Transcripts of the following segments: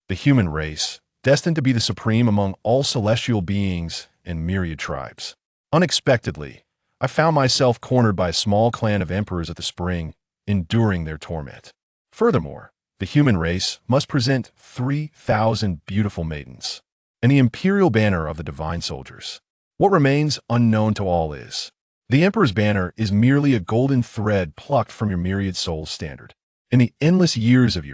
the human race, destined to be the supreme among all celestial beings and myriad tribes. Unexpectedly, I found myself cornered by a small clan of emperors at the spring, enduring their torment. Furthermore, the human race must present 3,000 beautiful maidens and the imperial banner of the divine soldiers. What remains unknown to all is, the emperor's banner is merely a golden thread plucked from your myriad soul's standard. In the endless years of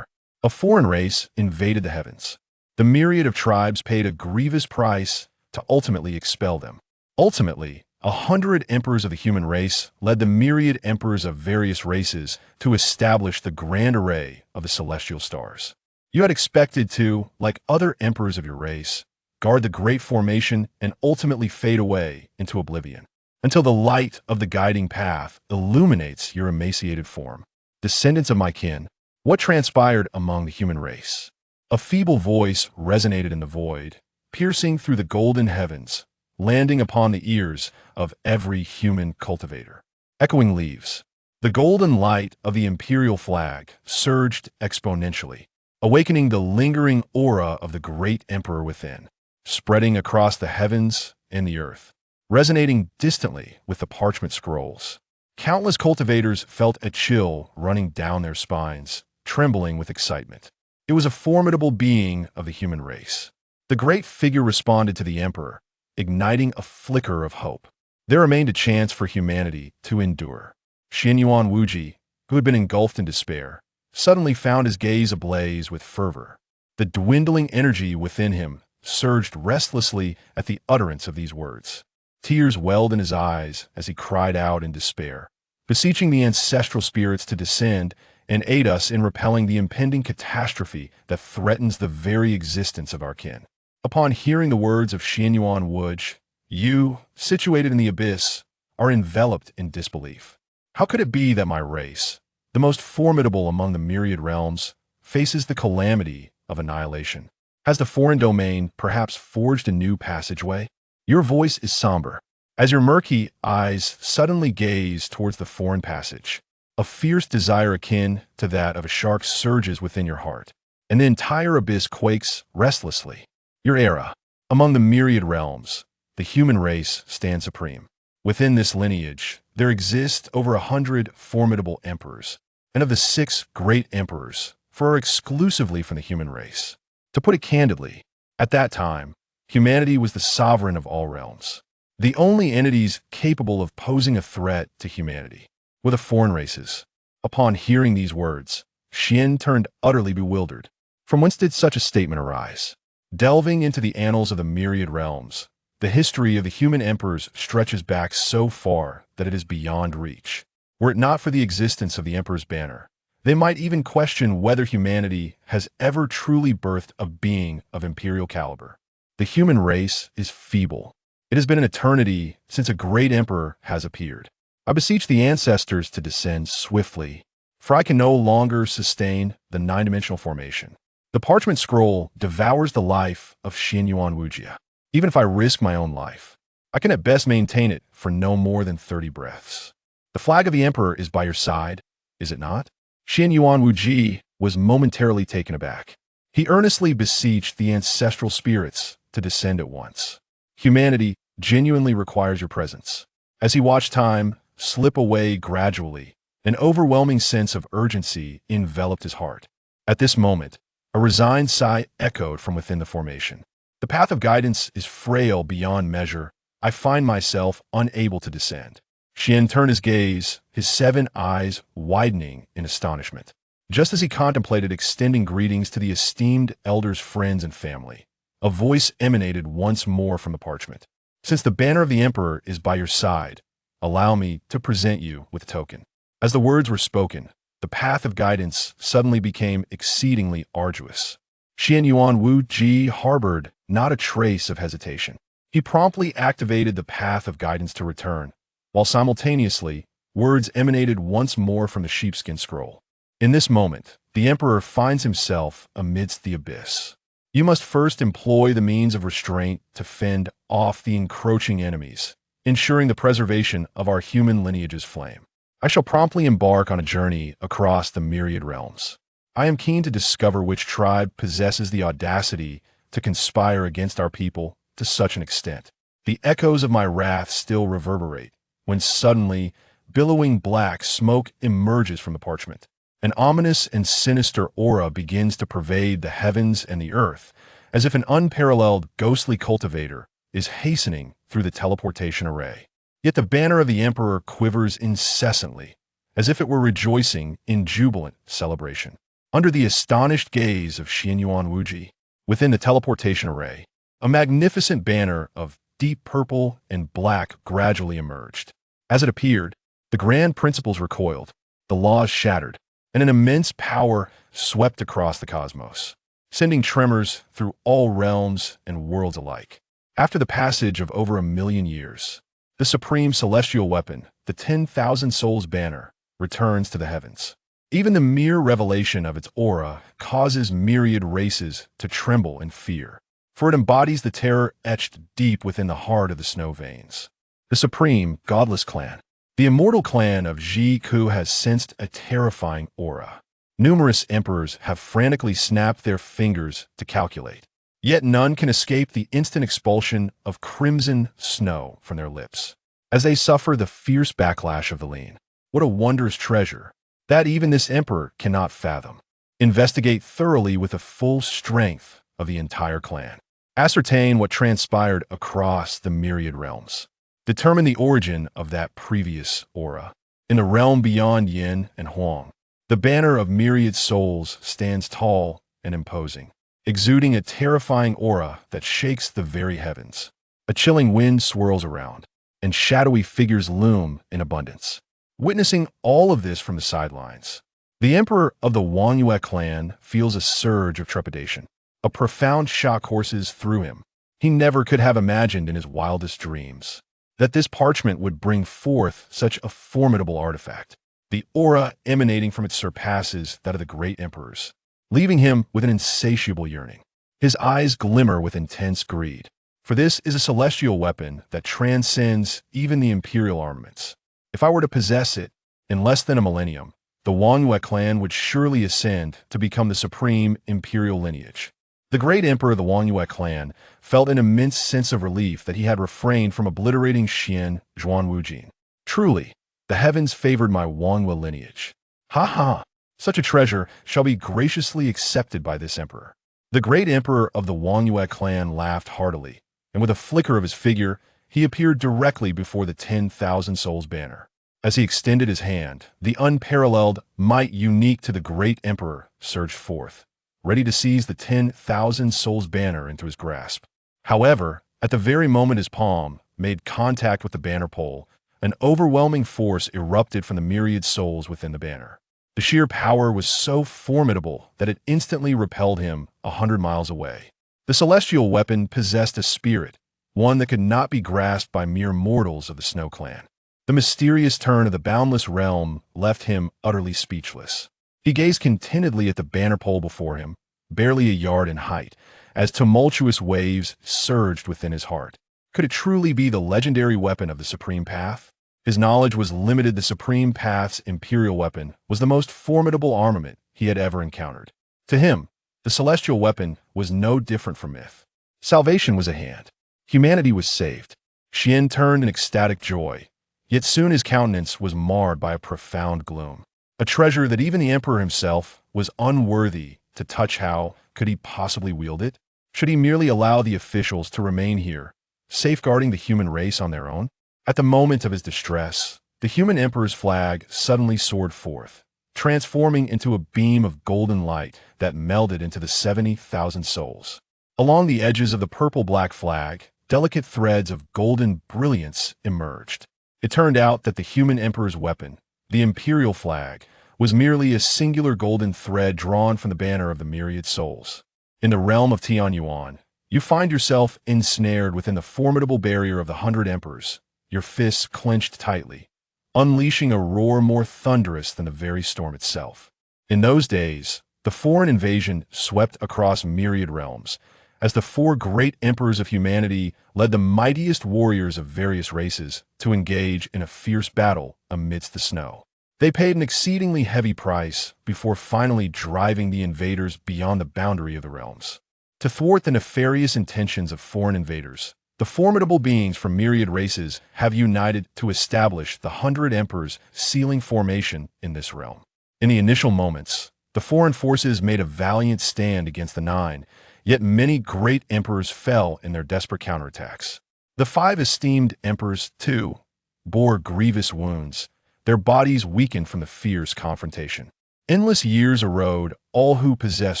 a foreign race invaded the heavens. The myriad of tribes paid a grievous price to ultimately expel them. Ultimately, 100 emperors of the human race led the myriad emperors of various races to establish the grand array of the celestial stars. You had expected to, like other emperors of your race, guard the great formation and ultimately fade away into oblivion, until the light of the guiding path illuminates your emaciated form. Descendants of my kin, what transpired among the human race? A feeble voice resonated in the void, piercing through the golden heavens, landing upon the ears of every human cultivator. Echoing leaves. The golden light of the imperial flag surged exponentially, awakening the lingering aura of the great emperor within, spreading across the heavens and the earth, resonating distantly with the parchment scrolls. Countless cultivators felt a chill running down their spines, trembling with excitement. It was a formidable being of the human race. The great figure responded to the emperor, igniting a flicker of hope. There remained a chance for humanity to endure. Tianyuan Wuji, who had been engulfed in despair, suddenly found his gaze ablaze with fervor. The dwindling energy within him surged restlessly at the utterance of these words. Tears welled in his eyes as he cried out in despair, beseeching the ancestral spirits to descend and aid us in repelling the impending catastrophe that threatens the very existence of our kin. Upon hearing the words of Tianyuan Wuji, you, situated in the abyss, are enveloped in disbelief. How could it be that my race, the most formidable among the myriad realms, faces the calamity of annihilation? Has the foreign domain perhaps forged a new passageway? Your voice is somber. As your murky eyes suddenly gaze towards the foreign passage, a fierce desire akin to that of a shark surges within your heart, and the entire abyss quakes restlessly. Your era. Among the myriad realms, the human race stands supreme. Within this lineage, there exist over 100 formidable emperors, and of the 6 great emperors, 4 are exclusively from the human race. To put it candidly, at that time, humanity was the sovereign of all realms. The only entities capable of posing a threat to humanity were the foreign races. Upon hearing these words, Xian turned utterly bewildered. From whence did such a statement arise? Delving into the annals of the myriad realms, the history of the human emperors stretches back so far that it is beyond reach. Were it not for the existence of the emperor's banner, they might even question whether humanity has ever truly birthed a being of imperial caliber. The human race is feeble. It has been an eternity since a great emperor has appeared. I beseech the ancestors to descend swiftly, for I can no longer sustain the 9-dimensional formation. The parchment scroll devours the life of Tianyuan Wuji. Even if I risk my own life, I can at best maintain it for no more than 30 breaths. The flag of the emperor is by your side, is it not? Tianyuan Wuji was momentarily taken aback. He earnestly beseeched the ancestral spirits to descend at once. Humanity genuinely requires your presence. As he watched time slip away gradually, an overwhelming sense of urgency enveloped his heart. At this moment, a resigned sigh echoed from within the formation. The path of guidance is frail beyond measure. I find myself unable to descend. Xian turned his gaze, his 7 eyes widening in astonishment. Just as he contemplated extending greetings to the esteemed elders, friends, and family, a voice emanated once more from the parchment. Since the banner of the emperor is by your side, allow me to present you with a token. As the words were spoken, the path of guidance suddenly became exceedingly arduous. Tianyuan Wuji harbored not a trace of hesitation. He promptly activated the path of guidance to return, while simultaneously, words emanated once more from the sheepskin scroll. In this moment, the emperor finds himself amidst the abyss. You must first employ the means of restraint to fend off the encroaching enemies, ensuring the preservation of our human lineage's flame. I shall promptly embark on a journey across the myriad realms. I am keen to discover which tribe possesses the audacity to conspire against our people to such an extent. The echoes of my wrath still reverberate, when suddenly, billowing black smoke emerges from the parchment. An ominous and sinister aura begins to pervade the heavens and the earth, as if an unparalleled ghostly cultivator is hastening through the teleportation array. Yet the banner of the Emperor quivers incessantly, as if it were rejoicing in jubilant celebration. Under the astonished gaze of Tianyuan Wuji, within the teleportation array, a magnificent banner of deep purple and black gradually emerged. As it appeared, the grand principles recoiled, the laws shattered, and an immense power swept across the cosmos, sending tremors through all realms and worlds alike. After the passage of over 1,000,000 years, the supreme celestial weapon, the 10,000 Souls banner, returns to the heavens. Even the mere revelation of its aura causes myriad races to tremble in fear, for it embodies the terror etched deep within the heart of the snow veins. The supreme, godless clan, the immortal clan of Ji Ku, has sensed a terrifying aura. Numerous emperors have frantically snapped their fingers to calculate, yet none can escape the instant expulsion of crimson snow from their lips, as they suffer the fierce backlash of the lean. What a wondrous treasure that even this emperor cannot fathom. Investigate thoroughly with the full strength of the entire clan. Ascertain what transpired across the myriad realms. Determine the origin of that previous aura. In the realm beyond Yin and Huang, the banner of myriad souls stands tall and imposing, exuding a terrifying aura that shakes the very heavens. A chilling wind swirls around, and shadowy figures loom in abundance. Witnessing all of this from the sidelines, the emperor of the Wangyue clan feels a surge of trepidation. A profound shock courses through him. He never could have imagined in his wildest dreams that this parchment would bring forth such a formidable artifact. The aura emanating from it surpasses that of the great emperors, leaving him with an insatiable yearning. His eyes glimmer with intense greed, for this is a celestial weapon that transcends even the imperial armaments. If I were to possess it in less than a millennium, the Wangyue clan would surely ascend to become the supreme imperial lineage. The great emperor of the Wangyue clan felt an immense sense of relief that he had refrained from obliterating Xian Zhuanwujin. Truly, the heavens favored my Wangyue lineage. Ha ha! Such a treasure shall be graciously accepted by this emperor. The great emperor of the Wangyue clan laughed heartily, and with a flicker of his figure, he appeared directly before the 10,000 Souls banner. As he extended his hand, the unparalleled might unique to the great emperor surged forth, ready to seize the 10,000 Souls banner into his grasp. However, at the very moment his palm made contact with the banner pole, an overwhelming force erupted from the myriad souls within the banner. The sheer power was so formidable that it instantly repelled him 100 miles away. The celestial weapon possessed a spirit, one that could not be grasped by mere mortals of the Snow Clan. The mysterious turn of the boundless realm left him utterly speechless. He gazed contentedly at the banner pole before him, barely a yard in height, as tumultuous waves surged within his heart. Could it truly be the legendary weapon of the Supreme Path? His knowledge was limited. The Supreme Path's imperial weapon was the most formidable armament he had ever encountered. To him, the celestial weapon was no different from myth. Salvation was at hand. Humanity was saved. Xian turned in ecstatic joy, yet soon his countenance was marred by a profound gloom. A treasure that even the emperor himself was unworthy to touch. How could he possibly wield it? Should he merely allow the officials to remain here, safeguarding the human race on their own? At the moment of his distress, the human emperor's flag suddenly soared forth, transforming into a beam of golden light that melded into the 70,000 souls. Along the edges of the purple-black flag, delicate threads of golden brilliance emerged. It turned out that the human emperor's weapon, the imperial flag, was merely a singular golden thread drawn from the banner of the myriad souls. In the realm of Tianyuan, you find yourself ensnared within the formidable barrier of the 100 emperors, your fists clenched tightly, unleashing a roar more thunderous than the very storm itself. In those days, the foreign invasion swept across myriad realms, as the 4 great emperors of humanity led the mightiest warriors of various races to engage in a fierce battle amidst the snow. They paid an exceedingly heavy price before finally driving the invaders beyond the boundary of the realms. To thwart the nefarious intentions of foreign invaders, the formidable beings from myriad races have united to establish the 100 Emperors sealing formation in this realm. In the initial moments, the foreign forces made a valiant stand against the 9, yet many great emperors fell in their desperate counterattacks. The 5 esteemed emperors, too, bore grievous wounds, their bodies weakened from the fierce confrontation. Endless years erode all who possess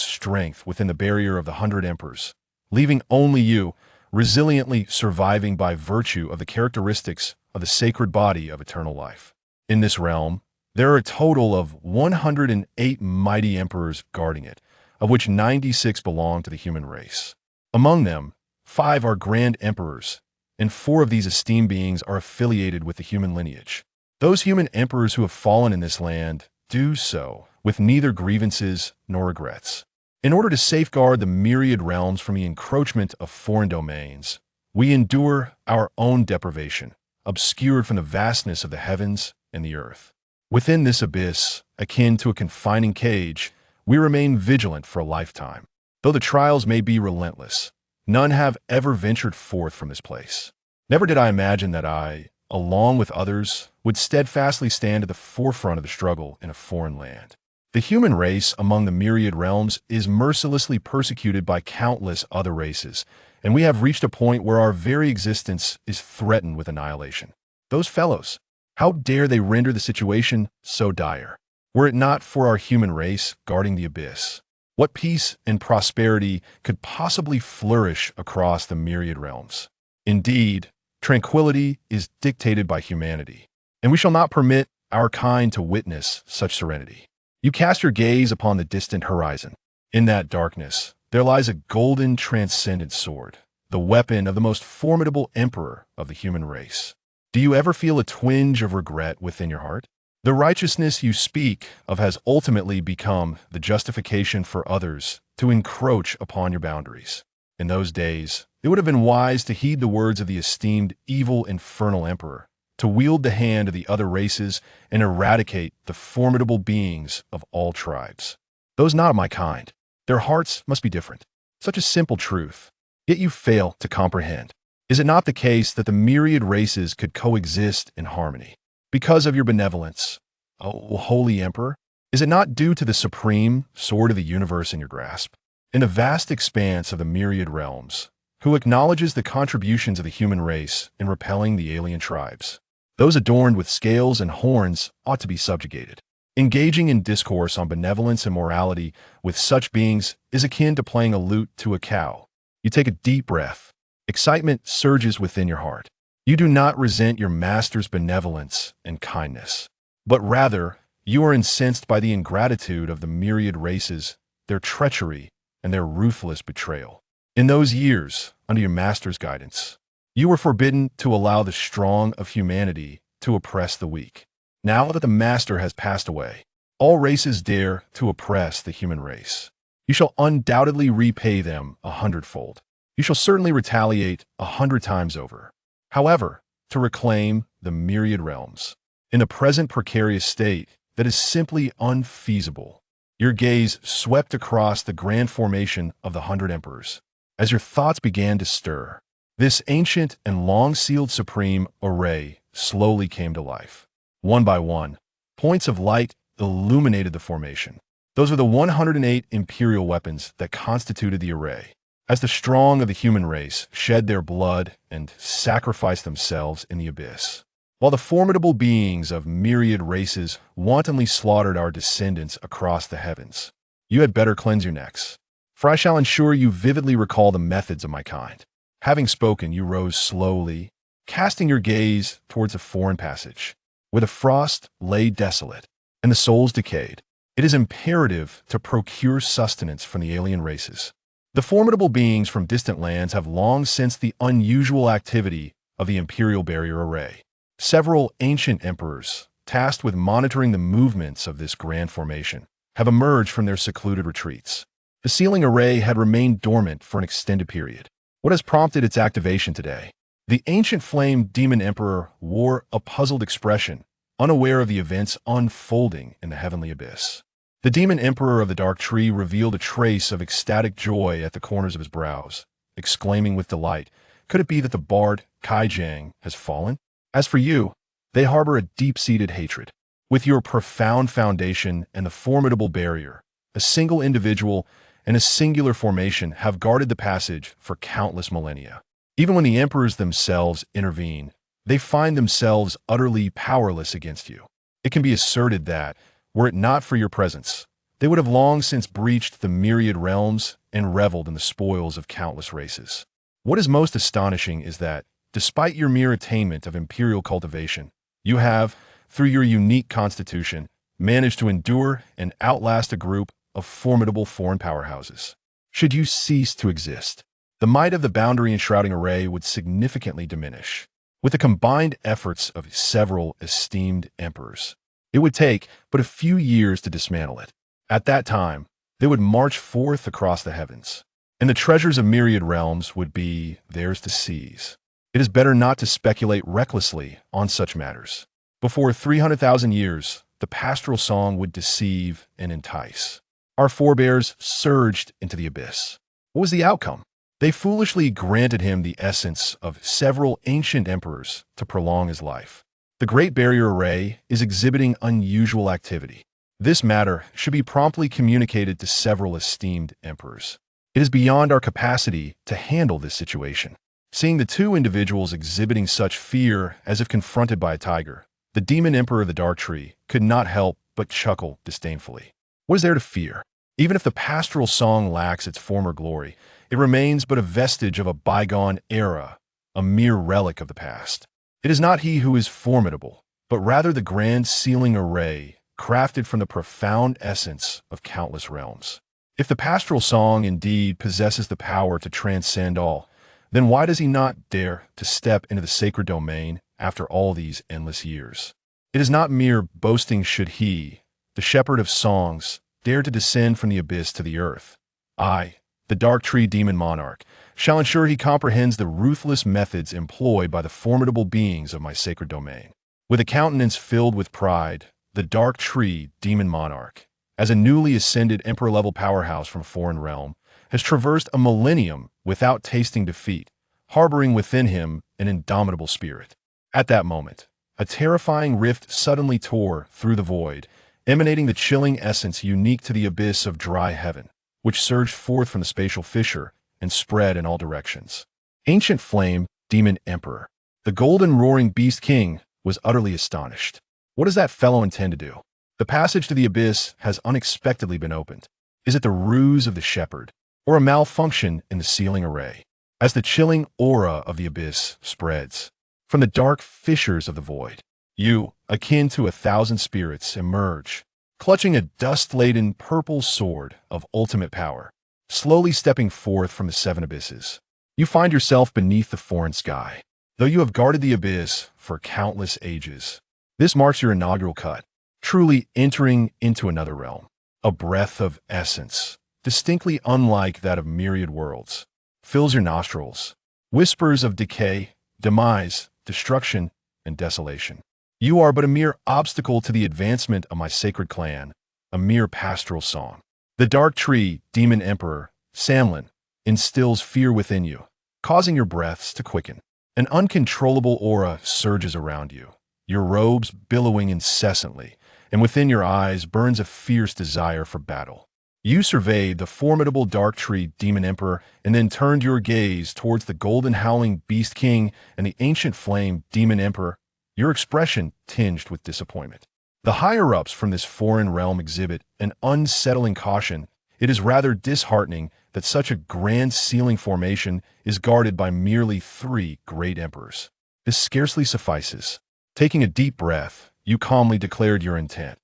strength within the barrier of the 100 emperors, leaving only you, resiliently surviving by virtue of the characteristics of the sacred body of eternal life. In this realm, there are a total of 108 mighty emperors guarding it, of which 96 belong to the human race. Among them, 5 are grand emperors, and 4 of these esteemed beings are affiliated with the human lineage. Those human emperors who have fallen in this land do so with neither grievances nor regrets. In order to safeguard the myriad realms from the encroachment of foreign domains, we endure our own deprivation, obscured from the vastness of the heavens and the earth. Within this abyss, akin to a confining cage, we remain vigilant for a lifetime. Though the trials may be relentless, none have ever ventured forth from this place. Never did I imagine that I, along with others, would steadfastly stand at the forefront of the struggle in a foreign land. The human race among the myriad realms is mercilessly persecuted by countless other races, and we have reached a point where our very existence is threatened with annihilation. Those fellows, how dare they render the situation so dire? Were it not for our human race guarding the abyss, what peace and prosperity could possibly flourish across the myriad realms? Indeed, tranquility is dictated by humanity, and we shall not permit our kind to witness such serenity. You cast your gaze upon the distant horizon. In that darkness, there lies a golden transcendent sword, the weapon of the most formidable emperor of the human race. Do you ever feel a twinge of regret within your heart? The righteousness you speak of has ultimately become the justification for others to encroach upon your boundaries. In those days, it would have been wise to heed the words of the esteemed evil infernal emperor, to wield the hand of the other races and eradicate the formidable beings of all tribes. Those not of my kind, their hearts must be different. Such a simple truth, yet you fail to comprehend. Is it not the case that the myriad races could coexist in harmony? Because of your benevolence, O holy emperor, is it not due to the supreme sword of the universe in your grasp? In the vast expanse of the myriad realms, who acknowledges the contributions of the human race in repelling the alien tribes? Those adorned with scales and horns ought to be subjugated. Engaging in discourse on benevolence and morality with such beings is akin to playing a lute to a cow. You take a deep breath. Excitement surges within your heart. You do not resent your master's benevolence and kindness, but rather you are incensed by the ingratitude of the myriad races, their treachery, and their ruthless betrayal. In those years, under your master's guidance, you were forbidden to allow the strong of humanity to oppress the weak. Now that the master has passed away, all races dare to oppress the human race. You shall undoubtedly repay them 100-fold. You shall certainly retaliate 100 times over. However, to reclaim the myriad realms, in a present precarious state that is simply unfeasible, your gaze swept across the grand formation of the 100 emperors. As your thoughts began to stir, this ancient and long-sealed supreme array slowly came to life. One by one, points of light illuminated the formation. Those were the 108 imperial weapons that constituted the array. As the strong of the human race shed their blood and sacrificed themselves in the abyss, while the formidable beings of myriad races wantonly slaughtered our descendants across the heavens, you had better cleanse your necks, for I shall ensure you vividly recall the methods of my kind. Having spoken, you rose slowly, casting your gaze towards a foreign passage, where the frost lay desolate and the souls decayed. It is imperative to procure sustenance from the alien races. The formidable beings from distant lands have long sensed the unusual activity of the imperial barrier array. Several ancient emperors, tasked with monitoring the movements of this grand formation, have emerged from their secluded retreats. The sealing array had remained dormant for an extended period. What has prompted its activation today? The ancient flame demon emperor wore a puzzled expression, unaware of the events unfolding in the heavenly abyss. The demon emperor of the dark tree revealed a trace of ecstatic joy at the corners of his brows, exclaiming with delight, "Could it be that the bard, Changsheng, has fallen? As for you, they harbor a deep-seated hatred. With your profound foundation and the formidable barrier, a single individual and a singular formation have guarded the passage for countless millennia. Even when the emperors themselves intervene, they find themselves utterly powerless against you. It can be asserted that, were it not for your presence, they would have long since breached the myriad realms and reveled in the spoils of countless races. What is most astonishing is that, despite your mere attainment of imperial cultivation, you have, through your unique constitution, managed to endure and outlast a group of formidable foreign powerhouses. Should you cease to exist, the might of the boundary enshrouding array would significantly diminish. With the combined efforts of several esteemed emperors, it would take but a few years to dismantle it. At that time, they would march forth across the heavens, and the treasures of myriad realms would be theirs to seize. It is better not to speculate recklessly on such matters. Before 300,000 years, the pastoral song would deceive and entice. Our forebears surged into the abyss. What was the outcome? They foolishly granted him the essence of several ancient emperors to prolong his life. The Great Barrier Array is exhibiting unusual activity. This matter should be promptly communicated to several esteemed emperors. It is beyond our capacity to handle this situation. Seeing the two individuals exhibiting such fear as if confronted by a tiger, the demon emperor of the dark tree could not help but chuckle disdainfully. What is there to fear? Even if the pastoral song lacks its former glory, it remains but a vestige of a bygone era, a mere relic of the past. It is not he who is formidable, but rather the grand sealing array crafted from the profound essence of countless realms. If the pastoral song indeed possesses the power to transcend all, then why does he not dare to step into the sacred domain after all these endless years? It is not mere boasting should he, the shepherd of songs, dare to descend from the abyss to the earth. I, the dark tree demon monarch, shall ensure he comprehends the ruthless methods employed by the formidable beings of my sacred domain. With a countenance filled with pride, the dark tree demon monarch, as a newly ascended emperor-level powerhouse from a foreign realm, has traversed a millennium without tasting defeat, harboring within him an indomitable spirit. At that moment, a terrifying rift suddenly tore through the void, emanating the chilling essence unique to the abyss of dry heaven, which surged forth from the spatial fissure and spread in all directions. Ancient Flame, Demon Emperor. The golden roaring beast king was utterly astonished. What does that fellow intend to do? The passage to the abyss has unexpectedly been opened. Is it the ruse of the shepherd, or a malfunction in the sealing array? As the chilling aura of the abyss spreads, from the dark fissures of the void, you, akin to 1,000 spirits, emerge, clutching a dust-laden purple sword of ultimate power. Slowly stepping forth from the seven abysses, you find yourself beneath the foreign sky. Though you have guarded the abyss for countless ages, this marks your inaugural cut, truly entering into another realm. A breath of essence, distinctly unlike that of myriad worlds, fills your nostrils. Whispers of decay, demise, destruction, and desolation. You are but a mere obstacle to the advancement of my sacred clan, a mere pastoral song. The dark tree, demon emperor, Samlin, instills fear within you, causing your breaths to quicken. An uncontrollable aura surges around you, your robes billowing incessantly, and within your eyes burns a fierce desire for battle. You surveyed the formidable dark tree demon emperor and then turned your gaze towards the golden howling beast king and the ancient flame demon emperor, your expression tinged with disappointment. The higher-ups from this foreign realm exhibit an unsettling caution. It is rather disheartening that such a grand sealing formation is guarded by merely 3 great emperors. This scarcely suffices. Taking a deep breath, you calmly declared your intent.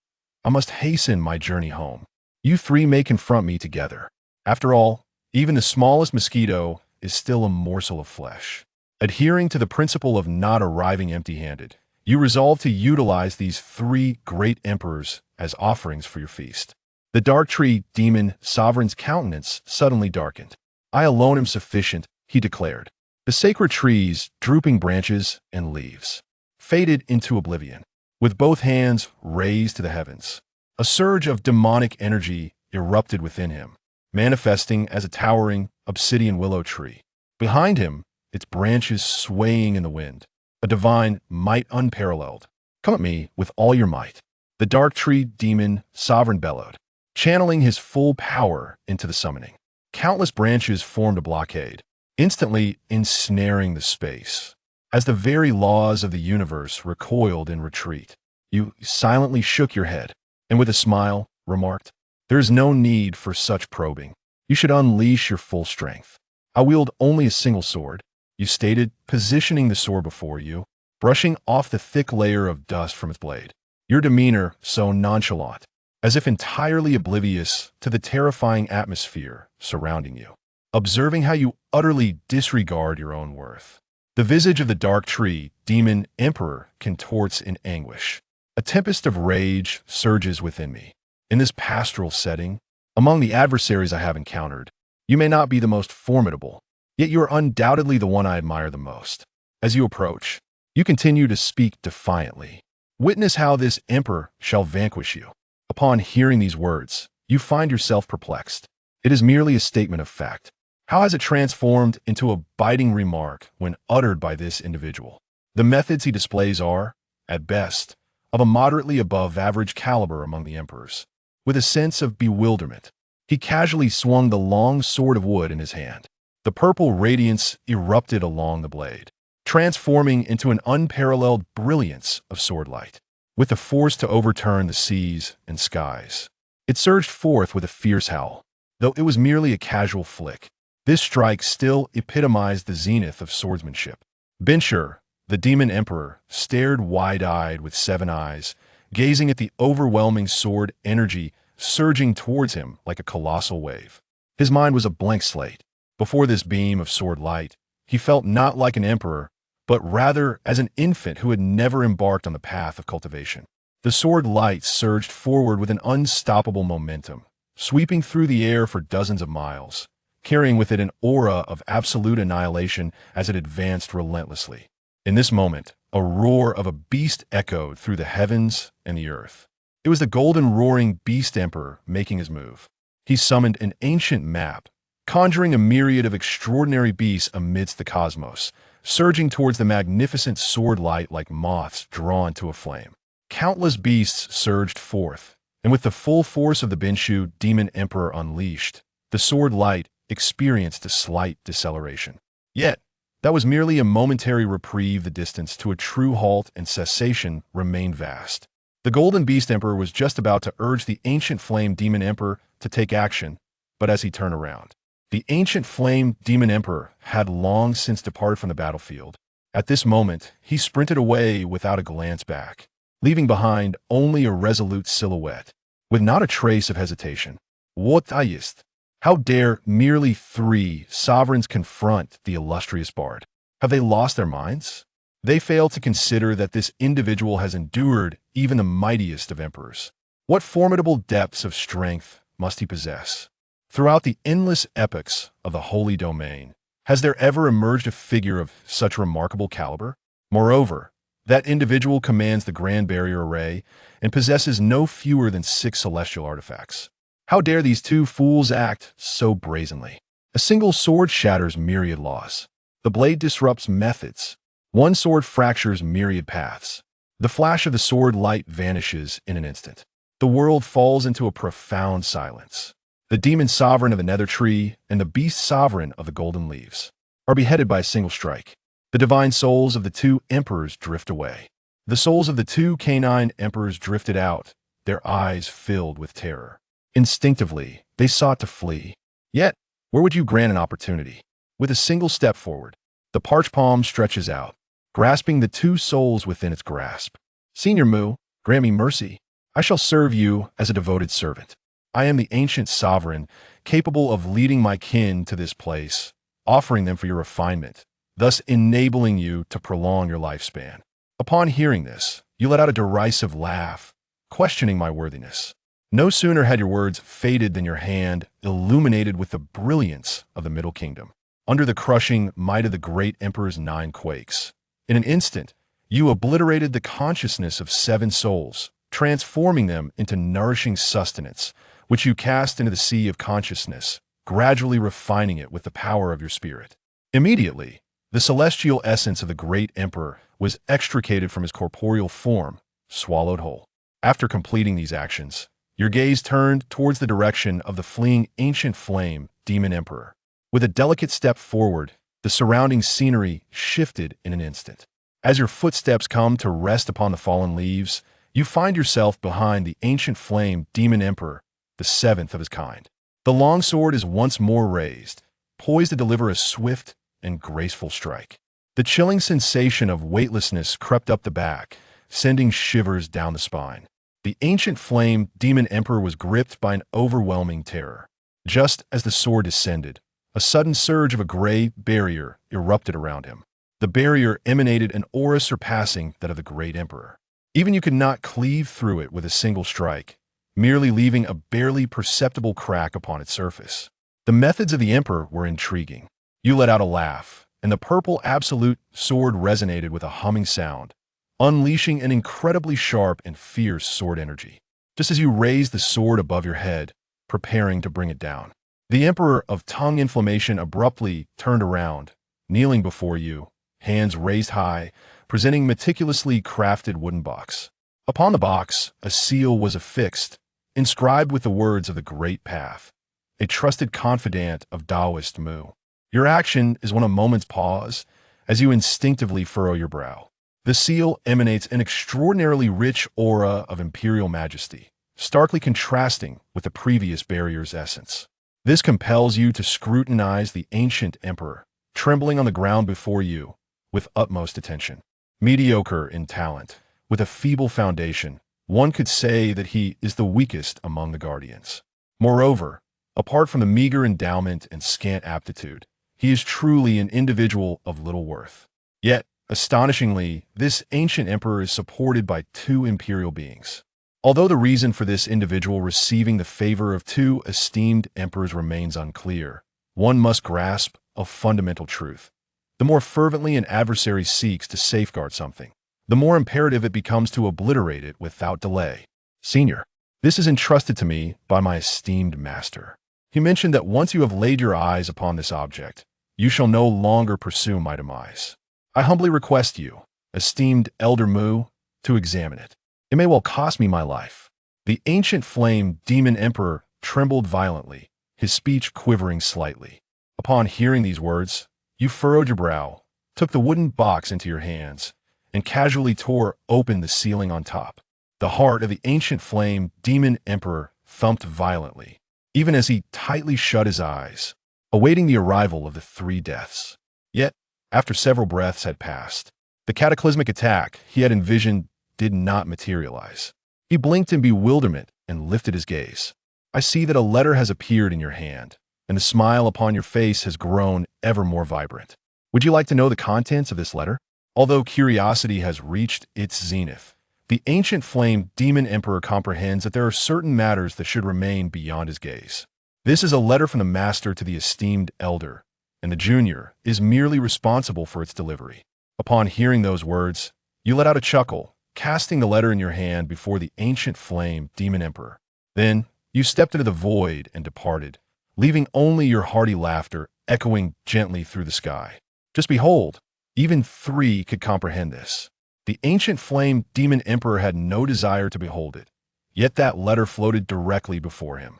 I must hasten my journey home. You 3 may confront me together. After all, even the smallest mosquito is still a morsel of flesh. Adhering to the principle of not arriving empty-handed, you resolve to utilize these 3 great emperors as offerings for your feast. The dark tree demon sovereign's countenance suddenly darkened. I alone am sufficient, he declared. The sacred tree's drooping branches and leaves faded into oblivion. with both hands raised to the heavens. A surge of demonic energy erupted within him, manifesting as a towering obsidian willow tree. Behind him, its branches swaying in the wind, a divine might unparalleled. "Come at me with all your might," the dark tree demon sovereign bellowed, channeling his full power into the summoning. Countless branches formed a blockade, instantly ensnaring the space. As the very laws of the universe recoiled in retreat, you silently shook your head, and with a smile, remarked, "There is no need for such probing. You should unleash your full strength." "I wield only a single sword," you stated, positioning the sword before you, brushing off the thick layer of dust from its blade. Your demeanor so nonchalant, as if entirely oblivious to the terrifying atmosphere surrounding you, observing how you utterly disregard your own worth. The visage of the dark tree demon emperor contorts in anguish. "A tempest of rage surges within me. In this pastoral setting, among the adversaries I have encountered, you may not be the most formidable, yet you are undoubtedly the one I admire the most." As you approach, you continue to speak defiantly. "Witness how this emperor shall vanquish you." Upon hearing these words, you find yourself perplexed. It is merely a statement of fact. How has it transformed into a biting remark when uttered by this individual? The methods he displays are, at best, of a moderately above average caliber among the emperors. With a sense of bewilderment, he casually swung the long sword of wood in his hand. The purple radiance erupted along the blade, transforming into an unparalleled brilliance of sword light, with the force to overturn the seas and skies. It surged forth with a fierce howl. Though it was merely a casual flick, this strike still epitomized the zenith of swordsmanship. Binshur, the demon emperor, stared wide-eyed with 7 eyes, gazing at the overwhelming sword energy surging towards him like a colossal wave. His mind was a blank slate. Before this beam of sword light, he felt not like an emperor, but rather as an infant who had never embarked on the path of cultivation. The sword light surged forward with an unstoppable momentum, sweeping through the air for dozens of miles, carrying with it an aura of absolute annihilation as it advanced relentlessly. In this moment, a roar of a beast echoed through the heavens and the earth. It was the golden roaring beast emperor making his move. He summoned an ancient map, conjuring a myriad of extraordinary beasts amidst the cosmos, surging towards the magnificent sword light like moths drawn to a flame. Countless beasts surged forth, and with the full force of the Binshu demon emperor unleashed, the sword light experienced a slight deceleration. Yet, that was merely a momentary reprieve. The distance to a true halt and cessation remained vast. The Golden Beast Emperor was just about to urge the ancient Flame Demon Emperor to take action, but as he turned around, the ancient Flame Demon Emperor had long since departed from the battlefield. At this moment, he sprinted away without a glance back, leaving behind only a resolute silhouette, with not a trace of hesitation. "What ist? How dare merely 3 sovereigns confront the illustrious bard? Have they lost their minds? They fail to consider that this individual has endured even the mightiest of emperors. What formidable depths of strength must he possess? Throughout the endless epochs of the Holy Domain, has there ever emerged a figure of such remarkable caliber? Moreover, that individual commands the Grand Barrier Array and possesses no fewer than 6 celestial artifacts. How dare these 2 fools act so brazenly? A single sword shatters myriad laws. The blade disrupts methods. One sword fractures myriad paths. The flash of the sword light vanishes in an instant. The world falls into a profound silence. The demon sovereign of the nether tree and the beast sovereign of the golden leaves are beheaded by a single strike. The divine souls of the 2 emperors drift away. The souls of the 2 canine emperors drifted out, their eyes filled with terror. Instinctively, they sought to flee. Yet, where would you grant an opportunity? With a single step forward, the parched palm stretches out, grasping the 2 souls within its grasp. "Senior Mu, grant me mercy. I shall serve you as a devoted servant. I am the ancient sovereign, capable of leading my kin to this place, offering them for your refinement, thus enabling you to prolong your lifespan." Upon hearing this, you let out a derisive laugh, questioning my worthiness. No sooner had your words faded than your hand illuminated with the brilliance of the Middle Kingdom. Under the crushing might of the great emperor's 9 quakes, in an instant, You obliterated the consciousness of 7 souls, transforming them into nourishing sustenance, which you cast into the sea of consciousness, gradually refining it with the power of your spirit. Immediately, the celestial essence of the great emperor was extricated from his corporeal form, swallowed whole. After completing these actions, your gaze turned towards the direction of the fleeing ancient flame demon emperor. With a delicate step forward, the surrounding scenery shifted in an instant. As your footsteps come to rest upon the fallen leaves, you find yourself behind the ancient flame demon emperor, the 7th of his kind. The longsword is once more raised, poised to deliver a swift and graceful strike. The chilling sensation of weightlessness crept up the back, sending shivers down the spine. The ancient flame demon emperor was gripped by an overwhelming terror. Just as the sword descended, a sudden surge of a gray barrier erupted around him. The barrier emanated an aura surpassing that of the great emperor. Even you could not cleave through it with a single strike, merely leaving a barely perceptible crack upon its surface. The methods of the emperor were intriguing. You let out a laugh, and the purple absolute sword resonated with a humming sound, unleashing an incredibly sharp and fierce sword energy. Just as you raised the sword above your head, preparing to bring it down, the emperor of tongue inflammation abruptly turned around, kneeling before you, hands raised high, presenting meticulously crafted wooden box. Upon the box, a seal was affixed, inscribed with the words of the Great Path, a trusted confidant of Taoist Mu. Your action is one of moment's pause as you instinctively furrow your brow. The seal emanates an extraordinarily rich aura of imperial majesty, starkly contrasting with the previous barrier's essence. This compels you to scrutinize the ancient emperor, trembling on the ground before you, with utmost attention. Mediocre in talent, with a feeble foundation, one could say that he is the weakest among the guardians. Moreover, apart from the meager endowment and scant aptitude, he is truly an individual of little worth. Yet, astonishingly, this ancient emperor is supported by 2 imperial beings. Although the reason for this individual receiving the favor of 2 esteemed emperors remains unclear, one must grasp a fundamental truth. The more fervently an adversary seeks to safeguard something, the more imperative it becomes to obliterate it without delay. Senior, this is entrusted to me by my esteemed master. He mentioned that once you have laid your eyes upon this object, you shall no longer pursue my demise. I humbly request you, esteemed Elder Mu, to examine it. It may well cost me my life. The ancient flame demon emperor trembled violently, his speech quivering slightly. Upon hearing these words, you furrowed your brow, took the wooden box into your hands, and casually tore open the ceiling on top. The heart of the ancient flame demon emperor thumped violently, even as he tightly shut his eyes, awaiting the arrival of the 3 deaths. Yet, after several breaths had passed, the cataclysmic attack he had envisioned did not materialize. He blinked in bewilderment and lifted his gaze. I see that a letter has appeared in your hand, and the smile upon your face has grown ever more vibrant. Would you like to know the contents of this letter? Although curiosity has reached its zenith, the ancient flame demon emperor comprehends that there are certain matters that should remain beyond his gaze. This is a letter from the master to the esteemed elder, and the junior is merely responsible for its delivery. Upon hearing those words, you let out a chuckle, casting the letter in your hand before the ancient flame demon emperor. Then, you stepped into the void and departed, leaving only your hearty laughter echoing gently through the sky. Just behold, even 3 could comprehend this. The ancient flame demon emperor had no desire to behold it, yet that letter floated directly before him.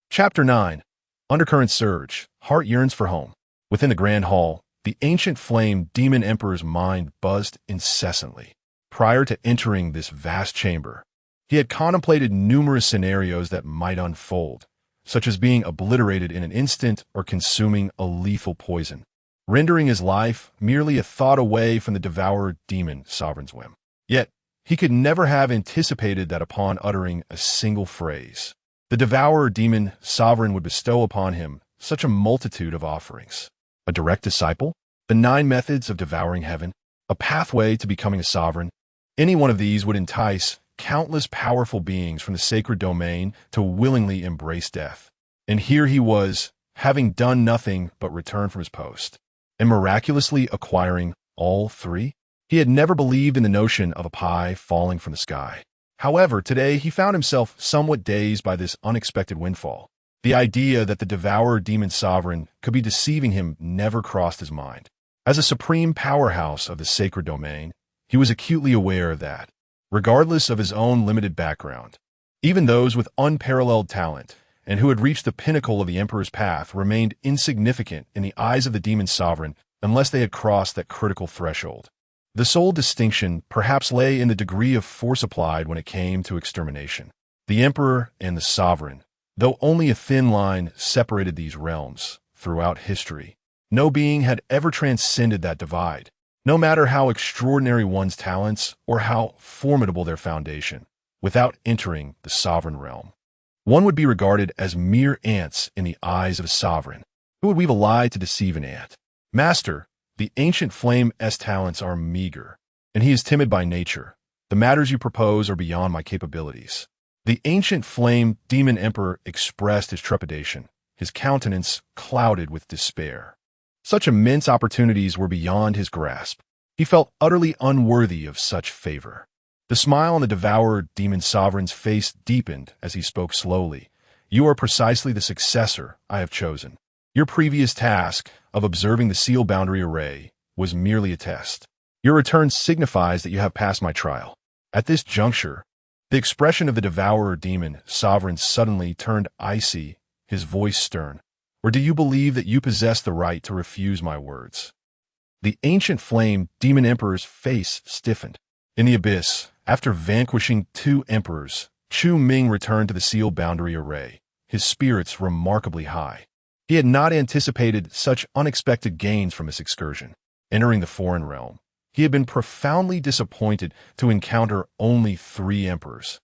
Chapter 9. Undercurrent Surge. Heart yearns for home. Within the grand hall, the ancient flame demon emperor's mind buzzed incessantly. Prior to entering this vast chamber, he had contemplated numerous scenarios that might unfold, such as being obliterated in an instant or consuming a lethal poison, rendering his life merely a thought away from the devourer demon sovereign's whim. Yet, he could never have anticipated that upon uttering a single phrase, the devourer demon sovereign would bestow upon him such a multitude of offerings. A direct disciple, the 9 methods of devouring heaven, a pathway to becoming a sovereign. Any one of these would entice countless powerful beings from the sacred domain to willingly embrace death. And here he was, having done nothing but return from his post, and miraculously acquiring all 3? He had never believed in the notion of a pie falling from the sky. However, today he found himself somewhat dazed by this unexpected windfall. The idea that the devourer demon sovereign could be deceiving him never crossed his mind. As a supreme powerhouse of the sacred domain, he was acutely aware that, regardless of his own limited background, even those with unparalleled talent and who had reached the pinnacle of the emperor's path remained insignificant in the eyes of the demon sovereign unless they had crossed that critical threshold. The sole distinction perhaps lay in the degree of force applied when it came to extermination. The emperor and the sovereign, though only a thin line separated these realms throughout history, no being had ever transcended that divide, no matter how extraordinary one's talents or how formidable their foundation, without entering the sovereign realm. One would be regarded as mere ants in the eyes of a sovereign. Who would weave a lie to deceive an ant? Master, the ancient flame's talents are meager, and he is timid by nature. The matters you propose are beyond my capabilities. The ancient flame demon emperor expressed his trepidation, his countenance clouded with despair. Such immense opportunities were beyond his grasp. He felt utterly unworthy of such favor. The smile on the devourer demon sovereign's face deepened as he spoke slowly. You are precisely the successor I have chosen. Your previous task of observing the seal boundary array was merely a test. Your return signifies that you have passed my trial. At this juncture, the expression of the devourer demon sovereign suddenly turned icy, his voice stern. Or do you believe that you possess the right to refuse my words? The ancient flame demon emperor's face stiffened. In the abyss, after vanquishing 2 emperors, Chu Ming returned to the seal boundary array, his spirits remarkably high. He had not anticipated such unexpected gains from this excursion. Entering the foreign realm, he had been profoundly disappointed to encounter only 3 emperors.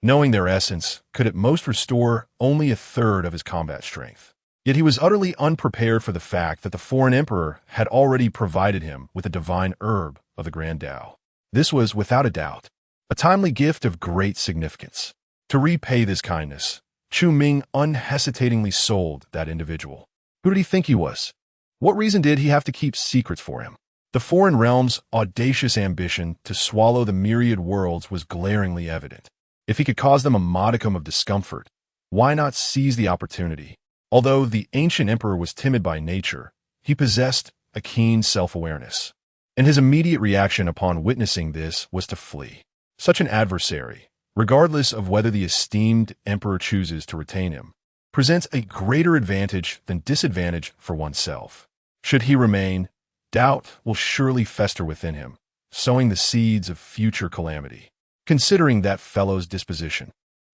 Knowing their essence could at most restore only a third of his combat strength. Yet he was utterly unprepared for the fact that the foreign emperor had already provided him with a divine herb of the Grand Tao. This was, without a doubt, a timely gift of great significance. To repay this kindness, Chu Ming unhesitatingly sold that individual. Who did he think he was? What reason did he have to keep secrets for him? The foreign realm's audacious ambition to swallow the myriad worlds was glaringly evident. If he could cause them a modicum of discomfort, why not seize the opportunity? Although the ancient emperor was timid by nature, he possessed a keen self-awareness, and his immediate reaction upon witnessing this was to flee. Such an adversary, regardless of whether the esteemed emperor chooses to retain him, presents a greater advantage than disadvantage for oneself. Should he remain, doubt will surely fester within him, sowing the seeds of future calamity. Considering that fellow's disposition,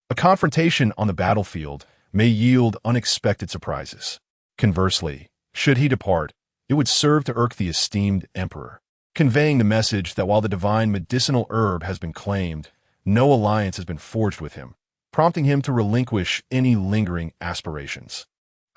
a confrontation on the battlefield may yield unexpected surprises. Conversely, should he depart, it would serve to irk the esteemed emperor, conveying the message that while the divine medicinal herb has been claimed, no alliance has been forged with him, prompting him to relinquish any lingering aspirations.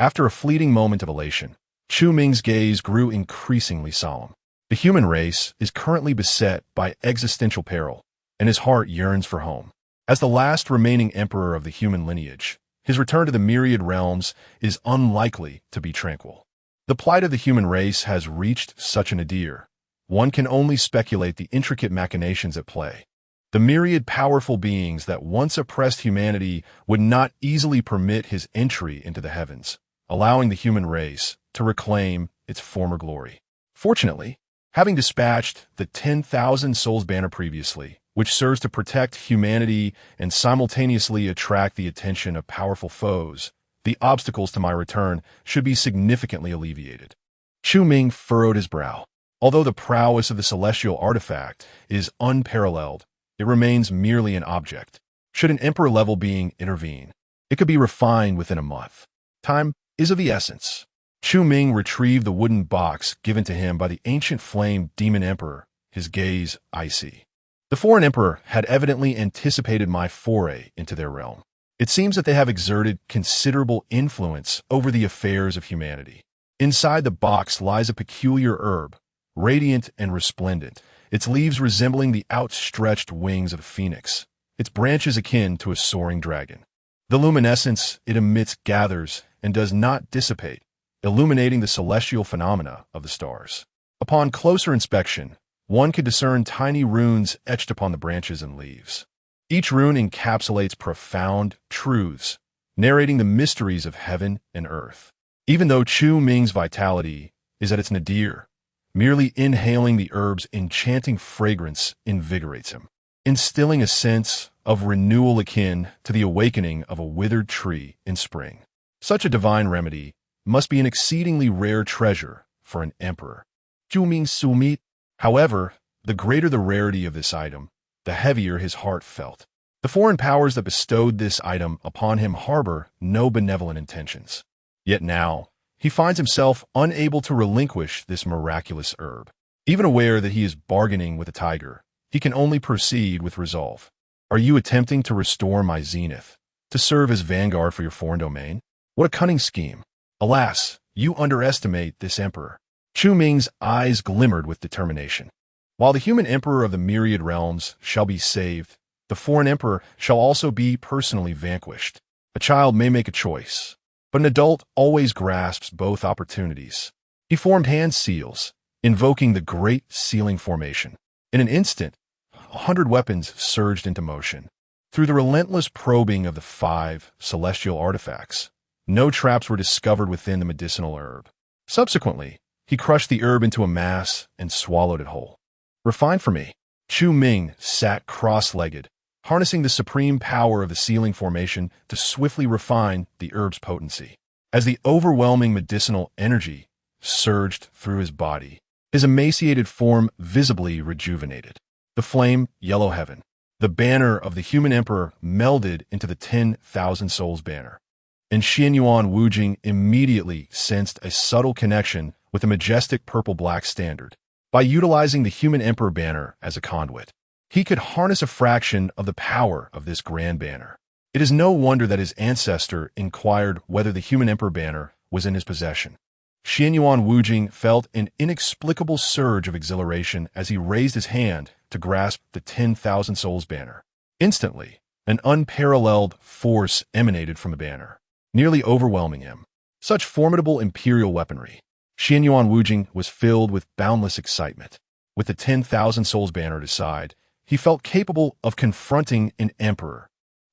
After a fleeting moment of elation, Chu Ming's gaze grew increasingly solemn. The human race is currently beset by existential peril, and his heart yearns for home. As the last remaining emperor of the human lineage, his return to the myriad realms is unlikely to be tranquil. The plight of the human race has reached such an nadir. One can only speculate the intricate machinations at play. The myriad powerful beings that once oppressed humanity would not easily permit his entry into the heavens, allowing the human race to reclaim its former glory. Fortunately, having dispatched the 10,000 souls banner previously, which serves to protect humanity and simultaneously attract the attention of powerful foes, the obstacles to my return should be significantly alleviated. Chu Ming furrowed his brow. Although the prowess of the celestial artifact is unparalleled, it remains merely an object. Should an emperor-level being intervene, it could be refined within a month. Time is of the essence. Chu Ming retrieved the wooden box given to him by the ancient flame demon emperor, his gaze icy. The foreign emperor had evidently anticipated my foray into their realm. It seems that they have exerted considerable influence over the affairs of humanity. Inside the box lies a peculiar herb, radiant and resplendent, its leaves resembling the outstretched wings of a phoenix, its branches akin to a soaring dragon. The luminescence it emits gathers and does not dissipate, illuminating the celestial phenomena of the stars. Upon closer inspection, one could discern tiny runes etched upon the branches and leaves. Each rune encapsulates profound truths, narrating the mysteries of heaven and earth. Even though Chu Ming's vitality is at its nadir, merely inhaling the herb's enchanting fragrance invigorates him, instilling a sense of renewal akin to the awakening of a withered tree in spring. Such a divine remedy must be an exceedingly rare treasure for an emperor. Chu Ming Sumit. However, the greater the rarity of this item, the heavier his heart felt. The foreign powers that bestowed this item upon him harbor no benevolent intentions. Yet now, he finds himself unable to relinquish this miraculous herb. Even aware that he is bargaining with a tiger, he can only proceed with resolve. Are you attempting to restore my zenith, to serve as vanguard for your foreign domain? What a cunning scheme. Alas, you underestimate this emperor. Chu Ming's eyes glimmered with determination. While the human emperor of the myriad realms shall be saved, the foreign emperor shall also be personally vanquished. A child may make a choice, but an adult always grasps both opportunities. He formed hand seals, invoking the great sealing formation. In an instant, 100 weapons surged into motion. Through the relentless probing of the 5 celestial artifacts, no traps were discovered within the medicinal herb. Subsequently, he crushed the herb into a mass and swallowed it whole. Refine for me. Chu Ming sat cross-legged, harnessing the supreme power of the sealing formation to swiftly refine the herb's potency. As the overwhelming medicinal energy surged through his body, his emaciated form visibly rejuvenated. The flame, yellow heaven, the banner of the human emperor melded into the 10,000 souls banner. And Tianyuan Wujing immediately sensed a subtle connection with the majestic purple-black standard. By utilizing the human emperor banner as a conduit, he could harness a fraction of the power of this grand banner. It is no wonder that his ancestor inquired whether the human emperor banner was in his possession. Tianyuan Wujing felt an inexplicable surge of exhilaration as he raised his hand to grasp the 10,000 souls banner. Instantly, an unparalleled force emanated from the banner, nearly overwhelming him. Such formidable imperial weaponry. Tianyuan Wujing was filled with boundless excitement. With the 10,000 souls banner at his side, he felt capable of confronting an emperor.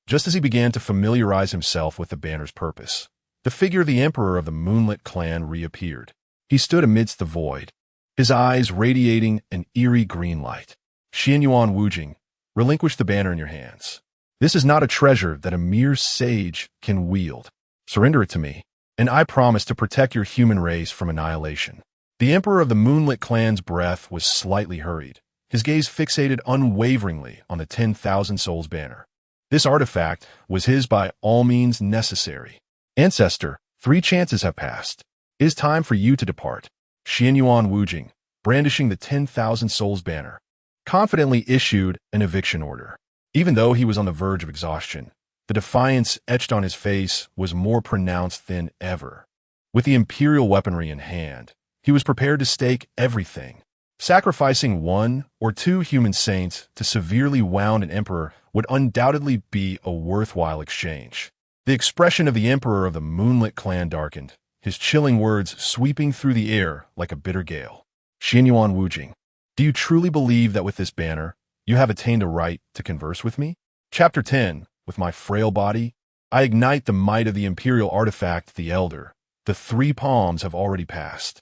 Just as he began to familiarize himself with the banner's purpose, the figure of the emperor of the moonlit clan reappeared. He stood amidst the void, his eyes radiating an eerie green light. Tianyuan Wujing, relinquish the banner in your hands. This is not a treasure that a mere sage can wield. Surrender it to me, and I promise to protect your human race from annihilation. The emperor of the moonlit clan's breath was slightly hurried, his gaze fixated unwaveringly on the 10,000 souls banner. This artifact was his by all means necessary. Ancestor, 3 chances have passed. It is time for you to depart. Tianyuan Wujing, brandishing the 10,000 souls banner, confidently issued an eviction order. Even though he was on the verge of exhaustion, the defiance etched on his face was more pronounced than ever. With the imperial weaponry in hand, he was prepared to stake everything. Sacrificing 1 or 2 human saints to severely wound an emperor would undoubtedly be a worthwhile exchange. The expression of the emperor of the moonlit clan darkened, his chilling words sweeping through the air like a bitter gale. Tianyuan Wujing, do you truly believe that with this banner, you have attained a right to converse with me? Chapter 10. With my frail body, I ignite the might of the imperial artifact, the Elder. The 3 palms have already passed.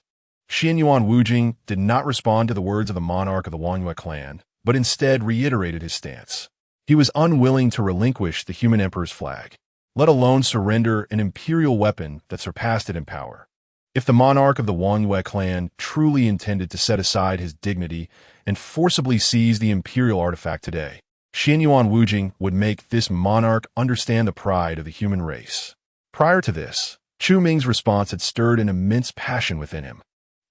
Tianyuan Wujing did not respond to the words of the monarch of the Wanyue clan, but instead reiterated his stance. He was unwilling to relinquish the human emperor's flag, let alone surrender an imperial weapon that surpassed it in power. If the monarch of the Wanyue clan truly intended to set aside his dignity and forcibly seize the imperial artifact today, Tianyuan Wujing would make this monarch understand the pride of the human race. Prior to this, Chu Ming's response had stirred an immense passion within him.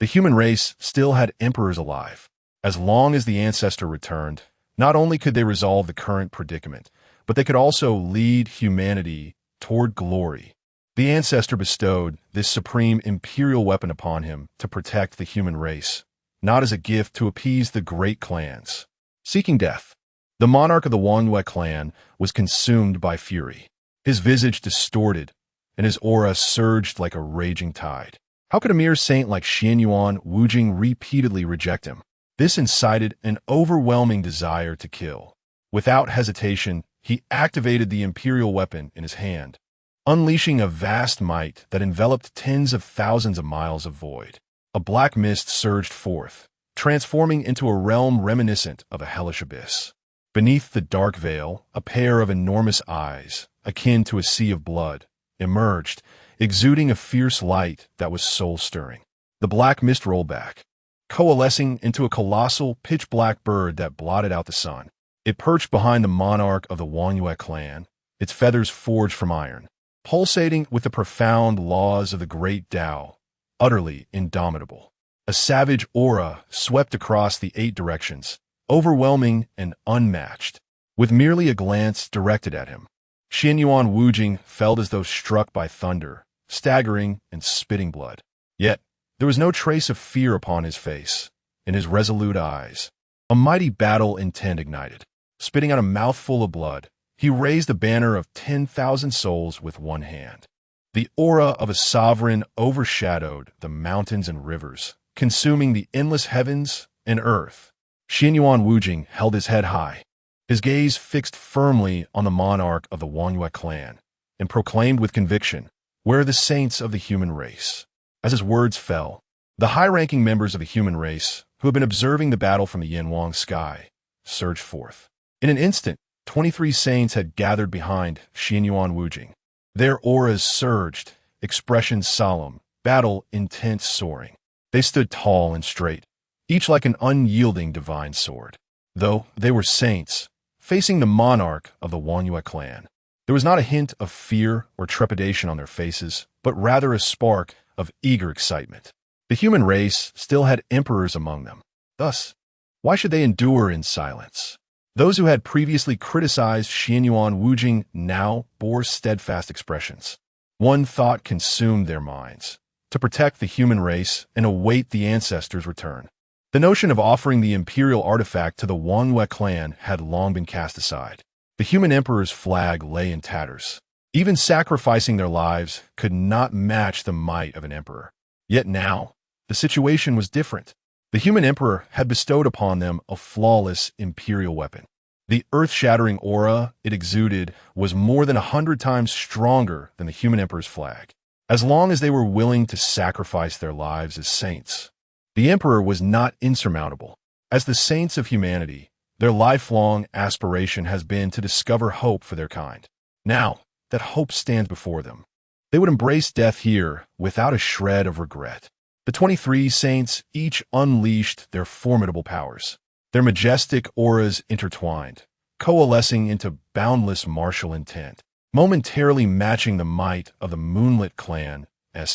The human race still had emperors alive. As long as the ancestor returned, not only could they resolve the current predicament, but they could also lead humanity toward glory. The ancestor bestowed this supreme imperial weapon upon him to protect the human race, not as a gift to appease the great clans. Seeking death, the monarch of the Wanyue clan was consumed by fury. His visage distorted, and his aura surged like a raging tide. How could a mere saint like Tianyuan Wujing repeatedly reject him? This incited an overwhelming desire to kill. Without hesitation, he activated the imperial weapon in his hand, unleashing a vast might that enveloped tens of thousands of miles of void. A black mist surged forth, transforming into a realm reminiscent of a hellish abyss. Beneath the dark veil, a pair of enormous eyes, akin to a sea of blood, emerged, exuding a fierce light that was soul-stirring. The black mist rolled back, coalescing into a colossal, pitch-black bird that blotted out the sun. It perched behind the monarch of the Wanyue clan, its feathers forged from iron, pulsating with the profound laws of the great Tao, utterly indomitable. A savage aura swept across the 8 directions, overwhelming and unmatched. With merely a glance directed at him, Tianyuan Wujing felt as though struck by thunder, staggering and spitting blood. Yet, there was no trace of fear upon his face. In his resolute eyes, a mighty battle intent ignited. Spitting out a mouthful of blood, he raised a banner of 10,000 souls with one hand. The aura of a sovereign overshadowed the mountains and rivers, consuming the endless heavens and earth. Tianyuan Wujing held his head high, his gaze fixed firmly on the monarch of the Wanyue clan, and proclaimed with conviction, "Where are the saints of the human race?" As his words fell, the high-ranking members of the human race, who had been observing the battle from the Yanwang sky, surged forth. In an instant, 23 saints had gathered behind Tianyuan Wujing. Their auras surged, expressions solemn, battle intent soaring. They stood tall and straight, each like an unyielding divine sword. Though they were saints, facing the monarch of the Wanyue clan, there was not a hint of fear or trepidation on their faces, but rather a spark of eager excitement. The human race still had emperors among them. Thus, why should they endure in silence? Those who had previously criticized Tianyuan Wujing now bore steadfast expressions. One thought consumed their minds: to protect the human race and await the ancestors' return. The notion of offering the imperial artifact to the Wanyue clan had long been cast aside. The human emperor's flag lay in tatters. Even sacrificing their lives could not match the might of an emperor. Yet now, the situation was different. The human emperor had bestowed upon them a flawless imperial weapon. The earth-shattering aura it exuded was more than 100 times stronger than the human emperor's flag. As long as they were willing to sacrifice their lives as saints, the emperor was not insurmountable. As the saints of humanity, their lifelong aspiration has been to discover hope for their kind. Now that hope stands before them, they would embrace death here without a shred of regret. The 23 saints each unleashed their formidable powers, their majestic auras intertwined, coalescing into boundless martial intent, momentarily matching the might of the moonlit clan's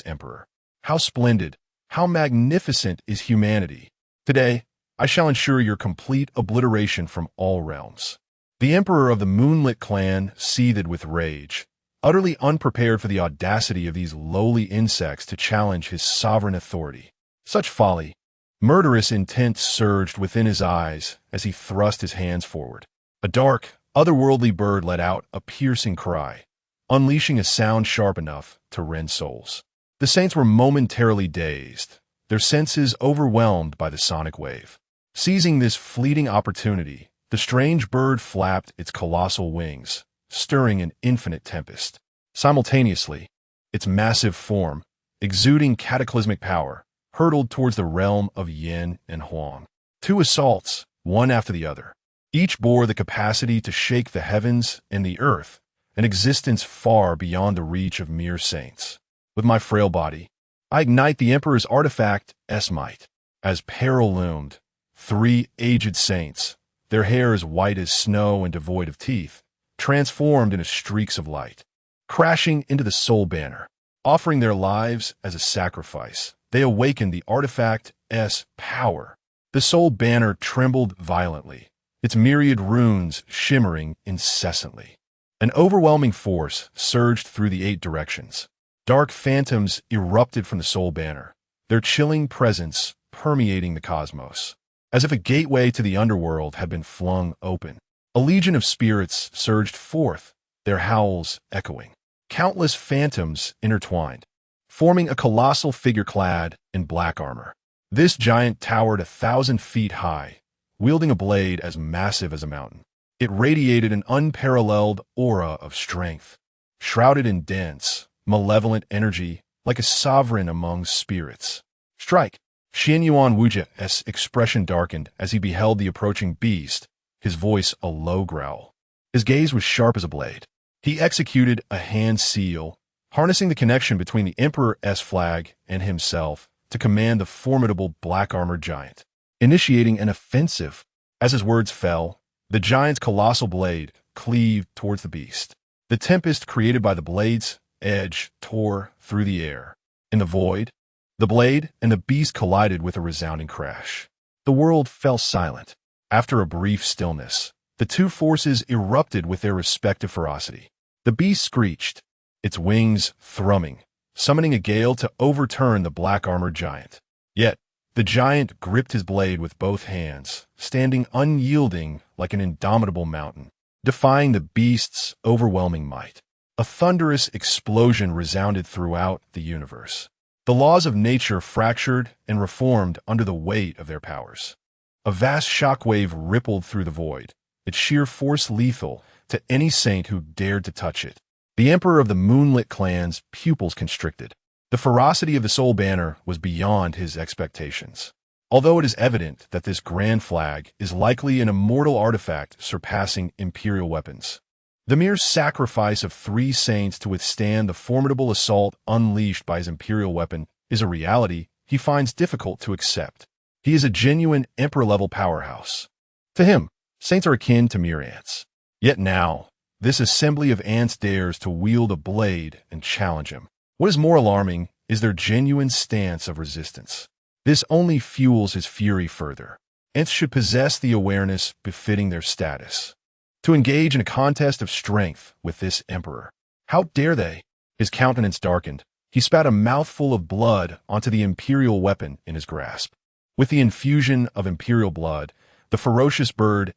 emperor. How splendid, how magnificent is humanity! Today, I shall ensure your complete obliteration from all realms. The emperor of the moonlit clan seethed with rage, utterly unprepared for the audacity of these lowly insects to challenge his sovereign authority. Such folly, murderous intent surged within his eyes as he thrust his hands forward. A dark, otherworldly bird let out a piercing cry, unleashing a sound sharp enough to rend souls. The saints were momentarily dazed, their senses overwhelmed by the sonic wave. Seizing this fleeting opportunity, the strange bird flapped its colossal wings, stirring an infinite tempest. Simultaneously, its massive form, exuding cataclysmic power, hurtled towards the realm of Yin and Huang. 2 assaults, one after the other. Each bore the capacity to shake the heavens and the earth, an existence far beyond the reach of mere saints. With my frail body, I ignite the Emperor's artifact's might. As peril loomed, 3 aged saints, their hair as white as snow and devoid of teeth, transformed into streaks of light, crashing into the soul banner. Offering their lives as a sacrifice, they awakened the artifact's power. The soul banner trembled violently, its myriad runes shimmering incessantly. An overwhelming force surged through the 8 directions. Dark phantoms erupted from the soul banner, their chilling presence permeating the cosmos. As if a gateway to the underworld had been flung open, a legion of spirits surged forth, their howls echoing. Countless phantoms intertwined, forming a colossal figure clad in black armor. This giant towered 1,000 feet high, wielding a blade as massive as a mountain. It radiated an unparalleled aura of strength, shrouded in dense, malevolent energy like a sovereign among spirits. Strike! Tianyuan Wuji's expression darkened as he beheld the approaching beast, his voice a low growl. His gaze was sharp as a blade. He executed a hand seal, harnessing the connection between the Emperor's flag and himself to command the formidable black-armored giant, initiating an offensive. As his words fell, the giant's colossal blade cleaved towards the beast. The tempest created by the blade's edge tore through the air. In the void, the blade and the beast collided with a resounding crash. The world fell silent. After a brief stillness, the two forces erupted with their respective ferocity. The beast screeched, its wings thrumming, summoning a gale to overturn the black-armored giant. Yet, the giant gripped his blade with both hands, standing unyielding like an indomitable mountain, defying the beast's overwhelming might. A thunderous explosion resounded throughout the universe. The laws of nature fractured and reformed under the weight of their powers. A vast shockwave rippled through the void, its sheer force lethal to any saint who dared to touch it. The Emperor of the Moonlit Clan's pupils constricted. The ferocity of the Soul Banner was beyond his expectations. Although it is evident that this grand flag is likely an immortal artifact surpassing imperial weapons, the mere sacrifice of 3 saints to withstand the formidable assault unleashed by his imperial weapon is a reality he finds difficult to accept. He is a genuine emperor-level powerhouse. To him, saints are akin to mere ants. Yet now, this assembly of ants dares to wield a blade and challenge him. What is more alarming is their genuine stance of resistance. This only fuels his fury further. Ants should possess the awareness befitting their status. To engage in a contest of strength with this emperor. How dare they? His countenance darkened. He spat a mouthful of blood onto the imperial weapon in his grasp. With the infusion of imperial blood, the ferocious bird's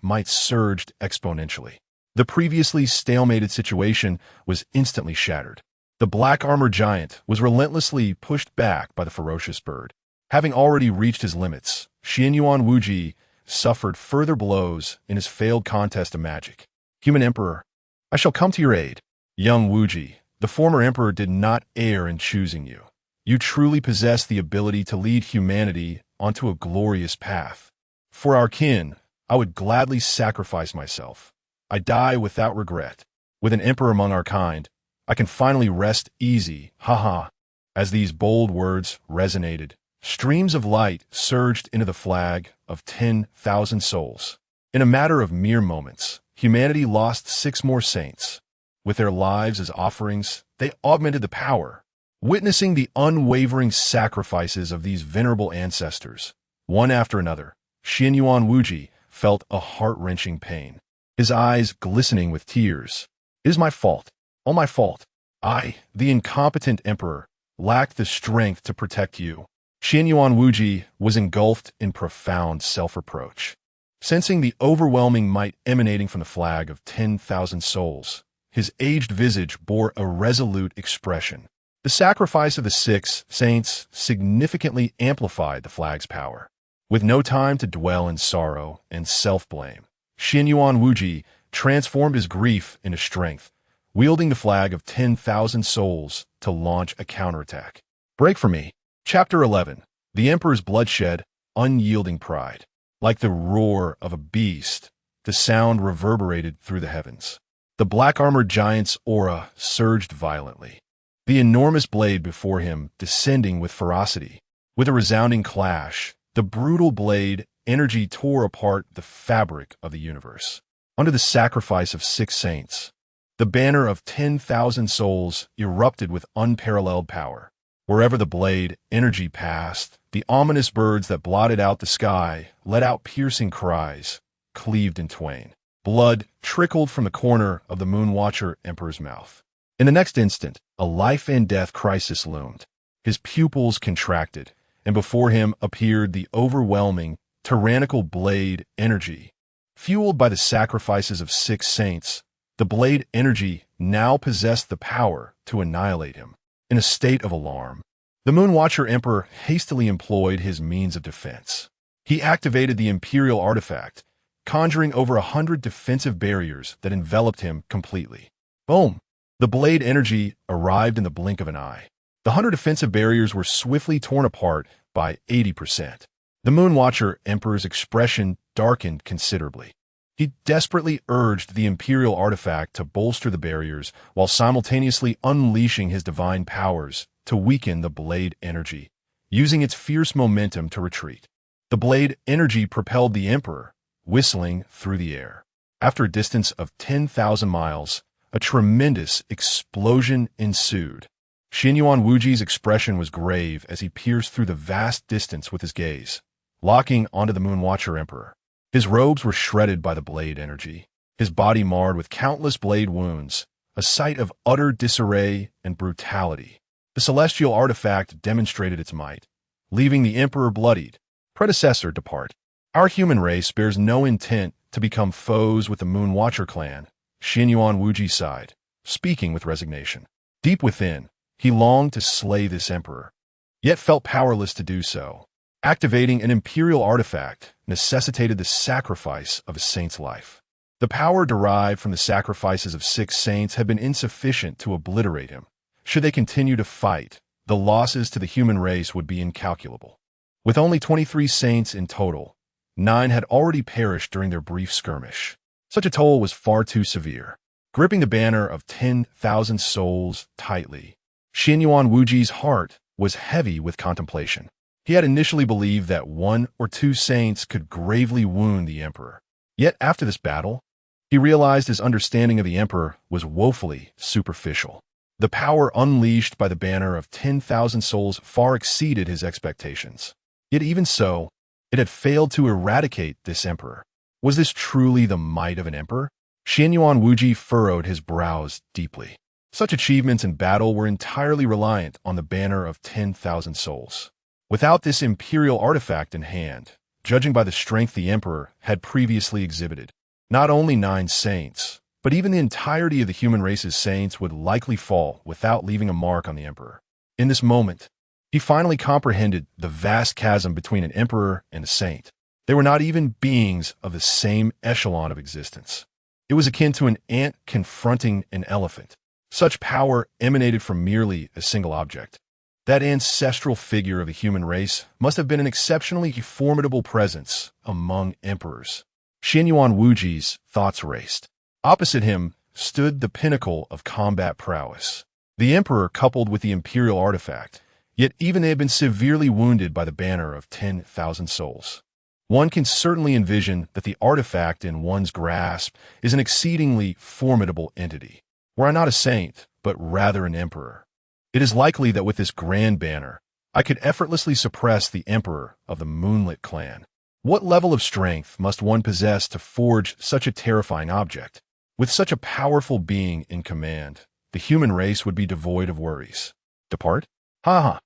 might surged exponentially. The previously stalemated situation was instantly shattered. The black-armored giant was relentlessly pushed back by the ferocious bird. Having already reached his limits, Tianyuan Wuji suffered further blows in his failed contest of magic. Human Emperor, I shall come to your aid. Young Wuji, the former emperor did not err in choosing you. You truly possess the ability to lead humanity onto a glorious path. For our kin, I would gladly sacrifice myself. I die without regret. With an emperor among our kind, I can finally rest easy, haha. As these bold words resonated, streams of light surged into the flag of 10,000 souls. In a matter of mere moments, humanity lost 6 more saints. With their lives as offerings, they augmented the power. Witnessing the unwavering sacrifices of these venerable ancestors, one after another, Tianyuan Wuji felt a heart-wrenching pain, his eyes glistening with tears. It is my fault, all my fault. I, the incompetent emperor, lacked the strength to protect you. Tianyuan Wuji was engulfed in profound self-reproach. Sensing the overwhelming might emanating from the flag of 10,000 souls, his aged visage bore a resolute expression. The sacrifice of the 6 saints significantly amplified the flag's power. With no time to dwell in sorrow and self-blame, Tianyuan Wuji transformed his grief into strength, wielding the flag of 10,000 souls to launch a counterattack. Break for me. Chapter 11. The Emperor's bloodshed, unyielding pride. Like the roar of a beast, the sound reverberated through the heavens. The black-armored giant's aura surged violently, the enormous blade before him descending with ferocity. With a resounding clash, the brutal blade energy tore apart the fabric of the universe. Under the sacrifice of 6 saints, the banner of 10,000 souls erupted with unparalleled power. Wherever the blade energy passed, the ominous birds that blotted out the sky let out piercing cries, cleaved in twain. Blood trickled from the corner of the Moonwatcher Emperor's mouth. In the next instant, a life-and-death crisis loomed. His pupils contracted, and before him appeared the overwhelming, tyrannical blade energy. Fueled by the sacrifices of 6 saints, the blade energy now possessed the power to annihilate him. In a state of alarm, The Moon Watcher Emperor hastily employed his means of defense. He activated the Imperial artifact, conjuring over 100 defensive barriers that enveloped him completely. Boom! The blade energy arrived in the blink of an eye. The 100 defensive barriers were swiftly torn apart by 80%. The Moon Watcher Emperor's expression darkened considerably. He desperately urged the Imperial artifact to bolster the barriers while simultaneously unleashing his divine powers to weaken the blade energy, using its fierce momentum to retreat. The blade energy propelled the Emperor, whistling through the air. After a distance of 10,000 miles, a tremendous explosion ensued. Tianyuan Wuji's expression was grave as he pierced through the vast distance with his gaze, locking onto the Moon Watcher Emperor. His robes were shredded by the blade energy, his body marred with countless blade wounds, a sight of utter disarray and brutality. The celestial artifact demonstrated its might, leaving the Emperor bloodied. Predecessor, depart. Our human race bears no intent to become foes with the Moon Watcher clan, Tianyuan Wuji sighed, speaking with resignation. Deep within, he longed to slay this emperor, yet felt powerless to do so. Activating an imperial artifact necessitated the sacrifice of a saint's life. The power derived from the sacrifices of 6 saints had been insufficient to obliterate him. Should they continue to fight, the losses to the human race would be incalculable. With only 23 saints in total, 9 had already perished during their brief skirmish. Such a toll was far too severe. Gripping the banner of 10,000 souls tightly, Tianyuan Wuji's heart was heavy with contemplation. He had initially believed that 1 or 2 saints could gravely wound the emperor. Yet after this battle, he realized his understanding of the emperor was woefully superficial. The power unleashed by the banner of 10,000 souls far exceeded his expectations. Yet even so, it had failed to eradicate this emperor. Was this truly the might of an emperor? Tianyuan Wuji furrowed his brows deeply. Such achievements in battle were entirely reliant on the banner of 10,000 souls. Without this imperial artifact in hand, judging by the strength the emperor had previously exhibited, not only 9 saints, but even the entirety of the human race's saints would likely fall without leaving a mark on the emperor. In this moment, he finally comprehended the vast chasm between an emperor and a saint. They were not even beings of the same echelon of existence. It was akin to an ant confronting an elephant. Such power emanated from merely a single object. That ancestral figure of the human race must have been an exceptionally formidable presence among emperors. Tianyuan Wuji's thoughts raced. Opposite him stood the pinnacle of combat prowess. The emperor coupled with the imperial artifact, yet even they had been severely wounded by the banner of 10,000 souls. One can certainly envision that the artifact in one's grasp is an exceedingly formidable entity. Were I not a saint, but rather an emperor, it is likely that with this grand banner, I could effortlessly suppress the emperor of the Moonlit clan. What level of strength must one possess to forge such a terrifying object? With such a powerful being in command, the human race would be devoid of worries. Depart? That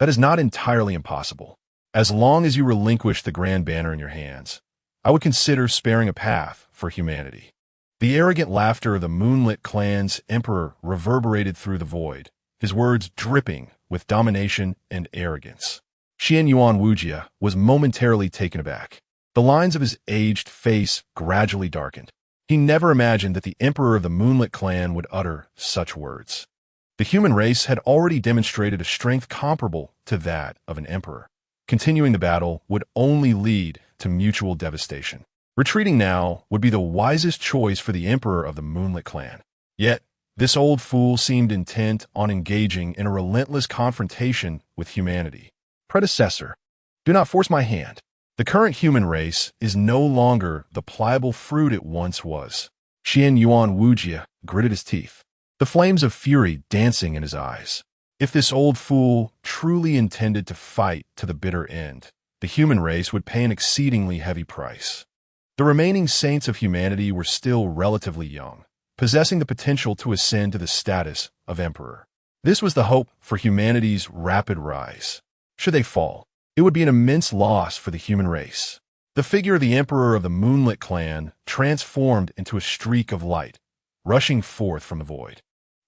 is not entirely impossible. As long as you relinquish the grand banner in your hands, I would consider sparing a path for humanity. The arrogant laughter of the Moonlit clan's emperor reverberated through the void, his words dripping with domination and arrogance. Tianyuan Wuji was momentarily taken aback. The lines of his aged face gradually darkened. He never imagined that the emperor of the Moonlit clan would utter such words. The human race had already demonstrated a strength comparable to that of an emperor. Continuing the battle would only lead to mutual devastation. Retreating now would be the wisest choice for the emperor of the Moonlit clan. Yet, this old fool seemed intent on engaging in a relentless confrontation with humanity. Predecessor, do not force my hand. The current human race is no longer the pliable fruit it once was. Tianyuan Wuji gritted his teeth, the flames of fury dancing in his eyes. If this old fool truly intended to fight to the bitter end, the human race would pay an exceedingly heavy price. The remaining saints of humanity were still relatively young, possessing the potential to ascend to the status of emperor. This was the hope for humanity's rapid rise. Should they fall, it would be an immense loss for the human race. The figure of the emperor of the Moonlit clan transformed into a streak of light, rushing forth from the void.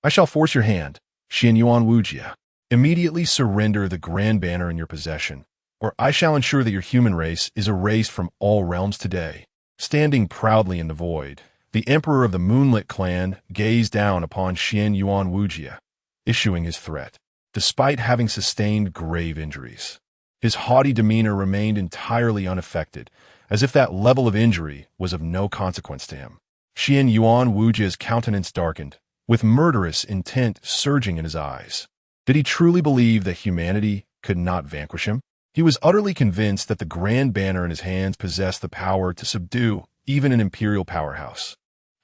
I shall force your hand, Tianyuan Wuji. Immediately surrender the grand banner in your possession, or I shall ensure that your human race is erased from all realms today." Standing proudly in the void, the emperor of the Moonlit clan gazed down upon Tianyuan Wujia, issuing his threat. Despite having sustained grave injuries, his haughty demeanor remained entirely unaffected, as if that level of injury was of no consequence to him. Tianyuan Wujia's countenance darkened, with murderous intent surging in his eyes. Did he truly believe that humanity could not vanquish him? He was utterly convinced that the grand banner in his hands possessed the power to subdue even an imperial powerhouse.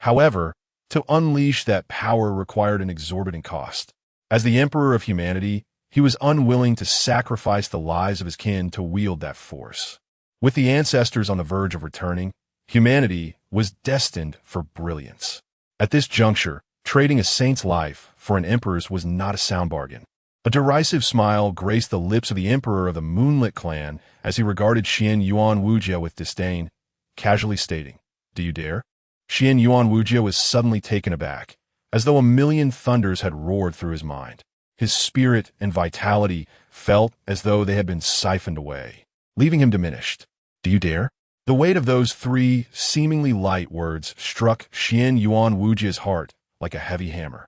However, to unleash that power required an exorbitant cost. As the emperor of humanity, he was unwilling to sacrifice the lives of his kin to wield that force. With the ancestors on the verge of returning, humanity was destined for brilliance. At this juncture, trading a saint's life for an emperor's was not a sound bargain. A derisive smile graced the lips of the emperor of the Moonlit clan as he regarded Tianyuan Wujia with disdain, casually stating, "Do you dare?" Tianyuan Wujia was suddenly taken aback, as though a million thunders had roared through his mind. His spirit and vitality felt as though they had been siphoned away, leaving him diminished. "Do you dare?" The weight of those three seemingly light words struck Tianyuan Wujia's heart like a heavy hammer,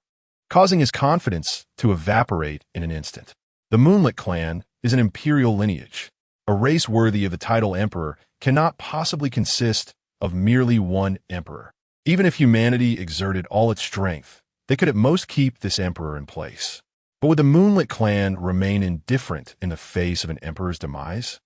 causing his confidence to evaporate in an instant. The Moonlit clan is an imperial lineage. A race worthy of the title emperor cannot possibly consist of merely one emperor. Even if humanity exerted all its strength, they could at most keep this emperor in place. But would the Moonlit clan remain indifferent in the face of an emperor's demise?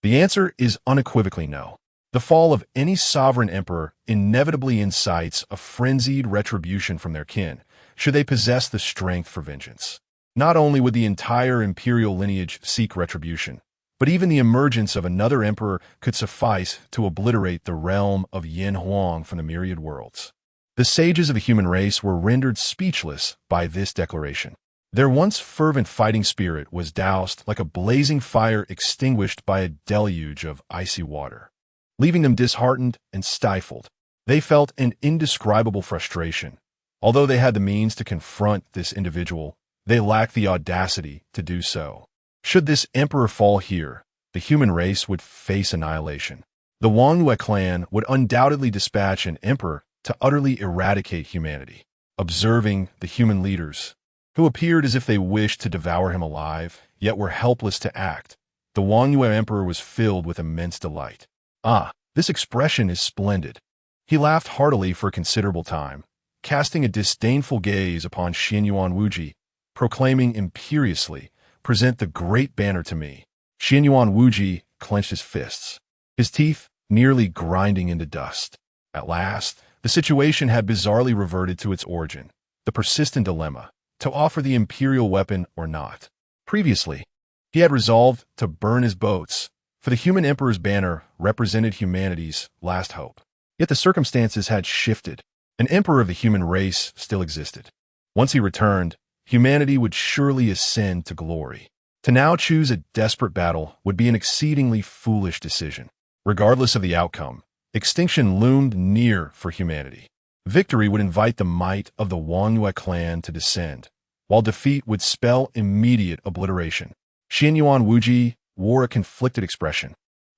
The answer is unequivocally no. The fall of any sovereign emperor inevitably incites a frenzied retribution from their kin, should they possess the strength for vengeance. Not only would the entire imperial lineage seek retribution, but even the emergence of another emperor could suffice to obliterate the realm of Yin Huang from the myriad worlds. The sages of the human race were rendered speechless by this declaration. Their once fervent fighting spirit was doused like a blazing fire extinguished by a deluge of icy water, leaving them disheartened and stifled. They felt an indescribable frustration. Although they had the means to confront this individual, they lacked the audacity to do so. Should this emperor fall here, the human race would face annihilation. The Wangyue clan would undoubtedly dispatch an emperor to utterly eradicate humanity. Observing the human leaders, who appeared as if they wished to devour him alive, yet were helpless to act, the Wangyue emperor was filled with immense delight. "Ah, this expression is splendid." He laughed heartily for a considerable time, casting a disdainful gaze upon Tianyuan Wuji, proclaiming imperiously, "Present the great banner to me." Tianyuan Wuji clenched his fists, his teeth nearly grinding into dust. At last, the situation had bizarrely reverted to its origin, the persistent dilemma, to offer the imperial weapon or not. Previously, he had resolved to burn his boats, for the human emperor's banner represented humanity's last hope. Yet the circumstances had shifted. An emperor of the human race still existed. Once he returned, humanity would surely ascend to glory. To now choose a desperate battle would be an exceedingly foolish decision. Regardless of the outcome, extinction loomed near for humanity. Victory would invite the might of the Wangyue clan to descend, while defeat would spell immediate obliteration. Tianyuan Wuji wore a conflicted expression,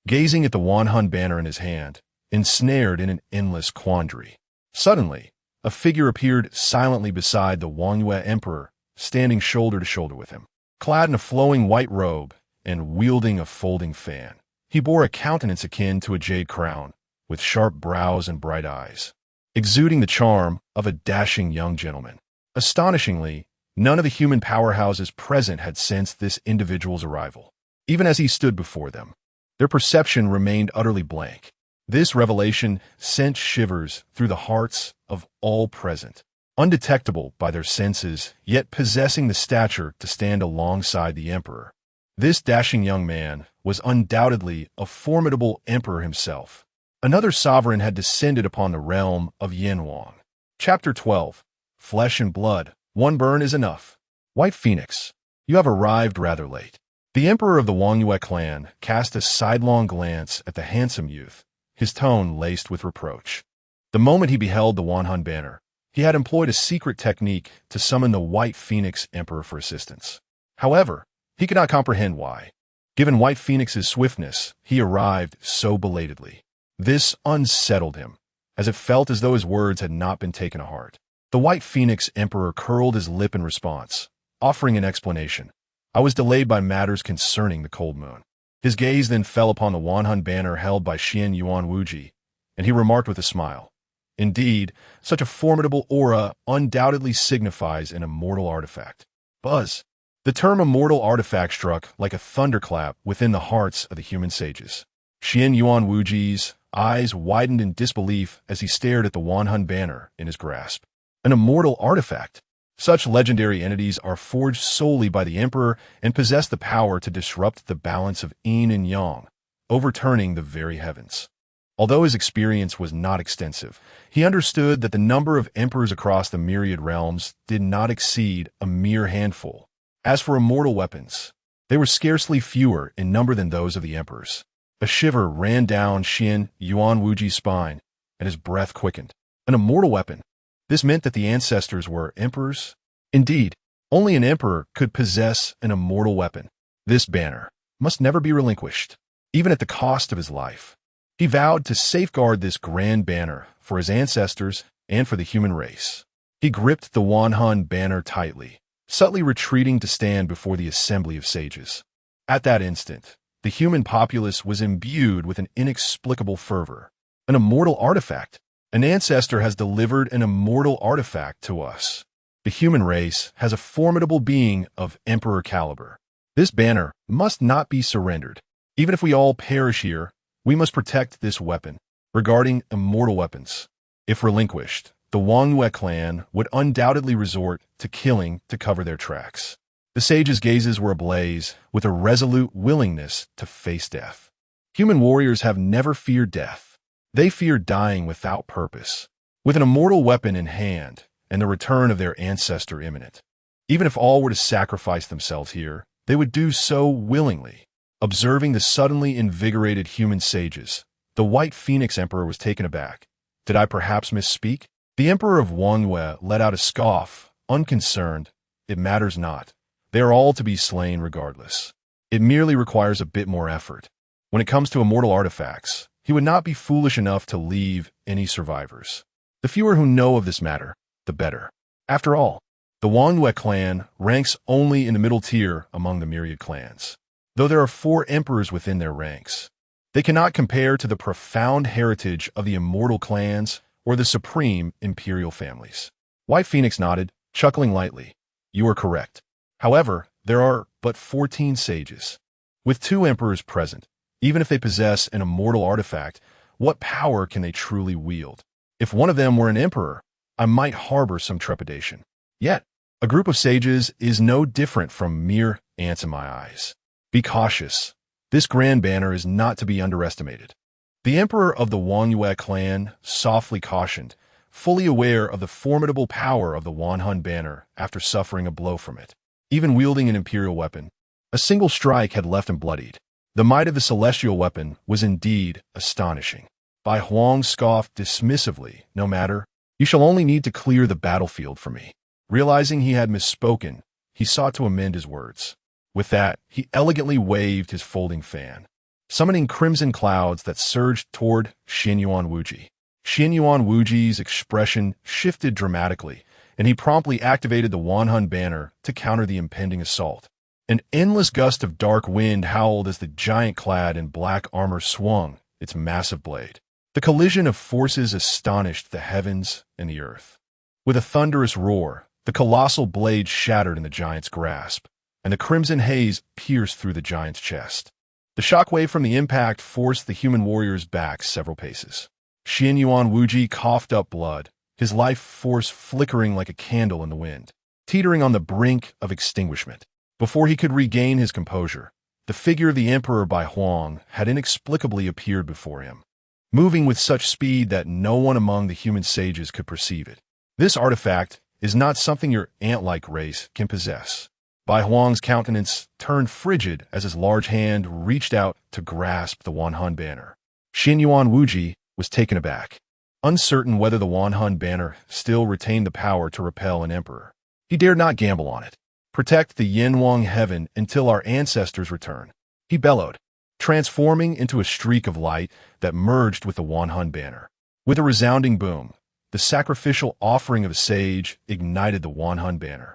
gazing at the Wanhun banner in his hand, ensnared in an endless quandary. Suddenly, a figure appeared silently beside the Wangyue emperor, standing shoulder to shoulder with him. Clad in a flowing white robe and wielding a folding fan, he bore a countenance akin to a jade crown, with sharp brows and bright eyes, exuding the charm of a dashing young gentleman. Astonishingly, none of the human powerhouses present had sensed this individual's arrival. Even as he stood before them, their perception remained utterly blank. This revelation sent shivers through the hearts of all present. Undetectable by their senses, yet possessing the stature to stand alongside the emperor, this dashing young man was undoubtedly a formidable emperor himself. Another sovereign had descended upon the realm of Yanhuang. Chapter 12. Flesh and Blood. One burn is enough. White Phoenix, you have arrived rather late. The emperor of the Wangyue clan cast a sidelong glance at the handsome youth, his tone laced with reproach. The moment he beheld the Wanhun banner, he had employed a secret technique to summon the White Phoenix emperor for assistance. However, he could not comprehend why. Given White Phoenix's swiftness, he arrived so belatedly. This unsettled him, as it felt as though his words had not been taken to heart. The White Phoenix Emperor curled his lip in response, offering an explanation. I was delayed by matters concerning the cold moon. His gaze then fell upon the Wanhun banner held by Tianyuan Wuji, and he remarked with a smile, "Indeed, such a formidable aura undoubtedly signifies an immortal artifact." Buzz. The term immortal artifact struck like a thunderclap within the hearts of the human sages. Tianyuan Wuji's eyes widened in disbelief as he stared at the Wanhun banner in his grasp. An immortal artifact? Such legendary entities are forged solely by the emperor and possess the power to disrupt the balance of yin and yang, overturning the very heavens. Although his experience was not extensive, he understood that the number of emperors across the myriad realms did not exceed a mere handful. As for immortal weapons, they were scarcely fewer in number than those of the emperors. A shiver ran down Tianyuan Wuji's spine, and his breath quickened. An immortal weapon? This meant that the ancestors were emperors? Indeed, only an emperor could possess an immortal weapon. This banner must never be relinquished, even at the cost of his life. He vowed to safeguard this grand banner for his ancestors and for the human race. He gripped the Wanhun banner tightly, subtly retreating to stand before the assembly of sages. At that instant, the human populace was imbued with an inexplicable fervor. An immortal artifact. An ancestor has delivered an immortal artifact to us. The human race has a formidable being of emperor caliber. This banner must not be surrendered. Even if we all perish here, we must protect this weapon. Regarding immortal weapons, if relinquished, the Wangyue clan would undoubtedly resort to killing to cover their tracks. The sages' gazes were ablaze with a resolute willingness to face death. Human warriors have never feared death. They fear dying without purpose, with an immortal weapon in hand and the return of their ancestor imminent. Even if all were to sacrifice themselves here, they would do so willingly. Observing the suddenly invigorated human sages, the White Phoenix Emperor was taken aback. Did I perhaps misspeak? The Emperor of Wangyue let out a scoff, unconcerned. It matters not. They are all to be slain regardless. It merely requires a bit more effort. When it comes to immortal artifacts, he would not be foolish enough to leave any survivors. The fewer who know of this matter, the better. After all, the Wangyue clan ranks only in the middle tier among the myriad clans. Though there are 4 emperors within their ranks, they cannot compare to the profound heritage of the immortal clans or the supreme imperial families. White Phoenix nodded, chuckling lightly. You are correct. However, there are but 14 sages. With 2 emperors present, even if they possess an immortal artifact, what power can they truly wield? If one of them were an emperor, I might harbor some trepidation. Yet, a group of sages is no different from mere ants in my eyes. Be cautious. This grand banner is not to be underestimated. The emperor of the Wangyue clan softly cautioned, fully aware of the formidable power of the Wanhun banner after suffering a blow from it. Even wielding an imperial weapon, a single strike had left him bloodied. The might of the celestial weapon was indeed astonishing. Bai Huang scoffed dismissively, no matter. You shall only need to clear the battlefield for me. Realizing he had misspoken, he sought to amend his words. With that, he elegantly waved his folding fan, summoning crimson clouds that surged toward Tianyuan Wuji. Tianyuan Wuji's expression shifted dramatically, and he promptly activated the Wanhun banner to counter the impending assault. An endless gust of dark wind howled as the giant clad in black armor swung its massive blade. The collision of forces astonished the heavens and the earth. With a thunderous roar, the colossal blade shattered in the giant's grasp, and the crimson haze pierced through the giant's chest. The shockwave from the impact forced the human warriors back several paces. Tianyuan Wuji coughed up blood, his life force flickering like a candle in the wind, teetering on the brink of extinguishment. Before he could regain his composure, the figure of the Emperor Bai Huang had inexplicably appeared before him, moving with such speed that no one among the human sages could perceive it. This artifact is not something your ant-like race can possess. Bai Huang's countenance turned frigid as his large hand reached out to grasp the Wanhun banner. Tianyuan Wuji was taken aback, uncertain whether the Wanhun banner still retained the power to repel an emperor. He dared not gamble on it. Protect the Yanwang heaven until our ancestors return. He bellowed, transforming into a streak of light that merged with the Wanhun banner. With a resounding boom, the sacrificial offering of a sage ignited the Wanhun banner,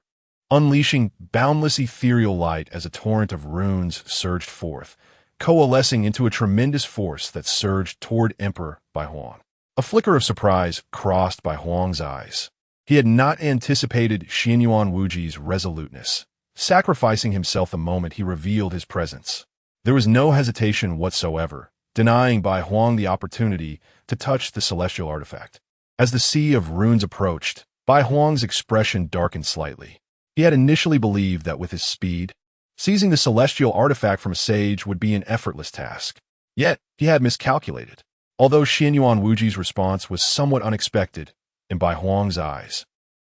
unleashing boundless ethereal light as a torrent of runes surged forth, coalescing into a tremendous force that surged toward Emperor Bai Huang. A flicker of surprise crossed Bai Huang's eyes. He had not anticipated Tianyuan Wuji's resoluteness, sacrificing himself the moment he revealed his presence. There was no hesitation whatsoever, denying Bai Huang the opportunity to touch the celestial artifact. As the sea of runes approached, Bai Huang's expression darkened slightly. He had initially believed that with his speed, seizing the celestial artifact from a sage would be an effortless task. Yet, he had miscalculated. Although Tianyuan Wuji's response was somewhat unexpected, in Bai Huang's eyes,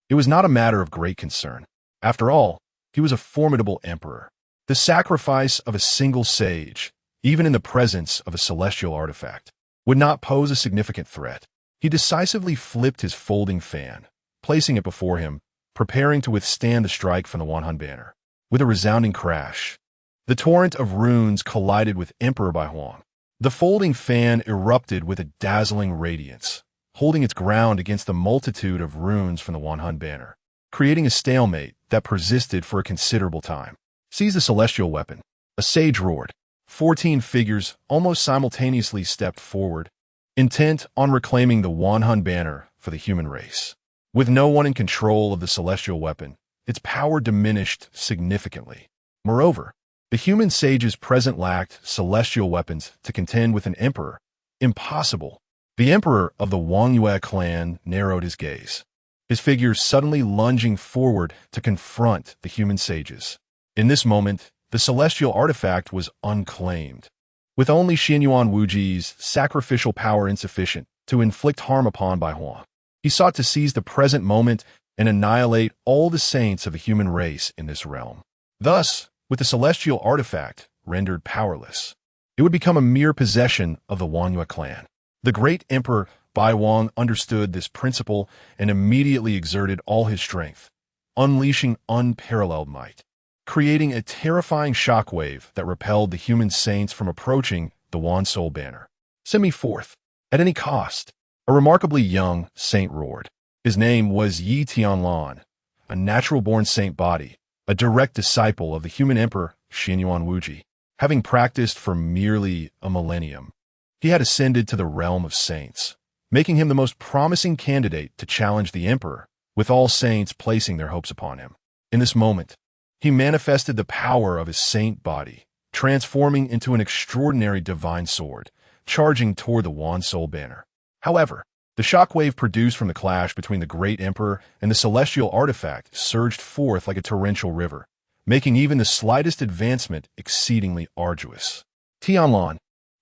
it was not a matter of great concern. After all, he was a formidable emperor. The sacrifice of a single sage, even in the presence of a celestial artifact, would not pose a significant threat. He decisively flipped his folding fan, placing it before him, preparing to withstand the strike from the Wanhun banner. With a resounding crash, the torrent of runes collided with Emperor Bai Huang. The folding fan erupted with a dazzling radiance, holding its ground against the multitude of runes from the Wanhun banner, creating a stalemate that persisted for a considerable time. Seize the celestial weapon. A sage roared. 14 figures almost simultaneously stepped forward, intent on reclaiming the Wanhun banner for the human race. With no one in control of the celestial weapon, its power diminished significantly. Moreover, the human sages present lacked celestial weapons to contend with an emperor. Impossible. The emperor of the Wangyue clan narrowed his gaze, his figure suddenly lunging forward to confront the human sages. In this moment, the celestial artifact was unclaimed. With only Tianyuan Wuji's sacrificial power insufficient to inflict harm upon Bai Huang, he sought to seize the present moment and annihilate all the saints of the human race in this realm. Thus, with the celestial artifact rendered powerless, it would become a mere possession of the Wangyue clan. The great Emperor Bai Huang understood this principle and immediately exerted all his strength, unleashing unparalleled might, creating a terrifying shockwave that repelled the human saints from approaching the Wan Soul banner. Send me forth, at any cost. A remarkably young saint roared. His name was Yi Tianlan, a natural-born saint body, a direct disciple of the human emperor Tianyuan Wuji. Having practiced for merely a millennium, he had ascended to the realm of saints, making him the most promising candidate to challenge the emperor, with all saints placing their hopes upon him. In this moment, he manifested the power of his saint body, transforming into an extraordinary divine sword, charging toward the Wan Soul banner. However, the shockwave produced from the clash between the great emperor and the celestial artifact surged forth like a torrential river, making even the slightest advancement exceedingly arduous. Tianlan,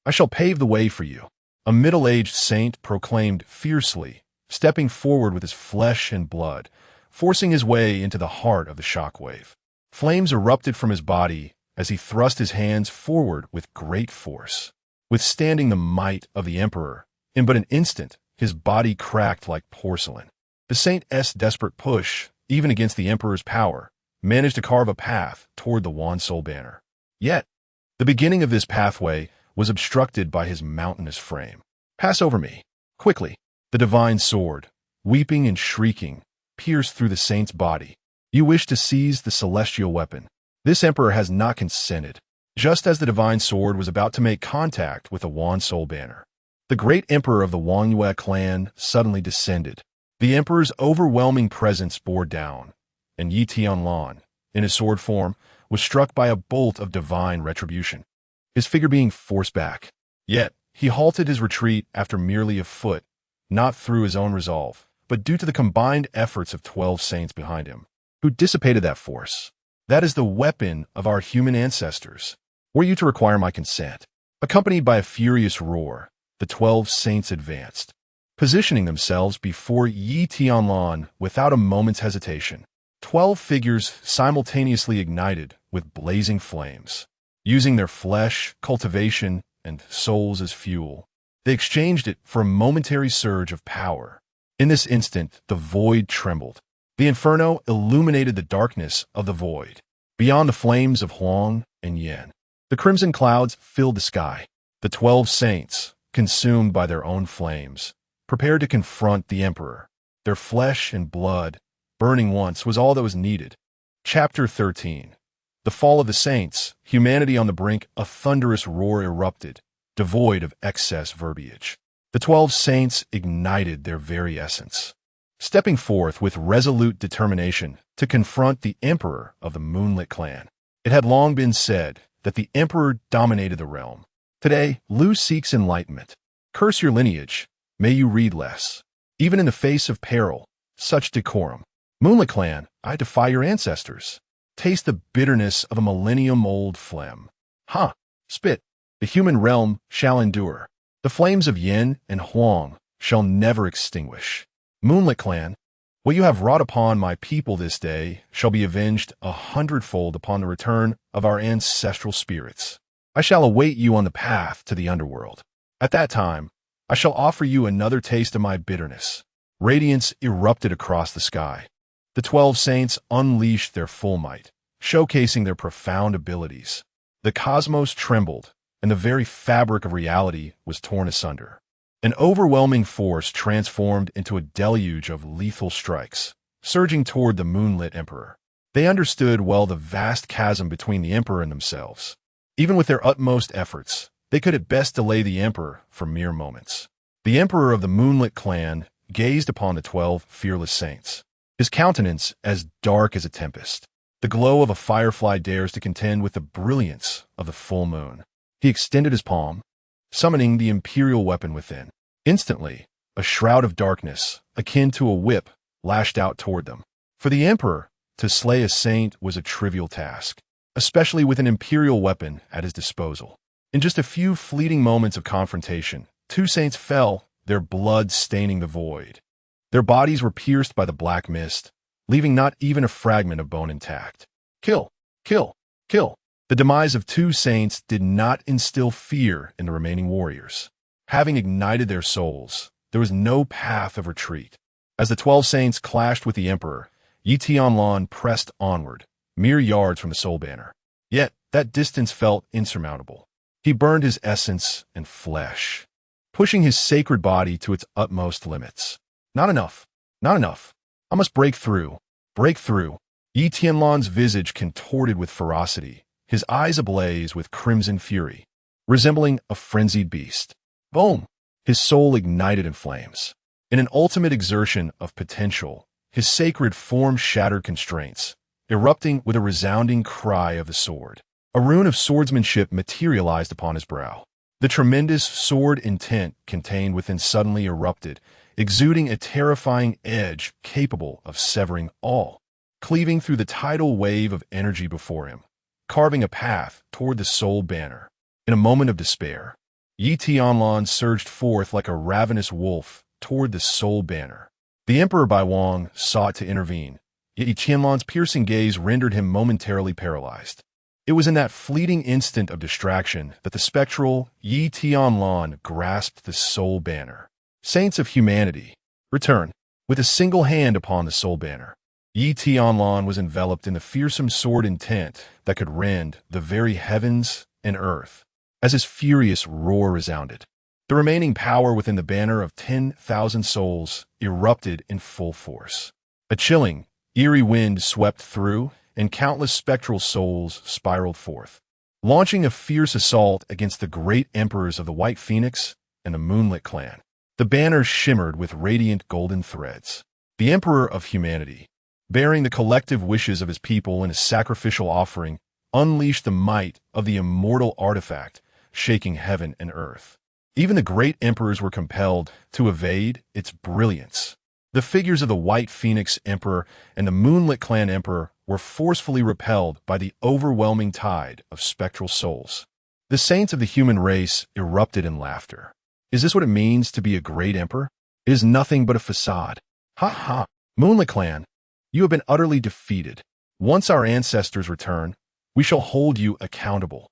I shall pave the way for you, a middle-aged saint proclaimed fiercely, stepping forward with his flesh and blood, forcing his way into the heart of the shockwave. Flames erupted from his body as he thrust his hands forward with great force. Withstanding the might of the emperor, in but an instant, his body cracked like porcelain. The saint's desperate push, even against the emperor's power, managed to carve a path toward the Wan Soul banner. Yet, the beginning of this pathway was obstructed by his mountainous frame. Pass over me, quickly. The divine sword, weeping and shrieking, pierced through the saint's body. You wish to seize the celestial weapon. This emperor has not consented. Just as the divine sword was about to make contact with the Wan Soul banner, the great emperor of the Wangyue clan suddenly descended. The emperor's overwhelming presence bore down, and Yi Tianlan, in his sword form, was struck by a bolt of divine retribution, his figure being forced back. Yet, he halted his retreat after merely a foot, not through his own resolve, but due to the combined efforts of 12 saints behind him, who dissipated that force. That is the weapon of our human ancestors. Were you to require my consent? Accompanied by a furious roar, the 12 saints advanced, positioning themselves before Yi Tianlan without a moment's hesitation. 12 figures simultaneously ignited with blazing flames. Using their flesh, cultivation, and souls as fuel, they exchanged it for a momentary surge of power. In this instant, the void trembled. The inferno illuminated the darkness of the void, Beyond the flames of Huang and Yin, the crimson clouds filled the sky. The 12 saints, consumed by their own flames, prepared to confront the emperor. Their flesh and blood, burning once, was all that was needed. Chapter 13. The Fall of the Saints. Humanity on the brink. A thunderous roar erupted, devoid of excess verbiage. The 12 saints ignited their very essence, stepping forth with resolute determination to confront the emperor of the Moonlit clan. It had long been said that the emperor dominated the realm. Today, Lu seeks enlightenment. Curse your lineage. May you read less. Even in the face of peril, such decorum. Moonlit clan, I defy your ancestors. Taste the bitterness of a millennium-old phlegm. Ha! Spit. The human realm shall endure. The flames of Yin and Huang shall never extinguish. Moonlit clan, what you have wrought upon my people this day shall be avenged 100-fold upon the return of our ancestral spirits. I shall await you on the path to the underworld. At that time, I shall offer you another taste of my bitterness. Radiance erupted across the sky. The 12 saints unleashed their full might, showcasing their profound abilities. The cosmos trembled, and the very fabric of reality was torn asunder. An overwhelming force transformed into a deluge of lethal strikes, surging toward the moonlit emperor. They understood well the vast chasm between the emperor and themselves. Even with their utmost efforts, they could at best delay the emperor for mere moments. The emperor of the Moonlit clan gazed upon the 12 fearless saints, his countenance as dark as a tempest. The glow of a firefly dares to contend with the brilliance of the full moon. He extended his palm, summoning the imperial weapon within. Instantly, a shroud of darkness, akin to a whip, lashed out toward them. For the emperor, to slay a saint was a trivial task, especially with an imperial weapon at his disposal. In just a few fleeting moments of confrontation, 2 saints fell, their blood staining the void. Their bodies were pierced by the black mist, leaving not even a fragment of bone intact. Kill! Kill! Kill! The demise of 2 saints did not instill fear in the remaining warriors. Having ignited their souls, there was no path of retreat. As the 12 saints clashed with the emperor, Tianyuan pressed onward, mere yards from the soul banner. Yet, that distance felt insurmountable. He burned his essence and flesh, pushing his sacred body to its utmost limits. Not enough. Not enough. I must break through. Break through. Tianyuan's visage contorted with ferocity, his eyes ablaze with crimson fury, resembling a frenzied beast. Boom! His soul ignited in flames. In an ultimate exertion of potential, his sacred form shattered constraints, erupting with a resounding cry of the sword. A rune of swordsmanship materialized upon his brow. The tremendous sword intent contained within suddenly erupted, exuding a terrifying edge capable of severing all, cleaving through the tidal wave of energy before him, carving a path toward the soul banner. In a moment of despair, Tianyuan surged forth like a ravenous wolf toward the soul banner. The Emperor Bai Wang sought to intervene, yet Tianyuan's piercing gaze rendered him momentarily paralyzed. It was in that fleeting instant of distraction that the spectral Tianyuan grasped the soul banner. Saints of humanity, return. With a single hand upon the soul banner, Tianyuan was enveloped in the fearsome sword intent that could rend the very heavens and earth. As his furious roar resounded, the remaining power within the banner of 10,000 souls erupted in full force. A chilling, eerie wind swept through, and countless spectral souls spiraled forth, launching a fierce assault against the great emperors of the White Phoenix and the Moonlit clan. The banner shimmered with radiant golden threads. The Emperor of Humanity, bearing the collective wishes of his people in a sacrificial offering, unleashed the might of the immortal artifact, shaking heaven and earth. Even the great emperors were compelled to evade its brilliance. The figures of the White Phoenix Emperor and the Moonlit Clan Emperor were forcefully repelled by the overwhelming tide of spectral souls. The saints of the human race erupted in laughter. Is this what it means to be a great emperor? It is nothing but a facade. Ha ha! Moonlit Clan, you have been utterly defeated. Once our ancestors return, we shall hold you accountable.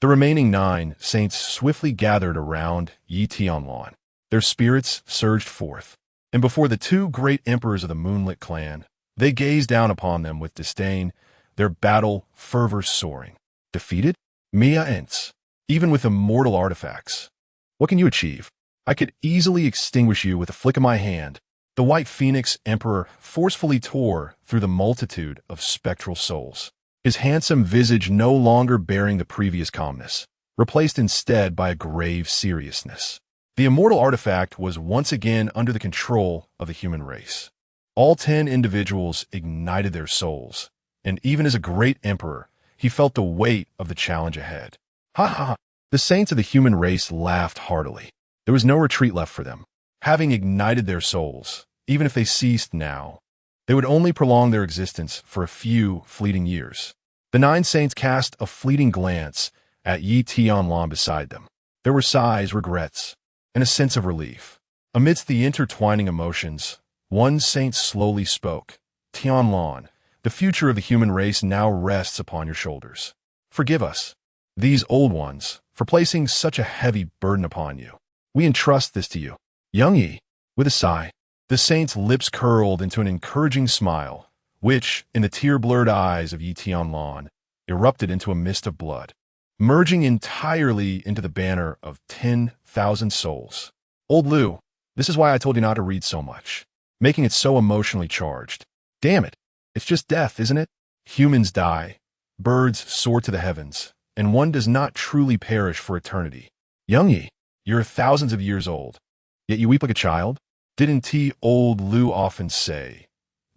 The remaining 9 saints swiftly gathered around Tianyuan. Their spirits surged forth, and before the 2 great emperors of the Moonlit clan, they gazed down upon them with disdain, their battle fervor soaring. Defeated? Mia ents. Even with immortal artifacts. What can you achieve? I could easily extinguish you with a flick of my hand. The White Phoenix Emperor forcefully tore through the multitude of spectral souls. His handsome visage no longer bearing the previous calmness, replaced instead by a grave seriousness. The immortal artifact was once again under the control of the human race. All 10 individuals ignited their souls, and even as a great emperor, he felt the weight of the challenge ahead. Ha ha! The saints of the human race laughed heartily. There was no retreat left for them. Having ignited their souls, even if they ceased now, they would only prolong their existence for a few fleeting years. The 9 saints cast a fleeting glance at Tianyuan beside them. There were sighs, regrets, and a sense of relief. Amidst the intertwining emotions, one saint slowly spoke. Tianyuan, the future of the human race now rests upon your shoulders. Forgive us, these old ones, for placing such a heavy burden upon you. We entrust this to you. Young Yi, with a sigh, the saint's lips curled into an encouraging smile, which, in the tear-blurred eyes of Yi Tianyuan, erupted into a mist of blood, merging entirely into the banner of 10,000 souls. Old Lu, this is why I told you not to read so much, making it so emotionally charged. Damn it, it's just death, isn't it? Humans die, birds soar to the heavens, and one does not truly perish for eternity. Young Yi, you're thousands of years old, yet you weep like a child? Didn't old Lu often say,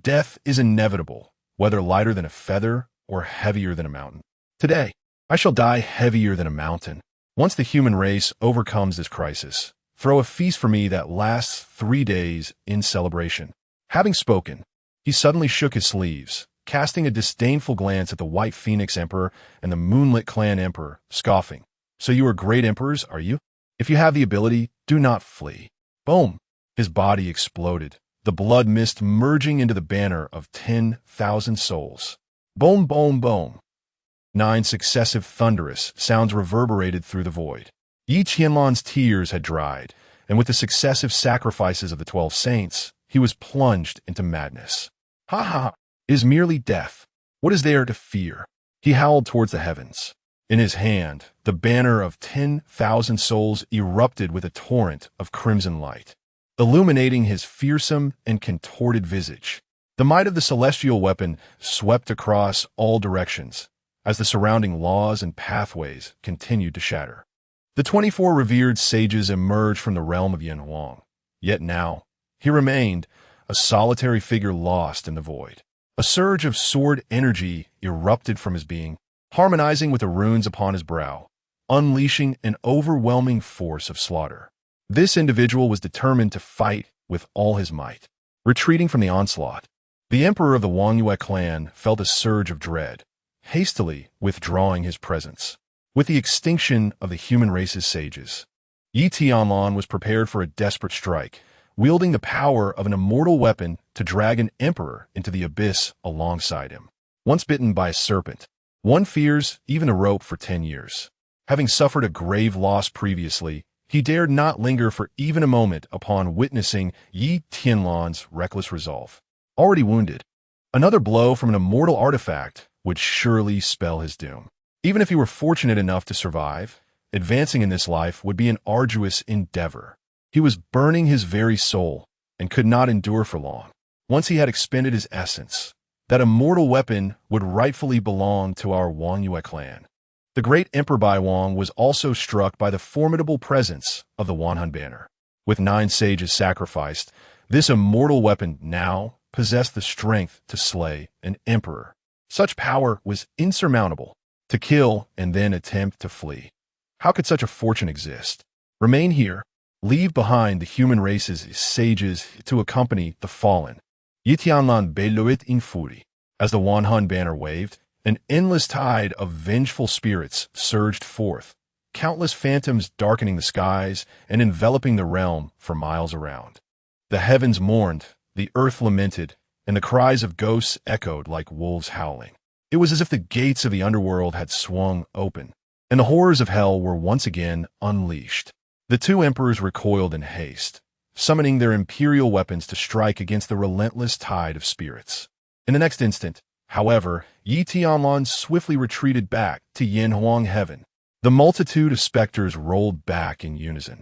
death is inevitable, whether lighter than a feather or heavier than a mountain? Today, I shall die heavier than a mountain. Once the human race overcomes this crisis, throw a feast for me that lasts 3 days in celebration. Having spoken, he suddenly shook his sleeves, casting a disdainful glance at the White Phoenix Emperor and the Moonlit Clan Emperor, scoffing. So you are great emperors, are you? If you have the ability, do not flee. Boom! His body exploded, the blood mist merging into the banner of 10,000 souls. Boom, boom, boom. 9 successive thunderous sounds reverberated through the void. Yi Tianyuan's tears had dried, and with the successive sacrifices of the 12 saints, he was plunged into madness. Ha ha! It is merely death. What is there to fear? He howled towards the heavens. In his hand, the banner of 10,000 souls erupted with a torrent of crimson light, illuminating his fearsome and contorted visage. The might of the celestial weapon swept across all directions, as the surrounding laws and pathways continued to shatter. The 24 revered sages emerged from the realm of Yanhuang, yet now, he remained, a solitary figure lost in the void. A surge of sword energy erupted from his being, harmonizing with the runes upon his brow, unleashing an overwhelming force of slaughter. This individual was determined to fight with all his might. Retreating from the onslaught, the emperor of the Wangyue clan felt a surge of dread, hastily withdrawing his presence. With the extinction of the human race's sages, Yi Tianyuan was prepared for a desperate strike, wielding the power of an immortal weapon to drag an emperor into the abyss alongside him. Once bitten by a serpent, one fears even a rope for 10 years. Having suffered a grave loss previously, he dared not linger for even a moment upon witnessing Yi Tianyuan's reckless resolve. Already wounded, another blow from an immortal artifact would surely spell his doom. Even if he were fortunate enough to survive, advancing in this life would be an arduous endeavor. He was burning his very soul and could not endure for long. Once he had expended his essence, that immortal weapon would rightfully belong to our Wangyue clan. The great Emperor Baiwang was also struck by the formidable presence of the Wanhan banner. With 9 sages sacrificed, this immortal weapon now possessed the strength to slay an emperor. Such power was insurmountable. To kill and then attempt to flee. How could such a fortune exist? Remain here, leave behind the human race's sages to accompany the fallen. Yi Tianyuan bellowed in fury. As the Wanhan banner waved, an endless tide of vengeful spirits surged forth, countless phantoms darkening the skies and enveloping the realm for miles around. The heavens mourned, the earth lamented, and the cries of ghosts echoed like wolves howling. It was as if the gates of the underworld had swung open, and the horrors of hell were once again unleashed. The 2 emperors recoiled in haste, summoning their imperial weapons to strike against the relentless tide of spirits. In the next instant, However, Yi Tianlan swiftly retreated back to Yanhuang heaven. The multitude of specters rolled back in unison,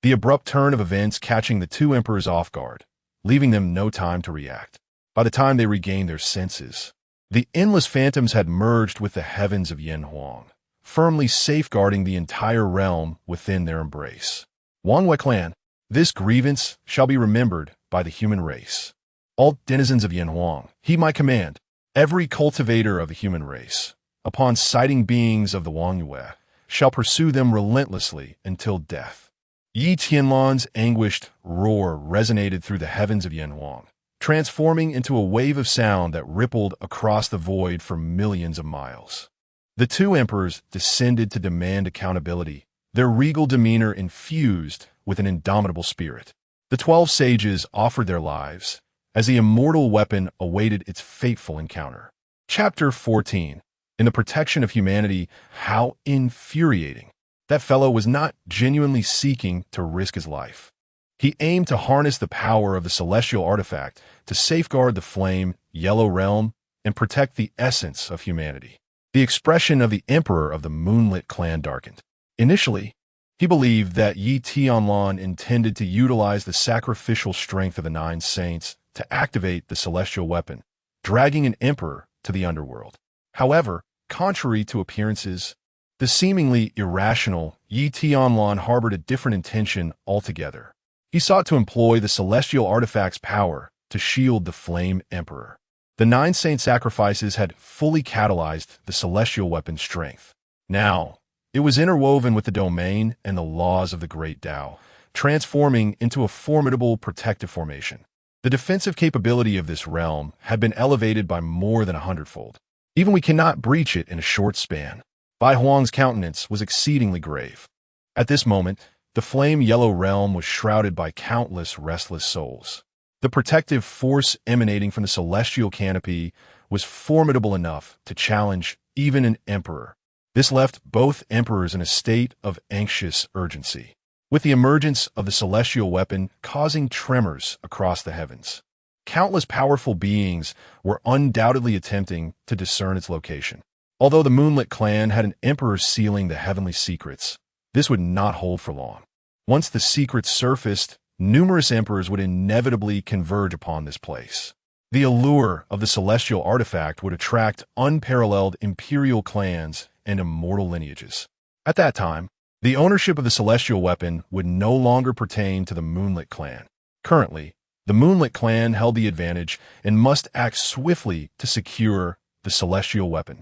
the abrupt turn of events catching the two emperors off guard, leaving them no time to react. By the time they regained their senses, the endless phantoms had merged with the heavens of Yanhuang, firmly safeguarding the entire realm within their embrace. Wangwei clan, this grievance shall be remembered by the human race. All denizens of Yanhuang, heed my command. Every cultivator of the human race, upon sighting beings of the Wangyue, shall pursue them relentlessly until death. Yi Tianlan's anguished roar resonated through the heavens of Yanhuang, transforming into a wave of sound that rippled across the void for millions of miles. The two emperors descended to demand accountability, their regal demeanor infused with an indomitable spirit. The 12 sages offered their lives as the immortal weapon awaited its fateful encounter. Chapter 14. In the protection of humanity, how infuriating. That fellow was not genuinely seeking to risk his life. He aimed to harness the power of the celestial artifact to safeguard the flame, yellow realm, and protect the essence of humanity. The expression of the emperor of the moonlit clan darkened. Initially, he believed that Yi Tianlan intended to utilize the sacrificial strength of the 9 saints to activate the celestial weapon, dragging an emperor to the underworld. However, contrary to appearances, the seemingly irrational Yi Tianlan harbored a different intention altogether. He sought to employ the celestial artifact's power to shield the flame emperor. The 9 saint sacrifices had fully catalyzed the celestial weapon's strength. Now, it was interwoven with the domain and the laws of the great Tao, transforming into a formidable protective formation. The defensive capability of this realm had been elevated by more than 100-fold. Even we cannot breach it in a short span. Bai Huang's countenance was exceedingly grave. At this moment, the flame-yellow realm was shrouded by countless restless souls. The protective force emanating from the celestial canopy was formidable enough to challenge even an emperor. This left both emperors in a state of anxious urgency, with the emergence of the celestial weapon causing tremors across the heavens. Countless powerful beings were undoubtedly attempting to discern its location. Although the Moonlit clan had an emperor sealing the heavenly secrets, this would not hold for long. Once the secrets surfaced, numerous emperors would inevitably converge upon this place. The allure of the celestial artifact would attract unparalleled imperial clans and immortal lineages. At that time, the ownership of the celestial weapon would no longer pertain to the Moonlit clan. Currently, the Moonlit clan held the advantage and must act swiftly to secure the celestial weapon.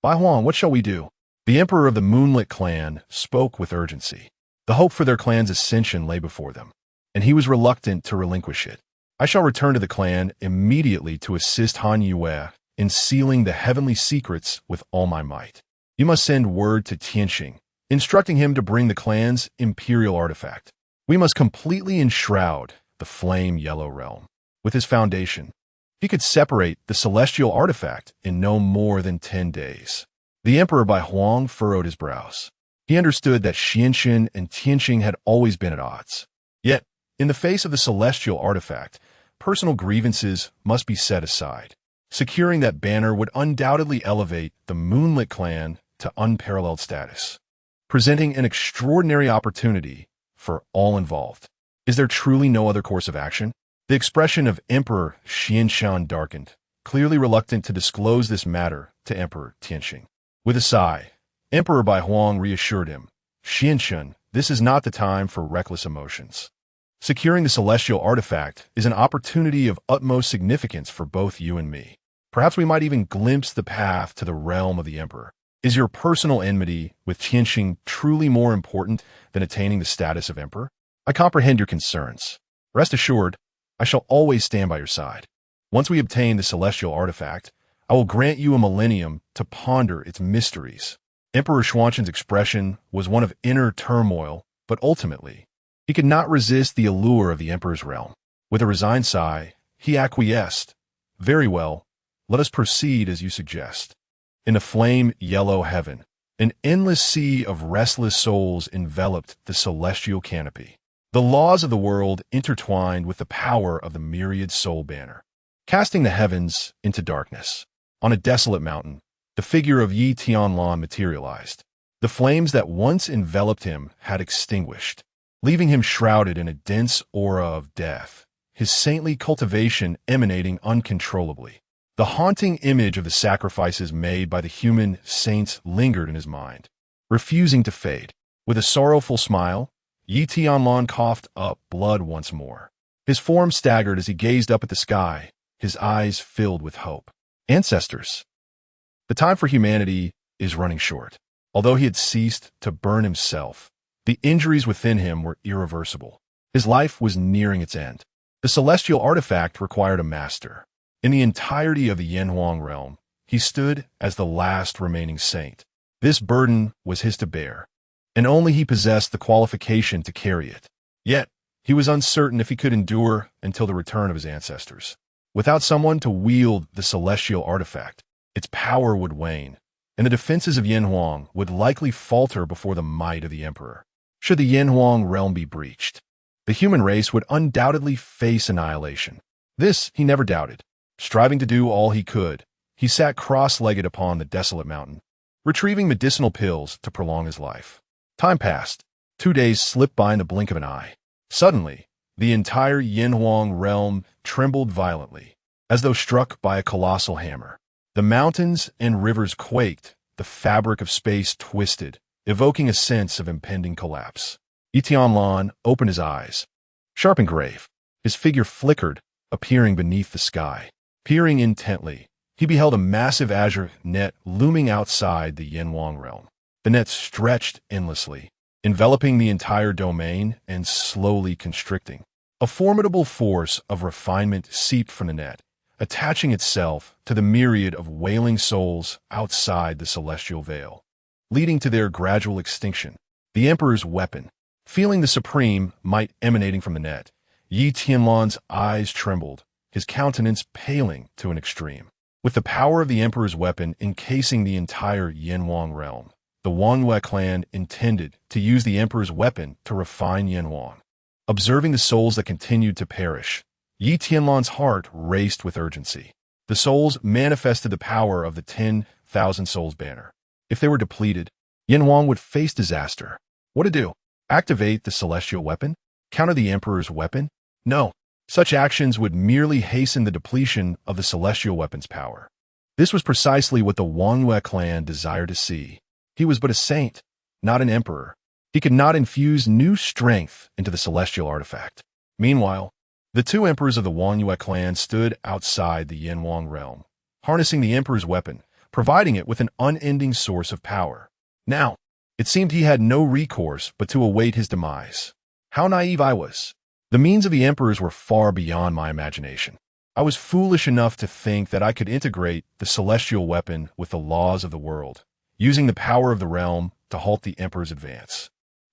Bai Huang, what shall we do? The emperor of the Moonlit clan spoke with urgency. The hope for their clan's ascension lay before them, and he was reluctant to relinquish it. I shall return to the clan immediately to assist Han Yue in sealing the heavenly secrets with all my might. You must send word to Tianxing, instructing him to bring the clan's imperial artifact. We must completely enshroud the flame-yellow realm. With his foundation, he could separate the celestial artifact in no more than 10 days. The Emperor Bai Huang furrowed his brows. He understood that Xianxin and Tianxing had always been at odds. Yet, in the face of the celestial artifact, personal grievances must be set aside. Securing that banner would undoubtedly elevate the Moonlit clan to unparalleled status, presenting an extraordinary opportunity for all involved. Is there truly no other course of action? The expression of Emperor Xianxin darkened, clearly reluctant to disclose this matter to Emperor Tianxing. With a sigh, Emperor Bai Huang reassured him, Xianxin, this is not the time for reckless emotions. Securing the celestial artifact is an opportunity of utmost significance for both you and me. Perhaps we might even glimpse the path to the realm of the Emperor. Is your personal enmity with Tianxing truly more important than attaining the status of Emperor? I comprehend your concerns. Rest assured, I shall always stand by your side. Once we obtain the celestial artifact, I will grant you a millennium to ponder its mysteries. Emperor Xuanzhen's expression was one of inner turmoil, but ultimately, he could not resist the allure of the Emperor's realm. With a resigned sigh, he acquiesced. Very well, let us proceed as you suggest. In the flame-yellow heaven, an endless sea of restless souls enveloped the celestial canopy. The laws of the world intertwined with the power of the myriad soul banner, casting the heavens into darkness. On a desolate mountain, the figure of Yi Tianlan materialized. The flames that once enveloped him had extinguished, leaving him shrouded in a dense aura of death, his saintly cultivation emanating uncontrollably. The haunting image of the sacrifices made by the human saints lingered in his mind, refusing to fade. With a sorrowful smile, Yi Tianlan coughed up blood once more. His form staggered as he gazed up at the sky, his eyes filled with hope. Ancestors. The time for humanity is running short. Although he had ceased to burn himself, the injuries within him were irreversible. His life was nearing its end. The celestial artifact required a master. In the entirety of the Yanhuang realm, he stood as the last remaining saint. This burden was his to bear, and only he possessed the qualification to carry it. Yet, he was uncertain if he could endure until the return of his ancestors. Without someone to wield the celestial artifact, its power would wane, and the defenses of Yanhuang would likely falter before the might of the emperor. Should the Yanhuang realm be breached, the human race would undoubtedly face annihilation. This he never doubted. Striving to do all he could, he sat cross-legged upon the desolate mountain, retrieving medicinal pills to prolong his life. Time passed. 2 days slipped by in the blink of an eye. Suddenly, the entire Yanhuang realm trembled violently, as though struck by a colossal hammer. The mountains and rivers quaked, the fabric of space twisted, evoking a sense of impending collapse. Yi Tianlan opened his eyes, sharp and grave. His figure flickered, appearing beneath the sky. Peering intently, he beheld a massive azure net looming outside the Yanhuang realm. The net stretched endlessly, enveloping the entire domain and slowly constricting. A formidable force of refinement seeped from the net, attaching itself to the myriad of wailing souls outside the celestial veil, leading to their gradual extinction. The emperor's weapon. Feeling the supreme might emanating from the net, Yi Tianlan's eyes trembled, his countenance paling to an extreme. With the power of the emperor's weapon encasing the entire Yanhuang realm, the Wangyue clan intended to use the emperor's weapon to refine Yanhuang. Observing the souls that continued to perish, Yi Tianlan's heart raced with urgency. The souls manifested the power of the 10,000 souls banner. If they were depleted, Yanhuang would face disaster. What to do? Activate the celestial weapon? Counter the emperor's weapon? No. Such actions would merely hasten the depletion of the celestial weapon's power. This was precisely what the Wangyue clan desired to see. He was but a saint, not an emperor. He could not infuse new strength into the celestial artifact. Meanwhile, the two emperors of the Wangyue clan stood outside the Yanhuang realm, harnessing the emperor's weapon, providing it with an unending source of power. Now, it seemed he had no recourse but to await his demise. How naive I was. The means of the emperors were far beyond my imagination. I was foolish enough to think that I could integrate the celestial weapon with the laws of the world, using the power of the realm to halt the emperor's advance.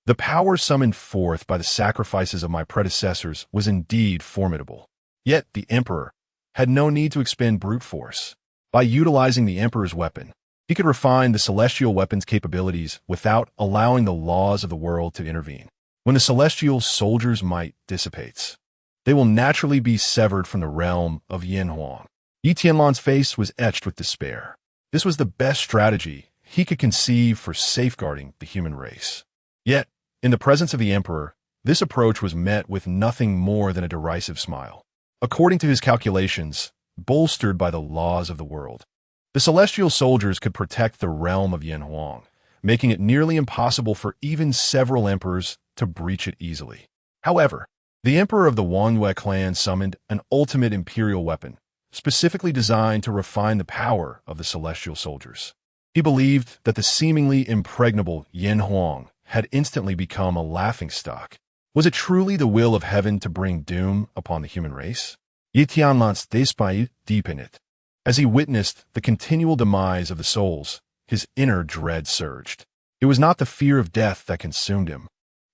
The power summoned forth by the sacrifices of my predecessors was indeed formidable. Yet the emperor had no need to expend brute force. By utilizing the emperor's weapon, he could refine the celestial weapon's capabilities without allowing the laws of the world to intervene. When the celestial soldier's might dissipates, they will naturally be severed from the realm of Yanhuang. Yi Tianlan's face was etched with despair. This was the best strategy he could conceive for safeguarding the human race. Yet, in the presence of the emperor, this approach was met with nothing more than a derisive smile. According to his calculations, bolstered by the laws of the world, the celestial soldiers could protect the realm of Yanhuang, making it nearly impossible for even several emperors to breach it easily. However, the emperor of the Wangyue clan summoned an ultimate imperial weapon, specifically designed to refine the power of the celestial soldiers. He believed that the seemingly impregnable Yanhuang had instantly become a laughingstock. Was it truly the will of heaven to bring doom upon the human race? Yi Tianlan's despair deepened. As he witnessed the continual demise of the souls, his inner dread surged. It was not the fear of death that consumed him,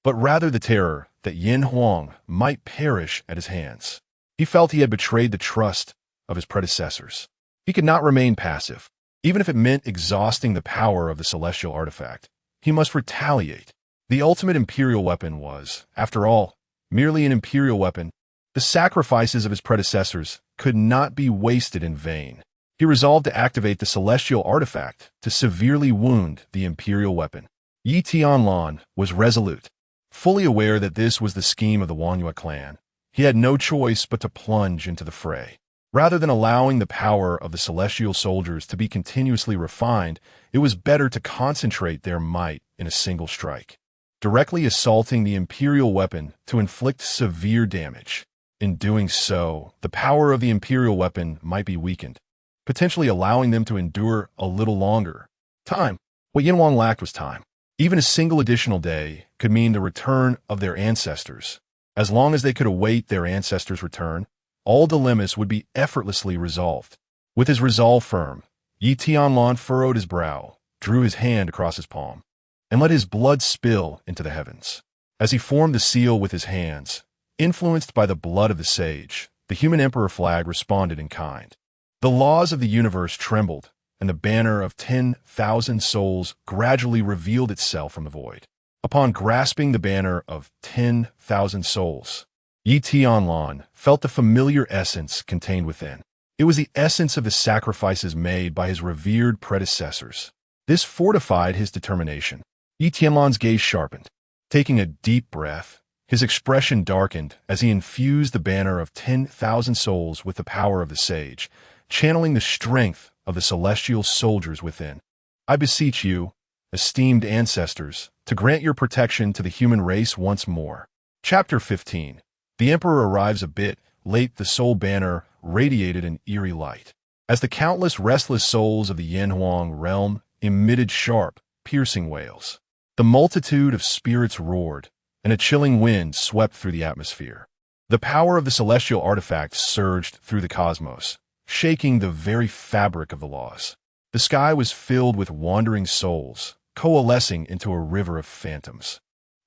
but rather the terror that Yanhuang might perish at his hands. He felt he had betrayed the trust of his predecessors. He could not remain passive. Even if it meant exhausting the power of the celestial artifact, he must retaliate. The ultimate imperial weapon was, after all, merely an imperial weapon. The sacrifices of his predecessors could not be wasted in vain. He resolved to activate the celestial artifact to severely wound the imperial weapon. Yi Tianlan was resolute. Fully aware that this was the scheme of the Wangyue clan, he had no choice but to plunge into the fray. Rather than allowing the power of the celestial soldiers to be continuously refined, it was better to concentrate their might in a single strike, directly assaulting the imperial weapon to inflict severe damage. In doing so, the power of the imperial weapon might be weakened, potentially allowing them to endure a little longer. Time. What Yinhuang lacked was time. Even a single additional day could mean the return of their ancestors. As long as they could await their ancestors' return, all dilemmas would be effortlessly resolved. With his resolve firm, Yi Tianlan furrowed his brow, drew his hand across his palm, and let his blood spill into the heavens. As he formed the seal with his hands, influenced by the blood of the sage, the human emperor flag responded in kind. The laws of the universe trembled, and the banner of 10,000 souls gradually revealed itself from the void. Upon grasping the banner of 10,000 souls, Yi Tianlan felt the familiar essence contained within. It was the essence of the sacrifices made by his revered predecessors. This fortified his determination. Yi Tianlan's gaze sharpened. Taking a deep breath, his expression darkened as he infused the banner of 10,000 souls with the power of the sage, channeling the strength of the celestial soldiers within. I beseech you, esteemed ancestors, to grant your protection to the human race once more. Chapter 15. The Emperor arrives a bit late. The soul banner radiated an eerie light, as the countless restless souls of the Yanhuang realm emitted sharp, piercing wails. The multitude of spirits roared, and a chilling wind swept through the atmosphere. The power of the celestial artifacts surged through the cosmos, shaking the very fabric of the laws. The sky was filled with wandering souls, coalescing into a river of phantoms,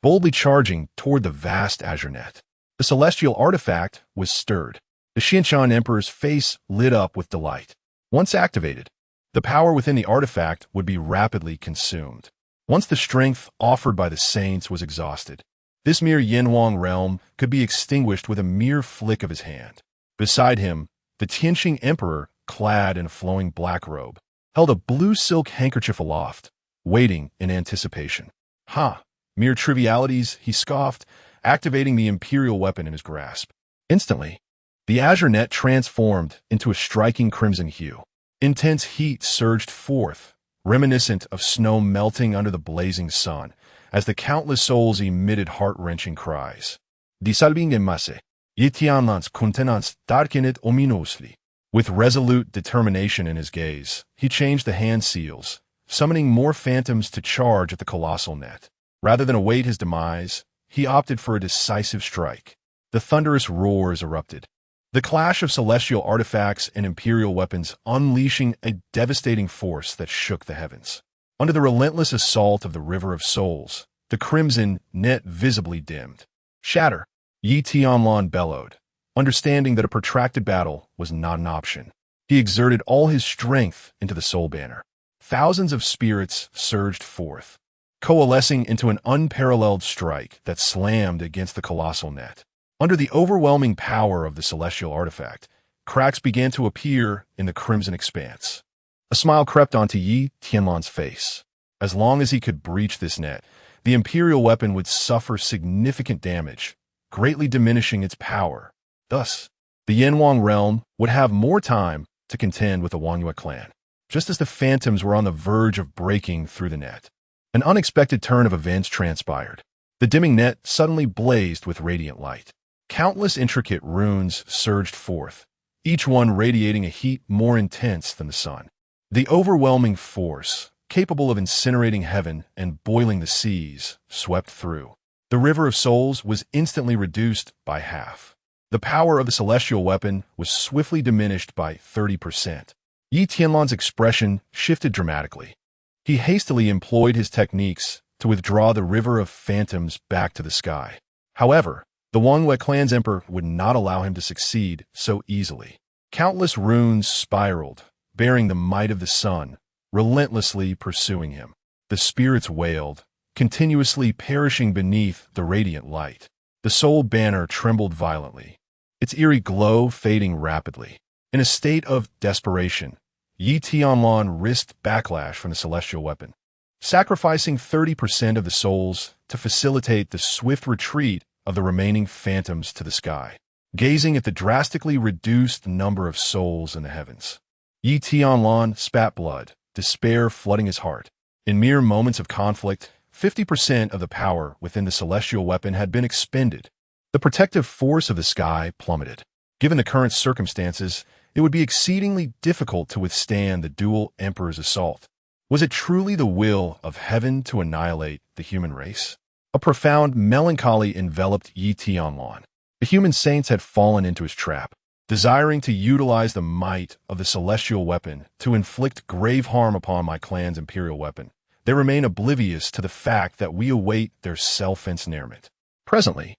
boldly charging toward the vast azure net. The celestial artifact was stirred. The Changsheng Emperor's face lit up with delight. Once activated, the power within the artifact would be rapidly consumed. Once the strength offered by the saints was exhausted, this mere Yanhuang realm could be extinguished with a mere flick of his hand. Beside him, the Tianyuan Emperor, clad in a flowing black robe, held a blue silk handkerchief aloft, waiting in anticipation. Ha! Mere trivialities, he scoffed, activating the imperial weapon in his grasp. Instantly, the azure net transformed into a striking crimson hue. Intense heat surged forth, reminiscent of snow melting under the blazing sun, as the countless souls emitted heart-wrenching cries. Disalbing masse, Yitianlan's countenance darkened ominously. With resolute determination in his gaze, he changed the hand seals, summoning more phantoms to charge at the colossal net. Rather than await his demise, he opted for a decisive strike. The thunderous roars erupted, the clash of celestial artifacts and imperial weapons unleashing a devastating force that shook the heavens. Under the relentless assault of the river of souls, the crimson net visibly dimmed. Shatter! Yi Tianlan bellowed, understanding that a protracted battle was not an option. He exerted all his strength into the soul banner. Thousands of spirits surged forth, coalescing into an unparalleled strike that slammed against the colossal net. Under the overwhelming power of the celestial artifact, cracks began to appear in the crimson expanse. A smile crept onto Yi Tianlan's face. As long as he could breach this net, the imperial weapon would suffer significant damage, greatly diminishing its power. Thus, the Yanhuang realm would have more time to contend with the Wangyue clan. Just as the phantoms were on the verge of breaking through the net, an unexpected turn of events transpired. The dimming net suddenly blazed with radiant light. Countless intricate runes surged forth, each one radiating a heat more intense than the sun. The overwhelming force, capable of incinerating heaven and boiling the seas, swept through. The river of souls was instantly reduced by half. The power of the celestial weapon was swiftly diminished by 30%. Yi Tianlan's expression shifted dramatically. He hastily employed his techniques to withdraw the river of phantoms back to the sky. However, the Wangyue clan's emperor would not allow him to succeed so easily. Countless runes spiraled, bearing the might of the sun, relentlessly pursuing him. The spirits wailed, continuously perishing beneath the radiant light. The soul banner trembled violently, its eerie glow fading rapidly. In a state of desperation, Yi Tianyuan risked backlash from the celestial weapon, sacrificing 30% of the souls to facilitate the swift retreat of the remaining phantoms to the sky. Gazing at the drastically reduced number of souls in the heavens, Yi Tianyuan spat blood, despair flooding his heart. In mere moments of conflict, 50% of the power within the celestial weapon had been expended. The protective force of the sky plummeted. Given the current circumstances, it would be exceedingly difficult to withstand the dual emperor's assault. Was it truly the will of heaven to annihilate the human race? A profound melancholy enveloped Yi Tianyuan. The human saints had fallen into his trap, desiring to utilize the might of the celestial weapon to inflict grave harm upon my clan's imperial weapon. They remain oblivious to the fact that we await their self-ensnarement. Presently,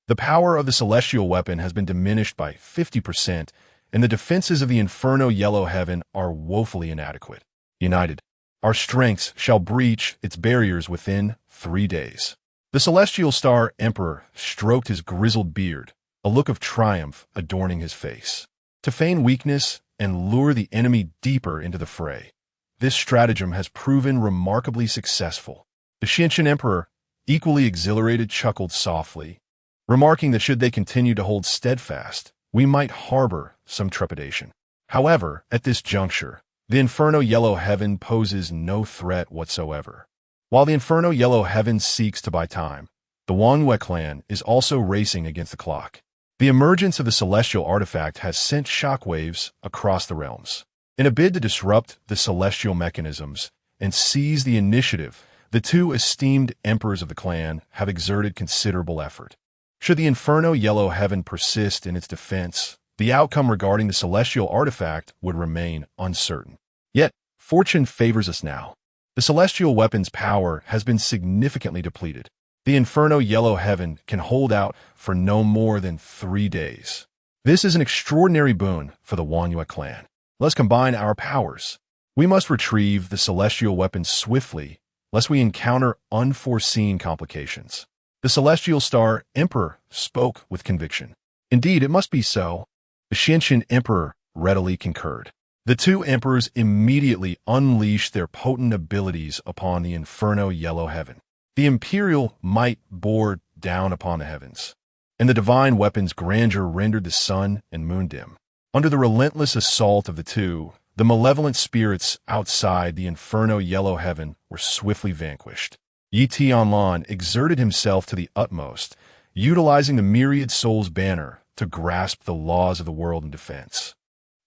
the power of the celestial weapon has been diminished by 50%, and the defenses of the Inferno Yellow Heaven are woefully inadequate. United, our strengths shall breach its barriers within 3 days. The Celestial Star Emperor stroked his grizzled beard, a look of triumph adorning his face. To feign weakness and lure the enemy deeper into the fray, this stratagem has proven remarkably successful. The Changsheng Emperor, equally exhilarated, chuckled softly, remarking that should they continue to hold steadfast, we might harbor some trepidation. However, at this juncture, the Inferno Yellow Heaven poses no threat whatsoever. While the Inferno Yellow Heaven seeks to buy time, the Wangyue clan is also racing against the clock. The emergence of the celestial artifact has sent shockwaves across the realms. In a bid to disrupt the celestial mechanisms and seize the initiative, the two esteemed emperors of the clan have exerted considerable effort. Should the Inferno Yellow Heaven persist in its defense, the outcome regarding the celestial artifact would remain uncertain. Yet, fortune favors us now. The celestial weapon's power has been significantly depleted. The Inferno Yellow Heaven can hold out for no more than 3 days. This is an extraordinary boon for the Wangyue clan. Let's combine our powers. We must retrieve the celestial weapon swiftly, lest we encounter unforeseen complications. The Celestial Star Emperor spoke with conviction. Indeed, it must be so. The Changsheng Emperor readily concurred. The two emperors immediately unleashed their potent abilities upon the Inferno Yellow Heaven. The imperial might bore down upon the heavens, and the divine weapon's grandeur rendered the sun and moon dim. Under the relentless assault of the two, the malevolent spirits outside the Inferno Yellow Heaven were swiftly vanquished. Yi Tianyuan exerted himself to the utmost, utilizing the myriad souls banner to grasp the laws of the world in defense.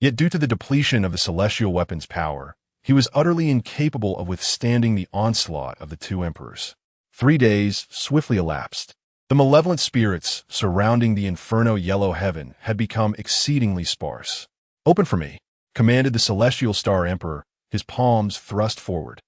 Yet due to the depletion of the celestial weapon's power, he was utterly incapable of withstanding the onslaught of the two emperors. 3 days swiftly elapsed. The malevolent spirits surrounding the Inferno Yellow Heaven had become exceedingly sparse. "Open for me," commanded the Celestial Star Emperor, his palms thrust forward.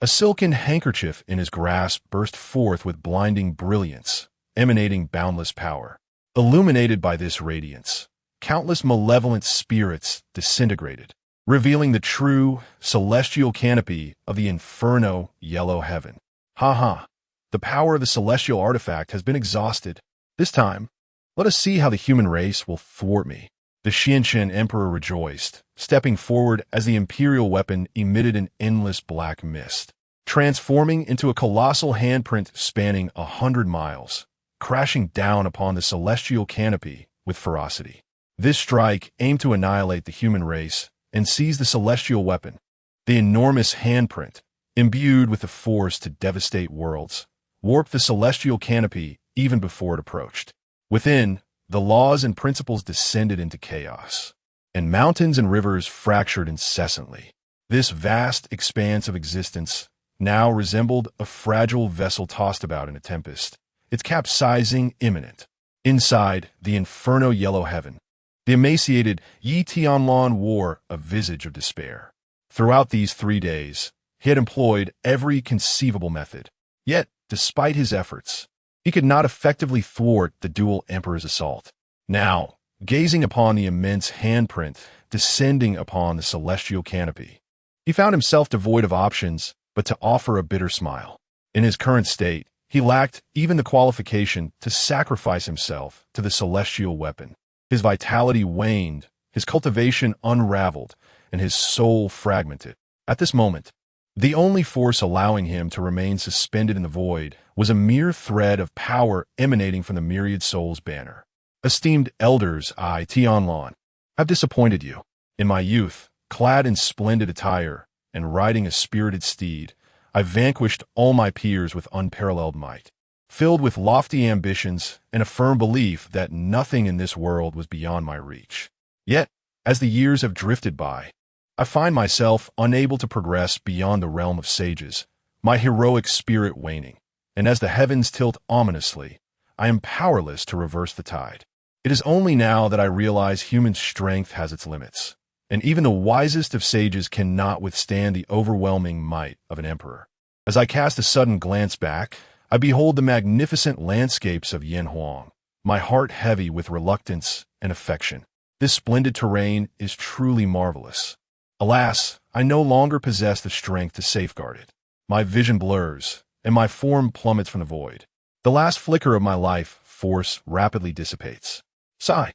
A silken handkerchief in his grasp burst forth with blinding brilliance, emanating boundless power. Illuminated by this radiance, countless malevolent spirits disintegrated, revealing the true celestial canopy of the Inferno Yellow Heaven. Ha ha! The power of the celestial artifact has been exhausted. This time, let us see how the human race will thwart me. The Changsheng Emperor rejoiced, stepping forward as the imperial weapon emitted an endless black mist, transforming into a colossal handprint spanning 100 miles, crashing down upon the celestial canopy with ferocity. This strike aimed to annihilate the human race and seize the celestial weapon. The enormous handprint, imbued with the force to devastate worlds, warped the celestial canopy even before it approached. Within, the laws and principles descended into chaos, and mountains and rivers fractured incessantly. This vast expanse of existence now resembled a fragile vessel tossed about in a tempest, its capsizing imminent. Inside the Inferno Yellow Heaven, the emaciated Yi Tianyuan wore a visage of despair. Throughout these 3 days, he had employed every conceivable method. Yet, despite his efforts, he could not effectively thwart the dual emperor's assault. Now, gazing upon the immense handprint descending upon the celestial canopy, he found himself devoid of options but to offer a bitter smile. In his current state, he lacked even the qualification to sacrifice himself to the celestial weapon. His vitality waned, his cultivation unraveled, and his soul fragmented. At this moment, the only force allowing him to remain suspended in the void was a mere thread of power emanating from the myriad soul's banner. Esteemed elders, I, Tianyuan, have disappointed you. In my youth, clad in splendid attire and riding a spirited steed, I vanquished all my peers with unparalleled might. Filled with lofty ambitions and a firm belief that nothing in this world was beyond my reach. Yet, as the years have drifted by, I find myself unable to progress beyond the realm of sages, my heroic spirit waning, and as the heavens tilt ominously, I am powerless to reverse the tide. It is only now that I realize human strength has its limits, and even the wisest of sages cannot withstand the overwhelming might of an emperor. As I cast a sudden glance back, I behold the magnificent landscapes of Yanhuang, my heart heavy with reluctance and affection. This splendid terrain is truly marvelous. Alas, I no longer possess the strength to safeguard it. My vision blurs, and my form plummets from the void. The last flicker of my life force rapidly dissipates. Sigh.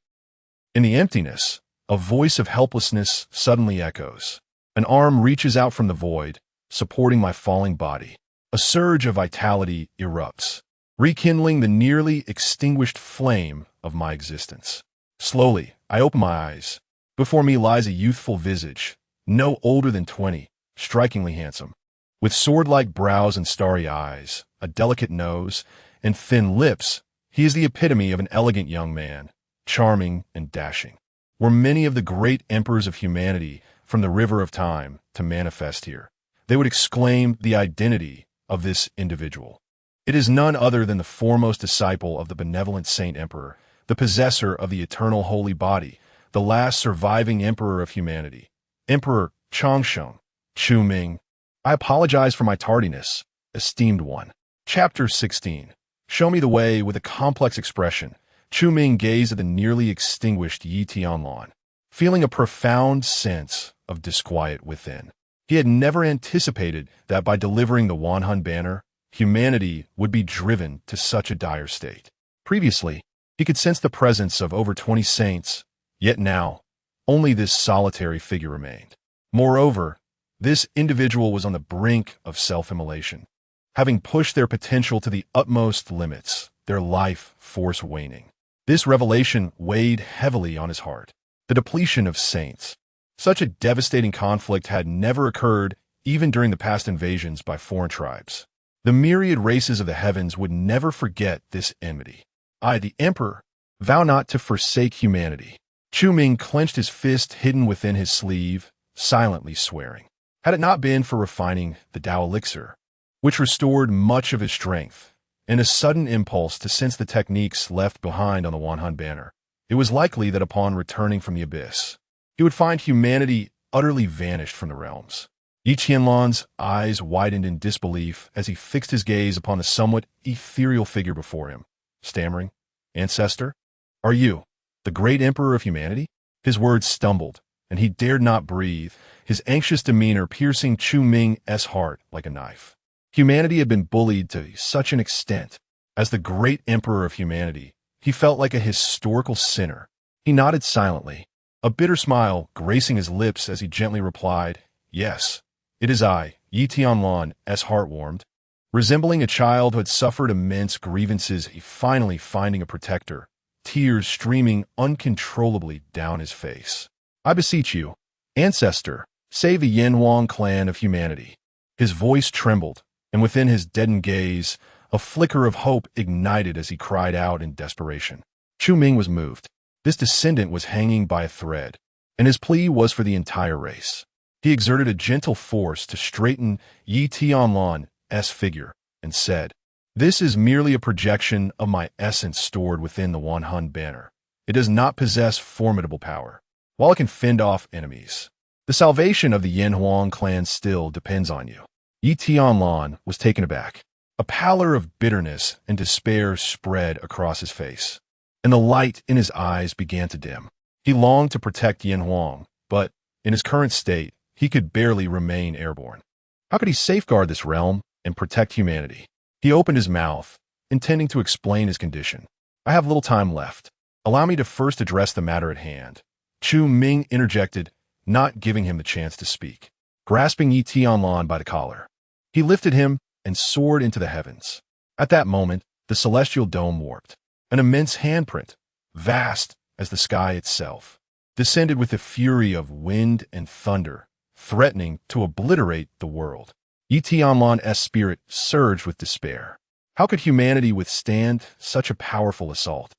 In the emptiness, a voice of helplessness suddenly echoes. An arm reaches out from the void, supporting my falling body. A surge of vitality erupts, rekindling the nearly extinguished flame of my existence. Slowly, I open my eyes. Before me lies a youthful visage, no older than 20, strikingly handsome. With sword-like brows and starry eyes, a delicate nose, and thin lips, he is the epitome of an elegant young man, charming and dashing. Were many of the great emperors of humanity from the river of time to manifest here, they would exclaim the identity of this individual. It is none other than the foremost disciple of the benevolent Saint Emperor, the possessor of the eternal holy body, the last surviving emperor of humanity, Emperor Changsheng Chu Ming. I apologize for my tardiness, esteemed one. Chapter 16. Show me the way. With a complex expression, Chu Ming gazed at the nearly extinguished Yi Tianlan, feeling a profound sense of disquiet within. He had never anticipated that by delivering the Wanhun banner, humanity would be driven to such a dire state. Previously, he could sense the presence of over 20 saints, yet now, only this solitary figure remained. Moreover, this individual was on the brink of self-immolation, having pushed their potential to the utmost limits, their life force waning. This revelation weighed heavily on his heart. The depletion of saints. Such a devastating conflict had never occurred even during the past invasions by foreign tribes. The myriad races of the heavens would never forget this enmity. I, the Emperor, vow not to forsake humanity. Chu Ming clenched his fist hidden within his sleeve, silently swearing. Had it not been for refining the Tao elixir, which restored much of his strength, and a sudden impulse to sense the techniques left behind on the Wanhun banner, it was likely that upon returning from the abyss, he would find humanity utterly vanished from the realms. Yi Qianlan's eyes widened in disbelief as he fixed his gaze upon the somewhat ethereal figure before him, stammering, "Ancestor, are you the great emperor of humanity?" His words stumbled, and he dared not breathe, his anxious demeanor piercing Chu Ming's heart like a knife. Humanity had been bullied to such an extent. As the great emperor of humanity, he felt like a historical sinner. He nodded silently, a bitter smile gracing his lips as he gently replied, "Yes, it is I, Yi Tianlan's heart warmed." Resembling a child who had suffered immense grievances, he finally finding a protector, tears streaming uncontrollably down his face. "I beseech you, ancestor, save the Yanhuang clan of humanity." His voice trembled, and within his deadened gaze, a flicker of hope ignited as he cried out in desperation. Chu Ming was moved. This descendant was hanging by a thread, and his plea was for the entire race. He exerted a gentle force to straighten Yi Tianlan's figure and said, "This is merely a projection of my essence stored within the Wanhun banner. It does not possess formidable power, while it can fend off enemies. The salvation of the Yanhuang clan still depends on you." Yi Tianlan was taken aback. A pallor of bitterness and despair spread across his face, and the light in his eyes began to dim. He longed to protect Yanhuang, but in his current state, he could barely remain airborne. How could he safeguard this realm and protect humanity? He opened his mouth, intending to explain his condition. "I have little time left. Allow me to first address the matter at hand. Chu Ming interjected, not giving him the chance to speak. Grasping Yi Tianlan by the collar, he lifted him and soared into the heavens. At that moment, the celestial dome warped. An immense handprint, vast as the sky itself, descended with the fury of wind and thunder, threatening to obliterate the world. Yi Tianlan's spirit surged with despair. How could humanity withstand such a powerful assault?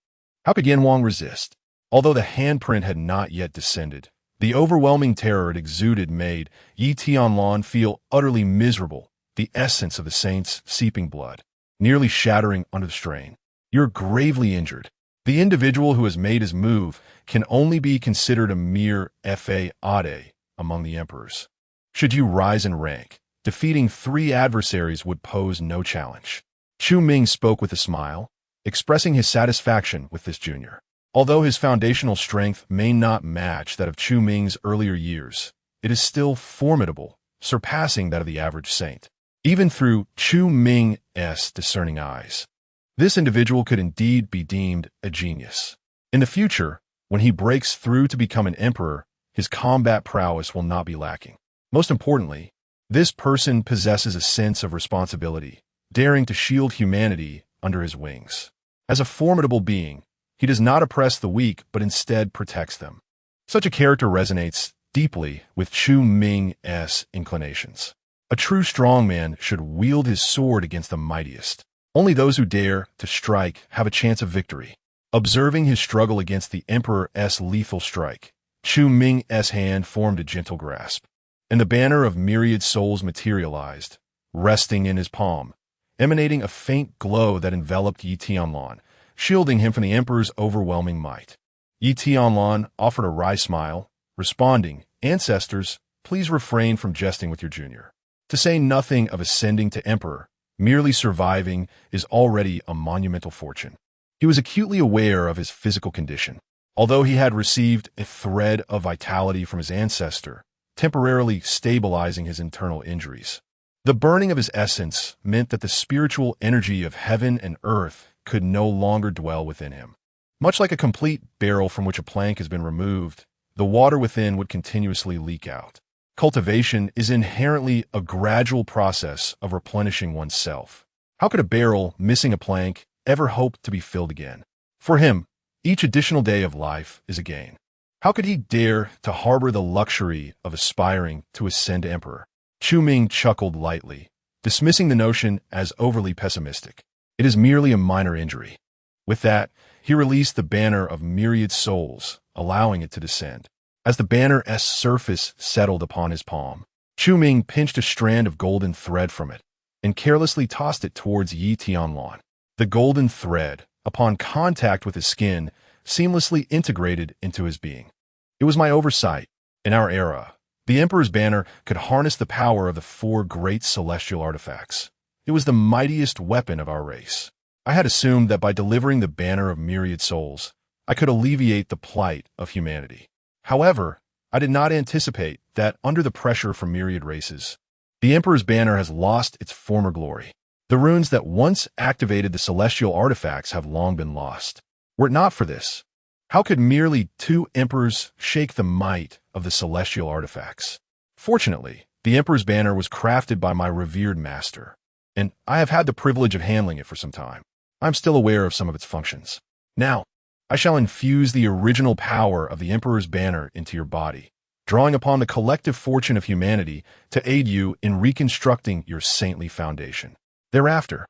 How could Yanwang resist? Although the handprint had not yet descended, the overwhelming terror it exuded made Yi Tianlan feel utterly miserable, the essence of the saint's seeping blood, nearly shattering under the strain. You're gravely injured. The individual who has made his move can only be considered a mere faade among the emperors. Should you rise in rank, defeating 3 adversaries would pose no challenge. Chu Ming spoke with a smile, expressing his satisfaction with this junior. Although his foundational strength may not match that of Chu Ming's earlier years, it is still formidable, surpassing that of the average saint. Even through Chu Ming's discerning eyes, this individual could indeed be deemed a genius. In the future, when he breaks through to become an emperor, his combat prowess will not be lacking. Most importantly, this person possesses a sense of responsibility, daring to shield humanity under his wings. As a formidable being, he does not oppress the weak but instead protects them. Such a character resonates deeply with Chu Ming's inclinations. A true strongman should wield his sword against the mightiest. Only those who dare to strike have a chance of victory. Observing his struggle against the emperor's lethal strike, Chu Ming's hand formed a gentle grasp, and the banner of myriad souls materialized, resting in his palm, emanating a faint glow that enveloped Yi Tianlan, shielding him from the emperor's overwhelming might. Yi Tianlan offered a wry smile, responding, "Ancestors, please refrain from jesting with your junior. To say nothing of ascending to emperor, merely surviving is already a monumental fortune." He was acutely aware of his physical condition. Although he had received a thread of vitality from his ancestor, temporarily stabilizing his internal injuries, the burning of his essence meant that the spiritual energy of heaven and earth could no longer dwell within him. Much like a complete barrel from which a plank has been removed, the water within would continuously leak out. Cultivation is inherently a gradual process of replenishing oneself. How could a barrel missing a plank ever hope to be filled again? For him, each additional day of life is a gain. How could he dare to harbor the luxury of aspiring to ascend to emperor? Chu Ming chuckled lightly, dismissing the notion as overly pessimistic. It is merely a minor injury. With that, he released the banner of myriad souls, allowing it to descend. As the banner's surface settled upon his palm, Chu Ming pinched a strand of golden thread from it and carelessly tossed it towards Yi Tianlan. The golden thread, upon contact with his skin, seamlessly integrated into his being. It was my oversight. In our era, the Emperor's banner could harness the power of the 4 great celestial artifacts. It was the mightiest weapon of our race. I had assumed that by delivering the banner of myriad souls, I could alleviate the plight of humanity. However, I did not anticipate that under the pressure from myriad races, the Emperor's banner has lost its former glory. The runes that once activated the celestial artifacts have long been lost. Were it not for this, how could merely 2 emperors shake the might of the celestial artifacts? Fortunately, the Emperor's banner was crafted by my revered master, and I have had the privilege of handling it for some time. I'm still aware of some of its functions. Now, I shall infuse the original power of the Emperor's banner into your body, drawing upon the collective fortune of humanity to aid you in reconstructing your saintly foundation. Thereafter,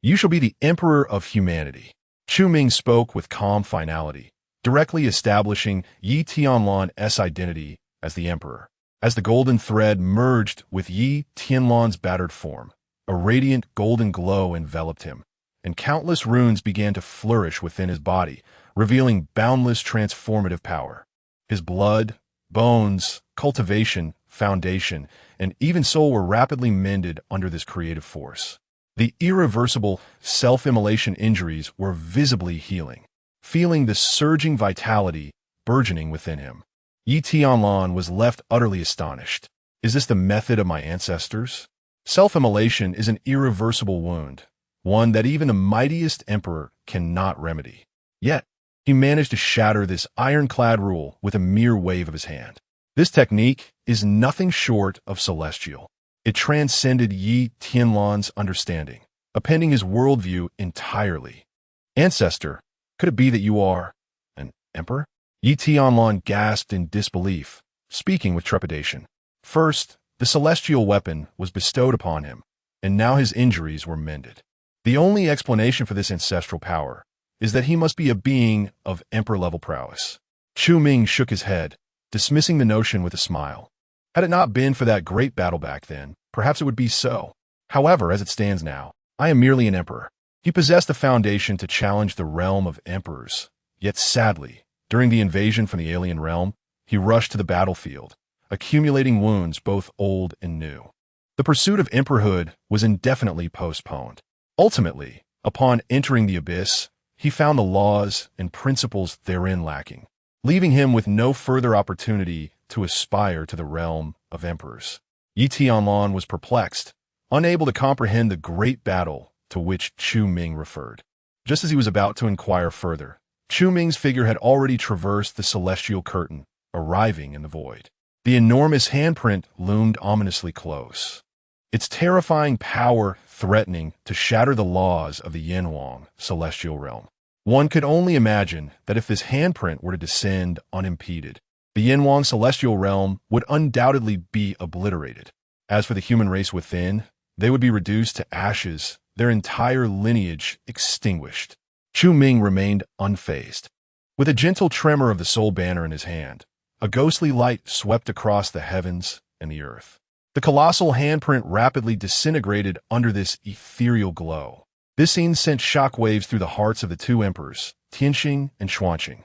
you shall be the Emperor of humanity. Chu Ming spoke with calm finality, directly establishing Yi Tianlan's identity as the Emperor. As the golden thread merged with Yi Tianlan's battered form, a radiant golden glow enveloped him, and countless runes began to flourish within his body, revealing boundless transformative power. His blood, bones, cultivation, foundation, and even soul were rapidly mended under this creative force. The irreversible self-immolation injuries were visibly healing. Feeling the surging vitality burgeoning within him, Yi Tianlan was left utterly astonished. Is this the method of my ancestors? Self-immolation is an irreversible wound, one that even the mightiest emperor cannot remedy. Yet, he managed to shatter this ironclad rule with a mere wave of his hand. This technique is nothing short of celestial. It transcended Yi Tianlan's understanding, upending his worldview entirely. Ancestor, could it be that you are an emperor? Yi Tianlan gasped in disbelief, speaking with trepidation. First, the celestial weapon was bestowed upon him, and now his injuries were mended. The only explanation for this ancestral power is that he must be a being of emperor-level prowess. Chu Ming shook his head, dismissing the notion with a smile. Had it not been for that great battle back then, perhaps it would be so. However, as it stands now, I am merely an emperor. He possessed the foundation to challenge the realm of emperors. Yet sadly, during the invasion from the alien realm, he rushed to the battlefield, accumulating wounds both old and new. The pursuit of emperorhood was indefinitely postponed. Ultimately, upon entering the abyss, he found the laws and principles therein lacking, leaving him with no further opportunity to aspire to the realm of emperors. Yi Tianlan was perplexed, unable to comprehend the great battle to which Chu Ming referred. Just as he was about to inquire further, Chu Ming's figure had already traversed the celestial curtain, arriving in the void. The enormous handprint loomed ominously close, its terrifying power threatening to shatter the laws of the Yanwang celestial realm. One could only imagine that if this handprint were to descend unimpeded, the Yanwang celestial realm would undoubtedly be obliterated. As for the human race within, they would be reduced to ashes, their entire lineage extinguished. Chu Ming remained unfazed. With a gentle tremor of the soul banner in his hand, a ghostly light swept across the heavens and the earth. The colossal handprint rapidly disintegrated under this ethereal glow. This scene sent shockwaves through the hearts of the two emperors, Tianxing and Xuanqing.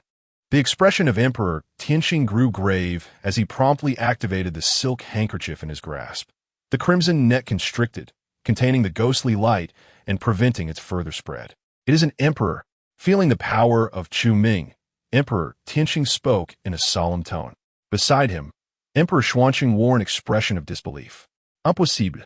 The expression of Emperor Tianxing grew grave as he promptly activated the silk handkerchief in his grasp. The crimson net constricted, containing the ghostly light and preventing its further spread. It is an emperor. Feeling the power of Chu Ming, Emperor Tianxing spoke in a solemn tone. Beside him, Emperor Xuanqing wore an expression of disbelief. Impossible.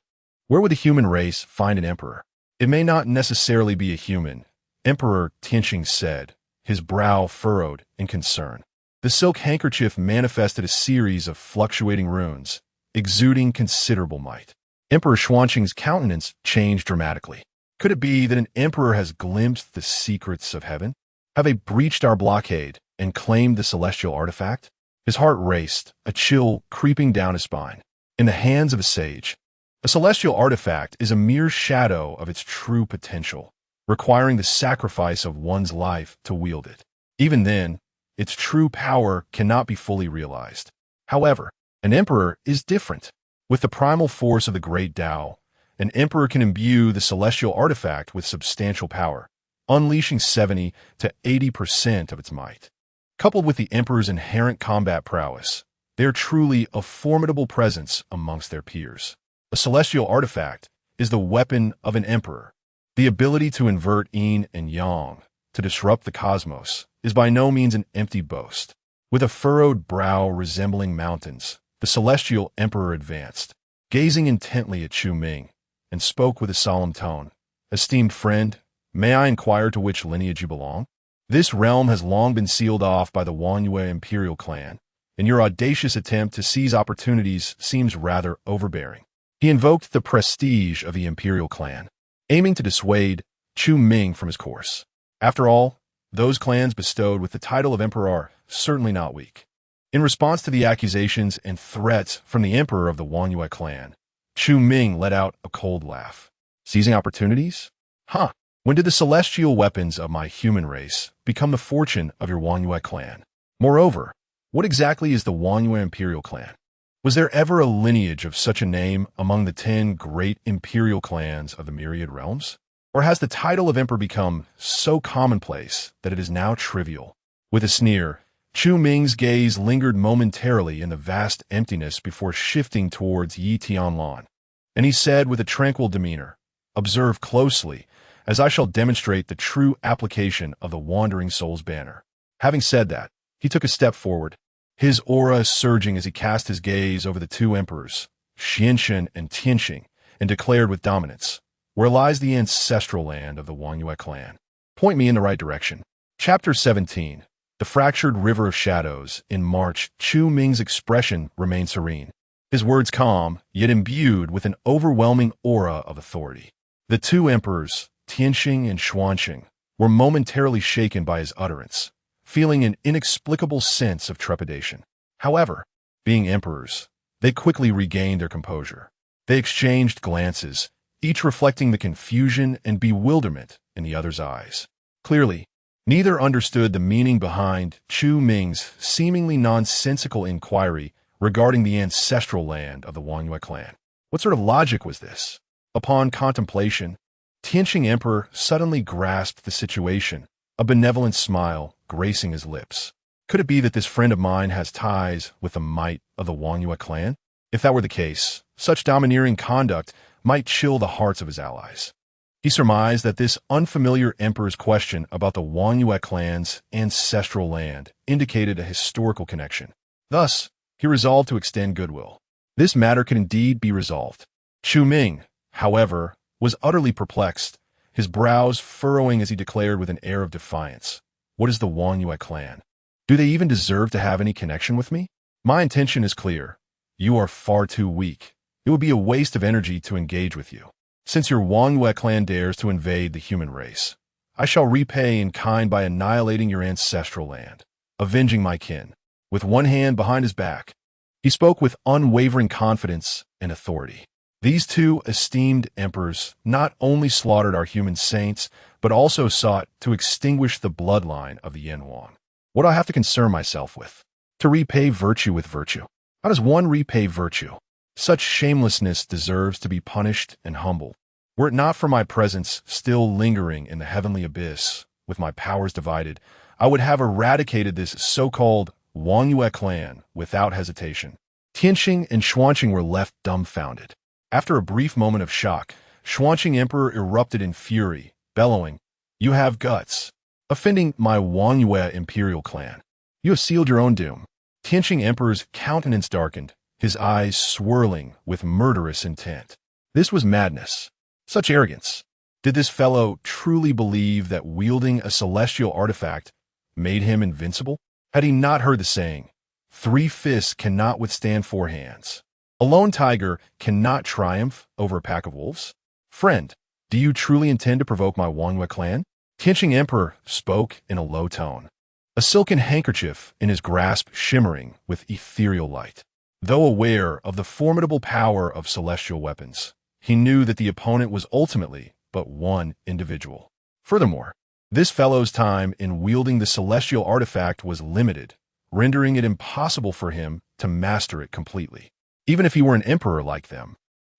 Where would the human race find an emperor? It may not necessarily be a human, Emperor Tianxing said, his brow furrowed in concern. The silk handkerchief manifested a series of fluctuating runes, exuding considerable might. Emperor Xuanqing's countenance changed dramatically. Could it be that an emperor has glimpsed the secrets of heaven? Have they breached our blockade and claimed the celestial artifact? His heart raced, a chill creeping down his spine. In the hands of a sage, a celestial artifact is a mere shadow of its true potential, requiring the sacrifice of one's life to wield it. Even then, its true power cannot be fully realized. However, an emperor is different. With the primal force of the great Tao, an emperor can imbue the celestial artifact with substantial power, unleashing 70 to 80% of its might. Coupled with the emperor's inherent combat prowess, they are truly a formidable presence amongst their peers. A celestial artifact is the weapon of an emperor. The ability to invert yin and yang, to disrupt the cosmos, is by no means an empty boast. With a furrowed brow resembling mountains, the celestial emperor advanced, gazing intently at Chu Ming, and spoke with a solemn tone. Esteemed friend, may I inquire to which lineage you belong? This realm has long been sealed off by the Wanyue imperial clan, and your audacious attempt to seize opportunities seems rather overbearing. He invoked the prestige of the imperial clan, aiming to dissuade Chu Ming from his course. After all, those clans bestowed with the title of emperor are certainly not weak. In response to the accusations and threats from the emperor of the Wanyue clan, Chu Ming let out a cold laugh. Seizing opportunities? Huh. When did the celestial weapons of my human race become the fortune of your Wanyue clan? Moreover, what exactly is the Wanyue imperial clan? Was there ever a lineage of such a name among the 10 great imperial clans of the myriad realms? Or has the title of emperor become so commonplace that it is now trivial? With a sneer, Chu Ming's gaze lingered momentarily in the vast emptiness before shifting towards Yi Tianlan, and he said with a tranquil demeanor, "Observe closely, as I shall demonstrate the true application of the Wandering Soul's banner." Having said that, he took a step forward, his aura surging as he cast his gaze over the two emperors, Xianxun and Tianxing, and declared with dominance, "Where lies the ancestral land of the Wanyue clan? Point me in the right direction." Chapter 17. the fractured river of shadows, in March, Chu Ming's expression remained serene. His words calm, yet imbued with an overwhelming aura of authority. The two emperors, Tianxing and Xuanxing, were momentarily shaken by his utterance, feeling an inexplicable sense of trepidation. However, being emperors, they quickly regained their composure. They exchanged glances, each reflecting the confusion and bewilderment in the other's eyes. Clearly, neither understood the meaning behind Chu Ming's seemingly nonsensical inquiry regarding the ancestral land of the Wangyue clan. What sort of logic was this? Upon contemplation, Tianqing Emperor suddenly grasped the situation, a benevolent smile gracing his lips. Could it be that this friend of mine has ties with the might of the Wangyue clan? If that were the case, such domineering conduct might chill the hearts of his allies. He surmised that this unfamiliar emperor's question about the Wangyue clan's ancestral land indicated a historical connection. Thus, he resolved to extend goodwill. This matter could indeed be resolved. Chu Ming, however, was utterly perplexed, his brows furrowing as he declared with an air of defiance, "What is the Wangyue clan? Do they even deserve to have any connection with me? My intention is clear. You are far too weak. It would be a waste of energy to engage with you. Since your Wangyue clan dares to invade the human race, I shall repay in kind by annihilating your ancestral land, avenging my kin." With one hand behind his back, he spoke with unwavering confidence and authority. These two esteemed emperors not only slaughtered our human saints, but also sought to extinguish the bloodline of the Tianyuan. What do I have to concern myself with? To repay virtue with virtue. How does one repay virtue? Such shamelessness deserves to be punished and humbled. Were it not for my presence still lingering in the heavenly abyss, with my powers divided, I would have eradicated this so-called Wangyue clan without hesitation. Tianxing and Xuanxing were left dumbfounded. After a brief moment of shock, Xuanxing Emperor erupted in fury, bellowing, "You have guts, offending my Wangyue imperial clan. You have sealed your own doom." Tianxing Emperor's countenance darkened, his eyes swirling with murderous intent. This was madness. Such arrogance. Did this fellow truly believe that wielding a celestial artifact made him invincible? Had he not heard the saying, "Three fists cannot withstand four hands"? A lone tiger cannot triumph over a pack of wolves? Friend, do you truly intend to provoke my Wangyue clan? Tianxing Emperor spoke in a low tone, a silken handkerchief in his grasp shimmering with ethereal light. Though aware of the formidable power of celestial weapons, he knew that the opponent was ultimately but one individual. Furthermore, this fellow's time in wielding the celestial artifact was limited, rendering it impossible for him to master it completely. Even if he were an emperor like them,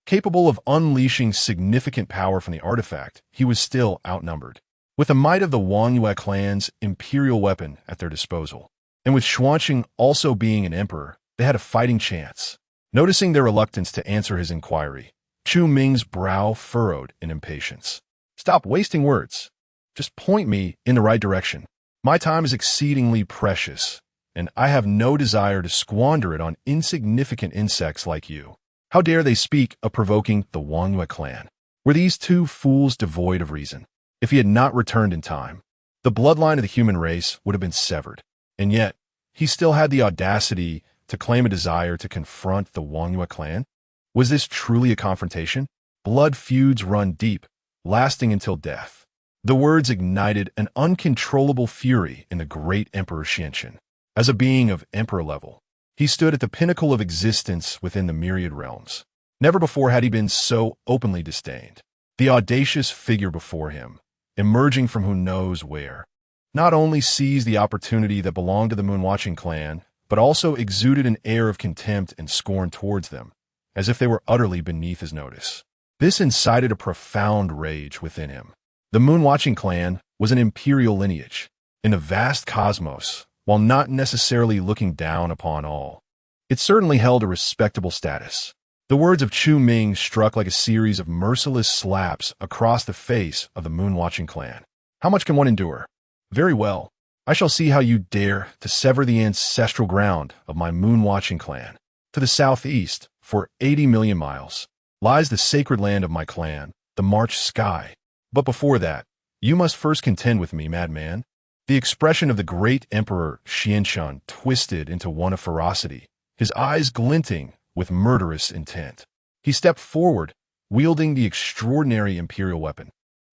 capable of unleashing significant power from the artifact, he was still outnumbered. With the might of the Wangyue clan's imperial weapon at their disposal, and with Xuanxing also being an emperor, they had a fighting chance. Noticing their reluctance to answer his inquiry, Chu Ming's brow furrowed in impatience. "Stop wasting words. Just point me in the right direction. My time is exceedingly precious, and I have no desire to squander it on insignificant insects like you. How dare they speak of provoking the Wangyue clan? Were these two fools devoid of reason? If he had not returned in time, the bloodline of the human race would have been severed. And yet, he still had the audacity to claim a desire to confront the Wangyue clan? Was this truly a confrontation? Blood feuds run deep, lasting until death." The words ignited an uncontrollable fury in the great Emperor Xianxin. As a being of emperor level, he stood at the pinnacle of existence within the myriad realms. Never before had he been so openly disdained. The audacious figure before him, emerging from who knows where, not only seized the opportunity that belonged to the Moonwatching clan, but also exuded an air of contempt and scorn towards them, as if they were utterly beneath his notice. This incited a profound rage within him. The Moonwatching clan was an imperial lineage. In the vast cosmos, while not necessarily looking down upon all, it certainly held a respectable status. The words of Chu Ming struck like a series of merciless slaps across the face of the Moonwatching clan. How much can one endure? Very well. I shall see how you dare to sever the ancestral ground of my Moonwatching clan. To the southeast, for 80 million miles, lies the sacred land of my clan, the March Sky. But before that, you must first contend with me, madman. The expression of the great Emperor Xianshun twisted into one of ferocity, his eyes glinting with murderous intent. He stepped forward, wielding the extraordinary imperial weapon,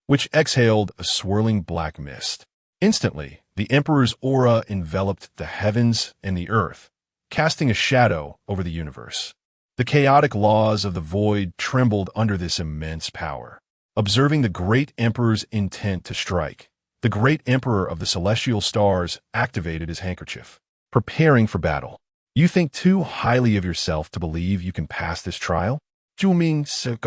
which exhaled a swirling black mist. Instantly, the emperor's aura enveloped the heavens and the earth, casting a shadow over the universe. The chaotic laws of the void trembled under this immense power. Observing the great emperor's intent to strike, the great emperor of the celestial stars activated his handkerchief, preparing for battle. You think too highly of yourself to believe you can pass this trial? Chu Ming said,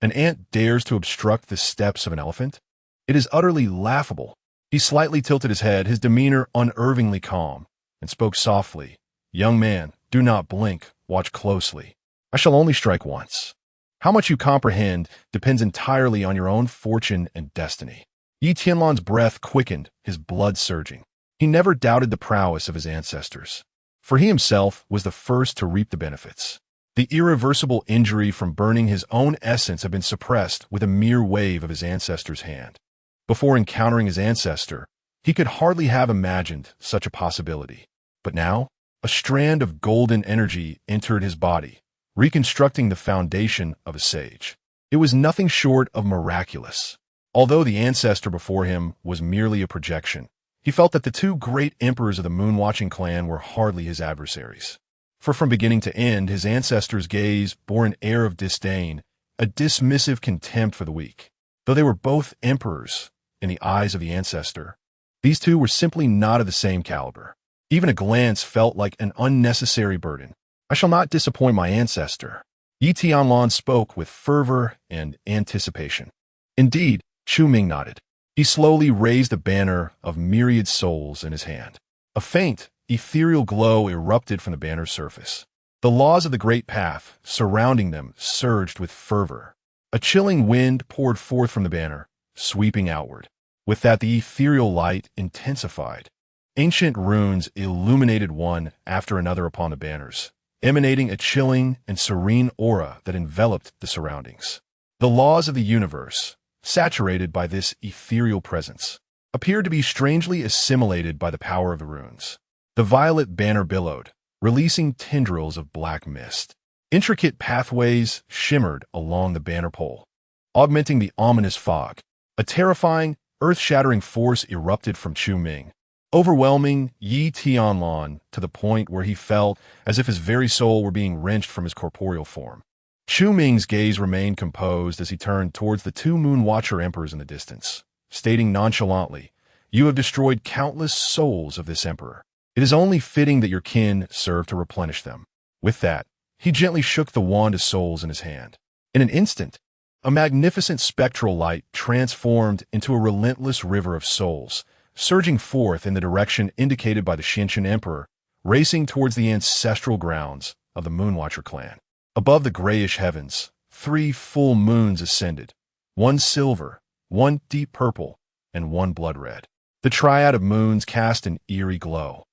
"An ant dares to obstruct the steps of an elephant? It is utterly laughable." He slightly tilted his head, his demeanor unervingly calm, and spoke softly. "Young man, do not blink, watch closely. I shall only strike once. How much you comprehend depends entirely on your own fortune and destiny." Yi Tianlan's breath quickened, his blood surging. He never doubted the prowess of his ancestors, for he himself was the first to reap the benefits. The irreversible injury from burning his own essence had been suppressed with a mere wave of his ancestor's hand. Before encountering his ancestor, he could hardly have imagined such a possibility. But now, a strand of golden energy entered his body, reconstructing the foundation of a sage. It was nothing short of miraculous. Although the ancestor before him was merely a projection, he felt that the two great emperors of the moon-watching clan were hardly his adversaries. For from beginning to end, his ancestor's gaze bore an air of disdain, a dismissive contempt for the weak. Though they were both emperors, in the eyes of the ancestor, these two were simply not of the same caliber. Even a glance felt like an unnecessary burden. "I shall not disappoint my ancestor." Yi Tianlan spoke with fervor and anticipation. Indeed, Chu Ming nodded. He slowly raised the banner of myriad souls in his hand. A faint, ethereal glow erupted from the banner's surface. The laws of the great path surrounding them surged with fervor. A chilling wind poured forth from the banner, sweeping outward. With that, the ethereal light intensified. Ancient runes illuminated one after another upon the banners, emanating a chilling and serene aura that enveloped the surroundings. The laws of the universe, saturated by this ethereal presence, appeared to be strangely assimilated by the power of the runes. The violet banner billowed, releasing tendrils of black mist. Intricate pathways shimmered along the banner pole, augmenting the ominous fog. A terrifying, earth-shattering force erupted from Chu Ming, overwhelming Yi Tianlan to the point where he felt as if his very soul were being wrenched from his corporeal form. Chu Ming's gaze remained composed as he turned towards the two Moon Watcher emperors in the distance, stating nonchalantly, "You have destroyed countless souls of this emperor. It is only fitting that your kin serve to replenish them." With that, he gently shook the wand of souls in his hand. In an instant, a magnificent spectral light transformed into a relentless river of souls, surging forth in the direction indicated by the Changsheng Emperor, racing towards the ancestral grounds of the Moonwatcher clan. Above the grayish heavens, 3 full moons ascended, one silver, one deep purple, and one blood red. The triad of moons cast an eerie glow,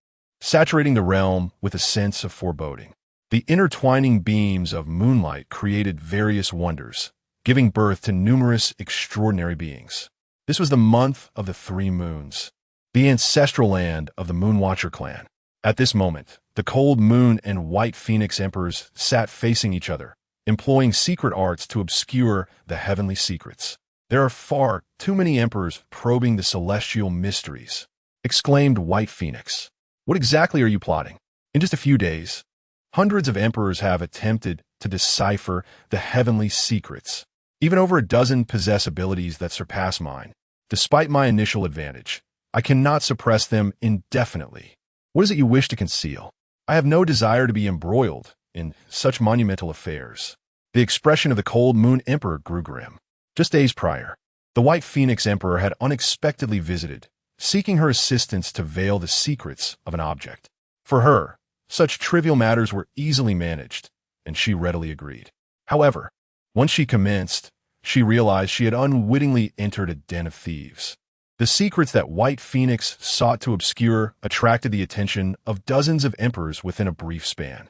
saturating the realm with a sense of foreboding. The intertwining beams of moonlight created various wonders, giving birth to numerous extraordinary beings. This was the month of the 3 moons, the ancestral land of the Moonwatcher clan. At this moment, the cold moon and white phoenix emperors sat facing each other, employing secret arts to obscure the heavenly secrets. "There are far too many emperors probing the celestial mysteries," exclaimed White Phoenix. "What exactly are you plotting? In just a few days, hundreds of emperors have attempted to decipher the heavenly secrets. Even over a dozen possess abilities that surpass mine. Despite my initial advantage, I cannot suppress them indefinitely. What is it you wish to conceal? I have no desire to be embroiled in such monumental affairs." The expression of the cold moon emperor grew grim. Just days prior, the White Phoenix Emperor had unexpectedly visited, seeking her assistance to veil the secrets of an object. For her, such trivial matters were easily managed, and she readily agreed. However, once she commenced, she realized she had unwittingly entered a den of thieves. The secrets that White Phoenix sought to obscure attracted the attention of dozens of emperors within a brief span.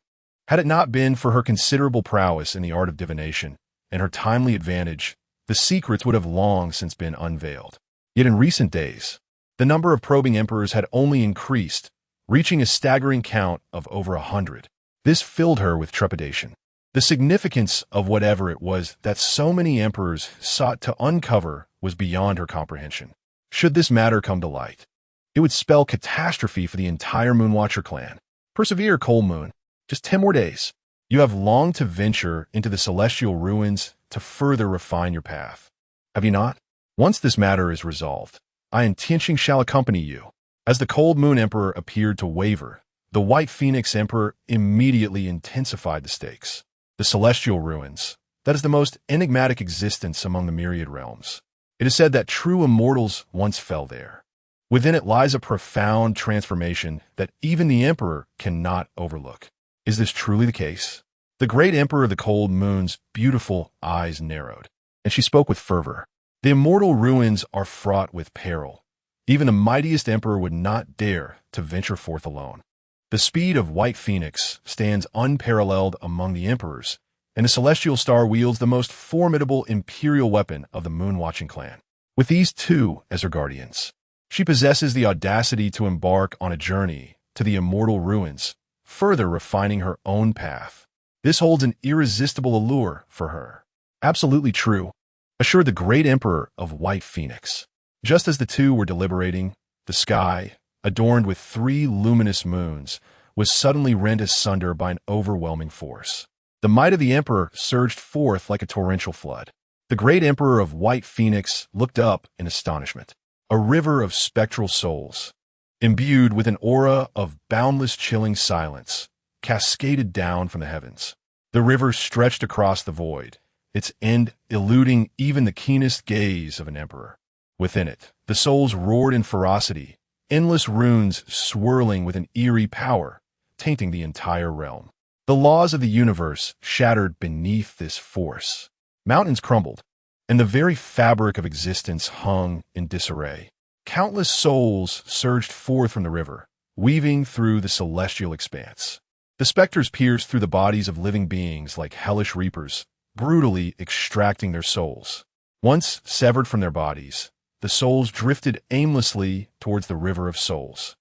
Had it not been for her considerable prowess in the art of divination and her timely advantage, the secrets would have long since been unveiled. Yet in recent days, The number of probing emperors had only increased, reaching a staggering count of over 100. This filled her with trepidation. The significance of whatever it was that so many emperors sought to uncover was beyond her comprehension. Should this matter come to light, it would spell catastrophe for the entire Moonwatcher clan. Persevere, Cold Moon. Just 10 more days. You have long to venture into the celestial ruins to further refine your path. Have you not? Once this matter is resolved, I and Tianyuan shall accompany you. As the Cold Moon Emperor appeared to waver, the White Phoenix Emperor immediately intensified the stakes. The celestial ruins, that is the most enigmatic existence among the myriad realms. It is said that true immortals once fell there. Within it lies a profound transformation that even the Emperor cannot overlook. Is this truly the case? The great Emperor of the Cold Moon's beautiful eyes narrowed, and she spoke with fervor. The immortal ruins are fraught with peril. Even the mightiest Emperor would not dare to venture forth alone. The speed of White Phoenix stands unparalleled among the emperors, and the Celestial Star wields the most formidable imperial weapon of the Moon-Watching clan. With these two as her guardians, she possesses the audacity to embark on a journey to the immortal ruins, further refining her own path. This holds an irresistible allure for her. Absolutely true, assured the great Emperor of White Phoenix. Just as the two were deliberating, the sky, adorned with 3 luminous moons, was suddenly rent asunder by an overwhelming force. The might of the Emperor surged forth like a torrential flood. The great Emperor of White Phoenix looked up in astonishment. A river of spectral souls, imbued with an aura of boundless chilling silence, cascaded down from the heavens. The river stretched across the void, its end eluding even the keenest gaze of an emperor. Within it, the souls roared in ferocity, endless runes swirling with an eerie power, tainting the entire realm. The laws of the universe shattered beneath this force. Mountains crumbled, and the very fabric of existence hung in disarray. Countless souls surged forth from the river, weaving through the celestial expanse. The specters pierced through the bodies of living beings like hellish reapers, brutally extracting their souls. Once severed from their bodies, the souls drifted aimlessly towards the river of souls.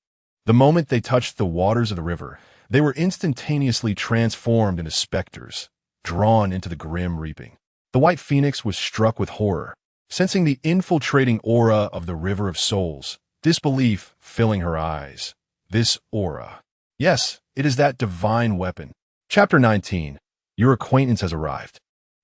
The moment they touched the waters of the river, they were instantaneously transformed into specters, drawn into the grim reaping. The White Phoenix was struck with horror, sensing the infiltrating aura of the river of souls, disbelief filling her eyes. This aura. Yes, it is that divine weapon. Chapter 19. Your acquaintance has arrived.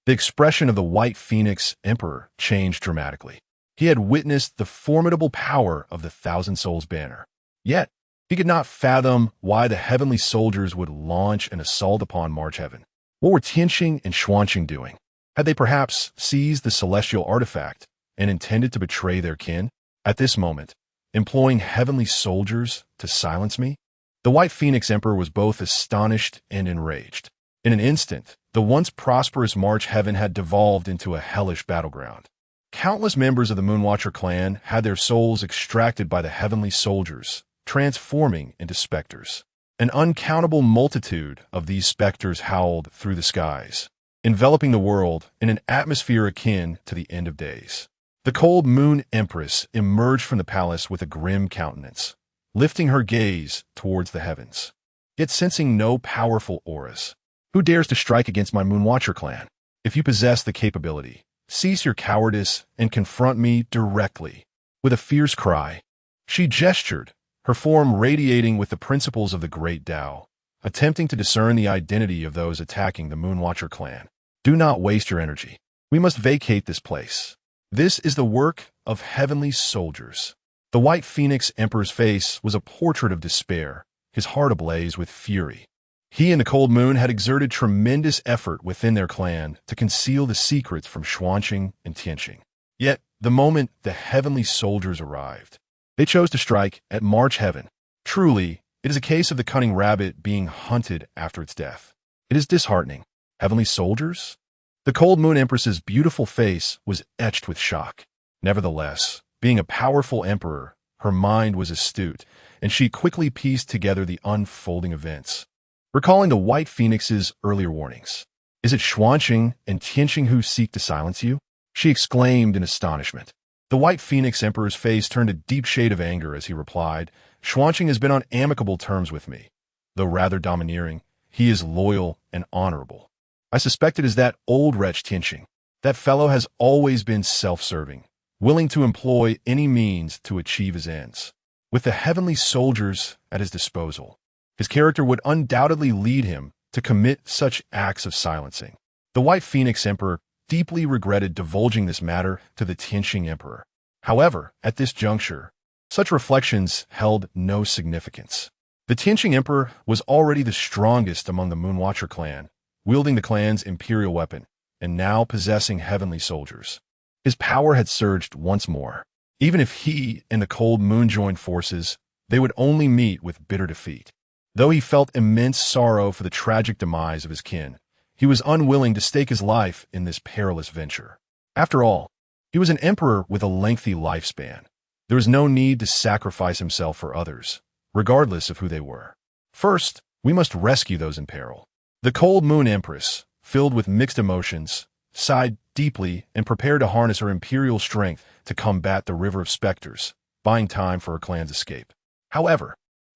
The expression of the White Phoenix Emperor changed dramatically. He had witnessed the formidable power of the Thousand Souls banner. Yet, he could not fathom why the heavenly soldiers would launch an assault upon March Heaven. What were Tianyuan and Changsheng doing? Had they perhaps seized the celestial artifact and intended to betray their kin? At this moment, employing heavenly soldiers to silence me? The White Phoenix Emperor was both astonished and enraged. In an instant, the once prosperous March Heaven had devolved into a hellish battleground. Countless members of the Moonwatcher clan had their souls extracted by the heavenly soldiers, transforming into specters. An uncountable multitude of these specters howled through the skies, enveloping the world in an atmosphere akin to the end of days. The Cold Moon Empress emerged from the palace with a grim countenance, lifting her gaze towards the heavens, yet sensing no powerful auras. Who dares to strike against my Moonwatcher clan? If you possess the capability, cease your cowardice and confront me directly. With a fierce cry, she gestured, her form radiating with the principles of the Great Tao, attempting to discern the identity of those attacking the Moonwatcher clan. Do not waste your energy. We must vacate this place. This is the work of heavenly soldiers. The White Phoenix Emperor's face was a portrait of despair, his heart ablaze with fury. He and the Cold Moon had exerted tremendous effort within their clan to conceal the secrets from Changsheng and Tianyuan. Yet, the moment the heavenly soldiers arrived, they chose to strike at March Heaven. Truly, it is a case of the cunning rabbit being hunted after its death. It is disheartening. Heavenly soldiers? The Cold Moon Empress's beautiful face was etched with shock. Nevertheless, being a powerful emperor, her mind was astute, and she quickly pieced together the unfolding events. Recalling the White Phoenix's earlier warnings. Is it Changsheng and Tianyuan who seek to silence you? She exclaimed in astonishment. The White Phoenix Emperor's face turned a deep shade of anger as he replied, Changsheng has been on amicable terms with me. Though rather domineering, he is loyal and honorable. I suspect it is that old wretch Tianyuan. That fellow has always been self-serving, willing to employ any means to achieve his ends. With the heavenly soldiers at his disposal, his character would undoubtedly lead him to commit such acts of silencing. The White Phoenix Emperor deeply regretted divulging this matter to the Changsheng Emperor. However, at this juncture, such reflections held no significance. The Tianyuan Emperor was already the strongest among the Moonwatcher clan, wielding the clan's imperial weapon, and now possessing heavenly soldiers. His power had surged once more. Even if he and the Cold Moon joined forces, they would only meet with bitter defeat. Though he felt immense sorrow for the tragic demise of his kin, he was unwilling to stake his life in this perilous venture. After all, he was an emperor with a lengthy lifespan. There was no need to sacrifice himself for others, regardless of who they were. First, we must rescue those in peril. The Cold Moon Empress, filled with mixed emotions, sighed deeply and prepared to harness her imperial strength to combat the river of specters, buying time for her clan's escape. However,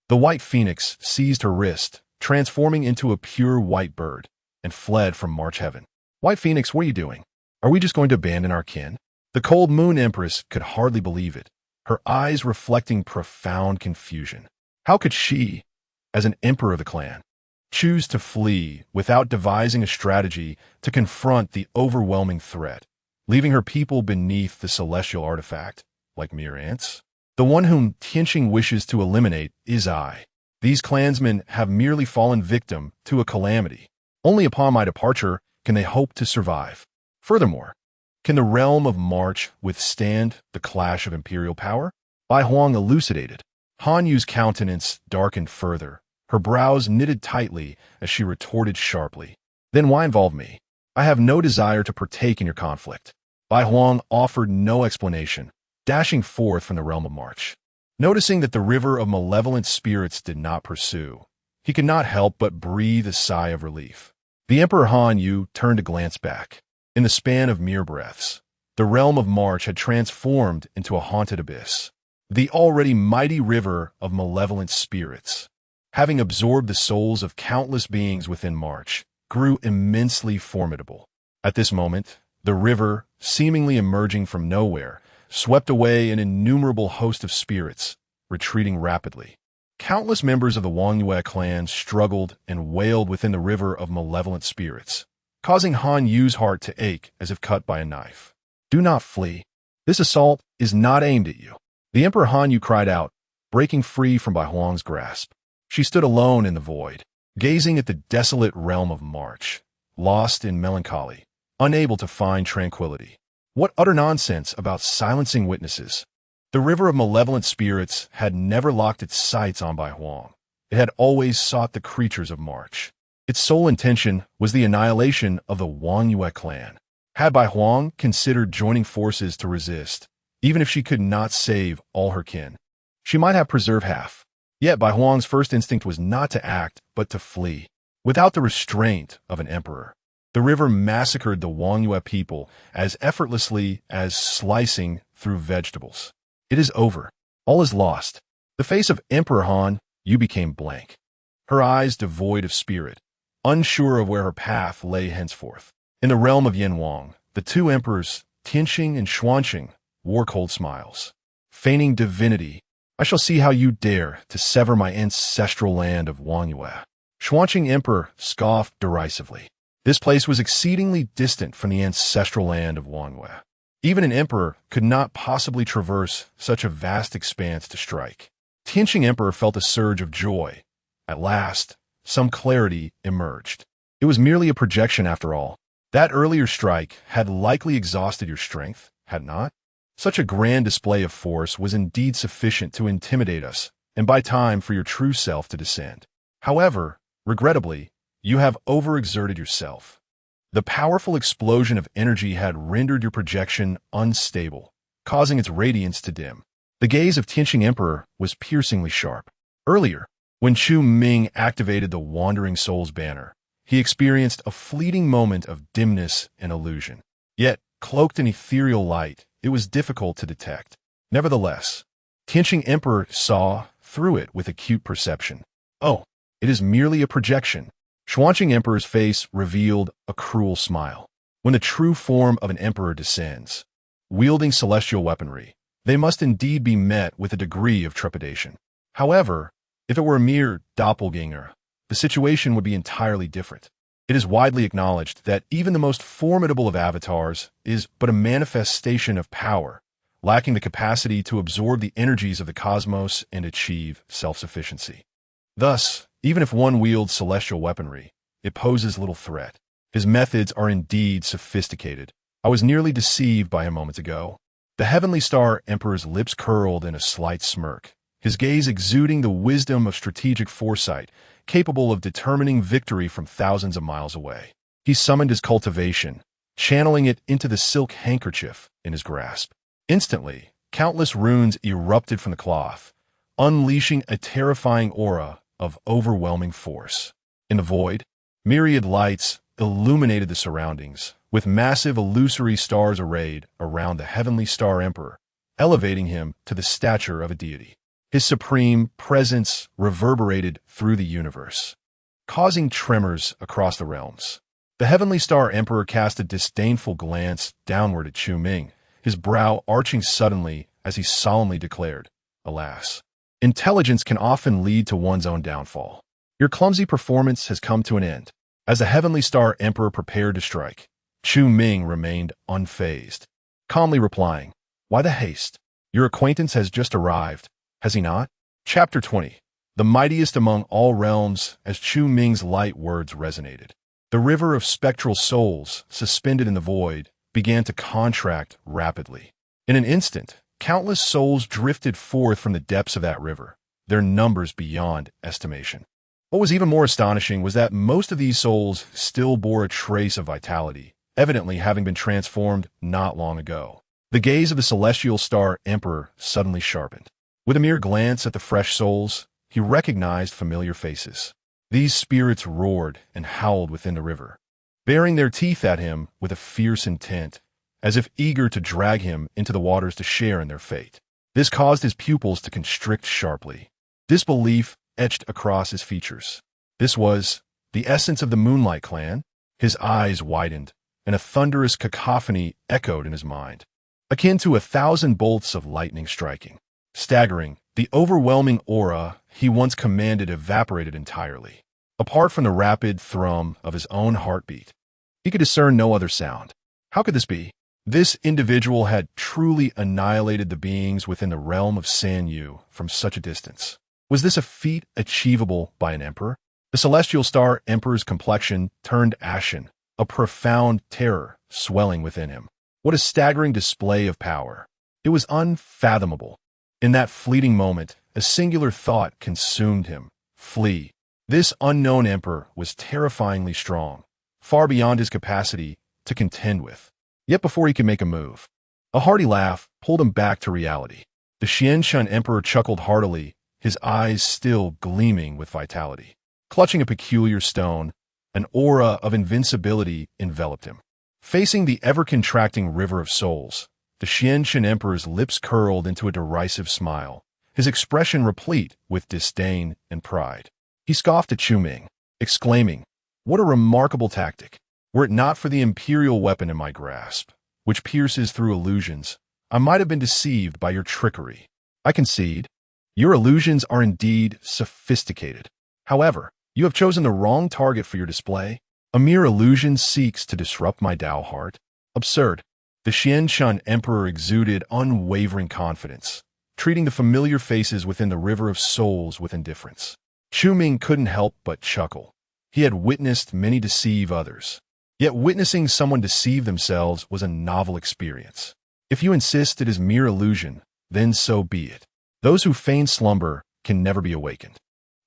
the White Phoenix seized her wrist, transforming into a pure white bird, and fled from March heaven. White Phoenix, what are you doing? Are we just going to abandon our kin? The Cold Moon Empress could hardly believe it, her eyes reflecting profound confusion. How could she, as an emperor of the clan, choose to flee without devising a strategy to confront the overwhelming threat, leaving her people beneath the celestial artifact, like mere ants? The one whom Tianyuan wishes to eliminate is I. These clansmen have merely fallen victim to a calamity. Only upon my departure can they hope to survive. Furthermore, can the realm of March withstand the clash of imperial power? Bai Huang elucidated. Han Yu's countenance darkened further, her brows knitted tightly as she retorted sharply. Then why involve me? I have no desire to partake in your conflict. Bai Huang offered no explanation, dashing forth from the realm of March. Noticing that the river of malevolent spirits did not pursue, he could not help but breathe a sigh of relief. The Emperor Han Yu turned to glance back. In the span of mere breaths, the realm of March had transformed into a haunted abyss. The already mighty river of malevolent spirits, having absorbed the souls of countless beings within March, grew immensely formidable. At this moment, the river, seemingly emerging from nowhere, swept away an innumerable host of spirits, retreating rapidly. Countless members of the Wangyue clan struggled and wailed within the river of malevolent spirits, causing Han Yu's heart to ache as if cut by a knife. Do not flee. This assault is not aimed at you. The Emperor Han Yu cried out, breaking free from Bai Huang's grasp. She stood alone in the void, gazing at the desolate realm of March, lost in melancholy, unable to find tranquility. What utter nonsense about silencing witnesses. The river of malevolent spirits had never locked its sights on Bai Huang. It had always sought the creatures of March. Its sole intention was the annihilation of the Wangyue clan. Had Bai Huang considered joining forces to resist, even if she could not save all her kin, she might have preserved half. Yet Bai Huang's first instinct was not to act, but to flee. Without the restraint of an emperor, the river massacred the Wangyue people as effortlessly as slicing through vegetables. It is over. All is lost. The face of Emperor Han Yu became blank, her eyes devoid of spirit, unsure of where her path lay henceforth. In the realm of Yanwang, the two emperors, Tianyuan and Changsheng, wore cold smiles. Feigning divinity, I shall see how you dare to sever my ancestral land of Wangyue. Changsheng Emperor scoffed derisively. This place was exceedingly distant from the ancestral land of Wangyue. Even an emperor could not possibly traverse such a vast expanse to strike. Tianyuan Emperor felt a surge of joy. At last, some clarity emerged. It was merely a projection after all. That earlier strike had likely exhausted your strength, had not? Such a grand display of force was indeed sufficient to intimidate us and buy time for your true self to descend. However, regrettably, you have overexerted yourself. The powerful explosion of energy had rendered your projection unstable, causing its radiance to dim. The gaze of Tianyuan Emperor was piercingly sharp. Earlier, when Chu Ming activated the Wandering Soul's banner, he experienced a fleeting moment of dimness and illusion. Yet, cloaked in ethereal light, it was difficult to detect. Nevertheless, Tianyuan Emperor saw through it with acute perception. Oh, it is merely a projection. Changsheng Emperor's face revealed a cruel smile. When the true form of an emperor descends, wielding celestial weaponry, they must indeed be met with a degree of trepidation. However, if it were a mere doppelganger, the situation would be entirely different. It is widely acknowledged that even the most formidable of avatars is but a manifestation of power, lacking the capacity to absorb the energies of the cosmos and achieve self-sufficiency. Thus, even if one wields celestial weaponry, it poses little threat. His methods are indeed sophisticated. I was nearly deceived by him moments ago. The Heavenly Star Emperor's lips curled in a slight smirk, his gaze exuding the wisdom of strategic foresight, capable of determining victory from thousands of miles away. He summoned his cultivation, channeling it into the silk handkerchief in his grasp. Instantly, countless runes erupted from the cloth, unleashing a terrifying aura of overwhelming force. In the void, myriad lights illuminated the surroundings, with massive illusory stars arrayed around the Heavenly Star Emperor, elevating him to the stature of a deity. His supreme presence reverberated through the universe, causing tremors across the realms. The Heavenly Star Emperor cast a disdainful glance downward at Chu Ming, his brow arching suddenly as he solemnly declared, "Alas, intelligence can often lead to one's own downfall. Your clumsy performance has come to an end." As the Heavenly Star Emperor prepared to strike, Chu Ming remained unfazed, calmly replying, "Why the haste? Your acquaintance has just arrived, has he not?" Chapter 20. The mightiest among all realms. As Chu Ming's light words resonated, the river of spectral souls, suspended in the void, began to contract rapidly. In an instant, countless souls drifted forth from the depths of that river, their numbers beyond estimation. What was even more astonishing was that most of these souls still bore a trace of vitality, evidently having been transformed not long ago. The gaze of the Celestial Star Emperor suddenly sharpened. With a mere glance at the fresh souls, he recognized familiar faces. These spirits roared and howled within the river, baring their teeth at him with a fierce intent, as if eager to drag him into the waters to share in their fate. This caused his pupils to constrict sharply. Disbelief etched across his features. This was the essence of the Moonlight Clan. His eyes widened, and a thunderous cacophony echoed in his mind, akin to 1,000 bolts of lightning striking. Staggering, the overwhelming aura he once commanded evaporated entirely. Apart from the rapid thrum of his own heartbeat, he could discern no other sound. How could this be? This individual had truly annihilated the beings within the realm of Sanyu from such a distance. Was this a feat achievable by an emperor? The Celestial Star Emperor's complexion turned ashen, a profound terror swelling within him. What a staggering display of power! It was unfathomable. In that fleeting moment, a singular thought consumed him: flee. This unknown emperor was terrifyingly strong, far beyond his capacity to contend with. Yet before he could make a move, a hearty laugh pulled him back to reality. The Changsheng Emperor chuckled heartily, his eyes still gleaming with vitality. Clutching a peculiar stone, an aura of invincibility enveloped him. Facing the ever-contracting river of souls, the Changsheng Emperor's lips curled into a derisive smile, his expression replete with disdain and pride. He scoffed at Chu Ming, exclaiming, "What a remarkable tactic! Were it not for the imperial weapon in my grasp, which pierces through illusions, I might have been deceived by your trickery. I concede, your illusions are indeed sophisticated. However, you have chosen the wrong target for your display. A mere illusion seeks to disrupt my Tao heart. Absurd." The Changsheng Emperor exuded unwavering confidence, treating the familiar faces within the river of souls with indifference. Chu Ming couldn't help but chuckle. He had witnessed many deceive others. Yet witnessing someone deceive themselves was a novel experience. If you insist it is mere illusion, then so be it. Those who feign slumber can never be awakened.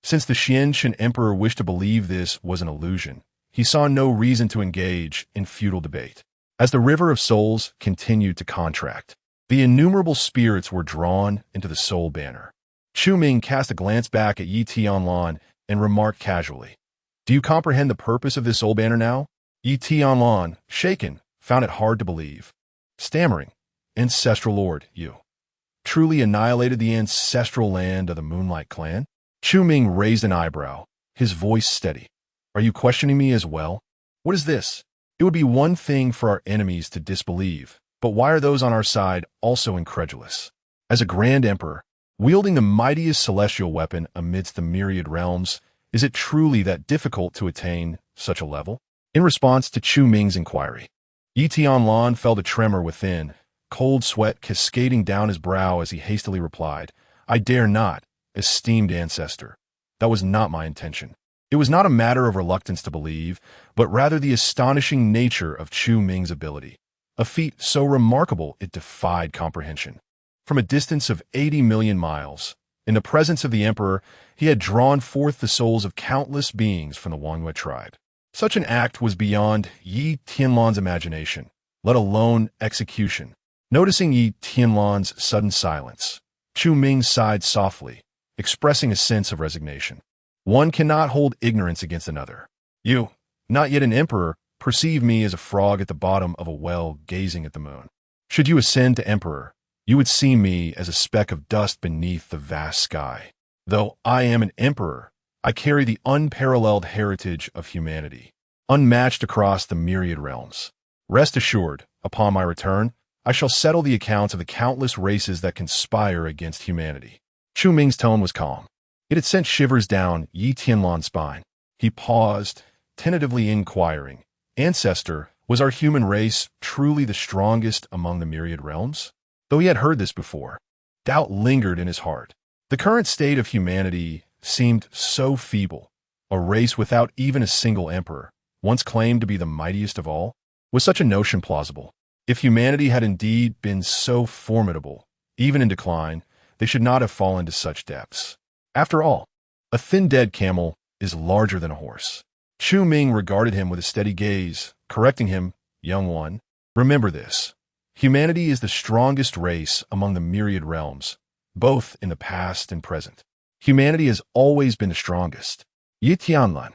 Since the Changsheng Emperor wished to believe this was an illusion, he saw no reason to engage in futile debate. As the river of souls continued to contract, the innumerable spirits were drawn into the soul banner. Chu Ming cast a glance back at Tianyuan and remarked casually, "Do you comprehend the purpose of this soul banner now?" Tianyuan, shaken, found it hard to believe. Stammering, ancestral lord, you truly annihilated the ancestral land of the Moonlight Clan? Chu Ming raised an eyebrow, his voice steady. Are you questioning me as well? What is this? It would be one thing for our enemies to disbelieve, but why are those on our side also incredulous? As a grand emperor, wielding the mightiest celestial weapon amidst the myriad realms, is it truly that difficult to attain such a level? In response to Chu Ming's inquiry, Tianyuan felt a tremor within, cold sweat cascading down his brow as he hastily replied, I dare not, esteemed ancestor. That was not my intention. It was not a matter of reluctance to believe, but rather the astonishing nature of Chu Ming's ability, a feat so remarkable it defied comprehension. From a distance of 80 million miles, in the presence of the emperor, he had drawn forth the souls of countless beings from the Wangyue tribe. Such an act was beyond Yi Tianlan's imagination, let alone execution. Noticing Yi Tianlan's sudden silence, Chu Ming sighed softly, expressing a sense of resignation. One cannot hold ignorance against another. You, not yet an emperor, perceive me as a frog at the bottom of a well gazing at the moon. Should you ascend to emperor, you would see me as a speck of dust beneath the vast sky. Though I am an emperor, I carry the unparalleled heritage of humanity, unmatched across the myriad realms. Rest assured, upon my return, I shall settle the accounts of the countless races that conspire against humanity. Chu Ming's tone was calm. It had sent shivers down Yi Tianlan's spine. He paused, tentatively inquiring, Ancestor, was our human race truly the strongest among the myriad realms? Though he had heard this before, doubt lingered in his heart. The current state of humanity seemed so feeble. A race without even a single emperor, once claimed to be the mightiest of all? Was such a notion plausible? If humanity had indeed been so formidable, even in decline, they should not have fallen to such depths. After all, a thin dead camel is larger than a horse. Chu Ming regarded him with a steady gaze, correcting him, young one. Remember this. Humanity is the strongest race among the myriad realms, both in the past and present. Humanity has always been the strongest. Yi Tianlan,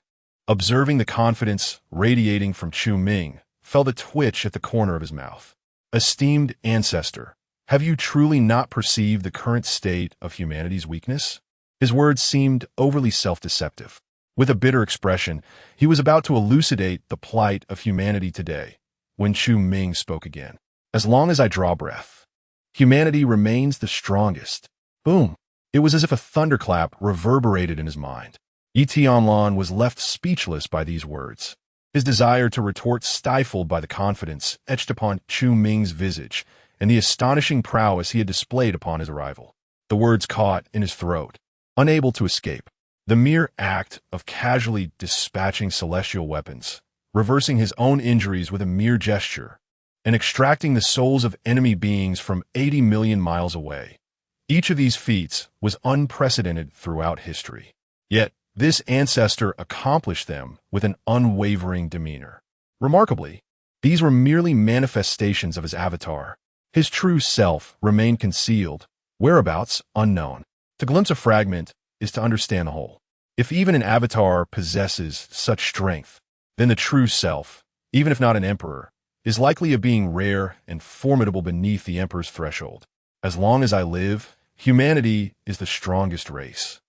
observing the confidence radiating from Chu Ming, felt a twitch at the corner of his mouth. Esteemed ancestor, have you truly not perceived the current state of humanity's weakness? His words seemed overly self-deceptive. With a bitter expression, he was about to elucidate the plight of humanity today, when Chu Ming spoke again. As long as I draw breath, humanity remains the strongest. Boom! It was as if a thunderclap reverberated in his mind. Yi Tianlan was left speechless by these words. His desire to retort stifled by the confidence etched upon Chu Ming's visage and the astonishing prowess he had displayed upon his arrival. The words caught in his throat, unable to escape. The mere act of casually dispatching celestial weapons, reversing his own injuries with a mere gesture, and extracting the souls of enemy beings from 80 million miles away. Each of these feats was unprecedented throughout history. Yet, this ancestor accomplished them with an unwavering demeanor. Remarkably, these were merely manifestations of his avatar. His true self remained concealed, whereabouts unknown. To glimpse a fragment is to understand the whole. If even an avatar possesses such strength, then the true self, even if not an emperor, is likely of being rare and formidable beneath the emperor's threshold. As long as I live, humanity is the strongest race.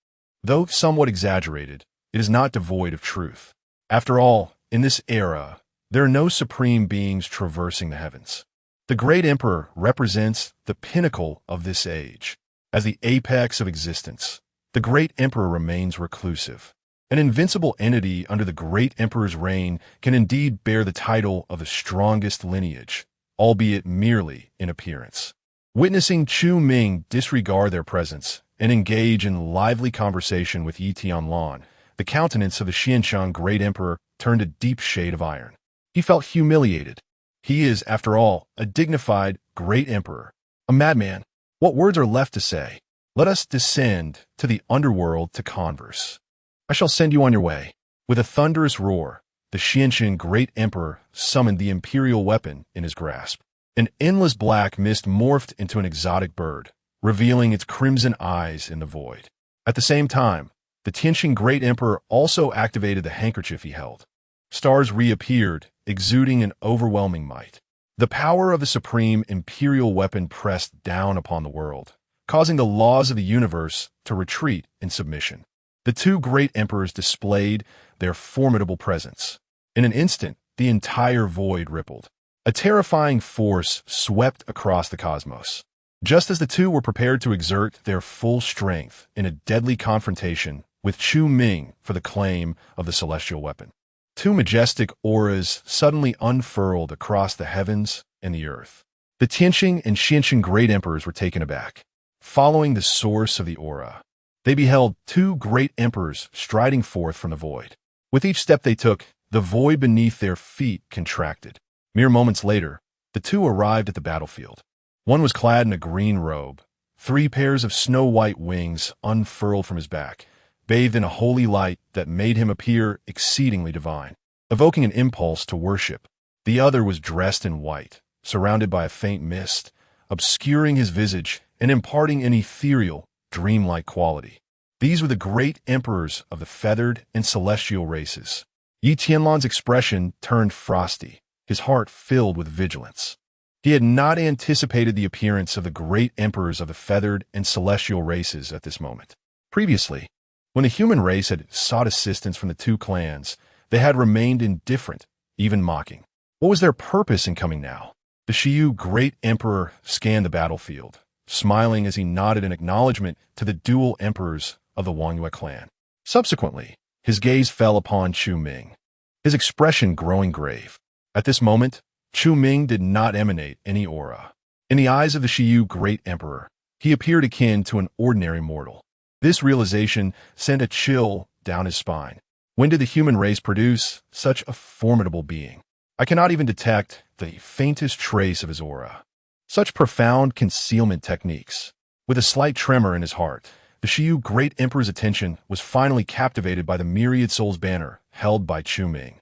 Though somewhat exaggerated, it is not devoid of truth. After all, in this era, there are no supreme beings traversing the heavens. The great emperor represents the pinnacle of this age. As the apex of existence, the great emperor remains reclusive. An invincible entity under the great emperor's reign can indeed bear the title of the strongest lineage, albeit merely in appearance. Witnessing Chu Ming disregard their presence and engage in lively conversation with Yi Tianlan, the countenance of the Changsheng great emperor turned a deep shade of iron. He felt humiliated. He is, after all, a dignified great emperor, a madman. What words are left to say? Let us descend to the underworld to converse. I shall send you on your way. With a thunderous roar, the Changsheng great emperor summoned the imperial weapon in his grasp. An endless black mist morphed into an exotic bird, revealing its crimson eyes in the void. At the same time, the Tianyuan great emperor also activated the handkerchief he held. Stars reappeared, exuding an overwhelming might. The power of the supreme imperial weapon pressed down upon the world, causing the laws of the universe to retreat in submission. The two great emperors displayed their formidable presence. In an instant, the entire void rippled. A terrifying force swept across the cosmos. Just as the two were prepared to exert their full strength in a deadly confrontation with Chu Ming for the claim of the celestial weapon, two majestic auras suddenly unfurled across the heavens and the earth. The Tianyuan and Changsheng great emperors were taken aback. Following the source of the aura, they beheld two great emperors striding forth from the void. With each step they took, the void beneath their feet contracted. Mere moments later, the two arrived at the battlefield. One was clad in a green robe. 3 pairs of snow-white wings unfurled from his back, bathed in a holy light that made him appear exceedingly divine, evoking an impulse to worship. The other was dressed in white, surrounded by a faint mist, obscuring his visage and imparting an ethereal, dreamlike quality. These were the great emperors of the feathered and celestial races. Yi Tianlan's expression turned frosty, his heart filled with vigilance. He had not anticipated the appearance of the great emperors of the feathered and celestial races at this moment. Previously, when the human race had sought assistance from the two clans, they had remained indifferent, even mocking. What was their purpose in coming now? The Shiyu great emperor scanned the battlefield, smiling as he nodded in acknowledgement to the dual emperors of the Wangyue clan. Subsequently, his gaze fell upon Chu Ming, his expression growing grave. At this moment, Chu Ming did not emanate any aura. In the eyes of the Shiyu great emperor, he appeared akin to an ordinary mortal. This realization sent a chill down his spine. When did the human race produce such a formidable being? I cannot even detect the faintest trace of his aura. Such profound concealment techniques. With a slight tremor in his heart, the Shiyu great emperor's attention was finally captivated by the myriad souls banner held by Chu Ming.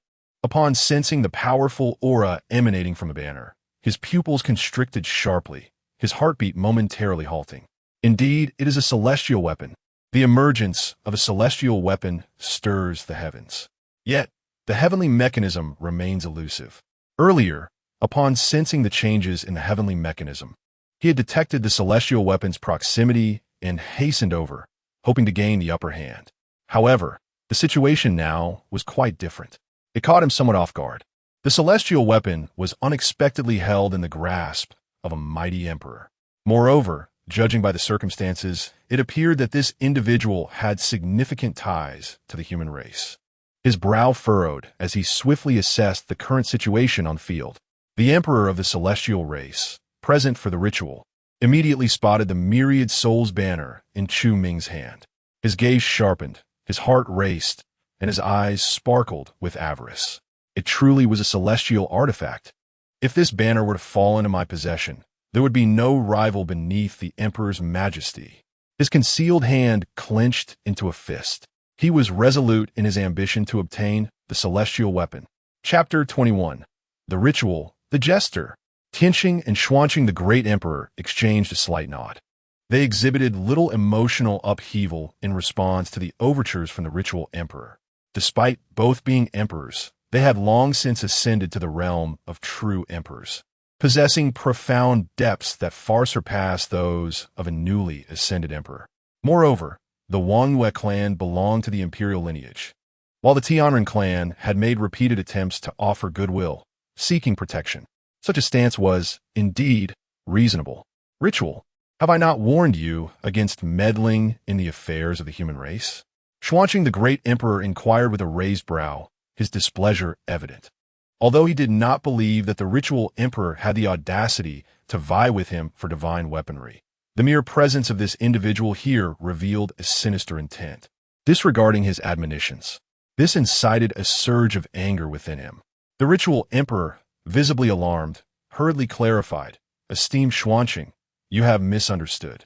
Upon sensing the powerful aura emanating from the banner, his pupils constricted sharply, his heartbeat momentarily halting. Indeed, it is a celestial weapon. The emergence of a celestial weapon stirs the heavens. Yet, the heavenly mechanism remains elusive. Earlier, upon sensing the changes in the heavenly mechanism, he had detected the celestial weapon's proximity and hastened over, hoping to gain the upper hand. However, the situation now was quite different. It caught him somewhat off guard. The celestial weapon was unexpectedly held in the grasp of a mighty emperor. Moreover, judging by the circumstances, it appeared that this individual had significant ties to the human race. His brow furrowed as he swiftly assessed the current situation on the field. The emperor of the celestial race, present for the ritual, immediately spotted the myriad souls banner in Chu Ming's hand. His gaze sharpened, his heart raced, and his eyes sparkled with avarice. It truly was a celestial artifact. If this banner were to fall into my possession, there would be no rival beneath the emperor's majesty. His concealed hand clenched into a fist. He was resolute in his ambition to obtain the celestial weapon. Chapter 21. The Ritual, the Jester. Tianyuan and Changsheng the great emperor exchanged a slight nod. They exhibited little emotional upheaval in response to the overtures from the ritual emperor. Despite both being emperors, they had long since ascended to the realm of true emperors, possessing profound depths that far surpassed those of a newly ascended emperor. Moreover, the Wangyue clan belonged to the imperial lineage, while the Tianyuan clan had made repeated attempts to offer goodwill, seeking protection. Such a stance was, indeed, reasonable. Ritual, have I not warned you against meddling in the affairs of the human race? Changsheng the great emperor inquired with a raised brow, his displeasure evident. Although he did not believe that the ritual emperor had the audacity to vie with him for divine weaponry, the mere presence of this individual here revealed a sinister intent. Disregarding his admonitions, this incited a surge of anger within him. The ritual emperor, visibly alarmed, hurriedly clarified, "Esteemed Changsheng, you have misunderstood.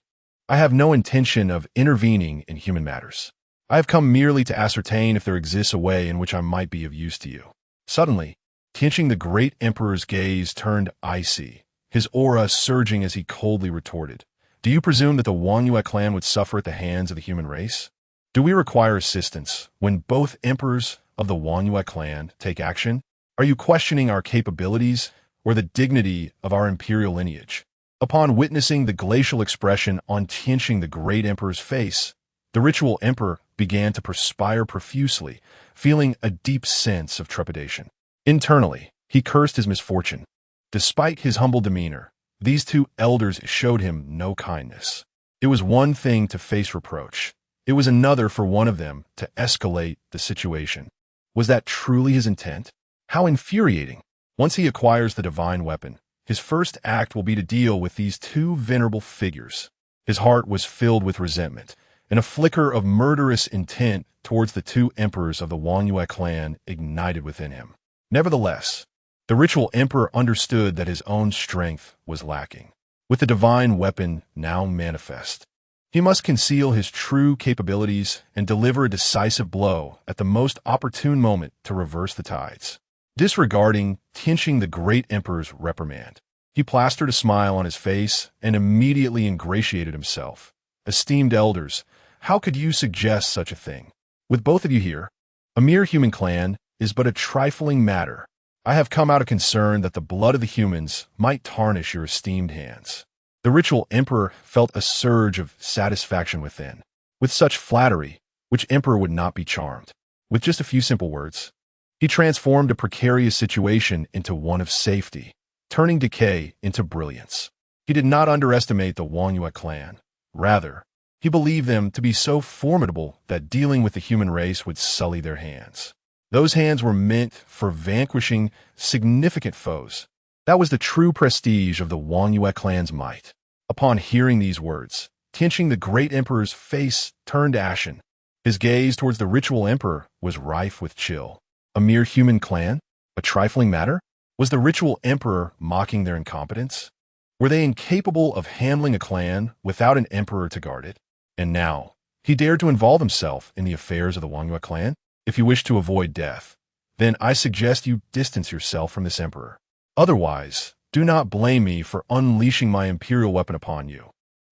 I have no intention of intervening in human matters. I have come merely to ascertain if there exists a way in which I might be of use to you." Suddenly, Tianyuan the great emperor's gaze turned icy, his aura surging as he coldly retorted, "Do you presume that the Wangyue clan would suffer at the hands of the human race? Do we require assistance when both emperors of the Wangyue clan take action? Are you questioning our capabilities or the dignity of our imperial lineage. Upon witnessing the glacial expression on Tianyuan the Great Emperor's face, the ritual emperor began to perspire profusely, feeling a deep sense of trepidation. Internally, he cursed his misfortune. Despite his humble demeanor, these two elders showed him no kindness. It was one thing to face reproach. It was another for one of them to escalate the situation. Was that truly his intent? How infuriating! Once he acquires the divine weapon, his first act will be to deal with these two venerable figures. His heart was filled with resentment, and a flicker of murderous intent towards the two emperors of the Wanyue clan ignited within him. Nevertheless, the ritual emperor understood that his own strength was lacking. With the divine weapon now manifest, he must conceal his true capabilities and deliver a decisive blow at the most opportune moment to reverse the tides. Disregarding Tianyuan the Great Emperor's reprimand, he plastered a smile on his face and immediately ingratiated himself. Esteemed elders, how could you suggest such a thing? With both of you here, a mere human clan is but a trifling matter. I have come out of concern that the blood of the humans might tarnish your esteemed hands. The ritual emperor felt a surge of satisfaction within. With such flattery, which emperor would not be charmed? With just a few simple words, he transformed a precarious situation into one of safety, turning decay into brilliance. He did not underestimate the Wanyue clan. Rather, he believed them to be so formidable that dealing with the human race would sully their hands. Those hands were meant for vanquishing significant foes. That was the true prestige of the Wanyue clan's might. Upon hearing these words, Tianyuan the Great Emperor's face turned ashen. His gaze towards the ritual emperor was rife with chill. A mere human clan? A trifling matter? Was the ritual emperor mocking their incompetence? Were they incapable of handling a clan without an emperor to guard it? And now, he dared to involve himself in the affairs of the Wanyue clan? If you wish to avoid death, then I suggest you distance yourself from this emperor. Otherwise, do not blame me for unleashing my imperial weapon upon you.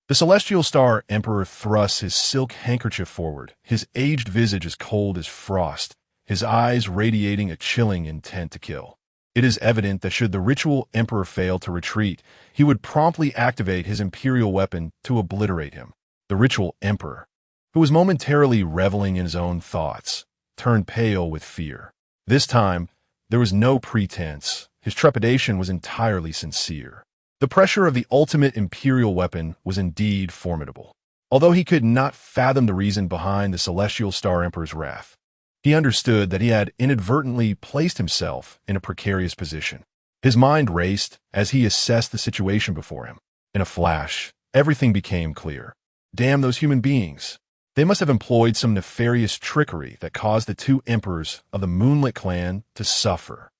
The Celestial Star Emperor thrusts his silk handkerchief forward, his aged visage as cold as frost, his eyes radiating a chilling intent to kill. It is evident that should the ritual emperor fail to retreat, he would promptly activate his imperial weapon to obliterate him. The ritual emperor, who was momentarily reveling in his own thoughts, turned pale with fear. This time, there was no pretense. His trepidation was entirely sincere. The pressure of the ultimate imperial weapon was indeed formidable. Although he could not fathom the reason behind the Celestial Star Emperor's wrath, he understood that he had inadvertently placed himself in a precarious position. His mind raced as he assessed the situation before him. In a flash, everything became clear. Damn those human beings. They must have employed some nefarious trickery that caused the two emperors of the Moonlit clan to suffer.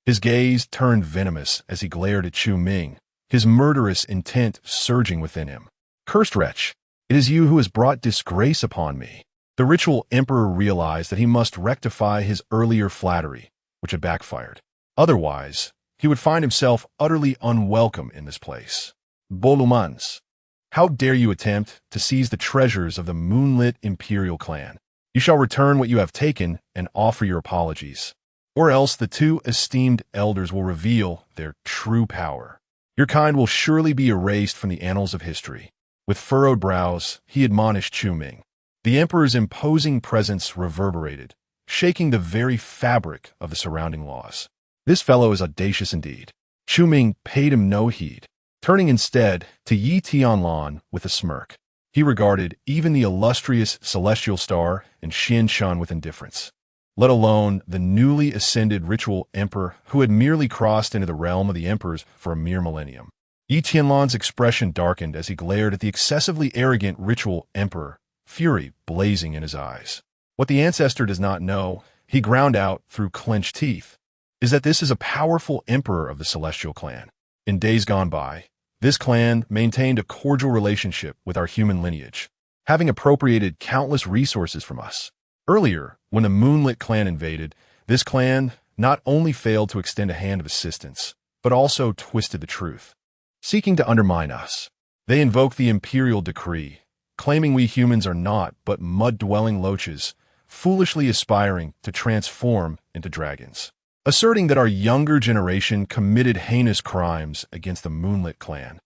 His gaze turned venomous as he glared at Chu Ming, his murderous intent surging within him. Cursed wretch, it is you who has brought disgrace upon me. The ritual emperor realized that he must rectify his earlier flattery, which had backfired. Otherwise, he would find himself utterly unwelcome in this place. Bolumans, how dare you attempt to seize the treasures of the Moonlit Imperial clan? You shall return what you have taken and offer your apologies, or else the two esteemed elders will reveal their true power. Your kind will surely be erased from the annals of history. With furrowed brows, he admonished Chu Ming. The emperor's imposing presence reverberated, shaking the very fabric of the surrounding laws. This fellow is audacious indeed. Chu Ming paid him no heed, turning instead to Yi Tianlan with a smirk. He regarded even the illustrious Celestial Star and Xian Shun with indifference, let alone the newly ascended ritual emperor who had merely crossed into the realm of the emperors for a mere millennium. Yi Tianlan's expression darkened as he glared at the excessively arrogant ritual emperor, fury blazing in his eyes. What the ancestor does not know, he ground out through clenched teeth, is that this is a powerful emperor of the Celestial clan. In days gone by, this clan maintained a cordial relationship with our human lineage, having appropriated countless resources from us. Earlier, when the Moonlit clan invaded, this clan not only failed to extend a hand of assistance, but also twisted the truth. Seeking to undermine us, they invoked the imperial decree, claiming we humans are not but mud-dwelling loaches, foolishly aspiring to transform into dragons. asserting that our younger generation committed heinous crimes against the Moonlit clan,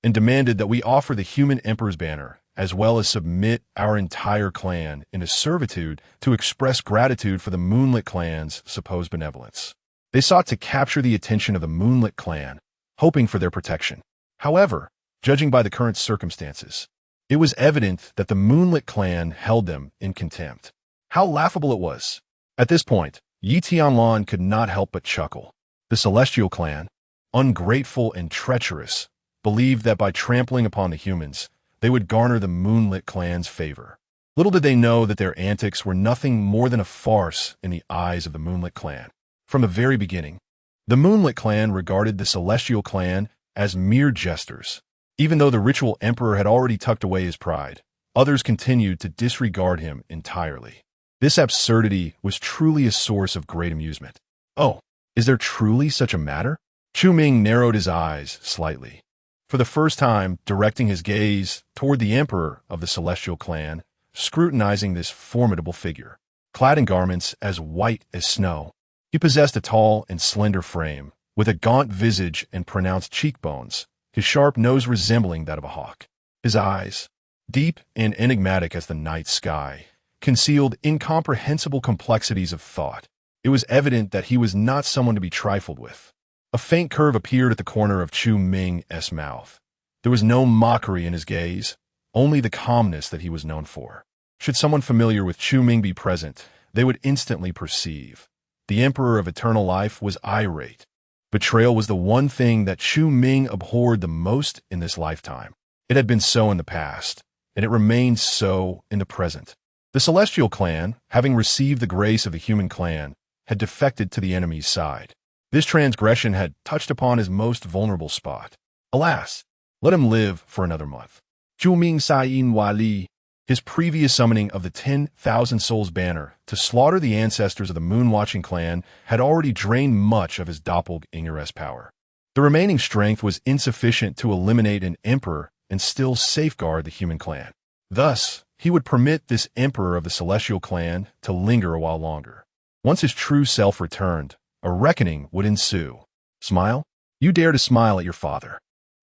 and demanded that we offer the human emperor's banner, as well as submit our entire clan into servitude to express gratitude for the Moonlit clan's supposed benevolence. They sought to capture the attention of the Moonlit clan, hoping for their protection. However, judging by the current circumstances, it was evident that the Moonlit clan held them in contempt. How laughable it was! At this point, Tianyuan could not help but chuckle. The Celestial clan, ungrateful and treacherous, believed that by trampling upon the humans, they would garner the Moonlit clan's favor. Little did they know that their antics were nothing more than a farce in the eyes of the Moonlit clan. From the very beginning, the Moonlit clan regarded the Celestial clan as mere jesters. Even though the ritual emperor had already tucked away his pride, others continued to disregard him entirely. This absurdity was truly a source of great amusement. Oh, is there truly such a matter? Chu Ming narrowed his eyes slightly, for the first time directing his gaze toward the emperor of the Celestial clan, scrutinizing this formidable figure. Clad in garments as white as snow, he possessed a tall and slender frame, with a gaunt visage and pronounced cheekbones, his sharp nose resembling that of a hawk. His eyes, deep and enigmatic as the night sky, concealed incomprehensible complexities of thought. It was evident that he was not someone to be trifled with. A faint curve appeared at the corner of Chu Ming's mouth. There was no mockery in his gaze, only the calmness that he was known for. Should someone familiar with Chu Ming be present, they would instantly perceive. The Emperor of Eternal Life was irate. Betrayal was the one thing that Chu Ming abhorred the most in this lifetime. It had been so in the past, and it remained so in the present. The Celestial clan, having received the grace of the human clan, had defected to the enemy's side. This transgression had touched upon his most vulnerable spot. Alas, let him live for another month. Chu Ming Sayin Wali, his previous summoning of the 10,000 Souls banner to slaughter the ancestors of the Moon-Watching clan had already drained much of his doppelganger's power. The remaining strength was insufficient to eliminate an emperor and still safeguard the human clan. Thus, he would permit this emperor of the Celestial clan to linger a while longer. Once his true self returned, a reckoning would ensue. Smile? You dare to smile at your father.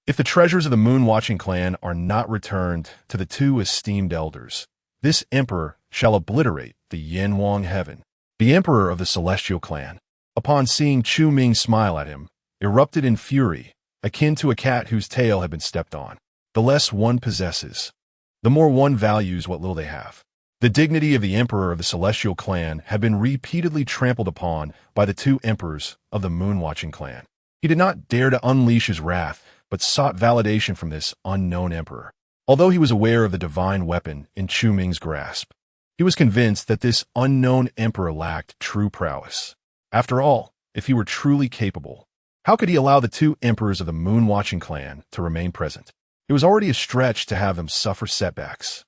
If the treasures of the Moon-Watching clan are not returned to the two esteemed elders, this emperor shall obliterate the Yanwang heaven. The emperor of the Celestial clan, upon seeing Chu Ming smile at him, erupted in fury, akin to a cat whose tail had been stepped on. The less one possesses, the more one values what little they have. The dignity of the emperor of the Celestial clan had been repeatedly trampled upon by the two emperors of the Moon-Watching clan. He did not dare to unleash his wrath, but sought validation from this unknown emperor. Although he was aware of the divine weapon in Chu Ming's grasp, he was convinced that this unknown emperor lacked true prowess. After all, if he were truly capable, how could he allow the two emperors of the Moon-Watching clan to remain present? It was already a stretch to have them suffer setbacks.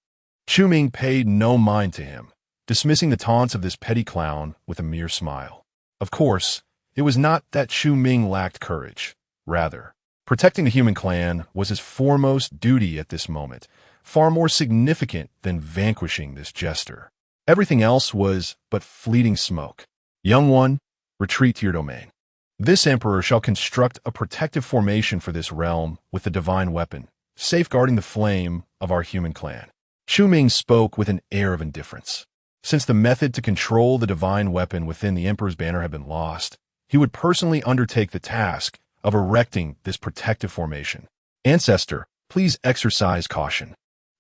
Chu Ming paid no mind to him, dismissing the taunts of this petty clown with a mere smile. Of course, it was not that Chu Ming lacked courage. Rather, protecting the human clan was his foremost duty at this moment, far more significant than vanquishing this jester. Everything else was but fleeting smoke. Young one, retreat to your domain. This emperor shall construct a protective formation for this realm with the divine weapon, safeguarding the flame of our human clan. Chu Ming spoke with an air of indifference. Since the method to control the divine weapon within the emperor's banner had been lost, he would personally undertake the task of erecting this protective formation. Ancestor, please exercise caution.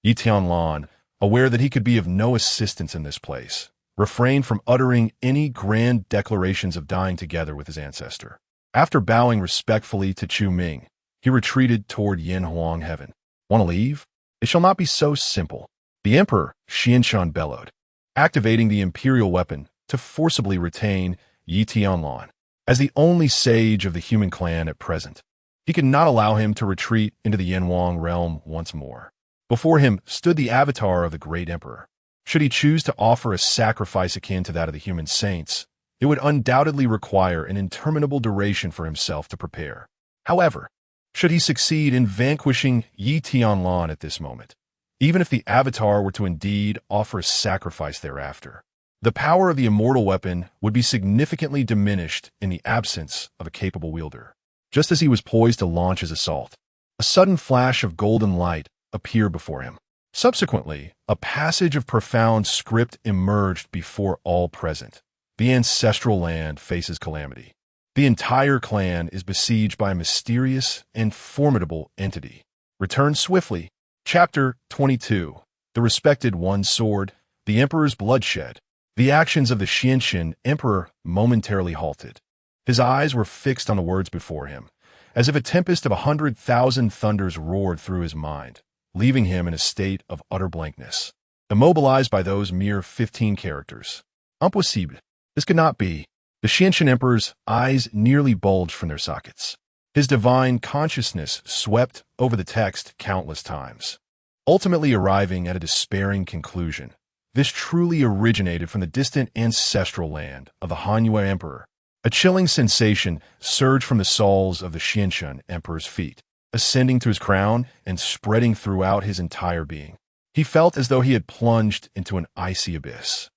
Tianyuan, aware that he could be of no assistance in this place, refrained from uttering any grand declarations of dying together with his ancestor. After bowing respectfully to Chu Ming, he retreated toward Yanhuang heaven. Want to leave? It shall not be so simple. The emperor, Xianshan, bellowed, activating the imperial weapon to forcibly retain Tianyuan as the only sage of the human clan at present. He could not allow him to retreat into the Yanwang realm once more. Before him stood the avatar of the great emperor. Should he choose to offer a sacrifice akin to that of the human saints, it would undoubtedly require an interminable duration for himself to prepare. However, should he succeed in vanquishing Tianyuan at this moment, even if the avatar were to indeed offer a sacrifice thereafter, The power of the immortal weapon would be significantly diminished in the absence of a capable wielder. Just as he was poised to launch his assault, a sudden flash of golden light appeared before him. Subsequently, a passage of profound script emerged before all present. The ancestral land faces calamity. The entire clan is besieged by a mysterious and formidable entity. Return swiftly. Chapter 22. The Respected One's Sword. The Emperor's Bloodshed. The actions of the Changsheng Emperor momentarily halted. His eyes were fixed on the words before him, as if a tempest of 100,000 thunders roared through his mind, leaving him in a state of utter blankness, immobilized by those mere 15 characters. Impossible. This could not be. The Changsheng Emperor's eyes nearly bulged from their sockets. His divine consciousness swept over the text countless times, ultimately arriving at a despairing conclusion. This truly originated from the distant ancestral land of the Tianyuan Emperor. A chilling sensation surged from the soles of the Changsheng Emperor's feet, ascending to his crown and spreading throughout his entire being. He felt as though he had plunged into an icy abyss.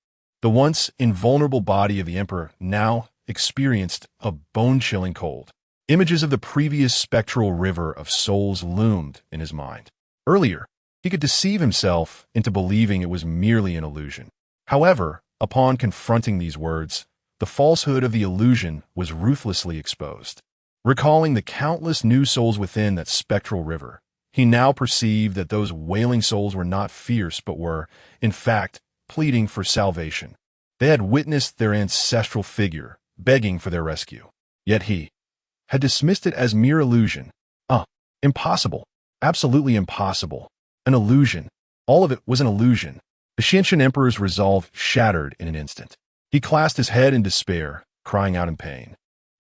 The once invulnerable body of the Emperor now experienced a bone-chilling cold. Images of the previous spectral river of souls loomed in his mind. Earlier, he could deceive himself into believing it was merely an illusion. However, upon confronting these words, the falsehood of the illusion was ruthlessly exposed. Recalling the countless new souls within that spectral river, he now perceived that those wailing souls were not fierce but were, in fact, pleading for salvation. They had witnessed their ancestral figure, begging for their rescue. Yet he had dismissed it as mere illusion. Impossible. Absolutely impossible. An illusion. All of it was an illusion. The Changsheng Emperor's resolve shattered in an instant. He clasped his head in despair, crying out in pain.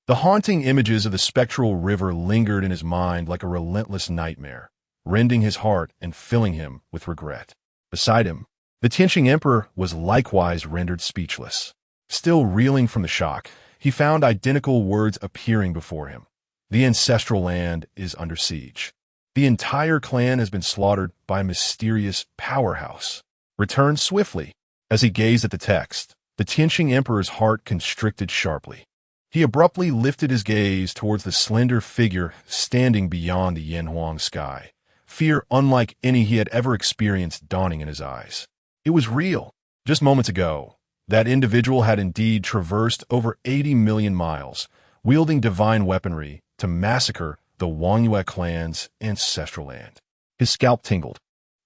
The haunting images of the spectral river lingered in his mind like a relentless nightmare, rending his heart and filling him with regret. Beside him, the Tianyuan Emperor was likewise rendered speechless. Still reeling from the shock, he found identical words appearing before him. The ancestral land is under siege. The entire clan has been slaughtered by a mysterious powerhouse. Return swiftly. As he gazed at the text, the Changsheng Emperor's heart constricted sharply. He abruptly lifted his gaze towards the slender figure standing beyond the Yanhuang sky, fear unlike any he had ever experienced dawning in his eyes. It was real. Just moments ago, that individual had indeed traversed over 80 million miles, wielding divine weaponry to massacre the Wangyue clan's ancestral land. His scalp tingled,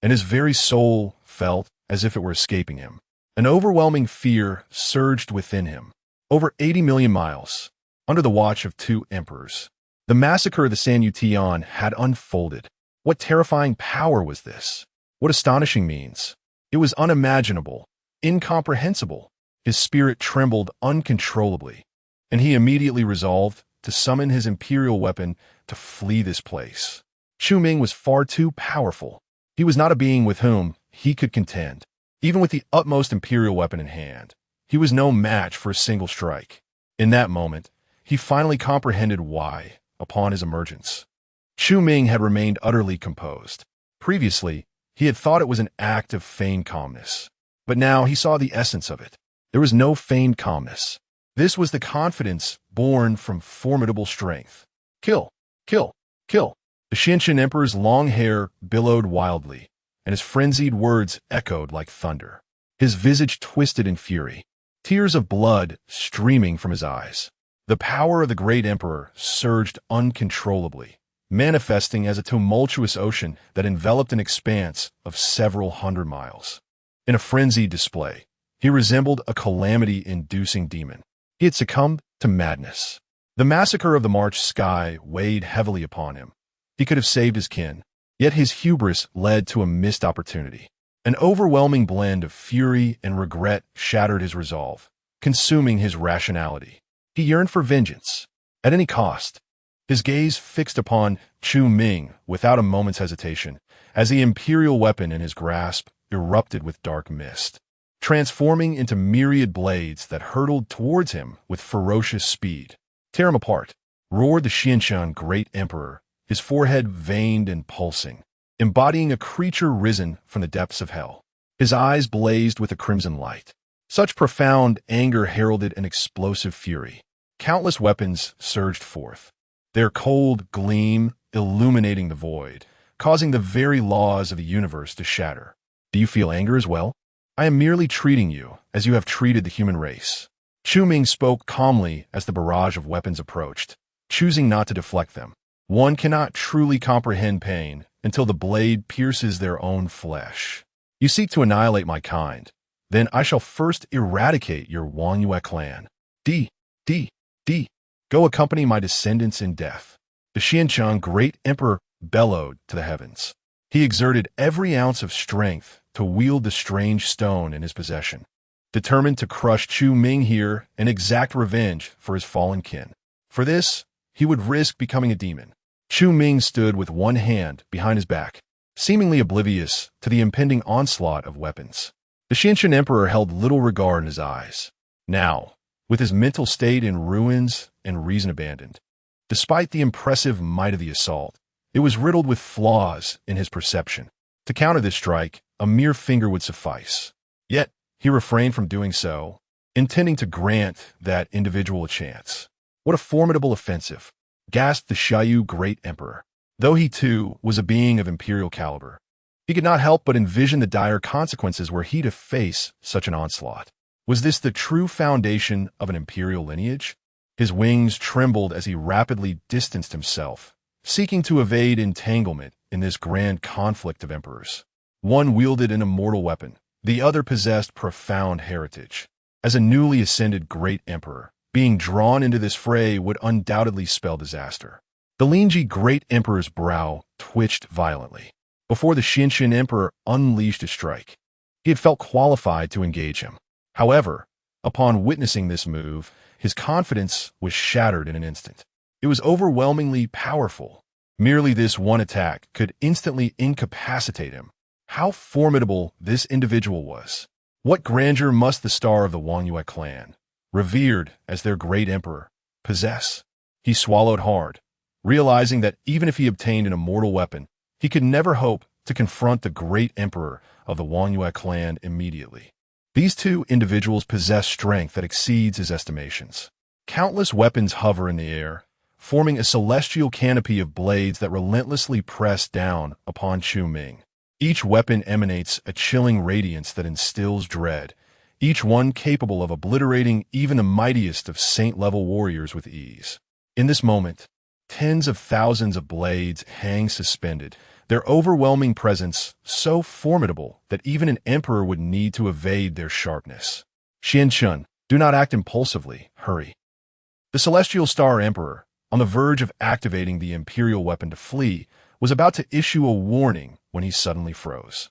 and his very soul felt as if it were escaping him. An overwhelming fear surged within him. Over 80 million miles, under the watch of two emperors. The massacre of the Tianyuan had unfolded. What terrifying power was this? What astonishing means? It was unimaginable, incomprehensible. His spirit trembled uncontrollably, and he immediately resolved to summon his imperial weapon to flee this place. Chu Ming was far too powerful. He was not a being with whom he could contend. Even with the utmost imperial weapon in hand, he was no match for a single strike. In that moment, he finally comprehended why, upon his emergence, Chu Ming had remained utterly composed. Previously, he had thought it was an act of feigned calmness, but now he saw the essence of it. There was no feigned calmness. This was the confidence born from formidable strength. Kill! Kill! Kill! The Changsheng Emperor's long hair billowed wildly, and his frenzied words echoed like thunder. His visage twisted in fury, tears of blood streaming from his eyes. The power of the great emperor surged uncontrollably, manifesting as a tumultuous ocean that enveloped an expanse of several hundred miles. In a frenzied display, he resembled a calamity-inducing demon. He had succumbed to madness. The massacre of the March sky weighed heavily upon him. He could have saved his kin, yet his hubris led to a missed opportunity. An overwhelming blend of fury and regret shattered his resolve, consuming his rationality. He yearned for vengeance, at any cost. His gaze fixed upon Chu Ming without a moment's hesitation, as the imperial weapon in his grasp erupted with dark mist, transforming into myriad blades that hurtled towards him with ferocious speed. Tear him apart, roared the Changsheng great emperor, his forehead veined and pulsing, embodying a creature risen from the depths of hell. His eyes blazed with a crimson light. Such profound anger heralded an explosive fury. Countless weapons surged forth, their cold gleam illuminating the void, causing the very laws of the universe to shatter. Do you feel anger as well? I am merely treating you as you have treated the human race. Chu Ming spoke calmly as the barrage of weapons approached, choosing not to deflect them. One cannot truly comprehend pain until the blade pierces their own flesh. You seek to annihilate my kind. Then I shall first eradicate your Huangyue clan. D. Go accompany my descendants in death. The Xiancheng great emperor bellowed to the heavens. He exerted every ounce of strength to wield the strange stone in his possession, determined to crush Chu Ming here and exact revenge for his fallen kin. For this, he would risk becoming a demon. Chu Ming stood with one hand behind his back, seemingly oblivious to the impending onslaught of weapons. The Changsheng Emperor held little regard in his eyes. Now, with his mental state in ruins and reason abandoned, despite the impressive might of the assault, it was riddled with flaws in his perception. To counter this strike, a mere finger would suffice. Yet, he refrained from doing so, intending to grant that individual a chance. What a formidable offensive, gasped the Xiaoyu great emperor. Though he too was a being of imperial caliber, he could not help but envision the dire consequences were he to face such an onslaught. Was this the true foundation of an imperial lineage? His wings trembled as he rapidly distanced himself, seeking to evade entanglement in this grand conflict of emperors. One wielded an immortal weapon, the other possessed profound heritage. As a newly ascended great emperor, being drawn into this fray would undoubtedly spell disaster. The Lingji great emperor's brow twitched violently before the Changsheng Emperor unleashed a strike. He had felt qualified to engage him. However, upon witnessing this move, his confidence was shattered in an instant. It was overwhelmingly powerful. Merely this one attack could instantly incapacitate him. How formidable this individual was. What grandeur must the star of the Huangyue clan, revered as their great emperor, possess? He swallowed hard, realizing that even if he obtained an immortal weapon, he could never hope to confront the great emperor of the Huangyue clan immediately. These two individuals possess strength that exceeds his estimations. Countless weapons hover in the air, forming a celestial canopy of blades that relentlessly press down upon Chu Ming. Each weapon emanates a chilling radiance that instills dread, each one capable of obliterating even the mightiest of saint-level warriors with ease. In this moment, tens of thousands of blades hang suspended, their overwhelming presence so formidable that even an emperor would need to evade their sharpness. Xiancheng, do not act impulsively, hurry. The Celestial Star Emperor, on the verge of activating the imperial weapon to flee, was about to issue a warning when he suddenly froze.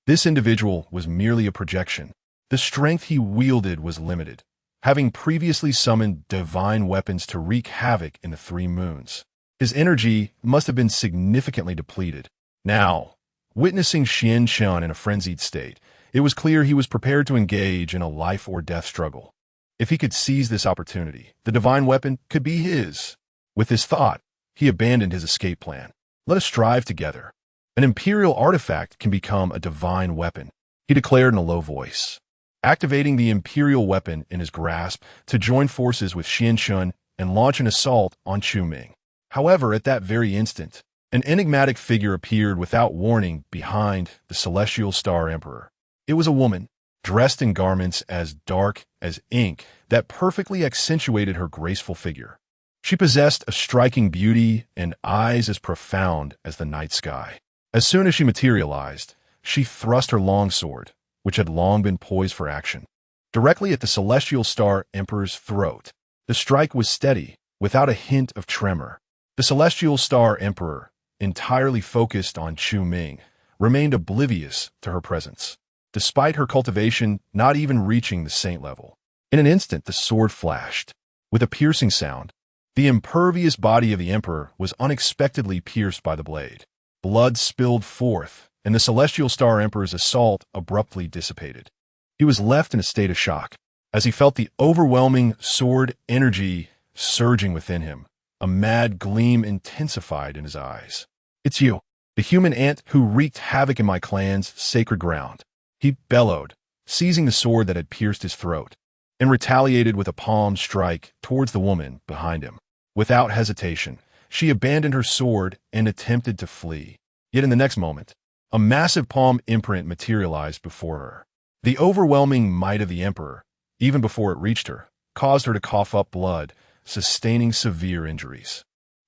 This individual was merely a projection. The strength he wielded was limited, having previously summoned divine weapons to wreak havoc in the Three Moons. His energy must have been significantly depleted. Now, witnessing Xiancheng in a frenzied state, it was clear he was prepared to engage in a life-or-death struggle. If he could seize this opportunity, the divine weapon could be his. With this thought, he abandoned his escape plan. Let us strive together. An imperial artifact can become a divine weapon, he declared in a low voice, activating the imperial weapon in his grasp to join forces with Xiancheng and launch an assault on Chu Ming. However, at that very instant, an enigmatic figure appeared without warning behind the Celestial Star Emperor. It was a woman, dressed in garments as dark as ink that perfectly accentuated her graceful figure. She possessed a striking beauty and eyes as profound as the night sky. As soon as she materialized, she thrust her long sword, which had long been poised for action, directly at the Celestial Star Emperor's throat. The strike was steady, without a hint of tremor. The Celestial Star Emperor, entirely focused on Chu Ming, remained oblivious to her presence, despite her cultivation not even reaching the saint level. In an instant, the sword flashed. With a piercing sound, the impervious body of the Emperor was unexpectedly pierced by the blade. Blood spilled forth, and the Celestial Star Emperor's assault abruptly dissipated. He was left in a state of shock, as he felt the overwhelming sword energy surging within him. A mad gleam intensified in his eyes. It's you, the human ant who wreaked havoc in my clan's sacred ground, he bellowed, seizing the sword that had pierced his throat, and retaliated with a palm strike towards the woman behind him. Without hesitation, she abandoned her sword and attempted to flee. Yet in the next moment, a massive palm imprint materialized before her. The overwhelming might of the emperor, even before it reached her, caused her to cough up blood, sustaining severe injuries.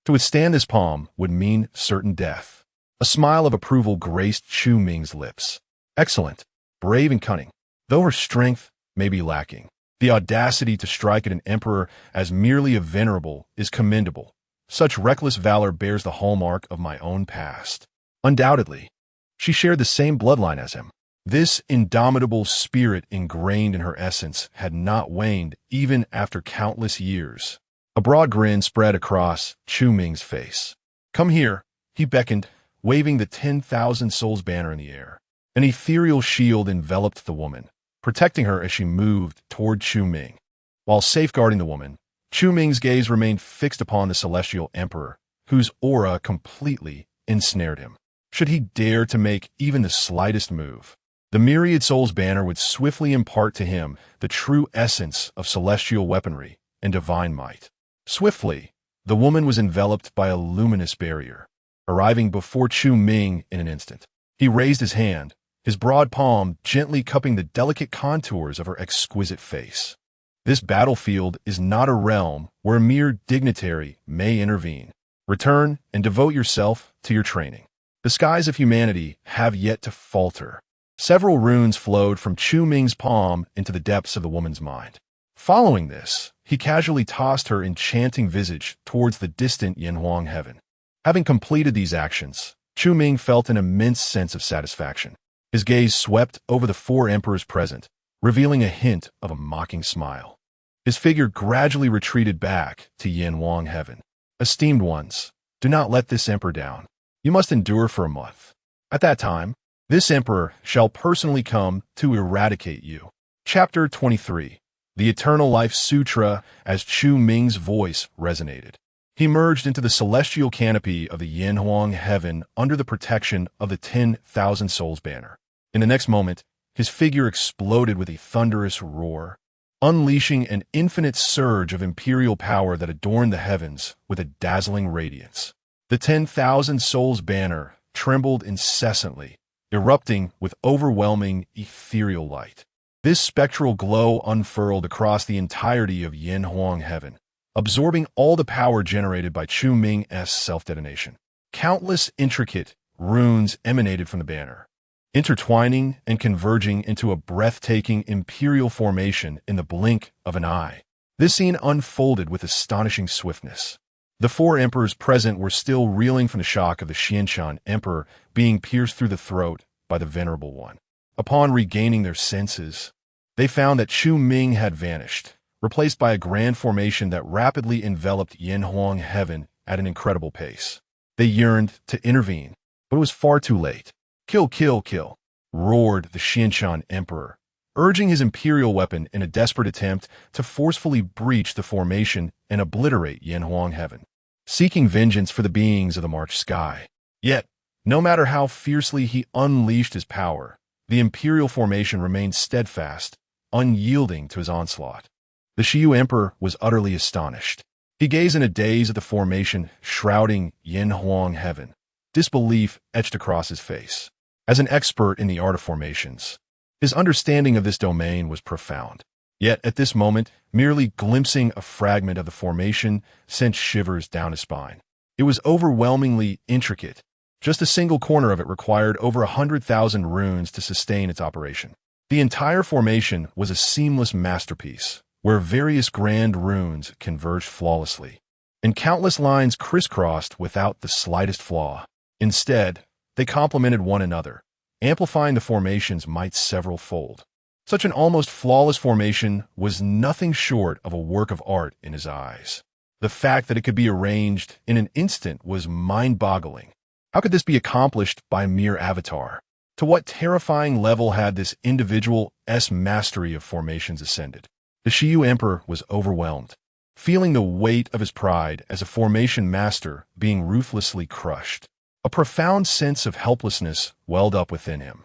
To withstand this palm would mean certain death. A smile of approval graced Chu Ming's lips. Excellent, brave and cunning. Though her strength may be lacking, the audacity to strike at an emperor as merely a venerable is commendable. Such reckless valor bears the hallmark of my own past. Undoubtedly, she shared the same bloodline as him. This indomitable spirit ingrained in her essence had not waned even after countless years. A broad grin spread across Chu Ming's face. Come here, he beckoned, waving the 10,000 souls banner in the air. An ethereal shield enveloped the woman, protecting her as she moved toward Chu Ming. While safeguarding the woman, Chu Ming's gaze remained fixed upon the celestial emperor, whose aura completely ensnared him. Should he dare to make even the slightest move, the myriad souls banner would swiftly impart to him the true essence of celestial weaponry and divine might. Swiftly, the woman was enveloped by a luminous barrier, arriving before Chu Ming in an instant. He raised his hand, his broad palm gently cupping the delicate contours of her exquisite face. This battlefield is not a realm where a mere dignitary may intervene. Return and devote yourself to your training. The skies of humanity have yet to falter. Several runes flowed from Chu Ming's palm into the depths of the woman's mind. Following this, he casually tossed her enchanting visage towards the distant Yanhuang heaven. Having completed these actions, Chu Ming felt an immense sense of satisfaction. His gaze swept over the four emperors present, revealing a hint of a mocking smile. His figure gradually retreated back to Yanhuang heaven. Esteemed ones, do not let this emperor down. You must endure for a month. At that time, this emperor shall personally come to eradicate you. Chapter 23. The Eternal Life Sutra. As Chu Ming's voice resonated, he merged into the celestial canopy of the Yanhuang heaven under the protection of the 10,000 souls banner. In the next moment, his figure exploded with a thunderous roar, unleashing an infinite surge of imperial power that adorned the heavens with a dazzling radiance. The 10,000 souls banner trembled incessantly, erupting with overwhelming ethereal light. This spectral glow unfurled across the entirety of Yanhuang heaven, absorbing all the power generated by Chu Ming's self-detonation. Countless intricate runes emanated from the banner, intertwining and converging into a breathtaking imperial formation in the blink of an eye. This scene unfolded with astonishing swiftness. The four emperors present were still reeling from the shock of the Changsheng Emperor being pierced through the throat by the Venerable One. Upon regaining their senses, they found that Chu Ming had vanished, replaced by a grand formation that rapidly enveloped Yanhuang heaven at an incredible pace. They yearned to intervene, but it was far too late. Kill, kill, kill, roared the Changsheng Emperor, urging his imperial weapon in a desperate attempt to forcefully breach the formation and obliterate Yanhuang heaven, seeking vengeance for the beings of the March sky. Yet, no matter how fiercely he unleashed his power, the imperial formation remained steadfast, unyielding to his onslaught. The Shiyu Emperor was utterly astonished. He gazed in a daze at the formation shrouding Yanhuang heaven, disbelief etched across his face. As an expert in the art of formations, his understanding of this domain was profound. Yet at this moment, merely glimpsing a fragment of the formation sent shivers down his spine. It was overwhelmingly intricate. Just a single corner of it required over 100,000 runes to sustain its operation. The entire formation was a seamless masterpiece, where various grand runes converged flawlessly, and countless lines crisscrossed without the slightest flaw. Instead, they complemented one another, amplifying the formation's might several-fold. Such an almost flawless formation was nothing short of a work of art in his eyes. The fact that it could be arranged in an instant was mind-boggling. How could this be accomplished by a mere avatar? To what terrifying level had this individual's mastery of formations ascended? The Shiyu Emperor was overwhelmed, feeling the weight of his pride as a formation master being ruthlessly crushed. A profound sense of helplessness welled up within him.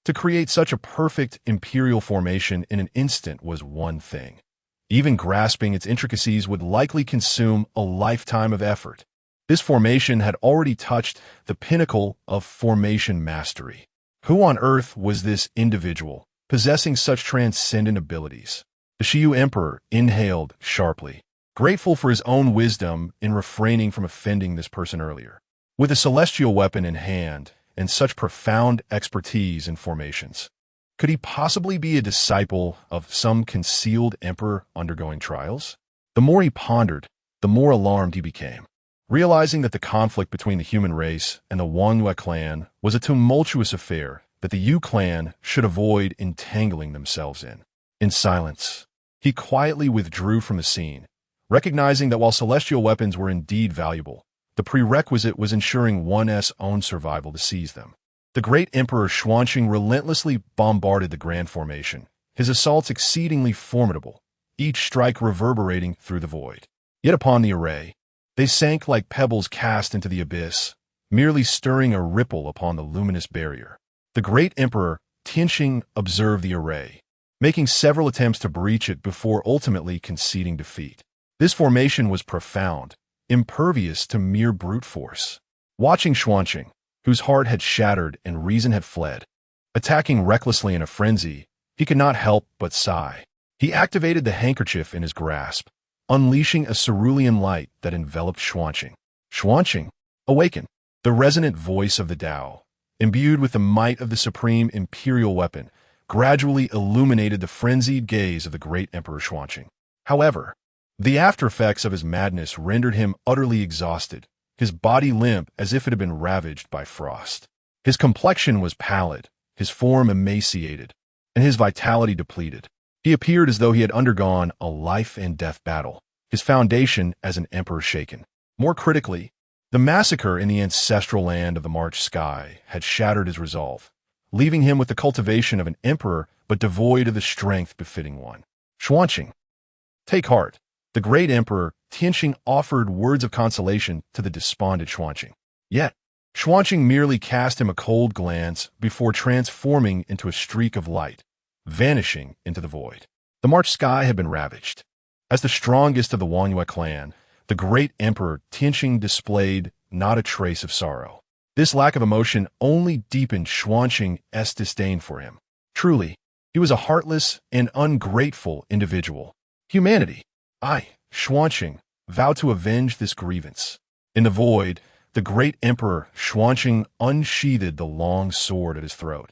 To create such a perfect imperial formation in an instant was one thing. Even grasping its intricacies would likely consume a lifetime of effort. This formation had already touched the pinnacle of formation mastery. Who on earth was this individual, possessing such transcendent abilities? The Xiyu Emperor inhaled sharply, grateful for his own wisdom in refraining from offending this person earlier. With a celestial weapon in hand and such profound expertise in formations, could he possibly be a disciple of some concealed emperor undergoing trials? The more he pondered, the more alarmed he became, realizing that the conflict between the human race and the Wangyue clan was a tumultuous affair that the Yu clan should avoid entangling themselves in. In silence, he quietly withdrew from the scene, recognizing that while celestial weapons were indeed valuable, the prerequisite was ensuring one's own survival to seize them. The great Emperor Changsheng relentlessly bombarded the Grand Formation, his assaults exceedingly formidable, each strike reverberating through the void. Yet upon the array, they sank like pebbles cast into the abyss, merely stirring a ripple upon the luminous barrier. The great Emperor Tianyuan observed the array, making several attempts to breach it before ultimately conceding defeat. This formation was profound, impervious to mere brute force. Watching Changsheng, whose heart had shattered and reason had fled, attacking recklessly in a frenzy, he could not help but sigh. He activated the handkerchief in his grasp, unleashing a cerulean light that enveloped Changsheng. Changsheng, awaken! The resonant voice of the Tao, imbued with the might of the supreme imperial weapon, gradually illuminated the frenzied gaze of the great Emperor Changsheng. However, the aftereffects of his madness rendered him utterly exhausted, his body limp as if it had been ravaged by frost. His complexion was pallid, his form emaciated, and his vitality depleted. He appeared as though he had undergone a life-and-death battle, his foundation as an emperor shaken. More critically, the massacre in the ancestral land of the March sky had shattered his resolve, leaving him with the cultivation of an emperor but devoid of the strength befitting one. Changsheng, take heart. The great Emperor Tianyuan offered words of consolation to the despondent Changsheng. Yet, Changsheng merely cast him a cold glance before transforming into a streak of light, vanishing into the void. The March sky had been ravaged. As the strongest of the Wangyue clan, the great Emperor Tianyuan displayed not a trace of sorrow. This lack of emotion only deepened Changsheng's disdain for him. Truly, he was a heartless and ungrateful individual. Humanity, Changsheng, vowed to avenge this grievance. In the void, the great Emperor Changsheng unsheathed the long sword at his throat,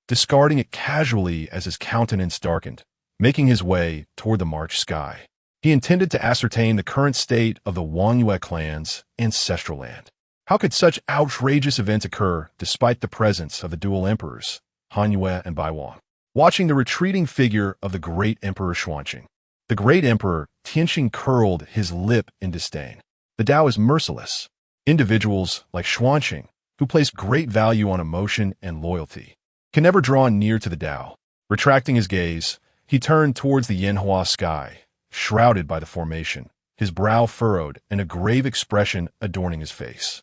discarding it casually as his countenance darkened, making his way toward the March sky. He intended to ascertain the current state of the Wangyue clan's ancestral land. How could such outrageous events occur despite the presence of the dual emperors, Hanyue and Baiwang? Watching the retreating figure of the great Emperor Changsheng, the great Emperor Tianyuan curled his lip in disdain. The Tao is merciless. Individuals like Changsheng, who place great value on emotion and loyalty, can never draw near to the Tao. Retracting his gaze, he turned towards the Yanhua sky, shrouded by the formation, his brow furrowed and a grave expression adorning his face.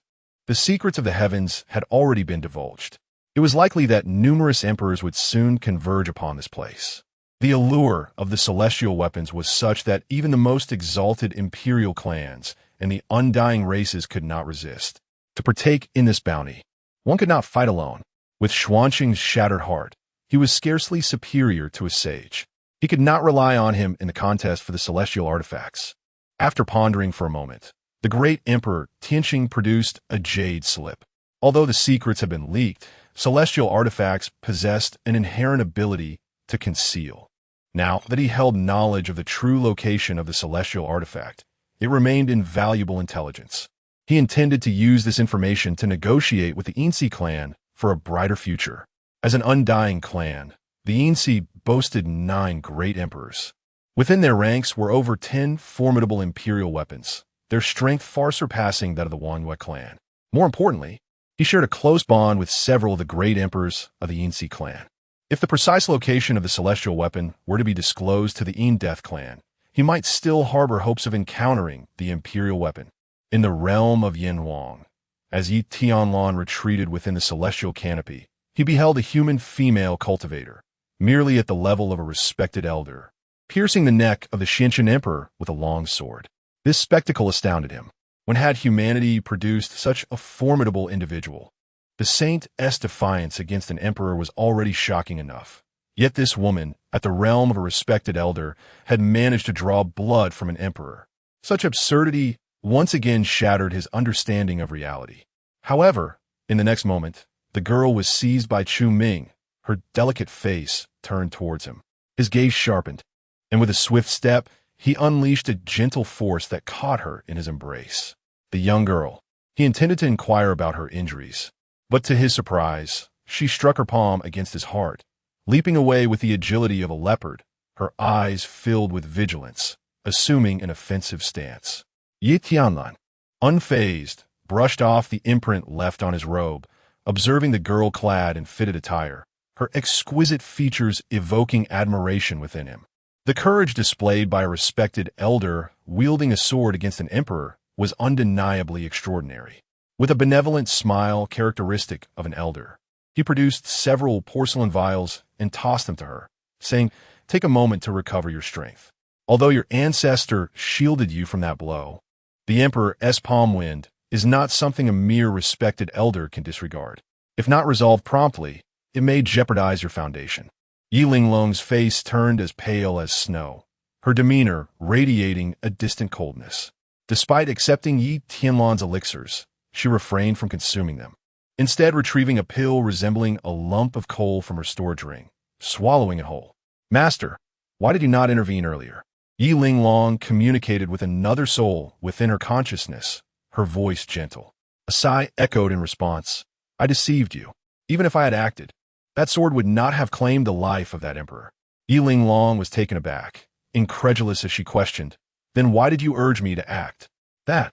The secrets of the heavens had already been divulged. It was likely that numerous emperors would soon converge upon this place. The allure of the celestial weapons was such that even the most exalted imperial clans and the undying races could not resist. To partake in this bounty, one could not fight alone. With Changsheng's shattered heart, he was scarcely superior to a sage. He could not rely on him in the contest for the celestial artifacts. After pondering for a moment, the great Emperor Tianyuan produced a jade slip. Although the secrets had been leaked, celestial artifacts possessed an inherent ability to conceal. Now that he held knowledge of the true location of the celestial artifact, it remained invaluable intelligence. He intended to use this information to negotiate with the Yinsi clan for a brighter future. As an undying clan, the Yinsi boasted 9 great emperors. Within their ranks were over 10 formidable imperial weapons, their strength far surpassing that of the Wangyue clan. More importantly, he shared a close bond with several of the great emperors of the Yinsi clan. If the precise location of the celestial weapon were to be disclosed to the Yin Death clan, he might still harbor hopes of encountering the imperial weapon. In the realm of Yanhuang, as Yi Tianlan retreated within the celestial canopy, he He beheld a human female cultivator, merely at the level of a respected elder, piercing the neck of the Changsheng Emperor with a long sword. This spectacle astounded him. When had humanity produced such a formidable individual? The saint's defiance against an emperor was already shocking enough. Yet this woman, at the realm of a respected elder, had managed to draw blood from an emperor. Such absurdity once again shattered his understanding of reality. However, in the next moment, the girl was seized by Chu Ming, her delicate face turned towards him. His gaze sharpened, and with a swift step, he unleashed a gentle force that caught her in his embrace. The young girl. He intended to inquire about her injuries, but to his surprise, she struck her palm against his heart, leaping away with the agility of a leopard, her eyes filled with vigilance, assuming an offensive stance. Tianyuan, unfazed, brushed off the imprint left on his robe, observing the girl clad in fitted attire, her exquisite features evoking admiration within him. The courage displayed by a respected elder wielding a sword against an emperor was undeniably extraordinary. With a benevolent smile characteristic of an elder, he produced several porcelain vials and tossed them to her, saying, "Take a moment to recover your strength. Although your ancestor shielded you from that blow, the emperor's palm wind is not something a mere respected elder can disregard. If not resolved promptly, it may jeopardize your foundation." Yi Linglong's face turned as pale as snow, her demeanor radiating a distant coldness. Despite accepting Yi Tianyuan's elixirs, she refrained from consuming them, instead retrieving a pill resembling a lump of coal from her storage ring, swallowing it whole. "Master, why did you not intervene earlier?" Yi Linglong communicated with another soul within her consciousness, her voice gentle. A sigh echoed in response. "I deceived you. Even if I had acted, that sword would not have claimed the life of that emperor." Yi Linglong was taken aback, incredulous as she questioned, "Then why did you urge me to act? That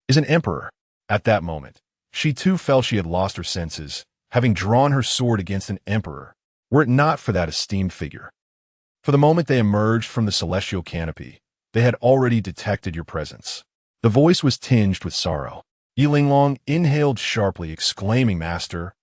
is an emperor." At that moment, she too felt she had lost her senses, having drawn her sword against an emperor, were it not for that esteemed figure. For the moment they emerged from the celestial canopy, they had already detected your presence. The voice was tinged with sorrow. Yi Linglong inhaled sharply, exclaiming, "Master,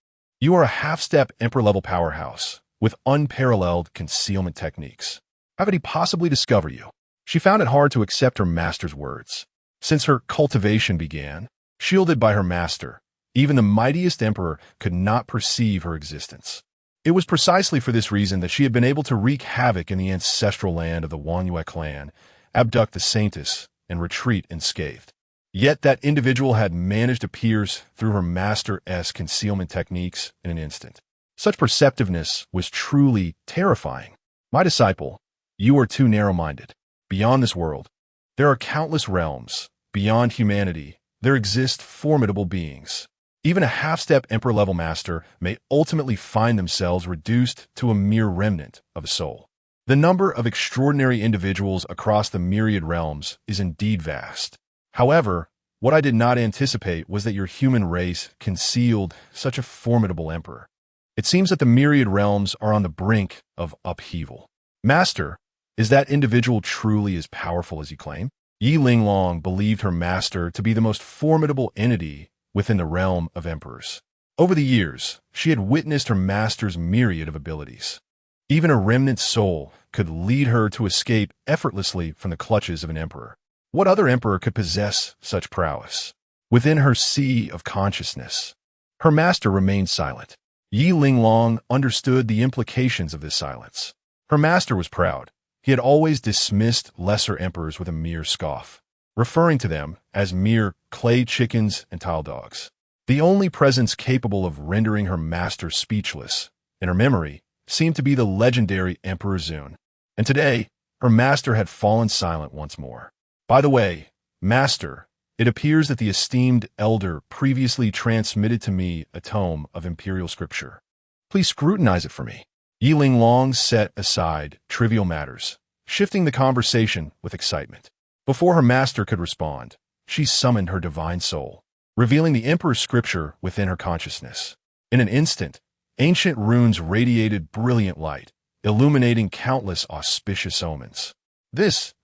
you are a half-step emperor-level powerhouse, with unparalleled concealment techniques. How could he possibly discover you?" She found it hard to accept her master's words. Since her cultivation began, shielded by her master, even the mightiest emperor could not perceive her existence. It was precisely for this reason that she had been able to wreak havoc in the ancestral land of the Tianyuan clan, abduct the saintess, and retreat unscathed. Yet that individual had managed to pierce through her master's concealment techniques in an instant. Such perceptiveness was truly terrifying. "My disciple, you are too narrow-minded. Beyond this world, there are countless realms. Beyond humanity, there exist formidable beings. Even a half-step emperor-level master may ultimately find themselves reduced to a mere remnant of a soul. The number of extraordinary individuals across the myriad realms is indeed vast. However, what I did not anticipate was that your human race concealed such a formidable emperor. It seems that the myriad realms are on the brink of upheaval. Master, is that individual truly as powerful as you claim?" Yi Linglong believed her master to be the most formidable entity within the realm of emperors. Over the years, she had witnessed her master's myriad of abilities. Even a remnant soul could lead her to escape effortlessly from the clutches of an emperor. What other emperor could possess such prowess? Within her sea of consciousness, her master remained silent. Yi Linglong understood the implications of this silence. Her master was proud. He had always dismissed lesser emperors with a mere scoff, referring to them as mere clay chickens and tile dogs. The only presence capable of rendering her master speechless, in her memory, seemed to be the legendary Emperor Zun. And today, her master had fallen silent once more. "By the way, Master, it appears that the esteemed elder previously transmitted to me a tome of imperial scripture. Please scrutinize it for me." Yi Linglong set aside trivial matters, shifting the conversation with excitement. Before her master could respond, she summoned her divine soul, revealing the emperor's scripture within her consciousness. In an instant, ancient runes radiated brilliant light, illuminating countless auspicious omens. This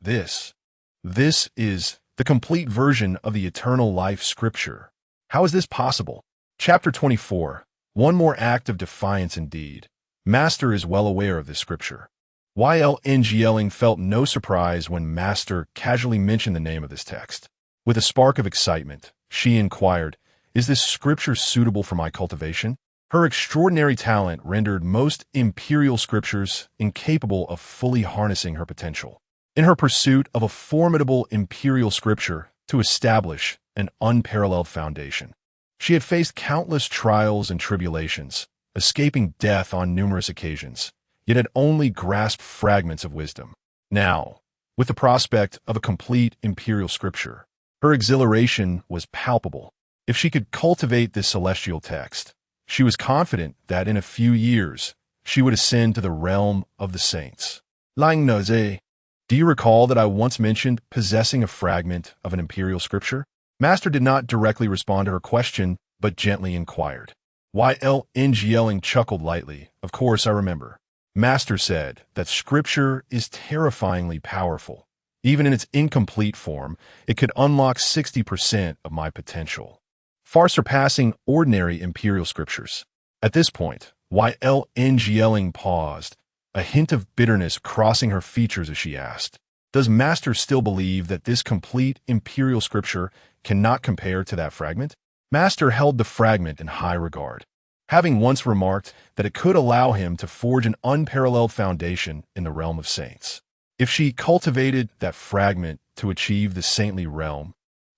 is the complete version of the eternal life scripture. How is this possible? Chapter 24. One more act of defiance indeed. Master is well aware of this scripture. Yl felt no surprise when Master casually mentioned the name of this text. With a spark of excitement, she inquired, "Is this scripture suitable for my cultivation?" Her extraordinary talent rendered most imperial scriptures incapable of fully harnessing her potential. In her pursuit of a formidable imperial scripture to establish an unparalleled foundation, she had faced countless trials and tribulations, escaping death on numerous occasions, yet had only grasped fragments of wisdom. Now, with the prospect of a complete imperial scripture, her exhilaration was palpable. If she could cultivate this celestial text, she was confident that in a few years she would ascend to the realm of the saints. Lang Noze, do you recall that I once mentioned possessing a fragment of an imperial scripture? Master did not directly respond to her question, but gently inquired. Yl chuckled lightly. Of course I remember. Master said that scripture is terrifyingly powerful. Even in its incomplete form, it could unlock 60% of my potential, far surpassing ordinary imperial scriptures. At this point, Yl paused, a hint of bitterness crossing her features as she asked, "Does Master still believe that this complete imperial scripture cannot compare to that fragment?" Master held the fragment in high regard, having once remarked that it could allow him to forge an unparalleled foundation in the realm of saints. If she cultivated that fragment to achieve the saintly realm,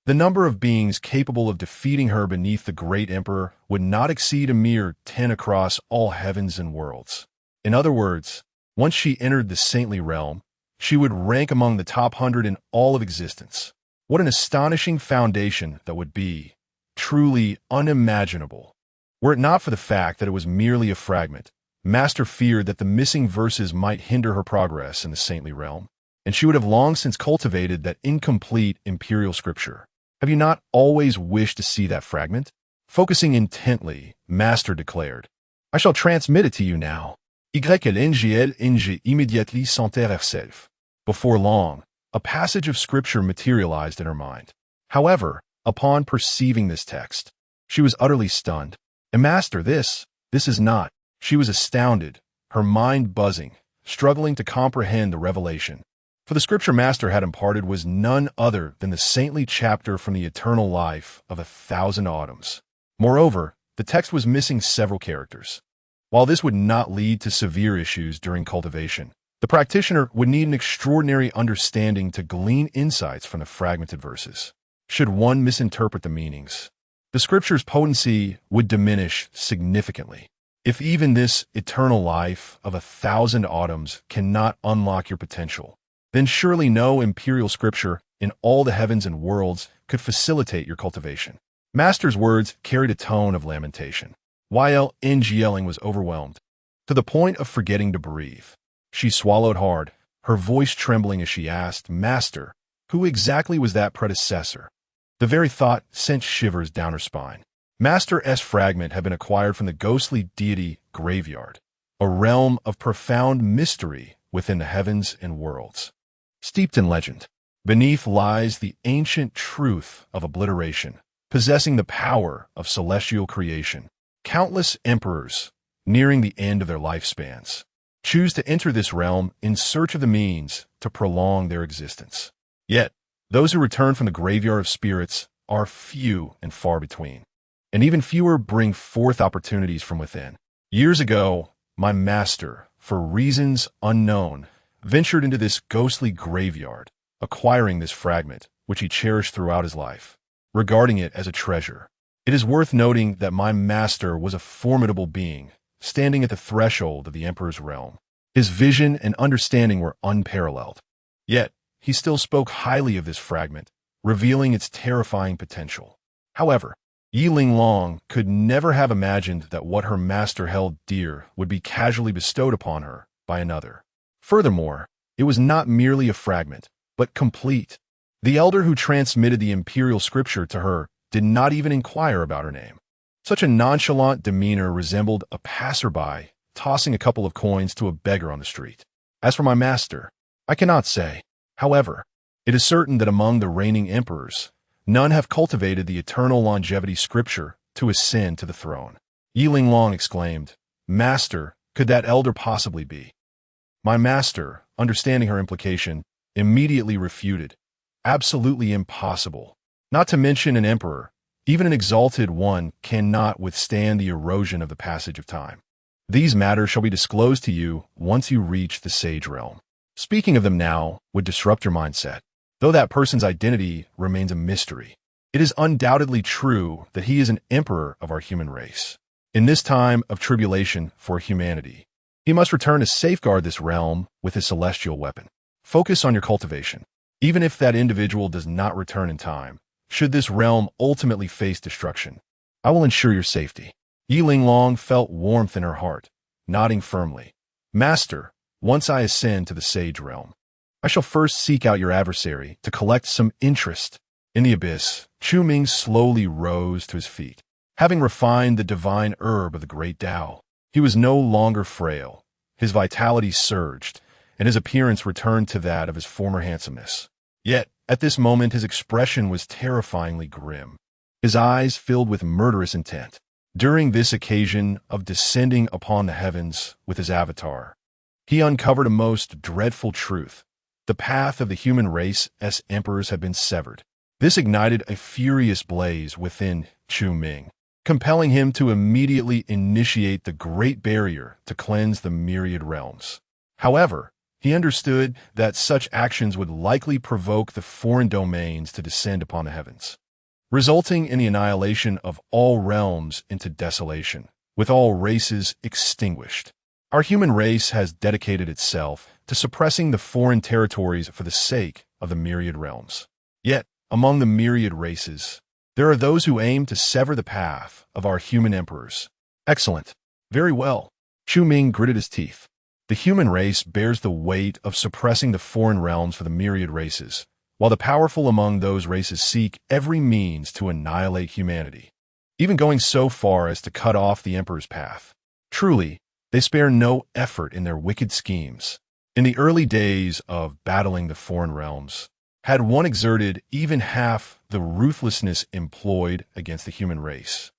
the number of beings capable of defeating her beneath the great emperor would not exceed a mere 10 across all heavens and worlds. In other words, once she entered the saintly realm, she would rank among the top 100 in all of existence. What an astonishing foundation that would be, truly unimaginable. Were it not for the fact that it was merely a fragment, Master feared that the missing verses might hinder her progress in the saintly realm, and she would have long since cultivated that incomplete imperial scripture. Have you not always wished to see that fragment? Focusing intently, Master declared, "I shall transmit it to you now." Immediately sentait herself. Before long, a passage of scripture materialized in her mind. However, upon perceiving this text, she was utterly stunned. "And Master, this is not." She was astounded, her mind buzzing, struggling to comprehend the revelation. For the scripture Master had imparted was none other than the saintly chapter from the eternal life of 1,000 autumns. Moreover, the text was missing several characters. While this would not lead to severe issues during cultivation, the practitioner would need an extraordinary understanding to glean insights from the fragmented verses. Should one misinterpret the meanings, the scripture's potency would diminish significantly. If even this eternal life of 1,000 autumns cannot unlock your potential, then surely no imperial scripture in all the heavens and worlds could facilitate your cultivation. Master's words carried a tone of lamentation. Yl was overwhelmed, to the point of forgetting to breathe. She swallowed hard, her voice trembling as she asked, "Master, who exactly was that predecessor?" The very thought sent shivers down her spine. Master's fragment had been acquired from the ghostly deity Graveyard, a realm of profound mystery within the heavens and worlds. Steeped in legend, beneath lies the ancient truth of obliteration, possessing the power of celestial creation. Countless emperors, nearing the end of their lifespans, choose to enter this realm in search of the means to prolong their existence. Yet, those who return from the graveyard of spirits are few and far between, and even fewer bring forth opportunities from within. Years ago, my master, for reasons unknown, ventured into this ghostly graveyard, acquiring this fragment, which he cherished throughout his life, regarding it as a treasure. It is worth noting that my master was a formidable being, standing at the threshold of the emperor's realm. His vision and understanding were unparalleled. Yet, he still spoke highly of this fragment, revealing its terrifying potential. However, Yi Linglong could never have imagined that what her master held dear would be casually bestowed upon her by another. Furthermore, it was not merely a fragment, but complete. The elder who transmitted the imperial scripture to her did not even inquire about her name. Such a nonchalant demeanor resembled a passerby tossing a couple of coins to a beggar on the street. As for my master, I cannot say. However, it is certain that among the reigning emperors, none have cultivated the eternal longevity scripture to ascend to the throne. Yi Linglong exclaimed, "Master, could that elder possibly be?" My master, understanding her implication, immediately refuted. Absolutely impossible. Not to mention an emperor, even an exalted one cannot withstand the erosion of the passage of time. These matters shall be disclosed to you once you reach the sage realm. Speaking of them now would disrupt your mindset. Though that person's identity remains a mystery, it is undoubtedly true that he is an emperor of our human race. In this time of tribulation for humanity, he must return to safeguard this realm with his celestial weapon. Focus on your cultivation. Even if that individual does not return in time, should this realm ultimately face destruction, I will ensure your safety. Yi Linglong felt warmth in her heart, nodding firmly. Master, once I ascend to the sage realm, I shall first seek out your adversary to collect some interest. In the abyss, Chu Ming slowly rose to his feet. Having refined the divine herb of the great Tao, he was no longer frail. His vitality surged, and his appearance returned to that of his former handsomeness. Yet, at this moment his expression was terrifyingly grim, his eyes filled with murderous intent. During this occasion of descending upon the heavens with his avatar, he uncovered a most dreadful truth. The path of the human race as emperors had been severed. This ignited a furious blaze within Chu Ming, compelling him to immediately initiate the great barrier to cleanse the myriad realms. However, he understood that such actions would likely provoke the foreign domains to descend upon the heavens, resulting in the annihilation of all realms into desolation, with all races extinguished. Our human race has dedicated itself to suppressing the foreign territories for the sake of the myriad realms. Yet, among the myriad races, there are those who aim to sever the path of our human emperors. Excellent. Very well. Chu Ming gritted his teeth. The human race bears the weight of suppressing the foreign realms for the myriad races, while the powerful among those races seek every means to annihilate humanity, even going so far as to cut off the emperor's path. Truly, they spare no effort in their wicked schemes. In the early days of battling the foreign realms, had one exerted even half the ruthlessness employed against the human race,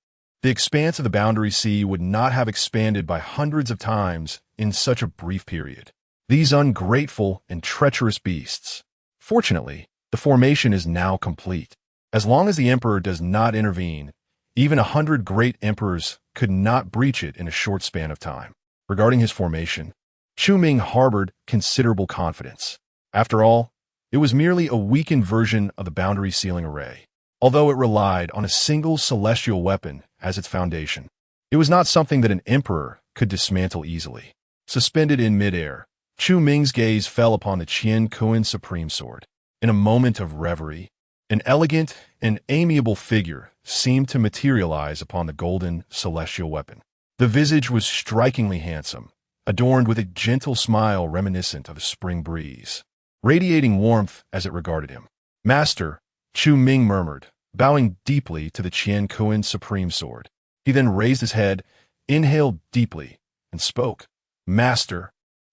the expanse of the boundary sea would not have expanded by hundreds of times in such a brief period. These ungrateful and treacherous beasts. Fortunately, the formation is now complete. As long as the emperor does not intervene, even 100 great emperors could not breach it in a short span of time. Regarding his formation, Chu Ming harbored considerable confidence. After all, it was merely a weakened version of the boundary sealing array, although it relied on a single celestial weapon as its foundation. It was not something that an emperor could dismantle easily. Suspended in midair, Chu Ming's gaze fell upon the Tianyuan supreme sword. In a moment of reverie, an elegant and amiable figure seemed to materialize upon the golden celestial weapon. The visage was strikingly handsome, adorned with a gentle smile reminiscent of a spring breeze, radiating warmth as it regarded him. Master, Chu Ming murmured, bowing deeply to the Tianyuan supreme sword. He then raised his head, inhaled deeply, and spoke. Master,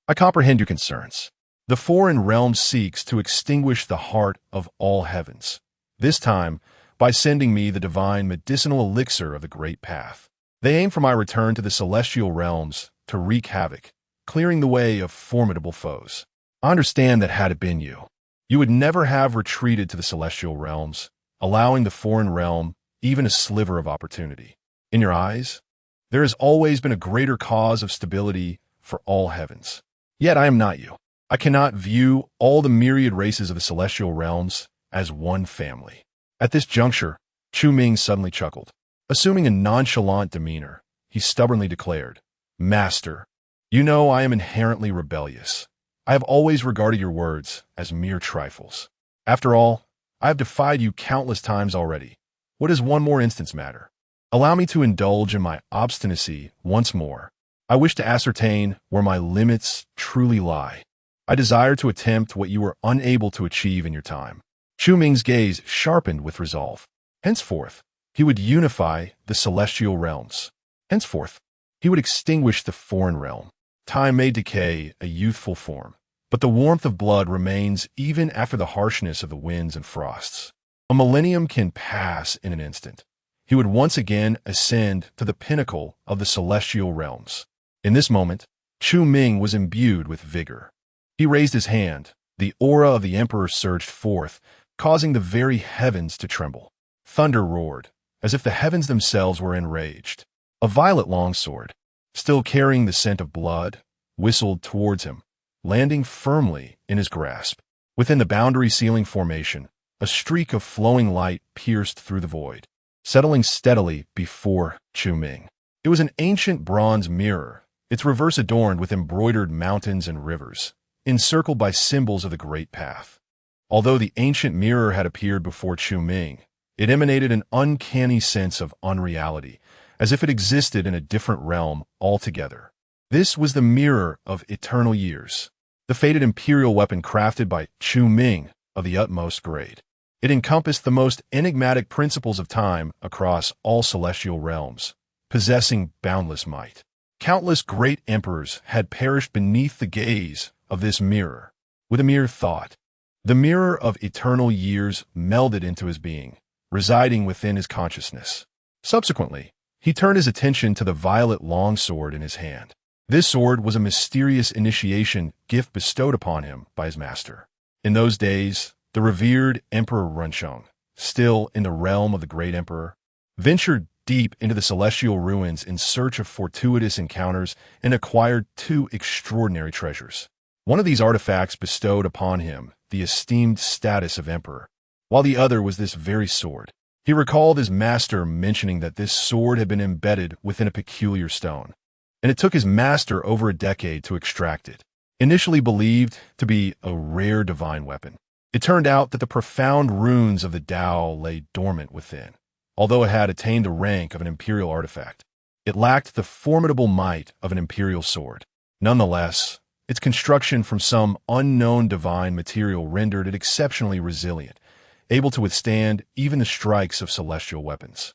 I comprehend your concerns. The foreign realm seeks to extinguish the heart of all heavens, this time by sending me the divine medicinal elixir of the great path. They aim for my return to the celestial realms to wreak havoc, clearing the way of formidable foes. I understand that had it been you, you would never have retreated to the celestial realms, allowing the foreign realm even a sliver of opportunity. In your eyes, there has always been a greater cause of stability for all heavens. Yet I am not you. I cannot view all the myriad races of the celestial realms as one family. At this juncture, Chu Ming suddenly chuckled. Assuming a nonchalant demeanor, he stubbornly declared, Master, you know I am inherently rebellious. I have always regarded your words as mere trifles. After all, I have defied you countless times already. What does one more instance matter? Allow me to indulge in my obstinacy once more. I wish to ascertain where my limits truly lie. I desire to attempt what you were unable to achieve in your time. Chu Ming's gaze sharpened with resolve. Henceforth, he would unify the celestial realms. Henceforth, he would extinguish the foreign realm. Time may decay a youthful form, but the warmth of blood remains even after the harshness of the winds and frosts. A millennium can pass in an instant. he would once again ascend to the pinnacle of the celestial realms. In this moment, Chu Ming was imbued with vigor. He raised his hand. The aura of the emperor surged forth, causing the very heavens to tremble. Thunder roared, as if the heavens themselves were enraged. A violet longsword, still carrying the scent of blood, whistled towards him, landing firmly in his grasp. Within the boundary ceiling formation, a streak of flowing light pierced through the void, settling steadily before Chu Ming. It was an ancient bronze mirror, its reverse adorned with embroidered mountains and rivers, encircled by symbols of the Great Path. Although the ancient mirror had appeared before Chu Ming, it emanated an uncanny sense of unreality, as if it existed in a different realm altogether. This was the mirror of eternal years, the fated imperial weapon crafted by Chu Ming of the utmost grade. It encompassed the most enigmatic principles of time across all celestial realms, possessing boundless might. Countless great emperors had perished beneath the gaze of this mirror. With a mere thought, the mirror of eternal years melded into his being, residing within his consciousness. Subsequently, he turned his attention to the violet longsword in his hand. This sword was a mysterious initiation gift bestowed upon him by his master. In those days, the revered Emperor Runsheng, still in the realm of the great emperor, ventured deep into the celestial ruins in search of fortuitous encounters and acquired two extraordinary treasures. One of these artifacts bestowed upon him the esteemed status of emperor, while the other was this very sword. He recalled his master mentioning that this sword had been embedded within a peculiar stone, and it took his master over a decade to extract it. Initially believed to be a rare divine weapon, it turned out that the profound runes of the Tao lay dormant within. Although it had attained the rank of an imperial artifact, it lacked the formidable might of an imperial sword. Nonetheless, its construction from some unknown divine material rendered it exceptionally resilient, able to withstand even the strikes of celestial weapons.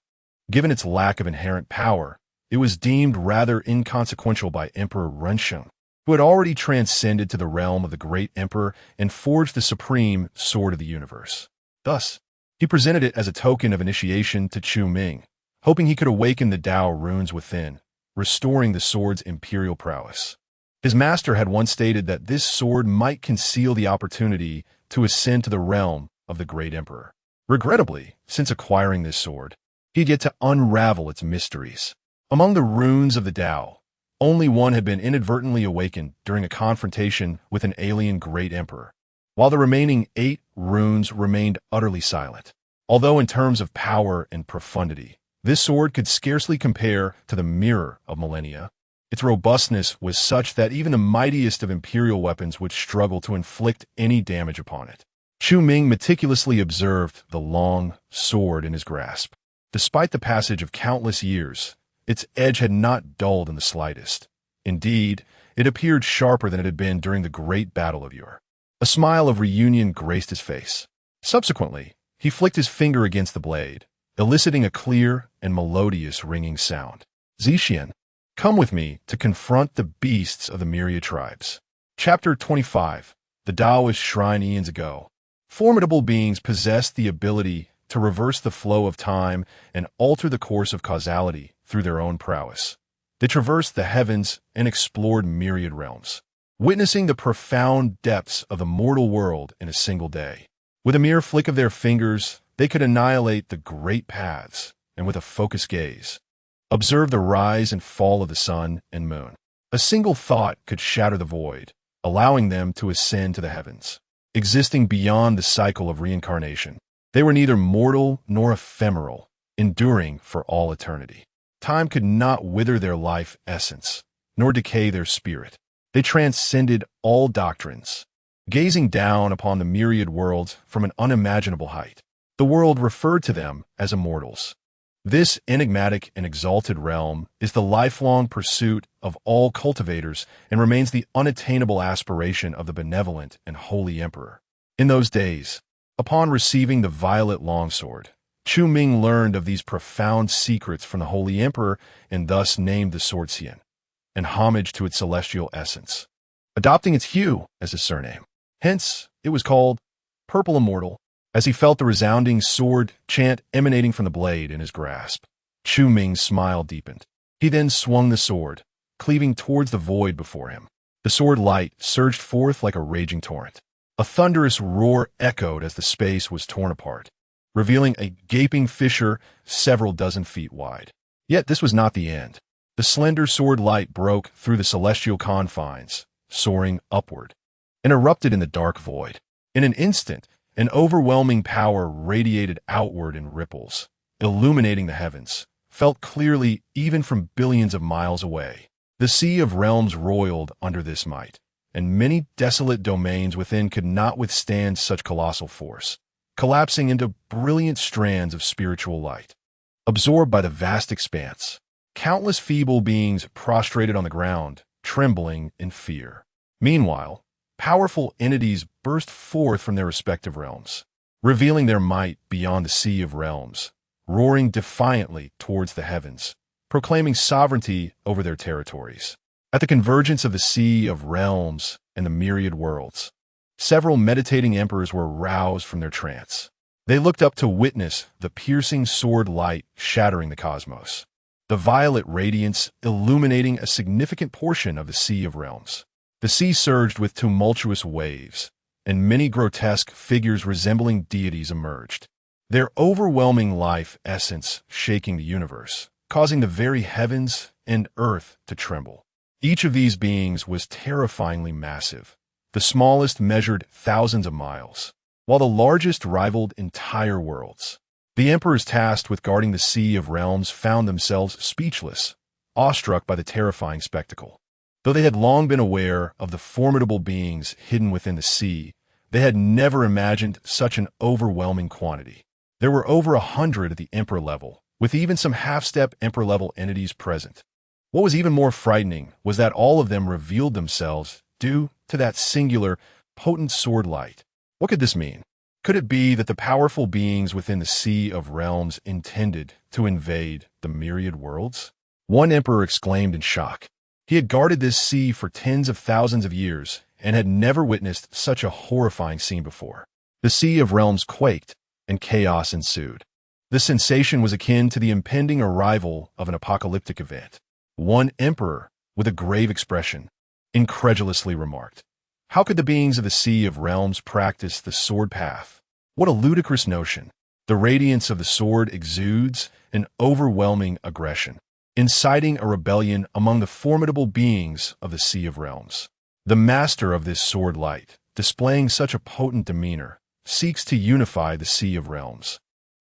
Given its lack of inherent power, it was deemed rather inconsequential by Emperor Runsheng, who had already transcended to the realm of the great emperor and forged the supreme sword of the universe. Thus, he presented it as a token of initiation to Chu Ming, hoping he could awaken the Tao runes within, restoring the sword's imperial prowess. His master had once stated that this sword might conceal the opportunity to ascend to the realm of the great emperor. Regrettably, since acquiring this sword, he had yet to unravel its mysteries. Among the runes of the Tao, only one had been inadvertently awakened during a confrontation with an alien great emperor, while the remaining 8 runes remained utterly silent. Although in terms of power and profundity, this sword could scarcely compare to the Mirror of Millennia, its robustness was such that even the mightiest of imperial weapons would struggle to inflict any damage upon it. Chu Ming meticulously observed the long sword in his grasp. Despite the passage of countless years, its edge had not dulled in the slightest. Indeed, it appeared sharper than it had been during the great battle of yore. A smile of reunion graced his face. Subsequently, he flicked his finger against the blade, eliciting a clear and melodious ringing sound. Zixian, come with me to confront the beasts of the myriad tribes. Chapter 25. The Taoist Shrine Eons ago. Formidable beings possessed the ability to reverse the flow of time and alter the course of causality through their own prowess. They traversed the heavens and explored myriad realms, witnessing the profound depths of the mortal world in a single day. With a mere flick of their fingers, they could annihilate the great paths, and with a focused gaze, observe the rise and fall of the sun and moon. A single thought could shatter the void, allowing them to ascend to the heavens. Existing beyond the cycle of reincarnation, they were neither mortal nor ephemeral, enduring for all eternity. Time could not wither their life essence, nor decay their spirit. They transcended all doctrines, gazing down upon the myriad worlds from an unimaginable height. The world referred to them as immortals. This enigmatic and exalted realm is the lifelong pursuit of all cultivators and remains the unattainable aspiration of the benevolent and holy emperor. In those days, upon receiving the violet longsword, Chu Ming learned of these profound secrets from the holy emperor and thus named the sword Xian, in homage to its celestial essence, adopting its hue as a surname. Hence, it was called Purple Immortal. As he felt the resounding sword chant emanating from the blade in his grasp, Chu Ming's smile deepened. He then swung the sword, cleaving towards the void before him. The sword light surged forth like a raging torrent. A thunderous roar echoed as the space was torn apart, revealing a gaping fissure several dozen feet wide. Yet this was not the end. The slender sword light broke through the celestial confines, soaring upward, and erupted in the dark void. In an instant, an overwhelming power radiated outward in ripples, illuminating the heavens, felt clearly even from billions of miles away. The Sea of Realms roiled under this might, and many desolate domains within could not withstand such colossal force, collapsing into brilliant strands of spiritual light. Absorbed by the vast expanse, countless feeble beings prostrated on the ground, trembling in fear. Meanwhile, powerful entities burst forth from their respective realms, revealing their might beyond the Sea of Realms, roaring defiantly towards the heavens, proclaiming sovereignty over their territories. At the convergence of the Sea of Realms and the myriad worlds, several meditating emperors were roused from their trance. They looked up to witness the piercing sword light shattering the cosmos, the violet radiance illuminating a significant portion of the Sea of Realms. The sea surged with tumultuous waves, and many grotesque figures resembling deities emerged, their overwhelming life essence shaking the universe, causing the very heavens and earth to tremble. Each of these beings was terrifyingly massive. The smallest measured thousands of miles, while the largest rivaled entire worlds. The emperors tasked with guarding the Sea of Realms found themselves speechless, awestruck by the terrifying spectacle. Though they had long been aware of the formidable beings hidden within the sea, they had never imagined such an overwhelming quantity. There were over 100 at the emperor level, with even some half-step emperor-level entities present. What was even more frightening was that all of them revealed themselves due to that singular, potent sword light. What could this mean? Could it be that the powerful beings within the Sea of Realms intended to invade the myriad worlds? One emperor exclaimed in shock. He had guarded this sea for tens of thousands of years and had never witnessed such a horrifying scene before. The Sea of Realms quaked, and chaos ensued. The sensation was akin to the impending arrival of an apocalyptic event. One emperor, with a grave expression, incredulously remarked, "How could the beings of the Sea of Realms practice the sword path? What a ludicrous notion! The radiance of the sword exudes an overwhelming aggression, inciting a rebellion among the formidable beings of the Sea of Realms. The master of this sword light, displaying such a potent demeanor, seeks to unify the Sea of Realms.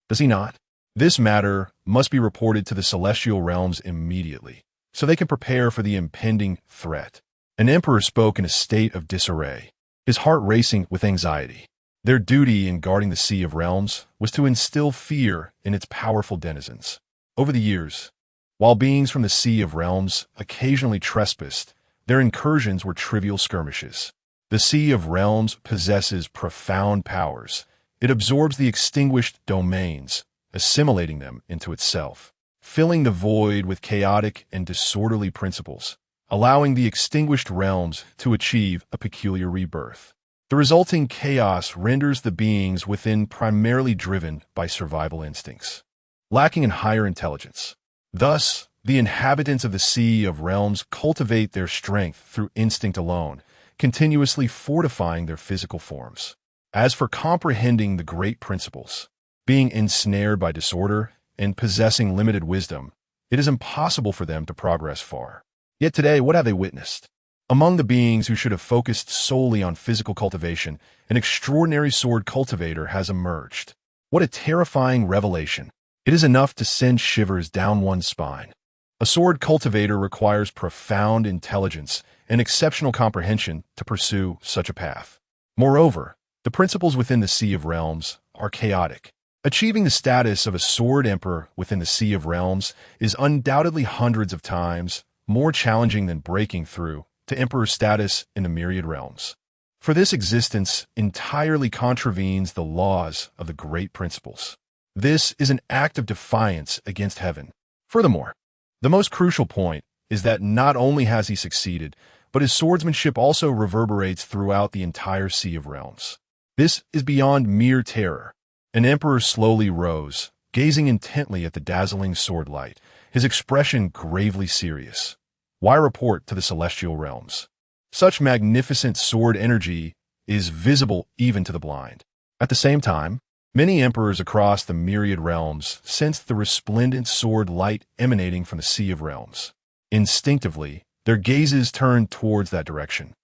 Does he not? This matter must be reported to the celestial realms immediately, so they can prepare for the impending threat." An emperor spoke in a state of disarray, his heart racing with anxiety. Their duty in guarding the Sea of Realms was to instill fear in its powerful denizens. Over the years, while beings from the Sea of Realms occasionally trespassed, their incursions were trivial skirmishes. The Sea of Realms possesses profound powers. It absorbs the extinguished domains, assimilating them into itself, filling the void with chaotic and disorderly principles, allowing the extinguished realms to achieve a peculiar rebirth. The resulting chaos renders the beings within primarily driven by survival instincts, lacking in higher intelligence. Thus, the inhabitants of the Sea of Realms cultivate their strength through instinct alone, continuously fortifying their physical forms. As for comprehending the great principles, being ensnared by disorder and possessing limited wisdom, it is impossible for them to progress far. Yet today, what have they witnessed? Among the beings who should have focused solely on physical cultivation, an extraordinary sword cultivator has emerged. What a terrifying revelation. It is enough to send shivers down one's spine. A sword cultivator requires profound intelligence and exceptional comprehension to pursue such a path. Moreover, the principles within the Sea of Realms are chaotic. Achieving the status of a sword emperor within the Sea of Realms is undoubtedly hundreds of times more challenging than breaking through to emperor status in the myriad realms. For this existence entirely contravenes the laws of the great principles. This is an act of defiance against heaven. Furthermore, the most crucial point is that not only has he succeeded, but his swordsmanship also reverberates throughout the entire Sea of Realms. This is beyond mere terror. An emperor slowly rose, gazing intently at the dazzling sword light, his expression gravely serious. Why report to the celestial realms? Such magnificent sword energy is visible even to the blind. At the same time, many emperors across the myriad realms sensed the resplendent sword light emanating from the Sea of Realms. Instinctively, their gazes turned towards that direction.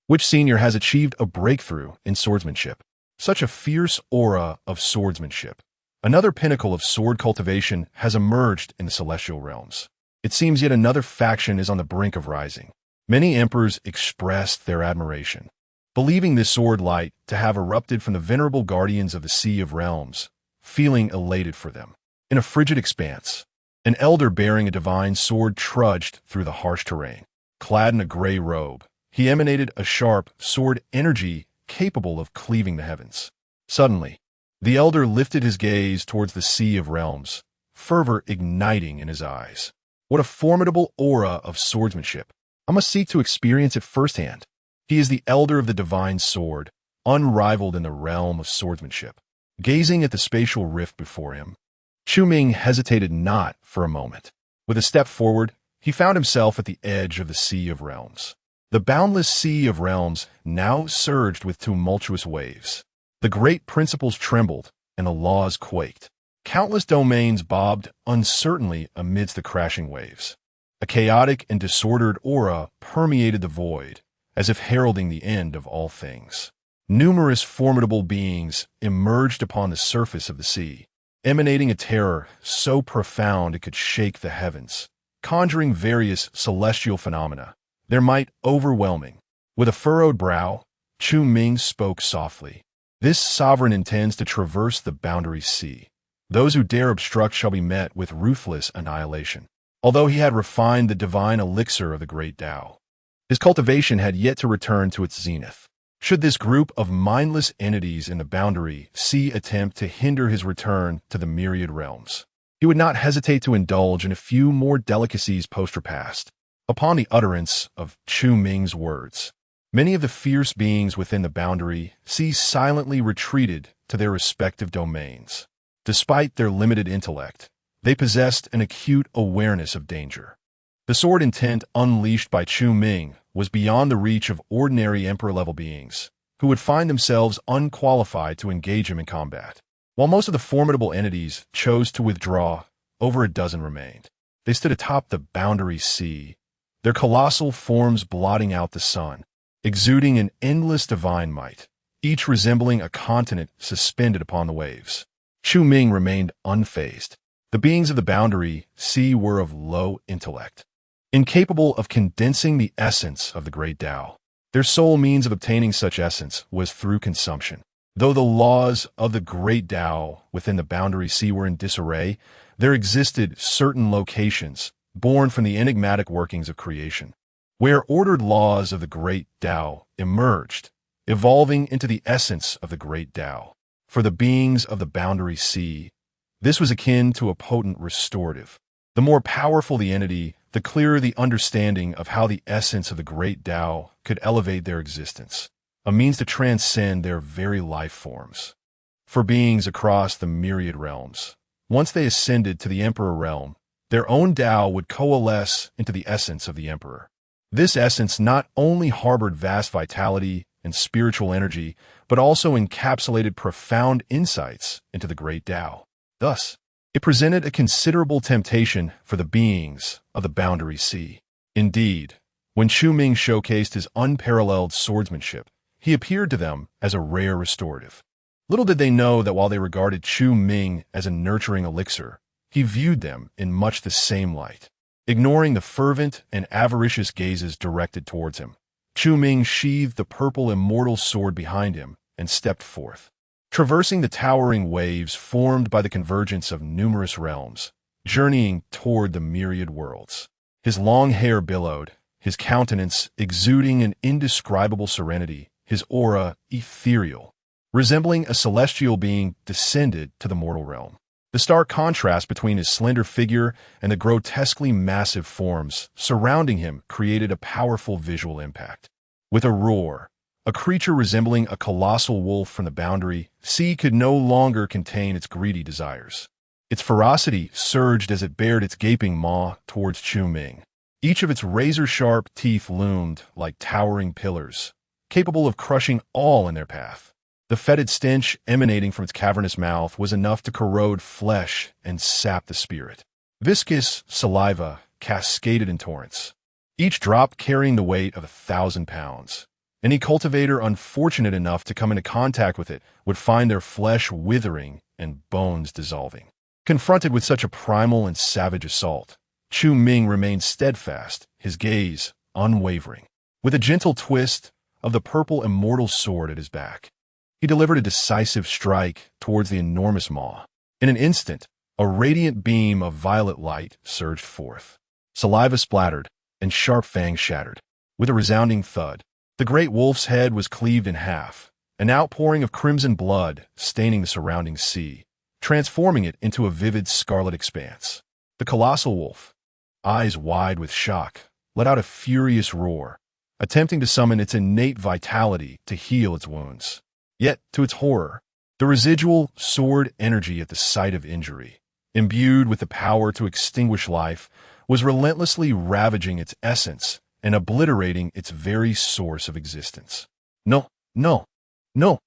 Which senior has achieved a breakthrough in swordsmanship? Such a fierce aura of swordsmanship. Another pinnacle of sword cultivation has emerged in the celestial realms. It seems yet another faction is on the brink of rising. Many emperors expressed their admiration, believing this sword light to have erupted from the venerable guardians of the Sea of Realms, feeling elated for them. In a frigid expanse, an elder bearing a divine sword trudged through the harsh terrain. Clad in a gray robe, he emanated a sharp sword energy capable of cleaving the heavens. Suddenly, the elder lifted his gaze towards the Sea of Realms, fervor igniting in his eyes. What a formidable aura of swordsmanship! I must seek to experience it firsthand. He is the elder of the divine sword, unrivaled in the realm of swordsmanship. Gazing at the spatial rift before him, Chu Ming hesitated not for a moment. With a step forward, he found himself at the edge of the Sea of Realms. The boundless Sea of Realms now surged with tumultuous waves. The great principles trembled, and the laws quaked. Countless domains bobbed uncertainly amidst the crashing waves. A chaotic and disordered aura permeated the void, as if heralding the end of all things. Numerous formidable beings emerged upon the surface of the sea, emanating a terror so profound it could shake the heavens, conjuring various celestial phenomena, their might overwhelming. With a furrowed brow, Chu Ming spoke softly. This sovereign intends to traverse the boundary sea. Those who dare obstruct shall be met with ruthless annihilation. Although he had refined the divine elixir of the great Tao, his cultivation had yet to return to its zenith. Should this group of mindless entities in the boundary sea attempt to hinder his return to the myriad realms, he would not hesitate to indulge in a few more delicacies post-repast. Upon the utterance of Chu Ming's words, many of the fierce beings within the boundary sea silently retreated to their respective domains. Despite their limited intellect, they possessed an acute awareness of danger. The sword intent unleashed by Chu Ming was beyond the reach of ordinary emperor-level beings, who would find themselves unqualified to engage him in combat. While most of the formidable entities chose to withdraw, over a dozen remained. They stood atop the boundary sea, their colossal forms blotting out the sun, exuding an endless divine might, each resembling a continent suspended upon the waves. Chu Ming remained unfazed. The beings of the boundary sea were of low intellect, incapable of condensing the essence of the great Tao. Their sole means of obtaining such essence was through consumption. Though the laws of the great Tao within the boundary sea were in disarray, there existed certain locations, born from the enigmatic workings of creation, where ordered laws of the great Tao emerged, evolving into the essence of the great Tao. For the beings of the boundary sea, this was akin to a potent restorative. The more powerful the entity, the clearer the understanding of how the essence of the great Tao could elevate their existence, a means to transcend their very life forms. For beings across the myriad realms, once they ascended to the Emperor realm, their own Tao would coalesce into the essence of the Emperor. This essence not only harbored vast vitality and spiritual energy, but also encapsulated profound insights into the great Tao. Thus, it presented a considerable temptation for the beings of the boundary sea. Indeed, when Chu Ming showcased his unparalleled swordsmanship, he appeared to them as a rare restorative. Little did they know that while they regarded Chu Ming as a nurturing elixir, he viewed them in much the same light. Ignoring the fervent and avaricious gazes directed towards him, Chu Ming sheathed the purple immortal sword behind him and stepped forth. Traversing the towering waves formed by the convergence of numerous realms, journeying toward the myriad worlds. His long hair billowed, his countenance exuding an indescribable serenity, his aura ethereal, resembling a celestial being descended to the mortal realm. The stark contrast between his slender figure and the grotesquely massive forms surrounding him created a powerful visual impact. With a roar, A creature resembling a colossal wolf from the boundary sea could no longer contain its greedy desires. Its ferocity surged as it bared its gaping maw towards Chu Ming. Each of its razor-sharp teeth loomed like towering pillars, capable of crushing all in their path. The fetid stench emanating from its cavernous mouth was enough to corrode flesh and sap the spirit. Viscous saliva cascaded in torrents, each drop carrying the weight of 1,000 pounds. Any cultivator unfortunate enough to come into contact with it would find their flesh withering and bones dissolving. Confronted with such a primal and savage assault, Chu Ming remained steadfast, his gaze unwavering. With a gentle twist of the purple immortal sword at his back, he delivered a decisive strike towards the enormous maw. In an instant, a radiant beam of violet light surged forth. Saliva splattered, and sharp fangs shattered. With a resounding thud, the great wolf's head was cleaved in half, an outpouring of crimson blood staining the surrounding sea, transforming it into a vivid scarlet expanse. The colossal wolf, eyes wide with shock, let out a furious roar, attempting to summon its innate vitality to heal its wounds. Yet, to its horror, the residual sword energy at the site of injury, imbued with the power to extinguish life, was relentlessly ravaging its essence and obliterating its very source of existence. No, no, no!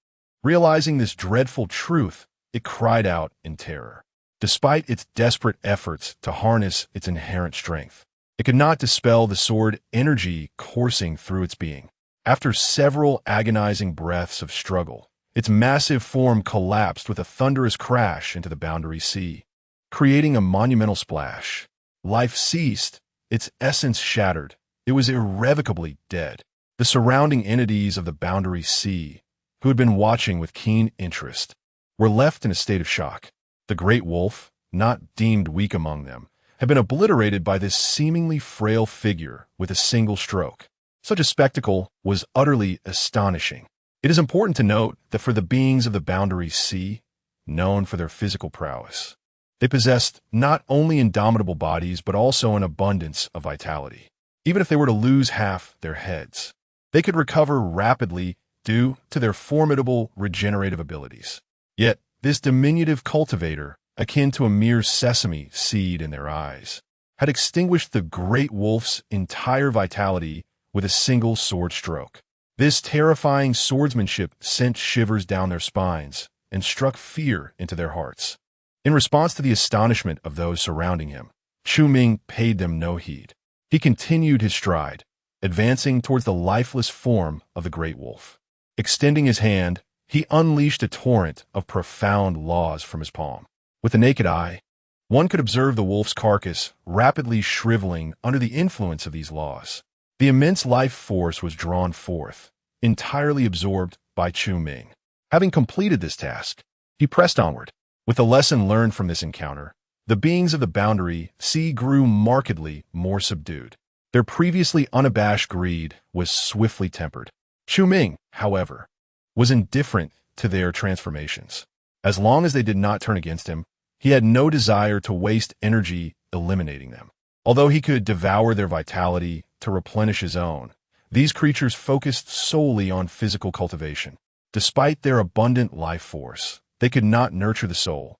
Realizing this dreadful truth, it cried out in terror. Despite its desperate efforts to harness its inherent strength, it could not dispel the sword energy coursing through its being. After several agonizing breaths of struggle, its massive form collapsed with a thunderous crash into the boundary sea, creating a monumental splash. Life ceased, its essence shattered. It was irrevocably dead. The surrounding entities of the boundary sea, who had been watching with keen interest, were left in a state of shock. The great wolf, not deemed weak among them, had been obliterated by this seemingly frail figure with a single stroke. Such a spectacle was utterly astonishing. It is important to note that for the beings of the boundary sea, known for their physical prowess, they possessed not only indomitable bodies but also an abundance of vitality. Even if they were to lose half their heads, they could recover rapidly due to their formidable regenerative abilities. Yet, this diminutive cultivator, akin to a mere sesame seed in their eyes, had extinguished the great wolf's entire vitality with a single sword stroke. This terrifying swordsmanship sent shivers down their spines and struck fear into their hearts. In response to the astonishment of those surrounding him, Chu Ming paid them no heed. He continued his stride, advancing towards the lifeless form of the great wolf. Extending his hand, he unleashed a torrent of profound laws from his palm. With the naked eye, one could observe the wolf's carcass rapidly shriveling under the influence of these laws. The immense life force was drawn forth, entirely absorbed by Chu Ming. Having completed this task, he pressed onward. With the lesson learned from this encounter, the beings of the boundary sea grew markedly more subdued. Their previously unabashed greed was swiftly tempered. Chu Ming, however, was indifferent to their transformations. As long as they did not turn against him, he had no desire to waste energy eliminating them. Although he could devour their vitality to replenish his own, these creatures focused solely on physical cultivation. Despite their abundant life force, they could not nurture the soul,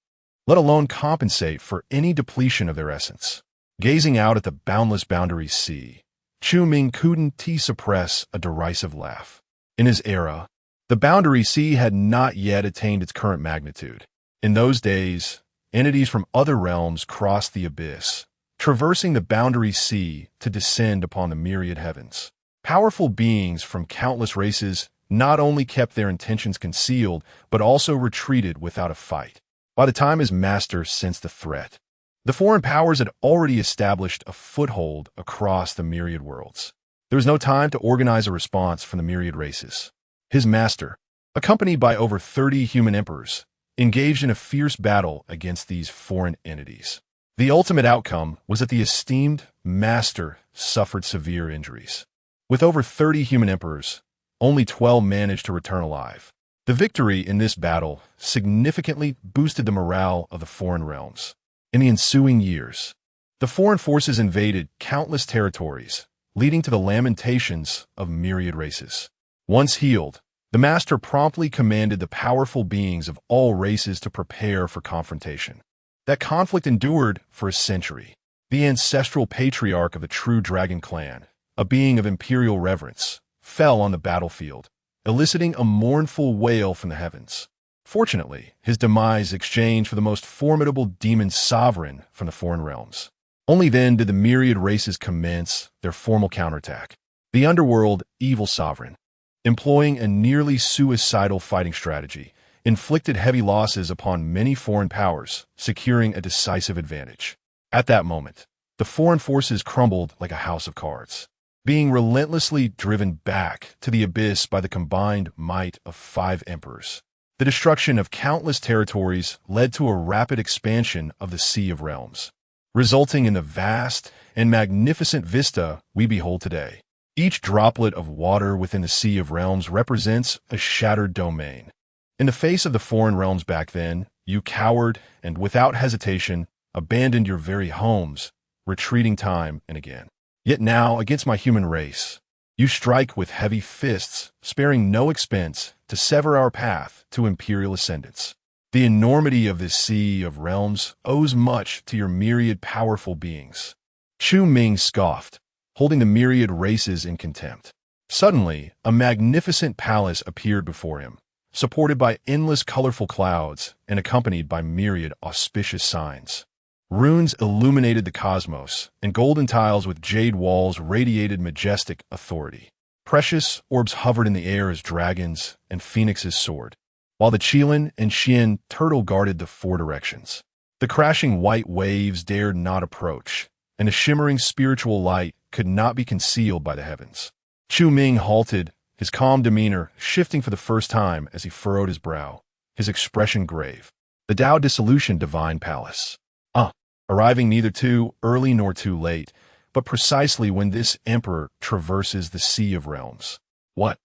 let alone compensate for any depletion of their essence. Gazing out at the boundless boundary sea, Chu Ming couldn't suppress a derisive laugh. In his era, the boundary sea had not yet attained its current magnitude. In those days, entities from other realms crossed the abyss, traversing the boundary sea to descend upon the myriad heavens. Powerful beings from countless races not only kept their intentions concealed, but also retreated without a fight. By the time his master sensed the threat, the foreign powers had already established a foothold across the myriad worlds. There was no time to organize a response from the myriad races. His master, accompanied by over 30 human emperors, engaged in a fierce battle against these foreign entities. The ultimate outcome was that the esteemed master suffered severe injuries. With over 30 human emperors, only 12 managed to return alive. The victory in this battle significantly boosted the morale of the foreign realms. In the ensuing years, the foreign forces invaded countless territories, leading to the lamentations of myriad races. Once healed, the master promptly commanded the powerful beings of all races to prepare for confrontation. That conflict endured for a century. The ancestral patriarch of the true dragon clan, a being of imperial reverence, fell on the battlefield, eliciting a mournful wail from the heavens. Fortunately, his demise exchanged for the most formidable demon sovereign from the foreign realms. Only then did the myriad races commence their formal counterattack. The underworld evil sovereign, employing a nearly suicidal fighting strategy, inflicted heavy losses upon many foreign powers, securing a decisive advantage. At that moment, the foreign forces crumbled like a house of cards, being relentlessly driven back to the abyss by the combined might of 5 emperors. The destruction of countless territories led to a rapid expansion of the Sea of Realms, resulting in the vast and magnificent vista we behold today. Each droplet of water within the Sea of Realms represents a shattered domain. In the face of the foreign realms back then, you cowered and, without hesitation, abandoned your very homes, retreating time and again. Yet now, against my human race, you strike with heavy fists, sparing no expense to sever our path to imperial ascendance. The enormity of this Sea of Realms owes much to your myriad powerful beings. Chu Ming scoffed, holding the myriad races in contempt. Suddenly, a magnificent palace appeared before him, supported by endless colorful clouds and accompanied by myriad auspicious signs. Runes illuminated the cosmos, and golden tiles with jade walls radiated majestic authority. Precious orbs hovered in the air as dragons and phoenixes soared, while the Qilin and Xian turtle guarded the 4 directions. The crashing white waves dared not approach, and the shimmering spiritual light could not be concealed by the heavens. Chu Ming halted, his calm demeanor shifting for the first time as he furrowed his brow, his expression grave. The Tao Dissolution Divine Palace. Arriving neither too early nor too late, but precisely when this emperor traverses the Sea of Realms. What?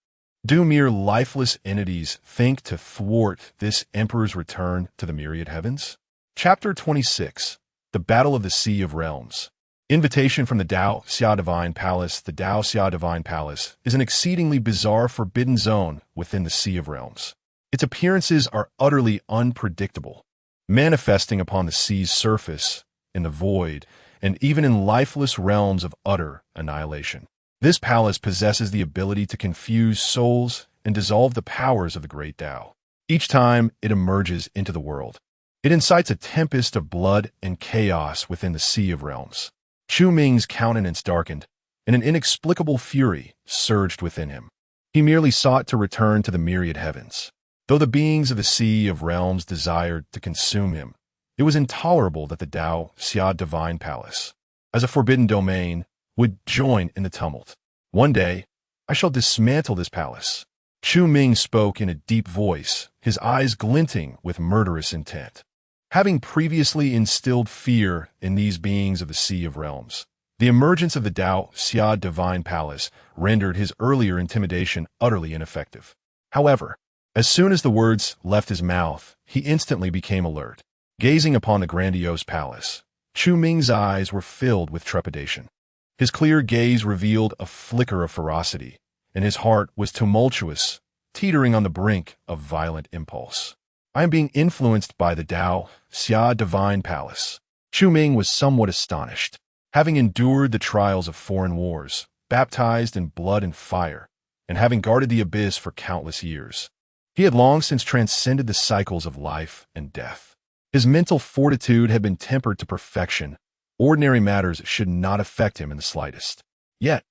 Do mere lifeless entities think to thwart this emperor's return to the myriad heavens? Chapter 26. The Battle of the Sea of Realms. Invitation from the Dao Xia Divine Palace. The Dao Xia Divine Palace is an exceedingly bizarre forbidden zone within the Sea of Realms. Its appearances are utterly unpredictable, manifesting upon the sea's surface, in the void, and even in lifeless realms of utter annihilation. This palace possesses the ability to confuse souls and dissolve the powers of the great Tao. Each time it emerges into the world, it incites a tempest of blood and chaos within the Sea of Realms. Chu Ming's countenance darkened, and an inexplicable fury surged within him. He merely sought to return to the myriad heavens. Though the beings of the Sea of Realms desired to consume him, it was intolerable that the Dao Xia Divine Palace, as a forbidden domain, would join in the tumult. One day, I shall dismantle this palace. Chu Ming spoke in a deep voice, his eyes glinting with murderous intent. Having previously instilled fear in these beings of the Sea of Realms, the emergence of the Dao Xia Divine Palace rendered his earlier intimidation utterly ineffective. However, as soon as the words left his mouth, he instantly became alert. Gazing upon the grandiose palace, Chu Ming's eyes were filled with trepidation. His clear gaze revealed a flicker of ferocity, and his heart was tumultuous, teetering on the brink of violent impulse. I am being influenced by the Dao Xia Divine Palace. Chu Ming was somewhat astonished. Having endured the trials of foreign wars, baptized in blood and fire, and having guarded the abyss for countless years, he had long since transcended the cycles of life and death. His mental fortitude had been tempered to perfection. Ordinary matters should not affect him in the slightest. Yet,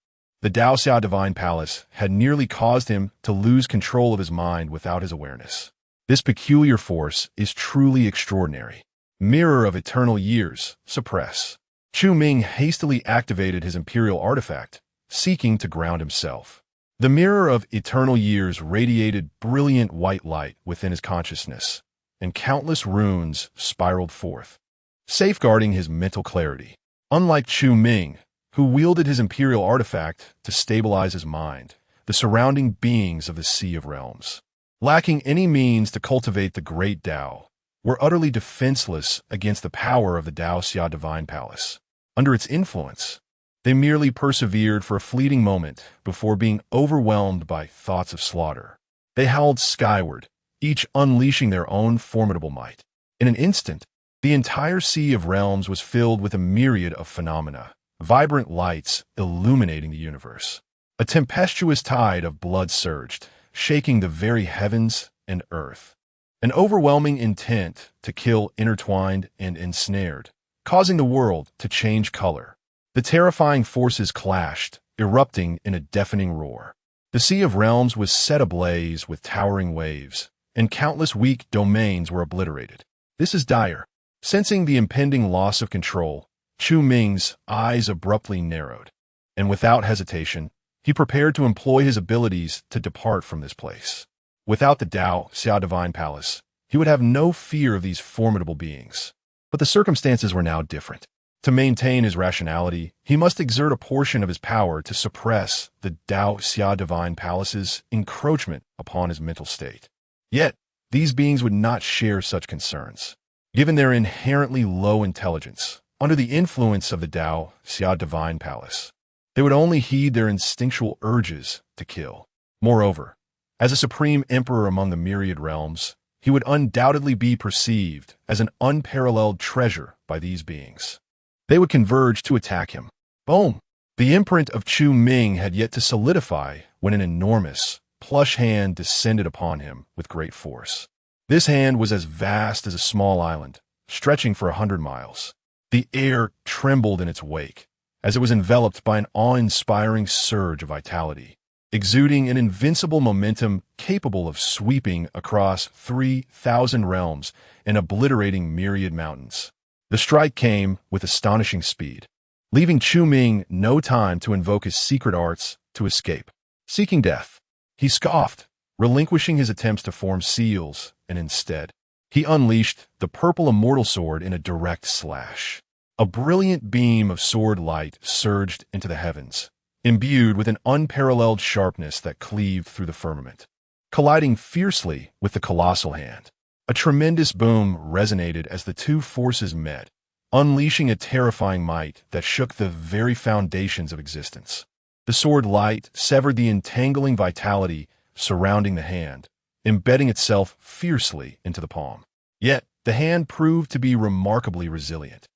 the Dao Xia Divine Palace had nearly caused him to lose control of his mind without his awareness. This peculiar force is truly extraordinary. Mirror of eternal years, suppress. Chu Ming hastily activated his imperial artifact, seeking to ground himself. The mirror of eternal years radiated brilliant white light within his consciousness, and countless runes spiraled forth, safeguarding his mental clarity. Unlike Chu Ming, who wielded his imperial artifact to stabilize his mind, the surrounding beings of the Sea of Realms, lacking any means to cultivate the great Tao, were utterly defenseless against the power of the Dao Xia Divine Palace. Under its influence, They merely persevered for a fleeting moment before being overwhelmed by thoughts of slaughter. They howled skyward, each unleashing their own formidable might. In an instant, the entire sea of realms was filled with a myriad of phenomena, vibrant lights illuminating the universe. A tempestuous tide of blood surged, shaking the very heavens and earth. An overwhelming intent to kill intertwined and ensnared, causing the world to change color. The terrifying forces clashed, erupting in a deafening roar. The Sea of Realms was set ablaze with towering waves, and countless weak domains were obliterated. This is dire. Sensing the impending loss of control, Chu Ming's eyes abruptly narrowed, and without hesitation, he prepared to employ his abilities to depart from this place. Without the Dao Xia Divine Palace, he would have no fear of these formidable beings. But the circumstances were now different. To maintain his rationality, he must exert a portion of his power to suppress the Dao Xia Divine Palace's encroachment upon his mental state. Yet, these beings would not share such concerns. Given their inherently low intelligence, under the influence of the Dao Xia Divine Palace, they would only heed their instinctual urges to kill. Moreover, as a supreme emperor among the myriad realms, he would undoubtedly be perceived as an unparalleled treasure by these beings. They would converge to attack him. Boom! The imprint of Chu Ming had yet to solidify when an enormous, plush hand descended upon him with great force. This hand was as vast as a small island, stretching for 100 miles. The air trembled in its wake, as it was enveloped by an awe-inspiring surge of vitality, exuding an invincible momentum capable of sweeping across 3,000 realms and obliterating myriad mountains. The strike came with astonishing speed, leaving Chu Ming no time to invoke his secret arts to escape. Seeking death, he scoffed, relinquishing his attempts to form seals, and instead, he unleashed the purple immortal sword in a direct slash. A brilliant beam of sword light surged into the heavens, imbued with an unparalleled sharpness that cleaved through the firmament. Colliding fiercely with the colossal hand, a tremendous boom resonated as the two forces met, unleashing a terrifying might that shook the very foundations of existence. The sword light severed the entangling vitality surrounding the hand, embedding itself fiercely into the palm. Yet, the hand proved to be remarkably resilient.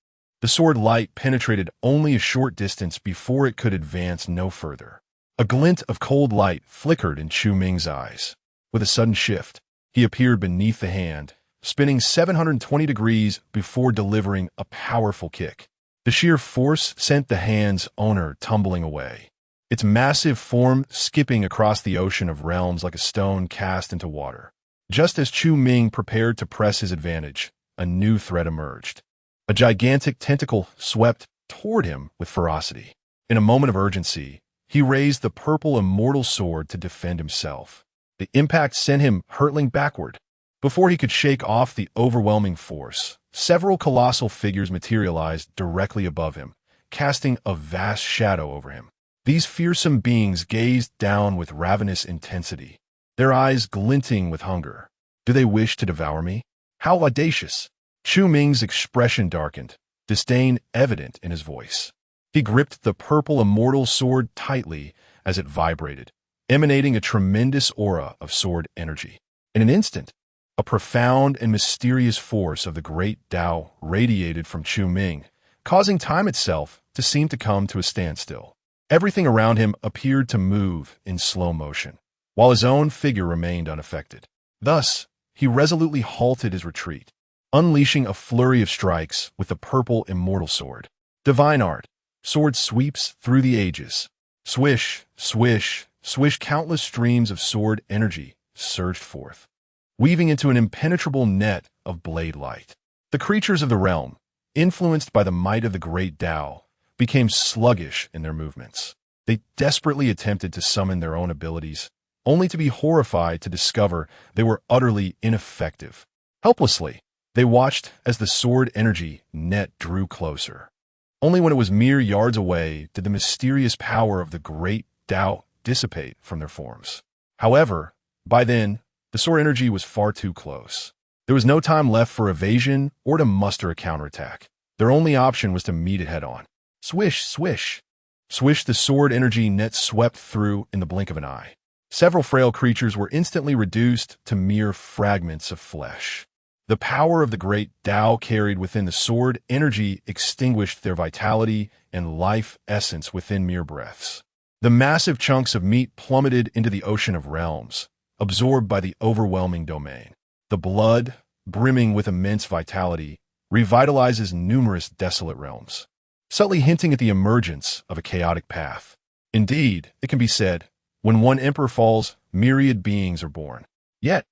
The sword light penetrated only a short distance before it could advance no further. A glint of cold light flickered in Chu Ming's eyes. With a sudden shift, he appeared beneath the hand, spinning 720 degrees before delivering a powerful kick. The sheer force sent the hand's owner tumbling away, its massive form skipping across the ocean of realms like a stone cast into water. Just as Chu Ming prepared to press his advantage, a new threat emerged. A gigantic tentacle swept toward him with ferocity. In a moment of urgency, he raised the purple immortal sword to defend himself. The impact sent him hurtling backward. Before he could shake off the overwhelming force, several colossal figures materialized directly above him, casting a vast shadow over him. These fearsome beings gazed down with ravenous intensity, their eyes glinting with hunger. Do they wish to devour me? How audacious! Chu Ming's expression darkened, disdain evident in his voice. He gripped the purple immortal sword tightly as it vibrated, emanating a tremendous aura of sword energy. In an instant, a profound and mysterious force of the great Tao radiated from Chu Ming, causing time itself to seem to come to a standstill. Everything around him appeared to move in slow motion, while his own figure remained unaffected. Thus, he resolutely halted his retreat, unleashing a flurry of strikes with the purple immortal sword. Divine art, sword sweeps through the ages. Swish, swish, swish, countless streams of sword energy surged forth, weaving into an impenetrable net of blade light. The creatures of the realm, influenced by the might of the great Tao, became sluggish in their movements. They desperately attempted to summon their own abilities, only to be horrified to discover they were utterly ineffective. Helplessly, they watched as the sword energy net drew closer. Only when it was mere yards away did the mysterious power of the great Tao dissipate from their forms. However, by then, the sword energy was far too close. There was no time left for evasion or to muster a counterattack. Their only option was to meet it head-on. Swish, swish. Swish, the sword energy net swept through in the blink of an eye. Several frail creatures were instantly reduced to mere fragments of flesh. The power of the great Tao carried within the sword energy extinguished their vitality and life essence within mere breaths. The massive chunks of meat plummeted into the ocean of realms, absorbed by the overwhelming domain. The blood, brimming with immense vitality, revitalizes numerous desolate realms, subtly hinting at the emergence of a chaotic path. Indeed, it can be said, when one emperor falls, myriad beings are born. Yet,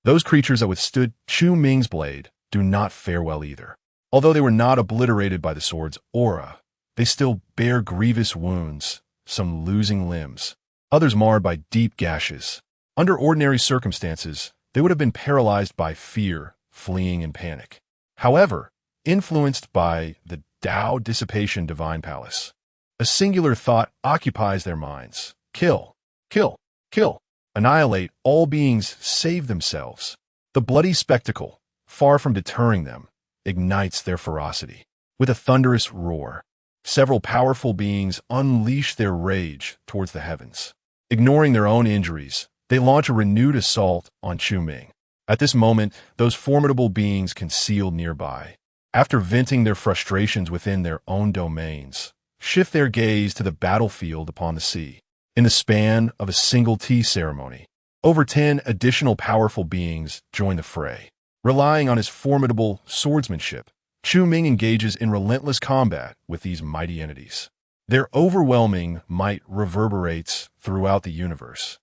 those creatures that withstood Chu Ming's blade do not fare well either. Although they were not obliterated by the sword's aura, they still bear grievous wounds, some losing limbs, others marred by deep gashes. Under ordinary circumstances, they would have been paralyzed by fear, fleeing in panic. However, influenced by the Tao Dissipation Divine Palace, a singular thought occupies their minds. Kill, kill, kill. Annihilate all beings save themselves. The bloody spectacle, far from deterring them, ignites their ferocity. With a thunderous roar, several powerful beings unleash their rage towards the heavens. Ignoring their own injuries, they launch a renewed assault on Chu Ming. At this moment, those formidable beings concealed nearby, after venting their frustrations within their own domains, shift their gaze to the battlefield upon the sea. In the span of a single tea ceremony, over 10 additional powerful beings join the fray. Relying on his formidable swordsmanship, Chu Ming engages in relentless combat with these mighty entities. Their overwhelming might reverberates throughout the universe,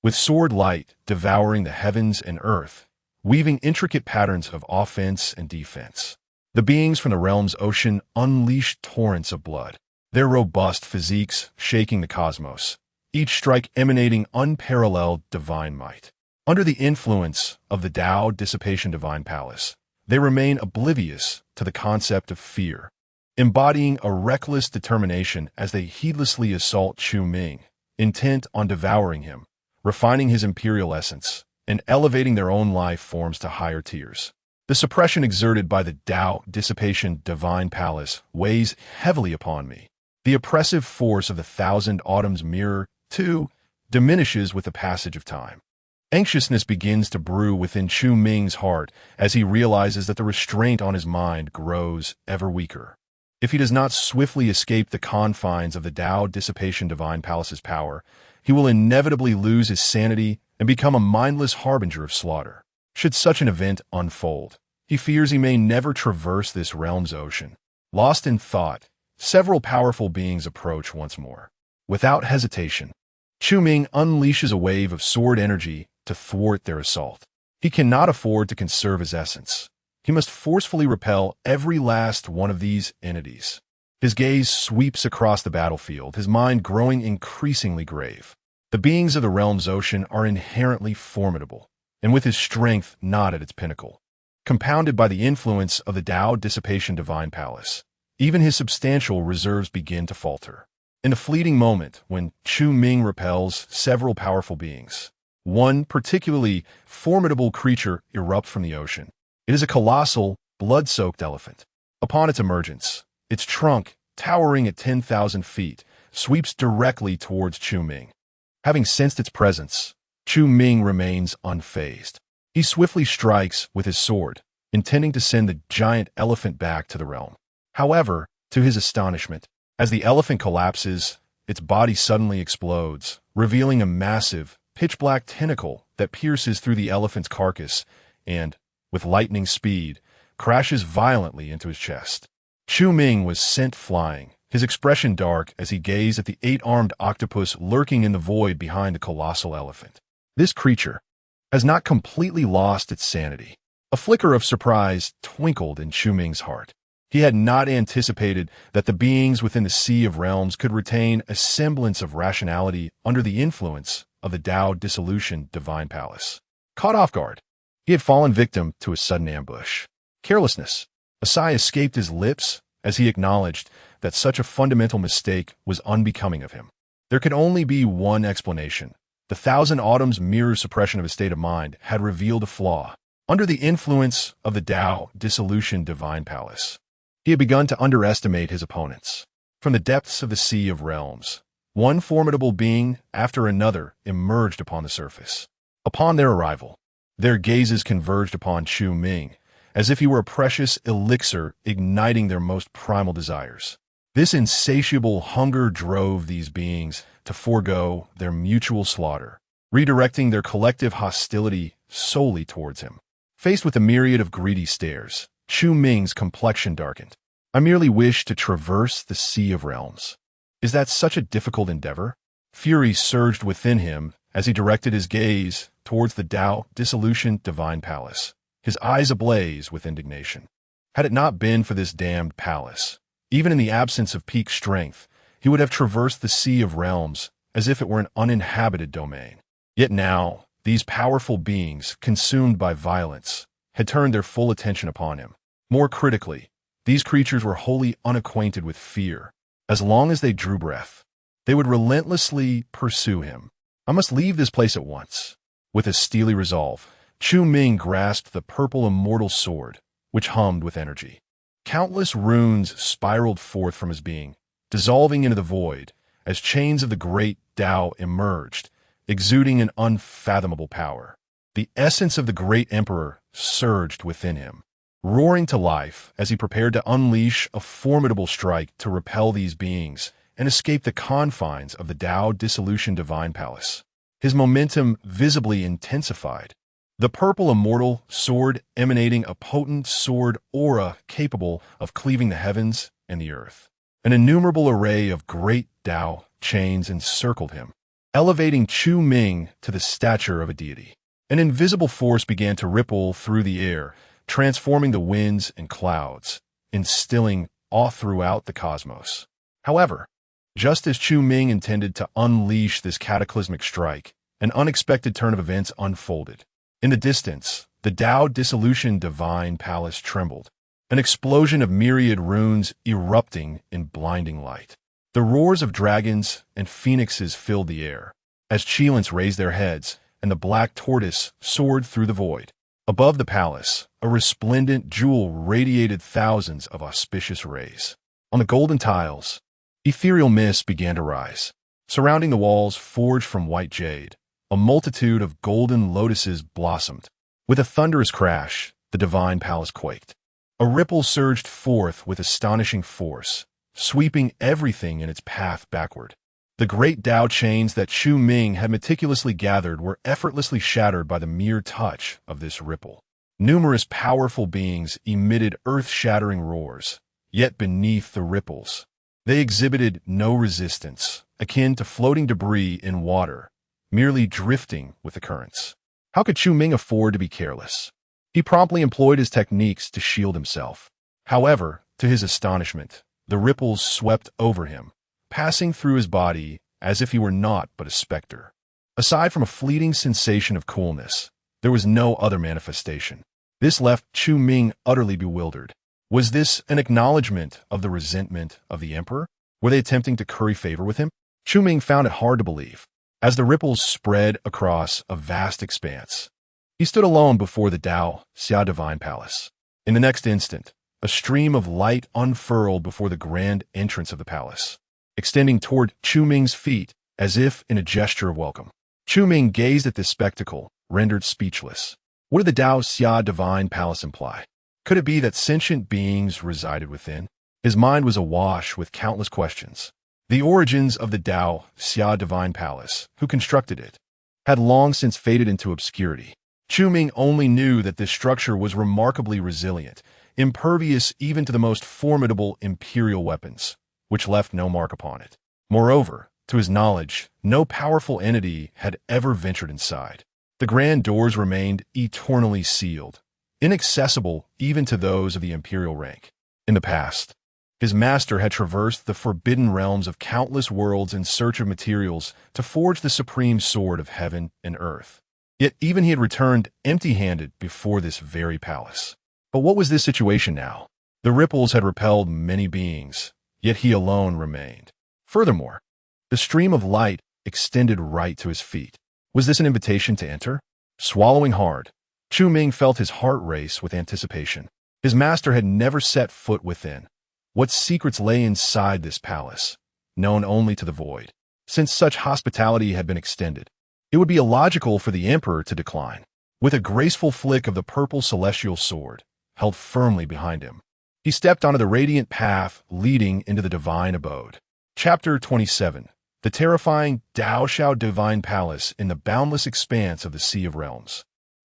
with sword light devouring the heavens and earth, weaving intricate patterns of offense and defense. The beings from the realm's ocean unleash torrents of blood, their robust physiques shaking the cosmos, each strike emanating unparalleled divine might. Under the influence of the Tao Dissipation Divine Palace, they remain oblivious to the concept of fear, embodying a reckless determination as they heedlessly assault Chu Ming, intent on devouring him, refining his imperial essence, and elevating their own life forms to higher tiers. The suppression exerted by the Tao Dissipation Divine Palace weighs heavily upon me. The oppressive force of the Thousand Autumns Mirror, too, diminishes with the passage of time. Anxiousness begins to brew within Chu Ming's heart as he realizes that the restraint on his mind grows ever weaker. If he does not swiftly escape the confines of the Tao Dissipation Divine Palace's power, he will inevitably lose his sanity and become a mindless harbinger of slaughter. Should such an event unfold, he fears he may never traverse this realm's ocean. Lost in thought, several powerful beings approach once more. Without hesitation, Chu Ming unleashes a wave of sword energy to thwart their assault. He cannot afford to conserve his essence. He must forcefully repel every last one of these entities. His gaze sweeps across the battlefield, his mind growing increasingly grave. The beings of the realm's ocean are inherently formidable, and with his strength not at its pinnacle, compounded by the influence of the Tao Dissipation Divine Palace, even his substantial reserves begin to falter. In the fleeting moment when Chu Ming repels several powerful beings, one particularly formidable creature erupts from the ocean. It is a colossal, blood-soaked elephant. Upon its emergence, its trunk, towering at 10,000 feet, sweeps directly towards Chu Ming. Having sensed its presence, Chu Ming remains unfazed. He swiftly strikes with his sword, intending to send the giant elephant back to the realm. However, to his astonishment, as the elephant collapses, its body suddenly explodes, revealing a massive, pitch-black tentacle that pierces through the elephant's carcass and, with lightning speed, crashes violently into his chest. Chu Ming was sent flying, his expression dark as he gazed at the 8-armed octopus lurking in the void behind the colossal elephant. This creature has not completely lost its sanity. A flicker of surprise twinkled in Chu Ming's heart. He had not anticipated that the beings within the Sea of Realms could retain a semblance of rationality under the influence of the Tao Dissolution Divine Palace. Caught off guard, he had fallen victim to a sudden ambush. Carelessness. A sigh escaped his lips as he acknowledged that such a fundamental mistake was unbecoming of him. There could only be one explanation. The Thousand Autumns Mirror suppression of his state of mind had revealed a flaw. Under the influence of the Tao Dissolution Divine Palace, he had begun to underestimate his opponents. From the depths of the Sea of Realms, one formidable being after another emerged upon the surface. Upon their arrival, their gazes converged upon Chu Ming, as if he were a precious elixir igniting their most primal desires. This insatiable hunger drove these beings to forego their mutual slaughter, redirecting their collective hostility solely towards him. Faced with a myriad of greedy stares, Chu Ming's complexion darkened. "I merely wish to traverse the Sea of Realms. Is that such a difficult endeavor?" Fury surged within him as he directed his gaze towards the Tao Dissolution Divine Palace, his eyes ablaze with indignation. Had it not been for this damned palace, even in the absence of peak strength, he would have traversed the Sea of Realms as if it were an uninhabited domain. Yet now, these powerful beings, consumed by violence, had turned their full attention upon him. More critically, these creatures were wholly unacquainted with fear. As long as they drew breath, they would relentlessly pursue him. "I must leave this place at once." With a steely resolve, Chu Ming grasped the purple immortal sword, which hummed with energy. Countless runes spiraled forth from his being, dissolving into the void as chains of the great Tao emerged, exuding an unfathomable power. The essence of the great emperor surged within him, roaring to life as he prepared to unleash a formidable strike to repel these beings and escape the confines of the Tao Dissolution Divine Palace. His momentum visibly intensified, the purple immortal sword emanating a potent sword aura capable of cleaving the heavens and the earth. An innumerable array of great Tao chains encircled him, elevating Chu Ming to the stature of a deity. An invisible force began to ripple through the air, transforming the winds and clouds, instilling awe throughout the cosmos. However, just as Chu Ming intended to unleash this cataclysmic strike, an unexpected turn of events unfolded. In the distance, the Tao Dissolution Divine Palace trembled, an explosion of myriad runes erupting in blinding light. The roars of dragons and phoenixes filled the air, as Qilins raised their heads and the black tortoise soared through the void. Above the palace, a resplendent jewel radiated thousands of auspicious rays. On the golden tiles, ethereal mists began to rise. Surrounding the walls forged from white jade, a multitude of golden lotuses blossomed. With a thunderous crash, the divine palace quaked. A ripple surged forth with astonishing force, sweeping everything in its path backward. The great Tao chains that Chu Ming had meticulously gathered were effortlessly shattered by the mere touch of this ripple. Numerous powerful beings emitted earth-shattering roars, yet beneath the ripples, they exhibited no resistance, akin to floating debris in water, merely drifting with the currents. How could Chu Ming afford to be careless? He promptly employed his techniques to shield himself. However, to his astonishment, the ripples swept over him, passing through his body as if he were naught but a specter. Aside from a fleeting sensation of coolness, there was no other manifestation. This left Chu Ming utterly bewildered. Was this an acknowledgement of the resentment of the emperor? Were they attempting to curry favor with him? Chu Ming found it hard to believe. As the ripples spread across a vast expanse, he stood alone before the Tao Xia Divine Palace. In the next instant, a stream of light unfurled before the grand entrance of the palace, extending toward Chu Ming's feet as if in a gesture of welcome. Chu Ming gazed at this spectacle, rendered speechless. What did the Tao Xia Divine Palace imply? Could it be that sentient beings resided within? His mind was awash with countless questions. The origins of the Tao Xia Divine Palace, who constructed it, had long since faded into obscurity. Chu Ming only knew that this structure was remarkably resilient, impervious even to the most formidable imperial weapons, which left no mark upon it. Moreover, to his knowledge, no powerful entity had ever ventured inside. The grand doors remained eternally sealed, inaccessible even to those of the imperial rank. In the past, his master had traversed the forbidden realms of countless worlds in search of materials to forge the supreme sword of heaven and earth. Yet even he had returned empty-handed before this very palace. But what was this situation now? The ripples had repelled many beings, yet he alone remained. Furthermore, the stream of light extended right to his feet. Was this an invitation to enter? Swallowing hard, Chu Ming felt his heart race with anticipation. His master had never set foot within, What secrets lay inside this palace, known only to the void? Since such hospitality had been extended, it would be illogical for the emperor to decline. With a graceful flick of the purple celestial sword held firmly behind him, he stepped onto the radiant path leading into the divine abode. Chapter 27. The terrifying Dao Shao Divine Palace in the boundless expanse of the Sea of Realms.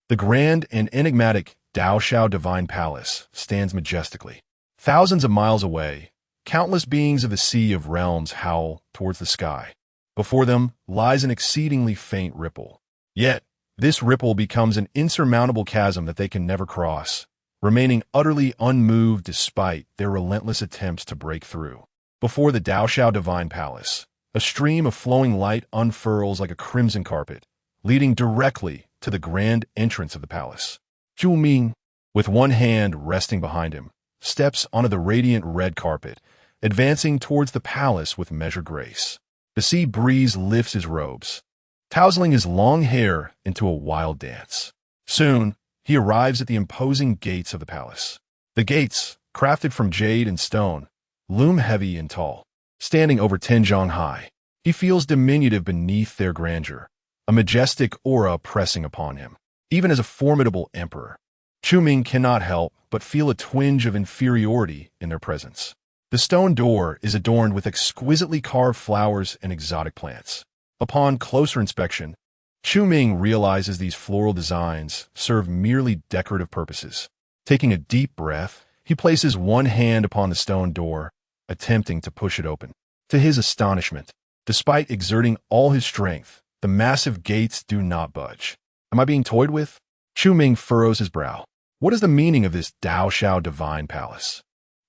The grand and enigmatic Dao Shao Divine Palace stands majestically. Thousands of miles away, countless beings of the Sea of Realms howl towards the sky. Before them lies an exceedingly faint ripple. Yet, this ripple becomes an insurmountable chasm that they can never cross, remaining utterly unmoved despite their relentless attempts to break through. Before the Dao Shao Divine Palace, a stream of flowing light unfurls like a crimson carpet, leading directly to the grand entrance of the palace. Chu Ming, with one hand resting behind him, steps onto the radiant red carpet, advancing towards the palace with measured grace. The sea breeze lifts his robes, tousling his long hair into a wild dance. Soon, he arrives at the imposing gates of the palace. The gates, crafted from jade and stone, loom heavy and tall. Standing over 10 zhang high, he feels diminutive beneath their grandeur, a majestic aura pressing upon him. Even as a formidable emperor, Chu Ming cannot help but feel a twinge of inferiority in their presence. The stone door is adorned with exquisitely carved flowers and exotic plants. Upon closer inspection, Chu Ming realizes these floral designs serve merely decorative purposes. Taking a deep breath, he places one hand upon the stone door, attempting to push it open. To his astonishment, despite exerting all his strength, the massive gates do not budge. Am I being toyed with? Chu Ming furrows his brow. What is the meaning of this Dao Shao Divine Palace?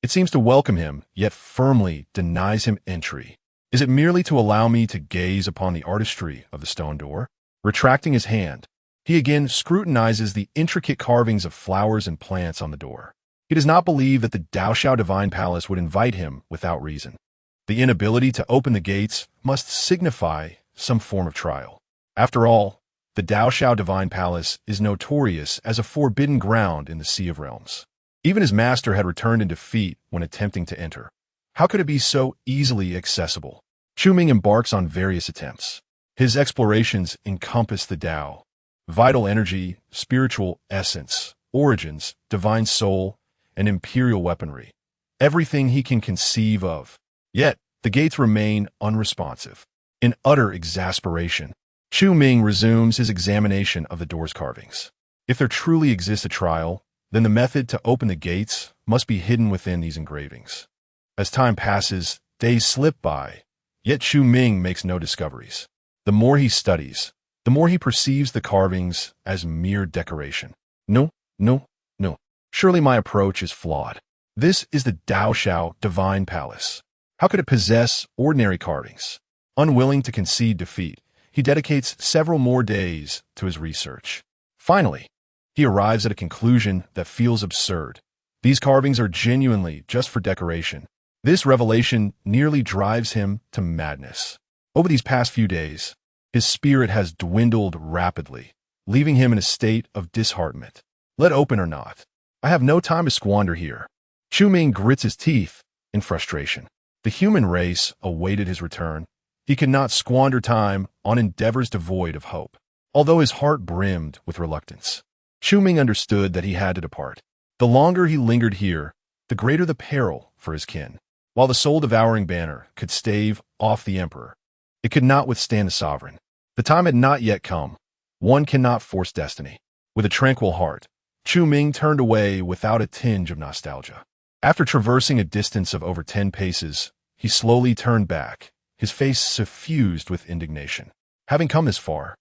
It seems to welcome him, yet firmly denies him entry. Is it merely to allow me to gaze upon the artistry of the stone door? Retracting his hand, he again scrutinizes the intricate carvings of flowers and plants on the door. He does not believe that the Dao Shao Divine Palace would invite him without reason. The inability to open the gates must signify some form of trial. After all, the Dao Shao Divine Palace is notorious as a forbidden ground in the Sea of Realms. Even his master had returned in defeat when attempting to enter. How could it be so easily accessible? Chu Ming embarks on various attempts. His explorations encompass the Dao, vital energy, spiritual essence, origins, divine soul, and imperial weaponry. Everything he can conceive of. Yet, the gates remain unresponsive. In utter exasperation, Chu Ming resumes his examination of the door's carvings. If there truly exists a trial, then the method to open the gates must be hidden within these engravings. As time passes, days slip by, yet Chu Ming makes no discoveries. The more he studies, the more he perceives the carvings as mere decoration. No. Surely my approach is flawed. This is the Dao Shao Divine Palace. How could it possess ordinary carvings? Unwilling to concede defeat, he dedicates several more days to his research. Finally, he arrives at a conclusion that feels absurd. These carvings are genuinely just for decoration. This revelation nearly drives him to madness. Over these past few days, his spirit has dwindled rapidly, leaving him in a state of disheartenment. Let open or not, I have no time to squander here. Chu Ming grits his teeth in frustration. The human race awaited his return. He could not squander time on endeavors devoid of hope. Although his heart brimmed with reluctance, Chu Ming understood that he had to depart. The longer he lingered here, the greater the peril for his kin. While the soul-devouring banner could stave off the emperor, it could not withstand the sovereign. The time had not yet come. One cannot force destiny. With a tranquil heart, Chu Ming turned away without a tinge of nostalgia. After traversing a distance of over 10 paces, he slowly turned back, his face suffused with indignation. Having come this far,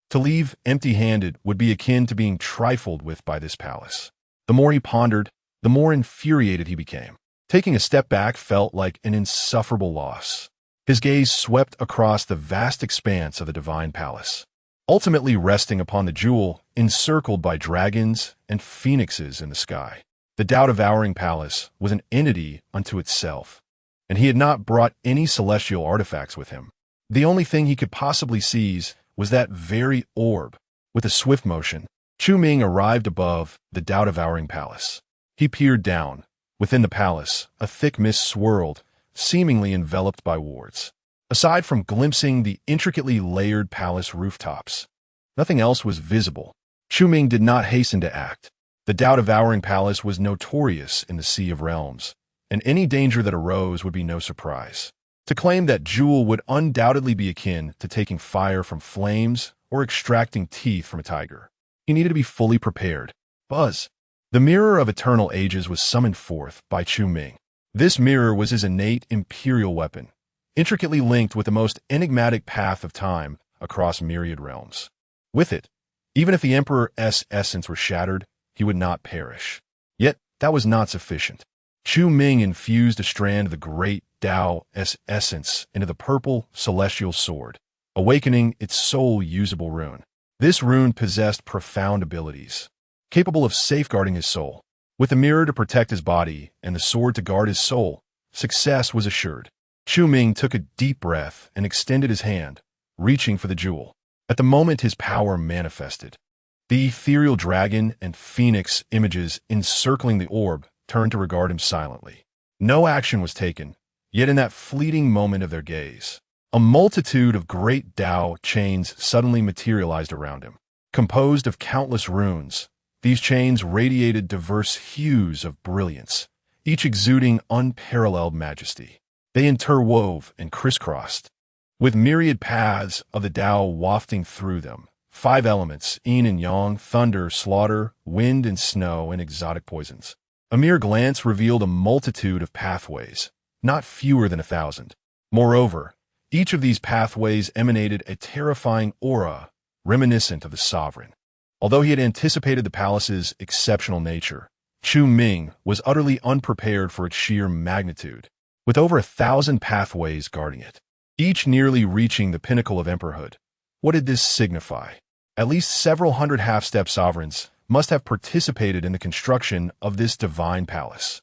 to leave empty-handed would be akin to being trifled with by this palace. The more he pondered, the more infuriated he became. Taking a step back felt like an insufferable loss. His gaze swept across the vast expanse of the divine palace, ultimately resting upon the jewel encircled by dragons and phoenixes in the sky. The Dao-devouring palace was an entity unto itself, and he had not brought any celestial artifacts with him. The only thing he could possibly seize was that very orb. With a swift motion, Chu Ming arrived above the Dao-devouring palace. He peered down, Within the palace, a thick mist swirled, seemingly enveloped by wards. Aside from glimpsing the intricately layered palace rooftops, nothing else was visible. Chu Ming did not hasten to act. The Tao-devouring palace was notorious in the Sea of Realms, and any danger that arose would be no surprise. To claim that jewel would undoubtedly be akin to taking fire from flames or extracting teeth from a tiger. He needed to be fully prepared. Buzz. The mirror of eternal ages was summoned forth by Chu Ming. This mirror was his innate imperial weapon, intricately linked with the most enigmatic path of time across myriad realms. With it, even if the Emperor's essence were shattered, he would not perish. Yet, that was not sufficient. Chu Ming infused a strand of the great Tao's essence into the purple celestial sword, awakening its sole usable rune. This rune possessed profound abilities, capable of safeguarding his soul. With the mirror to protect his body and the sword to guard his soul, success was assured. Chu Ming took a deep breath and extended his hand, reaching for the jewel. At the moment his power manifested, the ethereal dragon and phoenix images encircling the orb turned to regard him silently. No action was taken, yet in that fleeting moment of their gaze, a multitude of great Tao chains suddenly materialized around him. Composed of countless runes, these chains radiated diverse hues of brilliance, each exuding unparalleled majesty. They interwove and crisscrossed, with myriad paths of the Tao wafting through them. 5 elements, yin and yang, thunder, slaughter, wind and snow, and exotic poisons. A mere glance revealed a multitude of pathways, not fewer than 1,000. Moreover, each of these pathways emanated a terrifying aura, reminiscent of the sovereign. Although he had anticipated the palace's exceptional nature, Chu Ming was utterly unprepared for its sheer magnitude, with over 1,000 pathways guarding it, each nearly reaching the pinnacle of emperorhood. What did this signify? At least several hundred half-step sovereigns must have participated in the construction of this divine palace.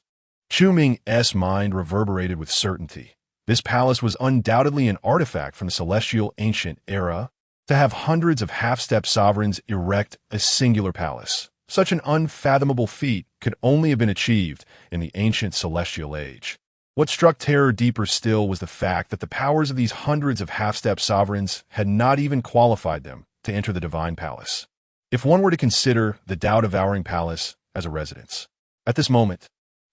Chu Ming's mind reverberated with certainty. This palace was undoubtedly an artifact from the celestial ancient era. To have hundreds of half-step sovereigns erect a singular palace, such an unfathomable feat could only have been achieved in the ancient celestial age. What struck terror deeper still was the fact that the powers of these hundreds of half-step sovereigns had not even qualified them to enter the divine palace. If one were to consider the Tao-devouring palace as a residence, at this moment,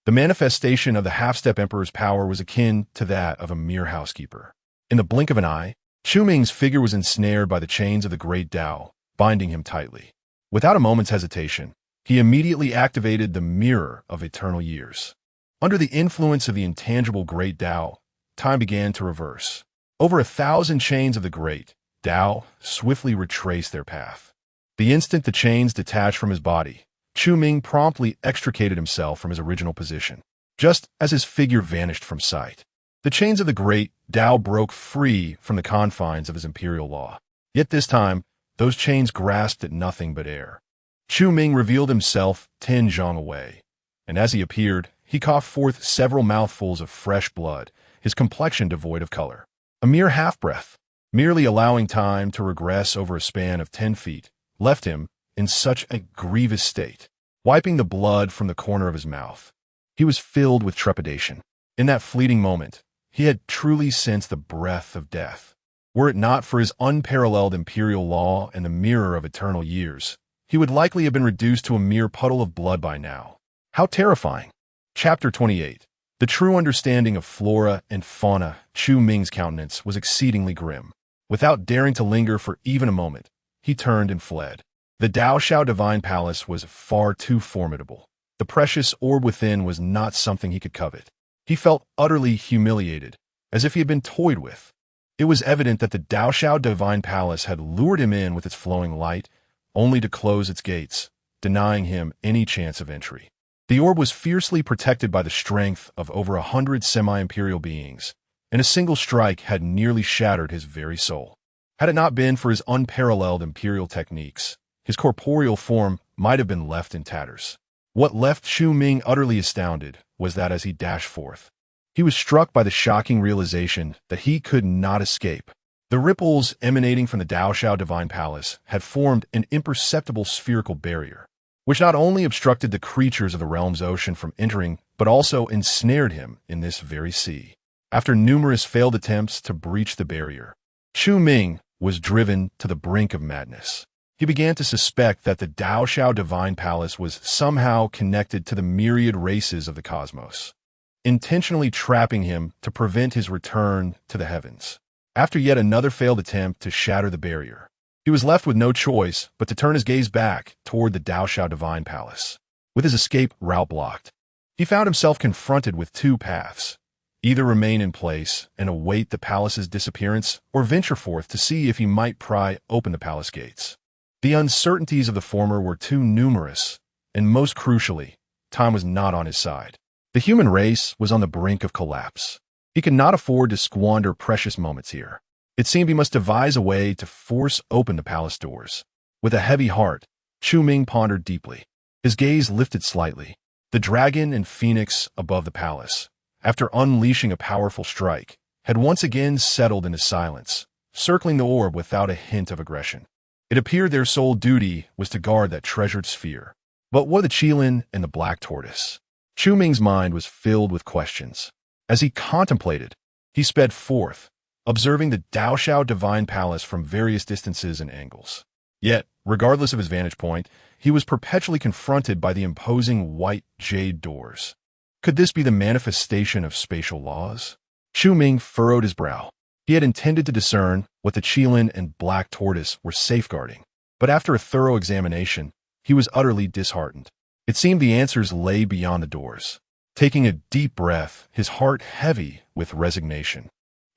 the manifestation of the half-step emperor's power was akin to that of a mere housekeeper. In the blink of an eye, Chu Ming's figure was ensnared by the chains of the great Tao, binding him tightly. Without a moment's hesitation, he immediately activated the mirror of eternal years. Under the influence of the intangible great Tao, time began to reverse. Over 1,000 chains of the great Tao swiftly retraced their path. The instant the chains detached from his body, Chu Ming promptly extricated himself from his original position, just as his figure vanished from sight. The chains of the great Tao broke free from the confines of his imperial law. Yet this time, those chains grasped at nothing but air. Chu Ming revealed himself 10 zhang away, and as he appeared, he coughed forth several mouthfuls of fresh blood, his complexion devoid of color. A mere half-breath, merely allowing time to regress over a span of 10 feet, left him in such a grievous state. Wiping the blood from the corner of his mouth, he was filled with trepidation. In that fleeting moment, he had truly sensed the breath of death. Were it not for his unparalleled imperial law and the mirror of eternal years, he would likely have been reduced to a mere puddle of blood by now. How terrifying! Chapter 28. The true understanding of flora and fauna. Chu Ming's countenance was exceedingly grim. Without daring to linger for even a moment, he turned and fled. The Daoshao Divine Palace was far too formidable. The precious orb within was not something he could covet. He felt utterly humiliated, as if he had been toyed with. It was evident that the Daoshao Divine Palace had lured him in with its flowing light, only to close its gates, denying him any chance of entry. The orb was fiercely protected by the strength of over 100 semi-imperial beings, and a single strike had nearly shattered his very soul. Had it not been for his unparalleled imperial techniques, his corporeal form might have been left in tatters. What left Chu Ming utterly astounded was that as he dashed forth, he was struck by the shocking realization that he could not escape. The ripples emanating from the Daoshao Divine Palace had formed an imperceptible spherical barrier. which not only obstructed the creatures of the realm's ocean from entering, but also ensnared him in this very sea. After numerous failed attempts to breach the barrier, Chu Ming was driven to the brink of madness. He began to suspect that the Daoshao Divine Palace was somehow connected to the myriad races of the cosmos, intentionally trapping him to prevent his return to the heavens. After yet another failed attempt to shatter the barrier, he was left with no choice but to turn his gaze back toward the Daoshao Divine Palace. With his escape route blocked, he found himself confronted with two paths: either remain in place and await the palace's disappearance, or venture forth to see if he might pry open the palace gates. The uncertainties of the former were too numerous, and most crucially, time was not on his side. The human race was on the brink of collapse. He could not afford to squander precious moments here. It seemed he must devise a way to force open the palace doors. With a heavy heart, Chu Ming pondered deeply. His gaze lifted slightly. The dragon and phoenix above the palace, after unleashing a powerful strike, had once again settled into silence, circling the orb without a hint of aggression. It appeared their sole duty was to guard that treasured sphere. But what of the Qilin and the black tortoise? Chu Ming's mind was filled with questions. As he contemplated, he sped forth, observing the Daoshao Divine Palace from various distances and angles. Yet, regardless of his vantage point, he was perpetually confronted by the imposing white jade doors. Could this be the manifestation of spatial laws? Chu Ming furrowed his brow. He had intended to discern what the Qilin and black tortoise were safeguarding, but after a thorough examination, he was utterly disheartened. It seemed the answers lay beyond the doors. Taking a deep breath, his heart heavy with resignation,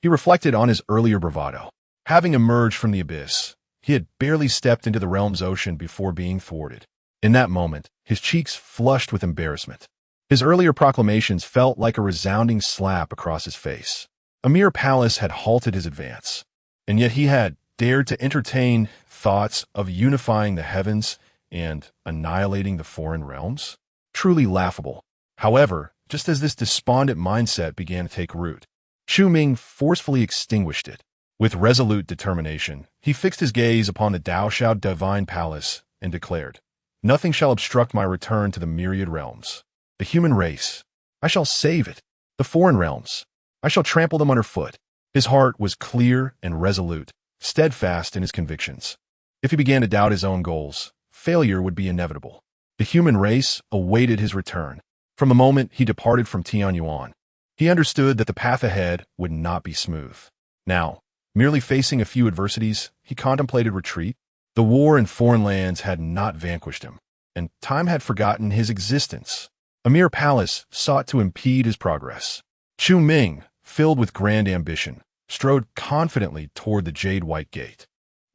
he reflected on his earlier bravado. Having emerged from the abyss, he had barely stepped into the realm's ocean before being thwarted. In that moment, his cheeks flushed with embarrassment. His earlier proclamations felt like a resounding slap across his face. A mere palace had halted his advance, and yet he had dared to entertain thoughts of unifying the heavens and annihilating the foreign realms? Truly laughable. However, just as this despondent mindset began to take root, Chu Ming forcefully extinguished it. With resolute determination, he fixed his gaze upon the Daoshao Divine Palace and declared, "Nothing shall obstruct my return to the myriad realms. The human race, I shall save it. The foreign realms, I shall trample them underfoot." His heart was clear and resolute, steadfast in his convictions. If he began to doubt his own goals, failure would be inevitable. The human race awaited his return. From the moment he departed from Tianyuan, he understood that the path ahead would not be smooth. Now, merely facing a few adversities, he contemplated retreat. The war in foreign lands had not vanquished him, and time had forgotten his existence. A mere palace sought to impede his progress. Chu Ming, filled with grand ambition, strode confidently toward the jade-white gate.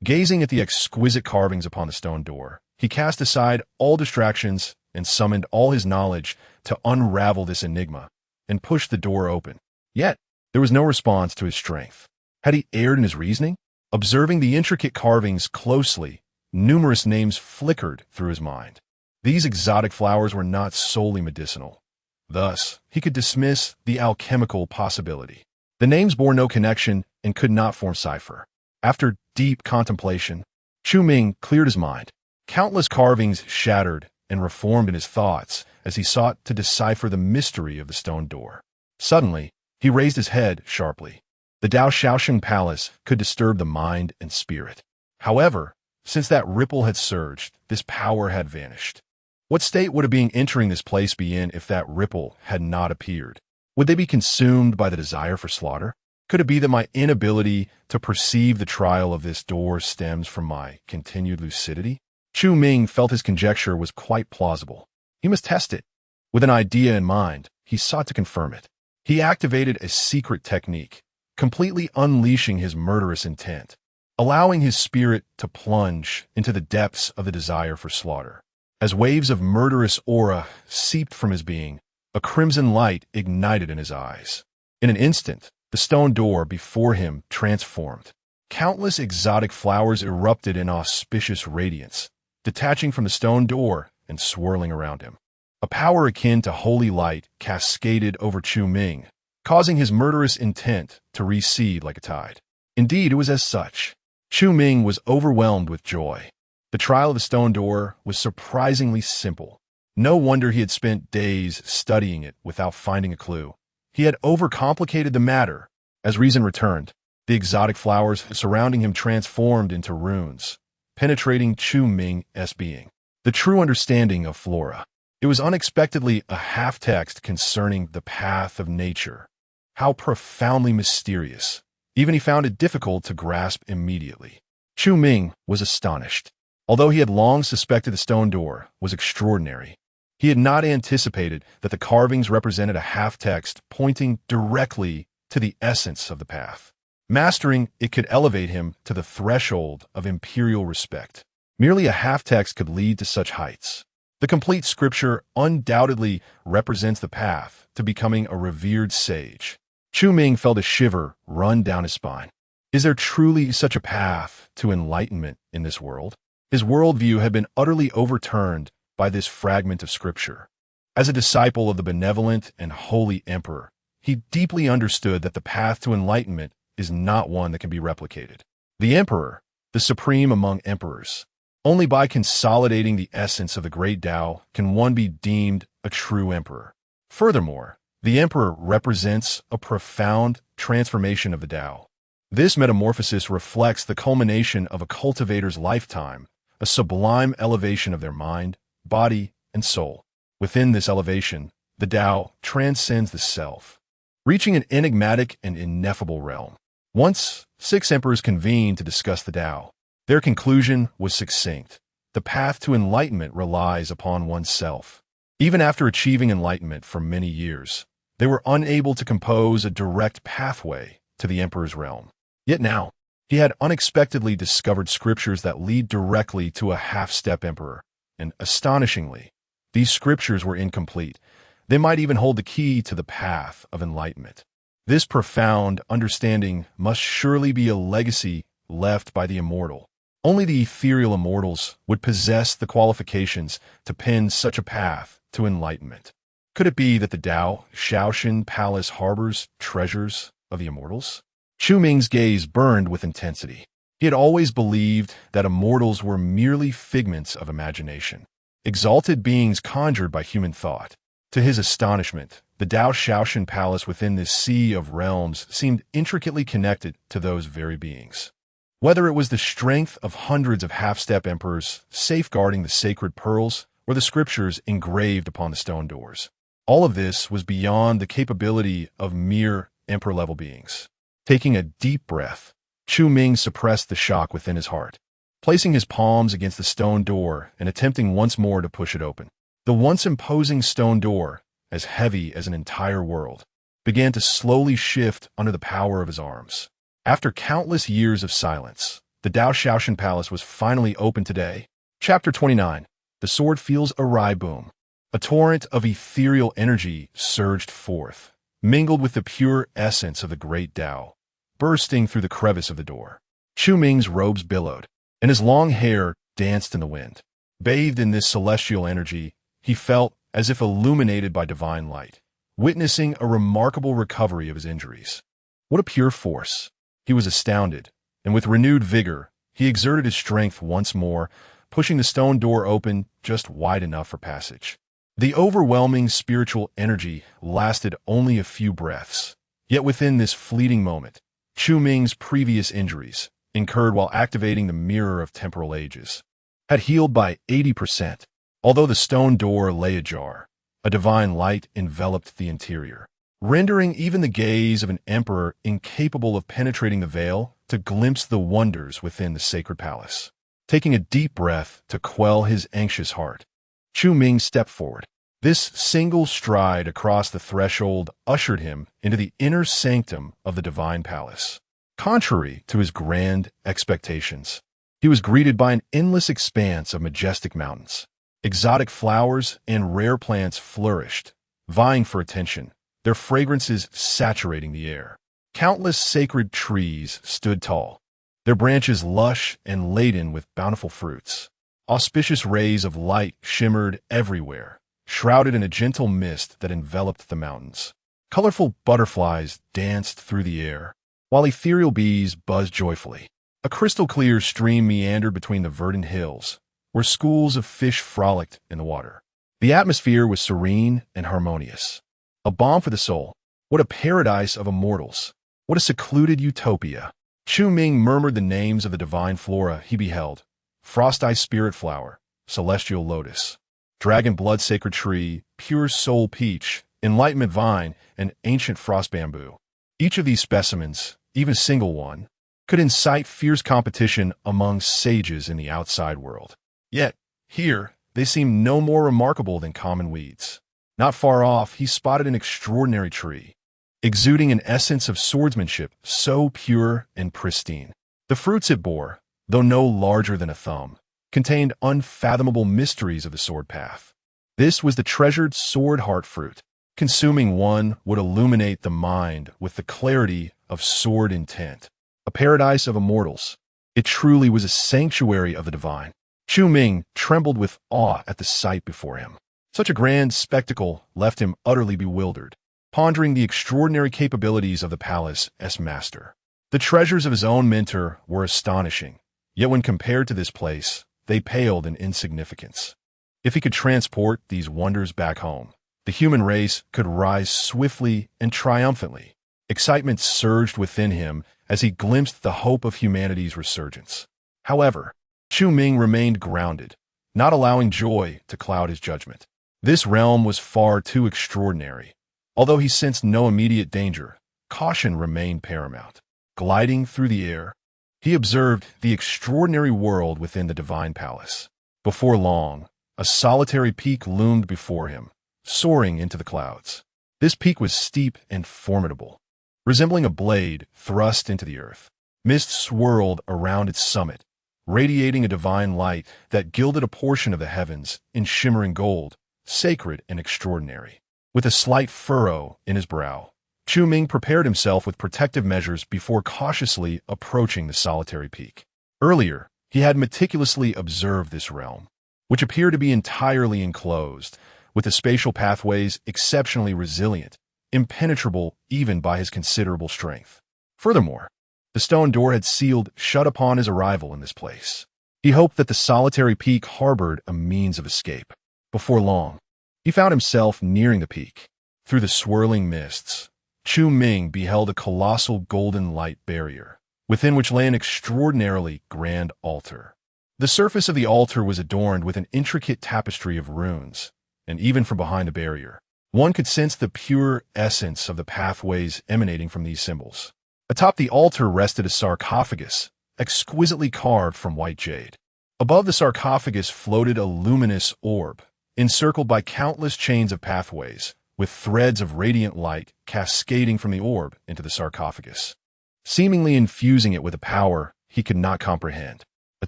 Gazing at the exquisite carvings upon the stone door, he cast aside all distractions and summoned all his knowledge to unravel this enigma and push the door open. Yet, there was no response to his strength. Had he erred in his reasoning? Observing the intricate carvings closely, numerous names flickered through his mind. These exotic flowers were not solely medicinal. Thus, he could dismiss the alchemical possibility. The names bore no connection and could not form cipher. After deep contemplation, Chu Ming cleared his mind. Countless carvings shattered and reformed in his thoughts as he sought to decipher the mystery of the stone door. Suddenly, he raised his head sharply. The Daoshao Palace could disturb the mind and spirit. However, since that ripple had surged, this power had vanished. What state would a being entering this place be in if that ripple had not appeared? Would they be consumed by the desire for slaughter? Could it be that my inability to perceive the trial of this door stems from my continued lucidity? Chu Ming felt his conjecture was quite plausible. He must test it. With an idea in mind, he sought to confirm it. He activated a secret technique, completely unleashing his murderous intent, allowing his spirit to plunge into the depths of the desire for slaughter. As waves of murderous aura seeped from his being, a crimson light ignited in his eyes. In an instant, the stone door before him transformed. Countless exotic flowers erupted in auspicious radiance, detaching from the stone door and swirling around him. A power akin to holy light cascaded over Chu Ming, causing his murderous intent to recede like a tide. Indeed, it was as such. Chu Ming was overwhelmed with joy. The trial of the stone door was surprisingly simple. No wonder he had spent days studying it without finding a clue. He had overcomplicated the matter. As reason returned, the exotic flowers surrounding him transformed into runes, penetrating Chu Ming's being. The true understanding of flora. It was unexpectedly a half-text concerning the path of nature. How profoundly mysterious. Even he found it difficult to grasp immediately. Chu Ming was astonished. Although he had long suspected the stone door was extraordinary, he had not anticipated that the carvings represented a half-text pointing directly to the essence of the path. Mastering it could elevate him to the threshold of imperial respect. Merely a half-text could lead to such heights. The complete scripture undoubtedly represents the path to becoming a revered sage. Chu Ming felt a shiver run down his spine. Is there truly such a path to enlightenment in this world? His worldview had been utterly overturned by this fragment of scripture. As a disciple of the benevolent and holy emperor, he deeply understood that the path to enlightenment is not one that can be replicated. The emperor, the supreme among emperors. Only by consolidating the essence of the great Tao can one be deemed a true emperor. Furthermore, the emperor represents a profound transformation of the Tao. This metamorphosis reflects the culmination of a cultivator's lifetime, a sublime elevation of their mind, body, and soul. Within this elevation, the Tao transcends the self, reaching an enigmatic and ineffable realm. Once, 6 emperors convened to discuss the Tao. Their conclusion was succinct. The path to enlightenment relies upon oneself. Even after achieving enlightenment for many years, they were unable to compose a direct pathway to the emperor's realm. Yet now, he had unexpectedly discovered scriptures that lead directly to a half-step emperor. And astonishingly, these scriptures were incomplete. They might even hold the key to the path of enlightenment. This profound understanding must surely be a legacy left by the immortal. Only the ethereal immortals would possess the qualifications to pen such a path to enlightenment. Could it be that the Tao Shaoshan Palace harbors treasures of the immortals? Chu Ming's gaze burned with intensity. He had always believed that immortals were merely figments of imagination, exalted beings conjured by human thought. To his astonishment, the Tao Shaoshan Palace within this sea of realms seemed intricately connected to those very beings. Whether it was the strength of hundreds of half-step emperors safeguarding the sacred pearls or the scriptures engraved upon the stone doors, all of this was beyond the capability of mere emperor-level beings. Taking a deep breath, Chu Ming suppressed the shock within his heart, placing his palms against the stone door and attempting once more to push it open. The once imposing stone door, as heavy as an entire world, began to slowly shift under the power of his arms. After countless years of silence, the Tao Shaoshan Palace was finally open today. Chapter 29. The sword feels a boom. A torrent of ethereal energy surged forth, mingled with the pure essence of the great Tao, bursting through the crevice of the door. Chu Ming's robes billowed, and his long hair danced in the wind. Bathed in this celestial energy, he felt as if illuminated by divine light, witnessing a remarkable recovery of his injuries. What a pure force! He was astounded, and with renewed vigor, he exerted his strength once more, pushing the stone door open just wide enough for passage. The overwhelming spiritual energy lasted only a few breaths, yet within this fleeting moment, Chu Ming's previous injuries, incurred while activating the mirror of temporal ages, had healed by 80%. Although the stone door lay ajar, a divine light enveloped the interior, rendering even the gaze of an emperor incapable of penetrating the veil to glimpse the wonders within the sacred palace. Taking a deep breath to quell his anxious heart, Chu Ming stepped forward. This single stride across the threshold ushered him into the inner sanctum of the divine palace. Contrary to his grand expectations, he was greeted by an endless expanse of majestic mountains. Exotic flowers and rare plants flourished, vying for attention, their fragrances saturating the air. Countless sacred trees stood tall, their branches lush and laden with bountiful fruits. Auspicious rays of light shimmered everywhere, shrouded in a gentle mist that enveloped the mountains. Colorful butterflies danced through the air, while ethereal bees buzzed joyfully. A crystal-clear stream meandered between the verdant hills, where schools of fish frolicked in the water. The atmosphere was serene and harmonious. A balm for the soul. What a paradise of immortals. What a secluded utopia. Chu Ming murmured the names of the divine flora he beheld. Frost-ice spirit flower, celestial lotus, dragon blood sacred tree, pure soul peach, enlightenment vine, and ancient frost bamboo. Each of these specimens, even a single one, could incite fierce competition among sages in the outside world. Yet, here, they seemed no more remarkable than common weeds. Not far off, he spotted an extraordinary tree, exuding an essence of swordsmanship so pure and pristine. The fruits it bore, though no larger than a thumb, contained unfathomable mysteries of the sword path. This was the treasured sword heart fruit. Consuming one would illuminate the mind with the clarity of sword intent. A paradise of immortals. It truly was a sanctuary of the divine. Chu Ming trembled with awe at the sight before him. Such a grand spectacle left him utterly bewildered, pondering the extraordinary capabilities of the palace's master. The treasures of his own mentor were astonishing, yet when compared to this place, they paled in insignificance. If he could transport these wonders back home, the human race could rise swiftly and triumphantly. Excitement surged within him as he glimpsed the hope of humanity's resurgence. However, Chu Ming remained grounded, not allowing joy to cloud his judgment. This realm was far too extraordinary. Although he sensed no immediate danger, caution remained paramount. Gliding through the air, he observed the extraordinary world within the divine palace. Before long, a solitary peak loomed before him, soaring into the clouds. This peak was steep and formidable, resembling a blade thrust into the earth. Mist swirled around its summit, radiating a divine light that gilded a portion of the heavens in shimmering gold, sacred and extraordinary. With a slight furrow in his brow, Chu Ming prepared himself with protective measures before cautiously approaching the solitary peak. Earlier, he had meticulously observed this realm, which appeared to be entirely enclosed, with the spatial pathways exceptionally resilient, impenetrable even by his considerable strength. Furthermore, the stone door had sealed shut upon his arrival in this place. He hoped that the solitary peak harbored a means of escape. Before long, he found himself nearing the peak. Through the swirling mists, Chu Ming beheld a colossal golden light barrier, within which lay an extraordinarily grand altar. The surface of the altar was adorned with an intricate tapestry of runes, and even from behind the barrier, one could sense the pure essence of the pathways emanating from these symbols. Atop the altar rested a sarcophagus, exquisitely carved from white jade. Above the sarcophagus floated a luminous orb, encircled by countless chains of pathways, with threads of radiant light cascading from the orb into the sarcophagus, seemingly infusing it with a power he could not comprehend. A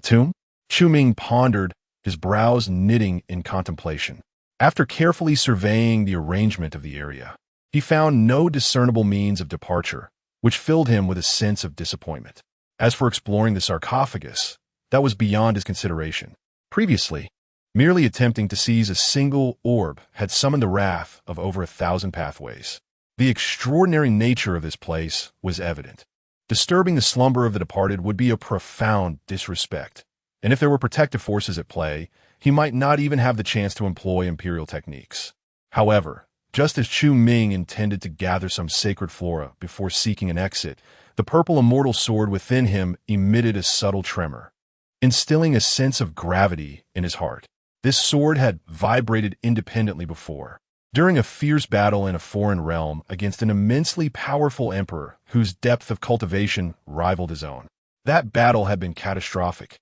tomb? Chu Ming pondered, his brows knitting in contemplation. After carefully surveying the arrangement of the area, he found no discernible means of departure, which filled him with a sense of disappointment. As for exploring the sarcophagus, that was beyond his consideration. Previously, merely attempting to seize a single orb had summoned the wrath of over 1,000 pathways. The extraordinary nature of this place was evident. Disturbing the slumber of the departed would be a profound disrespect, and if there were protective forces at play, he might not even have the chance to employ imperial techniques. However, just as Chu Ming intended to gather some sacred flora before seeking an exit, the purple immortal sword within him emitted a subtle tremor, instilling a sense of gravity in his heart. This sword had vibrated independently before, during a fierce battle in a foreign realm against an immensely powerful emperor whose depth of cultivation rivaled his own. That battle had been catastrophic,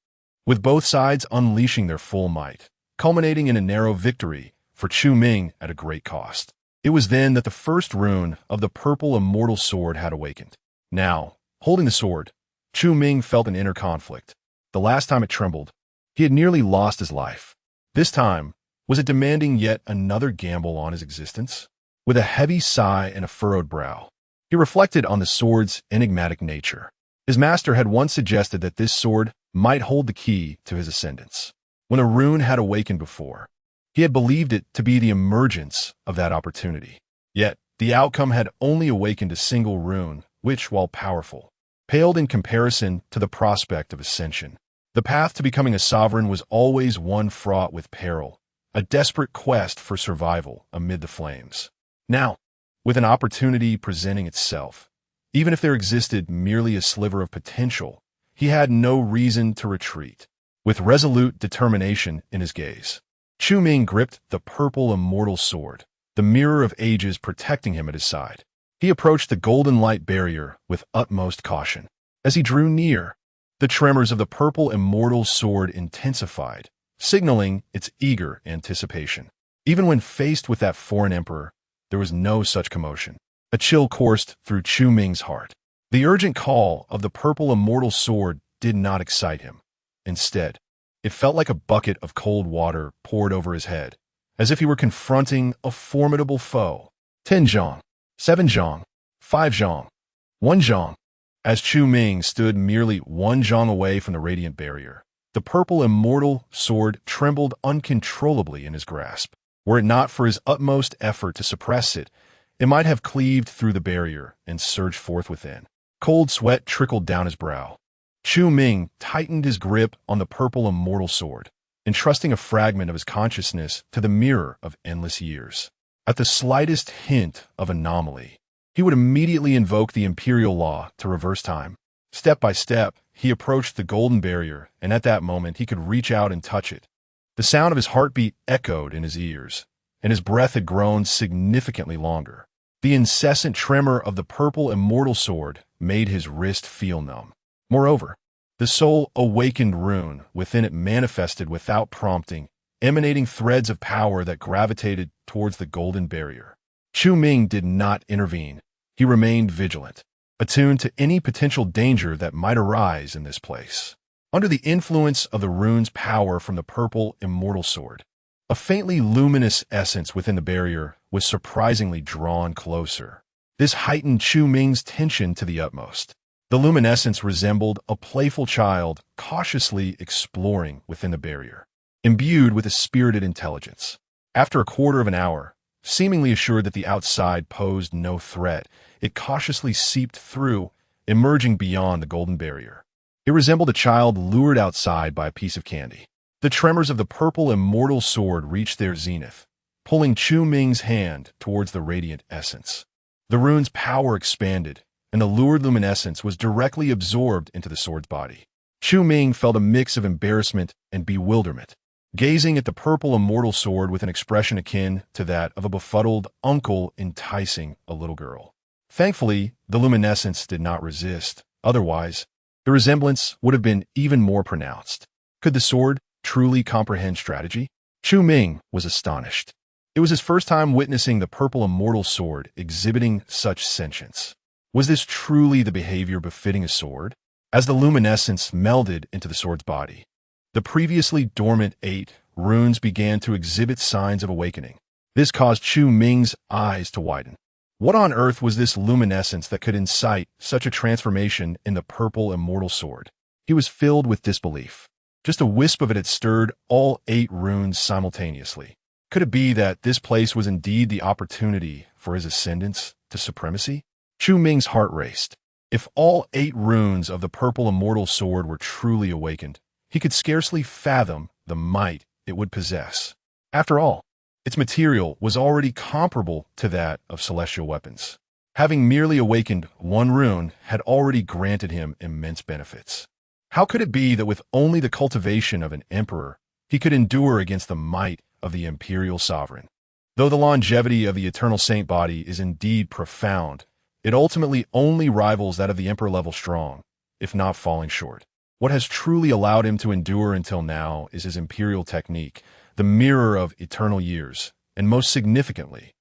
with both sides unleashing their full might, culminating in a narrow victory for Chu Ming at a great cost. It was then that the first rune of the purple immortal sword had awakened. Now, holding the sword, Chu Ming felt an inner conflict. The last time it trembled, he had nearly lost his life. This time, was it demanding yet another gamble on his existence? With a heavy sigh and a furrowed brow, he reflected on the sword's enigmatic nature. His master had once suggested that this sword might hold the key to his ascendance. When a rune had awakened before, he had believed it to be the emergence of that opportunity. Yet, the outcome had only awakened a single rune, which, while powerful, paled in comparison to the prospect of ascension. The path to becoming a sovereign was always one fraught with peril, a desperate quest for survival amid the flames. Now, with an opportunity presenting itself, even if there existed merely a sliver of potential, he had no reason to retreat. With resolute determination in his gaze, Chu Ming gripped the purple immortal sword, the mirror of ages protecting him at his side. He approached the golden light barrier with utmost caution. As he drew near, the tremors of the purple immortal sword intensified, signaling its eager anticipation. Even when faced with that foreign emperor, there was no such commotion. A chill coursed through Chu Ming's heart. The urgent call of the purple immortal sword did not excite him. Instead, it felt like a bucket of cold water poured over his head, as if he were confronting a formidable foe. 10 zhong, 7 zhong, 5 zhong, 1 zhong. As Chu Ming stood merely 1 zhong away from the radiant barrier, the purple immortal sword trembled uncontrollably in his grasp. Were it not for his utmost effort to suppress it, it might have cleaved through the barrier and surged forth within. Cold sweat trickled down his brow. Chu Ming tightened his grip on the purple immortal sword, entrusting a fragment of his consciousness to the mirror of endless years. At the slightest hint of anomaly, he would immediately invoke the imperial law to reverse time. Step by step, he approached the golden barrier, and at that moment he could reach out and touch it. The sound of his heartbeat echoed in his ears, and his breath had grown significantly longer. The incessant tremor of the purple immortal sword made his wrist feel numb. Moreover, the soul awakened rune within it manifested without prompting, emanating threads of power that gravitated towards the golden barrier. Chu Ming did not intervene. He remained vigilant, attuned to any potential danger that might arise in this place. Under the influence of the rune's power from the purple immortal sword, a faintly luminous essence within the barrier was surprisingly drawn closer. This heightened Chu Ming's tension to the utmost. The luminescence resembled a playful child cautiously exploring within the barrier, imbued with a spirited intelligence. After a quarter of an hour, seemingly assured that the outside posed no threat, it cautiously seeped through, emerging beyond the golden barrier. It resembled a child lured outside by a piece of candy. The tremors of the purple immortal sword reached their zenith, pulling Chu Ming's hand towards the radiant essence. The rune's power expanded, and the lurid luminescence was directly absorbed into the sword's body. Chu Ming felt a mix of embarrassment and bewilderment, gazing at the purple immortal sword with an expression akin to that of a befuddled uncle enticing a little girl. Thankfully, the luminescence did not resist. Otherwise, the resemblance would have been even more pronounced. Could the sword truly comprehend strategy? Chu Ming was astonished. It was his first time witnessing the purple immortal sword exhibiting such sentience. Was this truly the behavior befitting a sword? As the luminescence melded into the sword's body, the previously dormant 8 runes began to exhibit signs of awakening. This caused Chu Ming's eyes to widen. What on earth was this luminescence that could incite such a transformation in the purple immortal sword? He was filled with disbelief. Just a wisp of it had stirred all 8 runes simultaneously. Could it be that this place was indeed the opportunity for his ascendance to supremacy? Chu Ming's heart raced. If all 8 runes of the purple immortal sword were truly awakened, he could scarcely fathom the might it would possess. After all, its material was already comparable to that of celestial weapons. Having merely awakened 1 rune had already granted him immense benefits. How could it be that with only the cultivation of an emperor, he could endure against the might of the imperial sovereign? Though the longevity of the eternal saint body is indeed profound, it ultimately only rivals that of the emperor-level strong, if not falling short. What has truly allowed him to endure until now is his imperial technique, the mirror of eternal years, and most significantly,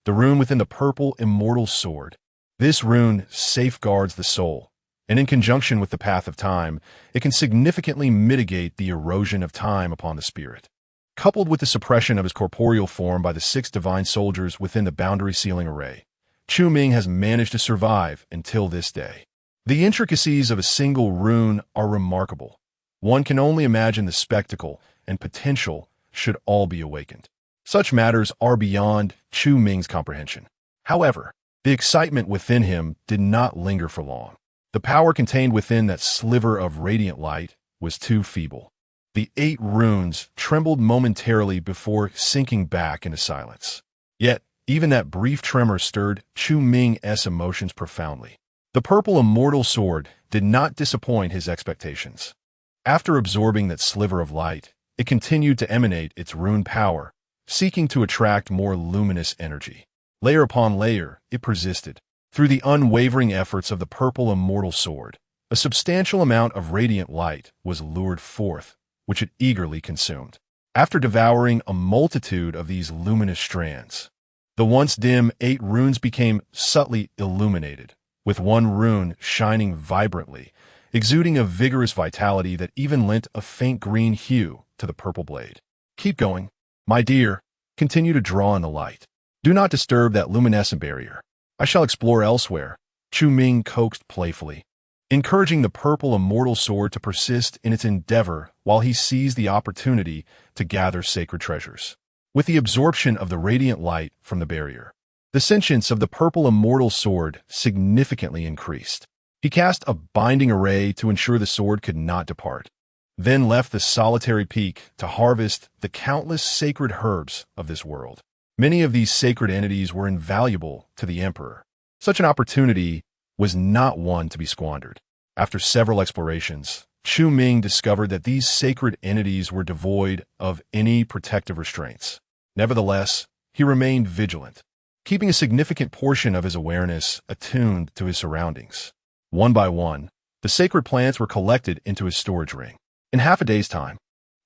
the rune within the purple immortal sword. This rune safeguards the soul, and in conjunction with the path of time, it can significantly mitigate the erosion of time upon the spirit. Coupled with the suppression of his corporeal form by the 6 divine soldiers within the boundary sealing array, Chu Ming has managed to survive until this day. The intricacies of a single rune are remarkable. One can only imagine the spectacle and potential should all be awakened. Such matters are beyond Chu Ming's comprehension. However, the excitement within him did not linger for long. The power contained within that sliver of radiant light was too feeble. The 8 runes trembled momentarily before sinking back into silence. Yet, even that brief tremor stirred Chu Ming's emotions profoundly. The purple immortal sword did not disappoint his expectations. After absorbing that sliver of light, it continued to emanate its rune power, seeking to attract more luminous energy. Layer upon layer, it persisted. Through the unwavering efforts of the purple immortal sword, a substantial amount of radiant light was lured forth, which it eagerly consumed. After devouring a multitude of these luminous strands, the once dim 8 runes became subtly illuminated, with one rune shining vibrantly, exuding a vigorous vitality that even lent a faint green hue to the purple blade. Keep going, my dear. Continue to draw in the light. Do not disturb that luminescent barrier. I shall explore elsewhere, Chu Ming coaxed playfully, encouraging the purple immortal sword to persist in its endeavor while he seized the opportunity to gather sacred treasures. With the absorption of the radiant light from the barrier, the sentience of the purple immortal sword significantly increased. He cast a binding array to ensure the sword could not depart, then left the solitary peak to harvest the countless sacred herbs of this world. Many of these sacred entities were invaluable to the emperor. Such an opportunity was not one to be squandered. After several explorations, Chu Ming discovered that these sacred entities were devoid of any protective restraints. Nevertheless, he remained vigilant, keeping a significant portion of his awareness attuned to his surroundings. One by one, the sacred plants were collected into his storage ring. In half a day's time,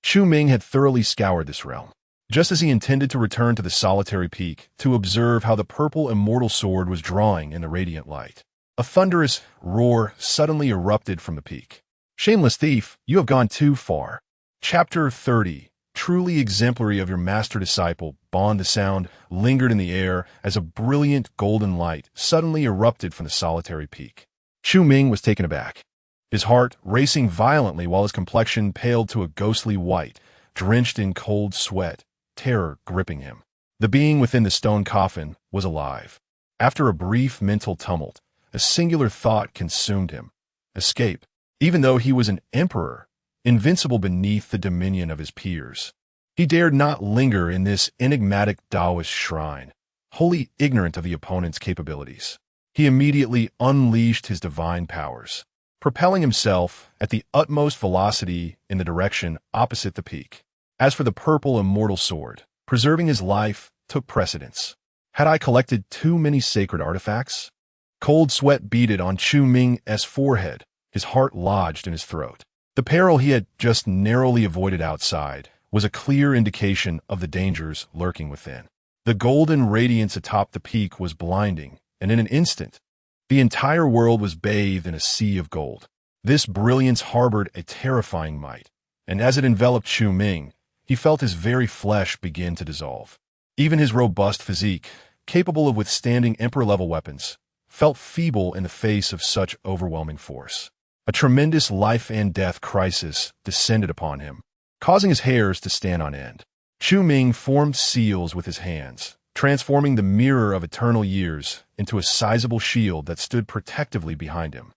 Chu Ming had thoroughly scoured this realm. Just as he intended to return to the solitary peak to observe how the purple immortal sword was drawing in the radiant light, a thunderous roar suddenly erupted from the peak. Shameless thief, you have gone too far. Chapter 30. Truly exemplary of your master-disciple, Bond. The sound lingered in the air as a brilliant golden light suddenly erupted from the solitary peak. Chu Ming was taken aback, his heart racing violently while his complexion paled to a ghostly white, drenched in cold sweat, terror gripping him. The being within the stone coffin was alive. After a brief mental tumult, a singular thought consumed him: escape. Even though he was an emperor, invincible beneath the dominion of his peers, he dared not linger in this enigmatic Taoist shrine, wholly ignorant of the opponent's capabilities. He immediately unleashed his divine powers, propelling himself at the utmost velocity in the direction opposite the peak. As for the purple immortal sword, preserving his life took precedence. Had I collected too many sacred artifacts? Cold sweat beaded on Chu Ming's forehead, his heart lodged in his throat. The peril he had just narrowly avoided outside was a clear indication of the dangers lurking within. The golden radiance atop the peak was blinding, and in an instant, the entire world was bathed in a sea of gold. This brilliance harbored a terrifying might, and as it enveloped Chu Ming, he felt his very flesh begin to dissolve. Even his robust physique, capable of withstanding emperor-level weapons, felt feeble in the face of such overwhelming force. A tremendous life-and-death crisis descended upon him, causing his hairs to stand on end. Chu Ming formed seals with his hands, transforming the mirror of eternal years into a sizable shield that stood protectively behind him,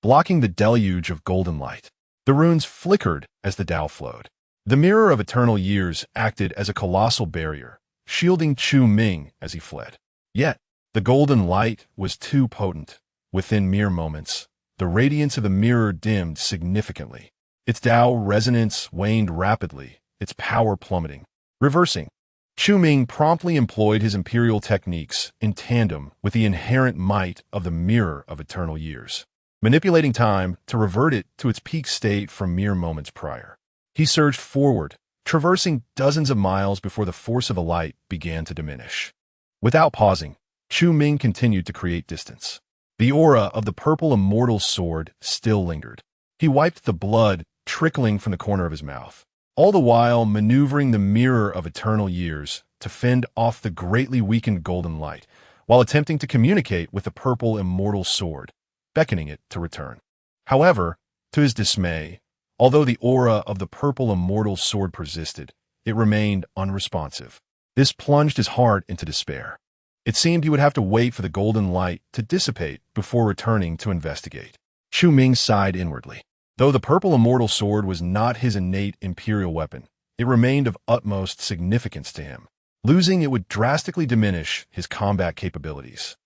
blocking the deluge of golden light. The runes flickered as the Tao flowed. The mirror of eternal years acted as a colossal barrier, shielding Chu Ming as he fled. Yet, the golden light was too potent. Within mere moments, the radiance of the mirror dimmed significantly. Its Tao resonance waned rapidly, its power plummeting. Reversing, Chu Ming promptly employed his imperial techniques in tandem with the inherent might of the mirror of eternal years, manipulating time to revert it to its peak state from mere moments prior. He surged forward, traversing dozens of miles before the force of the light began to diminish. Without pausing, Chu Ming continued to create distance. The aura of the purple immortal sword still lingered. He wiped the blood trickling from the corner of his mouth, all the while maneuvering the mirror of eternal years to fend off the greatly weakened golden light, while attempting to communicate with the purple immortal sword, beckoning it to return. However, to his dismay, although the aura of the purple immortal sword persisted, it remained unresponsive. This plunged his heart into despair. It seemed he would have to wait for the golden light to dissipate before returning to investigate. Chu Ming sighed inwardly. Though the purple immortal sword was not his innate imperial weapon, it remained of utmost significance to him. Losing it would drastically diminish his combat capabilities.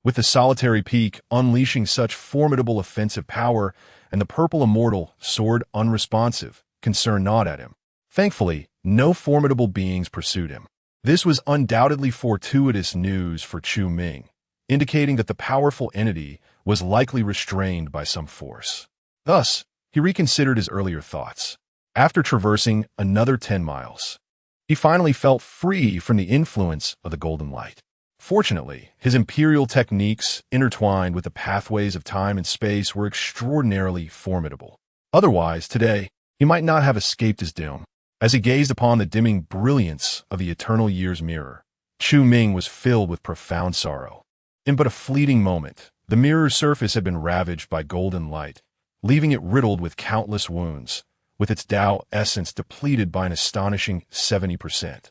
With the solitary peak unleashing such formidable offensive power and the purple immortal sword unresponsive, concern gnawed at him. Thankfully, no formidable beings pursued him. This was undoubtedly fortuitous news for Chu Ming, indicating that the powerful entity was likely restrained by some force. Thus, he reconsidered his earlier thoughts. After traversing another 10 miles, he finally felt free from the influence of the golden light. Fortunately, his imperial techniques, intertwined with the pathways of time and space, were extraordinarily formidable. Otherwise, today, he might not have escaped his doom. As he gazed upon the dimming brilliance of the eternal year's mirror, Chu Ming was filled with profound sorrow. In but a fleeting moment, the mirror's surface had been ravaged by golden light, leaving it riddled with countless wounds, with its Tao essence depleted by an astonishing 70%.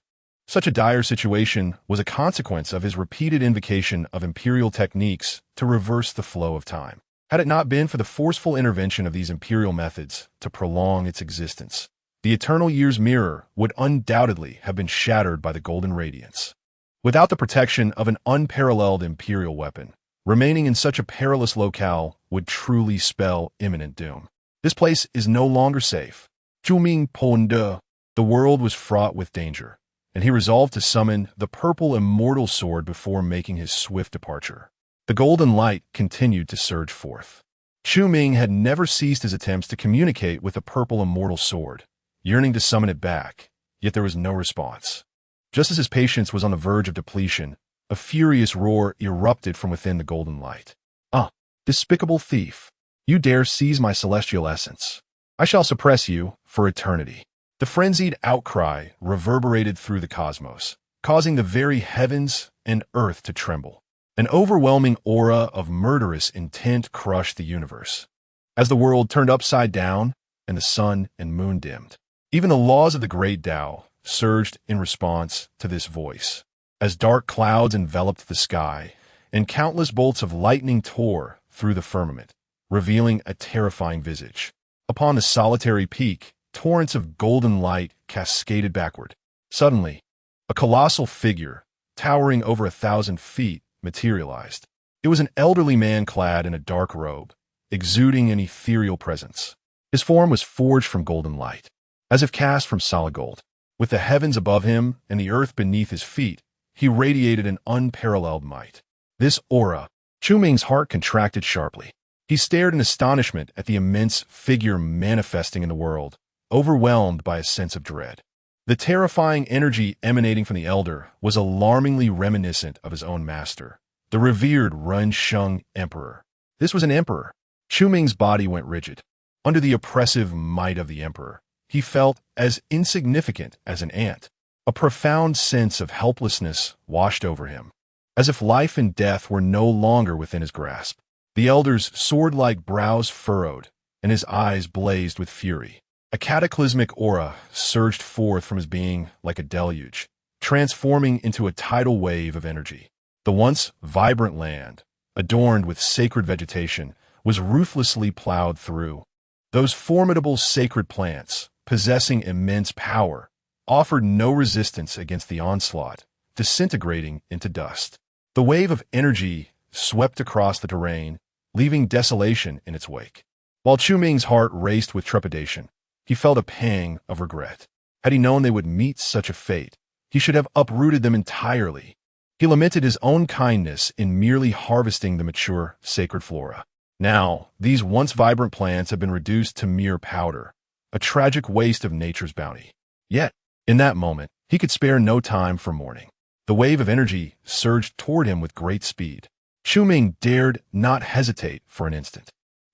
Such a dire situation was a consequence of his repeated invocation of imperial techniques to reverse the flow of time. Had it not been for the forceful intervention of these imperial methods to prolong its existence, the eternal year's mirror would undoubtedly have been shattered by the golden radiance. Without the protection of an unparalleled imperial weapon, remaining in such a perilous locale would truly spell imminent doom. This place is no longer safe. Chu Ming ponde. The world was fraught with danger, and he resolved to summon the purple immortal sword before making his swift departure. The golden light continued to surge forth. Chu Ming had never ceased his attempts to communicate with the purple immortal sword, yearning to summon it back, yet there was no response. Just as his patience was on the verge of depletion, a furious roar erupted from within the golden light. "Ah, despicable thief! You dare seize my celestial essence. I shall suppress you for eternity." The frenzied outcry reverberated through the cosmos, causing the very heavens and earth to tremble. An overwhelming aura of murderous intent crushed the universe. As the world turned upside down and the sun and moon dimmed, even the laws of the great Tao surged in response to this voice. As dark clouds enveloped the sky, and countless bolts of lightning tore through the firmament, revealing a terrifying visage. Upon the solitary peak, torrents of golden light cascaded backward. Suddenly, a colossal figure, towering over 1,000 feet, materialized. It was an elderly man clad in a dark robe, exuding an ethereal presence. His form was forged from golden light, as if cast from solid gold. With the heavens above him and the earth beneath his feet, he radiated an unparalleled might. This aura, Chu Ming's heart contracted sharply. He stared in astonishment at the immense figure manifesting in the world, overwhelmed by a sense of dread. The terrifying energy emanating from the elder was alarmingly reminiscent of his own master, the revered Changsheng Emperor. This was an emperor. Chu Ming's body went rigid. Under the oppressive might of the emperor, he felt as insignificant as an ant. A profound sense of helplessness washed over him, as if life and death were no longer within his grasp. The elder's sword-like brows furrowed, and his eyes blazed with fury. A cataclysmic aura surged forth from his being like a deluge, transforming into a tidal wave of energy. The once vibrant land, adorned with sacred vegetation, was ruthlessly plowed through. Those formidable sacred plants, possessing immense power, offered no resistance against the onslaught, disintegrating into dust. The wave of energy swept across the terrain, leaving desolation in its wake. While Chu Ming's heart raced with trepidation, he felt a pang of regret. Had he known they would meet such a fate, he should have uprooted them entirely. He lamented his own kindness in merely harvesting the mature sacred flora. Now, these once vibrant plants had been reduced to mere powder, a tragic waste of nature's bounty. Yet, in that moment, he could spare no time for mourning. The wave of energy surged toward him with great speed. Chu Ming dared not hesitate for an instant.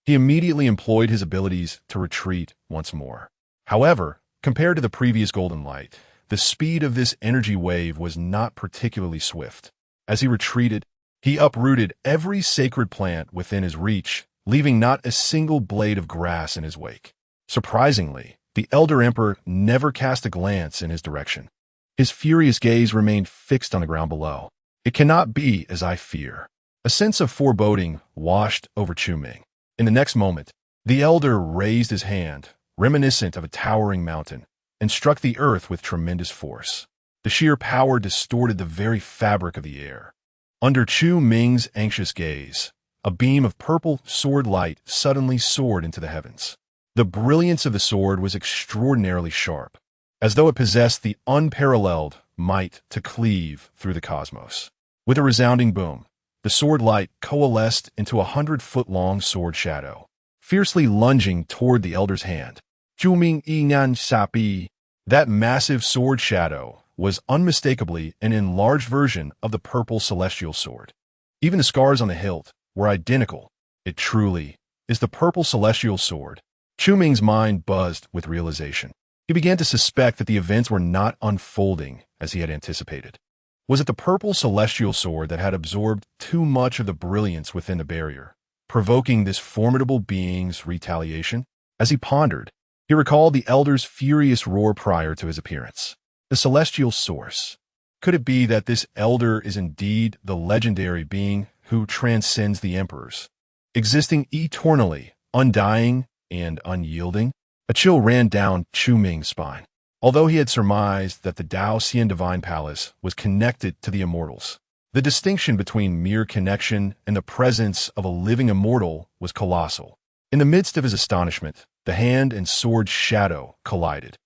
He immediately employed his abilities to retreat once more. However, compared to the previous golden light, the speed of this energy wave was not particularly swift. As he retreated, he uprooted every sacred plant within his reach, leaving not a single blade of grass in his wake. Surprisingly, the elder emperor never cast a glance in his direction. His furious gaze remained fixed on the ground below. "It cannot be as I fear." A sense of foreboding washed over Chu Ming. In the next moment, the elder raised his hand, reminiscent of a towering mountain, and struck the earth with tremendous force. The sheer power distorted the very fabric of the air. Under Chu Ming's anxious gaze, a beam of purple sword light suddenly soared into the heavens. The brilliance of the sword was extraordinarily sharp, as though it possessed the unparalleled might to cleave through the cosmos. With a resounding boom, the sword light coalesced into a 100-foot-long sword shadow, fiercely lunging toward the elder's hand. Chu Ming Yinan Sapi. That massive sword shadow was unmistakably an enlarged version of the purple celestial sword. Even the scars on the hilt were identical. It truly is the purple celestial sword. Chu Ming's mind buzzed with realization. He began to suspect that the events were not unfolding as he had anticipated. Was it the purple celestial sword that had absorbed too much of the brilliance within the barrier, provoking this formidable being's retaliation? As he pondered, he recalled the elder's furious roar prior to his appearance. The celestial source. Could it be that this elder is indeed the legendary being who transcends the emperors, existing eternally, undying and unyielding? A chill ran down Chu Ming's spine. Although he had surmised that the Daoxian Divine Palace was connected to the immortals, the distinction between mere connection and the presence of a living immortal was colossal. In the midst of his astonishment, the hand and sword shadow collided.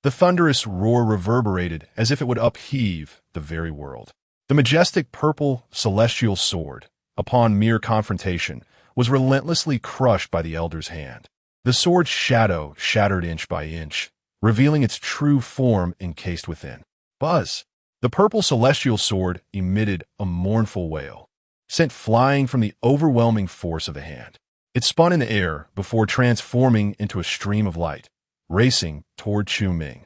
The thunderous roar reverberated as if it would upheave the very world. The majestic purple celestial sword, upon mere confrontation, was relentlessly crushed by the elder's hand. The sword's shadow shattered inch by inch, revealing its true form encased within. Buzz! The purple celestial sword emitted a mournful wail, sent flying from the overwhelming force of the hand. It spun in the air before transforming into a stream of light, racing toward Chu Ming.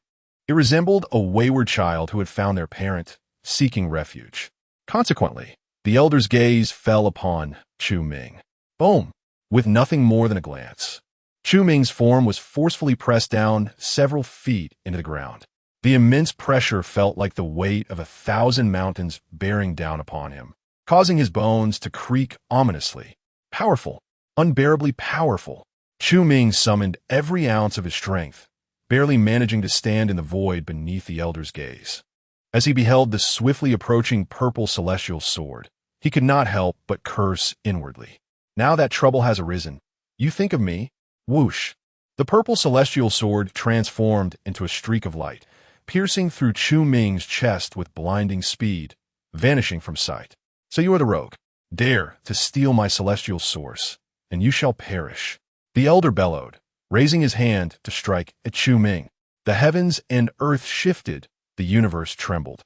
It resembled a wayward child who had found their parent, seeking refuge. Consequently, the elder's gaze fell upon Chu Ming. Boom! With nothing more than a glance, Chu Ming's form was forcefully pressed down several feet into the ground. The immense pressure felt like the weight of 1,000 mountains bearing down upon him, causing his bones to creak ominously. Powerful, unbearably powerful. Chu Ming summoned every ounce of his strength, barely managing to stand in the void beneath the elder's gaze. As he beheld the swiftly approaching purple celestial sword, he could not help but curse inwardly. Now that trouble has arisen, you think of me? Whoosh! The purple celestial sword transformed into a streak of light, piercing through Chu Ming's chest with blinding speed, vanishing from sight. So you are the rogue. Dare to steal my celestial source, and you shall perish. The elder bellowed, raising his hand to strike at Chu Ming. The heavens and earth shifted, the universe trembled.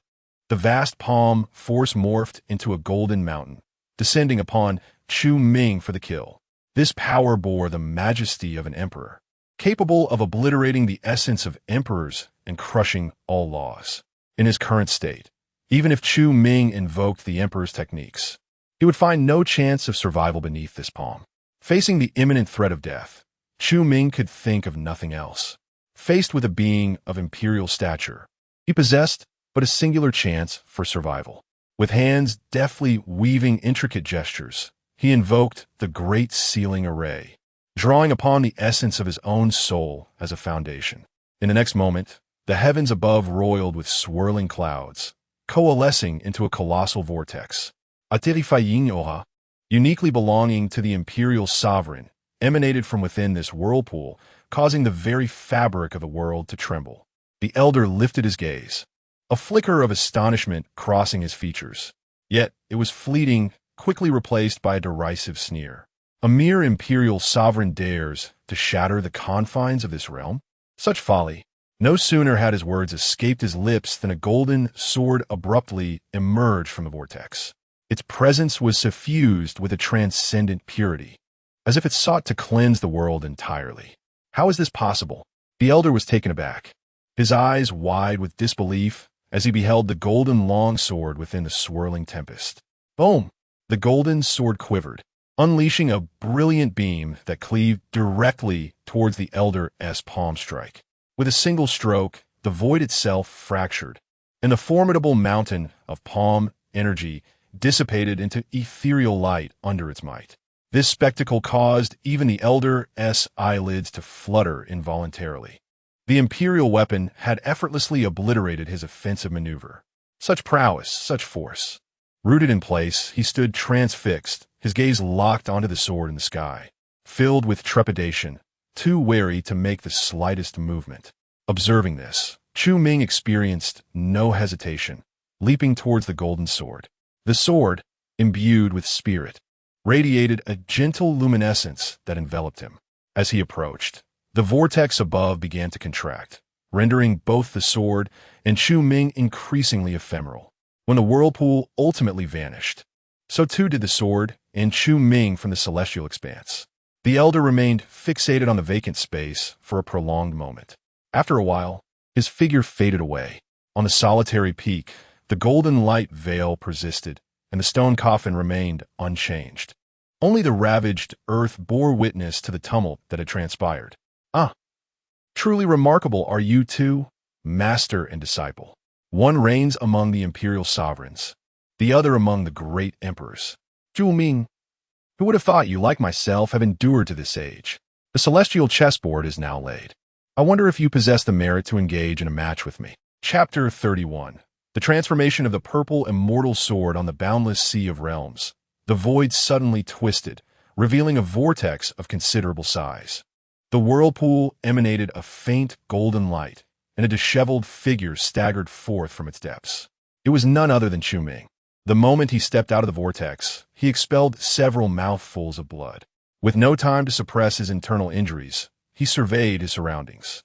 The vast palm force morphed into a golden mountain, descending upon Chu Ming for the kill. This power bore the majesty of an emperor, capable of obliterating the essence of emperors and crushing all laws. In his current state, even if Chu Ming invoked the emperor's techniques, he would find no chance of survival beneath this palm. Facing the imminent threat of death, Chu Ming could think of nothing else. Faced with a being of imperial stature, he possessed but a singular chance for survival. With hands deftly weaving intricate gestures, he invoked the Great Sealing Array, drawing upon the essence of his own soul as a foundation. In the next moment, the heavens above roiled with swirling clouds, coalescing into a colossal vortex. A Tianyuan, uniquely belonging to the imperial sovereign, emanated from within this whirlpool, causing the very fabric of the world to tremble. The elder lifted his gaze, a flicker of astonishment crossing his features. Yet it was fleeting, quickly replaced by a derisive sneer. A mere imperial sovereign dares to shatter the confines of this realm? Such folly! No sooner had his words escaped his lips than a golden sword abruptly emerged from the vortex. Its presence was suffused with a transcendent purity, as if it sought to cleanse the world entirely. How is this possible? The elder was taken aback, his eyes wide with disbelief as he beheld the golden longsword within the swirling tempest. Boom! The golden sword quivered, unleashing a brilliant beam that cleaved directly towards the elder's palm strike. With a single stroke, the void itself fractured, and the formidable mountain of palm energy dissipated into ethereal light under its might. This spectacle caused even the elder's eyelids to flutter involuntarily. The imperial weapon had effortlessly obliterated his offensive maneuver. Such prowess, such force. Rooted in place, he stood transfixed, his gaze locked onto the sword in the sky, filled with trepidation, too wary to make the slightest movement. Observing this, Chu Ming experienced no hesitation, leaping towards the golden sword. The sword, imbued with spirit, radiated a gentle luminescence that enveloped him. As he approached, the vortex above began to contract, rendering both the sword and Chu Ming increasingly ephemeral. When the whirlpool ultimately vanished, so too did the sword and Chu Ming from the celestial expanse. The elder remained fixated on the vacant space for a prolonged moment. After a while, his figure faded away. On the solitary peak, the golden light veil persisted, and the stone coffin remained unchanged. Only the ravaged earth bore witness to the tumult that had transpired. Ah! Truly remarkable are you two, master and disciple. One reigns among the imperial sovereigns, the other among the great emperors. Chu Ming, who would have thought you, like myself, have endured to this age? The celestial chessboard is now laid. I wonder if you possess the merit to engage in a match with me. Chapter 31. The transformation of the purple immortal sword on the boundless sea of realms. The void suddenly twisted, revealing a vortex of considerable size. The whirlpool emanated a faint golden light, and a disheveled figure staggered forth from its depths. It was none other than Chu Ming. The moment he stepped out of the vortex, he expelled several mouthfuls of blood. With no time to suppress his internal injuries, he surveyed his surroundings.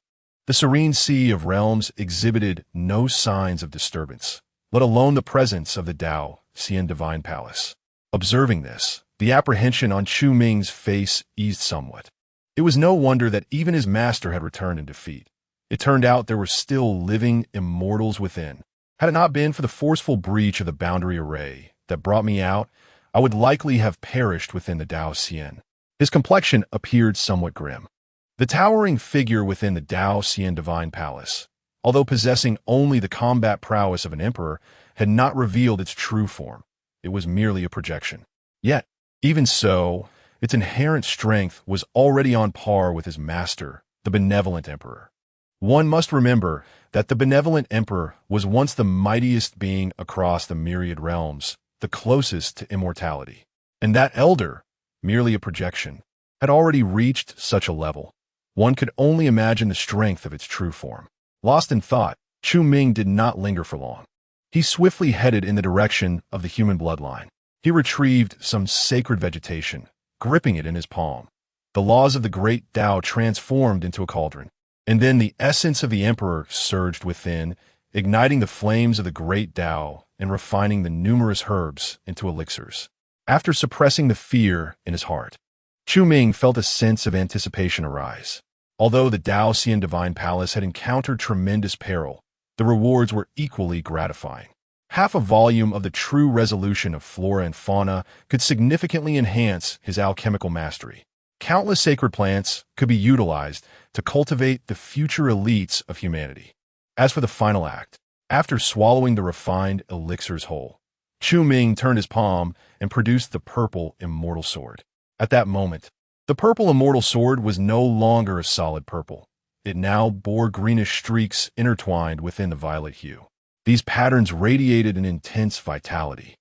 The serene sea of realms exhibited no signs of disturbance, let alone the presence of the Tianyuan divine palace. Observing this, the apprehension on Chu Ming's face eased somewhat. It was no wonder that even his master had returned in defeat. It turned out there were still living immortals within. Had it not been for the forceful breach of the boundary array that brought me out, I would likely have perished within the Tianyuan. His complexion appeared somewhat grim. The towering figure within the Tianyuan divine palace, although possessing only the combat prowess of an emperor, had not revealed its true form. It was merely a projection. Yet, even so, its inherent strength was already on par with his master, the benevolent emperor. One must remember that the benevolent emperor was once the mightiest being across the myriad realms, the closest to immortality. And that elder, merely a projection, had already reached such a level. One could only imagine the strength of its true form. Lost in thought, Chu Ming did not linger for long. He swiftly headed in the direction of the human bloodline. He retrieved some sacred vegetation, gripping it in his palm. The laws of the great Tao transformed into a cauldron. And then the essence of the emperor surged within, igniting the flames of the great Tao and refining the numerous herbs into elixirs. After suppressing the fear in his heart, Chu Ming felt a sense of anticipation arise. Although the Tianyuan divine palace had encountered tremendous peril, the rewards were equally gratifying. Half a volume of the true resolution of flora and fauna could significantly enhance his alchemical mastery. Countless sacred plants could be utilized to cultivate the future elites of humanity. As for the final act, after swallowing the refined elixirs whole, Chu Ming turned his palm and produced the purple immortal sword. At that moment, the purple immortal sword was no longer a solid purple. It now bore greenish streaks intertwined within the violet hue. These patterns radiated an intense vitality.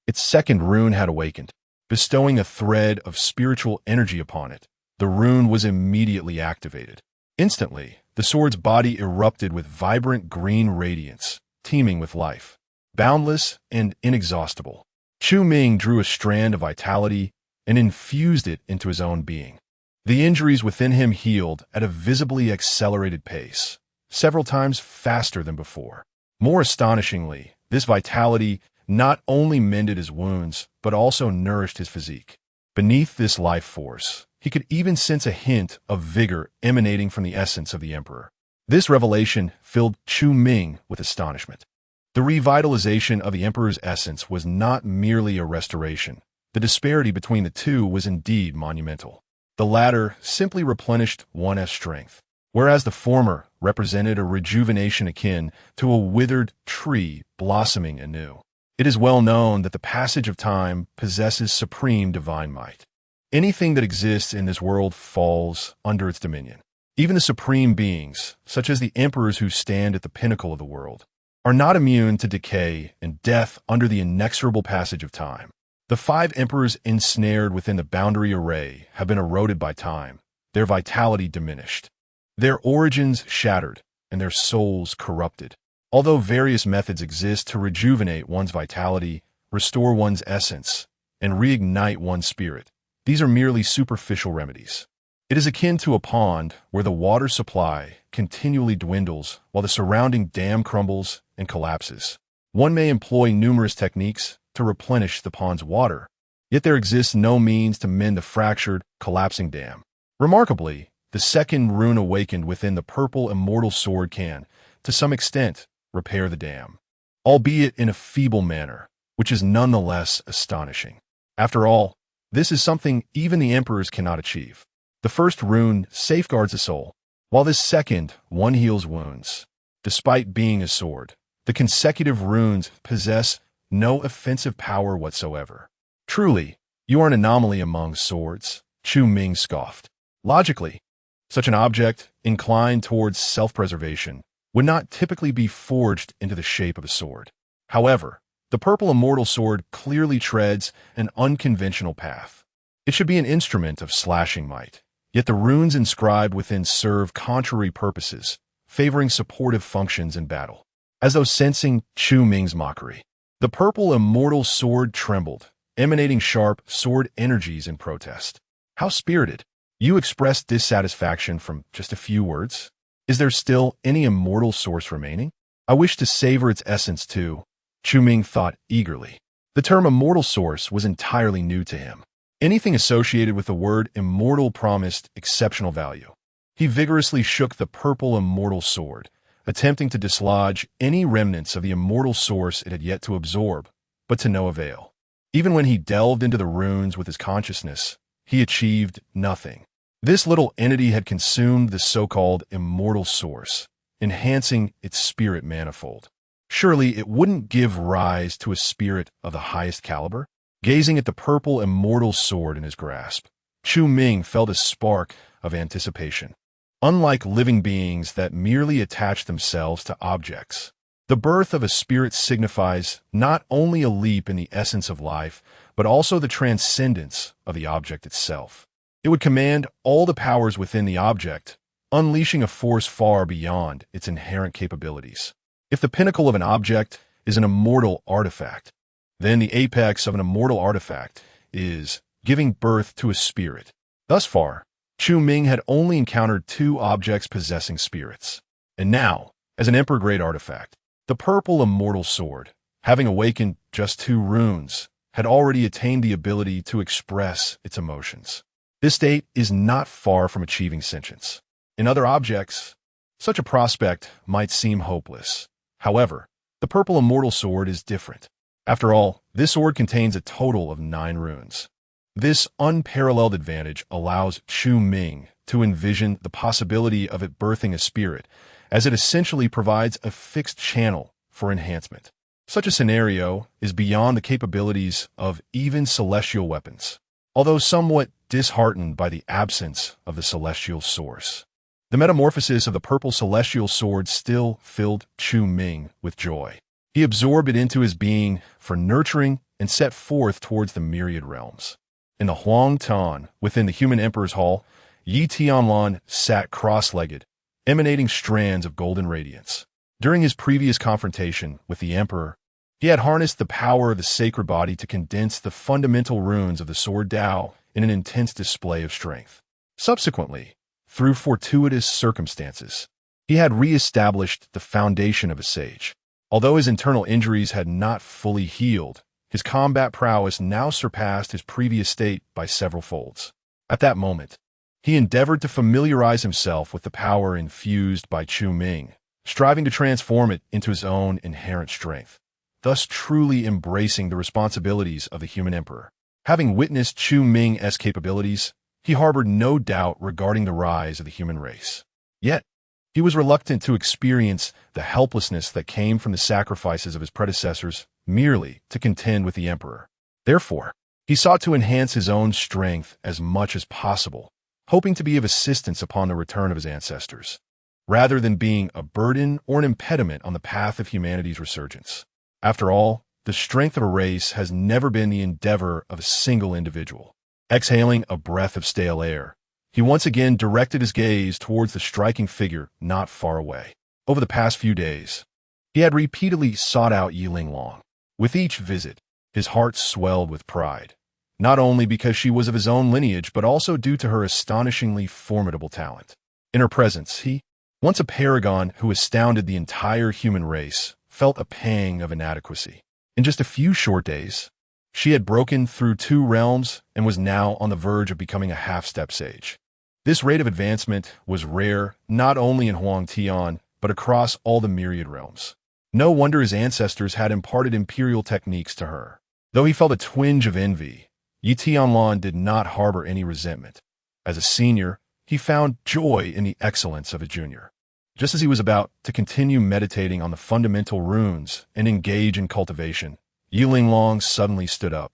Its second rune had awakened, bestowing a thread of spiritual energy upon it. The rune was immediately activated. Instantly, the sword's body erupted with vibrant green radiance, teeming with life. Boundless and inexhaustible, Chu Ming drew a strand of vitality and infused it into his own being. The injuries within him healed at a visibly accelerated pace, several times faster than before. More astonishingly, this vitality not only mended his wounds, but also nourished his physique. Beneath this life force, he could even sense a hint of vigor emanating from the essence of the emperor. This revelation filled Chu Ming with astonishment. The revitalization of the emperor's essence was not merely a restoration. The disparity between the two was indeed monumental. The latter simply replenished one's strength, whereas the former represented a rejuvenation akin to a withered tree blossoming anew. It is well known that the passage of time possesses supreme divine might. Anything that exists in this world falls under its dominion. Even the supreme beings, such as the emperors who stand at the pinnacle of the world, are not immune to decay and death under the inexorable passage of time. The 5 emperors ensnared within the boundary array have been eroded by time, their vitality diminished, their origins shattered, and their souls corrupted. Although various methods exist to rejuvenate one's vitality, restore one's essence, and reignite one's spirit, these are merely superficial remedies. It is akin to a pond where the water supply continually dwindles while the surrounding dam crumbles and collapses. One may employ numerous techniques to replenish the pond's water, yet there exists no means to mend the fractured, collapsing dam. Remarkably, the second rune awakened within the purple immortal sword can, to some extent, repair the dam, albeit in a feeble manner, which is nonetheless astonishing. After all, this is something even the emperors cannot achieve. The first rune safeguards the soul, while this second one heals wounds. Despite being a sword, the consecutive runes possess no offensive power whatsoever. Truly, you are an anomaly among swords, Chu Ming scoffed. Logically, such an object, inclined towards self-preservation, would not typically be forged into the shape of a sword. However, the purple immortal sword clearly treads an unconventional path. It should be an instrument of slashing might, yet the runes inscribed within serve contrary purposes, favoring supportive functions in battle. As though sensing Chu Ming's mockery, the purple immortal sword trembled, emanating sharp sword energies in protest. How spirited! You expressed dissatisfaction from just a few words? Is there still any immortal source remaining? I wish to savor its essence too, Chu Ming thought eagerly. The term immortal source was entirely new to him. Anything associated with the word immortal promised exceptional value. He vigorously shook the purple immortal sword, attempting to dislodge any remnants of the immortal source it had yet to absorb, but to no avail. Even when he delved into the runes with his consciousness, he achieved nothing. This little entity had consumed the so-called immortal source, enhancing its spirit manifold. Surely it wouldn't give rise to a spirit of the highest caliber? Gazing at the purple immortal sword in his grasp, Chu Ming felt a spark of anticipation. Unlike living beings that merely attach themselves to objects, the birth of a spirit signifies not only a leap in the essence of life, but also the transcendence of the object itself. It would command all the powers within the object, unleashing a force far beyond its inherent capabilities. If the pinnacle of an object is an immortal artifact, then the apex of an immortal artifact is giving birth to a spirit. Thus far, Chu Ming had only encountered 2 objects possessing spirits. And now, as an emperor-grade artifact, the purple immortal sword, having awakened just 2 runes, had already attained the ability to express its emotions. This state is not far from achieving sentience. In other objects, such a prospect might seem hopeless. However, the purple immortal sword is different. After all, this sword contains a total of 9 runes. This unparalleled advantage allows Chu Ming to envision the possibility of it birthing a spirit, as it essentially provides a fixed channel for enhancement. Such a scenario is beyond the capabilities of even celestial weapons, although somewhat disheartened by the absence of the celestial source. The metamorphosis of the purple celestial sword still filled Chu Ming with joy. He absorbed it into his being for nurturing and set forth towards the myriad realms. In the Huang Tan, within the human emperor's hall, Tianyuan sat cross-legged, emanating strands of golden radiance. During his previous confrontation with the emperor, he had harnessed the power of the sacred body to condense the fundamental runes of the sword Dao in an intense display of strength. Subsequently, through fortuitous circumstances, he had re-established the foundation of a sage. Although his internal injuries had not fully healed, his combat prowess now surpassed his previous state by several folds. At that moment, he endeavored to familiarize himself with the power infused by Chu Ming, striving to transform it into his own inherent strength, thus truly embracing the responsibilities of the human emperor. Having witnessed Chu Ming's capabilities, he harbored no doubt regarding the rise of the human race. Yet, he was reluctant to experience the helplessness that came from the sacrifices of his predecessors merely to contend with the emperor. Therefore, he He sought to enhance his own strength as much as possible, hoping to be of assistance upon the return of his ancestors, rather than being a burden or an impediment on the path of humanity's resurgence. After all, the strength of a race has never been the endeavor of a single individual. Exhaling a breath of stale air, he once again directed his gaze towards the striking figure not far away. Over the past few days, he had repeatedly sought out Yiling Long. With each visit, his heart swelled with pride, not only because she was of his own lineage, but also due to her astonishingly formidable talent. In her presence, he, once a paragon who astounded the entire human race, felt a pang of inadequacy. In just a few short days, she had broken through 2 realms and was now on the verge of becoming a half-step sage. This rate of advancement was rare not only in Huangtian, but across all the myriad realms. No wonder his ancestors had imparted imperial techniques to her. Though he felt a twinge of envy, Yi Tianlan did not harbor any resentment. As a senior, he found joy in the excellence of a junior. Just as he was about to continue meditating on the fundamental runes and engage in cultivation, Yiling Long suddenly stood up.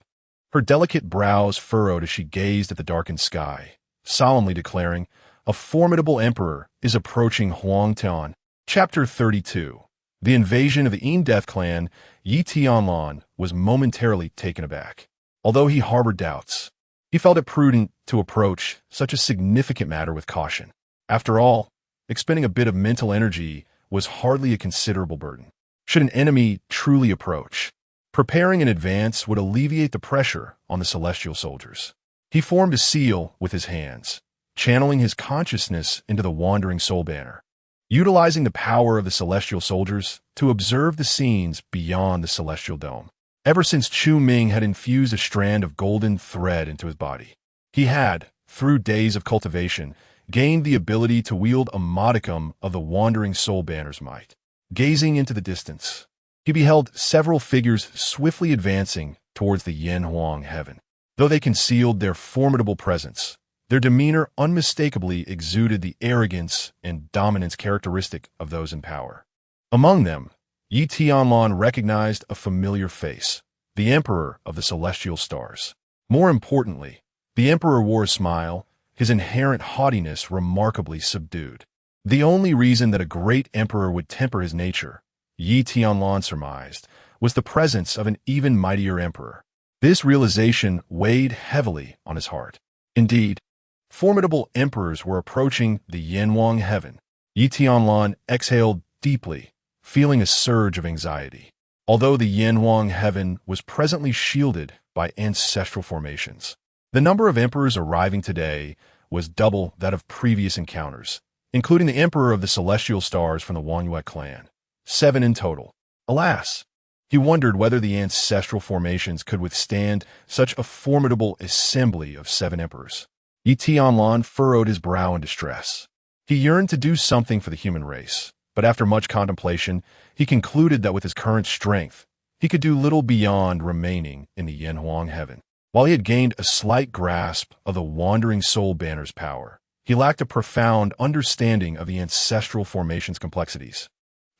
Her delicate brows furrowed as she gazed at the darkened sky, solemnly declaring, "A formidable emperor is approaching Huangtian." Chapter 32. The invasion of the Death clan. Yi Tianlan was momentarily taken aback. Although he harbored doubts, he felt it prudent to approach such a significant matter with caution. After all, expending a bit of mental energy was hardly a considerable burden. Should an enemy truly approach, preparing in advance would alleviate the pressure on the celestial soldiers. He formed a seal with his hands, channeling his consciousness into the wandering soul banner, utilizing the power of the celestial soldiers to observe the scenes beyond the celestial dome. Ever since Chu Ming had infused a strand of golden thread into his body, he had, through days of cultivation, gained the ability to wield a modicum of the wandering soul banner's might. Gazing into the distance, he beheld several figures swiftly advancing towards the Yanhuang heaven. Though they concealed their formidable presence, their demeanor unmistakably exuded the arrogance and dominance characteristic of those in power. Among them, Yi Tianlan recognized a familiar face, the Emperor of the Celestial Stars. More importantly, the Emperor wore a smile, his inherent haughtiness remarkably subdued. The only reason that a great emperor would temper his nature, Yi Tianlan surmised, was the presence of an even mightier emperor. This realization weighed heavily on his heart. Indeed, formidable emperors were approaching the Yanhuang heaven. Yi Tianlan exhaled deeply, feeling a surge of anxiety. Although the Yanhuang heaven was presently shielded by ancestral formations, the number of emperors arriving today was double that of previous encounters, including the Emperor of the Celestial Stars from the Wanyue clan. 7 in total. Alas, he wondered whether the ancestral formations could withstand such a formidable assembly of 7 emperors. Yi Tianlan furrowed his brow in distress. He yearned to do something for the human race, but after much contemplation, he concluded that with his current strength, he could do little beyond remaining in the Yanhuang heaven. While he had gained a slight grasp of the wandering soul banner's power, he lacked a profound understanding of the ancestral formation's complexities,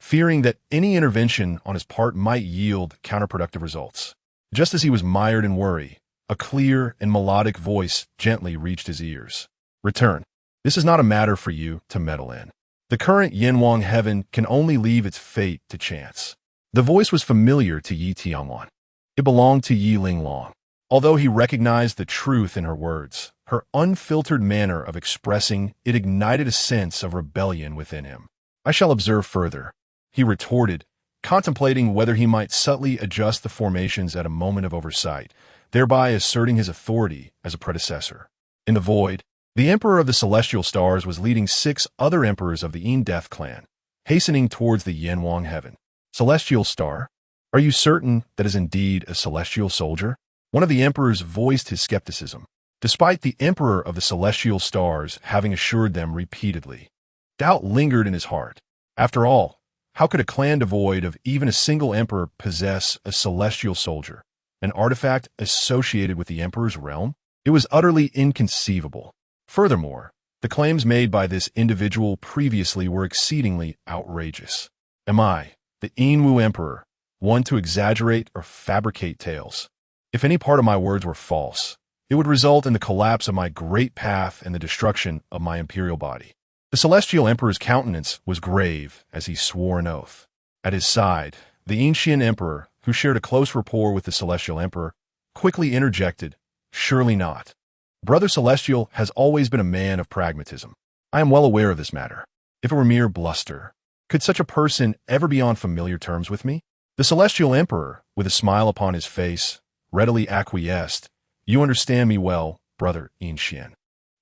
fearing that any intervention on his part might yield counterproductive results. Just as he was mired in worry, a clear and melodic voice gently reached his ears. "Return. This is not a matter for you to meddle in. The current Yanhuang heaven can only leave its fate to chance." The voice was familiar to Yi Tianlan. It belonged to Yiling Long. Although he recognized the truth in her words, her unfiltered manner of expressing it ignited a sense of rebellion within him. "I shall observe further," he retorted, contemplating whether he might subtly adjust the formations at a moment of oversight, thereby asserting his authority as a predecessor. In the void, the Emperor of the Celestial Stars was leading 6 other emperors of the Death clan, hastening towards the Yanhuang heaven. "Celestial Star? Are you certain that is indeed a celestial soldier?" One of the emperors voiced his skepticism, despite the Emperor of the Celestial Stars having assured them repeatedly. Doubt lingered in his heart. After all, how could a clan devoid of even a single emperor possess a celestial soldier, an artifact associated with the emperor's realm? It was utterly inconceivable. Furthermore, the claims made by this individual previously were exceedingly outrageous. Am I, the Enwu Emperor, one to exaggerate or fabricate tales? If any part of my words were false, it would result in the collapse of my great path and the destruction of my imperial body. The celestial emperor's countenance was grave as he swore an oath. At his side, the ancient emperor, who shared a close rapport with the celestial emperor, quickly interjected, "Surely not. Brother Celestial has always been a man of pragmatism. I am well aware of this matter. If it were mere bluster, could such a person ever be on familiar terms with me?" The celestial emperor, with a smile upon his face, readily acquiesced. "You understand me well, brother Yin.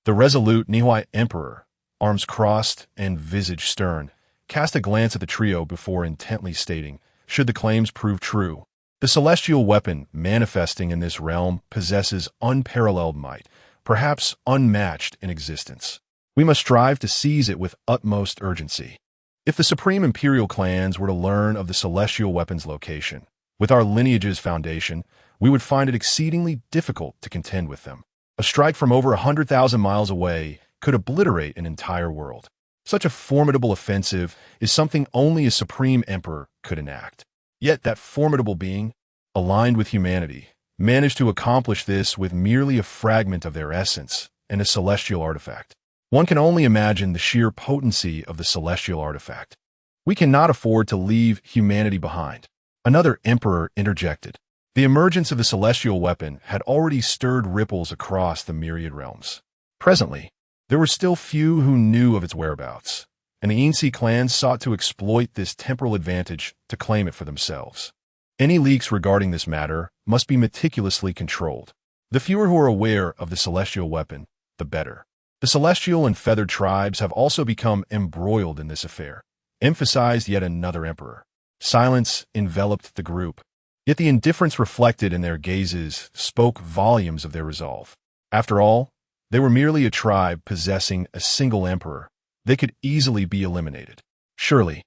The resolute Nihuai emperor, arms crossed and visage stern, cast a glance at the trio before intently stating, "Should the claims prove true, the celestial weapon manifesting in this realm possesses unparalleled might, perhaps unmatched in existence. We must strive to seize it with utmost urgency. If the supreme imperial clans were to learn of the celestial weapon's location, with our lineage's foundation, we would find it exceedingly difficult to contend with them. A strike from over 100,000 miles away could obliterate an entire world. Such a formidable offensive is something only a supreme emperor could enact. Yet that formidable being, aligned with humanity, managed to accomplish this with merely a fragment of their essence and a celestial artifact. One can only imagine the sheer potency of the celestial artifact. We cannot afford to leave humanity behind." Another emperor interjected. The emergence of the celestial weapon had already stirred ripples across the myriad realms. Presently, there were still few who knew of its whereabouts, and the Yinsi clan sought to exploit this temporal advantage to claim it for themselves. Any leaks regarding this matter must be meticulously controlled. The fewer who are aware of the celestial weapon, the better. The celestial and feathered tribes have also become embroiled in this affair, emphasized yet another emperor. Silence enveloped the group. Yet the indifference reflected in their gazes spoke volumes of their resolve. After all, they were merely a tribe possessing a single emperor. They could easily be eliminated. Surely,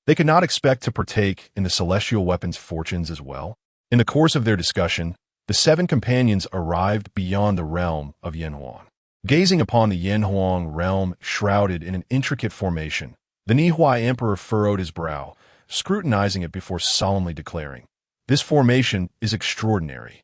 they could not expect to partake in the celestial weapon's fortunes as well. In the course of their discussion, the 7 companions arrived beyond the realm of Yanhuang. Gazing upon the Yanhuang realm shrouded in an intricate formation, the Nihuai emperor furrowed his brow, scrutinizing it before solemnly declaring, "This formation is extraordinary."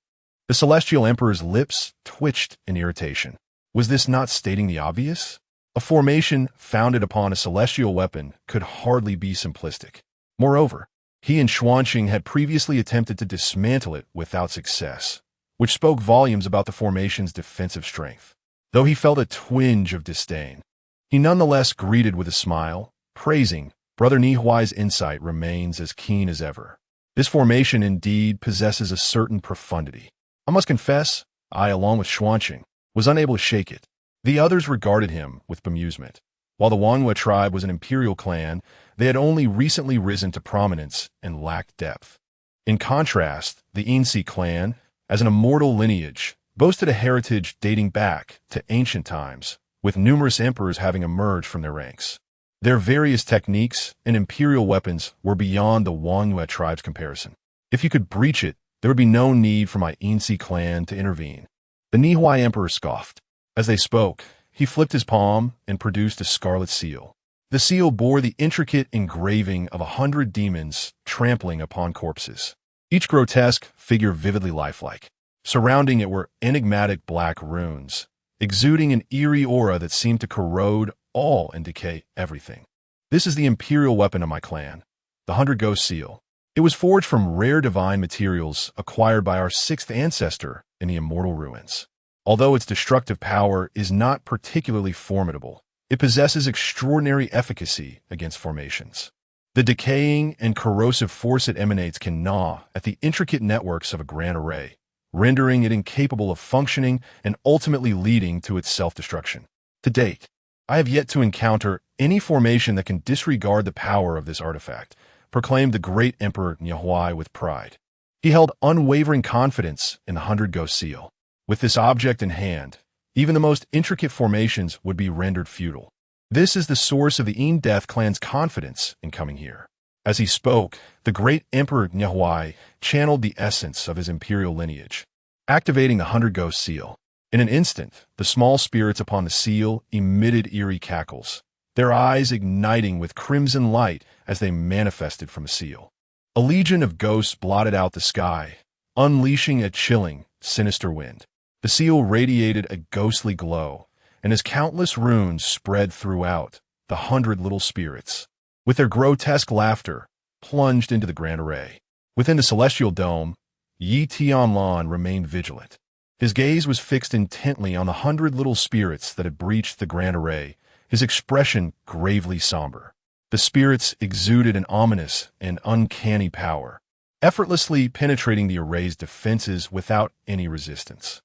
The celestial emperor's lips twitched in irritation. Was this not stating the obvious? A formation founded upon a celestial weapon could hardly be simplistic. Moreover, he and Changsheng had previously attempted to dismantle it without success, which spoke volumes about the formation's defensive strength. Though he felt a twinge of disdain, he nonetheless greeted with a smile, praising, "Brother Nihuai's insight remains as keen as ever. This formation indeed possesses a certain profundity. I must confess, I, along with Changsheng, was unable to shake it." The others regarded him with bemusement. While the Wanghua tribe was an imperial clan, they had only recently risen to prominence and lacked depth. In contrast, the Yinsi clan, as an immortal lineage, boasted a heritage dating back to ancient times, with numerous emperors having emerged from their ranks. Their various techniques and imperial weapons were beyond the Wanghua tribe's comparison. If you could breach it, there would be no need for my Yinsi clan to intervene. The Nihuai emperor scoffed. As they spoke, he flipped his palm and produced a scarlet seal. The seal bore the intricate engraving of 100 demons trampling upon corpses, each grotesque figure vividly lifelike. Surrounding it were enigmatic black runes, exuding an eerie aura that seemed to corrode all and decay everything. "This is the imperial weapon of my clan, the 100 Ghost Seal. It was forged from rare divine materials acquired by our 6th ancestor in the immortal ruins. Although its destructive power is not particularly formidable, it possesses extraordinary efficacy against formations. The decaying and corrosive force it emanates can gnaw at the intricate networks of a grand array, rendering it incapable of functioning and ultimately leading to its self-destruction. To date, I have yet to encounter any formation that can disregard the power of this artifact," proclaimed the great Emperor Nihuai with pride. He held unwavering confidence in the 100 Ghost Seal. With this object in hand, even the most intricate formations would be rendered futile. This is the source of the Yin Death clan's confidence in coming here. As he spoke, the great Emperor Nihuai channeled the essence of his imperial lineage, activating the 100 Ghost Seal. In an instant, the small spirits upon the seal emitted eerie cackles, their eyes igniting with crimson light as they manifested from the seal. A legion of ghosts blotted out the sky, unleashing a chilling, sinister wind. The seal radiated a ghostly glow, and as countless runes spread throughout, the 100 little spirits, with their grotesque laughter, plunged into the grand array. Within the celestial dome, Tianyuan remained vigilant. His gaze was fixed intently on the 100 little spirits that had breached the grand array, his expression gravely somber. The spirits exuded an ominous and uncanny power, effortlessly penetrating the array's defenses without any resistance.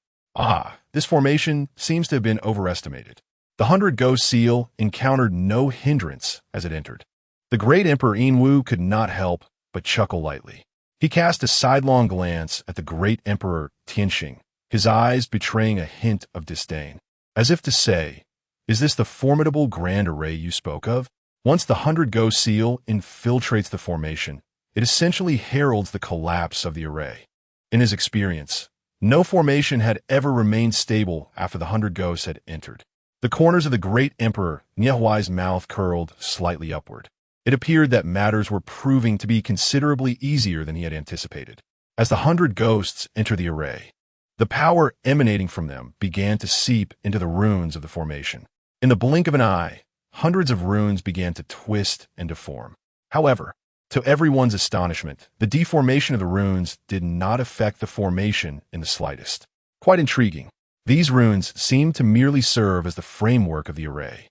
This formation seems to have been overestimated. The 100 Ghost Seal encountered no hindrance as it entered. The great Emperor Enwu could not help but chuckle lightly. He cast a sidelong glance at the great Emperor Tianyuan, his eyes betraying a hint of disdain, as if to say, "Is this the formidable grand array you spoke of?" Once the 100 Ghost Seal infiltrates the formation, it essentially heralds the collapse of the array. In his experience, no formation had ever remained stable after the 100 ghosts had entered. The corners of the great Emperor Niehuai's mouth curled slightly upward. It appeared that matters were proving to be considerably easier than he had anticipated. As the 100 ghosts enter the array, the power emanating from them began to seep into the runes of the formation. In the blink of an eye, hundreds of runes began to twist and deform. However, to everyone's astonishment, the deformation of the runes did not affect the formation in the slightest. Quite intriguing. These runes seemed to merely serve as the framework of the array.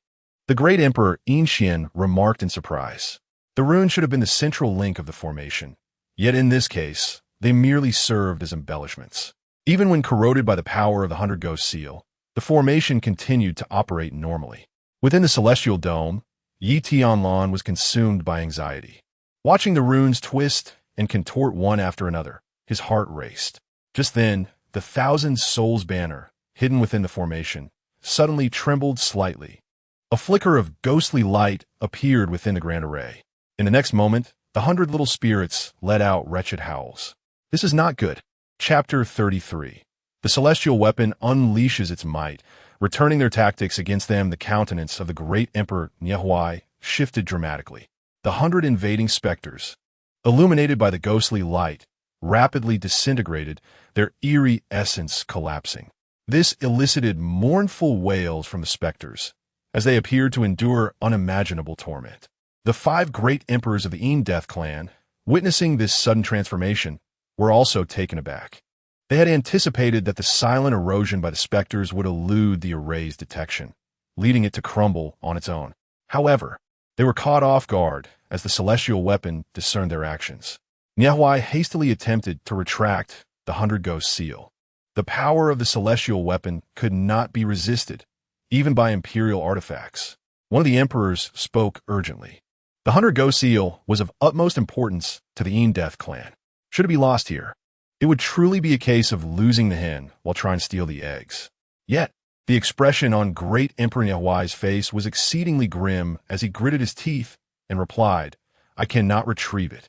The great Emperor Enxian remarked in surprise. The runes should have been the central link of the formation, yet in this case, they merely served as embellishments. Even when corroded by the power of the 100 Ghost Seal, the formation continued to operate normally. Within the celestial dome, Tianyuan was consumed by anxiety. Watching the runes twist and contort one after another, his heart raced. Just then, the 1,000 Souls banner, hidden within the formation, suddenly trembled slightly. A flicker of ghostly light appeared within the grand array. In the next moment, the 100 little spirits let out wretched howls. This is not good. Chapter 33. The celestial weapon unleashes its might, returning their tactics against them. The countenance of the great Emperor Niehuai shifted dramatically. The 100 invading specters, illuminated by the ghostly light, rapidly disintegrated, their eerie essence collapsing. This elicited mournful wails from the specters, as they appeared to endure unimaginable torment. The 5 great emperors of the Death clan, witnessing this sudden transformation, were also taken aback. They had anticipated that the silent erosion by the specters would elude the array's detection, leading it to crumble on its own. However, they were caught off guard as the celestial weapon discerned their actions. Niehuai hastily attempted to retract the 100 Ghost Seal. The power of the celestial weapon could not be resisted, even by imperial artifacts. One of the emperors spoke urgently. The 100 Ghost Seal was of utmost importance to the Death clan. Should it be lost here, it would truly be a case of losing the hen while trying to steal the eggs. Yet, the expression on great Emperor Niehuai's face was exceedingly grim as he gritted his teeth and replied, "I cannot retrieve it.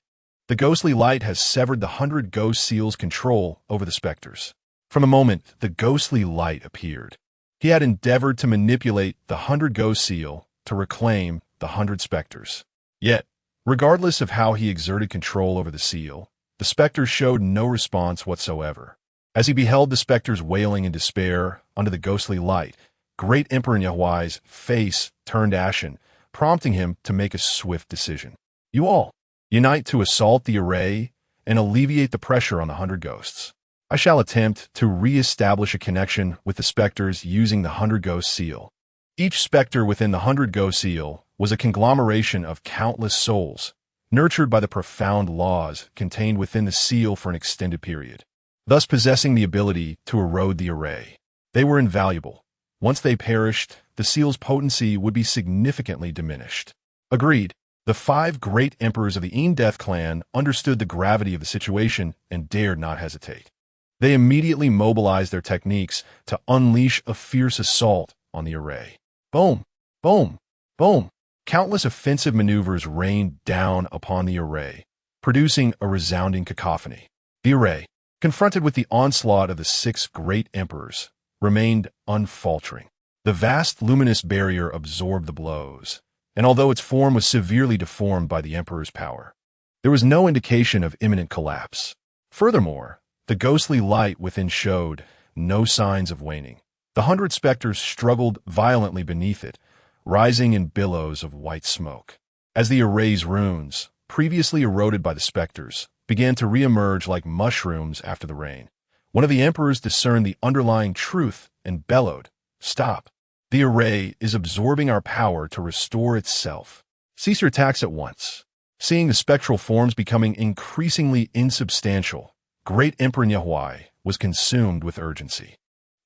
The ghostly light has severed the 100 Ghost Seal's control over the specters." From the moment the ghostly light appeared, he had endeavored to manipulate the 100 Ghost Seal to reclaim the 100 specters. Yet, regardless of how he exerted control over the seal, the specters showed no response whatsoever. As he beheld the specters wailing in despair under the ghostly light, great Emperor Niehuai's face turned ashen, prompting him to make a swift decision. "You all, unite to assault the array and alleviate the pressure on the 100 ghosts. I shall attempt to re-establish a connection with the specters using the 100 Ghost Seal." Each specter within the 100 Ghost Seal was a conglomeration of countless souls, nurtured by the profound laws contained within the seal for an extended period, thus possessing the ability to erode the array. They were invaluable. Once they perished, the seal's potency would be significantly diminished. Agreed. The 5 great emperors of the Death clan understood the gravity of the situation and dared not hesitate. They immediately mobilized their techniques to unleash a fierce assault on the array. Boom! Boom! Boom! Countless offensive maneuvers rained down upon the array, producing a resounding cacophony. The array, confronted with the onslaught of the 6 great emperors, remained unfaltering. The vast luminous barrier absorbed the blows, and although its form was severely deformed by the emperor's power, there was no indication of imminent collapse. Furthermore, the The ghostly light within showed no signs of waning. The 100 specters struggled violently beneath it, rising in billows of white smoke. As the array's runes, previously eroded by the specters, began to re-emerge like mushrooms after the rain, one of the emperors discerned the underlying truth and bellowed, "Stop! The array is absorbing our power to restore itself. Cease your attacks at once." Seeing the spectral forms becoming increasingly insubstantial, great Emperor Tianyuan was consumed with urgency.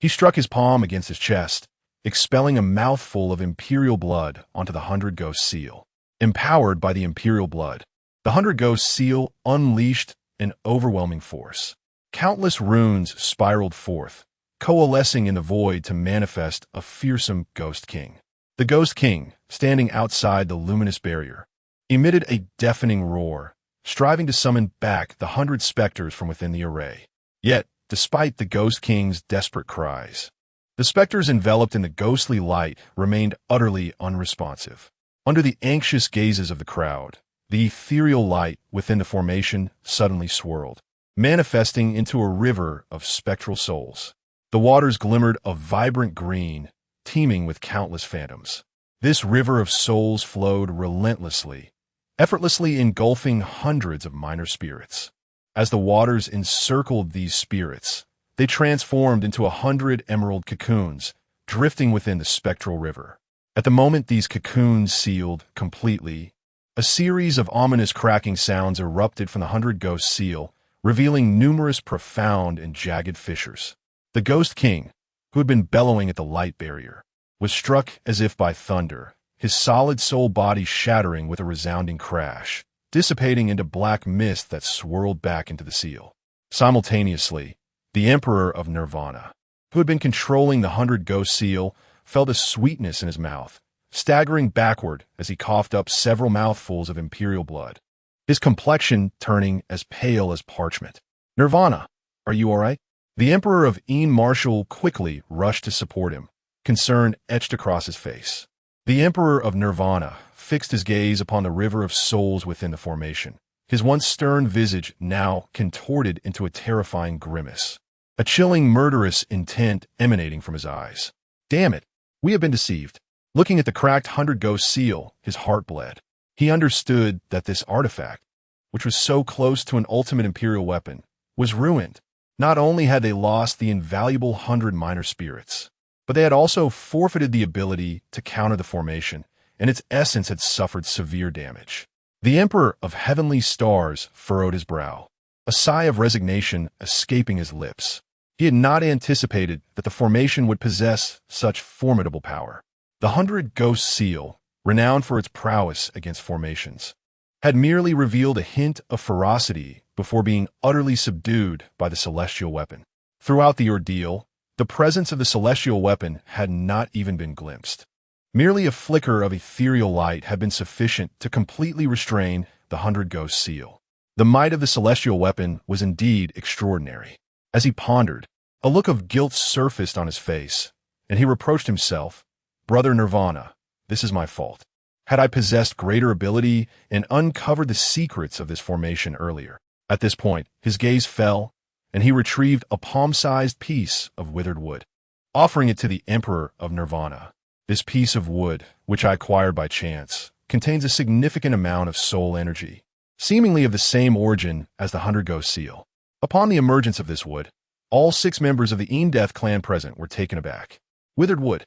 He struck his palm against his chest, expelling a mouthful of imperial blood onto the 100 Ghost Seal. Empowered by the imperial blood, the 100 Ghost Seal unleashed an overwhelming force. Countless runes spiraled forth, coalescing in the void to manifest a fearsome Ghost King. The Ghost King, standing outside the luminous barrier, emitted a deafening roar, striving to summon back the 100 specters from within the array. Yet, despite the Ghost King's desperate cries, the specters enveloped in the ghostly light remained utterly unresponsive. Under the anxious gazes of the crowd, the ethereal light within the formation suddenly swirled, manifesting into a river of spectral souls. The waters glimmered a vibrant green, teeming with countless phantoms. This river of souls flowed relentlessly, effortlessly engulfing hundreds of minor spirits. As the waters encircled these spirits, they transformed into 100 emerald cocoons, drifting within the spectral river. At the moment these cocoons sealed completely, a series of ominous cracking sounds erupted from the 100 Ghost Seal, revealing numerous profound and jagged fissures. The Ghost King, who had been bellowing at the light barrier, was struck as if by thunder, his solid soul body shattering with a resounding crash, dissipating into black mist that swirled back into the seal. Simultaneously, the Emperor of Nirvana, who had been controlling the 100 Ghost Seal, felt a sweetness in his mouth, staggering backward as he coughed up several mouthfuls of imperial blood, his complexion turning as pale as parchment. "Nirvana, are you all right?" The Emperor of Marshall quickly rushed to support him, concern etched across his face. The Emperor of Nirvana fixed his gaze upon the river of souls within the formation, his once stern visage now contorted into a terrifying grimace, a chilling murderous intent emanating from his eyes. "Damn it, we have been deceived." Looking at the cracked 100 Ghost Seal, his heart bled. He understood that this artifact, which was so close to an ultimate imperial weapon, was ruined. Not only had they lost the invaluable 100 minor spirits, but they had also forfeited the ability to counter the formation, and its essence had suffered severe damage. The Emperor of Heavenly Stars furrowed his brow, a sigh of resignation escaping his lips. He had not anticipated that the formation would possess such formidable power. The 100 Ghost Seal, renowned for its prowess against formations, had merely revealed a hint of ferocity before being utterly subdued by the celestial weapon. Throughout the ordeal, the presence of the celestial weapon had not even been glimpsed. Merely a flicker of ethereal light had been sufficient to completely restrain the 100 Ghost Seal. The might of the celestial weapon was indeed extraordinary. As he pondered, a look of guilt surfaced on his face, and he reproached himself. "Brother Nirvana, this is my fault. Had I possessed greater ability and uncovered the secrets of this formation earlier." At this point, his gaze fell, and he retrieved a palm-sized piece of withered wood, offering it to the Emperor of Nirvana. "This piece of wood, which I acquired by chance, contains a significant amount of soul energy, seemingly of the same origin as the 100 Ghost Seal." Upon the emergence of this wood, all 6 members of the Death clan present were taken aback. Withered wood.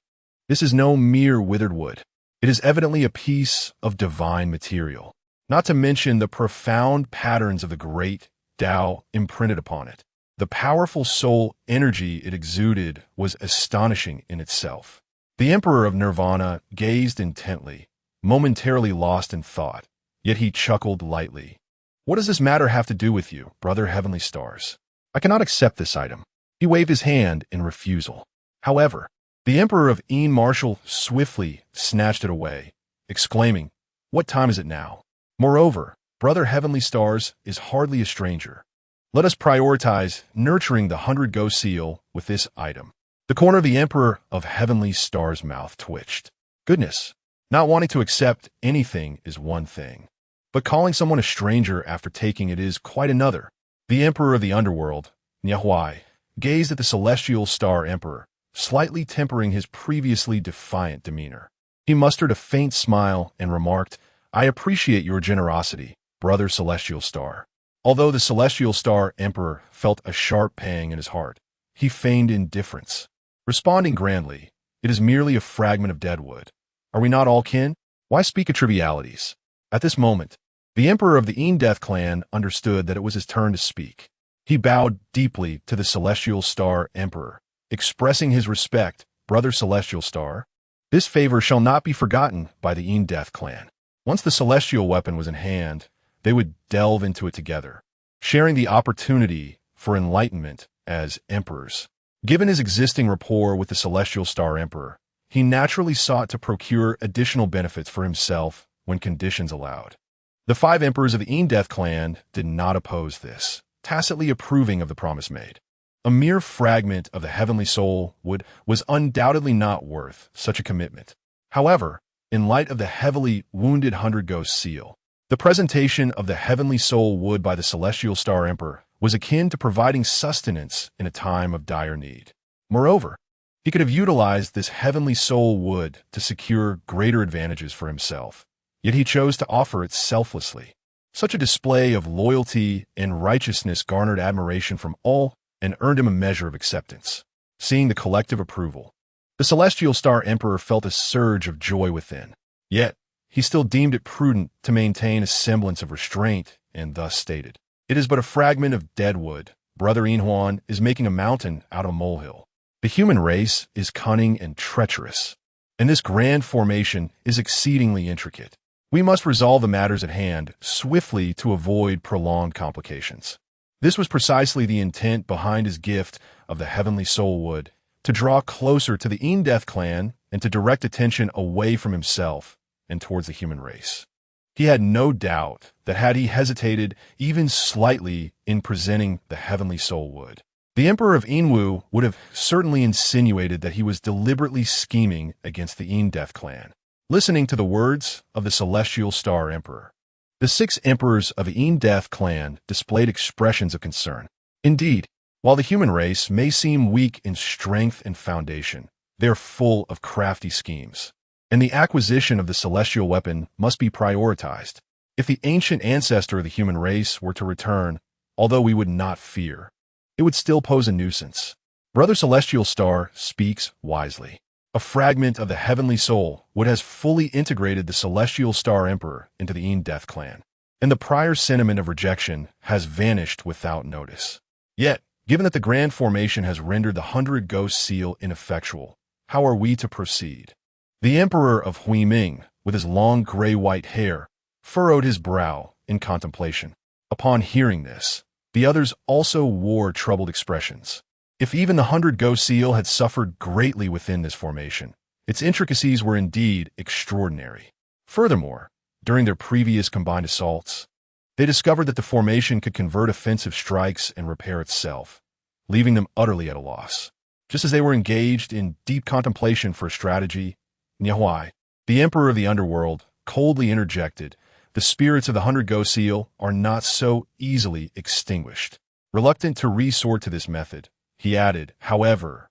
This is no mere withered wood. It is evidently a piece of divine material, not to mention the profound patterns of the great Tao imprinted upon it. The powerful soul energy it exuded was astonishing in itself. The Emperor of Nirvana gazed intently, momentarily lost in thought, yet he chuckled lightly. "What does this matter have to do with you, Brother Heavenly Stars? I cannot accept this item." He waved his hand in refusal. However, the Emperor of Marshall swiftly snatched it away, exclaiming, "What time is it now? Moreover, Brother Heavenly Stars is hardly a stranger. Let us prioritize nurturing the 100 Ghost Seal with this item." The corner of the Emperor of Heavenly Stars' mouth twitched. Goodness, not wanting to accept anything is one thing, but calling someone a stranger after taking it is quite another. The Emperor of the Underworld, Niahuai gazed at the celestial star emperor, slightly tempering his previously defiant demeanor. He mustered a faint smile and remarked, "I appreciate your generosity, brother celestial star." Although the celestial star emperor felt a sharp pang in his heart, he feigned indifference, responding grandly, "It is merely a fragment of dead wood. Are we not all kin? Why speak of trivialities?" At this moment, the emperor of the Death clan understood that it was his turn to speak. He bowed deeply to the celestial star emperor, expressing his respect, "Brother celestial star, this favor shall not be forgotten by the Death clan." Once the celestial weapon was in hand, they would delve into it together, sharing the opportunity for enlightenment as emperors. Given his existing rapport with the celestial star emperor, he naturally sought to procure additional benefits for himself when conditions allowed. The 5 emperors of the Death clan did not oppose this, tacitly approving of the promise made. A mere fragment of the heavenly soul wood was undoubtedly not worth such a commitment. However, in light of the heavily wounded 100 Ghost seal, the presentation of the heavenly soul wood by the celestial star emperor was akin to providing sustenance in a time of dire need. Moreover, he could have utilized this heavenly soul wood to secure greater advantages for himself, yet he chose to offer it selflessly. Such a display of loyalty and righteousness garnered admiration from all and earned him a measure of acceptance. Seeing the collective approval, the celestial star emperor felt a surge of joy within. Yet, he still deemed it prudent to maintain a semblance of restraint and thus stated, "It is but a fragment of dead wood. Brother Tianyuan is making a mountain out of a molehill. The human race is cunning and treacherous, and this grand formation is exceedingly intricate. We must resolve the matters at hand swiftly to avoid prolonged complications." This was precisely the intent behind his gift of the heavenly soul wood, to draw closer to the Death clan and to direct attention away from himself and towards the human race. He had no doubt that had he hesitated even slightly in presenting the heavenly soul wood, the Emperor of Inwu would have certainly insinuated that he was deliberately scheming against the Death clan. Listening to the words of the celestial star emperor, the 6 emperors of the Death clan displayed expressions of concern. Indeed, while the human race may seem weak in strength and foundation, they are full of crafty schemes, and the acquisition of the celestial weapon must be prioritized. If the ancient ancestor of the human race were to return, although we would not fear, it would still pose a nuisance. Brother Celestial Star speaks wisely. A fragment of the heavenly soul would have fully integrated the Celestial Star Emperor into the Death clan, and the prior sentiment of rejection has vanished without notice. Yet, given that the grand formation has rendered the 100 Ghost seal ineffectual, how are we to proceed? The Emperor of Chu Ming, with his long gray-white hair, furrowed his brow in contemplation. Upon hearing this, the others also wore troubled expressions. If even the 100 Ghost seal had suffered greatly within this formation, its intricacies were indeed extraordinary. Furthermore, during their previous combined assaults, they discovered that the formation could convert offensive strikes and repair itself, leaving them utterly at a loss. Just as they were engaged in deep contemplation for a strategy, Niahuai, the Emperor of the Underworld, coldly interjected, "The spirits of the 100 Ghost seal are not so easily extinguished." Reluctant to resort to this method, he added, "However,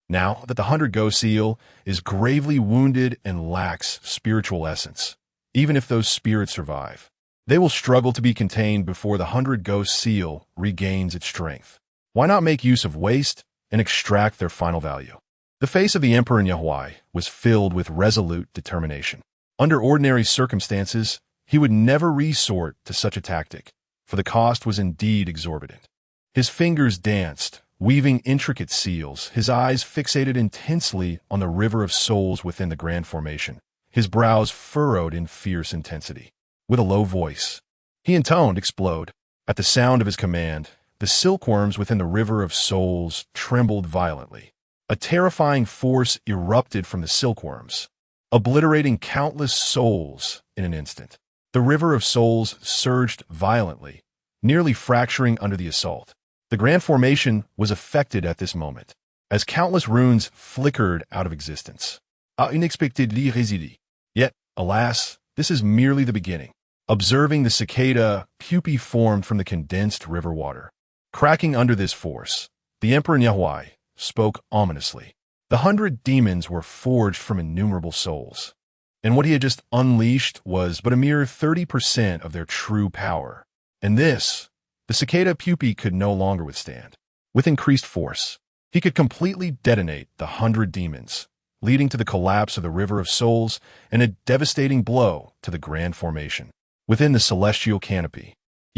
now that the 100 Ghost seal is gravely wounded and lacks spiritual essence, even if those spirits survive, they will struggle to be contained before the 100 Ghost seal regains its strength. Why not make use of waste and extract their final value?" The face of the Emperor Niahuai was filled with resolute determination. Under ordinary circumstances, he would never resort to such a tactic, for the cost was indeed exorbitant. His fingers danced, weaving intricate seals, his eyes fixated intensely on the river of souls within the grand formation, his brows furrowed in fierce intensity. With a low voice, he intoned, "Explode." At the sound of his command, the silkworms within the river of souls trembled violently. A terrifying force erupted from the silkworms, obliterating countless souls in an instant. The river of souls surged violently, nearly fracturing under the assault. The grand formation was affected at this moment, as countless runes flickered out of existence. Unexpectedly résidé. Yet, alas, this is merely the beginning. Observing the cicada pupae formed from the condensed river water, Cracking under this force, the Emperor Nianhui spoke ominously. The 100 demons were forged from innumerable souls, and what he had just unleashed was but a mere 30% of their true power. And this, the cicada pupae could no longer withstand. With increased force, he could completely detonate the 100 demons, leading to the collapse of the River of Souls and a devastating blow to the Grand Formation. Within the celestial canopy,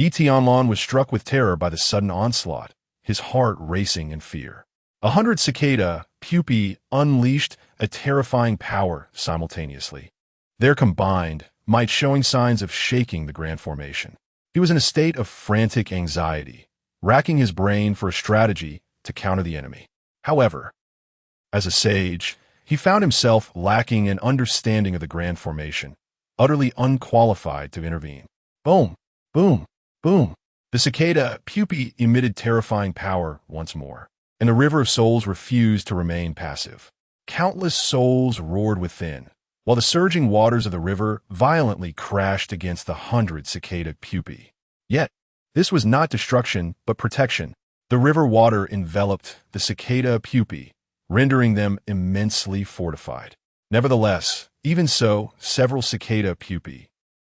Tianyuan was struck with terror by the sudden onslaught, his heart racing in fear. 100 cicada pupae unleashed a terrifying power simultaneously, their combined might showing signs of shaking the Grand Formation. He was in a state of frantic anxiety, racking his brain for a strategy to counter the enemy. However, as a sage, he found himself lacking an understanding of the Grand Formation, utterly unqualified to intervene. Boom, boom, boom. The cicada pupae emitted terrifying power once more, and the River of Souls refused to remain passive. Countless souls roared within, while the surging waters of the river violently crashed against the 100 cicada pupae. Yet, this was not destruction but protection. The river water enveloped the cicada pupae, rendering them immensely fortified. Nevertheless, even so, several cicada pupae,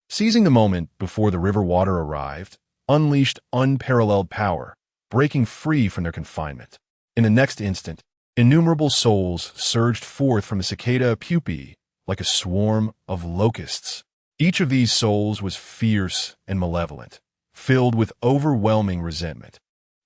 seizing the moment before the river water arrived, unleashed unparalleled power, breaking free from their confinement. In the next instant, innumerable souls surged forth from the cicada pupae like a swarm of locusts. Each of these souls was fierce and malevolent, filled with overwhelming resentment,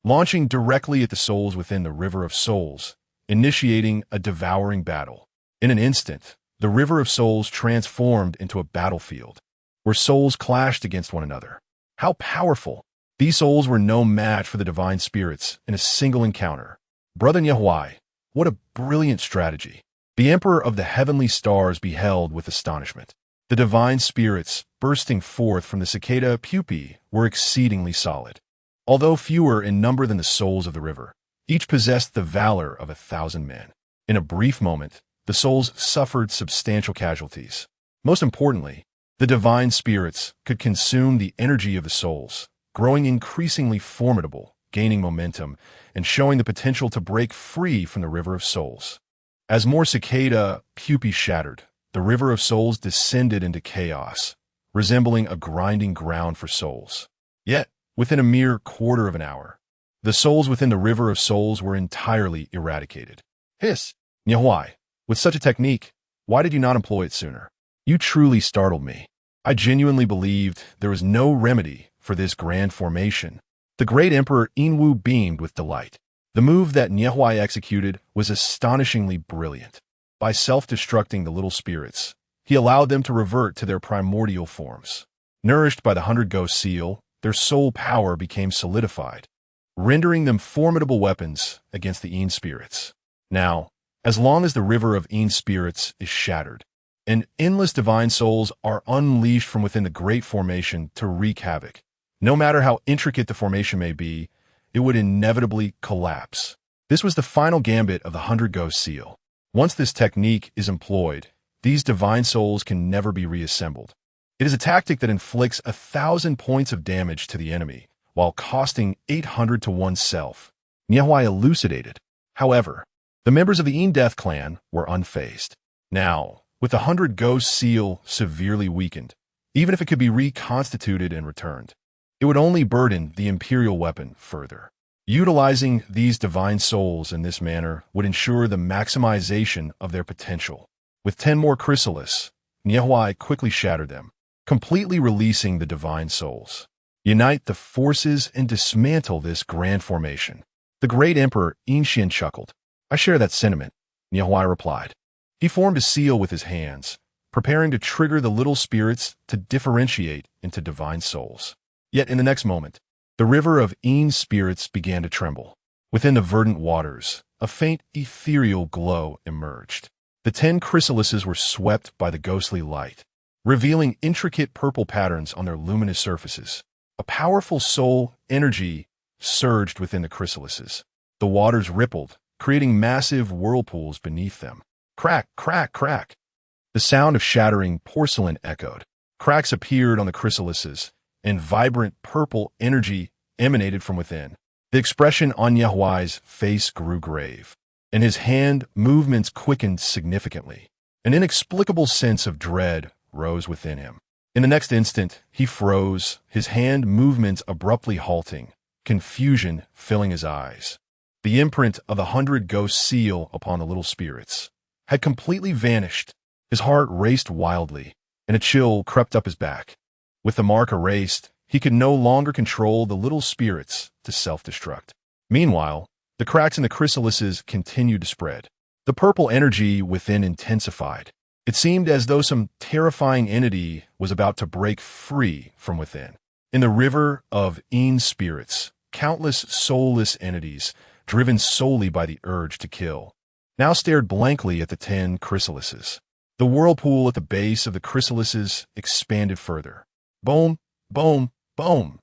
launching directly at the souls within the River of Souls, initiating a devouring battle. In an instant, the River of Souls transformed into a battlefield, where souls clashed against one another. How powerful! These souls were no match for the divine spirits in a single encounter. Brother Nianhui, what a brilliant strategy! The Emperor of the Heavenly Stars beheld with astonishment. The divine spirits bursting forth from the cicada pupae were exceedingly solid. Although fewer in number than the souls of the river, each possessed the valor of 1,000 men. In a brief moment, the souls suffered substantial casualties. Most importantly, the divine spirits could consume the energy of the souls, growing increasingly formidable, gaining momentum, and showing the potential to break free from the River of Souls. As more cicada pupae shattered, the River of Souls descended into chaos, resembling a grinding ground for souls. Yet, within a mere quarter of an hour, the souls within the River of Souls were entirely eradicated. Hiss! Nianhui, with such a technique, why did you not employ it sooner? You truly startled me. I genuinely believed there was no remedy for this grand formation. The great Emperor Enwu beamed with delight. The move that Nianhui executed was astonishingly brilliant. By self-destructing the little spirits, he allowed them to revert to their primordial forms. Nourished by the 100 Ghost Seal, their soul power became solidified, rendering them formidable weapons against the Een spirits. Now, as long as the River of Een spirits is shattered, and endless divine souls are unleashed from within the great formation to wreak havoc, no matter how intricate the formation may be, it would inevitably collapse. This was the final gambit of the 100 Ghost Seal. Once this technique is employed, these divine souls can never be reassembled. It is a tactic that inflicts 1,000 points of damage to the enemy, while costing 800 to oneself. Nianhui elucidated. However, the members of the Een Death clan were unfazed. Now, with the 100 Ghost Seal severely weakened, even if it could be reconstituted and returned, it would only burden the imperial weapon further. Utilizing these divine souls in this manner would ensure the maximization of their potential. With 10 more chrysalis, Nianhui quickly shattered them, completely releasing the divine souls. Unite the forces and dismantle this grand formation. The great Emperor Enshin chuckled. I share that sentiment, Nianhui replied. He formed a seal with his hands, preparing to trigger the little spirits to differentiate into divine souls. Yet in the next moment, the River of Een spirits began to tremble. Within the verdant waters, a faint ethereal glow emerged. The 10 chrysalises were swept by the ghostly light, revealing intricate purple patterns on their luminous surfaces. A powerful soul energy surged within the chrysalises. The waters rippled, creating massive whirlpools beneath them. Crack, crack, crack. The sound of shattering porcelain echoed. Cracks appeared on the chrysalises, and vibrant purple energy emanated from within. The expression on Yahuai's face grew grave, and his hand movements quickened significantly. An inexplicable sense of dread rose within him. In the next instant, he froze, his hand movements abruptly halting, confusion filling his eyes. The imprint of the 100 Ghost seal upon the little spirits had completely vanished. His heart raced wildly, and a chill crept up his back. With the mark erased, he could no longer control the little spirits to self-destruct. Meanwhile, the cracks in the chrysalises continued to spread. The purple energy within intensified. It seemed as though some terrifying entity was about to break free from within. In the river of spirits, countless soulless entities, driven solely by the urge to kill, now stared blankly at the 10 chrysalises. The whirlpool at the base of the chrysalises expanded further. Boom, boom, boom.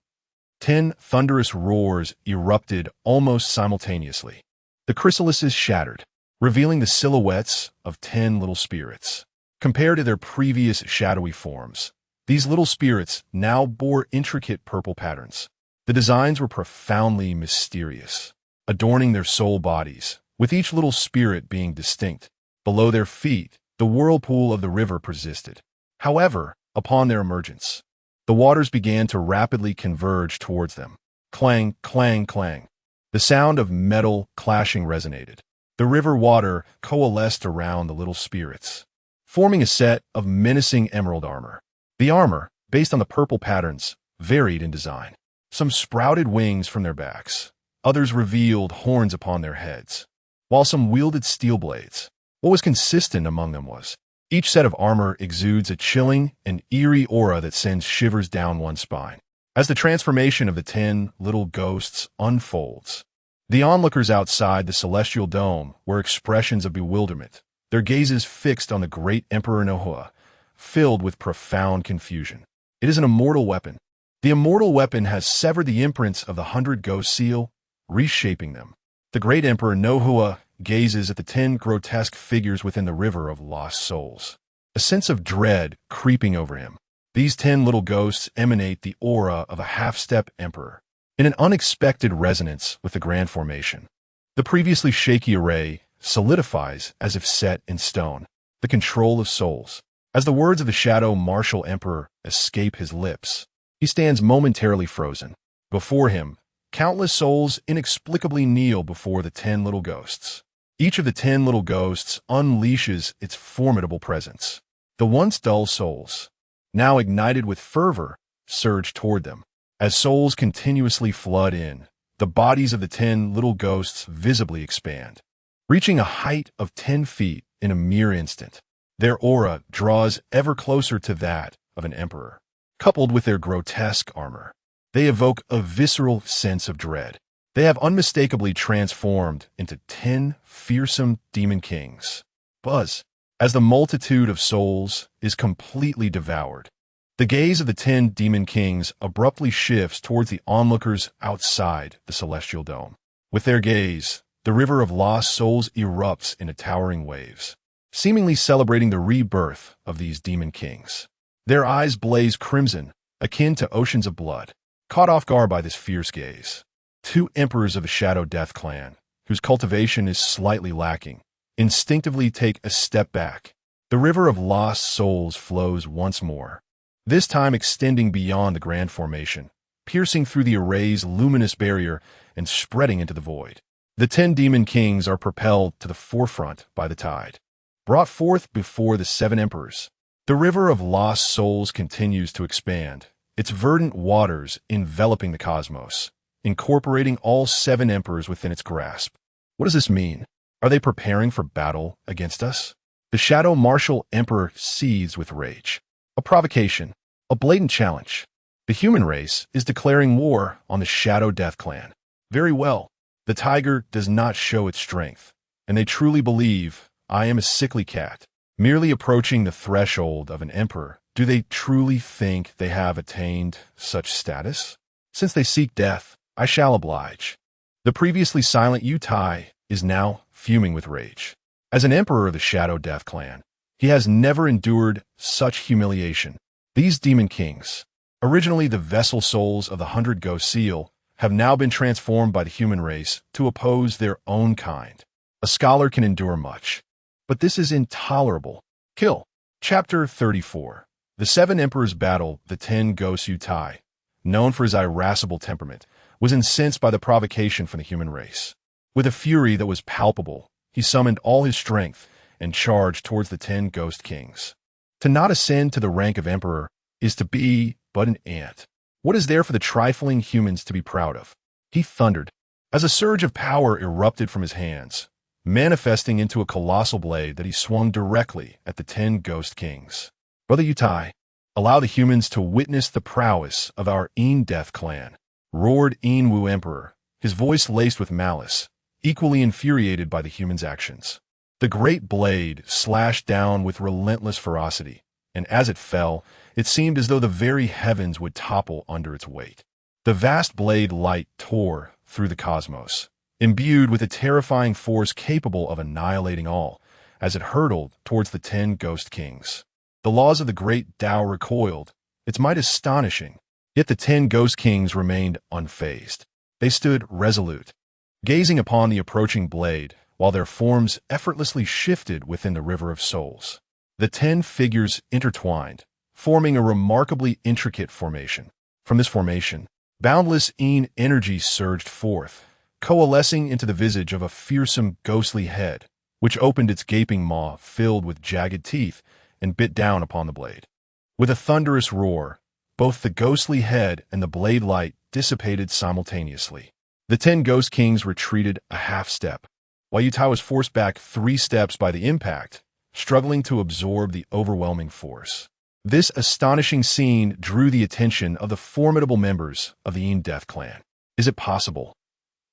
10 thunderous roars erupted almost simultaneously. The chrysalises shattered, revealing the silhouettes of 10 little spirits. Compared to their previous shadowy forms, these little spirits now bore intricate purple patterns. The designs were profoundly mysterious, adorning their soul bodies, with each little spirit being distinct. Below their feet, the whirlpool of the river persisted. However, upon their emergence, the waters began to rapidly converge towards them. Clang, clang, clang. The sound of metal clashing resonated. The river water coalesced around the little spirits, forming a set of menacing emerald armor. The armor, based on the purple patterns, varied in design. Some sprouted wings from their backs, others revealed horns upon their heads, while some wielded steel blades. What was consistent among them was, each set of armor exudes a chilling and eerie aura that sends shivers down one's spine. As the transformation of the 10 little ghosts unfolds, the onlookers outside the celestial dome were expressions of bewilderment, their gazes fixed on the great Emperor Nohua, filled with profound confusion. It is an immortal weapon. The immortal weapon has severed the imprints of the 100 Ghost seal, reshaping them. The great Emperor Nohua gazes at the 10 grotesque figures within the river of lost souls, a sense of dread creeping over him. These 10 little ghosts emanate the aura of a half-step emperor, in an unexpected resonance with the grand formation. The previously shaky array solidifies as if set in stone. The control of souls. As the words of the Shadow Martial Emperor escape his lips, he stands momentarily frozen. Before him, countless souls inexplicably kneel before the 10 little ghosts. Each of the 10 little ghosts unleashes its formidable presence. The once dull souls, now ignited with fervor, surge toward them. As souls continuously flood in, the bodies of the 10 little ghosts visibly expand, reaching a height of 10 feet in a mere instant. Their aura draws ever closer to that of an emperor. Coupled with their grotesque armor, they evoke a visceral sense of dread. They have unmistakably transformed into 10 fearsome demon kings. Buzz. As the multitude of souls is completely devoured, the gaze of the 10 demon kings abruptly shifts towards the onlookers outside the celestial dome. With their gaze, the river of lost souls erupts into towering waves, seemingly celebrating the rebirth of these demon kings. Their eyes blaze crimson, akin to oceans of blood. Caught off guard by this fierce gaze, 2 emperors of the Shadow Death clan, whose cultivation is slightly lacking, instinctively take a step back. The river of lost souls flows once more, this time extending beyond the grand formation, piercing through the array's luminous barrier and spreading into the void. The 10 demon kings are propelled to the forefront by the tide, brought forth before the 7 emperors. The river of lost souls continues to expand, its verdant waters enveloping the cosmos, incorporating all 7 emperors within its grasp. What does this mean? Are they preparing for battle against us? The Shadow Martial Emperor seethes with rage. A provocation, a blatant challenge. The human race is declaring war on the Shadow Death clan. Very well. The tiger does not show its strength, and they truly believe I am a sickly cat, merely approaching the threshold of an emperor. Do they truly think they have attained such status? Since they seek death, I shall oblige. The previously silent Yu Tai is now fuming with rage. As an emperor of the Shadow Death clan, he has never endured such humiliation. These demon kings, originally the vessel souls of the 100 Ghost seal, have now been transformed by the human race to oppose their own kind. A scholar can endure much, but this is intolerable. Kill. Chapter 34. The Seven Emperors battle the 10 ghosts. Yu Tai, known for his irascible temperament, was incensed by the provocation from the human race. With a fury that was palpable, he summoned all his strength and charged towards the 10 ghost kings. To not ascend to the rank of emperor is to be but an ant. What is there for the trifling humans to be proud of? He thundered, as a surge of power erupted from his hands, manifesting into a colossal blade that he swung directly at the 10 ghost kings. Brother Yu Tai, allow the humans to witness the prowess of our Death clan, roared Wu Emperor, his voice laced with malice, equally infuriated by the humans' actions. The great blade slashed down with relentless ferocity, and as it fell, it seemed as though the very heavens would topple under its weight. The vast blade light tore through the cosmos, imbued with a terrifying force capable of annihilating all, as it hurtled towards the 10 ghost kings. The laws of the great Tao recoiled, its might astonishing, yet the 10 ghost kings remained unfazed. They stood resolute, gazing upon the approaching blade, while their forms effortlessly shifted within the river of souls. The 10 figures intertwined, forming a remarkably intricate formation. From this formation, boundless energy surged forth, coalescing into the visage of a fearsome, ghostly head, which opened its gaping maw filled with jagged teeth and bit down upon the blade. With a thunderous roar, both the ghostly head and the blade light dissipated simultaneously. The 10 ghost kings retreated a half step, while Yu Tai was forced back 3 steps by the impact, struggling to absorb the overwhelming force. This astonishing scene drew the attention of the formidable members of the Death clan. Is it possible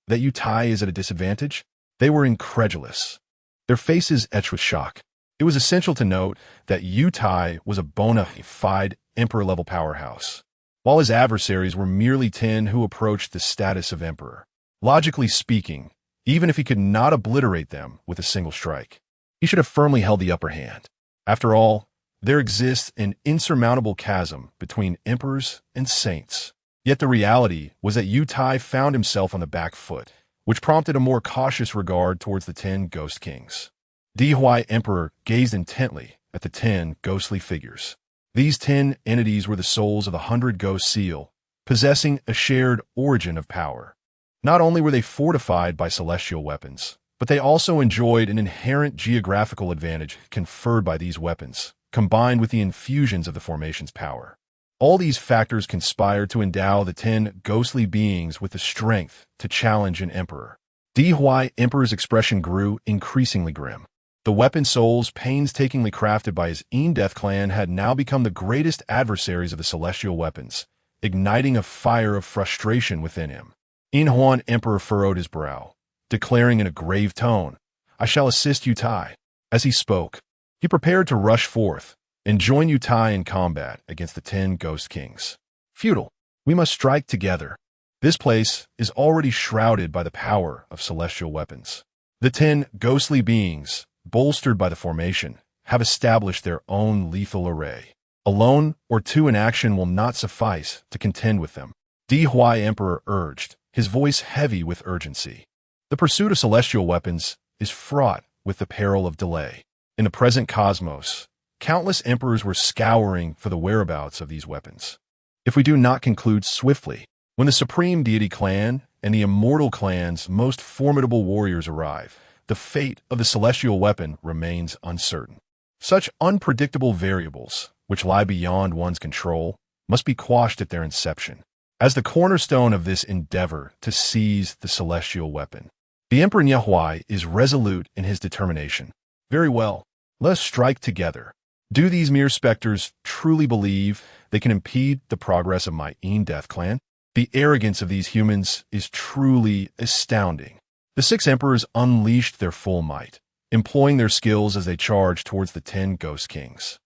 that Yu Tai is at a disadvantage? They were incredulous, their faces etched with shock. It was essential to note that Yu Tai was a bona fide emperor-level powerhouse, while his adversaries were merely 10 who approached the status of emperor. Logically speaking, even if he could not obliterate them with a single strike, he should have firmly held the upper hand. After all, there exists an insurmountable chasm between emperors and saints. Yet the reality was that Yu Tai found himself on the back foot, which prompted a more cautious regard towards the 10 ghost kings. Huai Emperor gazed intently at the 10 ghostly figures. These 10 entities were the souls of the 100 ghost seal, possessing a shared origin of power. Not only were they fortified by celestial weapons, but they also enjoyed an inherent geographical advantage conferred by these weapons, combined with the infusions of the formation's power. All these factors conspired to endow the 10 ghostly beings with the strength to challenge an emperor. Huai Emperor's expression grew increasingly grim. The weapon souls painstakingly crafted by his Death clan had now become the greatest adversaries of the celestial weapons, igniting a fire of frustration within him. Huan Emperor furrowed his brow, declaring in a grave tone, "I shall assist Yu Tai." As he spoke, he prepared to rush forth and join Yu Tai in combat against the 10 ghost kings. Futile. We must strike together. This place is already shrouded by the power of celestial weapons. The 10 ghostly beings, bolstered by the formation, have established their own lethal array. Alone or 2 in action will not suffice to contend with them. Huai Emperor urged, his voice heavy with urgency. The pursuit of celestial weapons is fraught with the peril of delay. In the present cosmos, countless emperors were scouring for the whereabouts of these weapons. If we do not conclude swiftly, when the Supreme Deity Clan and the Immortal Clan's most formidable warriors arrive, the fate of the celestial weapon remains uncertain. Such unpredictable variables, which lie beyond one's control, must be quashed at their inception. As the cornerstone of this endeavor to seize the celestial weapon, the Emperor Huai is resolute in his determination. Very well, let us strike together. Do these mere specters truly believe they can impede the progress of my Death clan? The arrogance of these humans is truly astounding. The 6 emperors unleashed their full might, employing their skills as they charged towards the 10 ghost kings.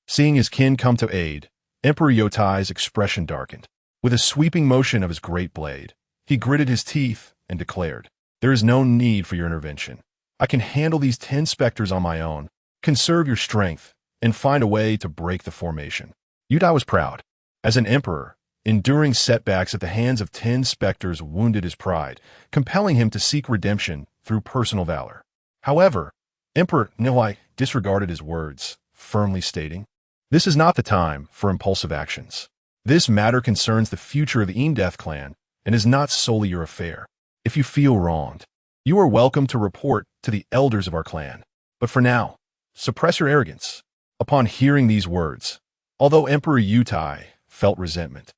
Seeing his kin come to aid, Emperor Yu Tai's expression darkened. With a sweeping motion of his great blade, he gritted his teeth and declared, "There is no need for your intervention. I can handle these 10 specters on my own. Conserve your strength and find a way to break the formation." Yu Tai was proud. As an emperor, Enduring setbacks at the hands of 10 specters wounded his pride, compelling him to seek redemption through personal valor. However, Emperor Nilai disregarded his words, firmly stating, "This is not the time for impulsive actions. This matter concerns the future of the Death clan and is not solely your affair. If you feel wronged, you are welcome to report to the elders of our clan. But for now, suppress your arrogance." Upon hearing these words, although Emperor Yutai felt resentment,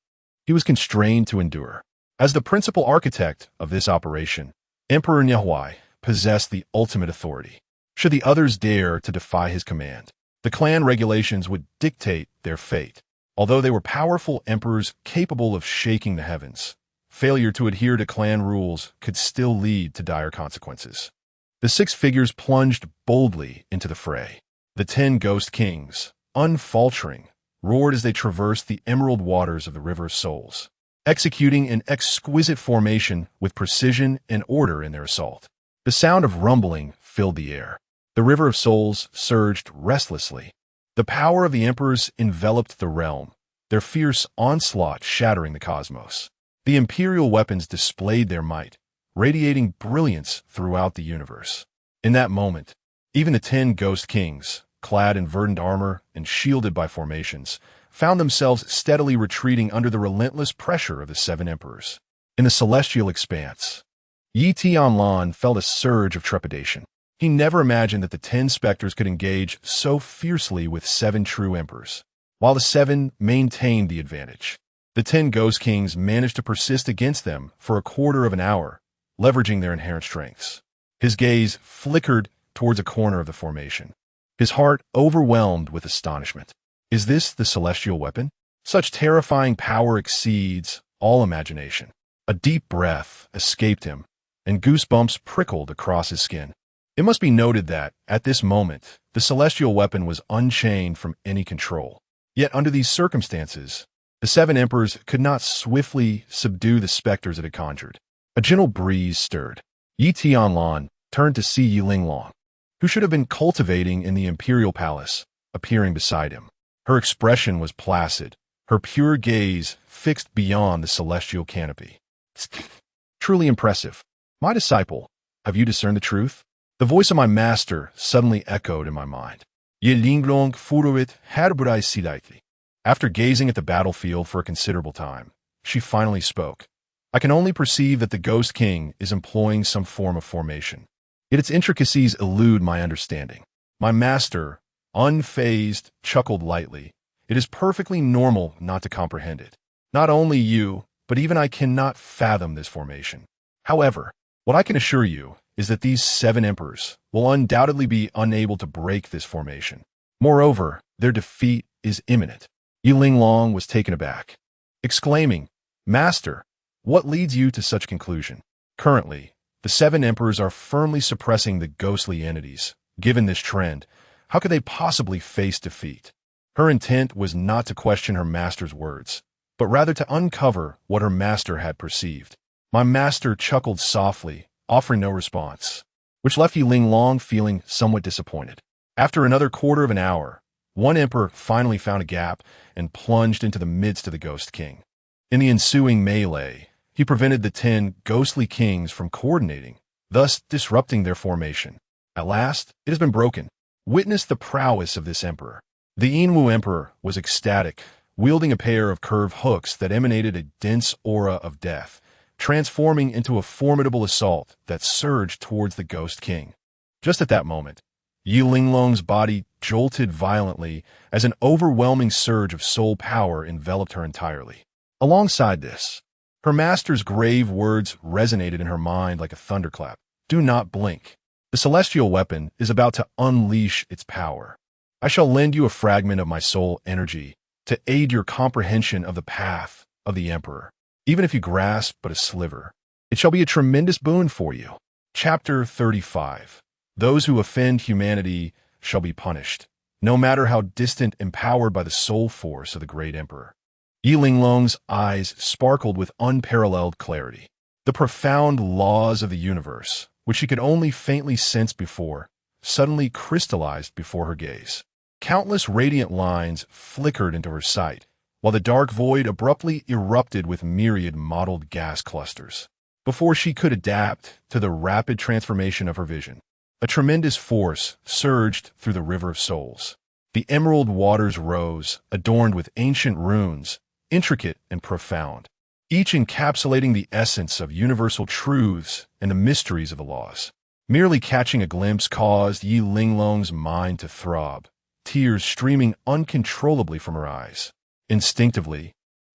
he was constrained to endure. As the principal architect of this operation, Emperor Nilai possessed the ultimate authority. Should the others dare to defy his command, the clan regulations would dictate their fate. Although they were powerful emperors capable of shaking the heavens, failure to adhere to clan rules could still lead to dire consequences. The six figures plunged boldly into the fray. The 10 ghost kings, unfaltering, roared as they traversed the emerald waters of the River of Souls, executing an exquisite formation with precision and order in their assault. The sound of rumbling filled the air. The River of Souls surged restlessly. The power of the emperors enveloped the realm, their fierce onslaught shattering the cosmos. The imperial weapons displayed their might, radiating brilliance throughout the universe. In that moment, even the 10 ghost kings, clad in verdant armor and shielded by formations, found themselves steadily retreating under the relentless pressure of the 7 emperors. In the celestial expanse, Tianyuan felt a surge of trepidation. He never imagined that the 10 specters could engage so fiercely with 7 true emperors. While the 7 maintained the advantage, the 10 ghost kings managed to persist against them for a quarter of an hour, leveraging their inherent strengths. His gaze flickered towards a corner of the formation, his heart overwhelmed with astonishment. Is this the celestial weapon? Such terrifying power exceeds all imagination. A deep breath escaped him, and goosebumps prickled across his skin. It must be noted that, at this moment, the celestial weapon was unchained from any control. Yet under these circumstances, the 7 emperors could not swiftly subdue the specters it had conjured. A gentle breeze stirred. Yi Tianlan turned to see Yi Linglong, who should have been cultivating in the imperial palace, appearing beside him. Her expression was placid, her pure gaze fixed beyond the celestial canopy. Truly impressive. My disciple, have you discerned the truth? The voice of my master suddenly echoed in my mind. Ye Linglong furuit herburai sidaitli. After gazing at the battlefield for a considerable time, she finally spoke. I can only perceive that the Ghost King is employing some form of formation. Yet its intricacies elude my understanding. My master, unfazed, chuckled lightly. It is perfectly normal not to comprehend it. Not only you, but even I cannot fathom this formation. However, what I can assure you is that these 7 emperors will undoubtedly be unable to break this formation. Moreover, their defeat is imminent. Yi Linglong was taken aback, exclaiming, "Master, what leads you to such conclusion?" Currently, the 7 emperors are firmly suppressing the ghostly entities. Given this trend, how could they possibly face defeat? Her intent was not to question her master's words, but rather to uncover what her master had perceived. My master chuckled softly, offering no response, which left Yi Linglong feeling somewhat disappointed. After another quarter of an hour, one emperor finally found a gap and plunged into the midst of the Ghost King. In the ensuing melee, he prevented the 10 ghostly kings from coordinating, thus disrupting their formation. At last, it has been broken. Witness the prowess of this emperor. The Yinwu emperor was ecstatic, wielding a pair of curved hooks that emanated a dense aura of death, transforming into a formidable assault that surged towards the Ghost King. Just at that moment, Yi Linglong's body jolted violently as an overwhelming surge of soul power enveloped her entirely. Alongside this, her master's grave words resonated in her mind like a thunderclap. Do not blink. The celestial weapon is about to unleash its power. I shall lend you a fragment of my soul energy to aid your comprehension of the path of the Emperor. Even if you grasp but a sliver, it shall be a tremendous boon for you. Chapter 35. Those who offend humanity shall be punished, no matter how distant, empowered by the soul force of the great Emperor. Yi Linglong's eyes sparkled with unparalleled clarity. The profound laws of the universe, which she could only faintly sense before, suddenly crystallized before her gaze. Countless radiant lines flickered into her sight, while the dark void abruptly erupted with myriad mottled gas clusters. Before she could adapt to the rapid transformation of her vision, a tremendous force surged through the River of Souls. The emerald waters rose, adorned with ancient runes, intricate and profound, each encapsulating the essence of universal truths and the mysteries of the laws. Merely catching a glimpse caused Yi Linglong's mind to throb, tears streaming uncontrollably from her eyes. Instinctively,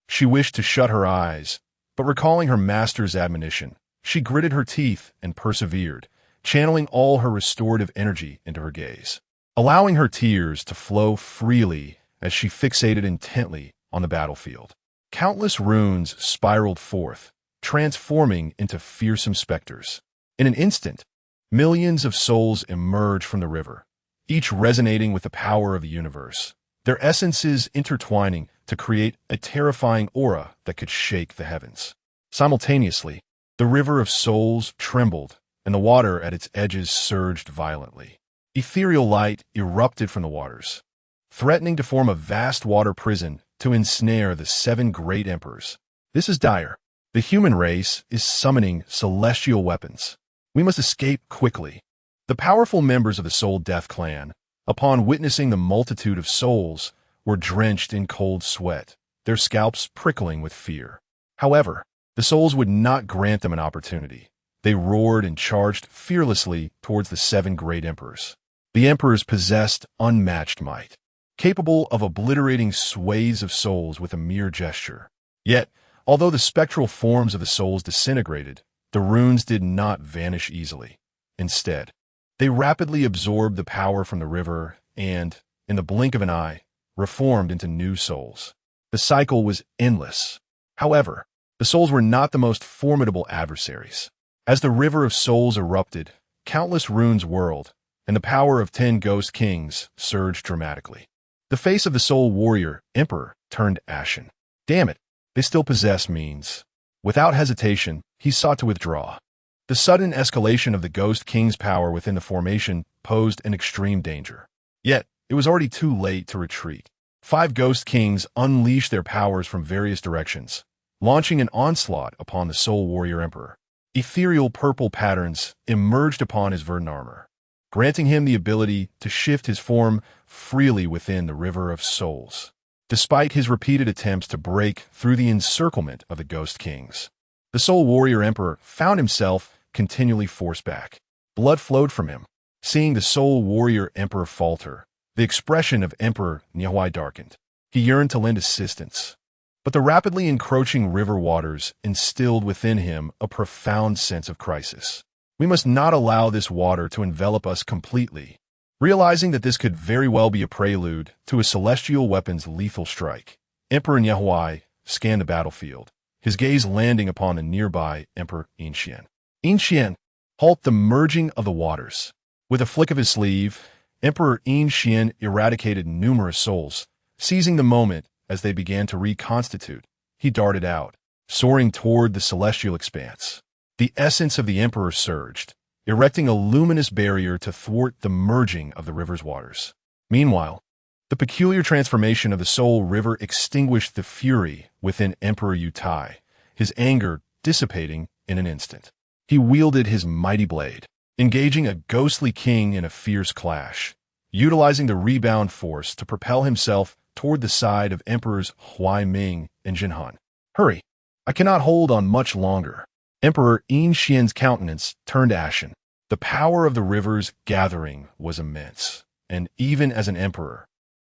she wished to shut her eyes, but recalling her master's admonition, she gritted her teeth and persevered, channeling all her restorative energy into her gaze, allowing her tears to flow freely as she fixated intently on the battlefield. Countless runes spiraled forth, transforming into fearsome specters. In an instant, millions of souls emerged from the river, each resonating with the power of the universe, their essences intertwining to create a terrifying aura that could shake the heavens. Simultaneously, the River of Souls trembled, and the water at its edges surged violently. Ethereal light erupted from the waters, threatening to form a vast water prison to ensnare the 7 great emperors. This is dire. The human race is summoning celestial weapons. We must escape quickly. The powerful members of the Soul Death clan, upon witnessing the multitude of souls, were drenched in cold sweat, their scalps prickling with fear. However, the souls would not grant them an opportunity. They roared and charged fearlessly towards the 7 great emperors. The emperors possessed unmatched might, capable of obliterating swathes of souls with a mere gesture. Yet, although the spectral forms of the souls disintegrated, the runes did not vanish easily. Instead, they rapidly absorbed the power from the river and, in the blink of an eye, reformed into new souls. The cycle was endless. However, the souls were not the most formidable adversaries. As the River of Souls erupted, countless runes whirled, and the power of 10 ghost kings surged dramatically. The face of the soul warrior, Emperor, turned ashen. Damn it, they still possess means. Without hesitation, he sought to withdraw. The sudden escalation of the Ghost King's power within the formation posed an extreme danger. Yet, it was already too late to retreat. 5 Ghost Kings unleashed their powers from various directions, launching an onslaught upon the Soul Warrior Emperor. Ethereal purple patterns emerged upon his verdant armor, granting him the ability to shift his form freely within the River of Souls. Despite his repeated attempts to break through the encirclement of the Ghost Kings, the Soul Warrior Emperor found himself continually forced back. Blood flowed from him. Seeing the Soul Warrior Emperor falter, the expression of Emperor Nihuai darkened. He yearned to lend assistance, but the rapidly encroaching river waters instilled within him a profound sense of crisis. We must not allow this water to envelop us completely. Realizing that this could very well be a prelude to a celestial weapon's lethal strike, Emperor Nihuai scanned the battlefield, his gaze landing upon the nearby Emperor Inxian. Inxian, halt the merging of the waters. With a flick of his sleeve, Emperor Inxian eradicated numerous souls. Seizing the moment as they began to reconstitute, he darted out, soaring toward the celestial expanse. The essence of the Emperor surged, erecting a luminous barrier to thwart the merging of the river's waters. Meanwhile, the peculiar transformation of the Soul River extinguished the fury within Emperor Yutai, his anger dissipating in an instant. He wielded his mighty blade, engaging a ghostly king in a fierce clash, utilizing the rebound force to propel himself toward the side of Emperors Chu Ming and Jinhan. Hurry! I cannot hold on much longer. Emperor Inxian's countenance turned ashen. The power of the river's gathering was immense, and even as an emperor,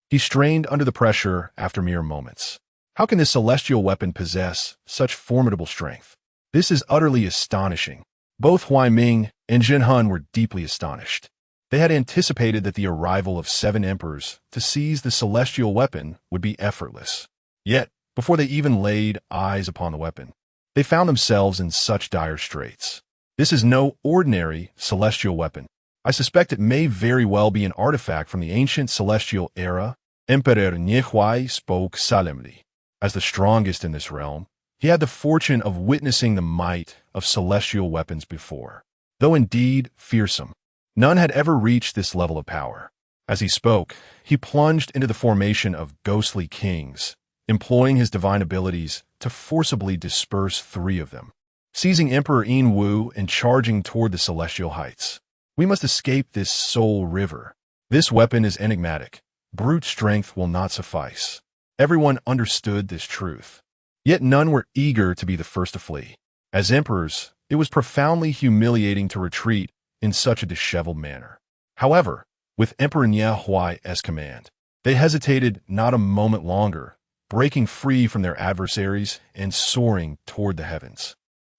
he strained under the pressure after mere moments. How can this celestial weapon possess such formidable strength? This is utterly astonishing. Both Chu Ming and Jinhan were deeply astonished. They had anticipated that the arrival of 7 emperors to seize the celestial weapon would be effortless. Yet, before they even laid eyes upon the weapon, they found themselves in such dire straits. This is no ordinary celestial weapon. I suspect it may very well be an artifact from the ancient celestial era. Emperor Nihuai spoke solemnly. As the strongest in this realm, he had the fortune of witnessing the might of celestial weapons before. Though indeed fearsome, none had ever reached this level of power. As he spoke, he plunged into the formation of ghostly kings, employing his divine abilities to forcibly disperse 3 of them, seizing Emperor Yin Wu and charging toward the celestial heights. We must escape this soul river. This weapon is enigmatic. Brute strength will not suffice. Everyone understood this truth. Yet none were eager to be the first to flee. As emperors, it was profoundly humiliating to retreat in such a disheveled manner. However, with Emperor Huai's command, they hesitated not a moment longer, breaking free from their adversaries and soaring toward the heavens,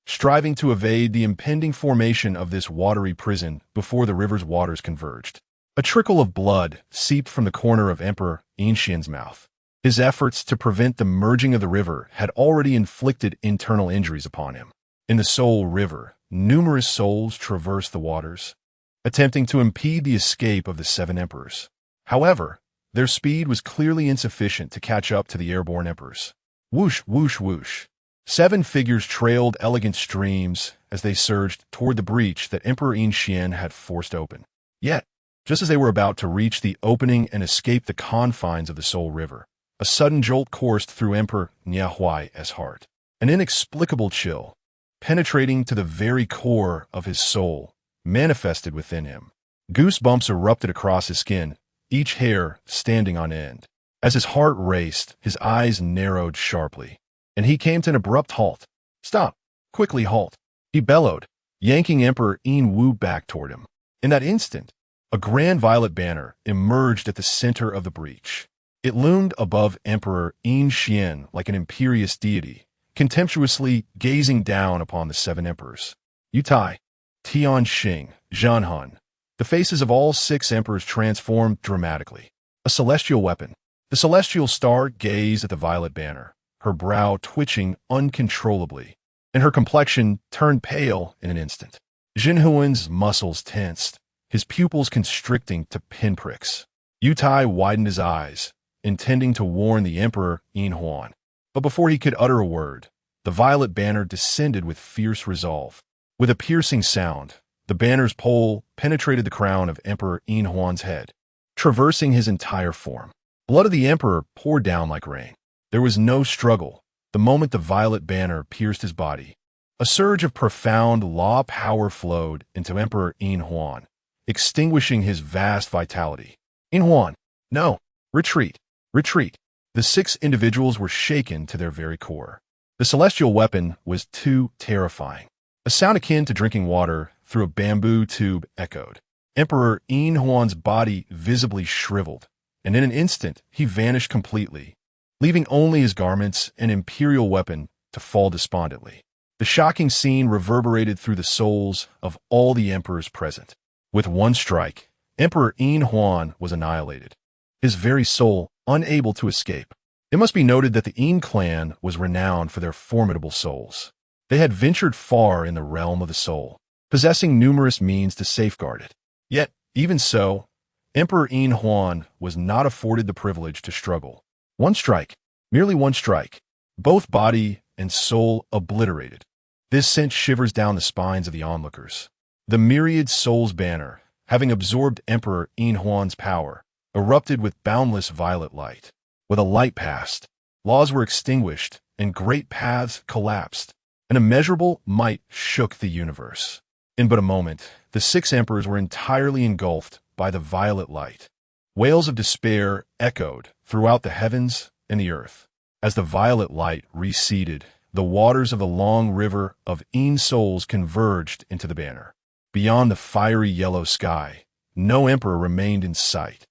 striving to evade the impending formation of this watery prison before the river's waters converged. A trickle of blood seeped from the corner of Emperor Yinshian's mouth. His efforts to prevent the merging of the river had already inflicted internal injuries upon him. In the Soul River, numerous souls traversed the waters, attempting to impede the escape of the 7 emperors. However, their speed was clearly insufficient to catch up to the airborne emperors. Whoosh, whoosh, whoosh. 7 figures trailed elegant streams as they surged toward the breach that Emperor Yinshian had forced open. Yet, just as they were about to reach the opening and escape the confines of the Soul River, a sudden jolt coursed through Emperor Huai's heart. An inexplicable chill, penetrating to the very core of his soul, manifested within him. Goosebumps erupted across his skin, each hair standing on end. As his heart raced, his eyes narrowed sharply, and he came to an abrupt halt. "Stop! Quickly halt!" he bellowed, yanking Emperor Yin Wu back toward him. In that instant, a grand violet banner emerged at the center of the breach. It loomed above Emperor Yinshian like an imperious deity, contemptuously gazing down upon the 7 emperors. Yutai, Tiansheng, Zhanhan. The faces of all 6 emperors transformed dramatically. A celestial weapon. The celestial star gazed at the violet banner, her brow twitching uncontrollably, and her complexion turned pale in an instant. Jinhuan's muscles tensed, his pupils constricting to pinpricks. Yutai widened his eyes, intending to warn the Emperor Yinhuan. But before he could utter a word, the violet banner descended with fierce resolve. With a piercing sound, the banner's pole penetrated the crown of Emperor Yinhuan's head, traversing his entire form. Blood of the emperor poured down like rain. There was no struggle the moment the violet banner pierced his body. A surge of profound law power flowed into Emperor Yinhuan, extinguishing his vast vitality. "Yinhuan, no! Retreat! Retreat!" The 6 individuals were shaken to their very core. The celestial weapon was too terrifying. A sound akin to drinking water through a bamboo tube echoed. Emperor Yinhuan's body visibly shriveled, and in an instant he vanished completely, leaving only his garments and imperial weapon to fall despondently. The shocking scene reverberated through the souls of all the emperors present. With one strike, Emperor Yinhuan was annihilated, his very soul unable to escape. It must be noted that the Yin clan was renowned for their formidable souls. They had ventured far in the realm of the soul, possessing numerous means to safeguard it. Yet, even so, Emperor Yinhuan was not afforded the privilege to struggle. One strike, merely one strike, both body and soul obliterated. This sent shivers down the spines of the onlookers. The myriad souls banner, having absorbed Emperor Yinhuan's power, erupted with boundless violet light. With a light passed, laws were extinguished, and great paths collapsed. An immeasurable might shook the universe. In but a moment, the 6 emperors were entirely engulfed by the violet light. Wails of despair echoed throughout the heavens and the earth. As the violet light receded, the waters of the long river of Yin souls converged into the banner. Beyond the fiery yellow sky, no emperor remained in sight.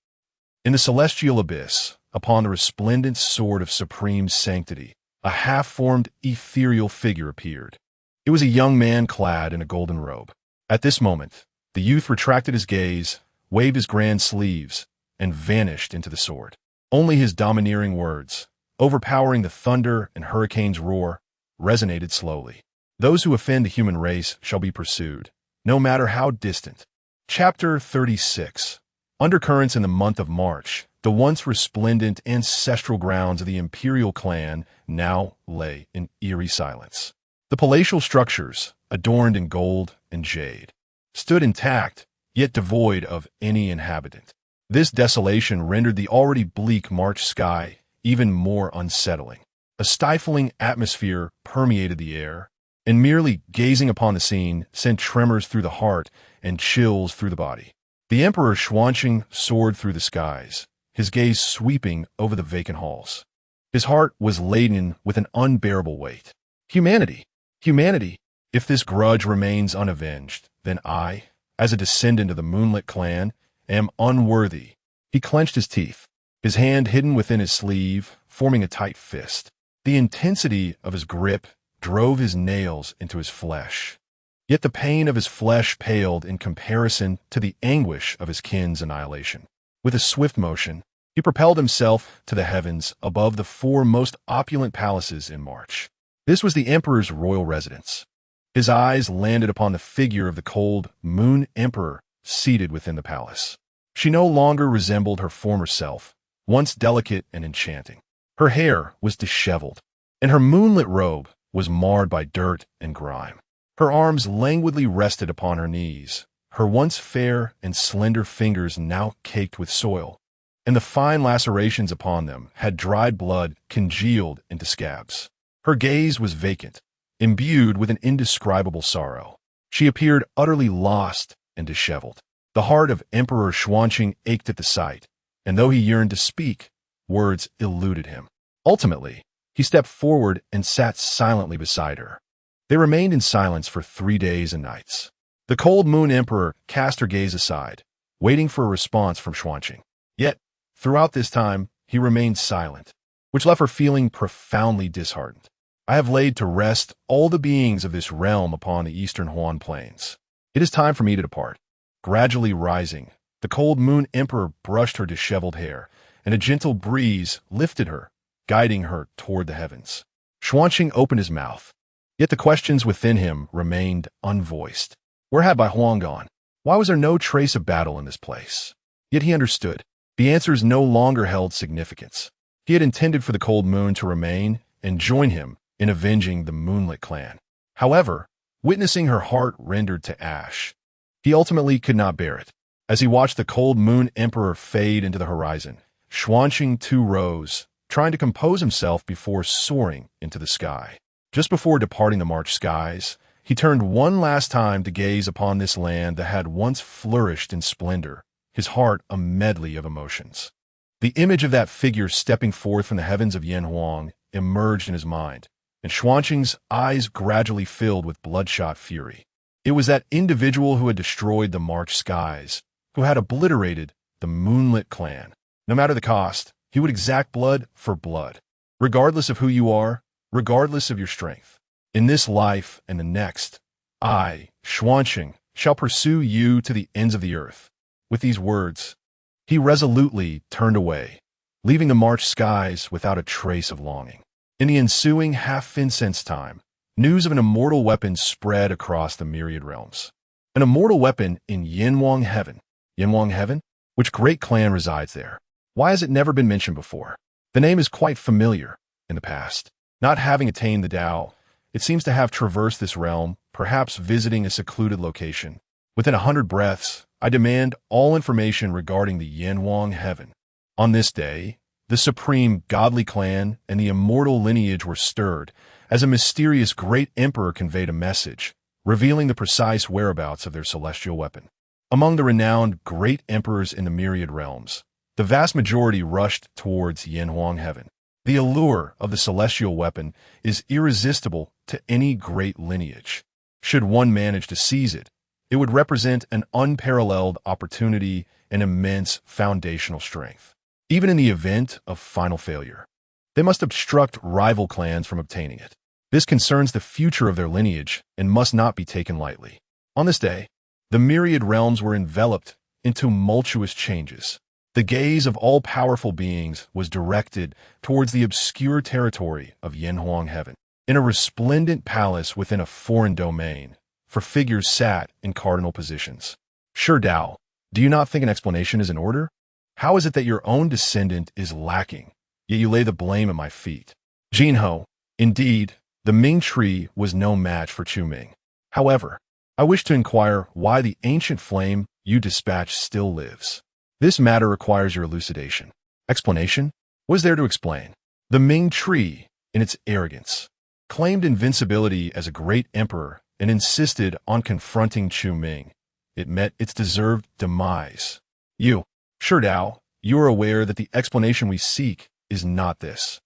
In the celestial abyss, upon the resplendent sword of supreme sanctity, a half-formed ethereal figure appeared. It was a young man clad in a golden robe. At this moment, the youth retracted his gaze, waved his grand sleeves, and vanished into the sword. Only his domineering words, overpowering the thunder and hurricane's roar, resonated slowly. "Those who offend the human race shall be pursued, no matter how distant." Chapter 36. Undercurrents in the month of March. The once resplendent ancestral grounds of the imperial clan now lay in eerie silence. The palatial structures, adorned in gold and jade, stood intact, yet devoid of any inhabitant. This desolation rendered the already bleak March sky even more unsettling. A stifling atmosphere permeated the air, and merely gazing upon the scene sent tremors through the heart and chills through the body. The Emperor Changsheng soared through the skies, his gaze sweeping over the vacant halls. His heart was laden with an unbearable weight. Humanity! Humanity! If this grudge remains unavenged, then I, as a descendant of the Moonlit clan, am unworthy. He clenched his teeth, his hand hidden within his sleeve, forming a tight fist. The intensity of his grip drove his nails into his flesh. Yet the pain of his flesh paled in comparison to the anguish of his kin's annihilation. With a swift motion, he propelled himself to the heavens above the four most opulent palaces in March. This was the emperor's royal residence. His eyes landed upon the figure of the cold Moon Emperor seated within the palace. She no longer resembled her former self, once delicate and enchanting. Her hair was disheveled, and her moonlit robe was marred by dirt and grime. Her arms languidly rested upon her knees, her once fair and slender fingers now caked with soil, and the fine lacerations upon them had dried blood congealed into scabs. Her gaze was vacant, imbued with an indescribable sorrow. She appeared utterly lost and disheveled. The heart of Emperor Changsheng ached at the sight, and though he yearned to speak, words eluded him. Ultimately, he stepped forward and sat silently beside her. They remained in silence for 3 days and nights. The cold Moon Emperor cast her gaze aside, waiting for a response from Changsheng. Yet, throughout this time, he remained silent, which left her feeling profoundly disheartened. I have laid to rest all the beings of this realm upon the eastern Huan plains. It is time for me to depart. Gradually rising, the cold Moon Emperor brushed her disheveled hair, and a gentle breeze lifted her, guiding her toward the heavens. Changsheng opened his mouth, yet the questions within him remained unvoiced. Where had Bai Huang gone? Why was there no trace of battle in this place? Yet he understood. The answers no longer held significance. He had intended for the cold moon to remain and join him in avenging the Moonlit clan. However, witnessing her heart rendered to ash, he ultimately could not bear it. As he watched the cold Moon Emperor fade into the horizon, Changsheng too rose, trying to compose himself before soaring into the sky. Just before departing the March skies, he turned one last time to gaze upon this land that had once flourished in splendor, his heart a medley of emotions. The image of that figure stepping forth from the heavens of Yanhuang emerged in his mind, and Changsheng's eyes gradually filled with bloodshot fury. It was that individual who had destroyed the March skies, who had obliterated the Moonlit clan. No matter the cost, he would exact blood for blood, regardless of who you are, regardless of your strength. In this life and the next, I, Changsheng, shall pursue you to the ends of the earth. With these words, he resolutely turned away, leaving the March skies without a trace of longing. In the ensuing half-incense time, news of an immortal weapon spread across the myriad realms. An immortal weapon in Yanhuang Heaven. Yanhuang Heaven? Which great clan resides there? Why has it never been mentioned before? The name is quite familiar in the past. Not having attained the Tao, it seems to have traversed this realm, perhaps visiting a secluded location. Within 100 breaths, I demand all information regarding the Yanhuang Heaven. On this day, the supreme godly clan and the immortal lineage were stirred, as a mysterious great emperor conveyed a message, revealing the precise whereabouts of their celestial weapon. Among the renowned great emperors in the myriad realms, the vast majority rushed towards Yanhuang Heaven. The allure of the celestial weapon is irresistible to any great lineage. Should one manage to seize it, it would represent an unparalleled opportunity and immense foundational strength. Even in the event of final failure, they must obstruct rival clans from obtaining it. This concerns the future of their lineage and must not be taken lightly. On this day, the myriad realms were enveloped in tumultuous changes. The gaze of all powerful beings was directed towards the obscure territory of Yanhuang Heaven. In a resplendent palace within a foreign domain, for figures sat in cardinal positions. Sure Dao, do you not think an explanation is in order? How is it that your own descendant is lacking, yet you lay the blame at my feet? Jinho, indeed, the Ming tree was no match for Chu Ming. However, I wish to inquire why the ancient flame you dispatched still lives. This matter requires your elucidation. Explanation? was there to explain? The Ming tree, in its arrogance, claimed invincibility as a great emperor and insisted on confronting Chu Ming. It met its deserved demise. Sure Dao, you are aware that the explanation we seek is not this.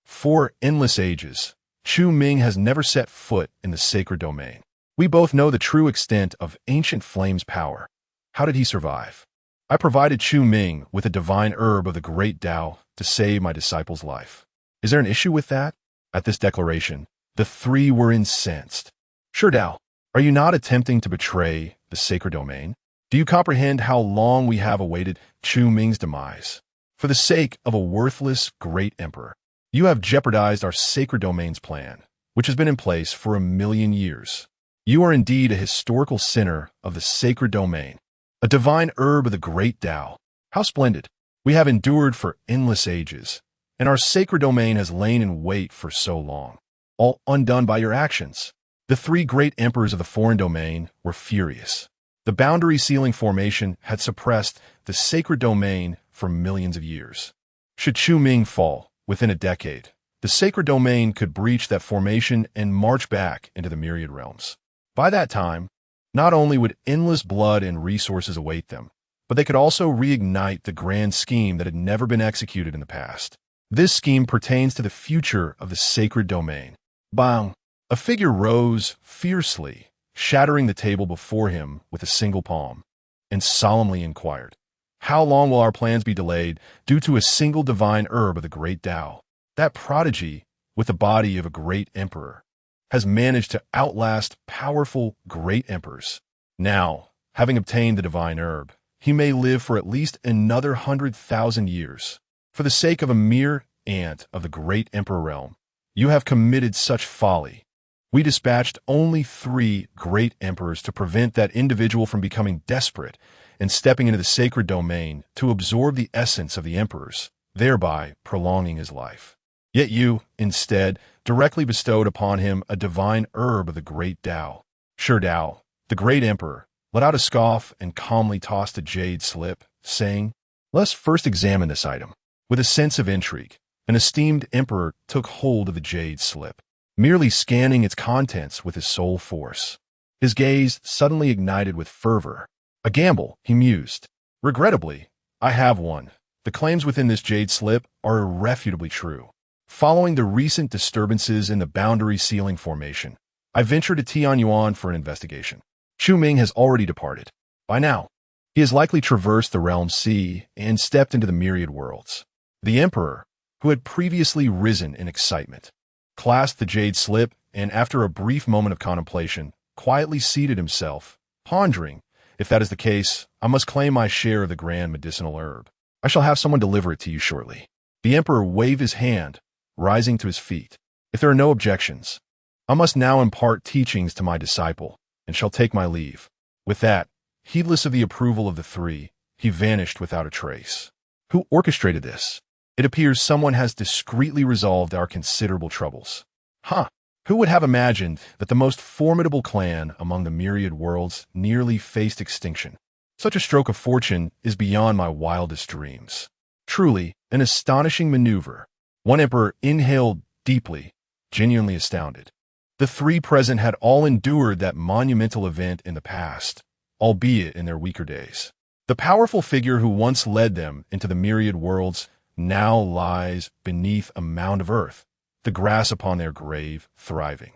For endless ages, Chu Ming has never set foot in the sacred domain. We both know the true extent of ancient flame's power. How did he survive? I provided Chu Ming with a divine herb of the great Tao to save my disciple's life. Is there an issue with that? At this declaration, the three were incensed. Sure Dao, are you not attempting to betray the sacred domain? Do you comprehend how long we have awaited Chu Ming's demise? For the sake of a worthless great emperor, you have jeopardized our sacred domain's plan, which has been in place for 1,000,000 years. You are indeed a historical sinner of the sacred domain, a divine herb of the great Tao. How splendid! We have endured for endless ages, and our sacred domain has lain in wait for so long, all undone by your actions. The three great emperors of the foreign domain were furious. The boundary sealing formation had suppressed the sacred domain for millions of years. Should Chu Ming fall within a decade, the sacred domain could breach that formation and march back into the myriad realms. By that time, not only would endless blood and resources await them, but they could also reignite the grand scheme that had never been executed in the past. This scheme pertains to the future of the sacred domain. Bang! A figure rose fiercely, shattering the table before him with a single palm, and solemnly inquired, "How long will our plans be delayed due to a single divine herb of the great Tao?" That prodigy, with the body of a great emperor, has managed to outlast powerful great emperors. Now, having obtained the divine herb, he may live for at least another 100,000 years. For the sake of a mere ant of the great emperor realm, you have committed such folly. We dispatched only 3 great emperors to prevent that individual from becoming desperate and stepping into the sacred domain to absorb the essence of the emperors, thereby prolonging his life. Yet you, instead, directly bestowed upon him a divine herb of the great Tao. Sure Dao, the great emperor, let out a scoff and calmly tossed a jade slip, saying, "Let's first examine this item." With a sense of intrigue, an esteemed emperor took hold of the jade slip, merely scanning its contents with his sole force. His gaze suddenly ignited with fervor. "A gamble," he mused. "Regrettably, I have one. The claims within this jade slip are irrefutably true. Following the recent disturbances in the boundary sealing formation, I ventured to Tianyuan for an investigation. Chu Ming has already departed. By now, he has likely traversed the realm sea and stepped into the myriad worlds." The emperor, who had previously risen in excitement, clasped the jade slip and, after a brief moment of contemplation, quietly seated himself, pondering, "If that is the case, I must claim my share of the grand medicinal herb. I shall have someone deliver it to you shortly." The emperor waved his hand, rising to his feet. "If there are no objections, I must now impart teachings to my disciple, and shall take my leave." With that, heedless of the approval of the 3, he vanished without a trace. Who orchestrated this? It appears someone has discreetly resolved our considerable troubles. Who would have imagined that the most formidable clan among the myriad worlds nearly faced extinction? Such a stroke of fortune is beyond my wildest dreams. Truly, an astonishing maneuver. One emperor inhaled deeply, genuinely astounded. The 3 present had all endured that monumental event in the past, albeit in their weaker days. The powerful figure who once led them into the myriad worlds now lies beneath a mound of earth, the grass upon their grave thriving.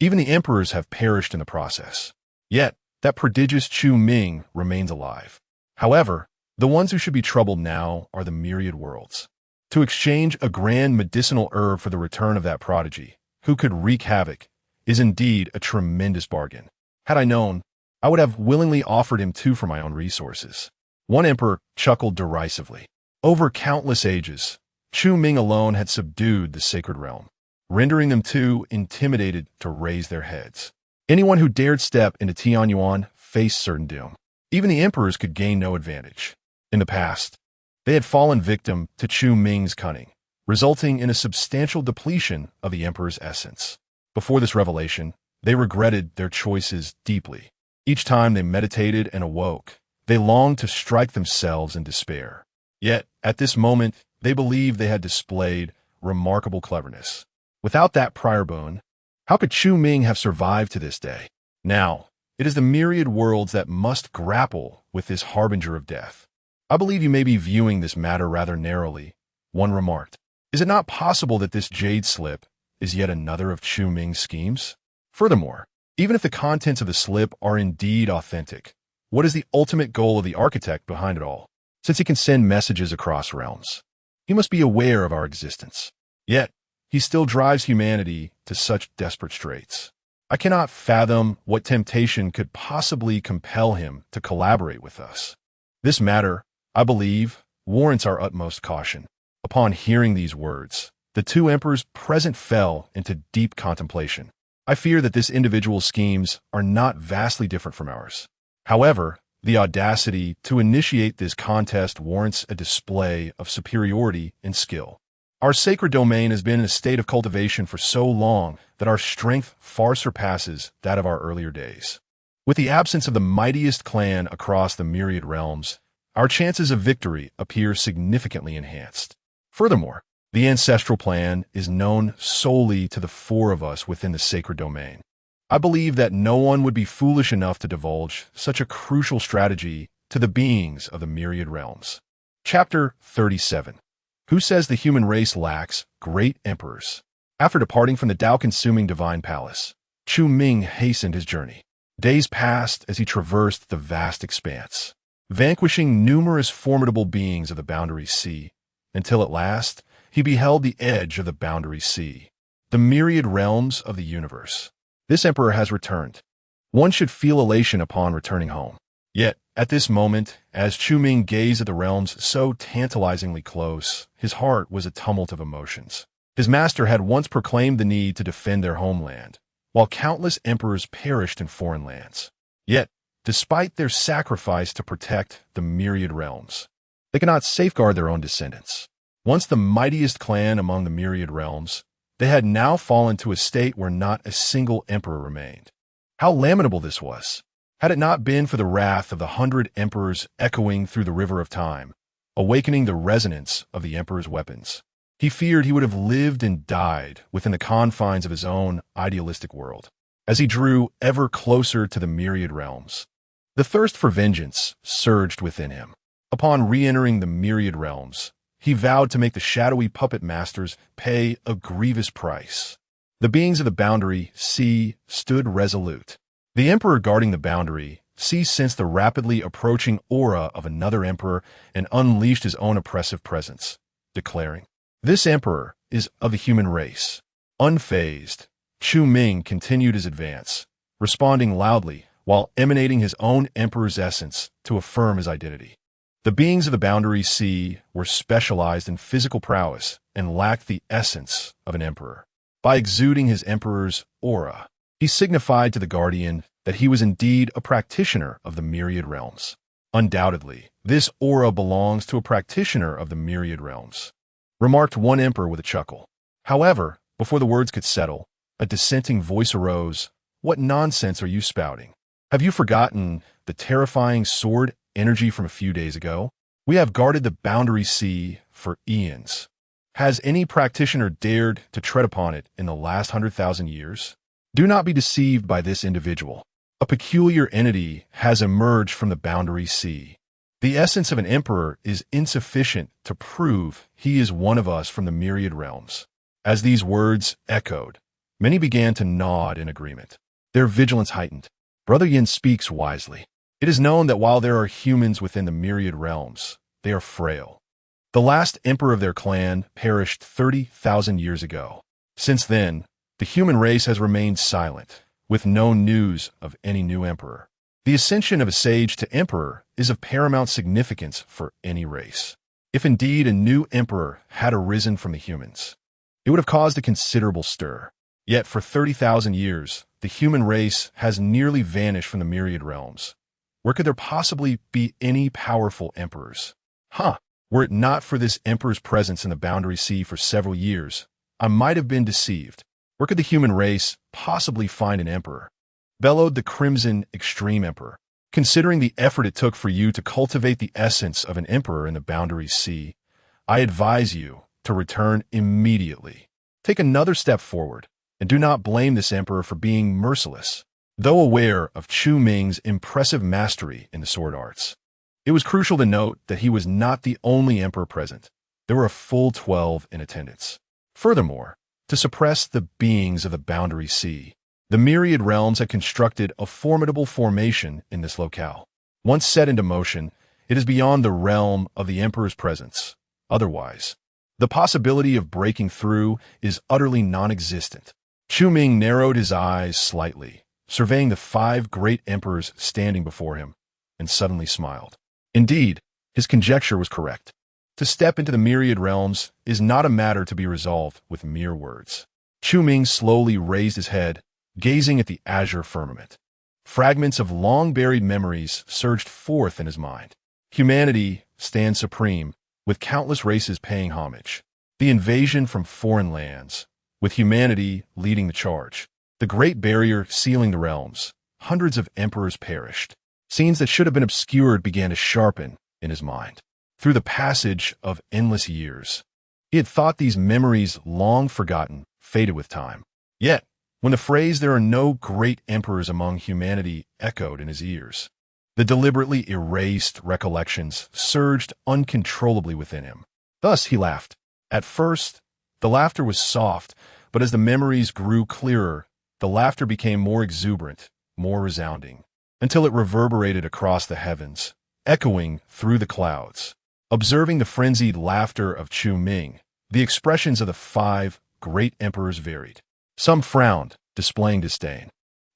Even the emperors have perished in the process. Yet, that prodigious Chu Ming remains alive. However, the ones who should be troubled now are the myriad worlds. To exchange a grand medicinal herb for the return of that prodigy, who could wreak havoc, is indeed a tremendous bargain. Had I known, I would have willingly offered him 2 for my own resources. One emperor chuckled derisively. Over countless ages, Chu Ming alone had subdued the sacred realm, rendering them too intimidated to raise their heads. Anyone who dared step into Tianyuan faced certain doom. Even the emperors could gain no advantage. In the past, they had fallen victim to Chu Ming's cunning, resulting in a substantial depletion of the emperor's essence. Before this revelation, they regretted their choices deeply. Each time they meditated and awoke, they longed to strike themselves in despair. Yet, at this moment, They believed they had displayed remarkable cleverness. Without that prior boon, how could Chu Ming have survived to this day? Now, it is the myriad worlds that must grapple with this harbinger of death. I believe you may be viewing this matter rather narrowly, one remarked. Is it not possible that this jade slip is yet another of Chu Ming's schemes? Furthermore, even if the contents of the slip are indeed authentic, what is the ultimate goal of the architect behind it all? Since he can send messages across realms, he must be aware of our existence. Yet, he still drives humanity to such desperate straits. I cannot fathom what temptation could possibly compel him to collaborate with us. This matter, I believe, warrants our utmost caution. Upon hearing these words, the two emperors present fell into deep contemplation. I fear that this individual's schemes are not vastly different from ours. However, the audacity to initiate this contest warrants a display of superiority in skill. Our sacred domain has been in a state of cultivation for so long that our strength far surpasses that of our earlier days. With the absence of the mightiest clan across the myriad realms, our chances of victory appear significantly enhanced. Furthermore, the ancestral plan is known solely to the four of us within the sacred domain. I believe that no one would be foolish enough to divulge such a crucial strategy to the beings of the myriad realms. Chapter 37. Who says the human race lacks great emperors? After departing from the Tao-consuming divine palace, Chu Ming hastened his journey. Days passed as he traversed the vast expanse, vanquishing numerous formidable beings of the Boundary Sea, until at last he beheld the edge of the Boundary Sea, the myriad realms of the universe. This emperor has returned. One should feel elation upon returning home. Yet, at this moment, as Chu Ming gazed at the realms so tantalizingly close, his heart was a tumult of emotions. His master had once proclaimed the need to defend their homeland, while countless emperors perished in foreign lands. Yet, despite their sacrifice to protect the myriad realms, they cannot safeguard their own descendants. Once the mightiest clan among the myriad realms, they had now fallen to a state where not a single emperor remained. How lamentable this was! Had it not been for the wrath of the 100 emperors echoing through the river of time, awakening the resonance of the emperor's weapons, he feared he would have lived and died within the confines of his own idealistic world. As he drew ever closer to the myriad realms, the thirst for vengeance surged within him. Upon re-entering the myriad realms, he vowed to make the shadowy puppet masters pay a grievous price. The beings of the Boundary Sea stood resolute. The emperor guarding the Boundary Sea sensed the rapidly approaching aura of another emperor and unleashed his own oppressive presence, declaring, "This emperor is of the human race." Unfazed, Chu Ming continued his advance, responding loudly while emanating his own emperor's essence to affirm his identity. The beings of the Boundary Sea were specialized in physical prowess and lacked the essence of an emperor. By exuding his emperor's aura, he signified to the guardian that he was indeed a practitioner of the myriad realms. Undoubtedly, this aura belongs to a practitioner of the myriad realms, remarked one emperor with a chuckle. However, before the words could settle, a dissenting voice arose. "What nonsense are you spouting? Have you forgotten the terrifying sword energy from a few days ago? We have guarded the Boundary Sea for eons. Has any practitioner dared to tread upon it in the last 100,000 years? Do not be deceived by this individual. A peculiar entity has emerged from the Boundary Sea. The essence of an emperor is insufficient to prove he is one of us from the myriad realms." As these words echoed, many began to nod in agreement, their vigilance heightened. Brother Yin speaks wisely. It is known that while there are humans within the myriad realms, they are frail. The last emperor of their clan perished 30,000 years ago. Since then, the human race has remained silent, with no news of any new emperor. The ascension of a sage to emperor is of paramount significance for any race. If indeed a new emperor had arisen from the humans, it would have caused a considerable stir. Yet for 30,000 years, the human race has nearly vanished from the myriad realms. Where could there possibly be any powerful emperors? Were it not for this emperor's presence in the Boundary Sea for several years, I might have been deceived. Where could the human race possibly find an emperor? Bellowed the Crimson Extreme Emperor. Considering the effort it took for you to cultivate the essence of an emperor in the Boundary Sea, I advise you to return immediately. Take another step forward, and do not blame this emperor for being merciless. Though aware of Chu Ming's impressive mastery in the sword arts, it was crucial to note that he was not the only emperor present. There were a full 12 in attendance. Furthermore, to suppress the beings of the Boundary Sea, the myriad realms had constructed a formidable formation in this locale. Once set into motion, it is beyond the realm of the emperor's presence. Otherwise, the possibility of breaking through is utterly non-existent. Chu Ming narrowed his eyes slightly, surveying the 5 great emperors standing before him, and suddenly smiled. Indeed, his conjecture was correct. To step into the myriad realms is not a matter to be resolved with mere words. Chu Ming slowly raised his head, gazing at the azure firmament. Fragments of long-buried memories surged forth in his mind. Humanity stands supreme, with countless races paying homage. The invasion from foreign lands, with humanity leading the charge. The Great Barrier sealing the realms. Hundreds of emperors perished. Scenes that should have been obscured began to sharpen in his mind. Through the passage of endless years, he had thought these memories long forgotten faded with time. Yet, when the phrase "there are no great emperors among humanity" echoed in his ears, the deliberately erased recollections surged uncontrollably within him. Thus he laughed. At first, the laughter was soft, but as the memories grew clearer, the laughter became more exuberant, more resounding, until it reverberated across the heavens, echoing through the clouds. Observing the frenzied laughter of Chu Ming, the expressions of the 5 great emperors varied. Some frowned, displaying disdain.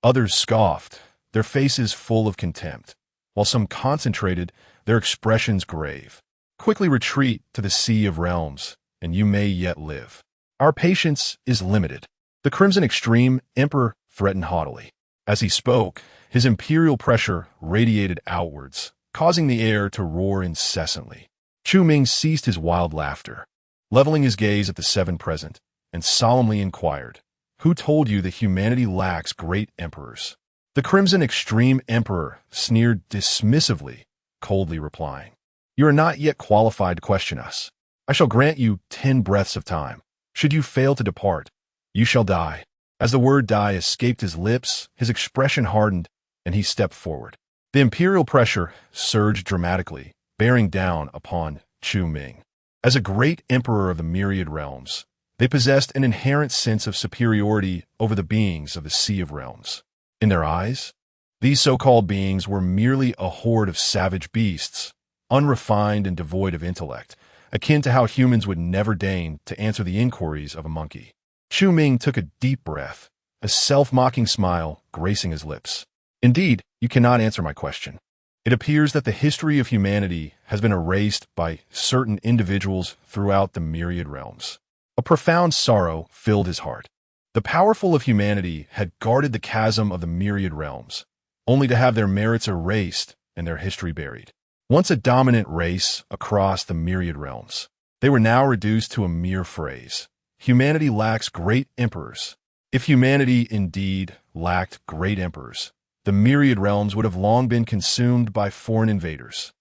Others scoffed, their faces full of contempt, while some concentrated, their expressions grave. Quickly retreat to the Sea of Realms, and you may yet live. Our patience is limited. The Crimson Extreme Emperor threatened haughtily. As he spoke, his imperial pressure radiated outwards, causing the air to roar incessantly. Chu Ming ceased his wild laughter, leveling his gaze at the 7 present, and solemnly inquired, "Who told you that humanity lacks great emperors?" The Crimson Extreme Emperor sneered dismissively, coldly replying, "You are not yet qualified to question us. I shall grant you 10 breaths of time. Should you fail to depart, you shall die." As the word "die" escaped his lips, his expression hardened, and he stepped forward. The imperial pressure surged dramatically, bearing down upon Chu Ming. As a great emperor of the myriad realms, they possessed an inherent sense of superiority over the beings of the Sea of Realms. In their eyes, these so-called beings were merely a horde of savage beasts, unrefined and devoid of intellect, akin to how humans would never deign to answer the inquiries of a monkey. Chu Ming took a deep breath, a self-mocking smile gracing his lips. "Indeed, you cannot answer my question. It appears that the history of humanity has been erased by certain individuals throughout the myriad realms." A profound sorrow filled his heart. The powerful of humanity had guarded the chasm of the myriad realms, only to have their merits erased and their history buried. Once a dominant race across the myriad realms, they were now reduced to a mere phrase. Humanity lacks great emperors. If humanity indeed lacked great emperors, the myriad realms would have long been consumed by foreign invaders.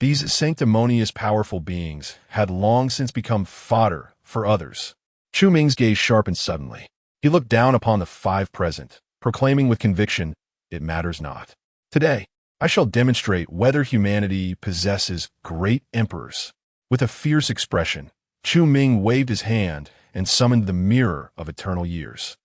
These sanctimonious powerful beings had long since become fodder for others. Chu Ming's gaze sharpened suddenly. He looked down upon the 5 present, proclaiming with conviction, "It matters not. Today, I shall demonstrate whether humanity possesses great emperors." With a fierce expression, Chu Ming waved his hand and summoned the mirror of eternal years.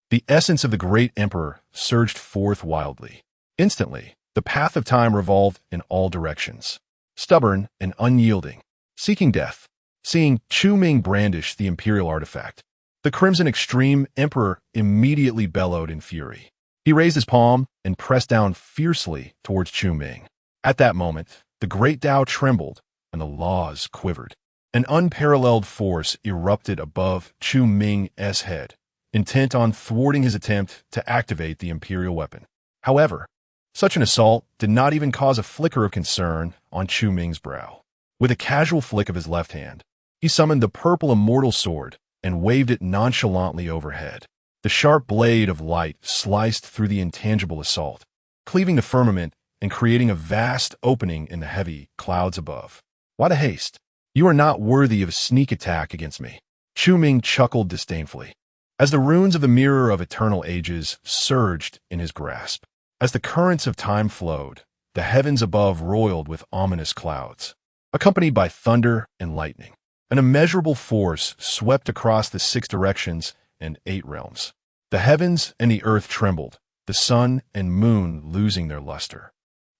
The essence of the great emperor surged forth wildly. Instantly, the path of time revolved in all directions, stubborn and unyielding, seeking death. Seeing Chu Ming brandish the imperial artifact, the Crimson Extreme Emperor immediately bellowed in fury. He raised his palm and pressed down fiercely towards Chu Ming. At that moment, the great Tao trembled and the laws quivered. An unparalleled force erupted above Chu Ming's head, intent on thwarting his attempt to activate the imperial weapon. However, such an assault did not even cause a flicker of concern on Chu Ming's brow. With a casual flick of his left hand, he summoned the purple immortal sword and waved it nonchalantly overhead. The sharp blade of light sliced through the intangible assault, cleaving the firmament and creating a vast opening in the heavy clouds above. "Why the haste?" You are not worthy of a sneak attack against me. Chu Ming chuckled disdainfully, as the runes of the Mirror of Eternal Ages surged in his grasp. As the currents of time flowed, the heavens above roiled with ominous clouds, accompanied by thunder and lightning. An immeasurable force swept across the 6 directions and 8 realms. The heavens and the earth trembled, the sun and moon losing their luster.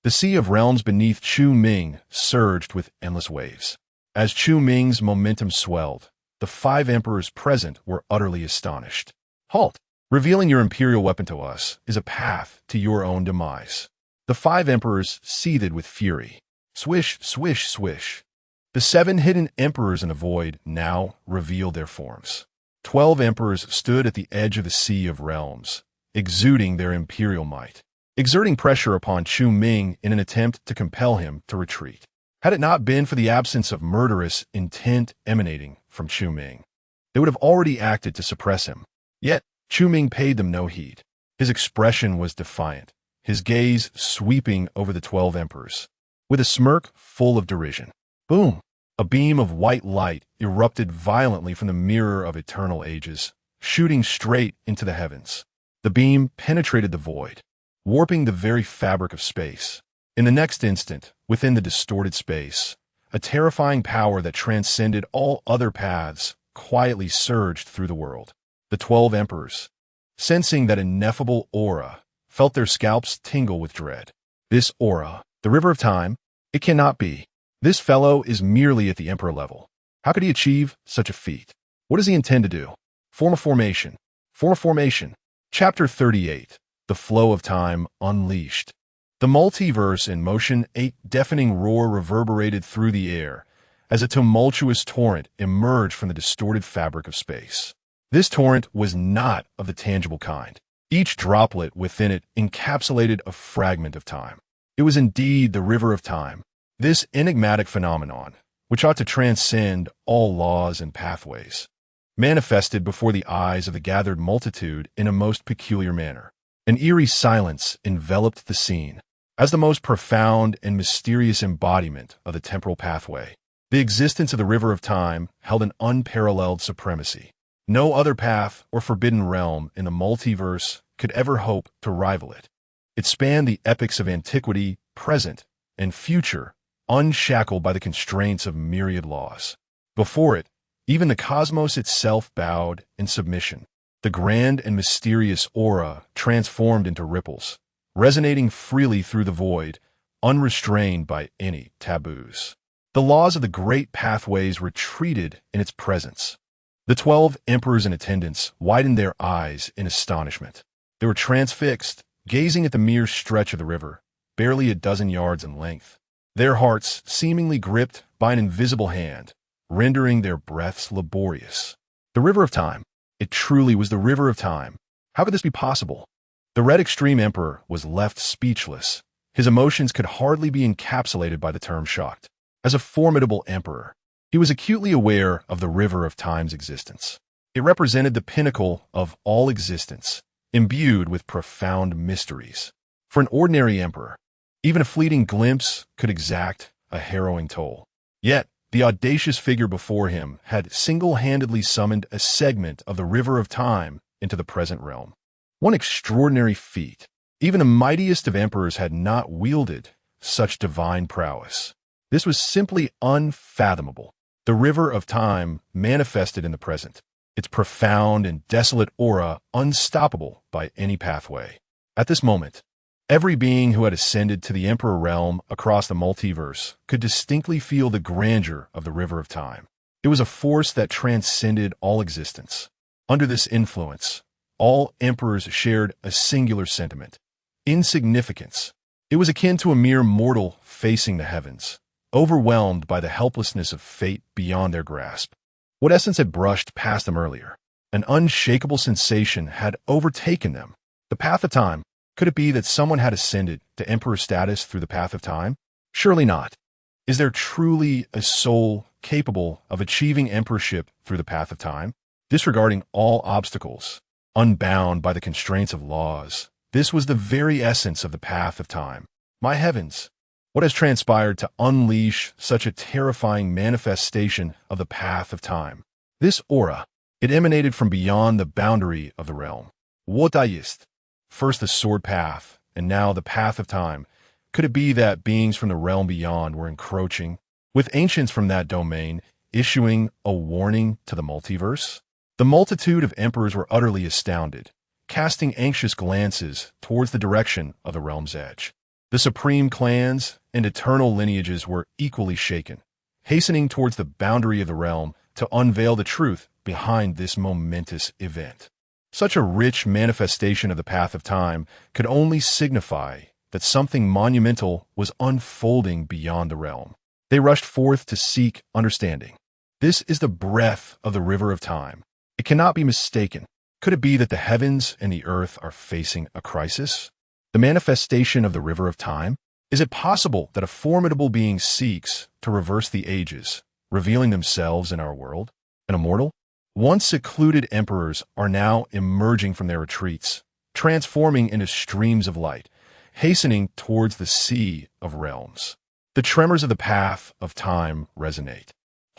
The sea of realms beneath Chu Ming surged with endless waves. As Chu Ming's momentum swelled, the 5 emperors present were utterly astonished. Halt! Revealing your imperial weapon to us is a path to your own demise. The 5 emperors seethed with fury. Swish, swish, swish. The 7 hidden emperors in the void now revealed their forms. 12 emperors stood at the edge of the Sea of Realms, exuding their imperial might, exerting pressure upon Chu Ming in an attempt to compel him to retreat. Had it not been for the absence of murderous intent emanating from Chu Ming, they would have already acted to suppress him. Yet, Chu Ming paid them no heed. His expression was defiant, his gaze sweeping over the 12 emperors, with a smirk full of derision. Boom! A beam of white light erupted violently from the Mirror of Eternal Ages, shooting straight into the heavens. The beam penetrated the void, warping the very fabric of space. In the next instant, within the distorted space, a terrifying power that transcended all other paths quietly surged through the world. The 12 emperors, sensing that ineffable aura, felt their scalps tingle with dread. This aura, the River of Time, it cannot be. This fellow is merely at the emperor level. How could he achieve such a feat? What does he intend to do? Form a formation. Form a formation. Chapter 38. The Flow of Time Unleashed. The multiverse in motion, a deafening roar reverberated through the air as a tumultuous torrent emerged from the distorted fabric of space. This torrent was not of the tangible kind. Each droplet within it encapsulated a fragment of time. It was indeed the River of Time, this enigmatic phenomenon, which ought to transcend all laws and pathways, manifested before the eyes of the gathered multitude in a most peculiar manner. An eerie silence enveloped the scene. As the most profound and mysterious embodiment of the temporal pathway, the existence of the River of Time held an unparalleled supremacy. No other path or forbidden realm in the multiverse could ever hope to rival it. It spanned the epochs of antiquity, present, and future, unshackled by the constraints of myriad laws. Before it, even the cosmos itself bowed in submission. The grand and mysterious aura transformed into ripples, resonating freely through the void, unrestrained by any taboos. The laws of the great pathways retreated in its presence. The 12 emperors in attendance widened their eyes in astonishment. They were transfixed, gazing at the mere stretch of the river, barely a dozen yards in length, their hearts seemingly gripped by an invisible hand, rendering their breaths laborious. The River of Time. It truly was the River of Time. How could this be possible? The Red Extreme Emperor was left speechless. His emotions could hardly be encapsulated by the term shocked. As a formidable emperor, he was acutely aware of the River of Time's existence. It represented the pinnacle of all existence, imbued with profound mysteries. For an ordinary emperor, even a fleeting glimpse could exact a harrowing toll. Yet, the audacious figure before him had single-handedly summoned a segment of the River of Time into the present realm. One extraordinary feat. Even the mightiest of emperors had not wielded such divine prowess. This was simply unfathomable. The River of Time manifested in the present, its profound and desolate aura unstoppable by any pathway. At this moment, every being who had ascended to the Emperor realm across the multiverse could distinctly feel the grandeur of the River of Time. It was a force that transcended all existence. Under this influence, all emperors shared a singular sentiment: insignificance. It was akin to a mere mortal facing the heavens, overwhelmed by the helplessness of fate beyond their grasp. What essence had brushed past them earlier? An unshakable sensation had overtaken them. The path of time. Could it be that someone had ascended to emperor status through the path of time? Surely not. Is there truly a soul capable of achieving emperorship through the path of time, disregarding all obstacles, unbound by the constraints of laws? This was the very essence of the path of time. My heavens! What has transpired to unleash such a terrifying manifestation of the path of time? This aura, it emanated from beyond the boundary of the realm. What ist? First the sword path, and now the path of time. Could it be that beings from the realm beyond were encroaching, with ancients from that domain issuing a warning to the multiverse? The multitude of emperors were utterly astounded, casting anxious glances towards the direction of the realm's edge. The supreme clans and eternal lineages were equally shaken, hastening towards the boundary of the realm to unveil the truth behind this momentous event. Such a rich manifestation of the path of time could only signify that something monumental was unfolding beyond the realm. They rushed forth to seek understanding. This is the breath of the river of time. It cannot be mistaken. Could it be that the heavens and the earth are facing a crisis? The manifestation of the river of time? Is it possible that a formidable being seeks to reverse the ages, revealing themselves in our world? An immortal? Once secluded emperors are now emerging from their retreats, transforming into streams of light, hastening towards the sea of realms. The tremors of the path of time resonate,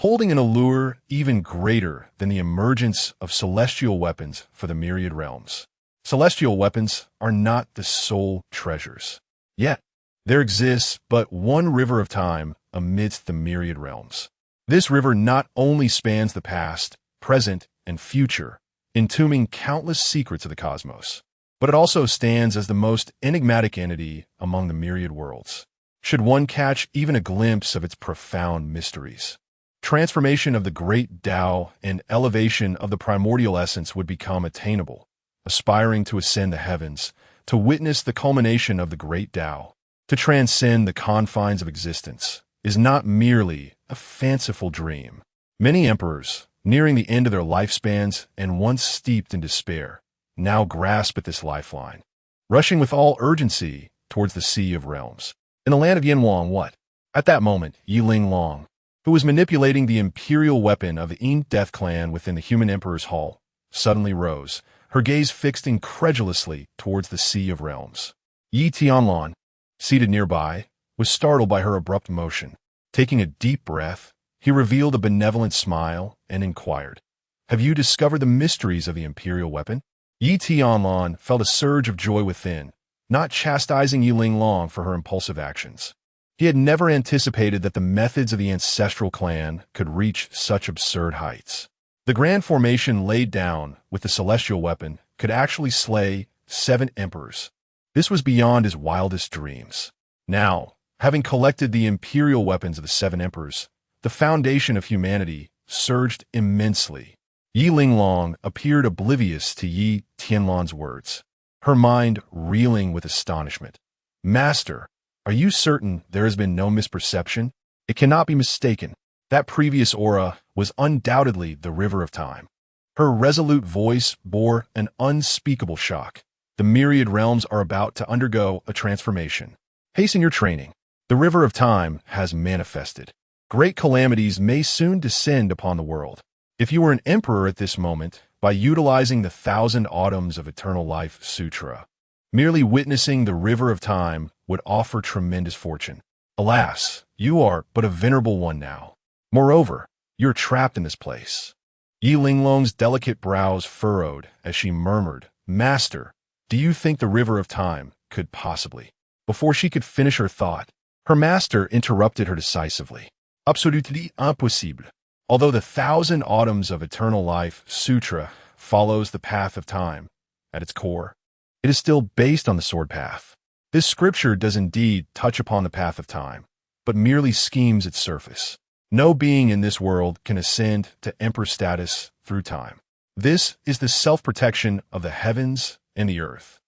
holding an allure even greater than the emergence of celestial weapons for the myriad realms. Celestial weapons are not the sole treasures. Yet, there exists but one river of time amidst the myriad realms. This river not only spans the past, present, and future, entombing countless secrets of the cosmos, but it also stands as the most enigmatic entity among the myriad worlds. Should one catch even a glimpse of its profound mysteries, transformation of the great Tao and elevation of the primordial essence would become attainable, aspiring to ascend the heavens, to witness the culmination of the great Tao, to transcend the confines of existence, is not merely a fanciful dream. Many emperors, nearing the end of their lifespans and once steeped in despair, now grasp at this lifeline, rushing with all urgency towards the Sea of Realms. In the land of Tianyuan, what? At that moment, Yiling Long, who was manipulating the imperial weapon of the Yin Death Clan within the human emperor's hall, suddenly rose, her gaze fixed incredulously towards the Sea of Realms. Yi Tianlan, seated nearby, was startled by her abrupt motion. Taking a deep breath, he revealed a benevolent smile and inquired, "Have you discovered the mysteries of the imperial weapon?" Yi Tianlan felt a surge of joy within, not chastising Yiling Long for her impulsive actions. He had never anticipated that the methods of the ancestral clan could reach such absurd heights. The grand formation laid down with the celestial weapon could actually slay 7 emperors. This was beyond his wildest dreams. Now, having collected the imperial weapons of the 7 emperors, the foundation of humanity surged immensely. Yiling Long appeared oblivious to Yi Tianlan's words, her mind reeling with astonishment. "Master, are you certain there has been no misperception? It cannot be mistaken. That previous aura was undoubtedly the river of time." Her resolute voice bore an unspeakable shock. "The myriad realms are about to undergo a transformation. Hasten your training. The river of time has manifested. Great calamities may soon descend upon the world. If you were an emperor at this moment, by utilizing the 1,000 Autumns of Eternal Life Sutra, merely witnessing the river of time would offer tremendous fortune. Alas, you are but a venerable one now. Moreover, you're trapped in this place." Yiling Long's delicate brows furrowed as she murmured, "Master, do you think the river of time could possibly—" Before she could finish her thought, her master interrupted her decisively. "Absolutely impossible. Although the 1,000 Autumns of Eternal Life Sutra follows the path of time, at its core, it is still based on the sword path. This scripture does indeed touch upon the path of time, but merely schemes its surface. No being in this world can ascend to emperor status through time. This is the self-protection of the heavens and the earth.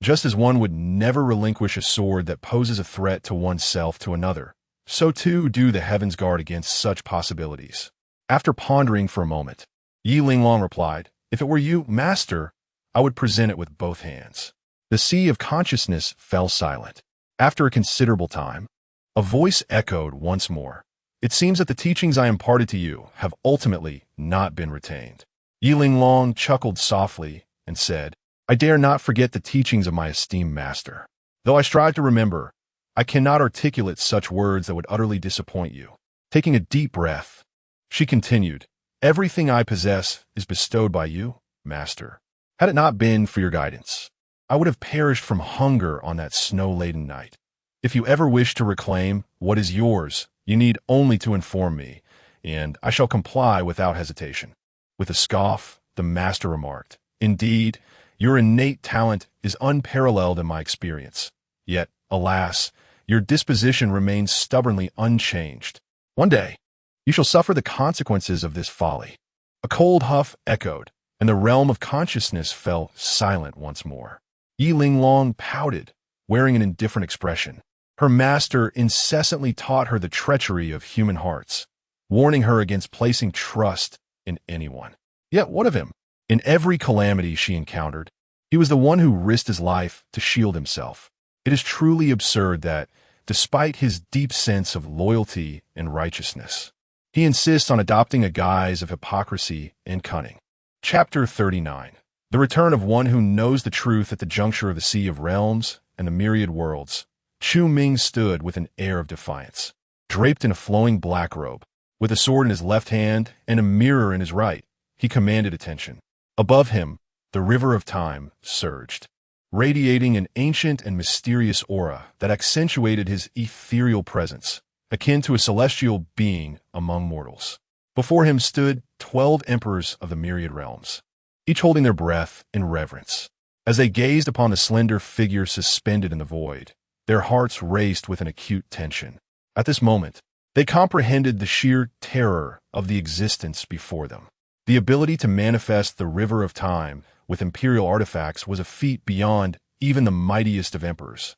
Just as one would never relinquish a sword that poses a threat to oneself to another, so too do the heavens guard against such possibilities." After pondering for a moment, Yiling Long replied, "If it were you, Master, I would present it with both hands." The sea of consciousness fell silent. After a considerable time, a voice echoed once more, "It seems that the teachings I imparted to you have ultimately not been retained." Yiling Long chuckled softly and said, "I dare not forget the teachings of my esteemed master. Though I strive to remember, I cannot articulate such words that would utterly disappoint you. Taking a deep breath, she continued, everything I possess is bestowed by you, master. Had it not been for your guidance, I would have perished from hunger on that snow-laden night. If you ever wish to reclaim what is yours, you need only to inform me, and I shall comply without hesitation. With a scoff, the master remarked, indeed, your innate talent is unparalleled in my experience. Yet, alas, your disposition remains stubbornly unchanged. One day, you shall suffer the consequences of this folly. A cold huff echoed, and the realm of consciousness fell silent once more. Yi Linglong pouted, wearing an indifferent expression. Her master incessantly taught her the treachery of human hearts, warning her against placing trust in anyone. Yet what of him? In every calamity she encountered, he was the one who risked his life to shield himself. It is truly absurd that, despite his deep sense of loyalty and righteousness, he insists on adopting a guise of hypocrisy and cunning. Chapter 39. The return of one who knows the truth at the juncture of the Sea of Realms and the myriad worlds. Chu Ming stood with an air of defiance, draped in a flowing black robe. With a sword in his left hand and a mirror in his right, he commanded attention. Above him, the river of time surged, radiating an ancient and mysterious aura that accentuated his ethereal presence, akin to a celestial being among mortals. Before him stood 12 emperors of the myriad realms, each holding their breath in reverence. As they gazed upon the slender figure suspended in the void, their hearts raced with an acute tension. At this moment, they comprehended the sheer terror of the existence before them. The ability to manifest the river of time with imperial artifacts was a feat beyond even the mightiest of emperors,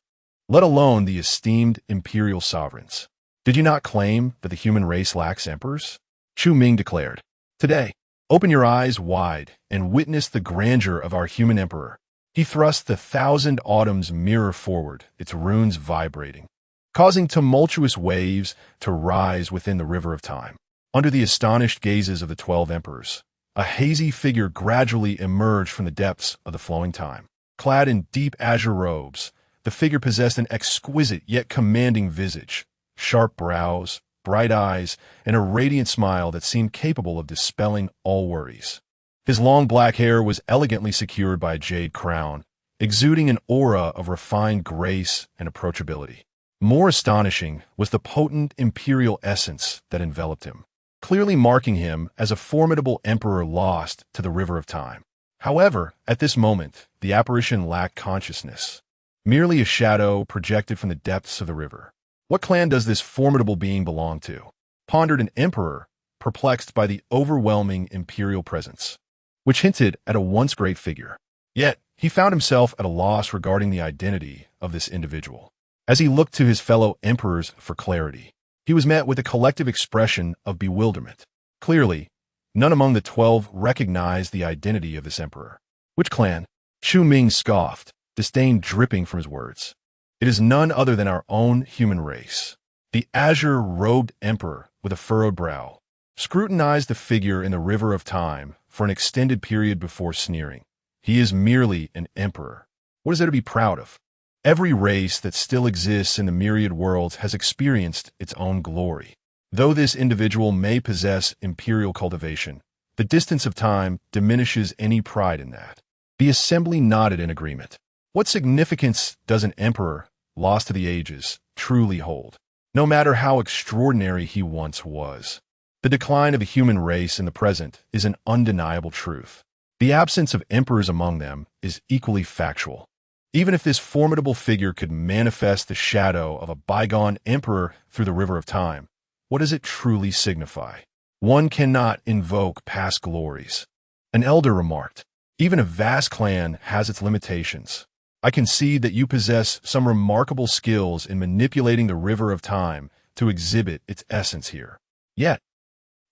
let alone the esteemed imperial sovereigns. Did you not claim that the human race lacks emperors? Chu Ming declared. Today, open your eyes wide and witness the grandeur of our human emperor. He thrust the thousand autumns mirror forward, its runes vibrating, causing tumultuous waves to rise within the river of time. Under the astonished gazes of the 12 emperors, a hazy figure gradually emerged from the depths of the flowing time. Clad in deep azure robes, the figure possessed an exquisite yet commanding visage, sharp brows, bright eyes, and a radiant smile that seemed capable of dispelling all worries. His long black hair was elegantly secured by a jade crown, exuding an aura of refined grace and approachability. More astonishing was the potent imperial essence that enveloped him, clearly marking him as a formidable emperor lost to the river of time. However, at this moment, the apparition lacked consciousness, merely a shadow projected from the depths of the river. What clan does this formidable being belong to? Pondered an emperor, perplexed by the overwhelming imperial presence, which hinted at a once great figure. Yet, he found himself at a loss regarding the identity of this individual. As he looked to his fellow emperors for clarity, he was met with a collective expression of bewilderment. Clearly, none among the 12 recognized the identity of this emperor. Which clan? Chu Ming scoffed, disdain dripping from his words. It is none other than our own human race. The azure-robed emperor with a furrowed brow scrutinized the figure in the river of time for an extended period before sneering. He is merely an emperor. What is there to be proud of? Every race that still exists in the myriad worlds has experienced its own glory. Though this individual may possess imperial cultivation, the distance of time diminishes any pride in that. The assembly nodded in agreement. What significance does an emperor, lost to the ages, truly hold? No matter how extraordinary he once was. The decline of the human race in the present is an undeniable truth. The absence of emperors among them is equally factual. Even if this formidable figure could manifest the shadow of a bygone emperor through the river of time, what does it truly signify? One cannot invoke past glories. An elder remarked, even a vast clan has its limitations. I concede that you possess some remarkable skills in manipulating the river of time to exhibit its essence here. Yet,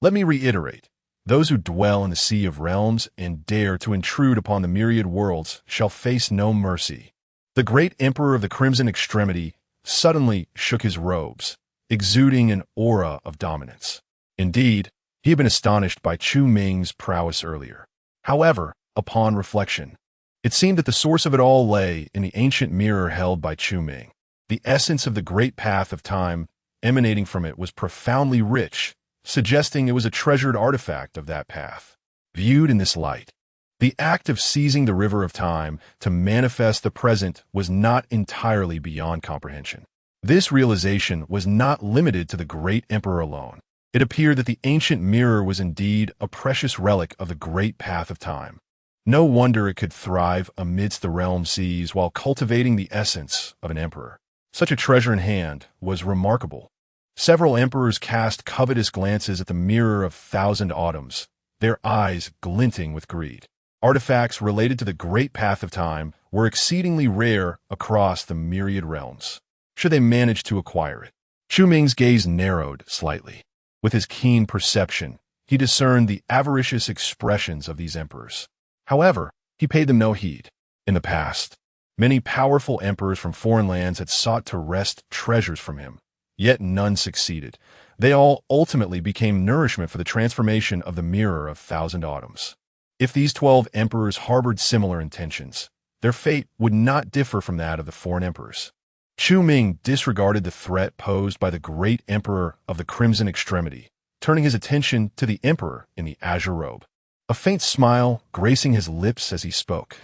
let me reiterate, those who dwell in the Sea of Realms and dare to intrude upon the myriad worlds shall face no mercy. The great emperor of the Crimson Extremity suddenly shook his robes, exuding an aura of dominance. Indeed, he had been astonished by Chu Ming's prowess earlier. However, upon reflection, it seemed that the source of it all lay in the ancient mirror held by Chu Ming. The essence of the great path of time emanating from it was profoundly rich, suggesting it was a treasured artifact of that path. Viewed in this light, the act of seizing the river of time to manifest the present was not entirely beyond comprehension. This realization was not limited to the great emperor alone. It appeared that the ancient mirror was indeed a precious relic of the great path of time. No wonder it could thrive amidst the realm seas while cultivating the essence of an emperor. Such a treasure in hand was remarkable. Several emperors cast covetous glances at the mirror of thousand autumns, their eyes glinting with greed. Artifacts related to the great path of time were exceedingly rare across the myriad realms. Should they manage to acquire it? Chu Ming's gaze narrowed slightly. With his keen perception, he discerned the avaricious expressions of these emperors. However, he paid them no heed. In the past, many powerful emperors from foreign lands had sought to wrest treasures from him, yet none succeeded. They all ultimately became nourishment for the transformation of the mirror of thousand autumns. If these 12 emperors harbored similar intentions, their fate would not differ from that of the foreign emperors. Chu Ming disregarded the threat posed by the great emperor of the Crimson Extremity, turning his attention to the emperor in the azure robe. A faint smile gracing his lips as he spoke.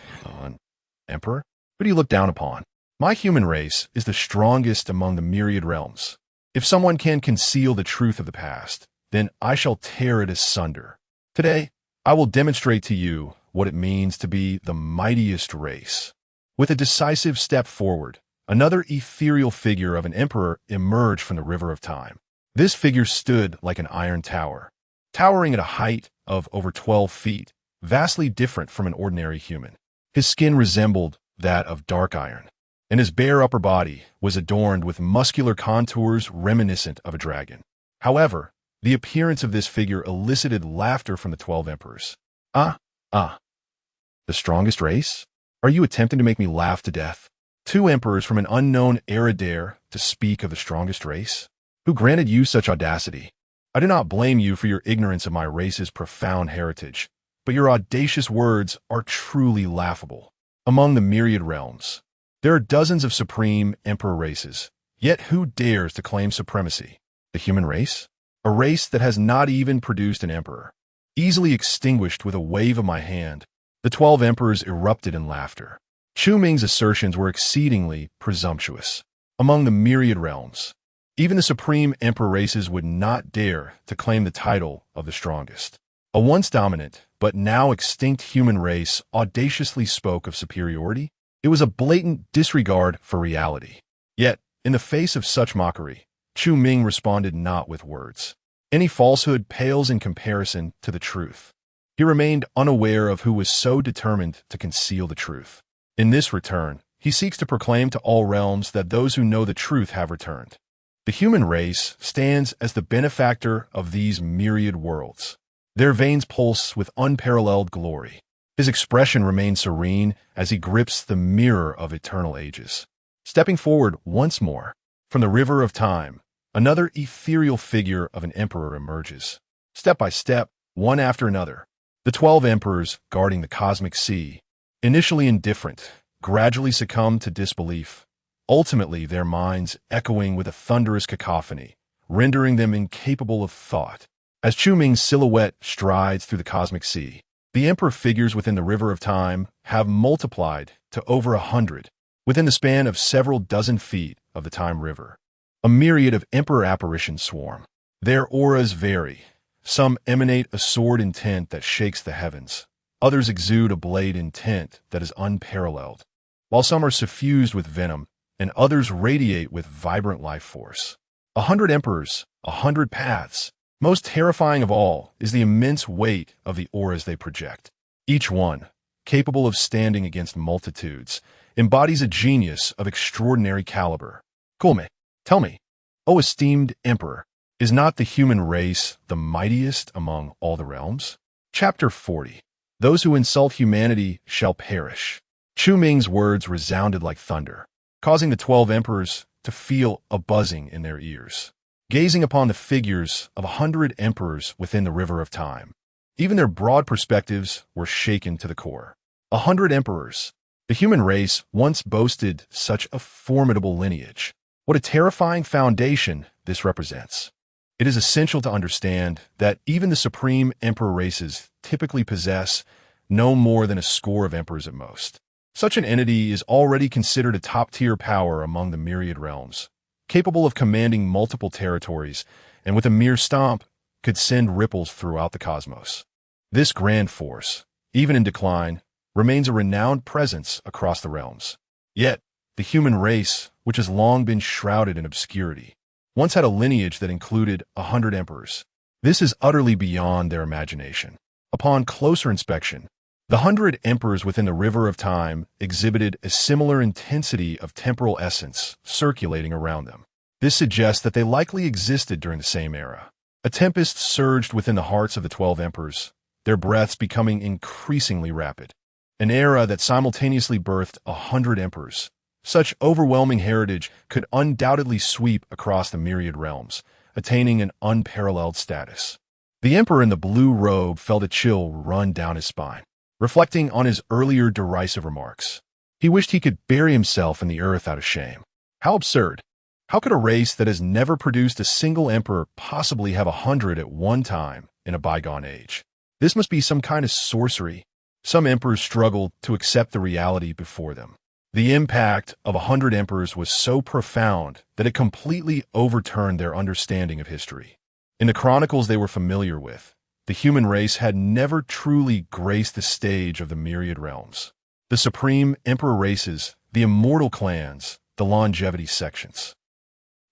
Emperor? Who do you look down upon? My human race is the strongest among the myriad realms. If someone can conceal the truth of the past, then I shall tear it asunder. Today, I will demonstrate to you what it means to be the mightiest race. With a decisive step forward, another ethereal figure of an emperor emerged from the river of time. This figure stood like an iron tower, towering at a height of over 12 feet, vastly different from an ordinary human. His skin resembled that of dark iron, and his bare upper body was adorned with muscular contours reminiscent of a dragon. However, the appearance of this figure elicited laughter from the 12 emperors. The strongest race? Are you attempting to make me laugh to death? 2 emperors from an unknown era dare to speak of the strongest race? Who granted you such audacity? I do not blame you for your ignorance of my race's profound heritage, but your audacious words are truly laughable. Among the myriad realms, there are dozens of supreme emperor races, yet who dares to claim supremacy? The human race? A race that has not even produced an emperor. Easily extinguished with a wave of my hand, the 12 emperors erupted in laughter. Chu Ming's assertions were exceedingly presumptuous. Among the myriad realms, even the supreme emperor races would not dare to claim the title of the strongest. A once dominant, but now extinct human race audaciously spoke of superiority? It was a blatant disregard for reality. Yet, in the face of such mockery, Chu Ming responded not with words. Any falsehood pales in comparison to the truth. He remained unaware of who was so determined to conceal the truth. In this return, he seeks to proclaim to all realms that those who know the truth have returned. The human race stands as the benefactor of these myriad worlds. Their veins pulse with unparalleled glory. His expression remains serene as he grips the mirror of eternal ages. Stepping forward once more, from the river of time, another ethereal figure of an emperor emerges. Step by step, one after another, the 12 emperors guarding the cosmic sea, initially indifferent, gradually succumb to disbelief, ultimately their minds echoing with a thunderous cacophony, rendering them incapable of thought. As Chu Ming's silhouette strides through the cosmic sea, the emperor figures within the river of time have multiplied to over 100, within the span of several dozen feet of the time river. A myriad of emperor apparitions swarm. Their auras vary. Some emanate a sword intent that shakes the heavens. Others exude a blade intent that is unparalleled, while some are suffused with venom, and others radiate with vibrant life force. 100 emperors, 100 paths. Most terrifying of all is the immense weight of the auras they project. Each one, capable of standing against multitudes, embodies a genius of extraordinary caliber. Kulme, tell me, O esteemed emperor, is not the human race the mightiest among all the realms? Chapter 40. Those who insult humanity shall perish. Chu Ming's words resounded like thunder, causing the 12 emperors to feel a buzzing in their ears. Gazing upon the figures of 100 emperors within the river of time, even their broad perspectives were shaken to the core. 100 emperors. The human race once boasted such a formidable lineage. What a terrifying foundation this represents. It is essential to understand that even the supreme emperor races typically possess no more than a score of emperors at most. Such an entity is already considered a top-tier power among the myriad realms, capable of commanding multiple territories, and with a mere stomp, could send ripples throughout the cosmos. This grand force, even in decline, remains a renowned presence across the realms. Yet, the human race, which has long been shrouded in obscurity, once had a lineage that included 100 emperors. This is utterly beyond their imagination. Upon closer inspection, the 100 emperors within the river of time exhibited a similar intensity of temporal essence circulating around them. This suggests that they likely existed during the same era. A tempest surged within the hearts of the 12 emperors, their breaths becoming increasingly rapid. An era that simultaneously birthed 100 emperors. Such overwhelming heritage could undoubtedly sweep across the myriad realms, attaining an unparalleled status. The emperor in the blue robe felt a chill run down his spine, reflecting on his earlier derisive remarks. He wished he could bury himself in the earth out of shame. How absurd! How could a race that has never produced a single emperor possibly have 100 at one time in a bygone age? This must be some kind of sorcery. Some emperors struggled to accept the reality before them. The impact of 100 emperors was so profound that it completely overturned their understanding of history. In the chronicles they were familiar with, the human race had never truly graced the stage of the myriad realms. The supreme emperor races, the immortal clans, the longevity sections.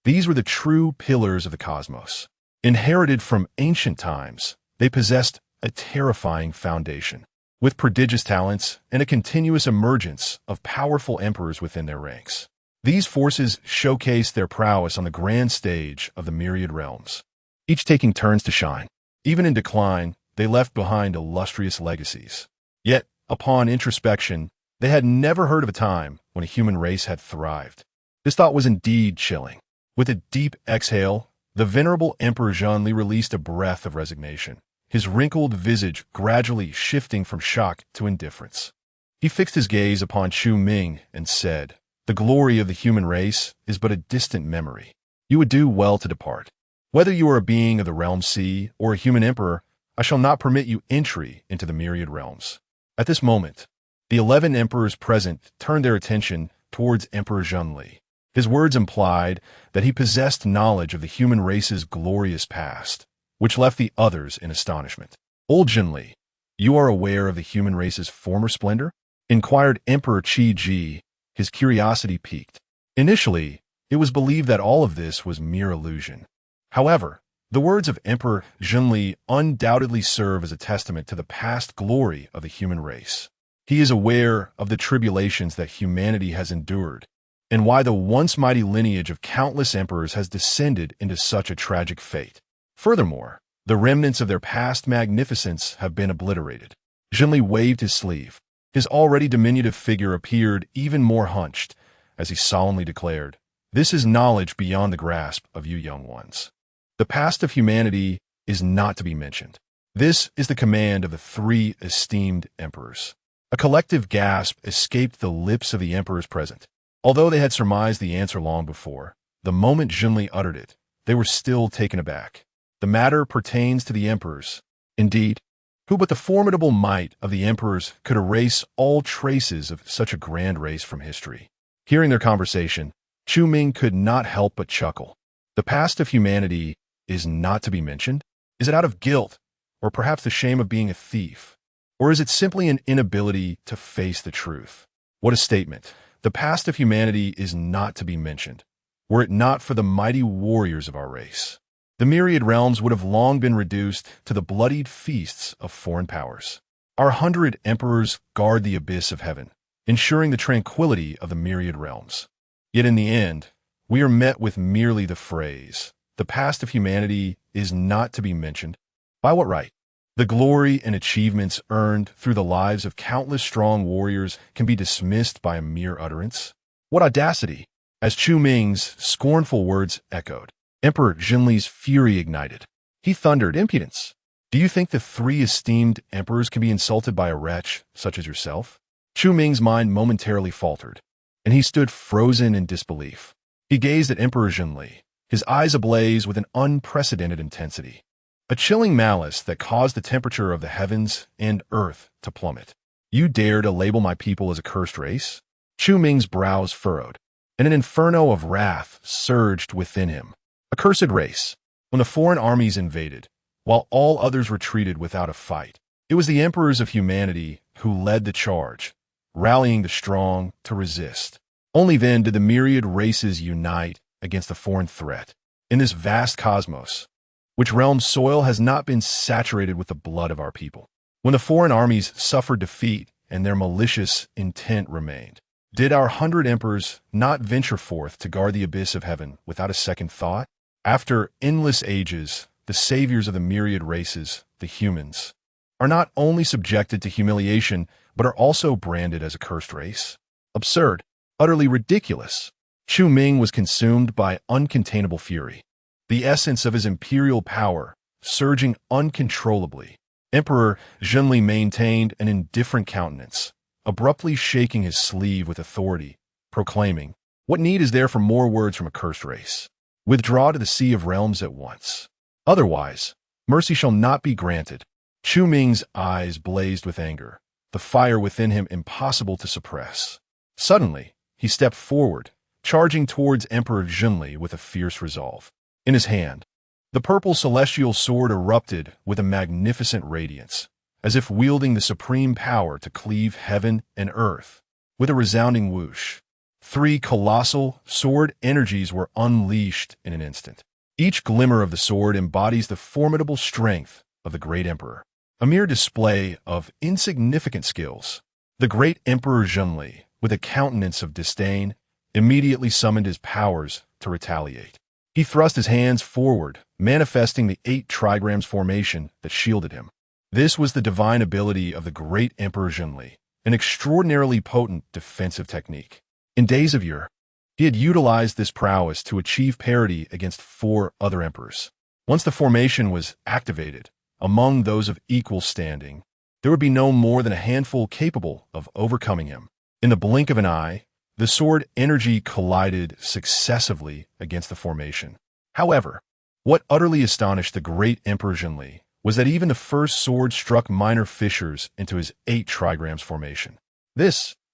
These were the true pillars of the cosmos. Inherited from ancient times, they possessed a terrifying foundation, with prodigious talents and a continuous emergence of powerful emperors within their ranks. These forces showcased their prowess on the grand stage of the myriad realms, each taking turns to shine. Even in decline, they left behind illustrious legacies. Yet, upon introspection, they had never heard of a time when a human race had thrived. This thought was indeed chilling. With a deep exhale, the venerable Emperor Zhengli released a breath of resignation, his wrinkled visage gradually shifting from shock to indifference. He fixed his gaze upon Chu Ming and said, "The glory of the human race is but a distant memory. You would do well to depart. Whether you are a being of the realm sea or a human emperor, I shall not permit you entry into the myriad realms." At this moment, the 11 emperors present turned their attention towards Emperor Zhengli. His words implied that he possessed knowledge of the human race's glorious past, which left the others in astonishment. "Old Zhengli, you are aware of the human race's former splendor?" inquired Emperor Qi Ji, his curiosity piqued. Initially, it was believed that all of this was mere illusion. However, the words of Emperor Zhengli undoubtedly serve as a testament to the past glory of the human race. He is aware of the tribulations that humanity has endured, and why the once mighty lineage of countless emperors has descended into such a tragic fate. Furthermore, the remnants of their past magnificence have been obliterated. Zhengli waved his sleeve. His already diminutive figure appeared even more hunched, as he solemnly declared, "This is knowledge beyond the grasp of you young ones. The past of humanity is not to be mentioned. This is the command of the 3 esteemed emperors." A collective gasp escaped the lips of the emperors present. Although they had surmised the answer long before, the moment Zhengli uttered it, they were still taken aback. The matter pertains to the emperors. Indeed, who but the formidable might of the emperors could erase all traces of such a grand race from history? Hearing their conversation, Chu Ming could not help but chuckle. The past of humanity is not to be mentioned? Is it out of guilt, or perhaps the shame of being a thief? Or is it simply an inability to face the truth? What a statement. The past of humanity is not to be mentioned, were it not for the mighty warriors of our race. The myriad realms would have long been reduced to the bloodied feasts of foreign powers. Our 100 emperors guard the abyss of heaven, ensuring the tranquility of the myriad realms. Yet in the end, we are met with merely the phrase, "The past of humanity is not to be mentioned." By what right? The glory and achievements earned through the lives of countless strong warriors can be dismissed by a mere utterance? What audacity! As Chu Ming's scornful words echoed, Emperor Zhengli's fury ignited. He thundered, "Impudence! Do you think the 3 esteemed emperors can be insulted by a wretch such as yourself?" Chu Ming's mind momentarily faltered, and he stood frozen in disbelief. He gazed at Emperor Zhenli, his eyes ablaze with an unprecedented intensity, a chilling malice that caused the temperature of the heavens and earth to plummet. You dare to label my people as a cursed race? Chu Ming's brows furrowed, and an inferno of wrath surged within him. A cursed race. When the foreign armies invaded, while all others retreated without a fight, it was the emperors of humanity who led the charge, rallying the strong to resist. Only then did the myriad races unite against the foreign threat. In this vast cosmos, which realm's soil has not been saturated with the blood of our people. When the foreign armies suffered defeat and their malicious intent remained, did our 100 emperors not venture forth to guard the abyss of heaven without a second thought? After endless ages, the saviors of the myriad races, the humans, are not only subjected to humiliation, but are also branded as a cursed race. Absurd, utterly ridiculous. Chu Ming was consumed by uncontainable fury, the essence of his imperial power surging uncontrollably. Emperor Zhenli maintained an indifferent countenance, abruptly shaking his sleeve with authority, proclaiming, "What need is there for more words from a cursed race? Withdraw to the Sea of Realms at once. Otherwise, mercy shall not be granted." Chu Ming's eyes blazed with anger, the fire within him impossible to suppress. Suddenly, he stepped forward, charging towards Emperor Zhenli with a fierce resolve. In his hand, the purple celestial sword erupted with a magnificent radiance, as if wielding the supreme power to cleave heaven and earth. With a resounding whoosh, 3 colossal sword energies were unleashed in an instant. Each glimmer of the sword embodies the formidable strength of the great emperor. A mere display of insignificant skills. The great Emperor Zhenli, with a countenance of disdain, immediately summoned his powers to retaliate. He thrust his hands forward, manifesting the 8 trigrams formation that shielded him. This was the divine ability of the great Emperor Zhenli, an extraordinarily potent defensive technique. In days of yore, he had utilized this prowess to achieve parity against 4 other emperors. Once the formation was activated, among those of equal standing, there would be no more than a handful capable of overcoming him. In the blink of an eye, the sword energy collided successively against the formation. However, what utterly astonished the great Emperor Zhenli was that even the first sword struck minor fissures into his 8 trigrams formation.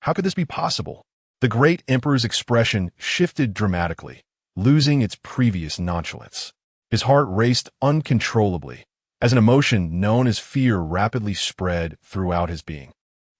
How could this be possible? The great emperor's expression shifted dramatically, losing its previous nonchalance. His heart raced uncontrollably, as an emotion known as fear rapidly spread throughout his being.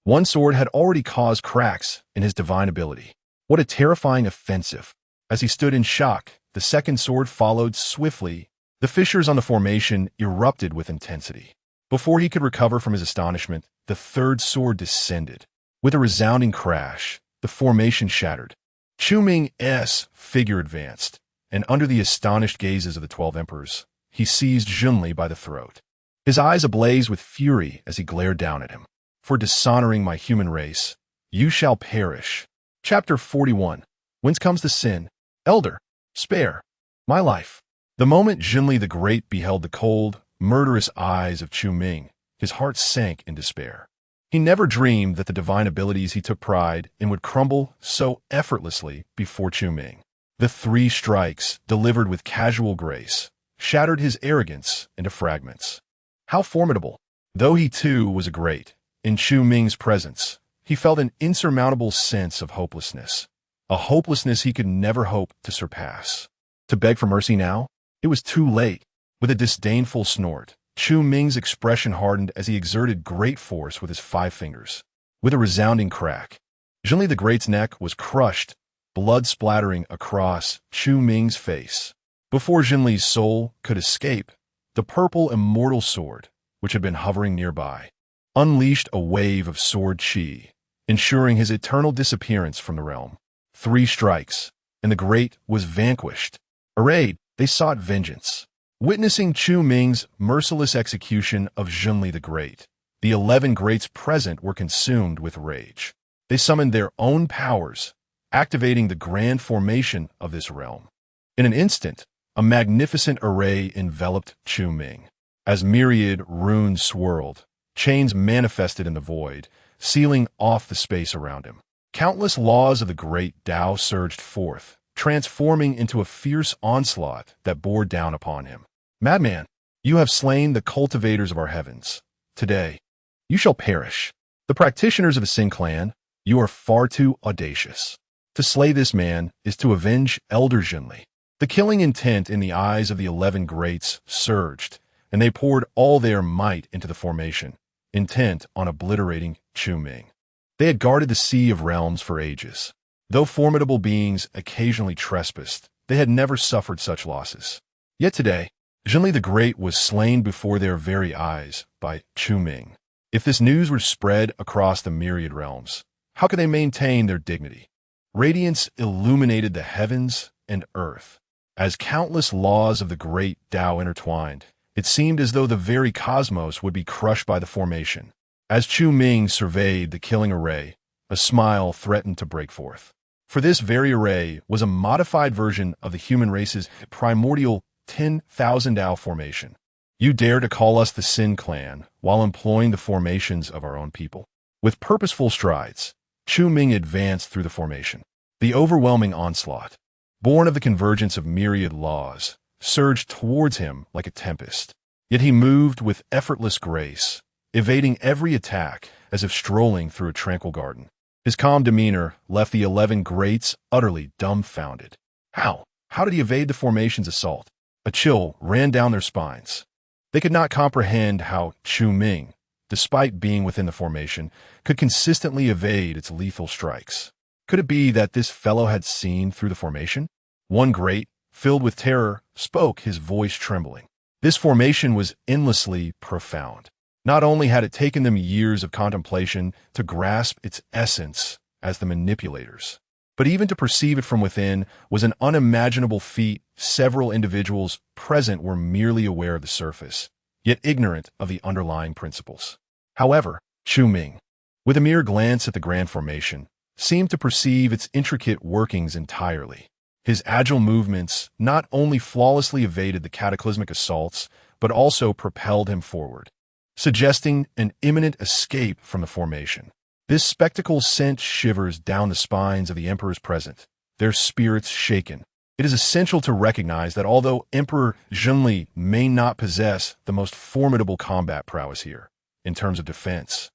One sword had already caused cracks in his divine ability. What a terrifying offensive! As he stood in shock, the second sword followed swiftly. The fissures on the formation erupted with intensity. Before he could recover from his astonishment, the third sword descended. With a resounding crash, the formation shattered. Chu Ming's figure advanced, and under the astonished gazes of the 12 emperors, he seized Zhenli by the throat. His eyes ablaze with fury as he glared down at him. "For dishonoring my human race, you shall perish." Chapter 41. Whence comes the sin? Elder, spare my life. The moment Zhenli the Great beheld the cold, murderous eyes of Chu Ming, his heart sank in despair. He never dreamed that the divine abilities he took pride in would crumble so effortlessly before Chu Ming. The 3 strikes, delivered with casual grace, shattered his arrogance into fragments. How formidable! Though he too was a great, in Chu Ming's presence, he felt an insurmountable sense of hopelessness, a hopelessness he could never hope to surpass. To beg for mercy now? It was too late. With a disdainful snort, Chu Ming's expression hardened as he exerted great force with his 5 fingers. With a resounding crack, Zhenli the Great's neck was crushed, blood splattering across Chu Ming's face. Before Zhenli's soul could escape, the purple immortal sword, which had been hovering nearby, unleashed a wave of sword chi, ensuring his eternal disappearance from the realm. 3 strikes, and the Great was vanquished. Arrayed, they sought vengeance. Witnessing Chu Ming's merciless execution of Zhenli the Great, the 11 greats present were consumed with rage. They summoned their own powers, activating the grand formation of this realm. In an instant, a magnificent array enveloped Chu Ming. As myriad runes swirled, chains manifested in the void, sealing off the space around him. Countless laws of the great Tao surged forth, transforming into a fierce onslaught that bore down upon him. Madman, you have slain the cultivators of our heavens. Today, you shall perish. The practitioners of the Sin clan, you are far too audacious. To slay this man is to avenge Elder Zhenli. The killing intent in the eyes of the 11 greats surged, and they poured all their might into the formation, intent on obliterating Chu Ming. They had guarded the Sea of Realms for ages. Though formidable beings occasionally trespassed, they had never suffered such losses. Yet today, Zhenli the Great was slain before their very eyes by Chu Ming. If this news were spread across the myriad realms, how could they maintain their dignity? Radiance illuminated the heavens and earth. As countless laws of the great Tao intertwined, it seemed as though the very cosmos would be crushed by the formation. As Chu Ming surveyed the killing array, a smile threatened to break forth. For this very array was a modified version of the human race's primordial 10,000 Tao formation. You dare to call us the Sin clan while employing the formations of our own people. With purposeful strides, Chu Ming advanced through the formation. The overwhelming onslaught, born of the convergence of myriad laws, surged towards him like a tempest. Yet he moved with effortless grace, evading every attack as if strolling through a tranquil garden. His calm demeanor left the 11 greats utterly dumbfounded. How did he evade the formation's assault? A chill ran down their spines. They could not comprehend how Chu Ming, despite being within the formation, could consistently evade its lethal strikes. Could it be that this fellow had seen through the formation? One great, filled with terror, spoke, his voice trembling. This formation was endlessly profound. Not only had it taken them years of contemplation to grasp its essence as the manipulators, but even to perceive it from within was an unimaginable feat. Several individuals present were merely aware of the surface, yet ignorant of the underlying principles. However, Chu Ming, with a mere glance at the grand formation, seemed to perceive its intricate workings entirely. His agile movements not only flawlessly evaded the cataclysmic assaults, but also propelled him forward, suggesting an imminent escape from the formation. This spectacle sent shivers down the spines of the emperors present, their spirits shaken. It is essential to recognize that although Emperor Zhenli may not possess the most formidable combat prowess here, in terms of defense,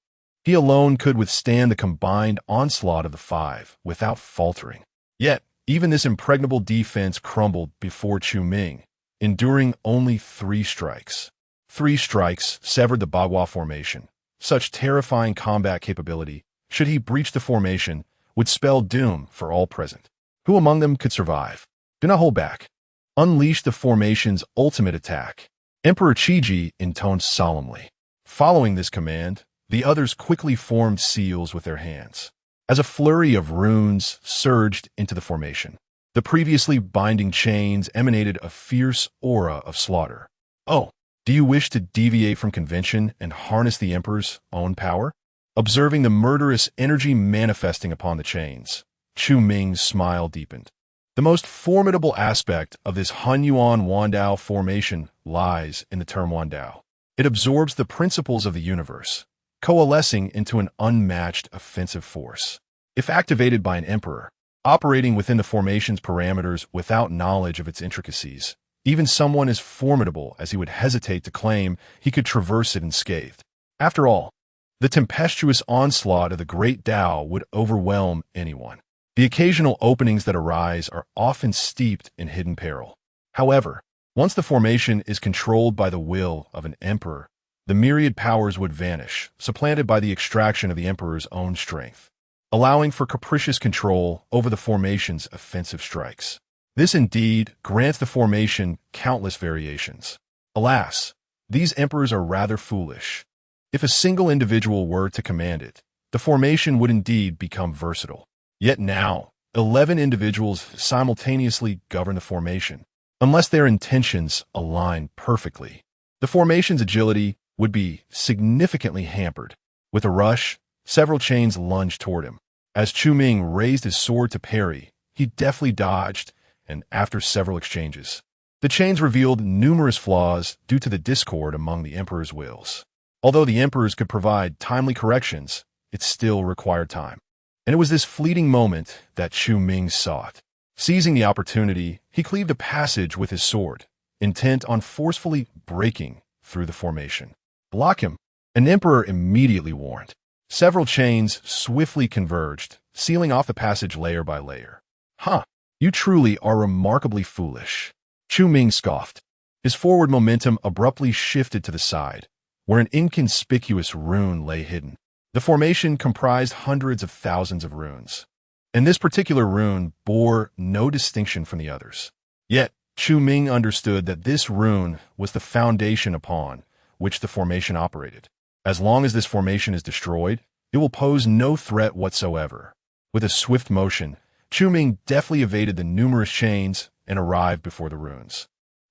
he alone could withstand the combined onslaught of the 5 without faltering. Yet, even this impregnable defense crumbled before Chu Ming, enduring only 3 strikes. 3 strikes severed the Bagua formation. Such terrifying combat capability, should he breach the formation, would spell doom for all present. Who among them could survive? Do not hold back. Unleash the formation's ultimate attack. Emperor Qiji intoned solemnly. Following this command, the others quickly formed seals with their hands. As a flurry of runes surged into the formation, the previously binding chains emanated a fierce aura of slaughter. Oh, do you wish to deviate from convention and harness the Emperor's own power? Observing the murderous energy manifesting upon the chains, Chu Ming's smile deepened. The most formidable aspect of this Tianyuan Wandao formation lies in the term Wandao. It absorbs the principles of the universe, coalescing into an unmatched offensive force. If activated by an emperor, operating within the formation's parameters without knowledge of its intricacies, even someone as formidable as he would hesitate to claim he could traverse it unscathed. After all, the tempestuous onslaught of the great Tao would overwhelm anyone. The occasional openings that arise are often steeped in hidden peril. However, once the formation is controlled by the will of an emperor, the myriad powers would vanish, supplanted by the extraction of the emperor's own strength, allowing for capricious control over the formation's offensive strikes. This indeed grants the formation countless variations. Alas, these emperors are rather foolish. If a single individual were to command it, the formation would indeed become versatile. Yet now, 11 individuals simultaneously govern the formation. Unless their intentions align perfectly, the formation's agility would be significantly hampered. With a rush, several chains lunged toward him. As Chu Ming raised his sword to parry, he deftly dodged, and after several exchanges, the chains revealed numerous flaws due to the discord among the Emperor's wills. Although the Emperors could provide timely corrections, it still required time. And it was this fleeting moment that Chu Ming sought. Seizing the opportunity, he cleaved a passage with his sword, intent on forcefully breaking through the formation. Block him, an emperor immediately warned. Several chains swiftly converged, sealing off the passage layer by layer. Huh, you truly are remarkably foolish. Chu Ming scoffed. His forward momentum abruptly shifted to the side, where an inconspicuous rune lay hidden. The formation comprised hundreds of thousands of runes, and this particular rune bore no distinction from the others. Yet, Chu Ming understood that this rune was the foundation upon which the formation operated. As long as this formation is destroyed, it will pose no threat whatsoever. With a swift motion, Chu Ming deftly evaded the numerous chains and arrived before the runes.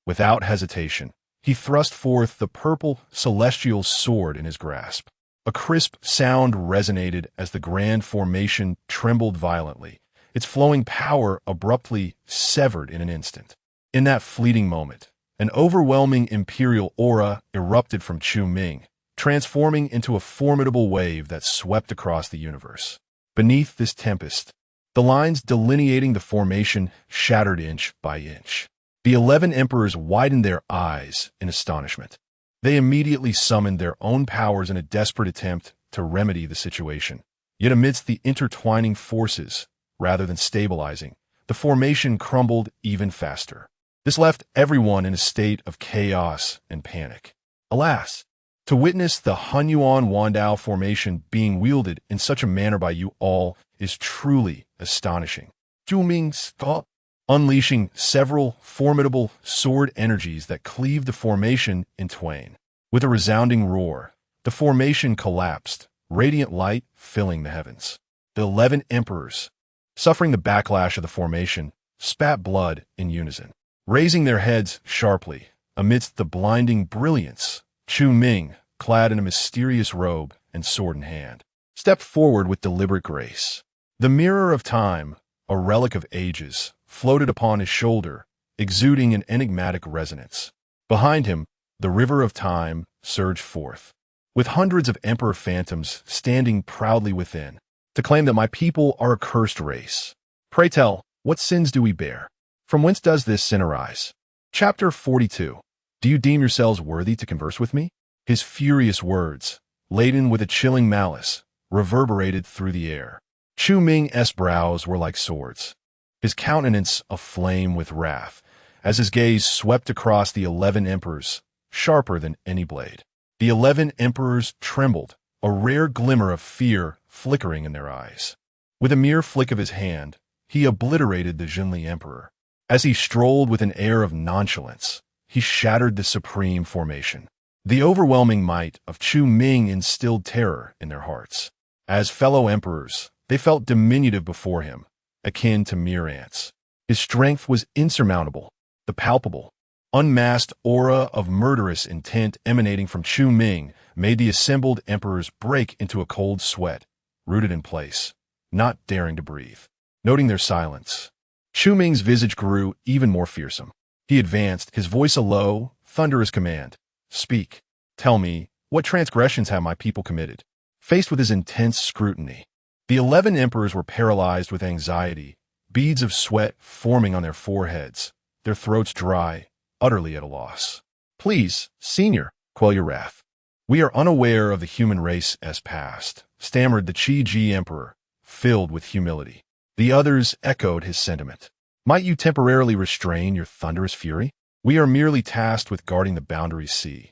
Without hesitation, he thrust forth the purple celestial sword in his grasp. A crisp sound resonated as the grand formation trembled violently, its flowing power abruptly severed in an instant. In that fleeting moment, an overwhelming imperial aura erupted from Chu Ming, transforming into a formidable wave that swept across the universe. Beneath this tempest, the lines delineating the formation shattered inch by inch. The 11 emperors widened their eyes in astonishment. They immediately summoned their own powers in a desperate attempt to remedy the situation. Yet amidst the intertwining forces, rather than stabilizing, the formation crumbled even faster. This left everyone in a state of chaos and panic. Alas, to witness the Tianyuan Wandao formation being wielded in such a manner by you all is truly astonishing. Chu Ming stopped, unleashing several formidable sword energies that cleaved the formation in twain. With a resounding roar, the formation collapsed, radiant light filling the heavens. The 11 emperors, suffering the backlash of the formation, spat blood in unison. Raising their heads sharply, amidst the blinding brilliance, Chu Ming, clad in a mysterious robe and sword in hand, stepped forward with deliberate grace. The mirror of time, a relic of ages, floated upon his shoulder, exuding an enigmatic resonance. Behind him, the river of time surged forth, with hundreds of emperor phantoms standing proudly within, to claim that my people are a cursed race. Pray tell, what sins do we bear? From whence does this sin arise? Chapter 42. Do you deem yourselves worthy to converse with me? His furious words, laden with a chilling malice, reverberated through the air. Chu Ming's brows were like swords, his countenance aflame with wrath, as his gaze swept across the 11 emperors, sharper than any blade. The 11 emperors trembled, a rare glimmer of fear flickering in their eyes. With a mere flick of his hand, he obliterated the Zhenli emperor. As he strolled with an air of nonchalance, he shattered the supreme formation. The overwhelming might of Chu Ming instilled terror in their hearts. As fellow emperors, they felt diminutive before him, akin to mere ants. His strength was insurmountable. The palpable, unmasked aura of murderous intent emanating from Chu Ming made the assembled emperors break into a cold sweat, rooted in place, not daring to breathe. Noting their silence, Chu Ming's visage grew even more fearsome. He advanced, his voice a low, thunderous command. Speak. Tell me, what transgressions have my people committed? Faced with his intense scrutiny, the 11 emperors were paralyzed with anxiety, beads of sweat forming on their foreheads, their throats dry, utterly at a loss. Please, senior, quell your wrath. We are unaware of the human race's past, stammered the Qi emperor, filled with humility. The others echoed his sentiment. Might you temporarily restrain your thunderous fury? We are merely tasked with guarding the boundaries sea.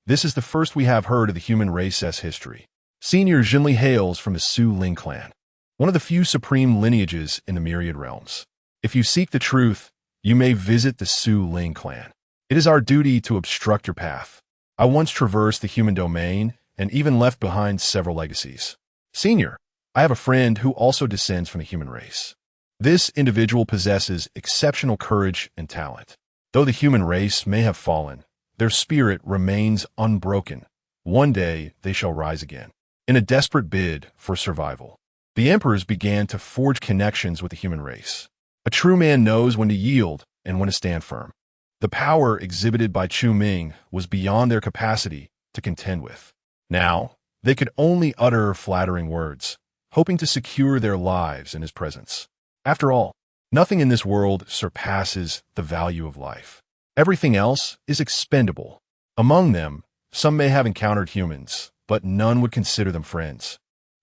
This is the first we have heard of the human race's history. Senior Zhenli hails from the Su Ling clan, one of the few supreme lineages in the Myriad Realms. If you seek the truth, you may visit the Su Ling clan. It is our duty to obstruct your path. I once traversed the human domain and even left behind several legacies. Senior, I have a friend who also descends from the human race. This individual possesses exceptional courage and talent. Though the human race may have fallen, their spirit remains unbroken. One day they shall rise again. In a desperate bid for survival, the emperors began to forge connections with the human race. A true man knows when to yield and when to stand firm. The power exhibited by Chu Ming was beyond their capacity to contend with. Now, they could only utter flattering words, hoping to secure their lives in his presence. After all, Nothing in this world surpasses the value of life. Everything else is expendable. Among them, some may have encountered humans, but none would consider them friends,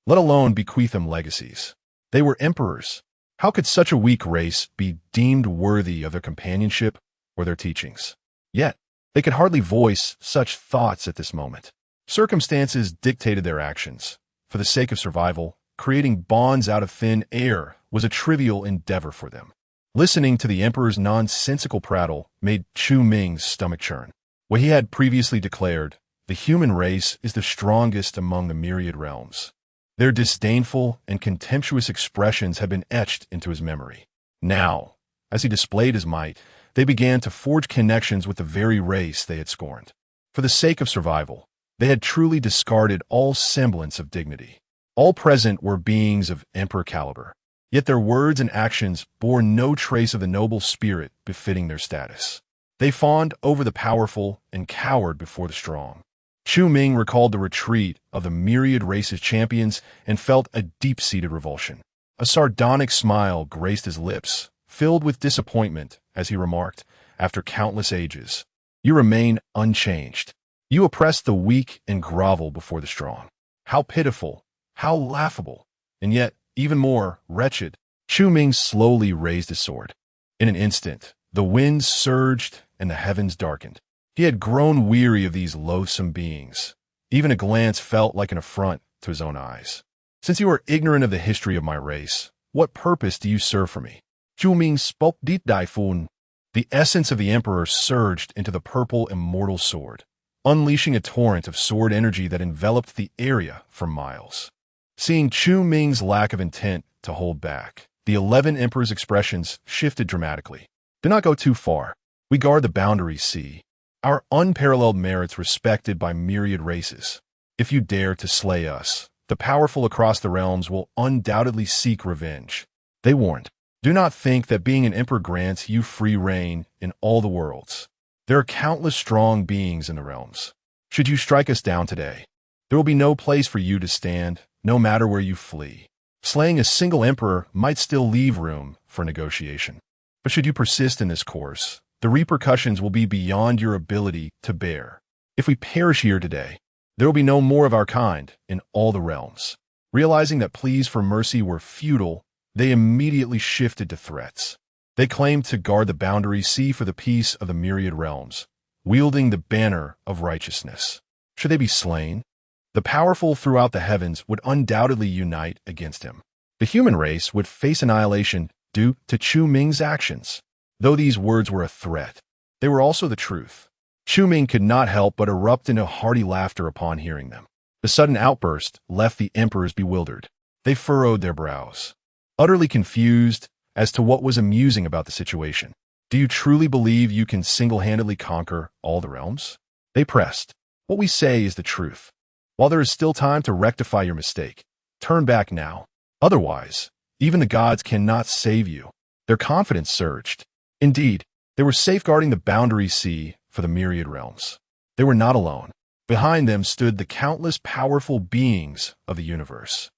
let alone bequeath them legacies. They were emperors. How could such a weak race be deemed worthy of their companionship or their teachings? Yet, they could hardly voice such thoughts at this moment. Circumstances dictated their actions. For the sake of survival, creating bonds out of thin air was a trivial endeavor for them. Listening to the emperor's nonsensical prattle made Chu Ming's stomach churn. What he had previously declared, the human race is the strongest among the myriad realms. Their disdainful and contemptuous expressions had been etched into his memory. Now, as he displayed his might, they began to forge connections with the very race they had scorned. For the sake of survival, they had truly discarded all semblance of dignity. All present were beings of emperor caliber, yet their words and actions bore no trace of the noble spirit befitting their status. They fawned over the powerful and cowered before the strong. Chu Ming recalled the retreat of the myriad race's champions and felt a deep-seated revulsion. A sardonic smile graced his lips, filled with disappointment as he remarked, after countless ages, "You remain unchanged. You oppress the weak and grovel before the strong. How pitiful, how laughable, and yet even more wretched." Chu Ming slowly raised his sword. In an instant, the winds surged and the heavens darkened. He had grown weary of these loathsome beings. Even a glance felt like an affront to his own eyes. "Since you are ignorant of the history of my race, what purpose do you serve for me?" Chu Ming spoke dit daifun. The essence of the emperor surged into the purple immortal sword, unleashing a torrent of sword energy that enveloped the area for miles. Seeing Chu Ming's lack of intent to hold back, the 11 emperors' expressions shifted dramatically. "Do not go too far. We guard the boundaries, see. Our unparalleled merits respected by myriad races. If you dare to slay us, the powerful across the realms will undoubtedly seek revenge." They warned, "Do not think that being an emperor grants you free reign in all the worlds. There are countless strong beings in the realms. Should you strike us down today, there will be no place for you to stand, no matter where you flee. Slaying a single emperor might still leave room for negotiation. But should you persist in this course, the repercussions will be beyond your ability to bear. If we perish here today, there will be no more of our kind in all the realms." Realizing that pleas for mercy were futile, they immediately shifted to threats. They claimed to guard the boundary sea for the peace of the myriad realms, wielding the banner of righteousness. Should they be slain, the powerful throughout the heavens would undoubtedly unite against him. The human race would face annihilation due to Chu Ming's actions. Though these words were a threat, they were also the truth. Chu Ming could not help but erupt into hearty laughter upon hearing them. The sudden outburst left the emperors bewildered. They furrowed their brows, utterly confused as to what was amusing about the situation. "Do you truly believe you can single-handedly conquer all the realms?" They pressed. "What we say is the truth. While there is still time to rectify your mistake, turn back now. Otherwise, even the gods cannot save you." Their confidence surged. Indeed, they were safeguarding the boundary sea for the myriad realms. They were not alone. Behind them stood the countless powerful beings of the universe.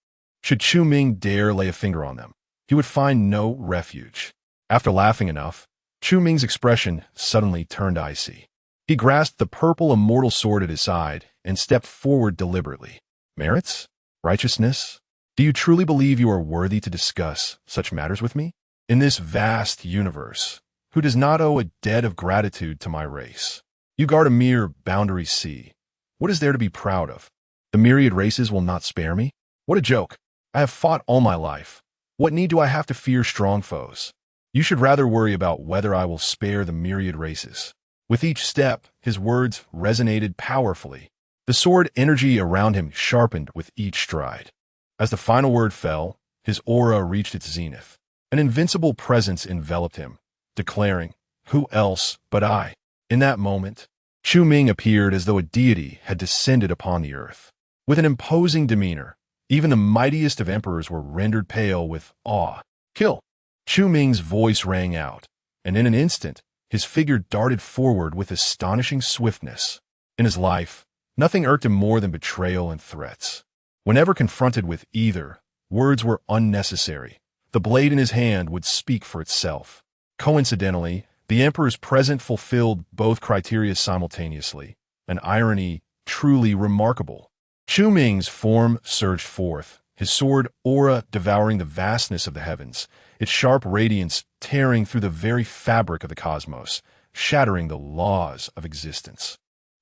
Should Chu Ming dare lay a finger on them, he would find no refuge. After laughing enough, Chu Ming's expression suddenly turned icy. He grasped the purple immortal sword at his side and stepped forward deliberately. "Merits? Righteousness? Do you truly believe you are worthy to discuss such matters with me? In this vast universe, who does not owe a debt of gratitude to my race? You guard a mere boundary sea. What is there to be proud of? The myriad races will not spare me? What a joke! I have fought all my life. What need do I have to fear strong foes? You should rather worry about whether I will spare the myriad races." With each step, his words resonated powerfully. The sword energy around him sharpened with each stride. As the final word fell, his aura reached its zenith. An invincible presence enveloped him, declaring, "Who else but I?" In that moment, Chu Ming appeared as though a deity had descended upon the earth. With an imposing demeanor, even the mightiest of emperors were rendered pale with awe. "Kill!" Chu Ming's voice rang out, and in an instant, his figure darted forward with astonishing swiftness. In his life, nothing irked him more than betrayal and threats. Whenever confronted with either, words were unnecessary. The blade in his hand would speak for itself. Coincidentally, the emperor's present fulfilled both criteria simultaneously, an irony truly remarkable. Chu Ming's form surged forth, his sword aura devouring the vastness of the heavens, its sharp radiance tearing through the very fabric of the cosmos, shattering the laws of existence.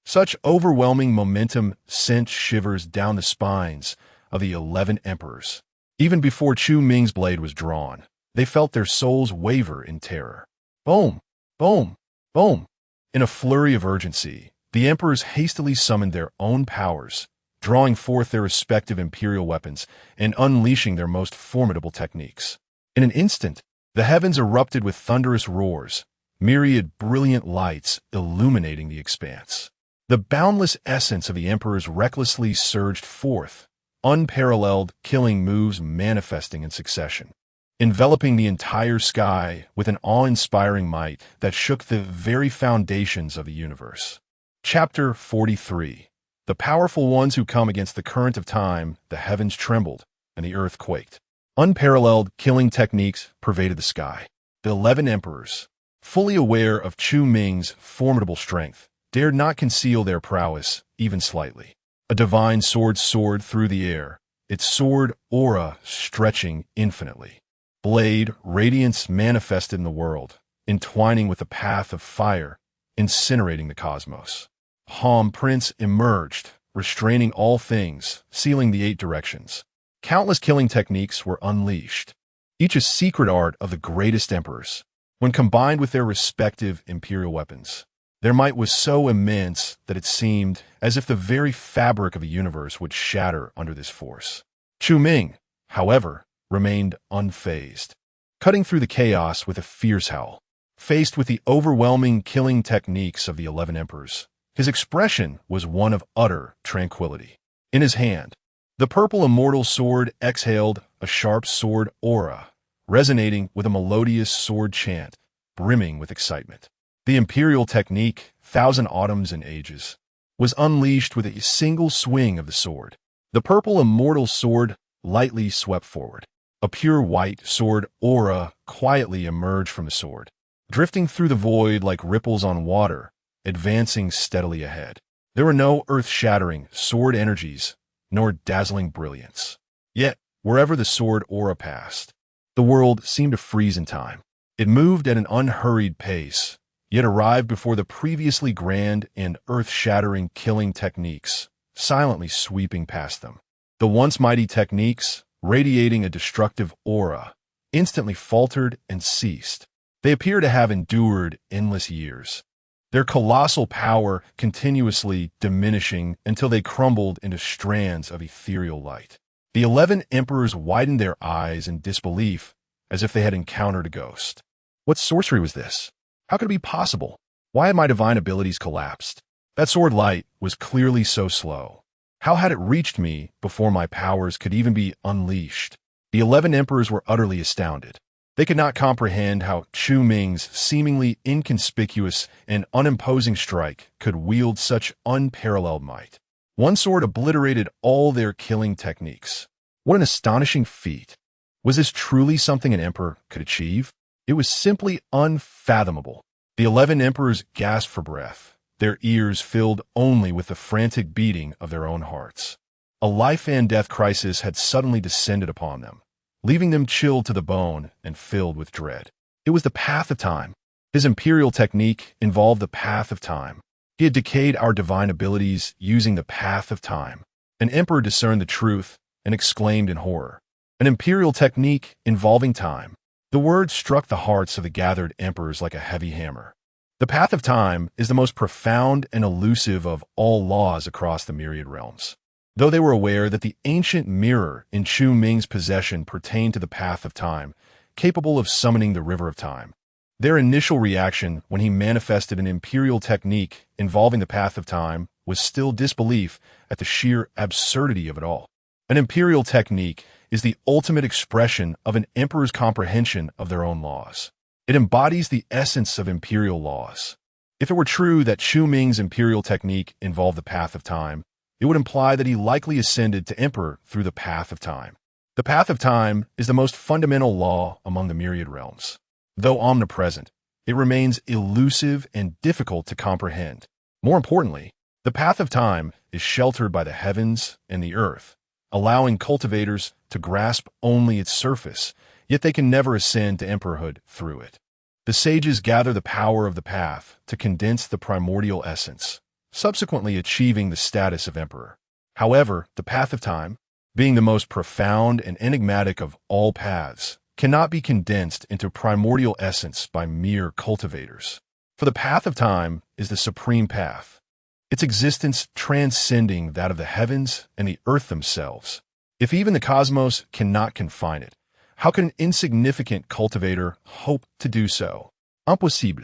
Such overwhelming momentum sent shivers down the spines of the 11 emperors. Even before Chu Ming's blade was drawn, they felt their souls waver in terror. Boom! Boom! Boom! In a flurry of urgency, the emperors hastily summoned their own powers, drawing forth their respective imperial weapons and unleashing their most formidable techniques. In an instant, the heavens erupted with thunderous roars, myriad brilliant lights illuminating the expanse. The boundless essence of the emperors recklessly surged forth, unparalleled killing moves manifesting in succession, enveloping the entire sky with an awe-inspiring might that shook the very foundations of the universe. Chapter 43. The powerful ones who come against the current of time, the heavens trembled, and the earth quaked. Unparalleled killing techniques pervaded the sky. The 11 emperors, fully aware of Chu Ming's formidable strength, dared not conceal their prowess even slightly. A divine sword soared through the air, its sword aura stretching infinitely. Blade radiance manifested in the world, entwining with the path of fire, incinerating the cosmos. Palm prints emerged, restraining all things, sealing the 8 directions. Countless killing techniques were unleashed, each a secret art of the greatest emperors. When combined with their respective imperial weapons, their might was so immense that it seemed as if the very fabric of the universe would shatter under this force. Chu Ming, however, remained unfazed, cutting through the chaos with a fierce howl. Faced with the overwhelming killing techniques of the 11 emperors, his expression was one of utter tranquility. In his hand, the purple immortal sword exhaled a sharp sword aura, resonating with a melodious sword chant, brimming with excitement. The imperial technique, Thousand Autumns and Ages, was unleashed with a single swing of the sword. The purple immortal sword lightly swept forward. A pure white sword aura quietly emerged from the sword, drifting through the void like ripples on water, advancing steadily ahead. There were no earth-shattering sword energies, nor dazzling brilliance. Yet, wherever the sword aura passed, the world seemed to freeze in time. It moved at an unhurried pace, yet arrived before the previously grand and earth-shattering killing techniques, silently sweeping past them. The once mighty techniques, radiating a destructive aura, instantly faltered and ceased. They appear to have endured endless years, their colossal power continuously diminishing until they crumbled into strands of ethereal light. The 11 emperors widened their eyes in disbelief, as if they had encountered a ghost. What sorcery was this? How could it be possible? Why had my divine abilities collapsed? That sword light was clearly so slow. How had it reached me before my powers could even be unleashed? The 11 emperors were utterly astounded. They could not comprehend how Chu Ming's seemingly inconspicuous and unimposing strike could wield such unparalleled might. One sword obliterated all their killing techniques. What an astonishing feat! Was this truly something an emperor could achieve? It was simply unfathomable. The 11 emperors gasped for breath, their ears filled only with the frantic beating of their own hearts. A life-and-death crisis had suddenly descended upon them, leaving them chilled to the bone and filled with dread. It was the path of time. His imperial technique involved the path of time. He had decayed our divine abilities using the path of time. An emperor discerned the truth and exclaimed in horror. An imperial technique involving time. The word struck the hearts of the gathered emperors like a heavy hammer. The path of time is the most profound and elusive of all laws across the myriad realms. Though they were aware that the ancient mirror in Chu Ming's possession pertained to the path of time, capable of summoning the river of time, their initial reaction when he manifested an imperial technique involving the path of time was still disbelief at the sheer absurdity of it all. An imperial technique is the ultimate expression of an emperor's comprehension of their own laws. It embodies the essence of imperial laws. If it were true that Chu Ming's imperial technique involved the path of time, it would imply that he likely ascended to emperor through the path of time. The path of time is the most fundamental law among the myriad realms. Though omnipresent, it remains elusive and difficult to comprehend. More importantly, the path of time is sheltered by the heavens and the earth, allowing cultivators to grasp only its surface, yet they can never ascend to emperorhood through it. The sages gather the power of the path to condense the primordial essence, subsequently achieving the status of emperor. However, the path of time, being the most profound and enigmatic of all paths, cannot be condensed into primordial essence by mere cultivators. For the path of time is the supreme path, its existence transcending that of the heavens and the earth themselves. If even the cosmos cannot confine it, how could an insignificant cultivator hope to do so? Impossible.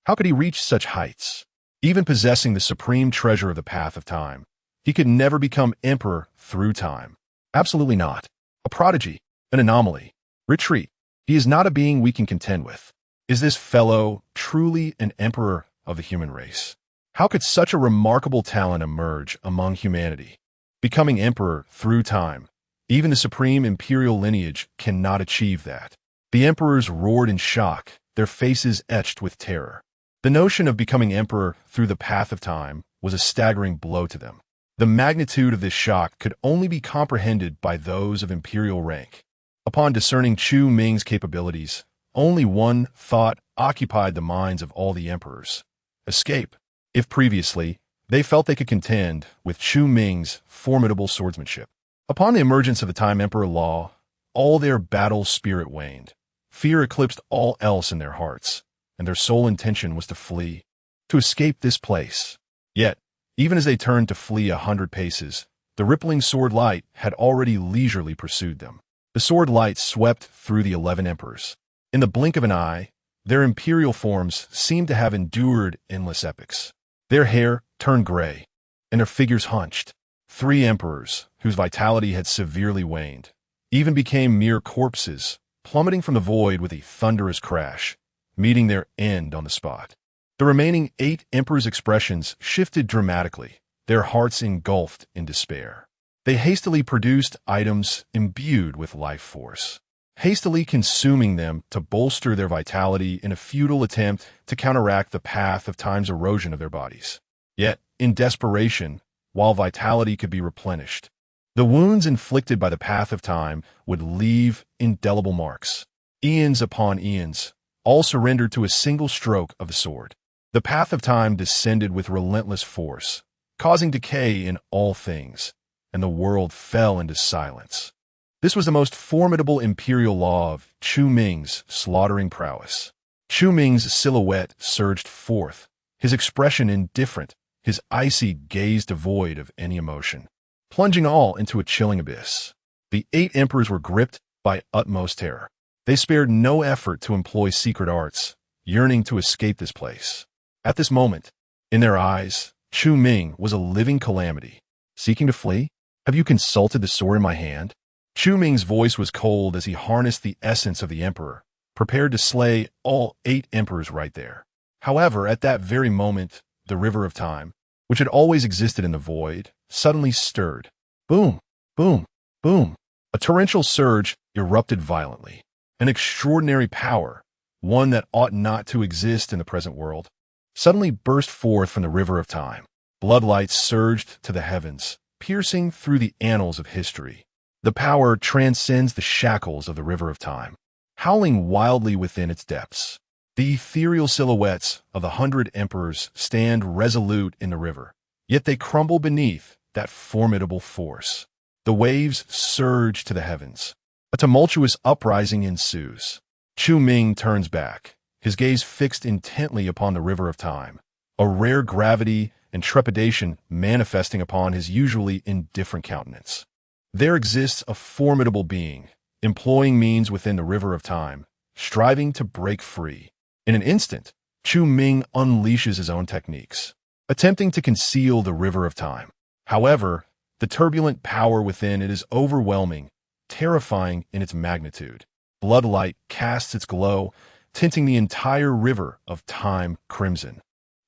How could he reach such heights? Even possessing the supreme treasure of the path of time, he could never become emperor through time. Absolutely not. A prodigy, an anomaly. Retreat. He is not a being we can contend with. Is this fellow truly an emperor of the human race? How could such a remarkable talent emerge among humanity? Becoming emperor through time. Even the supreme imperial lineage cannot achieve that. The emperors roared in shock, their faces etched with terror. The notion of becoming emperor through the path of time was a staggering blow to them. The magnitude of this shock could only be comprehended by those of imperial rank. Upon discerning Chu Ming's capabilities, only one thought occupied the minds of all the emperors: escape. If previously, they felt they could contend with Chu Ming's formidable swordsmanship, upon the emergence of the Time Emperor law, all their battle spirit waned. Fear eclipsed all else in their hearts, and their sole intention was to flee, to escape this place. Yet, even as they turned to flee 100 paces, the rippling sword light had already leisurely pursued them. The sword light swept through the 11 emperors. In the blink of an eye, their imperial forms seemed to have endured endless epochs. Their hair turned gray, and their figures hunched. 3 emperors, whose vitality had severely waned, even became mere corpses, plummeting from the void with a thunderous crash, meeting their end on the spot. The remaining 8 emperors' expressions shifted dramatically, their hearts engulfed in despair. They hastily produced items imbued with life force, hastily consuming them to bolster their vitality in a futile attempt to counteract the path of time's erosion of their bodies. Yet, in desperation, while vitality could be replenished, the wounds inflicted by the path of time would leave indelible marks. Eons upon eons, all surrendered to a single stroke of the sword. The path of time descended with relentless force, causing decay in all things, and the world fell into silence. This was the most formidable imperial law of Chu Ming's slaughtering prowess. Chu Ming's silhouette surged forth, his expression indifferent, his icy gaze devoid of any emotion, plunging all into a chilling abyss. The 8 emperors were gripped by utmost terror. They spared no effort to employ secret arts, yearning to escape this place. At this moment, in their eyes, Chu Ming was a living calamity. Seeking to flee? Have you consulted the sword in my hand? Chu Ming's voice was cold as he harnessed the essence of the emperor, prepared to slay all 8 emperors right there. However, at that very moment, the river of time, which had always existed in the void, suddenly stirred. Boom, boom, boom. A torrential surge erupted violently. An extraordinary power, one that ought not to exist in the present world, suddenly burst forth from the river of time. Bloodlight surged to the heavens, piercing through the annals of history. The power transcends the shackles of the river of time, howling wildly within its depths. The ethereal silhouettes of the 100 emperors stand resolute in the river, yet they crumble beneath that formidable force. The waves surge to the heavens. A tumultuous uprising ensues. Chu Ming turns back, his gaze fixed intently upon the river of time, a rare gravity and trepidation manifesting upon his usually indifferent countenance. There exists a formidable being, employing means within the river of time, striving to break free. In an instant, Chu Ming unleashes his own techniques, attempting to conceal the river of time. However, the turbulent power within it is overwhelming, terrifying in its magnitude. Bloodlight casts its glow, tinting the entire river of time crimson.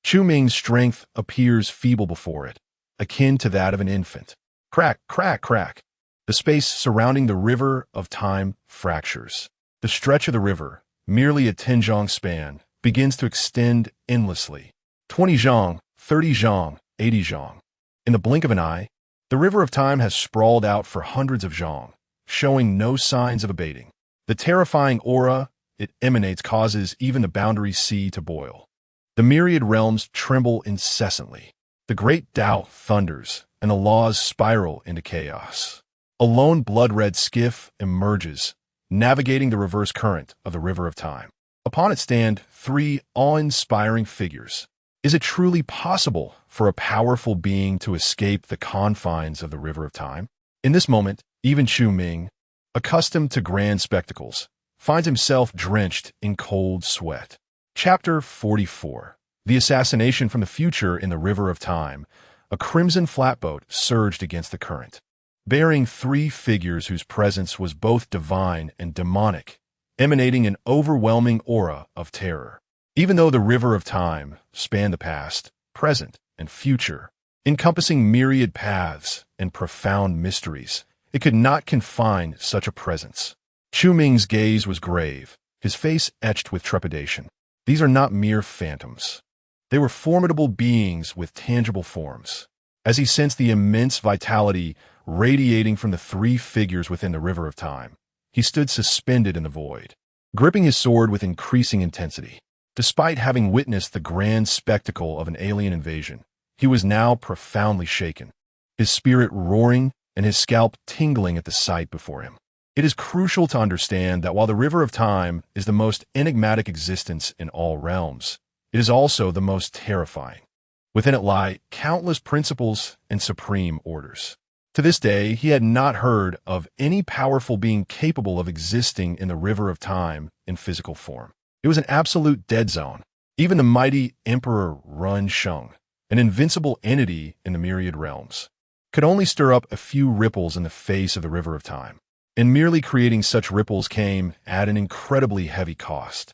Chu Ming's strength appears feeble before it, akin to that of an infant. Crack, crack, crack. The space surrounding the river of time fractures. The stretch of the river, merely a 10 zhang span, begins to extend endlessly. 20 zhang, 30 zhang, 80 zhang. In the blink of an eye, the river of time has sprawled out for hundreds of zhang, showing no signs of abating. The terrifying aura it emanates causes even the boundary sea to boil. The myriad realms tremble incessantly. The great Tao thunders, and the laws spiral into chaos. A lone blood-red skiff emerges, navigating the reverse current of the river of time. Upon it stand three awe-inspiring figures. Is it truly possible for a powerful being to escape the confines of the river of time? In this moment, even Chu Ming, accustomed to grand spectacles, finds himself drenched in cold sweat. Chapter 44. The assassination from the future in the river of time. A crimson flatboat surged against the current, bearing three figures whose presence was both divine and demonic, emanating an overwhelming aura of terror. Even though the river of time spanned the past, present, and future, encompassing myriad paths and profound mysteries, it could not confine such a presence. Chu Ming's gaze was grave, his face etched with trepidation. These are not mere phantoms. They were formidable beings with tangible forms. As he sensed the immense vitality radiating from the three figures within the river of time, he stood suspended in the void, gripping his sword with increasing intensity. Despite having witnessed the grand spectacle of an alien invasion, he was now profoundly shaken, his spirit roaring and his scalp tingling at the sight before him. It is crucial to understand that while the river of time is the most enigmatic existence in all realms, it is also the most terrifying. Within it lie countless principles and supreme orders. To this day, he had not heard of any powerful being capable of existing in the river of time in physical form. It was an absolute dead zone. Even the mighty Emperor Run Sheng, an invincible entity in the myriad realms, could only stir up a few ripples in the face of the river of time. And merely creating such ripples came at an incredibly heavy cost,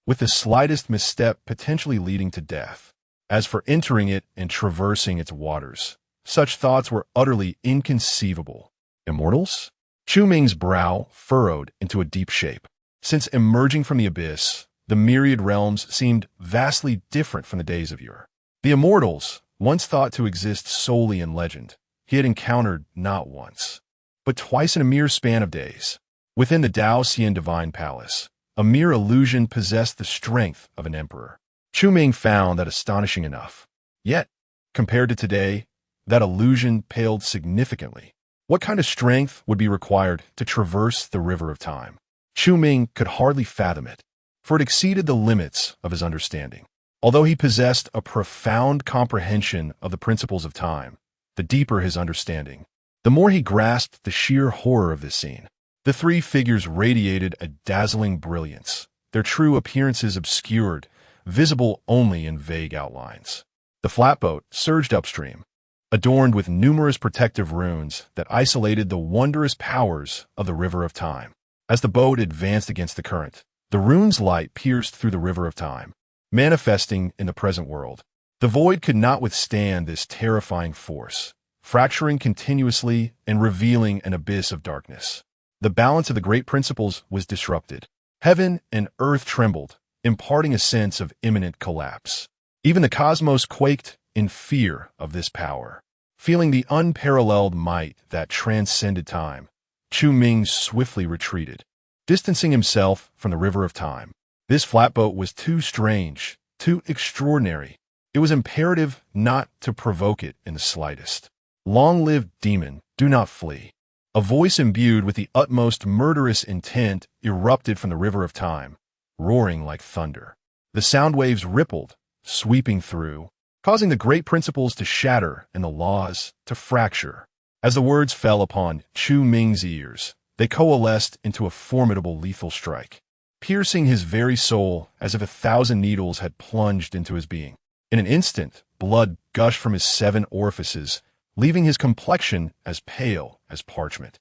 with the slightest misstep potentially leading to death. As for entering it and traversing its waters, such thoughts were utterly inconceivable. Immortals? Chu Ming's brow furrowed into a deep shape. Since emerging from the abyss, the myriad realms seemed vastly different from the days of yore. The immortals, once thought to exist solely in legend, he had encountered not once, but twice in a mere span of days. Within the Daoxian Divine Palace, a mere illusion possessed the strength of an emperor. Chu Ming found that astonishing enough. Yet, compared to today, that illusion paled significantly. What kind of strength would be required to traverse the river of time? Chu Ming could hardly fathom it, for it exceeded the limits of his understanding. Although he possessed a profound comprehension of the principles of time, the deeper his understanding, the more he grasped the sheer horror of this scene. The three figures radiated a dazzling brilliance, their true appearances obscured, visible only in vague outlines. The flatboat surged upstream, adorned with numerous protective runes that isolated the wondrous powers of the river of time. As the boat advanced against the current, the rune's light pierced through the river of time, manifesting in the present world. The void could not withstand this terrifying force, fracturing continuously and revealing an abyss of darkness. The balance of the great principles was disrupted. Heaven and earth trembled, imparting a sense of imminent collapse. Even the cosmos quaked in fear of this power. Feeling the unparalleled might that transcended time, Chu Ming swiftly retreated, distancing himself from the river of time. This flatboat was too strange, too extraordinary. It was imperative not to provoke it in the slightest. Long live demon, do not flee. A voice imbued with the utmost murderous intent erupted from the river of time, roaring like thunder. The sound waves rippled, sweeping through, causing the great principles to shatter and the laws to fracture. As the words fell upon Chu Ming's ears, they coalesced into a formidable lethal strike, piercing his very soul as if 1,000 needles had plunged into his being. In an instant, blood gushed from his 7 orifices, leaving his complexion as pale as parchment.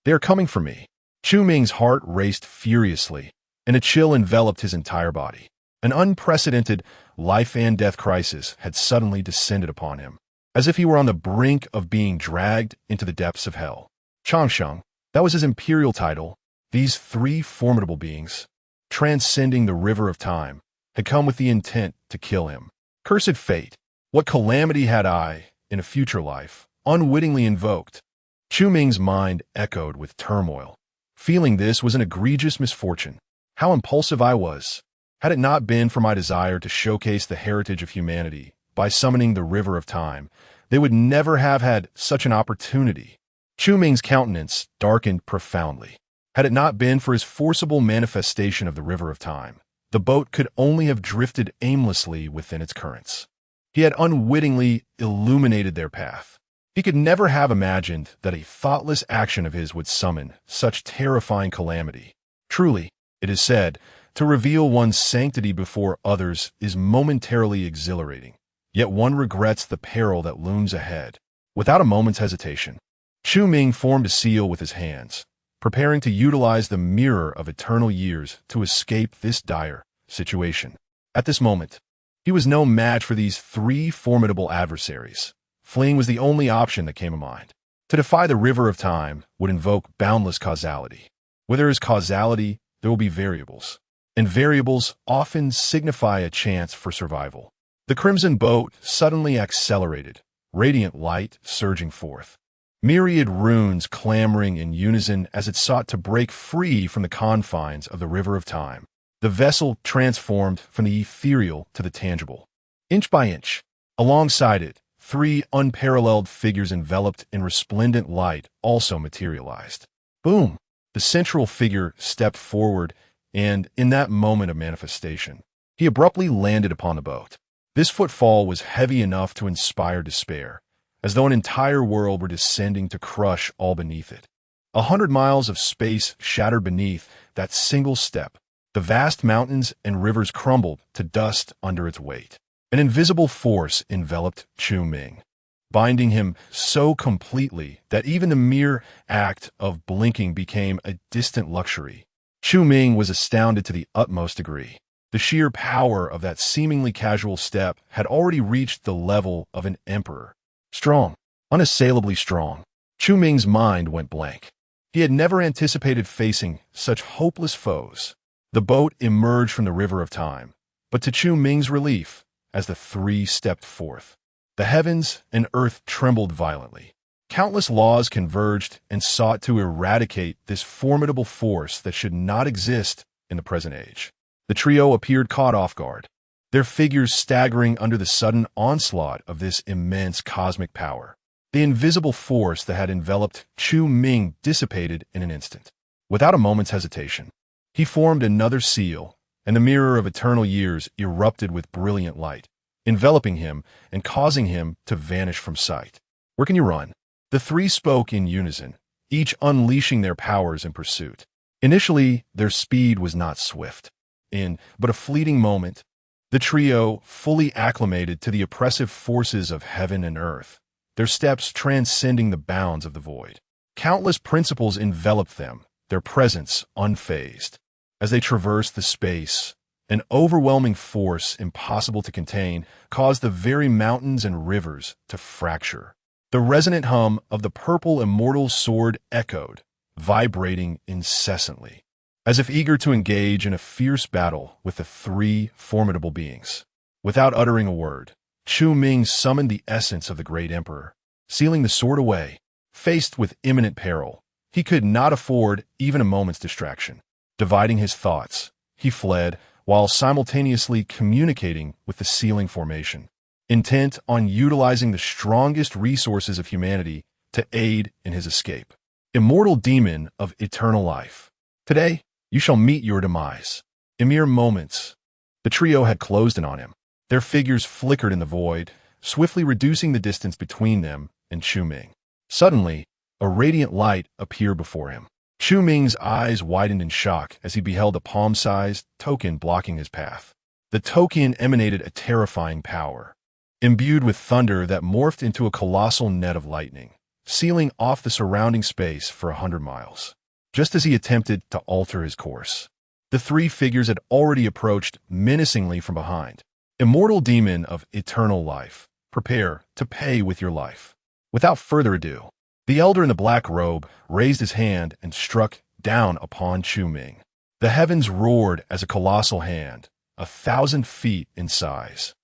They are coming for me. Chu Ming's heart raced furiously, and a chill enveloped his entire body. An unprecedented life and death crisis had suddenly descended upon him, as if he were on the brink of being dragged into the depths of hell. Changsheng, that was his imperial title. These three formidable beings, transcending the river of time, had come with the intent to kill him. Cursed fate! What calamity had I, in a future life, unwittingly invoked? Chu Ming's mind echoed with turmoil. Feeling this was an egregious misfortune. How impulsive I was! Had it not been for my desire to showcase the heritage of humanity by summoning the river of time, they would never have had such an opportunity. Chu Ming's countenance darkened profoundly. Had it not been for his forcible manifestation of the river of time, the boat could only have drifted aimlessly within its currents. He had unwittingly illuminated their path. He could never have imagined that a thoughtless action of his would summon such terrifying calamity. Truly, it is said, to reveal one's sanctity before others is momentarily exhilarating, yet one regrets the peril that looms ahead. Without a moment's hesitation, Chu Ming formed a seal with his hands, preparing to utilize the mirror of eternal years to escape this dire situation. At this moment, he was no match for these three formidable adversaries. Fleeing was the only option that came to mind. To defy the river of time would invoke boundless causality. Where there is causality, there will be variables, and variables often signify a chance for survival. The crimson boat suddenly accelerated, radiant light surging forth. Myriad runes clamoring in unison as it sought to break free from the confines of the river of time. The vessel transformed from the ethereal to the tangible. Inch by inch, alongside it, three unparalleled figures enveloped in resplendent light also materialized. Boom! The central figure stepped forward, and in that moment of manifestation, he abruptly landed upon the boat. This footfall was heavy enough to inspire despair, as though an entire world were descending to crush all beneath it. 100 miles of space shattered beneath that single step. The vast mountains and rivers crumbled to dust under its weight. An invisible force enveloped Chu Ming, binding him so completely that even the mere act of blinking became a distant luxury. Chu Ming was astounded to the utmost degree. The sheer power of that seemingly casual step had already reached the level of an emperor. Strong, unassailably strong. Chu Ming's mind went blank. He had never anticipated facing such hopeless foes. The boat emerged from the river of time, but to Chu Ming's relief, as the three stepped forth, the heavens and earth trembled violently. Countless laws converged and sought to eradicate this formidable force that should not exist in the present age. The trio appeared caught off guard, their figures staggering under the sudden onslaught of this immense cosmic power. The invisible force that had enveloped Chu Ming dissipated in an instant. Without a moment's hesitation, he formed another seal, and the mirror of eternal years erupted with brilliant light, enveloping him and causing him to vanish from sight. Where can you run? The three spoke in unison, each unleashing their powers in pursuit. Initially, their speed was not swift. In but a fleeting moment, the trio fully acclimated to the oppressive forces of heaven and earth, their steps transcending the bounds of the void. Countless principles enveloped them, their presence unfazed. As they traversed the space, an overwhelming force impossible to contain caused the very mountains and rivers to fracture. The resonant hum of the purple immortal sword echoed, vibrating incessantly, as if eager to engage in a fierce battle with the three formidable beings. Without uttering a word, Chu Ming summoned the essence of the great emperor, sealing the sword away. Faced with imminent peril, he could not afford even a moment's distraction. Dividing his thoughts, he fled while simultaneously communicating with the sealing formation, intent on utilizing the strongest resources of humanity to aid in his escape. Immortal demon of eternal life, today you shall meet your demise. In mere moments, the trio had closed in on him. Their figures flickered in the void, swiftly reducing the distance between them and Chu Ming. Suddenly, a radiant light appeared before him. Chu Ming's eyes widened in shock as he beheld a palm-sized token blocking his path. The token emanated a terrifying power, imbued with thunder that morphed into a colossal net of lightning, sealing off the surrounding space for 100 miles. Just as he attempted to alter his course, the three figures had already approached menacingly from behind. Immortal demon of eternal life, prepare to pay with your life. Without further ado, The elder in the black robe raised his hand and struck down upon Chu Ming. The heavens roared as a colossal hand, 1,000 feet in size,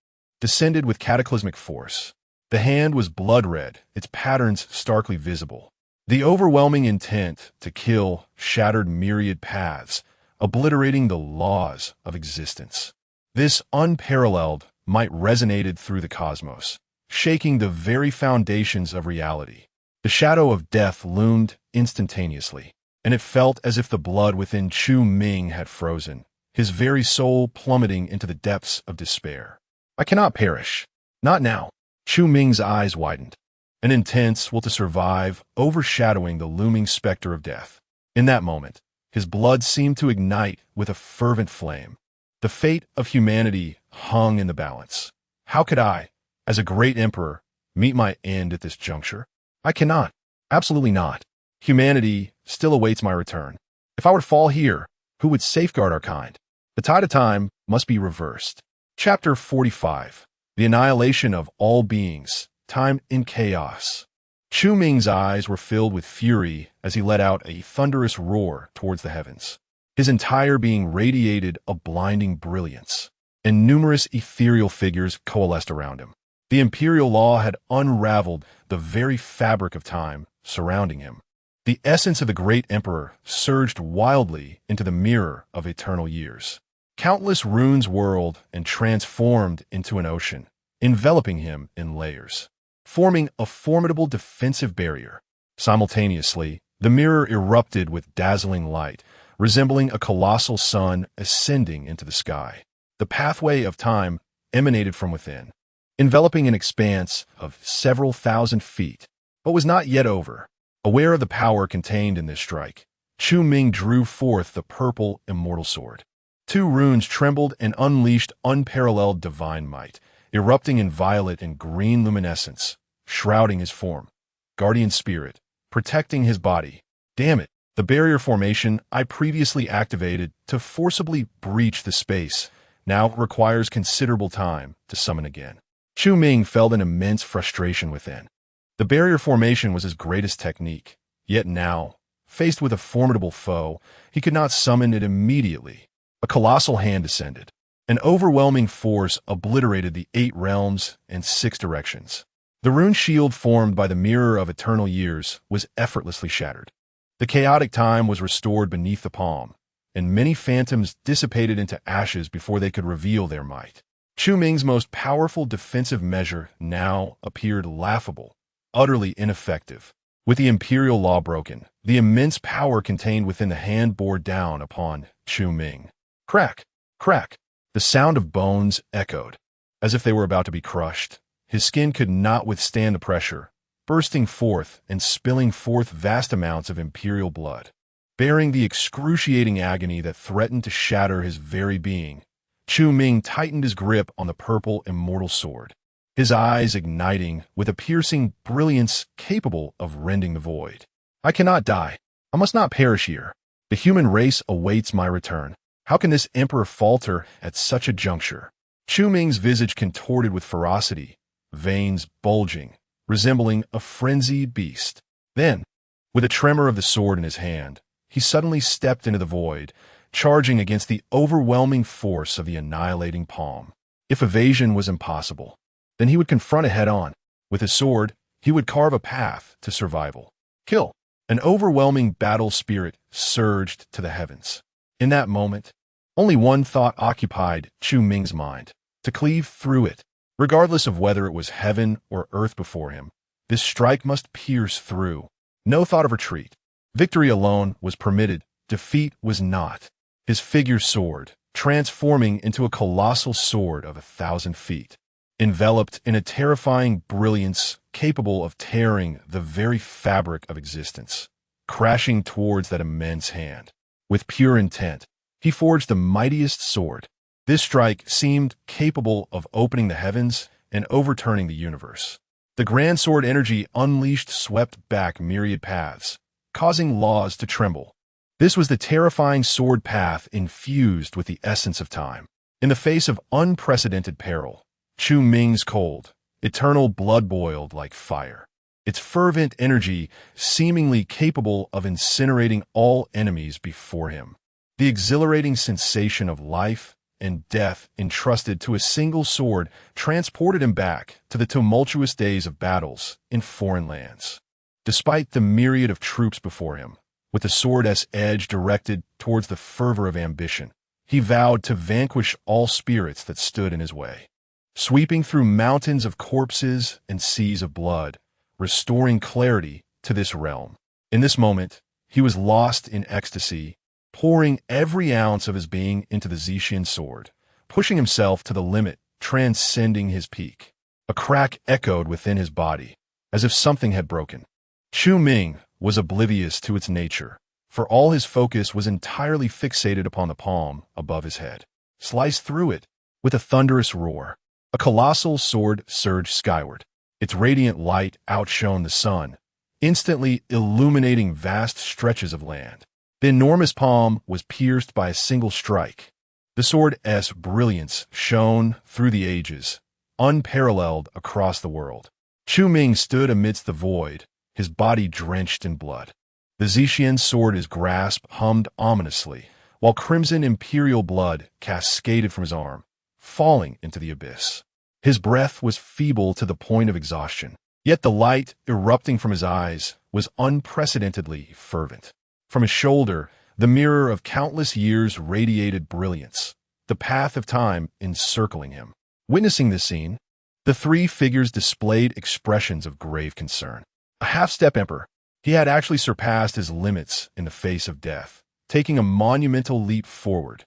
descended with cataclysmic force. The hand was blood-red, its patterns starkly visible. The overwhelming intent to kill shattered myriad paths, obliterating the laws of existence. This unparalleled might resonated through the cosmos, shaking the very foundations of reality. The shadow of death loomed instantaneously, and it felt as if the blood within Chu Ming had frozen, his very soul plummeting into the depths of despair. I cannot perish. Not now. Chu Ming's eyes widened, an intense will to survive overshadowing the looming specter of death. In that moment, his blood seemed to ignite with a fervent flame. The fate of humanity hung in the balance. How could I, as a great emperor, meet my end at this juncture? I cannot. Absolutely not. Humanity still awaits my return. If I were to fall here, who would safeguard our kind? The tide of time must be reversed. Chapter 45. The annihilation of all beings, time in chaos. Chu Ming's eyes were filled with fury as he let out a thunderous roar towards the heavens. His entire being radiated a blinding brilliance, and numerous ethereal figures coalesced around him. The imperial law had unraveled the very fabric of time surrounding him. The essence of the great emperor surged wildly into the mirror of eternal years. Countless runes whirled and transformed into an ocean, enveloping him in layers, forming a formidable defensive barrier. Simultaneously, the mirror erupted with dazzling light, resembling a colossal sun ascending into the sky. The pathway of time emanated from within, enveloping an expanse of several thousand feet, but was not yet over. Aware of the power contained in this strike, Chu Ming drew forth the purple immortal sword. 2 runes trembled and unleashed unparalleled divine might, erupting in violet and green luminescence, shrouding his form. Guardian spirit, protecting his body. Damn it, the barrier formation I previously activated to forcibly breach the space now requires considerable time to summon again. Chu Ming felt an immense frustration within. The barrier formation was his greatest technique, yet now, faced with a formidable foe, he could not summon it immediately. A colossal hand descended. An overwhelming force obliterated the 8 realms and 6 directions. The rune shield formed by the mirror of eternal years was effortlessly shattered. The chaotic time was restored beneath the palm, and many phantoms dissipated into ashes before they could reveal their might. Chu Ming's most powerful defensive measure now appeared laughable, utterly ineffective. With the imperial law broken, the immense power contained within the hand bore down upon Chu Ming. Crack! Crack! The sound of bones echoed, as if they were about to be crushed. His skin could not withstand the pressure, bursting forth and spilling forth vast amounts of imperial blood. Bearing the excruciating agony that threatened to shatter his very being, Chu Ming tightened his grip on the purple immortal sword, his eyes igniting with a piercing brilliance capable of rending the void. I cannot die. I must not perish here. The human race awaits my return. How can this emperor falter at such a juncture? Chu Ming's visage contorted with ferocity, veins bulging, resembling a frenzied beast. Then, with a tremor of the sword in his hand, he suddenly stepped into the void, charging against the overwhelming force of the annihilating palm. If evasion was impossible, then he would confront it head-on. With his sword, he would carve a path to survival. Kill! An overwhelming battle spirit surged to the heavens. In that moment, only one thought occupied Chu Ming's mind: to cleave through it. Regardless of whether it was heaven or earth before him, this strike must pierce through. No thought of retreat. Victory alone was permitted, defeat was not. His figure soared, transforming into a colossal sword of 1,000 feet, enveloped in a terrifying brilliance capable of tearing the very fabric of existence. Crashing towards that immense hand, with pure intent, he forged the mightiest sword. This strike seemed capable of opening the heavens and overturning the universe. The grand sword energy unleashed swept back myriad paths, causing laws to tremble. This was the terrifying sword path infused with the essence of time. In the face of unprecedented peril, Chu Ming's cold, eternal blood boiled like fire. its fervent energy seemingly capable of incinerating all enemies before him. The exhilarating sensation of life and death entrusted to a single sword transported him back to the tumultuous days of battles in foreign lands. Despite the myriad of troops before him, with the sword's edge directed towards the fervor of ambition, he vowed to vanquish all spirits that stood in his way. Sweeping through mountains of corpses and seas of blood, restoring clarity to this realm. In this moment, he was lost in ecstasy, pouring every ounce of his being into the Zishan sword, pushing himself to the limit, transcending his peak. A crack echoed within his body, as if something had broken. Chu Ming was oblivious to its nature, for all his focus was entirely fixated upon the palm above his head. Sliced through it, with a thunderous roar, a colossal sword surged skyward. Its radiant light outshone the sun, instantly illuminating vast stretches of land. The enormous palm was pierced by a single strike. The sword's brilliance shone through the ages, unparalleled across the world. Chu Ming stood amidst the void, his body drenched in blood. The Zishan sword's grasp hummed ominously, while crimson imperial blood cascaded from his arm, falling into the abyss. His breath was feeble to the point of exhaustion, yet the light erupting from his eyes was unprecedentedly fervent. From his shoulder, the mirror of countless years radiated brilliance, the path of time encircling him. Witnessing this scene, the three figures displayed expressions of grave concern. A half-step emperor, he had actually surpassed his limits in the face of death, taking a monumental leap forward.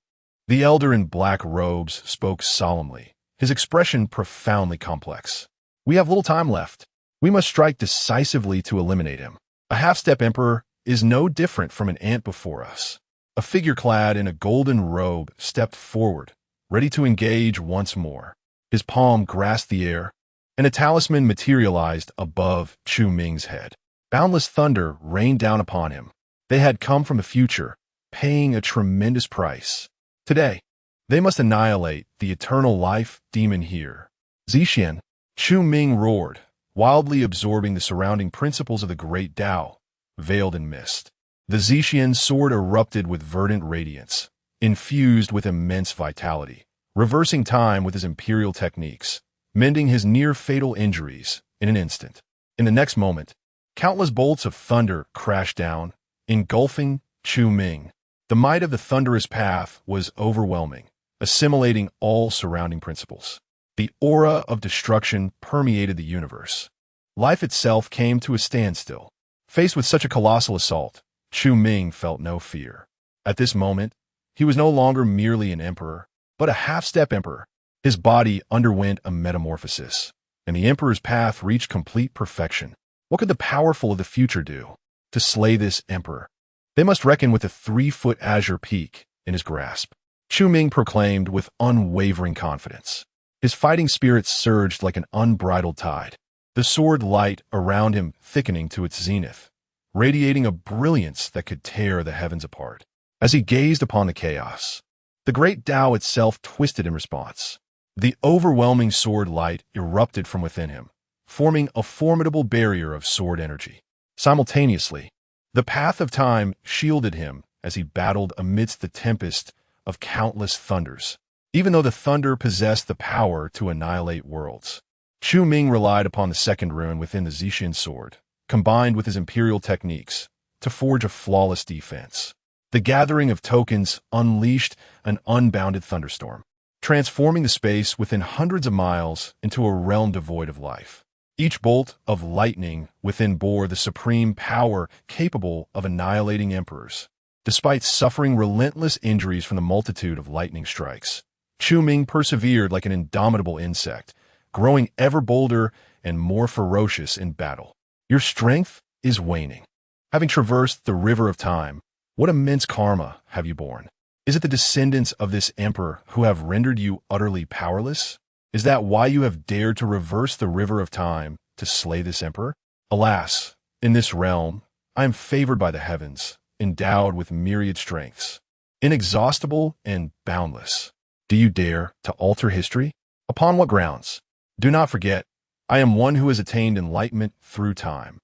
The elder in black robes spoke solemnly, his expression profoundly complex. We have little time left. We must strike decisively to eliminate him. A half-step emperor is no different from an ant before us. A figure clad in a golden robe stepped forward, ready to engage once more. His palm grasped the air, and a talisman materialized above Chu Ming's head. Boundless thunder rained down upon him. They had come from the future, paying a tremendous price. Today, they must annihilate the eternal life demon here. Zishan, Chu Ming roared, wildly absorbing the surrounding principles of the great Tao, veiled in mist. The Zishan sword erupted with verdant radiance, infused with immense vitality, reversing time with his imperial techniques, mending his near-fatal injuries in an instant. In the next moment, countless bolts of thunder crashed down, engulfing Chu Ming. The might of the thunderous path was overwhelming, assimilating all surrounding principles. The aura of destruction permeated the universe. Life itself came to a standstill. Faced with such a colossal assault, Chu Ming felt no fear. At this moment, he was no longer merely an emperor, but a half-step emperor. His body underwent a metamorphosis, and the emperor's path reached complete perfection. What could the powerful of the future do to slay this emperor? They must reckon with the 3-foot azure peak in his grasp. Chu Ming proclaimed with unwavering confidence. His fighting spirit surged like an unbridled tide, the sword light around him thickening to its zenith, radiating a brilliance that could tear the heavens apart. As he gazed upon the chaos, the great Tao itself twisted in response. The overwhelming sword light erupted from within him, forming a formidable barrier of sword energy. Simultaneously, the path of time shielded him as he battled amidst the tempest of countless thunders. Even though the thunder possessed the power to annihilate worlds, Chu Ming relied upon the second rune within the Zishan sword, combined with his imperial techniques, to forge a flawless defense. The gathering of tokens unleashed an unbounded thunderstorm, transforming the space within hundreds of miles into a realm devoid of life. Each bolt of lightning within bore the supreme power capable of annihilating emperors. Despite suffering relentless injuries from the multitude of lightning strikes, Chu Ming persevered like an indomitable insect, growing ever bolder and more ferocious in battle. Your strength is waning. Having traversed the river of time, what immense karma have you borne? Is it the descendants of this emperor who have rendered you utterly powerless? Is that why you have dared to reverse the river of time to slay this emperor? Alas, in this realm, I am favored by the heavens, endowed with myriad strengths, inexhaustible and boundless. Do you dare to alter history? Upon what grounds? Do not forget, I am one who has attained enlightenment through time.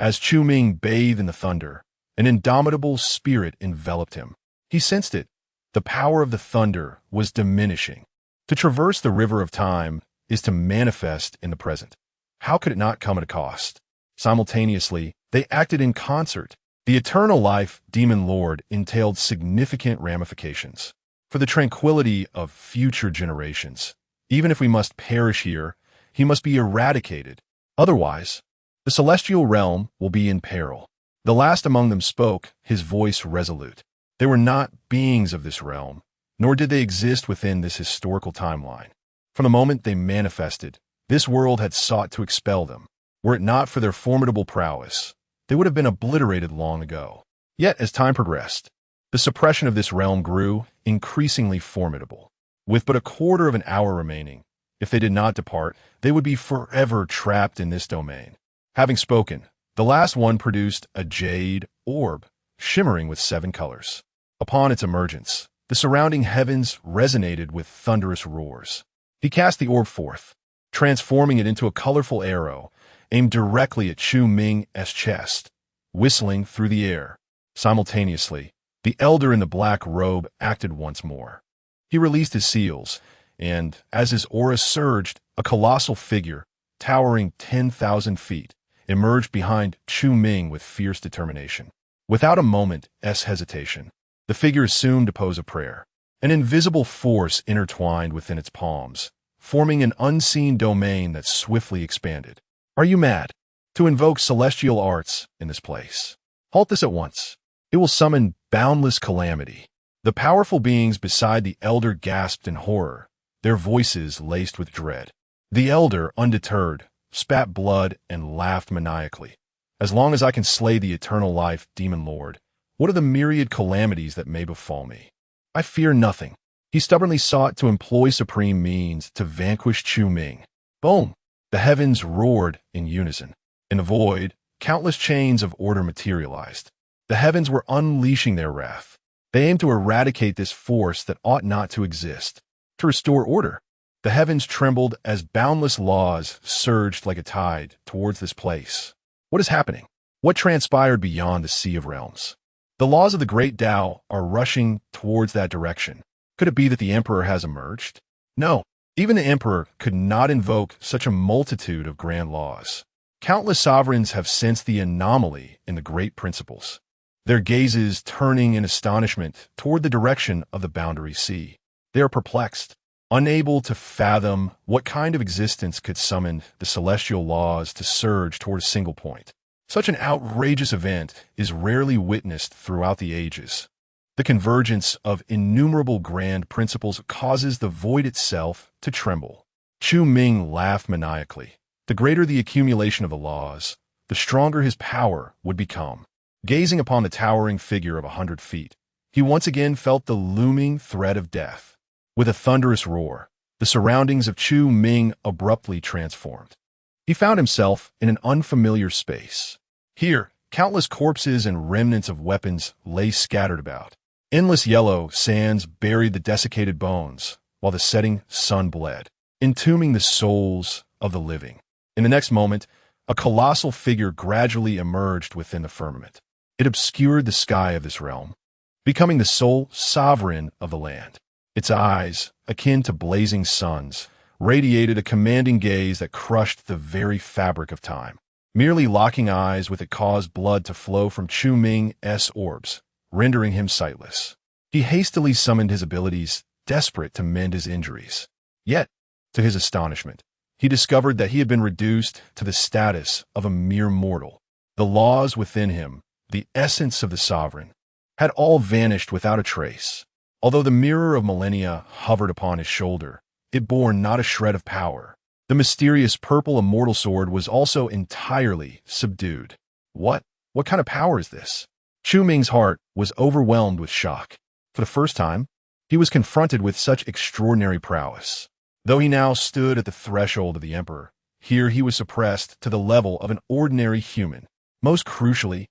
As Chu Ming bathed in the thunder, an indomitable spirit enveloped him. He sensed it. The power of the thunder was diminishing. To traverse the river of time is to manifest in the present. How could it not come at a cost? Simultaneously, they acted in concert. The eternal life demon lord entailed significant ramifications for the tranquility of future generations. Even if we must perish here, he must be eradicated. Otherwise, the celestial realm will be in peril. The last among them spoke, his voice resolute. They were not beings of this realm, nor did they exist within this historical timeline. From the moment they manifested, this world had sought to expel them. Were it not for their formidable prowess, they would have been obliterated long ago. Yet, as time progressed, the suppression of this realm grew increasingly formidable. With but a quarter of an hour remaining, if they did not depart, they would be forever trapped in this domain. Having spoken, the last one produced a jade orb, shimmering with 7 colors. Upon its emergence, the surrounding heavens resonated with thunderous roars. He cast the orb forth, transforming it into a colorful arrow aimed directly at Chu Ming's chest, whistling through the air. Simultaneously, the elder in the black robe acted once more. He released his seals, and, as his aura surged, a colossal figure, towering 10,000 feet, emerged behind Chu Ming with fierce determination. Without a moment's hesitation, the figure assumed to pose a prayer. An invisible force intertwined within its palms, forming an unseen domain that swiftly expanded. Are you mad? To invoke celestial arts in this place? Halt this at once. It will summon boundless calamity. The powerful beings beside the elder gasped in horror, their voices laced with dread. The elder, undeterred, spat blood and laughed maniacally. As long as I can slay the eternal life, demon lord, what are the myriad calamities that may befall me? I fear nothing. He stubbornly sought to employ supreme means to vanquish Chu Ming. Boom! The heavens roared in unison. In the void, countless chains of order materialized. The heavens were unleashing their wrath. They aimed to eradicate this force that ought not to exist, to restore order. The heavens trembled as boundless laws surged like a tide towards this place. What is happening? What transpired beyond the Sea of Realms? The laws of the great Tao are rushing towards that direction. Could it be that the Emperor has emerged? No. Even the Emperor could not invoke such a multitude of grand laws. Countless sovereigns have sensed the anomaly in the great principles, their gazes turning in astonishment toward the direction of the boundary sea. They are perplexed, unable to fathom what kind of existence could summon the celestial laws to surge toward a single point. Such an outrageous event is rarely witnessed throughout the ages. The convergence of innumerable grand principles causes the void itself to tremble. Chu Ming laughed maniacally. The greater the accumulation of the laws, the stronger his power would become. Gazing upon the towering figure of 100 feet, he once again felt the looming threat of death. With a thunderous roar, the surroundings of Chu Ming abruptly transformed. He found himself in an unfamiliar space. Here, countless corpses and remnants of weapons lay scattered about. Endless yellow sands buried the desiccated bones, while the setting sun bled, entombing the souls of the living. In the next moment, a colossal figure gradually emerged within the firmament. It obscured the sky of this realm, becoming the sole sovereign of the land. Its eyes, akin to blazing suns, radiated a commanding gaze that crushed the very fabric of time. Merely locking eyes with it caused blood to flow from Chu Ming's orbs, rendering him sightless. He hastily summoned his abilities, desperate to mend his injuries. Yet, to his astonishment, he discovered that he had been reduced to the status of a mere mortal. The laws within him, the essence of the sovereign, had all vanished without a trace. Although the mirror of millennia hovered upon his shoulder, it bore not a shred of power. The mysterious purple immortal sword was also entirely subdued. What kind of power is this? Chu Ming's heart was overwhelmed with shock. For the first time, he was confronted with such extraordinary prowess. Though he now stood at the threshold of the Emperor, here he was suppressed to the level of an ordinary human. Most crucially,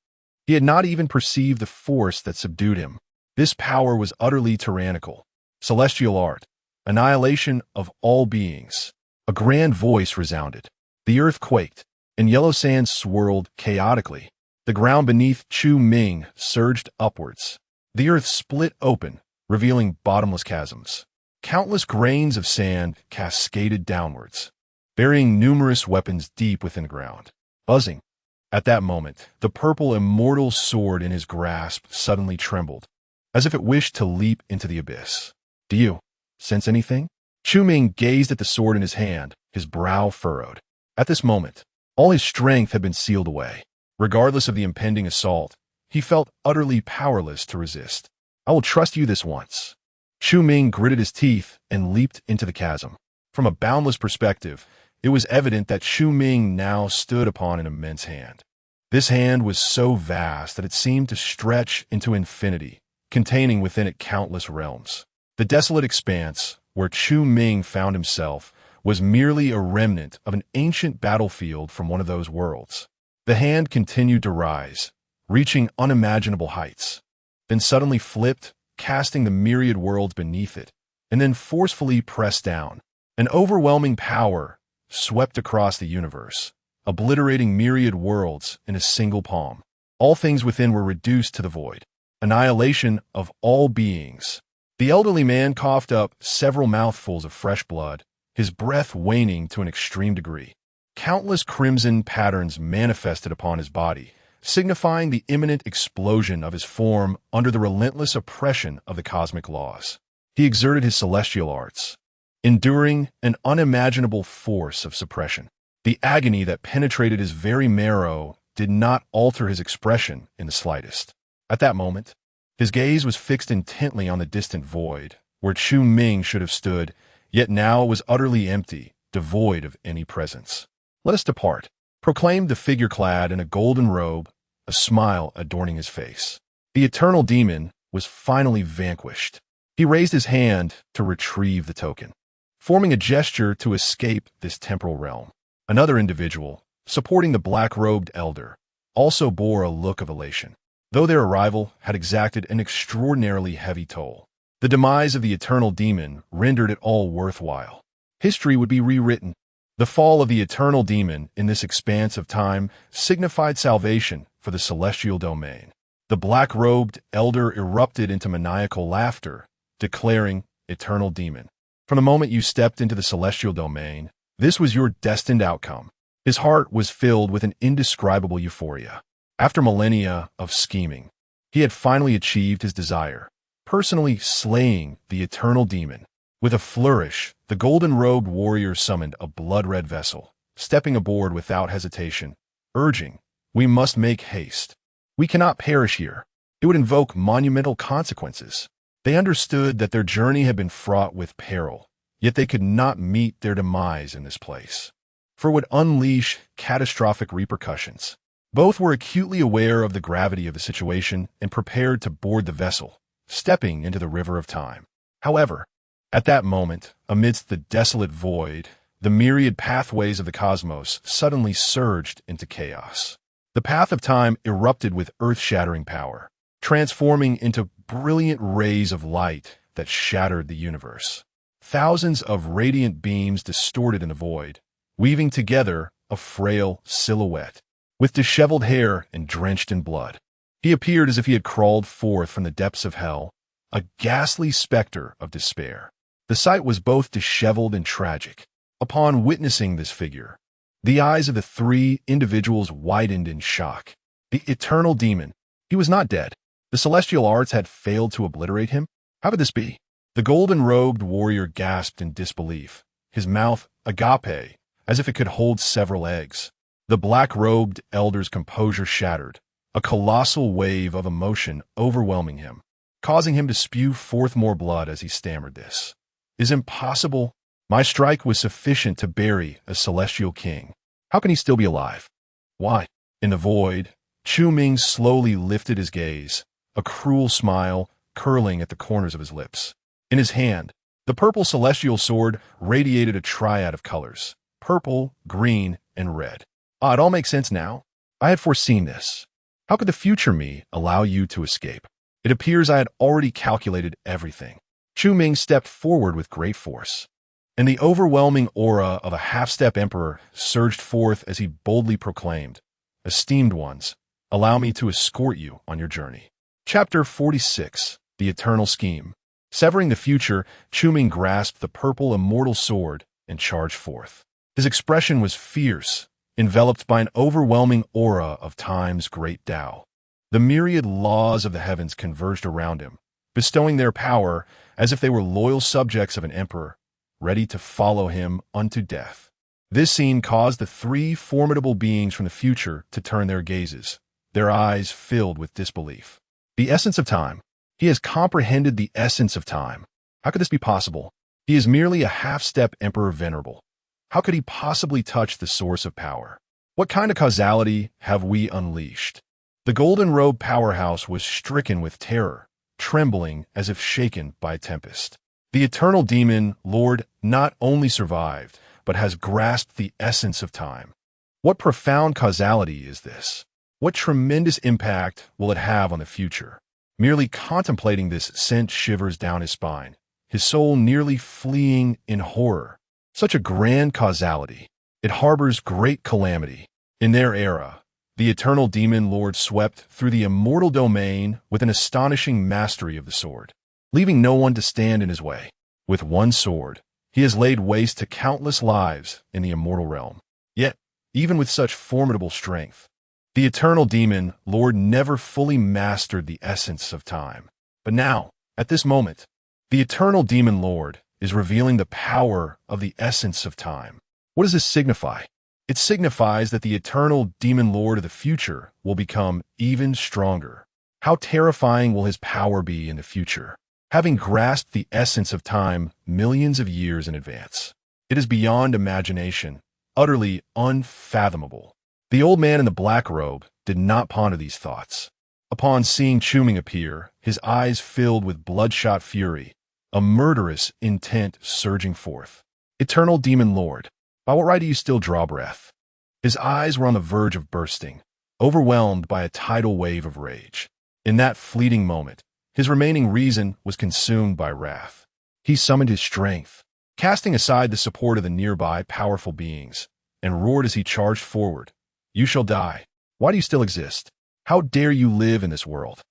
he had not even perceived the force that subdued him. This power was utterly tyrannical. Celestial art, annihilation of all beings. A grand voice resounded. The earth quaked, and yellow sand swirled chaotically. The ground beneath Chu Ming surged upwards. The earth split open, revealing bottomless chasms. Countless grains of sand cascaded downwards, burying numerous weapons deep within the ground. Buzzing. At that moment, the purple immortal sword in his grasp suddenly trembled, as if it wished to leap into the abyss. Do you sense anything? Chu Ming gazed at the sword in his hand, his brow furrowed. At this moment, all his strength had been sealed away. Regardless of the impending assault, he felt utterly powerless to resist. I will trust you this once. Chu Ming gritted his teeth and leaped into the chasm. From a boundless perspective, it was evident that Chu Ming now stood upon an immense hand. This hand was so vast that it seemed to stretch into infinity, containing within it countless realms. The desolate expanse, where Chu Ming found himself, was merely a remnant of an ancient battlefield from one of those worlds. The hand continued to rise, reaching unimaginable heights, then suddenly flipped, casting the myriad worlds beneath it, and then forcefully pressed down. An overwhelming power swept across the universe, obliterating myriad worlds in a single palm. All things within were reduced to the void. Annihilation of all beings. The elderly man coughed up several mouthfuls of fresh blood, his breath waning to an extreme degree. Countless crimson patterns manifested upon his body, signifying the imminent explosion of his form under the relentless oppression of the cosmic laws. He exerted his celestial arts, enduring an unimaginable force of suppression. The agony that penetrated his very marrow did not alter his expression in the slightest. At that moment, his gaze was fixed intently on the distant void, where Chu Ming should have stood, yet now it was utterly empty, devoid of any presence. "Let us depart," proclaimed the figure clad in a golden robe, a smile adorning his face. The eternal demon was finally vanquished. He raised his hand to retrieve the token, forming a gesture to escape this temporal realm. Another individual, supporting the black-robed elder, also bore a look of elation, though their arrival had exacted an extraordinarily heavy toll. The demise of the eternal demon rendered it all worthwhile. History would be rewritten. The fall of the eternal demon in this expanse of time signified salvation for the celestial domain. The black-robed elder erupted into maniacal laughter, declaring, "Eternal demon, from the moment you stepped into the celestial domain, this was your destined outcome." His heart was filled with an indescribable euphoria. After millennia of scheming, he had finally achieved his desire, personally slaying the eternal demon. With a flourish, the golden-robed warrior summoned a blood-red vessel, stepping aboard without hesitation, urging, "We must make haste. We cannot perish here. It would invoke monumental consequences." They understood that their journey had been fraught with peril, yet they could not meet their demise in this place, for it would unleash catastrophic repercussions. Both were acutely aware of the gravity of the situation and prepared to board the vessel, stepping into the river of time. However, at that moment, amidst the desolate void, the myriad pathways of the cosmos suddenly surged into chaos. The path of time erupted with earth-shattering power, transforming into brilliant rays of light that shattered the universe. Thousands of radiant beams distorted in the void, weaving together a frail silhouette. With disheveled hair and drenched in blood, he appeared as if he had crawled forth from the depths of hell, a ghastly specter of despair. The sight was both disheveled and tragic. Upon witnessing this figure, the eyes of the three individuals widened in shock. The eternal demon. He was not dead. The celestial arts had failed to obliterate him. How could this be? The golden-robed warrior gasped in disbelief, his mouth agape, as if it could hold several eggs. The black-robed elder's composure shattered, a colossal wave of emotion overwhelming him, causing him to spew forth more blood as he stammered, "This is impossible. My strike was sufficient to bury a celestial king. How can he still be alive? Why?" In the void, Chu Ming slowly lifted his gaze, a cruel smile curling at the corners of his lips. In his hand, the purple celestial sword radiated a triad of colors: purple, green, and red. "Ah, it all makes sense now. I had foreseen this. How could the future me allow you to escape? It appears I had already calculated everything." Chu Ming stepped forward with great force. and the overwhelming aura of a half-step emperor surged forth as he boldly proclaimed, "Esteemed ones, allow me to escort you on your journey." Chapter 46, The Eternal Scheme. Severing the future, Chu Ming grasped the purple immortal sword and charged forth. His expression was fierce, enveloped by an overwhelming aura of time's great Tao. The myriad laws of the heavens converged around him, bestowing their power as if they were loyal subjects of an emperor, ready to follow him unto death. This scene caused the three formidable beings from the future to turn their gazes, their eyes filled with disbelief. The essence of time. He has comprehended the essence of time. How could this be possible? He is merely a half-step emperor venerable. How could he possibly touch the source of power? What kind of causality have we unleashed? The golden-robed powerhouse was stricken with terror, trembling as if shaken by a tempest. The eternal demon, Lord, not only survived, but has grasped the essence of time. What profound causality is this? What tremendous impact will it have on the future? Merely contemplating this sent shivers down his spine, his soul nearly fleeing in horror. Such a grand causality. It harbors great calamity. In their era, the eternal demon lord swept through the immortal domain with an astonishing mastery of the sword, leaving no one to stand in his way. With one sword, he has laid waste to countless lives in the immortal realm. Yet, even with such formidable strength, the eternal demon lord never fully mastered the essence of time. But now, at this moment, the eternal demon lord is revealing the power of the essence of time. What does this signify? It signifies that the eternal demon lord of the future will become even stronger. How terrifying will his power be in the future, having grasped the essence of time millions of years in advance? It is beyond imagination, utterly unfathomable. The old man in the black robe did not ponder these thoughts. Upon seeing Chu Ming appear, his eyes filled with bloodshot fury, a murderous intent surging forth. Eternal demon lord, by what right do you still draw breath? His eyes were on the verge of bursting, overwhelmed by a tidal wave of rage. In that fleeting moment, his remaining reason was consumed by wrath. He summoned his strength, casting aside the support of the nearby powerful beings, and roared as he charged forward. "You shall die. Why do you still exist? How dare you live in this world?"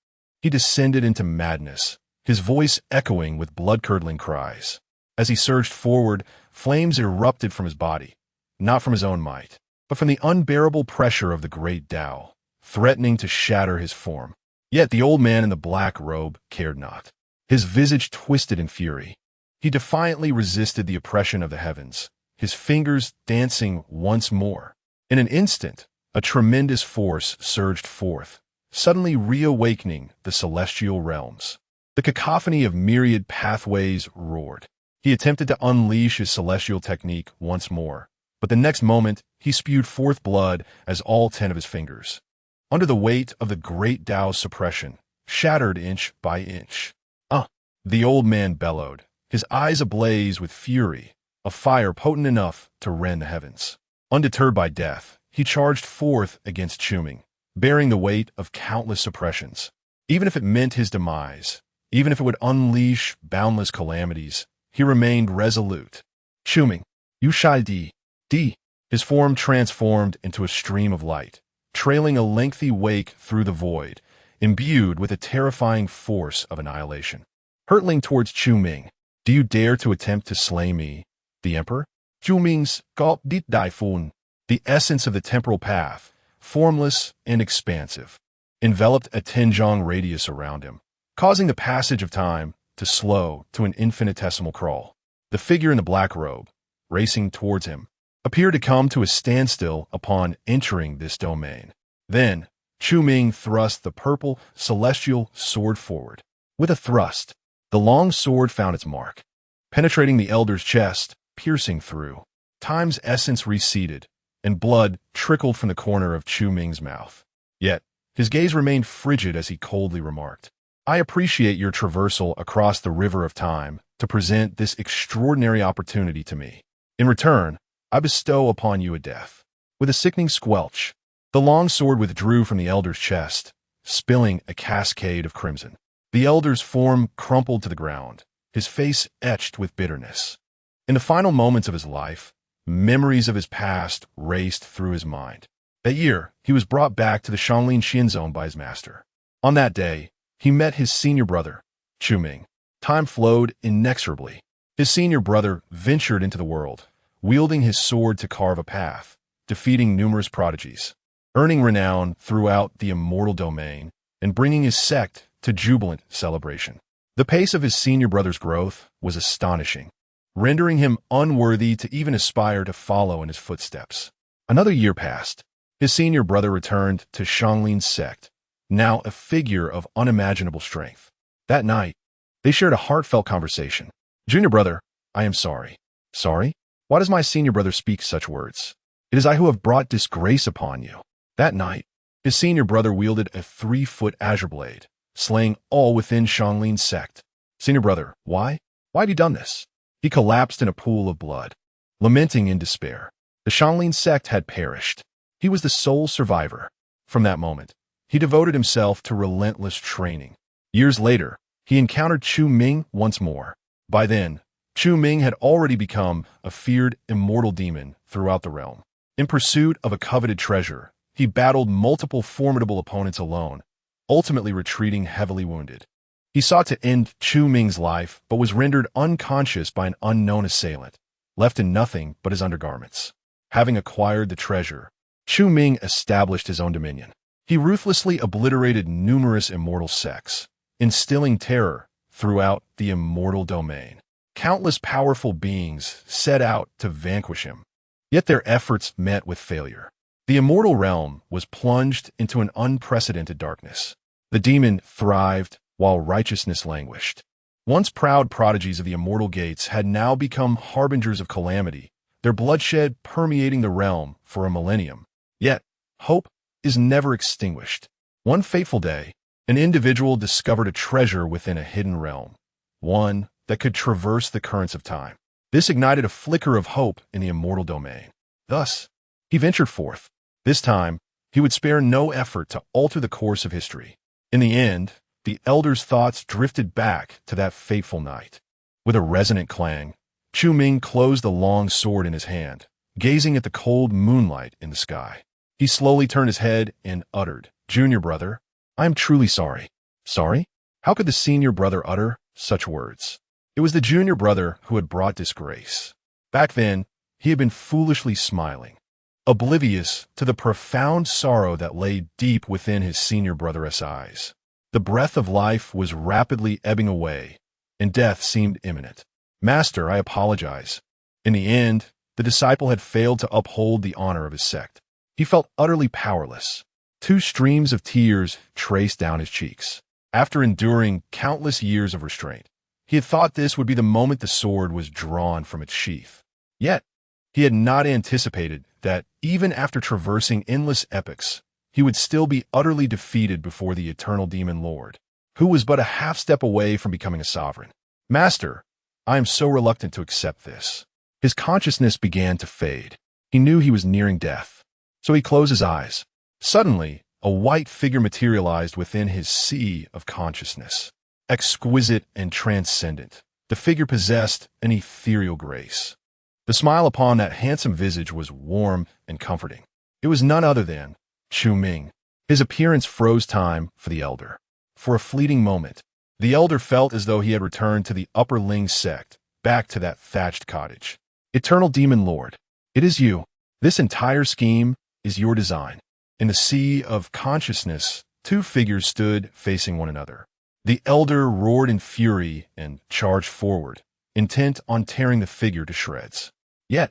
He descended into madness, his voice echoing with blood-curdling cries. As he surged forward, flames erupted from his body, not from his own might, but from the unbearable pressure of the great Tao, threatening to shatter his form. Yet the old man in the black robe cared not. His visage twisted in fury. He defiantly resisted the oppression of the heavens, his fingers dancing once more. In an instant, a tremendous force surged forth, suddenly reawakening the celestial realms. The cacophony of myriad pathways roared. He attempted to unleash his celestial technique once more, but the next moment he spewed forth blood as all 10 of his fingers, under the weight of the great Tao's suppression, shattered inch by inch. The old man bellowed, his eyes ablaze with fury, a fire potent enough to rend the heavens. Undeterred by death, he charged forth against Chu Ming, bearing the weight of countless suppressions. Even if it meant his demise, even if it would unleash boundless calamities, he remained resolute. "Chu Ming, you shall die." His form transformed into a stream of light, trailing a lengthy wake through the void, imbued with a terrifying force of annihilation. Hurtling towards Chu Ming, "Do you dare to attempt to slay me, the emperor?" Chu Ming's gulp dit dai fun. The essence of the temporal path, formless and expansive, enveloped a 10-jong radius around him, causing the passage of time to slow to an infinitesimal crawl. The figure in the black robe, racing towards him, appeared to come to a standstill upon entering this domain. Then, Chu Ming thrust the purple, celestial sword forward. With a thrust, the long sword found its mark, penetrating the elder's chest, piercing through. Time's essence receded, and blood trickled from the corner of Chu Ming's mouth. Yet, his gaze remained frigid as he coldly remarked, "I appreciate your traversal across the river of time to present this extraordinary opportunity to me. In return, I bestow upon you a death." With a sickening squelch, the long sword withdrew from the elder's chest, spilling a cascade of crimson. The elder's form crumpled to the ground, his face etched with bitterness. In the final moments of his life, memories of his past raced through his mind. That year, he was brought back to the Xianglin Xian Zone by his master. On that day, he met his senior brother, Chu Ming. Time flowed inexorably. His senior brother ventured into the world, wielding his sword to carve a path, defeating numerous prodigies, earning renown throughout the immortal domain, and bringing his sect to jubilant celebration. The pace of his senior brother's growth was astonishing, rendering him unworthy to even aspire to follow in his footsteps. Another year passed. His senior brother returned to Shanglin's sect, now a figure of unimaginable strength. That night, they shared a heartfelt conversation. "Junior brother, I am sorry." "Sorry? Why does my senior brother speak such words?" "It is I who have brought disgrace upon you." That night, his senior brother wielded a 3-foot azure blade, slaying all within Shanglin's sect. "Senior brother, why? Why have you done this?" He collapsed in a pool of blood, lamenting in despair. The Shanglin sect had perished. He was the sole survivor. From that moment, he devoted himself to relentless training. Years later, he encountered Chu Ming once more. By then, Chu Ming had already become a feared immortal demon throughout the realm. In pursuit of a coveted treasure, he battled multiple formidable opponents alone, ultimately retreating heavily wounded. He sought to end Chu Ming's life, but was rendered unconscious by an unknown assailant, left in nothing but his undergarments. Having acquired the treasure, Chu Ming established his own dominion. He ruthlessly obliterated numerous immortal sects, instilling terror throughout the immortal domain. Countless powerful beings set out to vanquish him, yet their efforts met with failure. The immortal realm was plunged into an unprecedented darkness. The demon thrived while righteousness languished. Once proud prodigies of the immortal gates had now become harbingers of calamity, their bloodshed permeating the realm for a millennium. Yet, hope is never extinguished. One fateful day, an individual discovered a treasure within a hidden realm, one that could traverse the currents of time. This ignited a flicker of hope in the immortal domain. Thus, he ventured forth. This time, he would spare no effort to alter the course of history. In the end, the elder's thoughts drifted back to that fateful night. With a resonant clang, Chu Ming closed the long sword in his hand, gazing at the cold moonlight in the sky. He slowly turned his head and uttered, "Junior brother, I am truly sorry." "Sorry?" How could the senior brother utter such words? It was the junior brother who had brought disgrace. Back then, he had been foolishly smiling, oblivious to the profound sorrow that lay deep within his senior brother's eyes. The breath of life was rapidly ebbing away, and death seemed imminent. "Master, I apologize." In the end, the disciple had failed to uphold the honor of his sect. He felt utterly powerless. 2 streams of tears traced down his cheeks. After enduring countless years of restraint, he had thought this would be the moment the sword was drawn from its sheath. Yet, he had not anticipated that even after traversing endless epochs, he would still be utterly defeated before the eternal demon lord, who was but a half step away from becoming a sovereign. "Master, I am so reluctant to accept this." His consciousness began to fade. He knew he was nearing death, so he closed his eyes. Suddenly, a white figure materialized within his sea of consciousness. Exquisite and transcendent, the figure possessed an ethereal grace. The smile upon that handsome visage was warm and comforting. It was none other than Chu Ming. His appearance froze time for the elder. For a fleeting moment, the elder felt as though he had returned to the Upper Ling sect, back to that thatched cottage. "Eternal Demon Lord, it is you. This entire scheme is your design." In the sea of consciousness, 2 figures stood facing one another. The elder roared in fury and charged forward, intent on tearing the figure to shreds. Yet,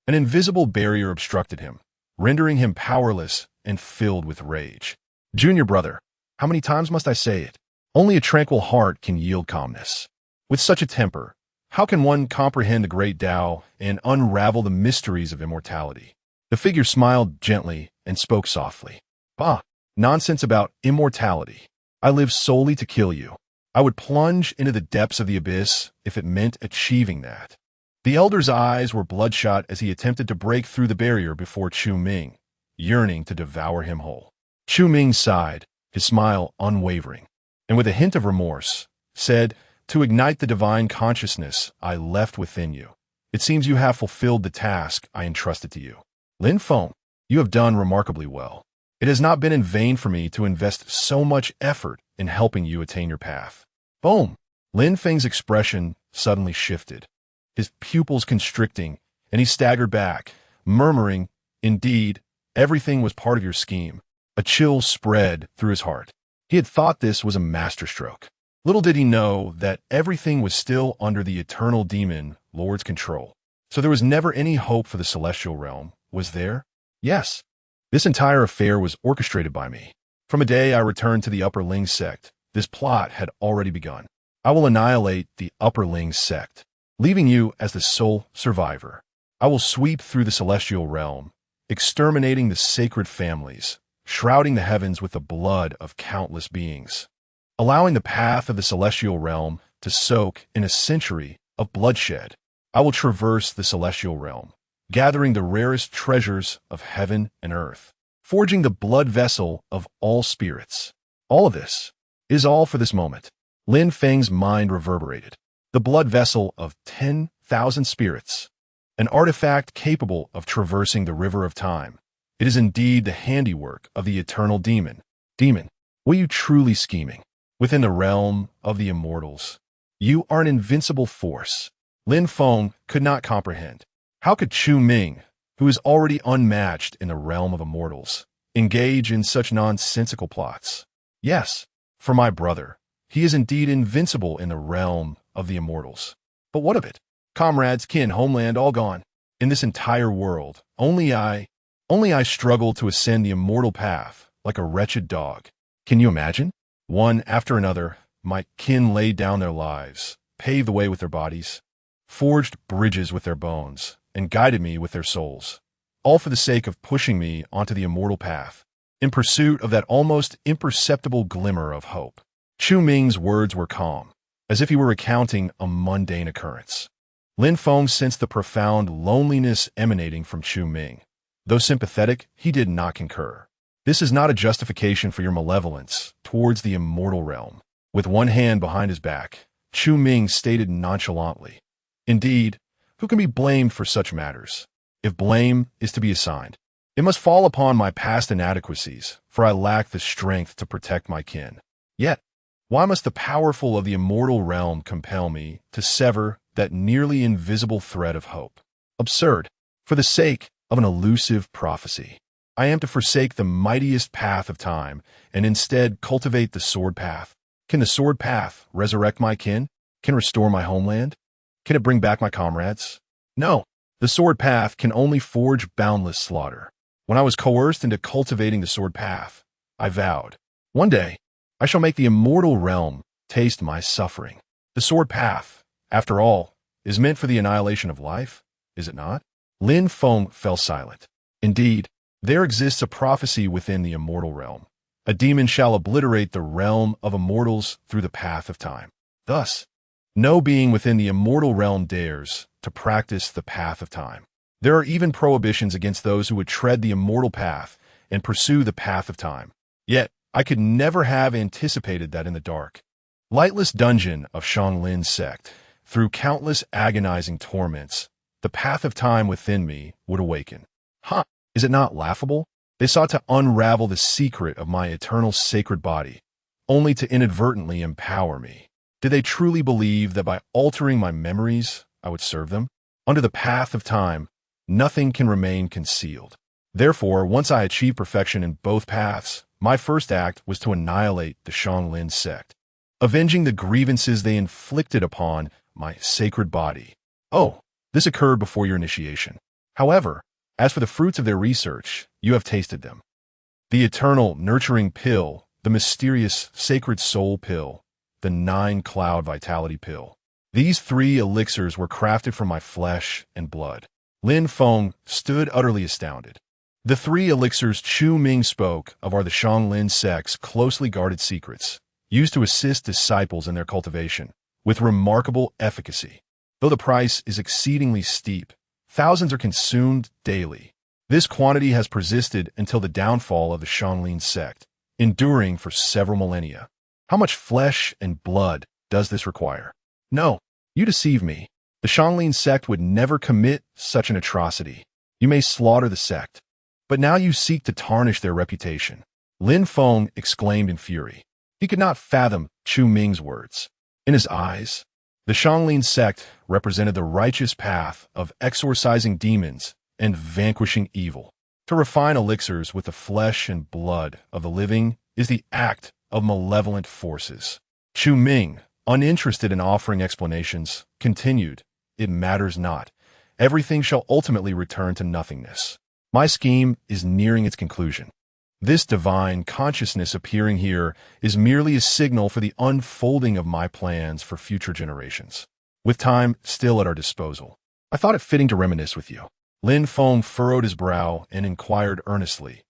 an invisible barrier obstructed him, rendering him powerless and filled with rage. "Junior brother, how many times must I say it? Only a tranquil heart can yield calmness. With such a temper, how can one comprehend the great Tao and unravel the mysteries of immortality?" The figure smiled gently and spoke softly. "Bah, nonsense about immortality. I live solely to kill you. I would plunge into the depths of the abyss if it meant achieving that." The elder's eyes were bloodshot as he attempted to break through the barrier before Chu Ming, yearning to devour him whole. Chu Ming sighed, his smile unwavering, and with a hint of remorse, said, "To ignite the divine consciousness I left within you, It seems you have fulfilled the task I entrusted to you. Lin Feng, you have done remarkably well. It has not been in vain for me to invest so much effort in helping you attain your path. Boom! Lin Feng's expression suddenly shifted, his pupils constricting, and he staggered back, murmuring, "Indeed, everything was part of your scheme." A chill spread through his heart. He had thought this was a masterstroke. Little did he know that everything was still under the eternal demon Lord's control. So there was never any hope for the celestial realm, was there? Yes. This entire affair was orchestrated by me. From a day I returned to the Upper Ling sect, this plot had already begun. I will annihilate the Upper Ling sect, leaving you as the sole survivor. I will sweep through the celestial realm, exterminating the sacred families, shrouding the heavens with the blood of countless beings, allowing the path of the celestial realm to soak in a century of bloodshed. I will traverse the celestial realm, gathering the rarest treasures of heaven and earth, forging the blood vessel of all spirits. All of this is all for this moment. Lin Feng's mind reverberated. The blood vessel of 10,000 spirits, an artifact capable of traversing the river of time. It is indeed the handiwork of the eternal demon. Demon, were you truly scheming? Within the realm of the immortals, you are an invincible force. Lin Feng could not comprehend. How could Chu Ming, who is already unmatched in the realm of immortals, engage in such nonsensical plots? Yes, for my brother, he is indeed invincible in the realm of the immortals. But what of it? Comrades, kin, homeland, all gone. In this entire world, only I struggle to ascend the immortal path like a wretched dog. Can you imagine? One after another, my kin laid down their lives, paved the way with their bodies, forged bridges with their bones, and guided me with their souls, all for the sake of pushing me onto the immortal path, in pursuit of that almost imperceptible glimmer of hope. Chu Ming's words were calm, as if he were recounting a mundane occurrence. Lin Feng sensed the profound loneliness emanating from Chu Ming. Though sympathetic, he did not concur. This is not a justification for your malevolence towards the immortal realm. With one hand behind his back, Chu Ming stated nonchalantly, "Indeed, who can be blamed for such matters? If blame is to be assigned, it must fall upon my past inadequacies, for I lack the strength to protect my kin. Yet, why must the powerful of the immortal realm compel me to sever that nearly invisible thread of hope? Absurd. For the sake of an elusive prophecy, I am to forsake the mightiest path of time and instead cultivate the sword path. Can the sword path resurrect my kin? Can it restore my homeland? Can it bring back my comrades? No, the sword path can only forge boundless slaughter. When I was coerced into cultivating the sword path, I vowed, one day, I shall make the immortal realm taste my suffering. The sword path, after all, is meant for the annihilation of life, is it not?" Lin Feng fell silent. Indeed, there exists a prophecy within the immortal realm. A demon shall obliterate the realm of immortals through the path of time. Thus, no being within the immortal realm dares to practice the path of time. There are even prohibitions against those who would tread the immortal path and pursue the path of time. Yet, I could never have anticipated that in the dark, lightless dungeon of Shanglin's sect, through countless agonizing torments, the path of time within me would awaken. Huh, is it not laughable? They sought to unravel the secret of my eternal sacred body, only to inadvertently empower me. Did they truly believe that by altering my memories, I would serve them? Under the path of time, nothing can remain concealed. Therefore, once I achieved perfection in both paths, my first act was to annihilate the Shanglin sect, avenging the grievances they inflicted upon my sacred body. Oh, this occurred before your initiation. However, as for the fruits of their research, you have tasted them. The eternal nurturing pill, the mysterious sacred soul pill, the 9-cloud vitality pill. These 3 elixirs were crafted from my flesh and blood. Lin Feng stood utterly astounded. The 3 elixirs Chu Ming spoke of are the Shanglin sect's closely guarded secrets, used to assist disciples in their cultivation, with remarkable efficacy. Though the price is exceedingly steep, thousands are consumed daily. This quantity has persisted until the downfall of the Shanglin sect, enduring for several millennia. How much flesh and blood does this require? No, you deceive me. The Xianglin sect would never commit such an atrocity. You may slaughter the sect, but now you seek to tarnish their reputation. Lin Feng exclaimed in fury. He could not fathom Chu Ming's words. In his eyes, the Xianglin sect represented the righteous path of exorcising demons and vanquishing evil. To refine elixirs with the flesh and blood of the living is the act of malevolent forces. Chu Ming, uninterested in offering explanations, continued, "It matters not. Everything shall ultimately return to nothingness. My scheme is nearing its conclusion. This divine consciousness appearing here is merely a signal for the unfolding of my plans for future generations. With time still at our disposal, I thought it fitting to reminisce with you." Lin Feng furrowed his brow and inquired earnestly,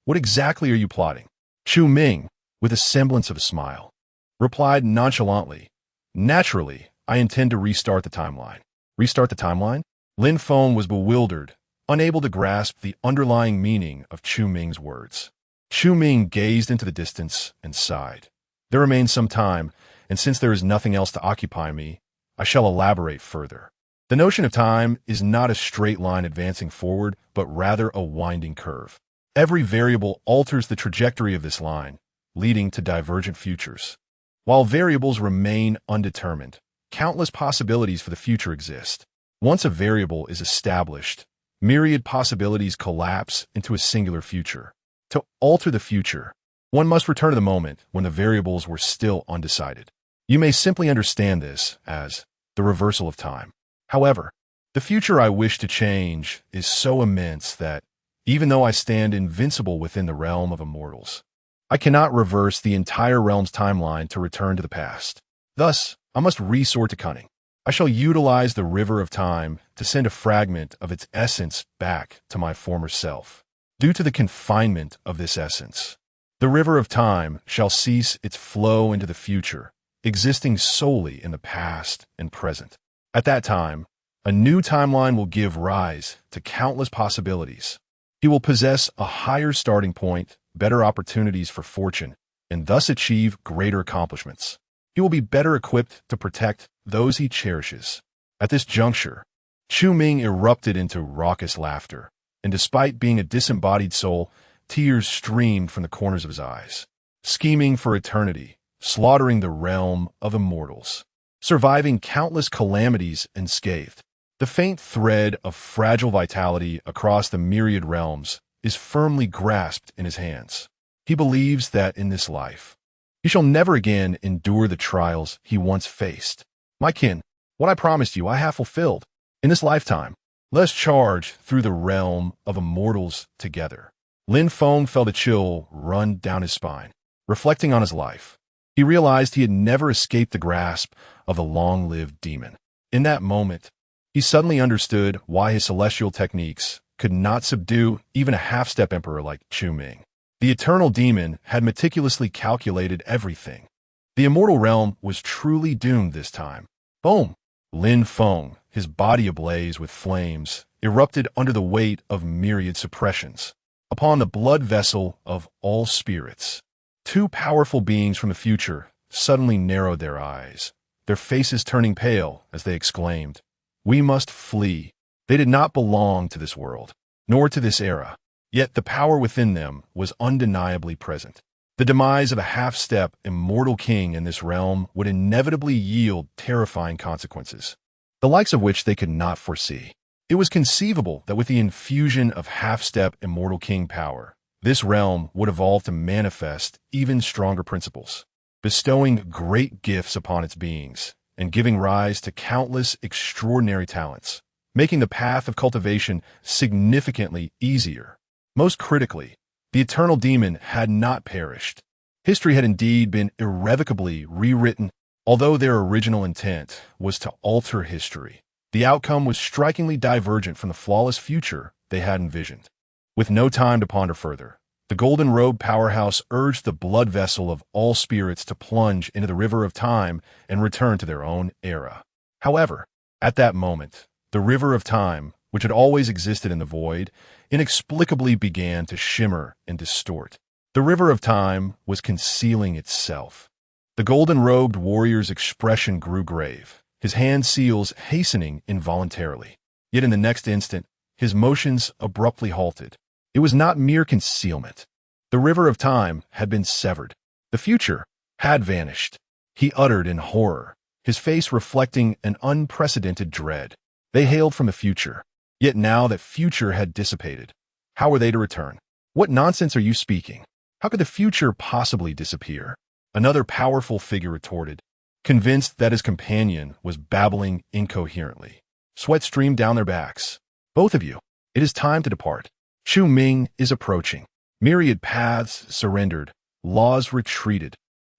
"What exactly are you plotting?" Chu Ming, with a semblance of a smile, replied nonchalantly, "Naturally, I intend to restart the timeline." Restart the timeline? Lin Feng was bewildered, unable to grasp the underlying meaning of Chu Ming's words. Chu Ming gazed into the distance and sighed. "There remains some time, and since there is nothing else to occupy me, I shall elaborate further. The notion of time is not a straight line advancing forward, but rather a winding curve. Every variable alters the trajectory of this line, leading to divergent futures. While variables remain undetermined, countless possibilities for the future exist. Once a variable is established, myriad possibilities collapse into a singular future. To alter the future, one must return to the moment when the variables were still undecided. You may simply understand this as the reversal of time. However, the future I wish to change is so immense that, even though I stand invincible within the realm of immortals, I cannot reverse the entire realm's timeline to return to the past. Thus, I must resort to cunning. I shall utilize the river of time to send a fragment of its essence back to my former self. Due to the confinement of this essence, the river of time shall cease its flow into the future, existing solely in the past and present. At that time, a new timeline will give rise to countless possibilities. He will possess a higher starting point, better opportunities for fortune, and thus achieve greater accomplishments. He will be better equipped to protect those he cherishes. At this juncture, Chu Ming erupted into raucous laughter, and despite being a disembodied soul, tears streamed from the corners of his eyes. Scheming for eternity, slaughtering the realm of immortals, surviving countless calamities unscathed. The faint thread of fragile vitality across the myriad realms is firmly grasped in his hands. He believes that in this life, he shall never again endure the trials he once faced. My kin, what I promised you I have fulfilled. In this lifetime, let us charge through the realm of immortals together. Lin Feng felt a chill run down his spine. Reflecting on his life, he realized he had never escaped the grasp of the long-lived demon. In that moment, he suddenly understood why his celestial techniques could not subdue even a half-step emperor like Chu Ming. The eternal demon had meticulously calculated everything. The immortal realm was truly doomed this time. Boom! Lin Feng, his body ablaze with flames, erupted under the weight of myriad suppressions. Upon the blood vessel of all spirits, two powerful beings from the future suddenly narrowed their eyes, their faces turning pale as they exclaimed, "We must flee." They did not belong to this world, nor to this era, yet the power within them was undeniably present. The demise of a half-step immortal king in this realm would inevitably yield terrifying consequences, the likes of which they could not foresee. It was conceivable that with the infusion of half-step immortal king power, this realm would evolve to manifest even stronger principles, bestowing great gifts upon its beings and giving rise to countless extraordinary talents, making the path of cultivation significantly easier. Most critically, the eternal demon had not perished. History had indeed been irrevocably rewritten. Although their original intent was to alter history, the outcome was strikingly divergent from the flawless future they had envisioned. With no time to ponder further, the Golden Robe powerhouse urged the blood vessel of all spirits to plunge into the river of time and return to their own era. However, at that moment, the river of time, which had always existed in the void, inexplicably began to shimmer and distort. The river of time was concealing itself. The golden-robed warrior's expression grew grave, his hand seals hastening involuntarily. Yet in the next instant, his motions abruptly halted. It was not mere concealment. The river of time had been severed. The future had vanished. He uttered in horror, his face reflecting an unprecedented dread. They hailed from the future. Yet now that future had dissipated, how were they to return? What nonsense are you speaking? How could the future possibly disappear? Another powerful figure retorted, convinced that his companion was babbling incoherently. Sweat streamed down their backs. Both of you, it is time to depart. Chu Ming is approaching. Myriad paths surrendered, laws retreated.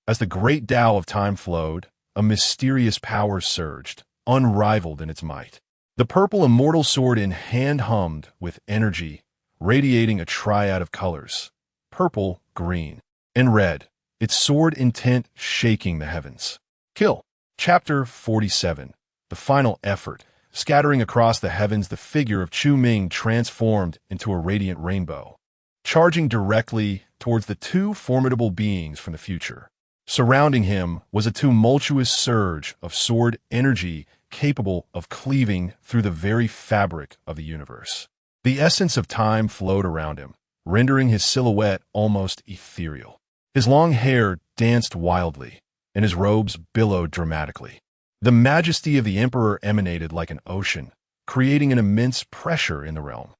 As the great Tao of time flowed, a mysterious power surged, unrivaled in its might. The purple immortal sword in hand hummed with energy, radiating a triad of colors: purple, green, and red, its sword intent shaking the heavens. Kill. Chapter 47. The final effort. Scattering across the heavens, the figure of Chu Ming transformed into a radiant rainbow, charging directly towards the two formidable beings from the future. Surrounding him was a tumultuous surge of sword energy capable of cleaving through the very fabric of the universe. The essence of time flowed around him, rendering his silhouette almost ethereal. His long hair danced wildly, and his robes billowed dramatically. The majesty of the emperor emanated like an ocean, creating an immense pressure in the realm.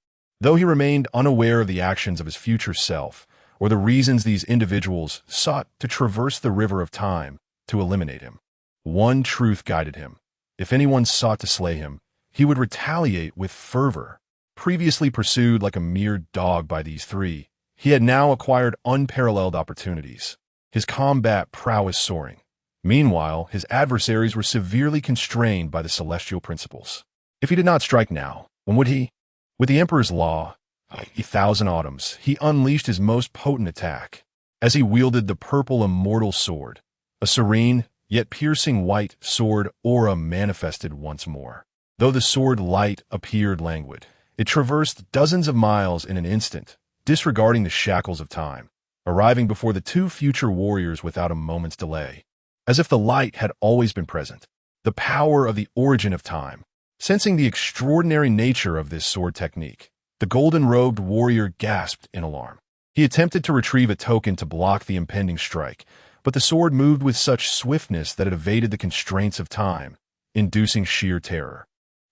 Though he remained unaware of the actions of his future self, or the reasons these individuals sought to traverse the river of time to eliminate him, one truth guided him. If anyone sought to slay him, he would retaliate with fervor. Previously pursued like a mere dog by these three, he had now acquired unparalleled opportunities, his combat prowess soaring. Meanwhile, his adversaries were severely constrained by the celestial principles. If he did not strike now, when would he? With the Emperor's law, 1,000 autumns, he unleashed his most potent attack. As he wielded the purple immortal sword, a serene, yet piercing white sword aura manifested once more. Though the sword light appeared languid, it traversed dozens of miles in an instant, disregarding the shackles of time, arriving before the two future warriors without a moment's delay. As if the light had always been present, the power of the origin of time. Sensing the extraordinary nature of this sword technique, the golden-robed warrior gasped in alarm. He attempted to retrieve a token to block the impending strike, but the sword moved with such swiftness that it evaded the constraints of time, inducing sheer terror.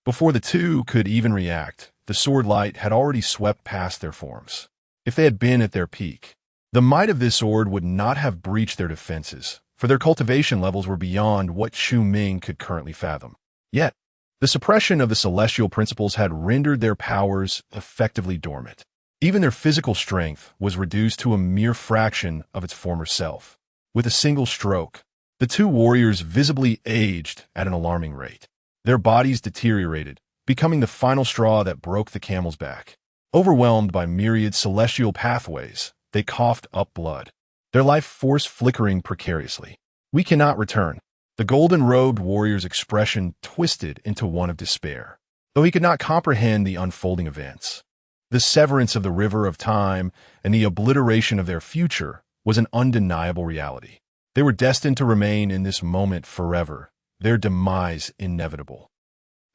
Before the two could even react, the sword light had already swept past their forms. If they had been at their peak, the might of this sword would not have breached their defenses, for their cultivation levels were beyond what Chu Ming could currently fathom. Yet, the suppression of the celestial principles had rendered their powers effectively dormant. Even their physical strength was reduced to a mere fraction of its former self. With a single stroke, the two warriors visibly aged at an alarming rate. Their bodies deteriorated, becoming the final straw that broke the camel's back. Overwhelmed by myriad celestial pathways, they coughed up blood, their life force flickering precariously. We cannot return. The golden-robed warrior's expression twisted into one of despair, though he could not comprehend the unfolding events. The severance of the river of time and the obliteration of their future was an undeniable reality. They were destined to remain in this moment forever, their demise inevitable.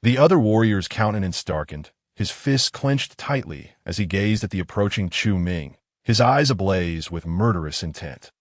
The other warrior's countenance darkened, his fists clenched tightly as he gazed at the approaching Chu Ming, his eyes ablaze with murderous intent.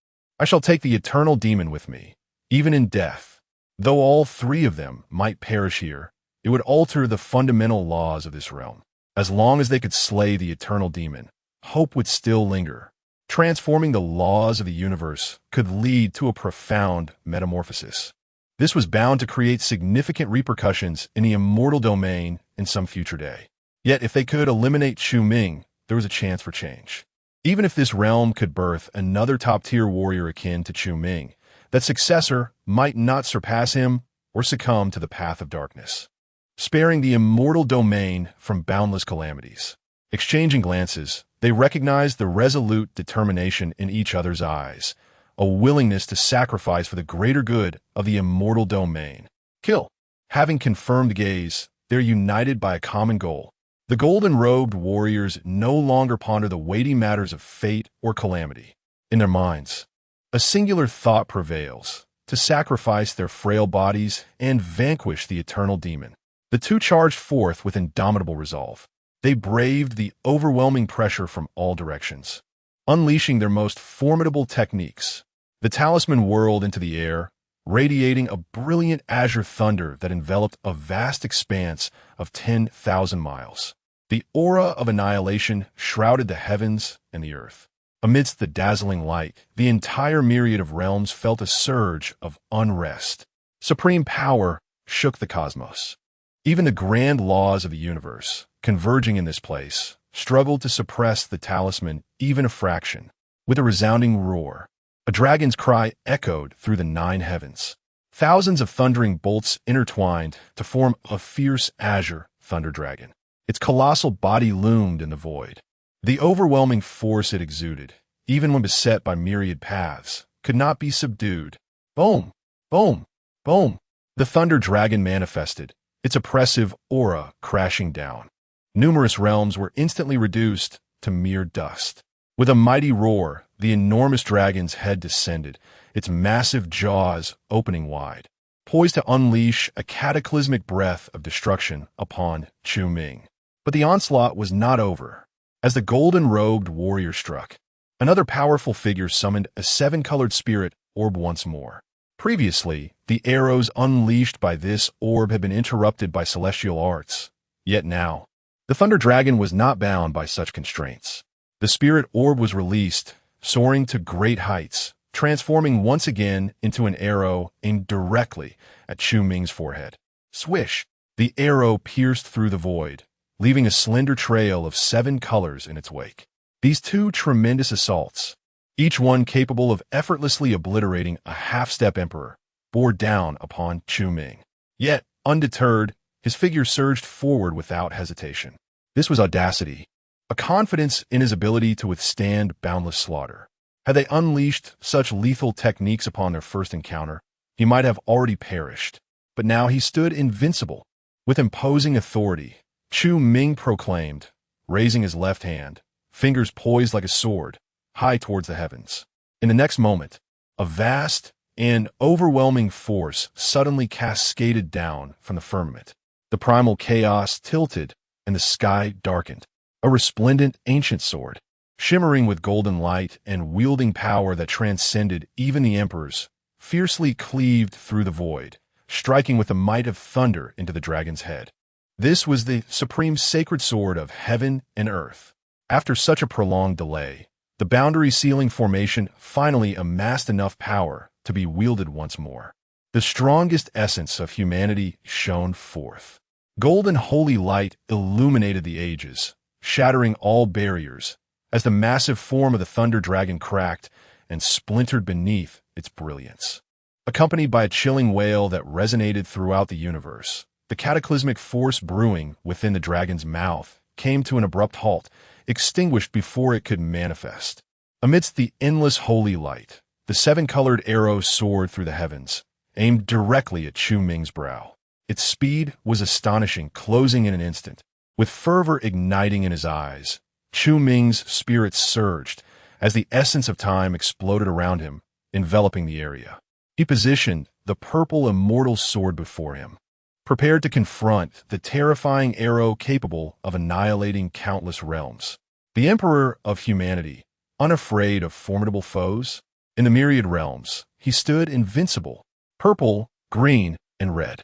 I shall take the eternal demon with me, even in death. Though all three of them might perish here, it would alter the fundamental laws of this realm. As long as they could slay the eternal demon, hope would still linger. Transforming the laws of the universe could lead to a profound metamorphosis. This was bound to create significant repercussions in the immortal domain in some future day. Yet if they could eliminate Chu Ming, there was a chance for change. Even if this realm could birth another top-tier warrior akin to Chu Ming, that successor might not surpass him or succumb to the path of darkness, sparing the immortal domain from boundless calamities. Exchanging glances, they recognized the resolute determination in each other's eyes, a willingness to sacrifice for the greater good of the immortal domain. Kill. Having confirmed the gaze, they're united by a common goal. The golden-robed warriors no longer ponder the weighty matters of fate or calamity. In their minds, a singular thought prevails: to sacrifice their frail bodies and vanquish the eternal demon. The two charged forth with indomitable resolve. They braved the overwhelming pressure from all directions, unleashing their most formidable techniques. The talisman whirled into the air, radiating a brilliant azure thunder that enveloped a vast expanse of 10,000 miles. The aura of annihilation shrouded the heavens and the earth. Amidst the dazzling light, the entire myriad of realms felt a surge of unrest. Supreme power shook the cosmos. Even the grand laws of the universe, converging in this place, struggled to suppress the talisman even a fraction. With a resounding roar, a dragon's cry echoed through the 9 heavens. Thousands of thundering bolts intertwined to form a fierce azure thunder dragon. Its colossal body loomed in the void. The overwhelming force it exuded, even when beset by myriad paths, could not be subdued. Boom! Boom! Boom! The thunder dragon manifested, its oppressive aura crashing down. Numerous realms were instantly reduced to mere dust. With a mighty roar, the enormous dragon's head descended, its massive jaws opening wide, poised to unleash a cataclysmic breath of destruction upon Chu Ming. But the onslaught was not over. As the golden-robed warrior struck, another powerful figure summoned a 7-colored spirit orb once more. Previously, the arrows unleashed by this orb had been interrupted by celestial arts. Yet now, the Thunder Dragon was not bound by such constraints. The spirit orb was released, soaring to great heights, transforming once again into an arrow aimed directly at Chu Ming's forehead. Swish! The arrow pierced through the void, leaving a slender trail of 7 colors in its wake. These two tremendous assaults, each one capable of effortlessly obliterating a half-step emperor, bore down upon Chu Ming. Yet, undeterred, his figure surged forward without hesitation. This was audacity, a confidence in his ability to withstand boundless slaughter. Had they unleashed such lethal techniques upon their first encounter, he might have already perished. But now he stood invincible. With imposing authority, Chu Ming proclaimed, raising his left hand, fingers poised like a sword, high towards the heavens. In the next moment, a vast and overwhelming force suddenly cascaded down from the firmament. The primal chaos tilted, and the sky darkened. A resplendent ancient sword, shimmering with golden light and wielding power that transcended even the emperors, fiercely cleaved through the void, striking with the might of thunder into the dragon's head. This was the supreme sacred sword of heaven and earth. After such a prolonged delay, the boundary-sealing formation finally amassed enough power to be wielded once more. The strongest essence of humanity shone forth. Golden holy light illuminated the ages, shattering all barriers, as the massive form of the Thunder Dragon cracked and splintered beneath its brilliance. Accompanied by a chilling wail that resonated throughout the universe, the cataclysmic force brewing within the dragon's mouth came to an abrupt halt, extinguished before it could manifest. Amidst the endless holy light, the 7-colored arrow soared through the heavens, aimed directly at Chu Ming's brow. Its speed was astonishing, closing in an instant. With fervor igniting in his eyes, Chu Ming's spirit surged as the essence of time exploded around him, enveloping the area. He positioned the purple immortal sword before him, prepared to confront the terrifying arrow capable of annihilating countless realms. The Emperor of humanity, unafraid of formidable foes, in the myriad realms, he stood invincible, purple, green, and red.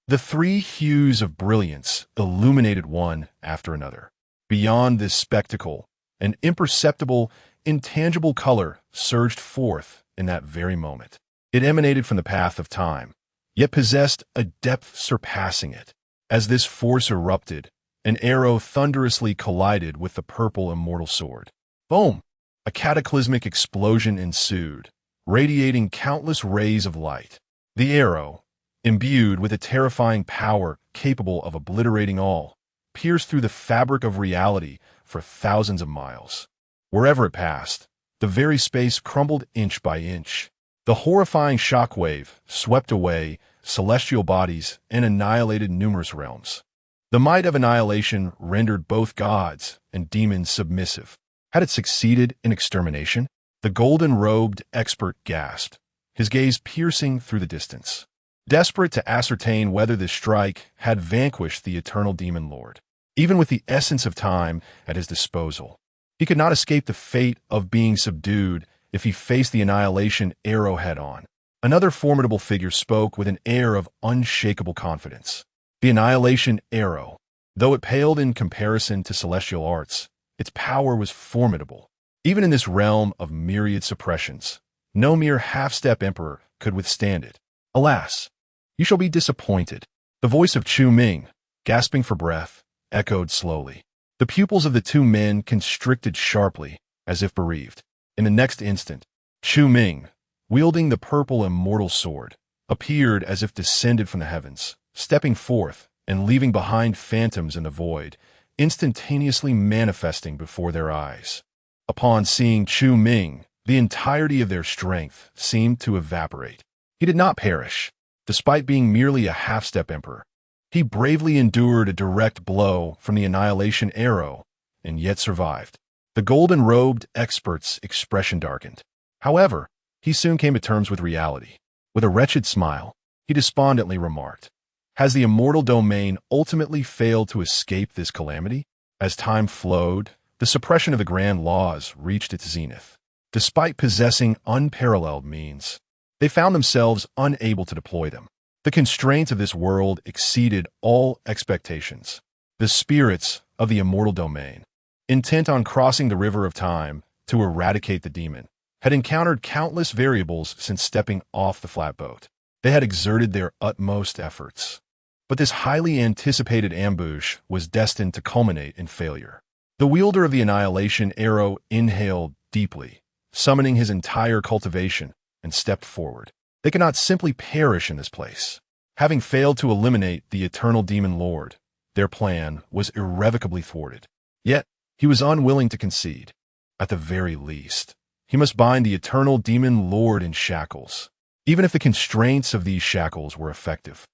The 3 hues of brilliance illuminated one after another. Beyond this spectacle, an imperceptible, intangible color surged forth in that very moment. It emanated from the path of time, yet possessed a depth surpassing it. As this force erupted, an arrow thunderously collided with the purple immortal sword. Boom! A cataclysmic explosion ensued, radiating countless rays of light. The arrow, imbued with a terrifying power capable of obliterating all, pierced through the fabric of reality for thousands of miles. Wherever it passed, the very space crumbled inch by inch. The horrifying shockwave swept away celestial bodies and annihilated numerous realms. The might of annihilation rendered both gods and demons submissive. Had it succeeded in extermination? The golden-robed expert gasped, his gaze piercing through the distance, desperate to ascertain whether this strike had vanquished the eternal demon lord. Even with the essence of time at his disposal, he could not escape the fate of being subdued if he faced the annihilation arrow head-on. Another formidable figure spoke with an air of unshakable confidence. The annihilation arrow, though it paled in comparison to celestial arts, its power was formidable. Even in this realm of myriad suppressions, no mere half-step emperor could withstand it. Alas, you shall be disappointed. The voice of Chu Ming, gasping for breath, echoed slowly. The pupils of the two men constricted sharply, as if bereaved. In the next instant, Chu Ming, wielding the purple immortal sword, appeared as if descended from the heavens, stepping forth and leaving behind phantoms in the void, instantaneously manifesting before their eyes. Upon seeing Chu Ming, the entirety of their strength seemed to evaporate. He did not perish, despite being merely a half-step emperor. He bravely endured a direct blow from the annihilation arrow, and yet survived. The golden-robed expert's expression darkened. However, he soon came to terms with reality. With a wretched smile, he despondently remarked, "Has the immortal domain ultimately failed to escape this calamity?" As time flowed, the suppression of the grand laws reached its zenith. Despite possessing unparalleled means, they found themselves unable to deploy them. The constraints of this world exceeded all expectations. The spirits of the immortal domain, intent on crossing the river of time to eradicate the demon, had encountered countless variables since stepping off the flatboat. They had exerted their utmost efforts. But this highly anticipated ambush was destined to culminate in failure. The wielder of the annihilation arrow inhaled deeply, summoning his entire cultivation, and stepped forward. They could not simply perish in this place. Having failed to eliminate the eternal demon lord, their plan was irrevocably thwarted. Yet, he was unwilling to concede. At the very least, he must bind the eternal demon lord in shackles, even if the constraints of these shackles were effective.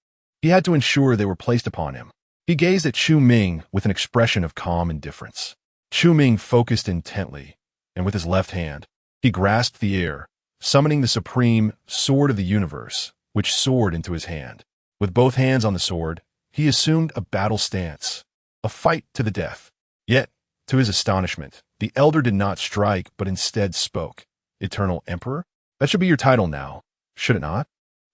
He had to ensure they were placed upon him. He gazed at Chu Ming with an expression of calm indifference. Chu Ming focused intently, and with his left hand, he grasped the air, summoning the supreme sword of the universe, which soared into his hand. With both hands on the sword, he assumed a battle stance, a fight to the death. Yet, to his astonishment, the elder did not strike, but instead spoke. "Eternal Emperor? That should be your title now, should it not?"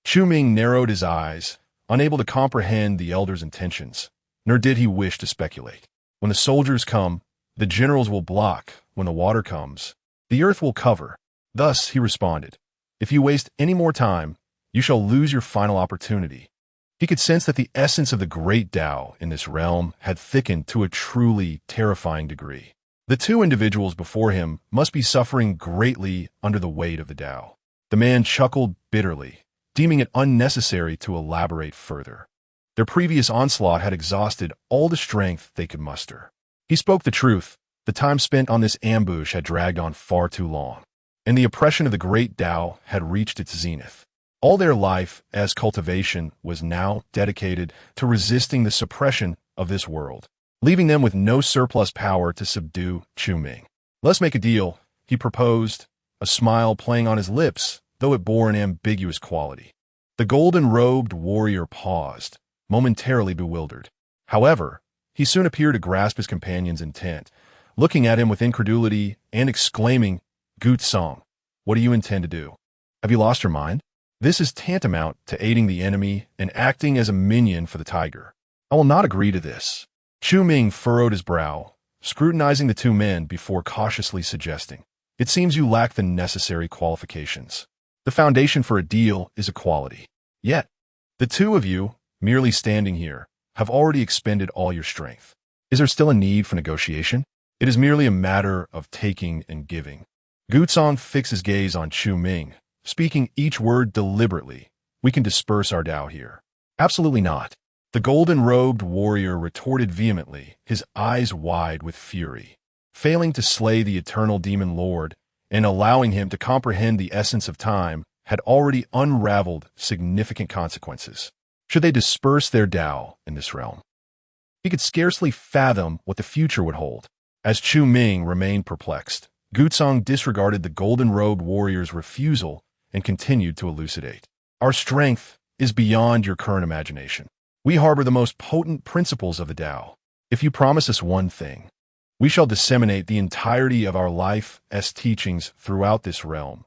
Chu Ming narrowed his eyes, unable to comprehend the elder's intentions, nor did he wish to speculate. When the soldiers come, the generals will block. When the water comes, the earth will cover. Thus, he responded, "If you waste any more time, you shall lose your final opportunity." He could sense that the essence of the great Tao in this realm had thickened to a truly terrifying degree. The two individuals before him must be suffering greatly under the weight of the Tao. The man chuckled bitterly, deeming it unnecessary to elaborate further. Their previous onslaught had exhausted all the strength they could muster. He spoke the truth. The time spent on this ambush had dragged on far too long, and the oppression of the great Tao had reached its zenith. All their life as cultivation was now dedicated to resisting the suppression of this world, leaving them with no surplus power to subdue Chu Ming. "Let's make a deal," he proposed, a smile playing on his lips, though it bore an ambiguous quality. The golden-robed warrior paused, momentarily bewildered. However, he soon appeared to grasp his companion's intent, looking at him with incredulity and exclaiming, "Gut Song, what do you intend to do? Have you lost your mind? This is tantamount to aiding the enemy and acting as a minion for the tiger. I will not agree to this." Chu Ming furrowed his brow, scrutinizing the two men before cautiously suggesting, "It seems you lack the necessary qualifications. The foundation for a deal is equality. Yet, the two of you, merely standing here, have already expended all your strength. Is there still a need for negotiation? It is merely a matter of taking and giving." Gutsong fixed his gaze on Chu Ming, speaking each word deliberately. "We can disperse our Tao here." "Absolutely not." The golden-robed warrior retorted vehemently, his eyes wide with fury. Failing to slay the eternal demon lord and allowing him to comprehend the essence of time had already unraveled significant consequences. Should they disperse their Tao in this realm? He could scarcely fathom what the future would hold. As Chu Ming remained perplexed, Gutsong disregarded the golden-robed warrior's refusal and continued to elucidate. Our strength is beyond your current imagination. We harbor the most potent principles of the Tao. If you promise us one thing, we shall disseminate the entirety of our life's teachings throughout this realm,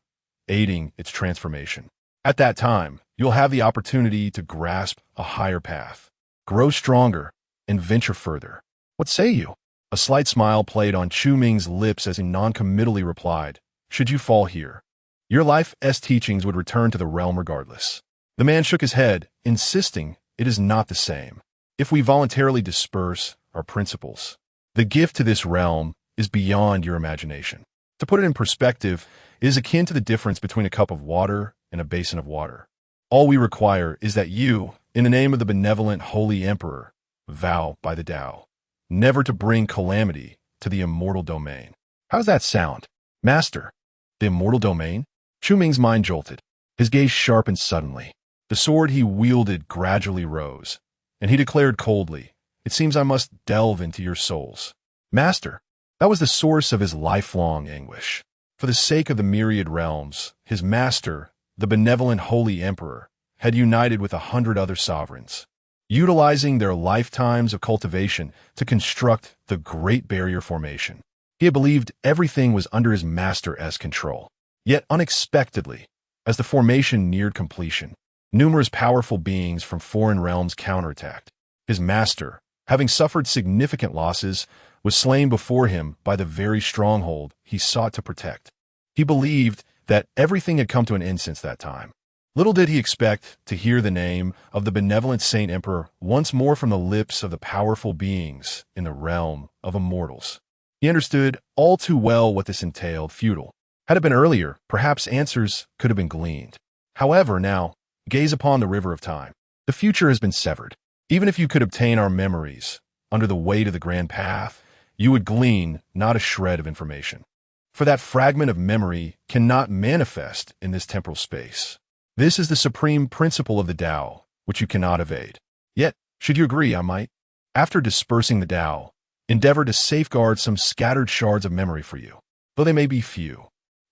aiding its transformation. At that time, you'll have the opportunity to grasp a higher path, grow stronger, and venture further. What say you? A slight smile played on Chu Ming's lips as he noncommittally replied, should you fall here, your life's teachings would return to the realm regardless. The man shook his head, insisting it is not the same. If we voluntarily disperse our principles, the gift to this realm is beyond your imagination. To put it in perspective, it is akin to the difference between a cup of water and a basin of water. All we require is that you, in the name of the benevolent holy emperor, vow by the Tao, never to bring calamity to the immortal domain. How does that sound? Master, the immortal domain? Chu Ming's mind jolted. His gaze sharpened suddenly. The sword he wielded gradually rose, and he declared coldly, it seems I must delve into your souls. Master, that was the source of his lifelong anguish. For the sake of the myriad realms, his master, the benevolent holy emperor, had united with 100 other sovereigns, utilizing their lifetimes of cultivation to construct the Great Barrier Formation. He had believed everything was under his master's control. Yet unexpectedly, as the formation neared completion, numerous powerful beings from foreign realms counterattacked. His master, having suffered significant losses, was slain before him by the very stronghold he sought to protect. He believed that everything had come to an end since that time. Little did he expect to hear the name of the benevolent Saint Emperor once more from the lips of the powerful beings in the realm of immortals. He understood all too well what this entailed. Futile. Had it been earlier, perhaps answers could have been gleaned. However, now, gaze upon the river of time. The future has been severed. Even if you could obtain our memories, under the weight of the grand path, you would glean not a shred of information. For that fragment of memory cannot manifest in this temporal space. This is the supreme principle of the Tao, which you cannot evade. Yet, should you agree, I might, after dispersing the Tao, endeavor to safeguard some scattered shards of memory for you, though they may be few.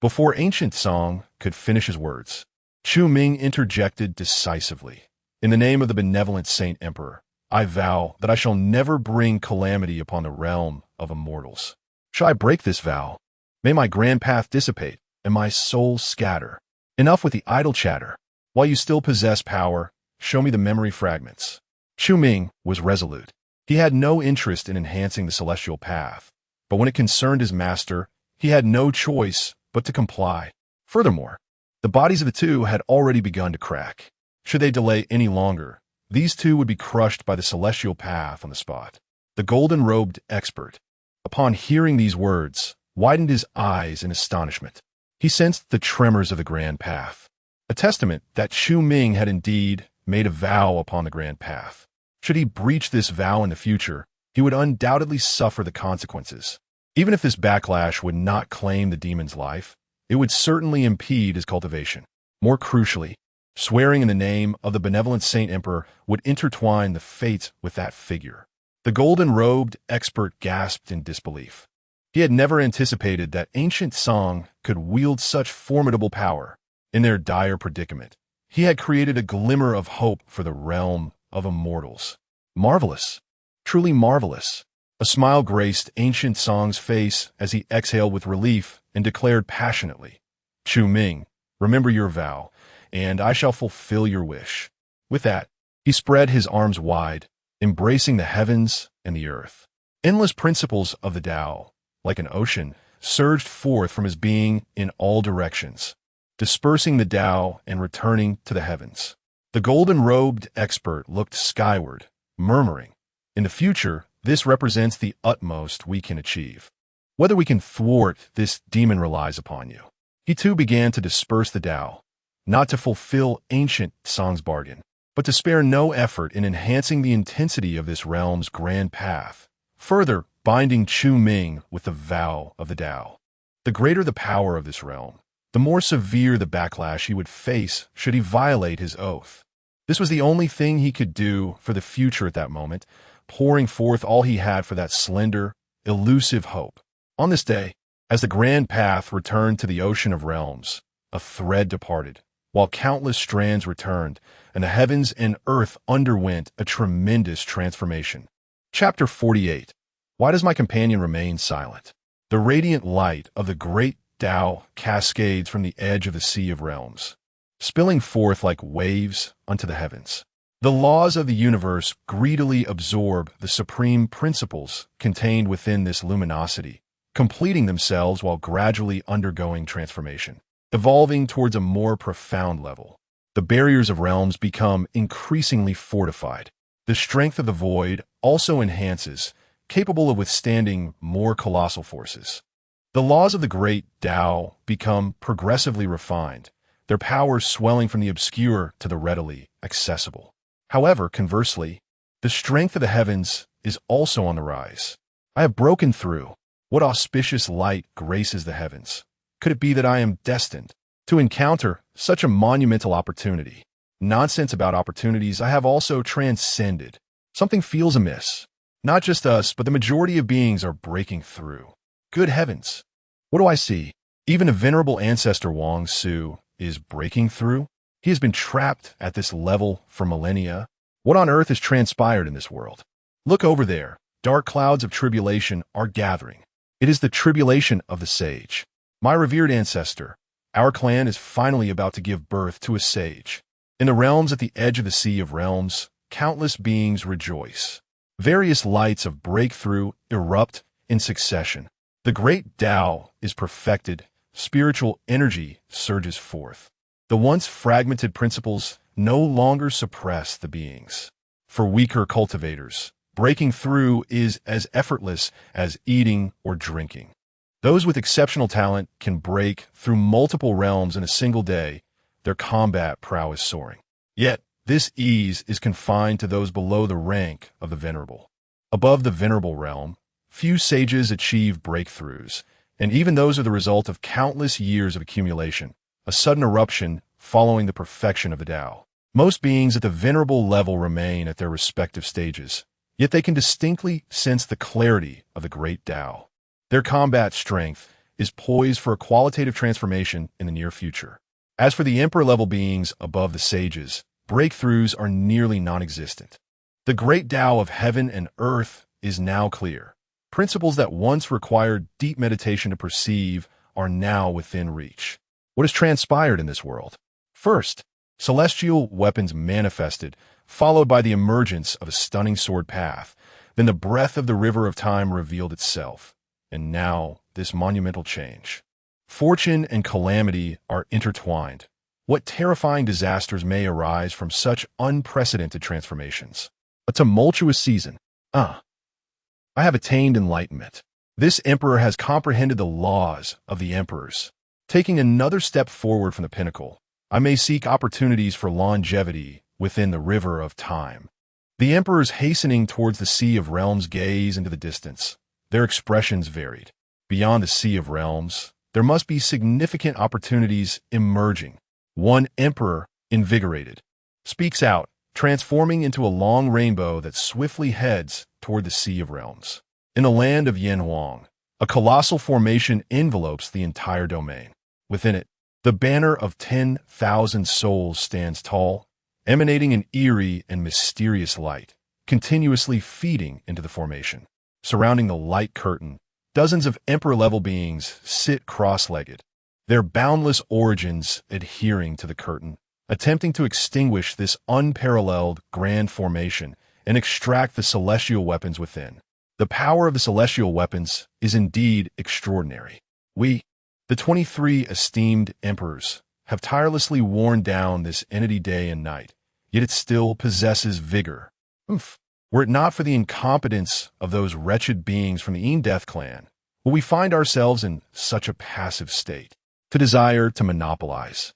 Before ancient Song could finish his words, Chu Ming interjected decisively. In the name of the benevolent Saint Emperor, I vow that I shall never bring calamity upon the realm of immortals. Shall I break this vow? May my grand path dissipate, and my soul scatter. Enough with the idle chatter. While you still possess power, show me the memory fragments. Chu Ming was resolute. He had no interest in enhancing the celestial path, but when it concerned his master, he had no choice but to comply. Furthermore, the bodies of the two had already begun to crack. Should they delay any longer, these two would be crushed by the celestial path on the spot. The golden-robed expert, upon hearing these words, widened his eyes in astonishment. He sensed the tremors of the grand path, a testament that Chu Ming had indeed made a vow upon the grand path. Should he breach this vow in the future, he would undoubtedly suffer the consequences. Even if this backlash would not claim the demon's life, it would certainly impede his cultivation. More crucially, swearing in the name of the benevolent Saint Emperor would intertwine the fates with that figure. The golden-robed expert gasped in disbelief. He had never anticipated that ancient Song could wield such formidable power. In their dire predicament, he had created a glimmer of hope for the realm of immortals. Marvelous. Truly marvelous. A smile graced ancient Song's face as he exhaled with relief and declared passionately, Chu Ming, remember your vow, and I shall fulfill your wish. With that, he spread his arms wide, embracing the heavens and the earth. Endless principles of the Tao, like an ocean, surged forth from his being in all directions, dispersing the Tao and returning to the heavens. The golden-robed expert looked skyward, murmuring, in the future, this represents the utmost we can achieve. Whether we can thwart this demon relies upon you. He too began to disperse the Tao, not to fulfill ancient Song's bargain, but to spare no effort in enhancing the intensity of this realm's grand path, further binding Chu Ming with the vow of the Tao. The greater the power of this realm, the more severe the backlash he would face should he violate his oath. This was the only thing he could do for the future at that moment, pouring forth all he had for that slender, elusive hope. On this day, as the grand path returned to the ocean of realms, a thread departed while countless strands returned, and the heavens and earth underwent a tremendous transformation. Chapter 48. Why does my companion remain silent? The radiant light of the great Tao cascades from the edge of the Sea of Realms, spilling forth like waves unto the heavens. The laws of the universe greedily absorb the supreme principles contained within this luminosity, completing themselves while gradually undergoing transformation, evolving towards a more profound level. The barriers of realms become increasingly fortified. The strength of the void also enhances, capable of withstanding more colossal forces. The laws of the great Tao become progressively refined, their power swelling from the obscure to the readily accessible. However, conversely, the strength of the heavens is also on the rise. I have broken through. What auspicious light graces the heavens? Could it be that I am destined to encounter such a monumental opportunity? Nonsense about opportunities. I have also transcended. Something feels amiss. Not just us, but the majority of beings are breaking through. Good heavens! What do I see? Even a venerable ancestor Wang Su is breaking through. He has been trapped at this level for millennia. What on earth has transpired in this world? Look over there. Dark clouds of tribulation are gathering. It is the tribulation of the sage. My revered ancestor, our clan is finally about to give birth to a sage. In the realms at the edge of the Sea of Realms, countless beings rejoice. Various lights of breakthrough erupt in succession. The great Tao is perfected. Spiritual energy surges forth. The once fragmented principles no longer suppress the beings. For weaker cultivators, breaking through is as effortless as eating or drinking. Those with exceptional talent can break through multiple realms in a single day, their combat prowess soaring. Yet, this ease is confined to those below the rank of the venerable. Above the venerable realm, few sages achieve breakthroughs, and even those are the result of countless years of accumulation, a sudden eruption following the perfection of the Tao. Most beings at the venerable level remain at their respective stages, yet they can distinctly sense the clarity of the great Tao. Their combat strength is poised for a qualitative transformation in the near future. As for the emperor-level beings above the sages, breakthroughs are nearly non-existent. The great Tao of heaven and earth is now clear. Principles that once required deep meditation to perceive are now within reach. What has transpired in this world? First, celestial weapons manifested, followed by the emergence of a stunning sword path. Then the breath of the river of time revealed itself. And now, this monumental change. Fortune and calamity are intertwined. What terrifying disasters may arise from such unprecedented transformations? A tumultuous season. I have attained enlightenment. This emperor has comprehended the laws of the emperors. Taking another step forward from the pinnacle, I may seek opportunities for longevity within the river of time. The emperors hastening towards the Sea of Realms gaze into the distance. Their expressions varied. Beyond the Sea of Realms, there must be significant opportunities emerging. One emperor, invigorated, speaks out, transforming into a long rainbow that swiftly heads toward the Sea of Realms. In the land of Yanhuang, a colossal formation envelopes the entire domain. Within it, the banner of 10,000 souls stands tall, emanating an eerie and mysterious light, continuously feeding into the formation. Surrounding the light curtain, dozens of emperor-level beings sit cross-legged, their boundless origins adhering to the curtain, attempting to extinguish this unparalleled grand formation and extract the celestial weapons within. The power of the celestial weapons is indeed extraordinary. We, the 23 esteemed emperors, have tirelessly worn down this entity day and night, yet it still possesses vigor. Were it not for the incompetence of those wretched beings from the Death clan, will we find ourselves in such a passive state? To desire to monopolize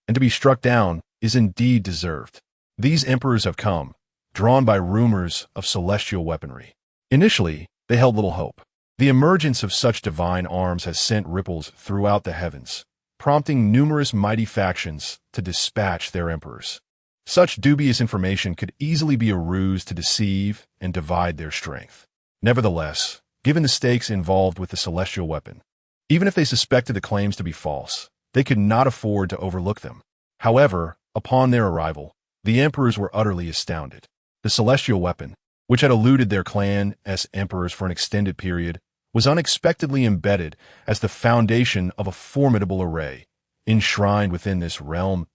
and to be struck down is indeed deserved. These emperors have come, drawn by rumors of celestial weaponry. Initially, they held little hope. The emergence of such divine arms has sent ripples throughout the heavens, prompting numerous mighty factions to dispatch their emperors. Such dubious information could easily be a ruse to deceive and divide their strength. Nevertheless, given the stakes involved with the celestial weapon, even if they suspected the claims to be false, they could not afford to overlook them. However, upon their arrival, the emperors were utterly astounded. The celestial weapon, which had eluded their clan as emperors for an extended period, was unexpectedly embedded as the foundation of a formidable array, enshrined within this realm's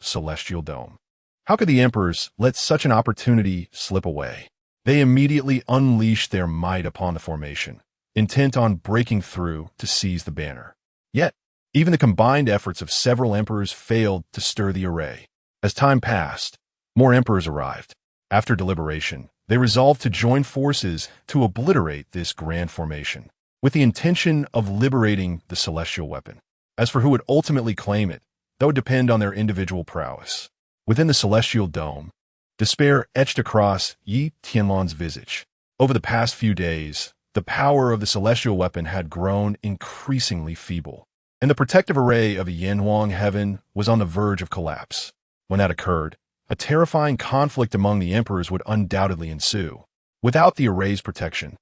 celestial dome. How could the emperors let such an opportunity slip away? They immediately unleashed their might upon the formation, intent on breaking through to seize the banner. Yet, even the combined efforts of several emperors failed to stir the array. As time passed, more emperors arrived. After deliberation, they resolved to join forces to obliterate this grand formation, with the intention of liberating the celestial weapon. As for who would ultimately claim it, that would depend on their individual prowess. Within the celestial dome, despair etched across Tianyuan's visage. Over the past few days, the power of the celestial weapon had grown increasingly feeble, and the protective array of Yanhuang heaven was on the verge of collapse. When that occurred, a terrifying conflict among the emperors would undoubtedly ensue. Without the array's protection,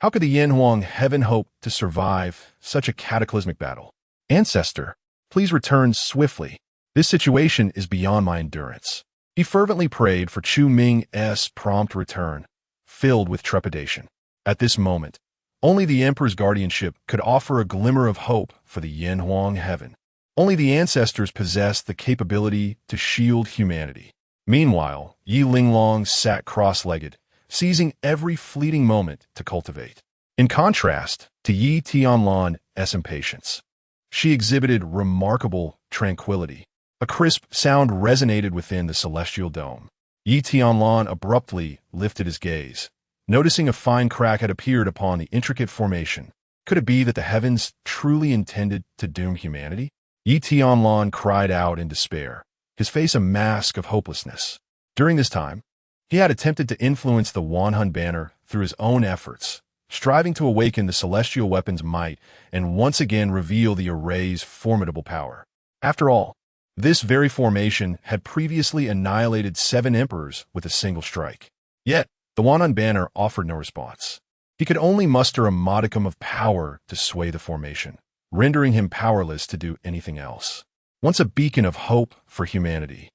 how could the Yanhuang heaven hope to survive such a cataclysmic battle? Ancestor, please return swiftly. This situation is beyond my endurance. He fervently prayed for Chu Ming's prompt return, filled with trepidation. At this moment, only the emperor's guardianship could offer a glimmer of hope for the Yanhuang heaven. Only the ancestors possessed the capability to shield humanity. Meanwhile, Yi Linglong sat cross-legged, seizing every fleeting moment to cultivate. In contrast to Yi Tianyuan's impatience, she exhibited remarkable tranquility. A crisp sound resonated within the celestial dome. Yi Tianyuan abruptly lifted his gaze, noticing a fine crack had appeared upon the intricate formation. Could it be that the heavens truly intended to doom humanity? Yi Tianyuan cried out in despair, his face a mask of hopelessness. During this time, he had attempted to influence the Wanhun banner through his own efforts, striving to awaken the celestial weapon's might and once again reveal the array's formidable power. After all, this very formation had previously annihilated 7 emperors with a single strike. Yet, the Wanhun banner offered no response. He could only muster a modicum of power to sway the formation, rendering him powerless to do anything else. Once a beacon of hope for humanity,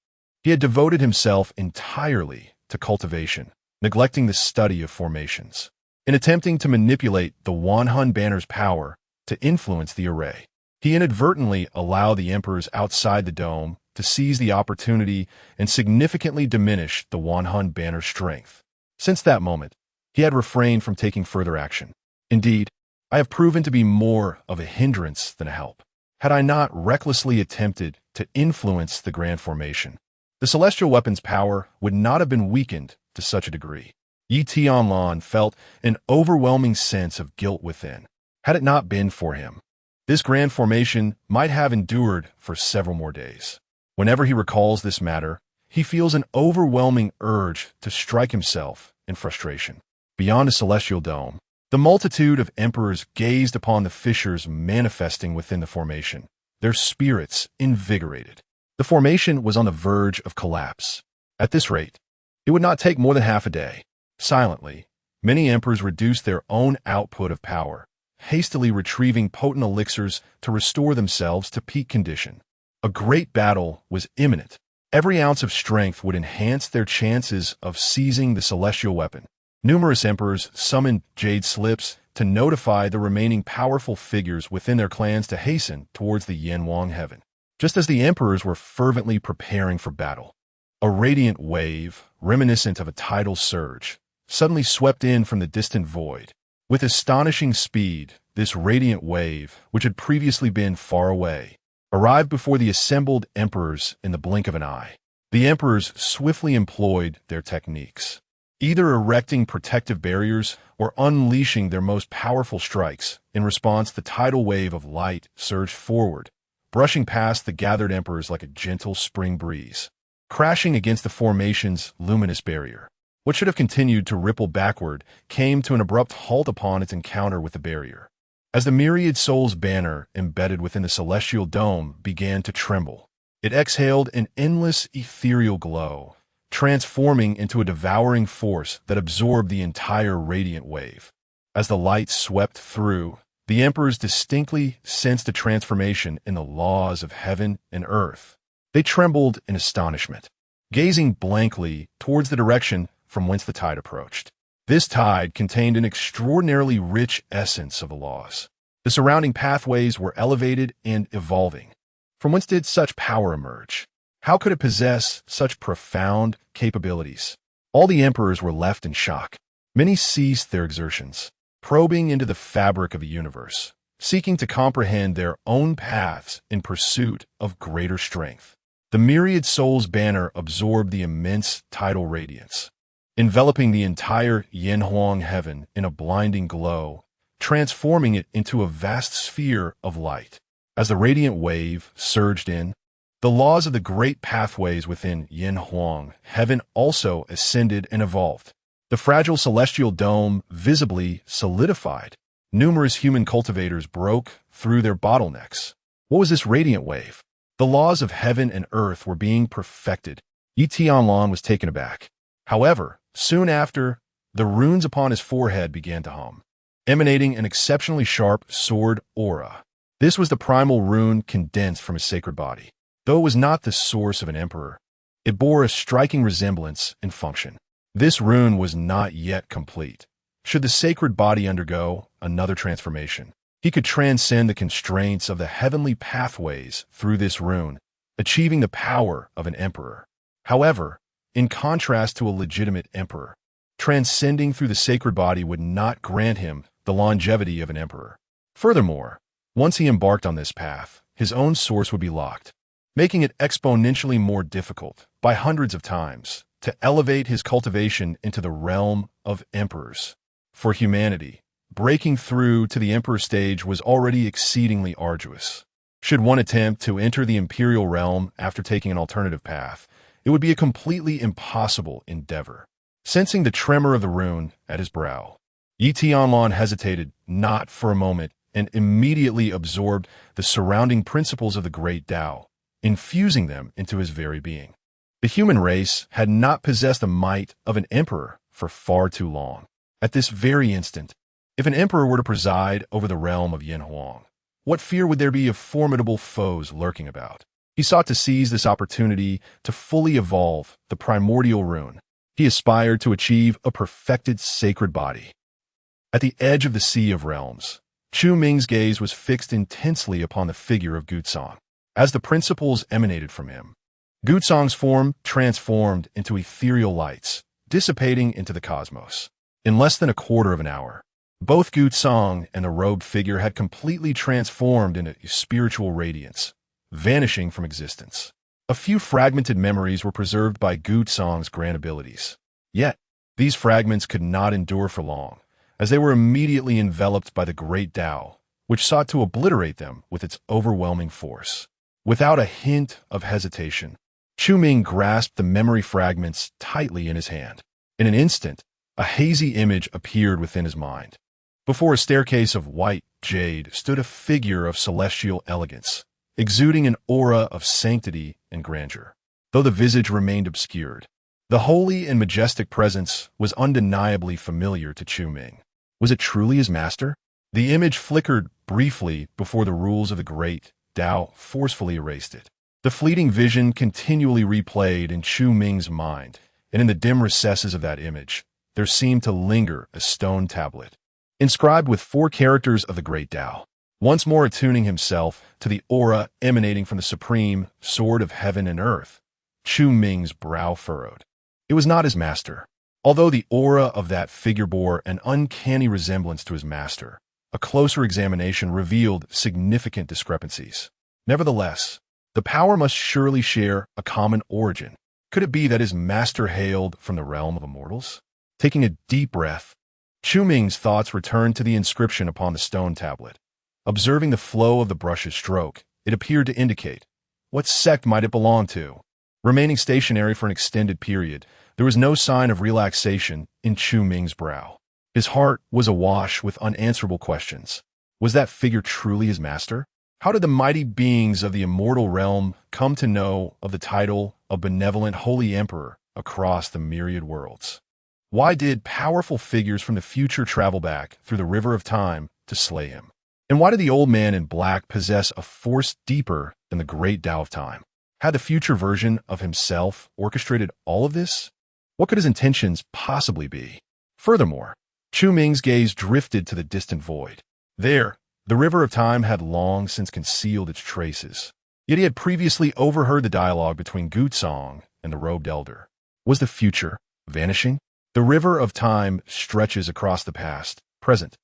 he had devoted himself entirely to cultivation, neglecting the study of formations. In attempting to manipulate the Wanhun banner's power to influence the array, he inadvertently allowed the emperors outside the dome to seize the opportunity and significantly diminish the Wanhun banner's strength. Since that moment, he had refrained from taking further action. Indeed, I have proven to be more of a hindrance than a help. Had I not recklessly attempted to influence the grand formation, the celestial weapon's power would not have been weakened to such a degree. Yi Tianyuan felt an overwhelming sense of guilt within. Had it not been for him, this grand formation might have endured for several more days. Whenever he recalls this matter, he feels an overwhelming urge to strike himself in frustration. Beyond the celestial dome, the multitude of emperors gazed upon the fissures manifesting within the formation, their spirits invigorated. The formation was on the verge of collapse. At this rate, it would not take more than half a day. Silently, many emperors reduced their own output of power, hastily retrieving potent elixirs to restore themselves to peak condition. A great battle was imminent. Every ounce of strength would enhance their chances of seizing the celestial weapon. Numerous emperors summoned jade slips to notify the remaining powerful figures within their clans to hasten towards the Yanhuang heaven. Just as the emperors were fervently preparing for battle, a radiant wave, reminiscent of a tidal surge, suddenly swept in from the distant void. With astonishing speed, this radiant wave, which had previously been far away, arrived before the assembled emperors in the blink of an eye. The emperors swiftly employed their techniques, either erecting protective barriers or unleashing their most powerful strikes. In response, the tidal wave of light surged forward, brushing past the gathered emperors like a gentle spring breeze, crashing against the formation's luminous barrier. What should have continued to ripple backward came to an abrupt halt upon its encounter with the barrier. As the myriad souls banner embedded within the celestial dome began to tremble, it exhaled an endless ethereal glow, transforming into a devouring force that absorbed the entire radiant wave. As the light swept through, the emperors distinctly sensed a transformation in the laws of heaven and earth. They trembled in astonishment, gazing blankly towards the direction from whence the tide approached. This tide contained an extraordinarily rich essence of the laws. The surrounding pathways were elevated and evolving. From whence did such power emerge? How could it possess such profound capabilities? All the emperors were left in shock. Many ceased their exertions, probing into the fabric of the universe, seeking to comprehend their own paths in pursuit of greater strength. The myriad souls' banner absorbed the immense tidal radiance, enveloping the entire Yanhuang heaven in a blinding glow, transforming it into a vast sphere of light. As the radiant wave surged in, the laws of the great pathways within Yanhuang heaven also ascended and evolved. The fragile celestial dome visibly solidified. Numerous human cultivators broke through their bottlenecks. What was this radiant wave? The laws of heaven and earth were being perfected. Tianyuan was taken aback. However, soon after, the runes upon his forehead began to hum, emanating an exceptionally sharp sword aura. This was the primal rune condensed from his sacred body. Though it was not the source of an emperor, it bore a striking resemblance in function. This rune was not yet complete. Should the sacred body undergo another transformation, he could transcend the constraints of the heavenly pathways through this rune, achieving the power of an emperor. However, in contrast to a legitimate emperor, transcending through the sacred body would not grant him the longevity of an emperor. Furthermore, once he embarked on this path, his own source would be locked, making it exponentially more difficult, by hundreds of times, to elevate his cultivation into the realm of emperors. For humanity, breaking through to the emperor stage was already exceedingly arduous. Should one attempt to enter the imperial realm after taking an alternative path, it would be a completely impossible endeavor. Sensing the tremor of the rune at his brow, Yi Tianlan hesitated not for a moment and immediately absorbed the surrounding principles of the great Tao, infusing them into his very being. The human race had not possessed the might of an emperor for far too long. At this very instant, if an emperor were to preside over the realm of Yanhuang, what fear would there be of formidable foes lurking about? He sought to seize this opportunity to fully evolve the primordial rune. He aspired to achieve a perfected sacred body. At the edge of the Sea of Realms, Chu Ming's gaze was fixed intensely upon the figure of Gutsong. As the principles emanated from him, Gutsong's form transformed into ethereal lights, dissipating into the cosmos. In less than a quarter of an hour, both Gutsong and the robed figure had completely transformed into spiritual radiance, vanishing from existence. A few fragmented memories were preserved by Gutsong's grand abilities. Yet, these fragments could not endure for long, as they were immediately enveloped by the great Tao, which sought to obliterate them with its overwhelming force. Without a hint of hesitation, Chu Ming grasped the memory fragments tightly in his hand. In an instant, a hazy image appeared within his mind. Before a staircase of white jade stood a figure of celestial elegance, exuding an aura of sanctity and grandeur. Though the visage remained obscured, the holy and majestic presence was undeniably familiar to Chu Ming. Was it truly his master? The image flickered briefly before the rules of the great Tao forcefully erased it. The fleeting vision continually replayed in Chu Ming's mind, and in the dim recesses of that image, there seemed to linger a stone tablet, inscribed with 4 characters of the great Tao. Once more attuning himself to the aura emanating from the supreme sword of heaven and earth, Chu Ming's brow furrowed. It was not his master. Although the aura of that figure bore an uncanny resemblance to his master, a closer examination revealed significant discrepancies. Nevertheless, the power must surely share a common origin. Could it be that his master hailed from the realm of immortals? Taking a deep breath, Chu Ming's thoughts returned to the inscription upon the stone tablet. Observing the flow of the brush's stroke, it appeared to indicate what sect might it belong to. Remaining stationary for an extended period, there was no sign of relaxation in Chu Ming's brow. His heart was awash with unanswerable questions. Was that figure truly his master? How did the mighty beings of the immortal realm come to know of the title of benevolent holy emperor across the myriad worlds? Why did powerful figures from the future travel back through the river of time to slay him? And why did the old man in black possess a force deeper than the great Tao of time? Had the future version of himself orchestrated all of this? What could his intentions possibly be? Furthermore, Chu Ming's gaze drifted to the distant void. There, the river of time had long since concealed its traces. Yet he had previously overheard the dialogue between Gu Song and the robed elder. Was the future vanishing? The river of time stretches across the past, present,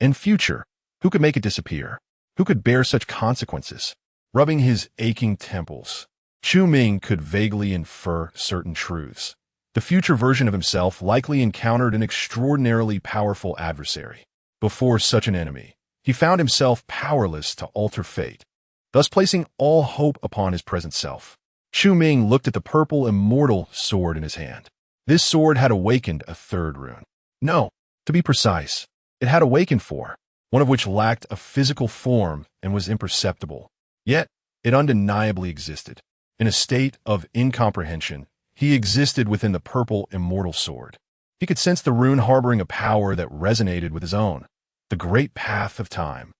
and future. Who could make it disappear? Who could bear such consequences? Rubbing his aching temples, Chu Ming could vaguely infer certain truths. The future version of himself likely encountered an extraordinarily powerful adversary. Before such an enemy, he found himself powerless to alter fate, thus placing all hope upon his present self. Chu Ming looked at the purple immortal sword in his hand. This sword had awakened a third rune. No, to be precise, it had awakened four, one of which lacked a physical form and was imperceptible. Yet, it undeniably existed. In a state of incomprehension, he existed within the purple immortal sword. He could sense the rune harboring a power that resonated with his own, the great path of time.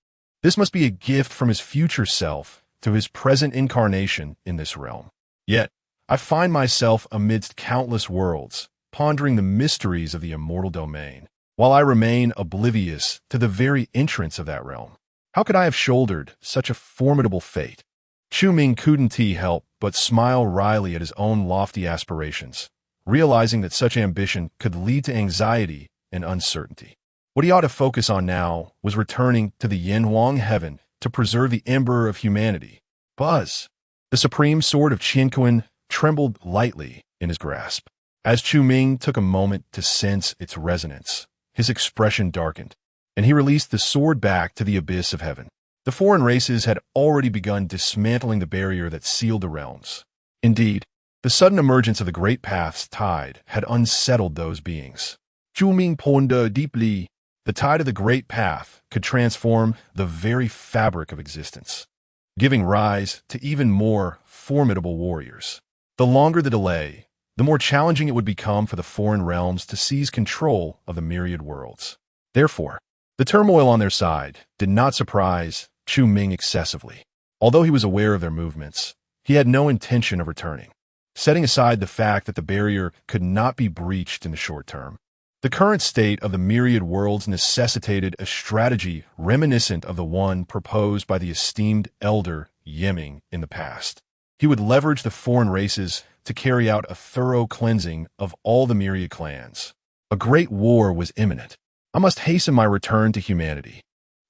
This must be a gift from his future self to his present incarnation in this realm. Yet, I find myself amidst countless worlds, pondering the mysteries of the immortal domain, while I remain oblivious to the very entrance of that realm. How could I have shouldered such a formidable fate? Chu Ming couldn't help but smile wryly at his own lofty aspirations, realizing that such ambition could lead to anxiety and uncertainty. What he ought to focus on now was returning to the Tianyuan heaven to preserve the emperor of humanity. Buzz! The supreme sword of Changsheng trembled lightly in his grasp. As Chu Ming took a moment to sense its resonance, his expression darkened, and he released the sword back to the abyss of heaven. The foreign races had already begun dismantling the barrier that sealed the realms. Indeed, the sudden emergence of the Great Path's tide had unsettled those beings. Chu Ming pondered deeply. The tide of the Great Path could transform the very fabric of existence, giving rise to even more formidable warriors. The longer the delay, the more challenging it would become for the foreign realms to seize control of the myriad worlds. Therefore, the turmoil on their side did not surprise Chu Ming excessively. Although he was aware of their movements, he had no intention of returning, setting aside the fact that the barrier could not be breached in the short term. The current state of the myriad worlds necessitated a strategy reminiscent of the one proposed by the esteemed elder Yiming in the past. He would leverage the foreign races to carry out a thorough cleansing of all the myriad clans. A great war was imminent. I must hasten my return to humanity.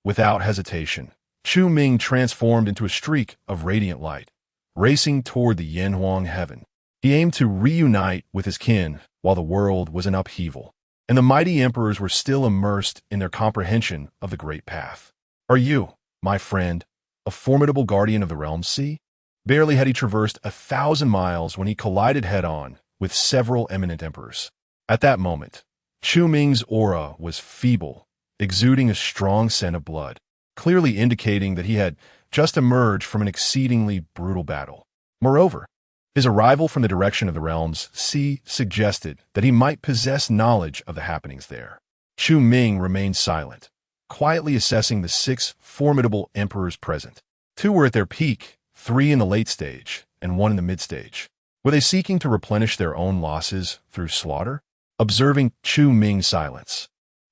Without hesitation, Chu Ming transformed into a streak of radiant light, racing toward the Tianyuan heaven. He aimed to reunite with his kin while the world was in upheaval, and the mighty emperors were still immersed in their comprehension of the Great Path. Are you, my friend, a formidable guardian of the realms sea? Barely had he traversed 1,000 miles when he collided head-on with several eminent emperors. At that moment, Chu Ming's aura was feeble, exuding a strong scent of blood, clearly indicating that he had just emerged from an exceedingly brutal battle. Moreover, his arrival from the direction of the realms sea suggested that he might possess knowledge of the happenings there. Chu Ming remained silent, quietly assessing the 6 formidable emperors present. 2 were at their peak, 3 in the late stage, and 1 in the mid-stage. Were they seeking to replenish their own losses through slaughter? Observing Chu Ming's silence,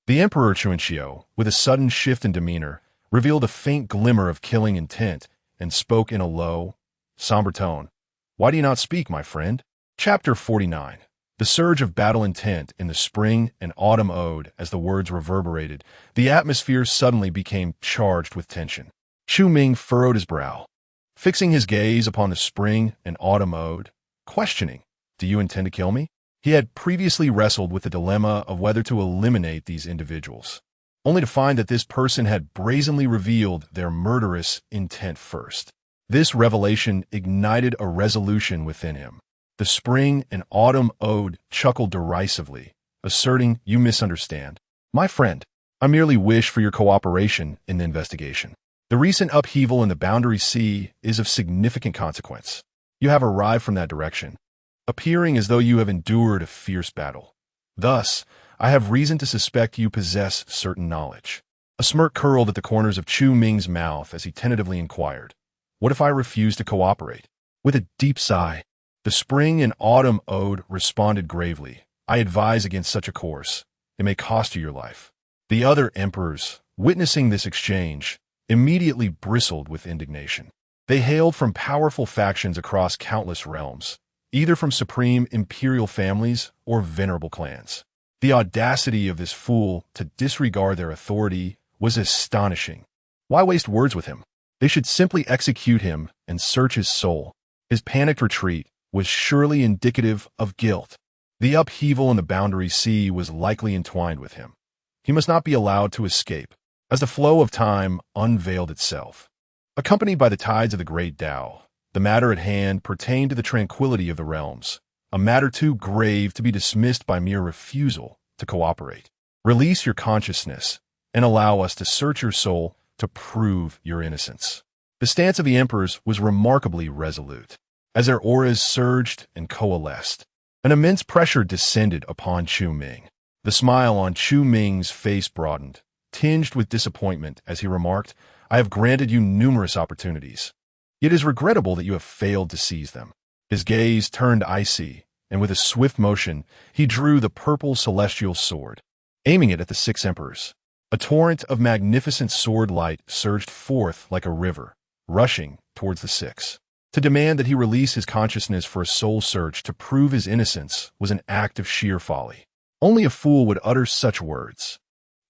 the Emperor Chu, with a sudden shift in demeanor, revealed a faint glimmer of killing intent and spoke in a low, somber tone. Why do you not speak, my friend? Chapter 49. The surge of battle intent in the spring and autumn ode. As the words reverberated, the atmosphere suddenly became charged with tension. Chu Ming furrowed his brow, fixing his gaze upon the spring and autumn ode, questioning, do you intend to kill me? He had previously wrestled with the dilemma of whether to eliminate these individuals, only to find that this person had brazenly revealed their murderous intent first. This revelation ignited a resolution within him. The spring and autumn ode chuckled derisively, asserting, you misunderstand. My friend, I merely wish for your cooperation in the investigation. The recent upheaval in the boundary sea is of significant consequence. You have arrived from that direction, appearing as though you have endured a fierce battle. Thus, I have reason to suspect you possess certain knowledge. A smirk curled at the corners of Chu Ming's mouth as he tentatively inquired, what if I refuse to cooperate? With a deep sigh, the spring and autumn ode responded gravely, I advise against such a course. It may cost you your life. The other emperors, witnessing this exchange, immediately bristled with indignation. They hailed from powerful factions across countless realms, either from supreme imperial families or venerable clans. The audacity of this fool to disregard their authority was astonishing. Why waste words with him? They should simply execute him and search his soul. His panicked retreat was surely indicative of guilt. The upheaval in the boundary sea was likely entwined with him. He must not be allowed to escape, as the flow of time unveiled itself. Accompanied by the tides of the great Tao, the matter at hand pertained to the tranquility of the realms, a matter too grave to be dismissed by mere refusal to cooperate. Release your consciousness and allow us to search your soul to prove your innocence. The stance of the emperors was remarkably resolute. As their auras surged and coalesced, an immense pressure descended upon Chu Ming. The smile on Chu Ming's face broadened, tinged with disappointment as he remarked, I have granted you numerous opportunities. It is regrettable that you have failed to seize them. His gaze turned icy, and with a swift motion, he drew the purple celestial sword, aiming it at the six emperors. A torrent of magnificent sword light surged forth like a river, rushing towards the six. To demand that he release his consciousness for a soul search to prove his innocence was an act of sheer folly. Only a fool would utter such words.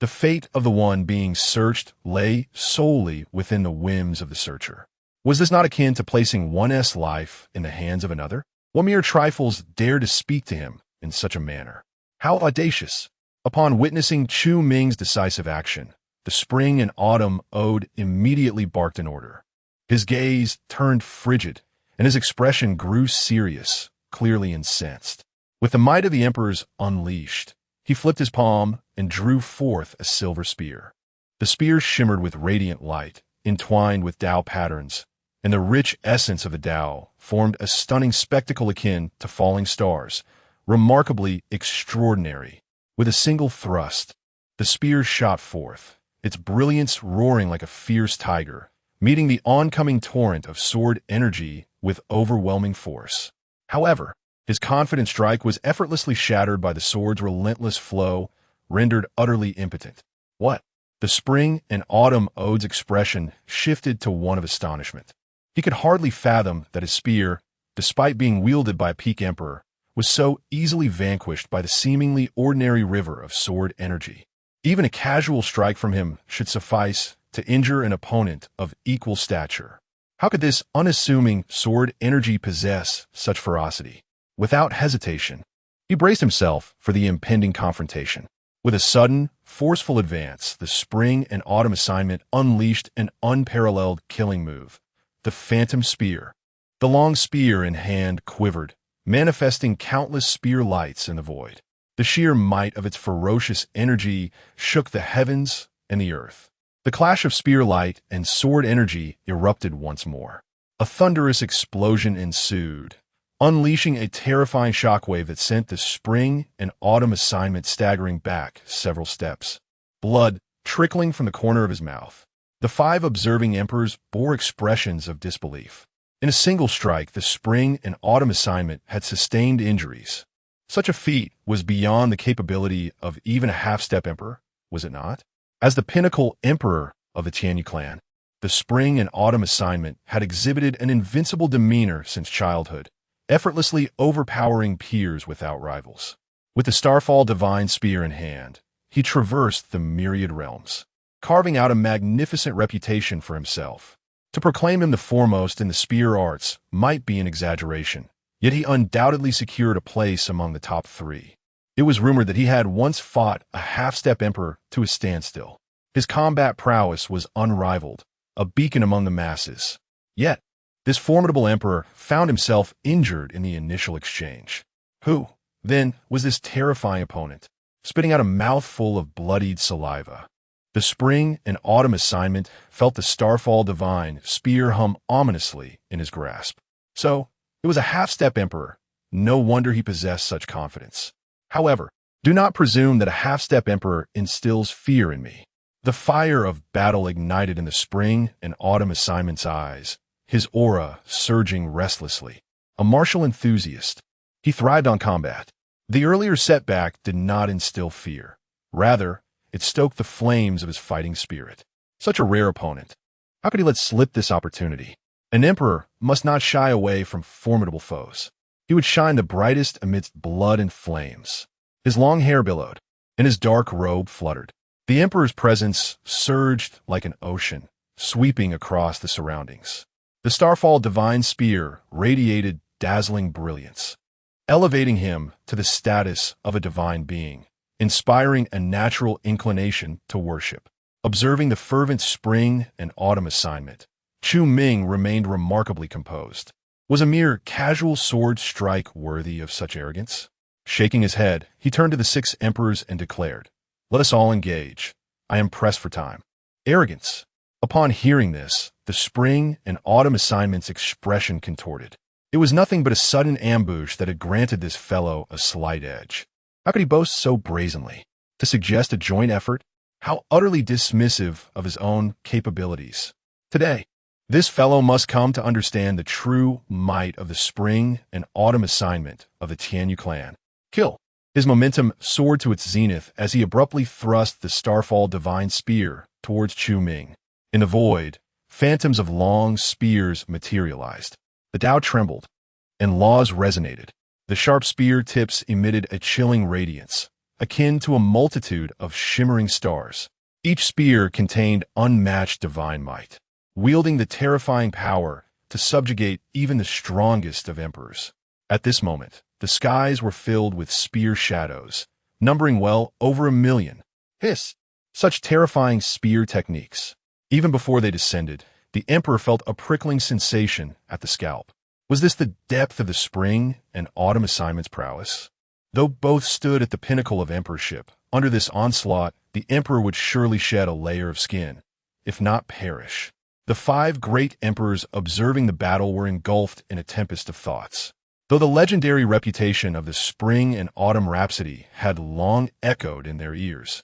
The fate of the one being searched lay solely within the whims of the searcher. Was this not akin to placing one's life in the hands of another? What mere trifles dared to speak to him in such a manner? How audacious! Upon witnessing Chu Ming's decisive action, the spring and autumn ode immediately barked an order. His gaze turned frigid, and his expression grew serious, clearly incensed. With the might of the emperors unleashed, he flipped his palm and drew forth a silver spear. The spear shimmered with radiant light, entwined with Tao patterns, and the rich essence of the Tao formed a stunning spectacle akin to falling stars, remarkably extraordinary. With a single thrust, the spear shot forth, its brilliance roaring like a fierce tiger, meeting the oncoming torrent of sword energy with overwhelming force. However, his confident strike was effortlessly shattered by the sword's relentless flow, rendered utterly impotent. What? The spring and autumn ode's expression shifted to one of astonishment. He could hardly fathom that his spear, despite being wielded by a peak emperor, was so easily vanquished by the seemingly ordinary river of sword energy. Even a casual strike from him should suffice to injure an opponent of equal stature. How could this unassuming sword energy possess such ferocity? Without hesitation, he braced himself for the impending confrontation. With a sudden, forceful advance, the spring and autumn assignment unleashed an unparalleled killing move. The phantom spear. The long spear in hand quivered, manifesting countless spear lights in the void. The sheer might of its ferocious energy shook the heavens and the earth. The clash of spear light and sword energy erupted once more. A thunderous explosion ensued, unleashing a terrifying shockwave that sent the spring and autumn assignment staggering back several steps, blood trickling from the corner of his mouth. The five observing emperors bore expressions of disbelief. In a single strike, the spring and autumn assignment had sustained injuries. Such a feat was beyond the capability of even a half-step emperor, was it not? As the pinnacle emperor of the Tianyuan clan, the spring and autumn assignment had exhibited an invincible demeanor since childhood, effortlessly overpowering peers without rivals. With the Starfall divine spear in hand, he traversed the myriad realms, carving out a magnificent reputation for himself. To proclaim him the foremost in the spear arts might be an exaggeration, yet he undoubtedly secured a place among the top three. It was rumored that he had once fought a half-step emperor to a standstill. His combat prowess was unrivaled, a beacon among the masses. Yet, this formidable emperor found himself injured in the initial exchange. Who, then, was this terrifying opponent, spitting out a mouthful of bloodied saliva? The spring and autumn assignment felt the Starfall divine spear hum ominously in his grasp. So, it was a half-step emperor. No wonder he possessed such confidence. However, do not presume that a half-step emperor instills fear in me. The fire of battle ignited in the spring and autumn assignment's eyes, his aura surging restlessly. A martial enthusiast, he thrived on combat. The earlier setback did not instill fear. Rather, it stoked the flames of his fighting spirit. Such a rare opponent. How could he let slip this opportunity? An emperor must not shy away from formidable foes. He would shine the brightest amidst blood and flames. His long hair billowed, and his dark robe fluttered. The emperor's presence surged like an ocean, sweeping across the surroundings. The Starfall divine spear radiated dazzling brilliance, elevating him to the status of a divine being, inspiring a natural inclination to worship. Observing the fervent spring and autumn assignment, Chu Ming remained remarkably composed. Was a mere casual sword strike worthy of such arrogance? Shaking his head, he turned to the 6 emperors and declared, "Let us all engage. I am pressed for time." Arrogance. Upon hearing this, the spring and autumn assignment's expression contorted. It was nothing but a sudden ambush that had granted this fellow a slight edge. How could he boast so brazenly? To suggest a joint effort? How utterly dismissive of his own capabilities. Today, this fellow must come to understand the true might of the spring and autumn assignment of the Tianyuan clan. Kill. His momentum soared to its zenith as he abruptly thrust the Starfall divine spear towards Chu Ming. In the void, phantoms of long spears materialized. The Tao trembled, and laws resonated. The sharp spear tips emitted a chilling radiance, akin to a multitude of shimmering stars. Each spear contained unmatched divine might, wielding the terrifying power to subjugate even the strongest of emperors. At this moment, the skies were filled with spear shadows, numbering well over 1,000,000. Hiss! Such terrifying spear techniques. Even before they descended, the emperor felt a prickling sensation at the scalp. Was this the depth of the spring and autumn assignment's prowess? Though both stood at the pinnacle of emperorship, under this onslaught, the emperor would surely shed a layer of skin, if not perish. The 5 great emperors observing the battle were engulfed in a tempest of thoughts. Though the legendary reputation of the spring and autumn rhapsody had long echoed in their ears,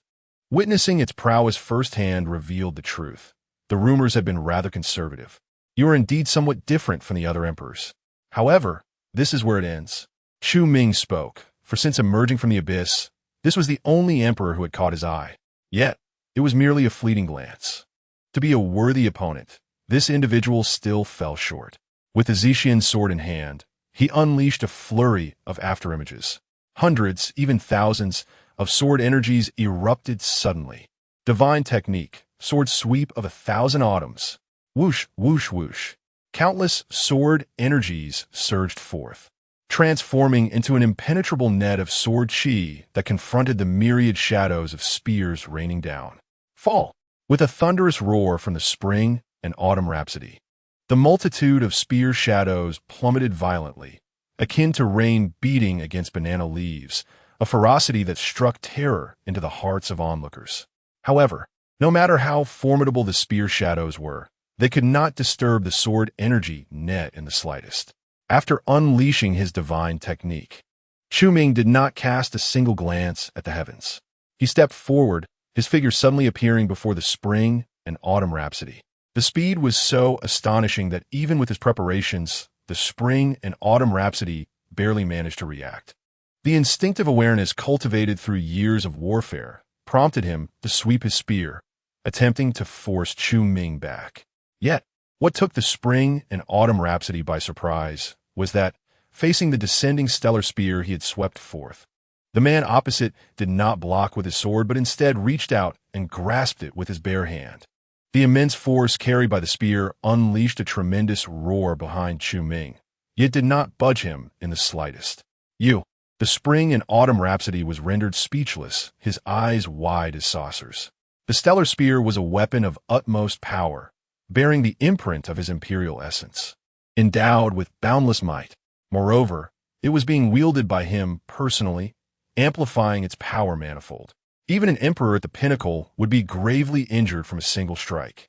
witnessing its prowess firsthand revealed the truth. The rumors had been rather conservative. You are indeed somewhat different from the other emperors. However, this is where it ends. Chu Ming spoke, for since emerging from the abyss, this was the only emperor who had caught his eye. Yet, it was merely a fleeting glance. To be a worthy opponent, this individual still fell short. With the Zishian sword in hand, he unleashed a flurry of afterimages. Hundreds, even thousands, of sword energies erupted suddenly. Divine technique, sword sweep of 1,000 autumns. Whoosh, whoosh, whoosh. Countless sword energies surged forth, transforming into an impenetrable net of sword chi that confronted the myriad shadows of spears raining down. Fall! With a thunderous roar from the spring and autumn rhapsody, the multitude of spear shadows plummeted violently, akin to rain beating against banana leaves, a ferocity that struck terror into the hearts of onlookers. However, no matter how formidable the spear shadows were, they could not disturb the sword energy net in the slightest. After unleashing his divine technique, Chu Ming did not cast a single glance at the heavens. He stepped forward, his figure suddenly appearing before the spring and autumn rhapsody. The speed was so astonishing that even with his preparations, the spring and autumn rhapsody barely managed to react. The instinctive awareness cultivated through years of warfare prompted him to sweep his spear, attempting to force Chu Ming back. Yet, what took the spring and autumn rhapsody by surprise was that, facing the descending stellar spear he had swept forth, the man opposite did not block with his sword, but instead reached out and grasped it with his bare hand. The immense force carried by the spear unleashed a tremendous roar behind Chu Ming, yet did not budge him in the slightest. The spring and autumn rhapsody was rendered speechless, his eyes wide as saucers. The stellar spear was a weapon of utmost power, bearing the imprint of his imperial essence, endowed with boundless might. Moreover, it was being wielded by him personally, amplifying its power manifold. Even an emperor at the pinnacle would be gravely injured from a single strike.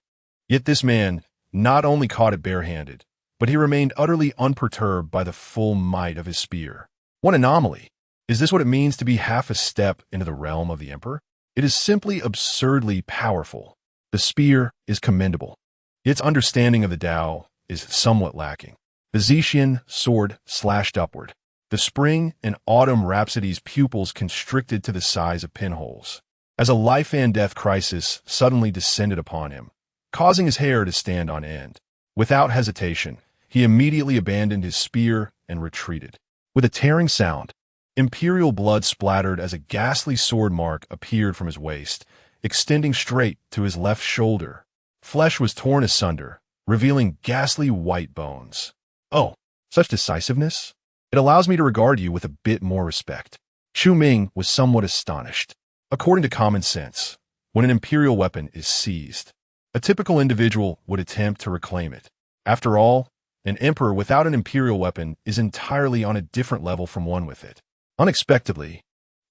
Yet this man not only caught it barehanded, but he remained utterly unperturbed by the full might of his spear. What anomaly! Is this what it means to be half a step into the realm of the emperor? It is simply absurdly powerful. The spear is commendable. Its understanding of the Tao, is somewhat lacking. The Zetian sword slashed upward. The spring and autumn Rhapsody's pupils constricted to the size of pinholes, as a life and death crisis suddenly descended upon him, causing his hair to stand on end. Without hesitation, he immediately abandoned his spear and retreated. With a tearing sound, imperial blood splattered as a ghastly sword mark appeared from his waist, extending straight to his left shoulder. Flesh was torn asunder, revealing ghastly white bones. Oh, such decisiveness? It allows me to regard you with a bit more respect. Chu Ming was somewhat astonished. According to common sense, when an imperial weapon is seized, a typical individual would attempt to reclaim it. After all, an emperor without an imperial weapon is entirely on a different level from one with it. Unexpectedly,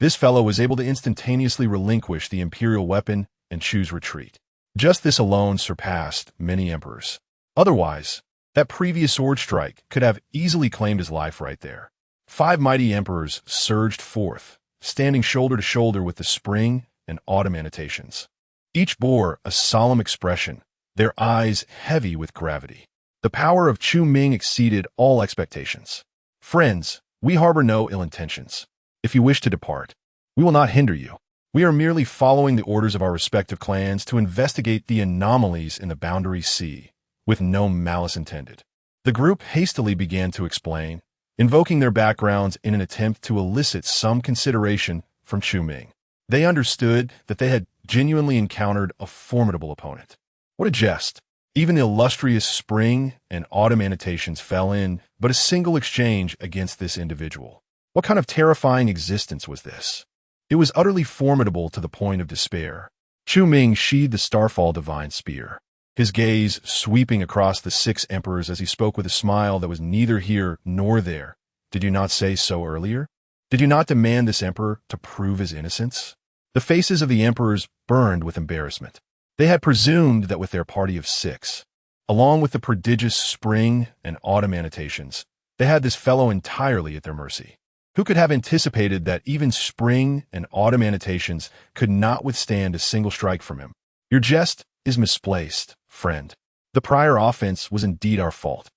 this fellow was able to instantaneously relinquish the imperial weapon and choose retreat. Just this alone surpassed many emperors. Otherwise, that previous sword strike could have easily claimed his life right there. 5 mighty emperors surged forth, standing shoulder to shoulder with the spring and autumn annotations. Each bore a solemn expression, their eyes heavy with gravity. The power of Chu Ming exceeded all expectations. Friends, we harbor no ill intentions. If you wish to depart, we will not hinder you. We are merely following the orders of our respective clans to investigate the anomalies in the Boundary Sea, with no malice intended. The group hastily began to explain, invoking their backgrounds in an attempt to elicit some consideration from Chu Ming. They understood that they had genuinely encountered a formidable opponent. What a jest! Even the illustrious spring and autumn annotations fell in but a single exchange against this individual. What kind of terrifying existence was this? It was utterly formidable to the point of despair. Chu Ming sheathed the Starfall Divine Spear, his gaze sweeping across the 6 emperors as he spoke with a smile that was neither here nor there. Did you not say so earlier? Did you not demand this emperor to prove his innocence? The faces of the emperors burned with embarrassment. They had presumed that with their party of 6, along with the prodigious spring and autumn annotations, they had this fellow entirely at their mercy. Who could have anticipated that even spring and autumn annotations could not withstand a single strike from him? Your jest is misplaced, friend. The prior offense was indeed our fault.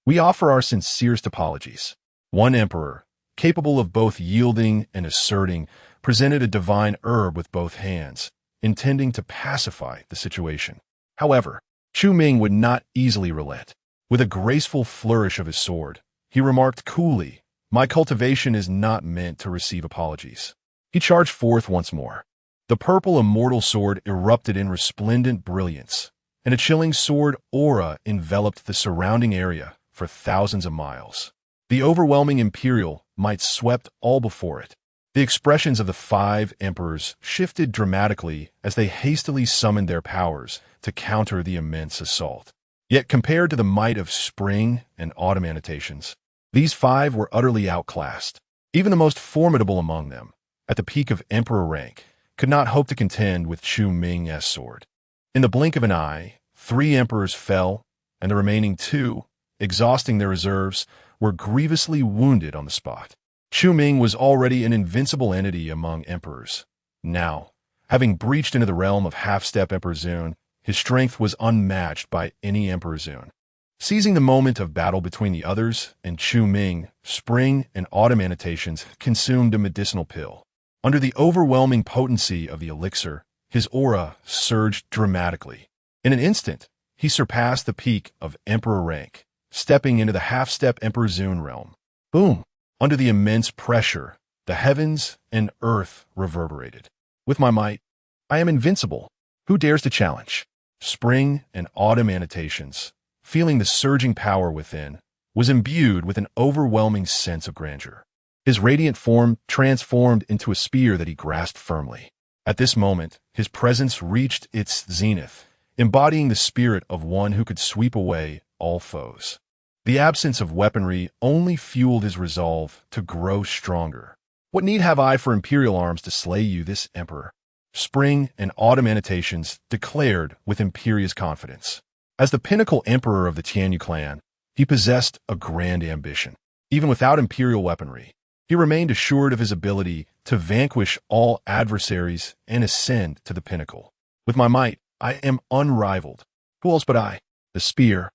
We offer our sincerest apologies. One emperor, capable of both yielding and asserting, presented a divine herb with both hands, intending to pacify the situation. However, Chu Ming would not easily relent. With a graceful flourish of his sword, he remarked coolly, "My cultivation is not meant to receive apologies." He charged forth once more. The purple immortal sword erupted in resplendent brilliance, and a chilling sword aura enveloped the surrounding area for thousands of miles. The overwhelming imperial might swept all before it. The expressions of the 5 emperors shifted dramatically as they hastily summoned their powers to counter the immense assault. Yet compared to the might of spring and autumn annotations, these 5 were utterly outclassed. Even the most formidable among them, at the peak of emperor rank, could not hope to contend with Chu Ming's sword. In the blink of an eye, 3 emperors fell, and the remaining 2, exhausting their reserves, were grievously wounded on the spot. Chu Ming was already an invincible entity among emperors. Now, having breached into the realm of half-step Emperor Zun, his strength was unmatched by any Emperor Zun. Seizing the moment of battle between the others and Chu Ming, spring and autumn annotations consumed a medicinal pill. Under the overwhelming potency of the elixir, his aura surged dramatically. In an instant, he surpassed the peak of emperor rank, stepping into the half-step Emperor Zun realm. Boom! Under the immense pressure, the heavens and earth reverberated. With my might, I am invincible. Who dares to challenge? Spring and autumn annotations, feeling the surging power within, was imbued with an overwhelming sense of grandeur. His radiant form transformed into a spear that he grasped firmly. At this moment, his presence reached its zenith, embodying the spirit of one who could sweep away all foes. The absence of weaponry only fueled his resolve to grow stronger. What need have I for imperial arms to slay you, this emperor? Spring and autumn annotations declared with imperious confidence. As the pinnacle emperor of the Tianyuan clan, he possessed a grand ambition. Even without imperial weaponry, he remained assured of his ability to vanquish all adversaries and ascend to the pinnacle. With my might, I am unrivaled. Who else but I? The spear,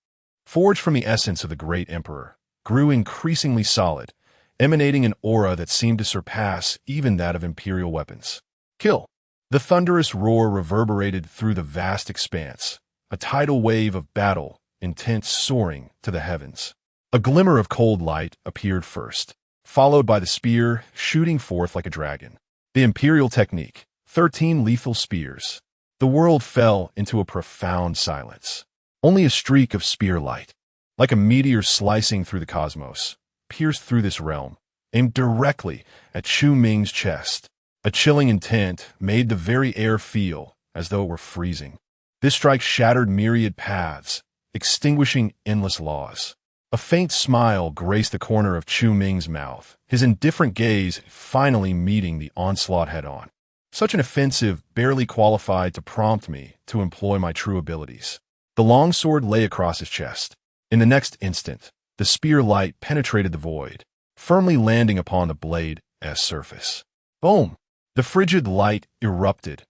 forged from the essence of the great emperor, grew increasingly solid, emanating an aura that seemed to surpass even that of imperial weapons. Kill! The thunderous roar reverberated through the vast expanse, a tidal wave of battle, intent soaring to the heavens. A glimmer of cold light appeared first, followed by the spear shooting forth like a dragon. The imperial technique, 13 lethal spears. The world fell into a profound silence. Only a streak of spear light, like a meteor slicing through the cosmos, pierced through this realm, aimed directly at Chu Ming's chest. A chilling intent made the very air feel as though it were freezing. This strike shattered myriad paths, extinguishing endless laws. A faint smile graced the corner of Chu Ming's mouth, his indifferent gaze finally meeting the onslaught head-on. Such an offensive barely qualified to prompt me to employ my true abilities. The long sword lay across his chest. In the next instant, the spear light penetrated the void, firmly landing upon the blade's surface. Boom! The frigid light erupted,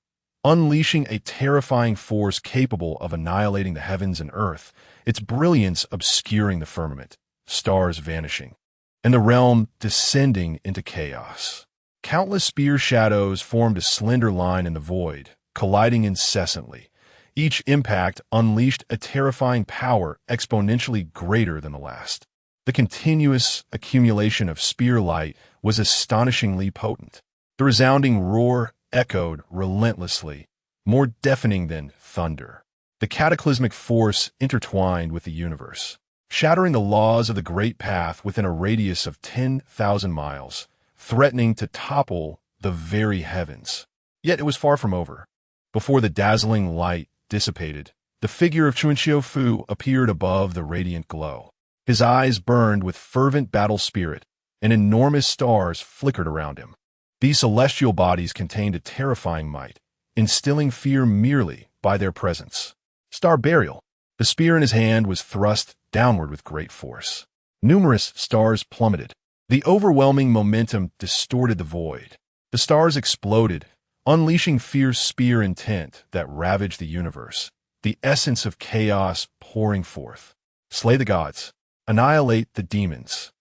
unleashing a terrifying force capable of annihilating the heavens and earth, its brilliance obscuring the firmament, stars vanishing, and the realm descending into chaos. Countless spear shadows formed a slender line in the void, colliding incessantly. Each impact unleashed a terrifying power exponentially greater than the last. The continuous accumulation of spear light was astonishingly potent. The resounding roar echoed relentlessly, more deafening than thunder. The cataclysmic force intertwined with the universe, shattering the laws of the Great Path within a radius of 10,000 miles, threatening to topple the very heavens. Yet it was far from over. Before the dazzling light dissipated, the figure of Changsheng Fu appeared above the radiant glow. His eyes burned with fervent battle spirit, and enormous stars flickered around him. These celestial bodies contained a terrifying might, instilling fear merely by their presence. Star burial. The spear in his hand was thrust downward with great force. Numerous stars plummeted. The overwhelming momentum distorted the void. The stars exploded, unleashing fierce spear intent that ravaged the universe, the essence of chaos pouring forth. Slay the gods. Annihilate the demons.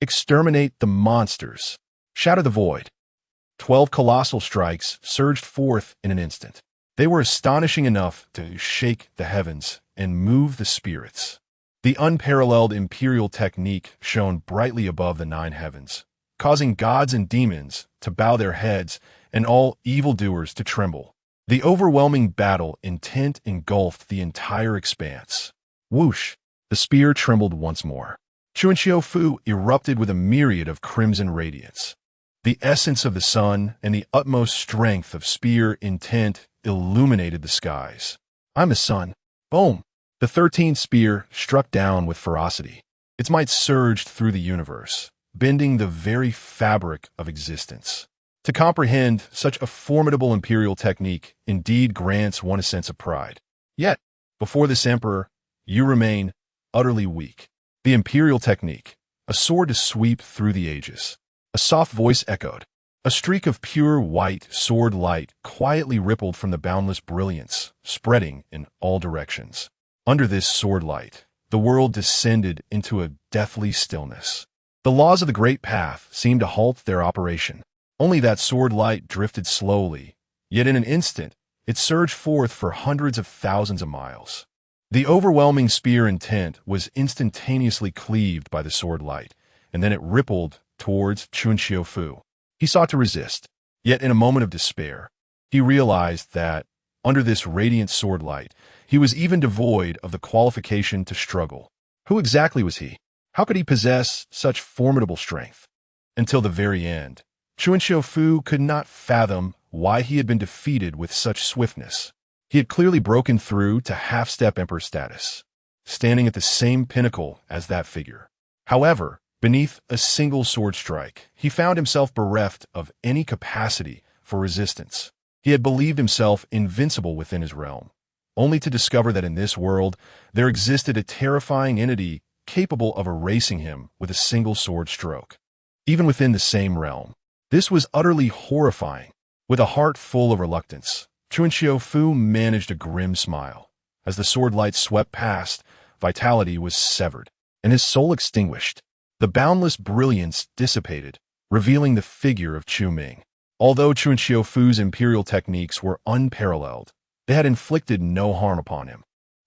Exterminate the monsters. Shatter the void. 12 colossal strikes surged forth in an instant. They were astonishing enough to shake the heavens and move the spirits. The unparalleled imperial technique shone brightly above the 9 heavens, causing gods and demons to bow their heads and all evildoers to tremble. The overwhelming battle intent engulfed the entire expanse. Whoosh! The spear trembled once more. Changsheng Fu erupted with a myriad of crimson radiance. The essence of the sun and the utmost strength of spear intent illuminated the skies. I'm the sun. Boom! The 13th spear struck down with ferocity. Its might surged through the universe, bending the very fabric of existence. To comprehend such a formidable imperial technique indeed grants one a sense of pride. Yet, before this emperor, you remain utterly weak. The imperial technique, a sword to sweep through the ages. A soft voice echoed. A streak of pure white sword light quietly rippled from the boundless brilliance, spreading in all directions. Under this sword light, the world descended into a deathly stillness. The laws of the Great Path seemed to halt their operation. Only that sword light drifted slowly, yet in an instant, it surged forth for hundreds of thousands of miles. The overwhelming spear intent was instantaneously cleaved by the sword light, and then it rippled towards Changsheng Fu. He sought to resist, yet in a moment of despair, he realized that, under this radiant sword light, he was even devoid of the qualification to struggle. Who exactly was he? How could he possess such formidable strength? Until the very end, Changsheng Fu could not fathom why he had been defeated with such swiftness. He had clearly broken through to half-step emperor status, standing at the same pinnacle as that figure. However, beneath a single sword strike, he found himself bereft of any capacity for resistance. He had believed himself invincible within his realm, only to discover that in this world there existed a terrifying entity capable of erasing him with a single sword stroke. Even within the same realm, this was utterly horrifying. With a heart full of reluctance, Changsheng Fu managed a grim smile. As the sword light swept past, vitality was severed, and his soul extinguished. The boundless brilliance dissipated, revealing the figure of Chu Ming. Although Chu Xiufu's imperial techniques were unparalleled, they had inflicted no harm upon him.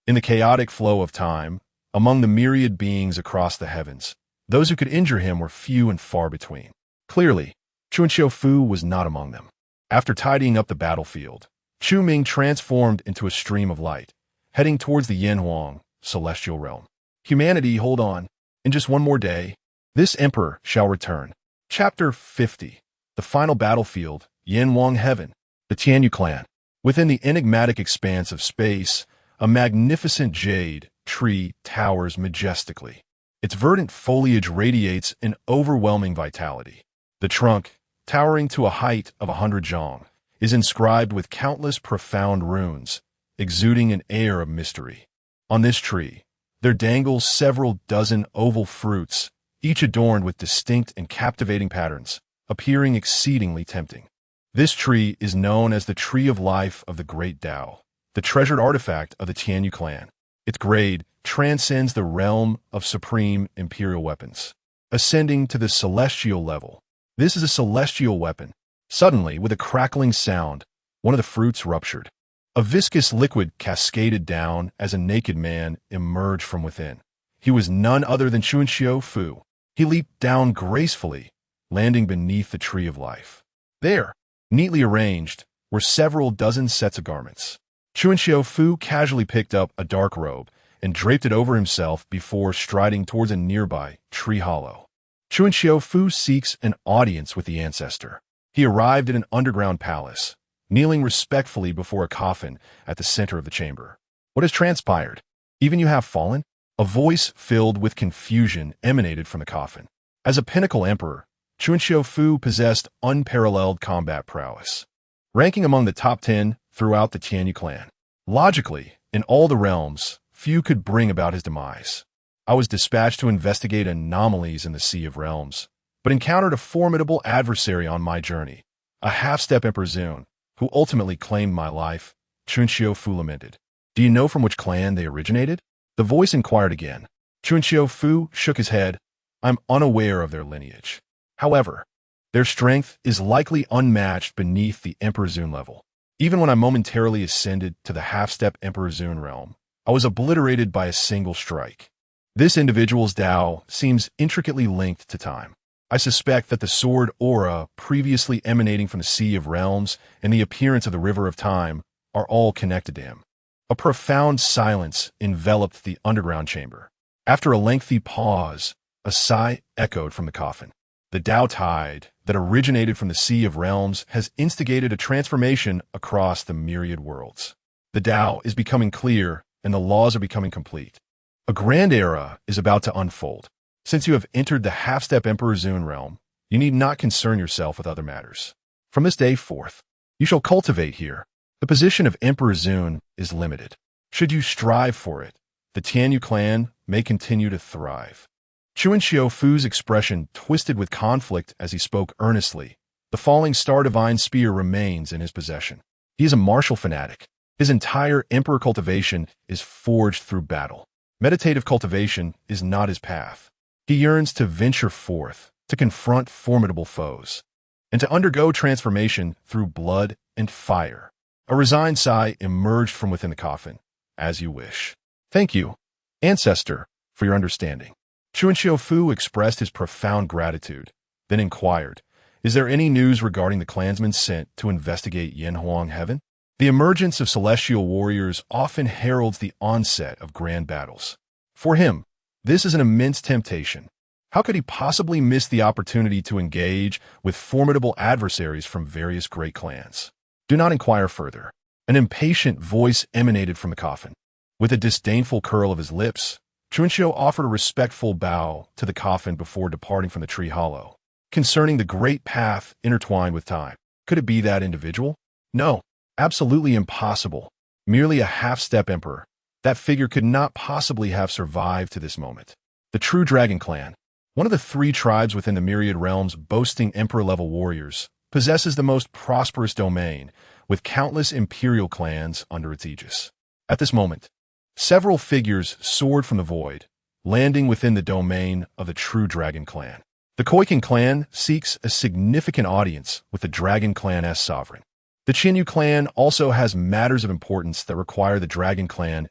In the chaotic flow of time, among the myriad beings across the heavens, those who could injure him were few and far between. Clearly, Chu Xiufu was not among them. After tidying up the battlefield, Chu Ming transformed into a stream of light, heading towards the Yanhuang celestial realm. Humanity, hold on. In just one more day, this emperor shall return. Chapter 50. The final battlefield, Yanhuang Heaven, the Tianyuan clan. Within the enigmatic expanse of space, a magnificent jade tree towers majestically. Its verdant foliage radiates an overwhelming vitality. The trunk, towering to a height of 100 zhang, is inscribed with countless profound runes, exuding an air of mystery. On this tree, there dangle several dozen oval fruits, each adorned with distinct and captivating patterns, appearing exceedingly tempting. This tree is known as the Tree of Life of the Great Tao, the treasured artifact of the Tianyuan clan. Its grade transcends the realm of supreme imperial weapons, ascending to the celestial level. This is a celestial weapon. Suddenly, with a crackling sound, one of the fruits ruptured. A viscous liquid cascaded down as a naked man emerged from within. He was none other than Chu Xiufu. He leaped down gracefully, landing beneath the Tree of Life. There, neatly arranged, were several dozen sets of garments. Chu Xiufu casually picked up a dark robe and draped it over himself before striding towards a nearby tree hollow. Chu Xiufu seeks an audience with the ancestor. He arrived at an underground palace, kneeling respectfully before a coffin at the center of the chamber. What has transpired? Even you have fallen? A voice filled with confusion emanated from the coffin. As a pinnacle emperor, Chu Xiufu possessed unparalleled combat prowess, ranking among the top 10 throughout the Tianyuan clan. Logically, in all the realms, few could bring about his demise. I was dispatched to investigate anomalies in the Sea of Realms, but encountered a formidable adversary on my journey, a half-step Emperor Zun, who ultimately claimed my life. Chu Xiufu lamented. Do you know from which clan they originated? The voice inquired again. Chu Xiufu shook his head. I'm unaware of their lineage. However, their strength is likely unmatched beneath the Emperor Zun level. Even when I momentarily ascended to the half-step Emperor Zun realm, I was obliterated by a single strike. This individual's Tao seems intricately linked to time. I suspect that the sword aura previously emanating from the Sea of Realms and the appearance of the River of Time are all connected to him. A profound silence enveloped the underground chamber. After a lengthy pause, a sigh echoed from the coffin. The Tao tide that originated from the Sea of Realms has instigated a transformation across the myriad worlds. The Tao is becoming clear, and the laws are becoming complete. A grand era is about to unfold. Since you have entered the half-step Emperor Zun realm, you need not concern yourself with other matters. From this day forth, you shall cultivate here. The position of Emperor Zun is limited. Should you strive for it, the Tianyuan clan may continue to thrive. Chu Xiufu's expression twisted with conflict as he spoke earnestly. The falling star divine spear remains in his possession. He is a martial fanatic. His entire emperor cultivation is forged through battle. Meditative cultivation is not his path. He yearns to venture forth, to confront formidable foes, and to undergo transformation through blood and fire. A resigned sigh emerged from within the coffin. As you wish. Thank you, ancestor, for your understanding. Chu Xiufu expressed his profound gratitude, then inquired, is there any news regarding the clansmen sent to investigate Yanhuang Heaven? The emergence of celestial warriors often heralds the onset of grand battles. For him, this is an immense temptation. How could he possibly miss the opportunity to engage with formidable adversaries from various great clans? Do not inquire further. An impatient voice emanated from the coffin. With a disdainful curl of his lips, Chu Xiufu offered a respectful bow to the coffin before departing from the tree hollow. Concerning the great path intertwined with time, could it be that individual? No, absolutely impossible. Merely a half-step emperor. That figure could not possibly have survived to this moment. The true Dragon Clan, one of the 3 tribes within the myriad realms boasting emperor-level warriors, possesses the most prosperous domain, with countless imperial clans under its aegis. At this moment, Several figures soared from the void, landing within the domain of the true Dragon Clan. The Koiken clan seeks a significant audience with the Dragon Clan's sovereign. The Tianyuan clan also has matters of importance that require the Dragon Clan's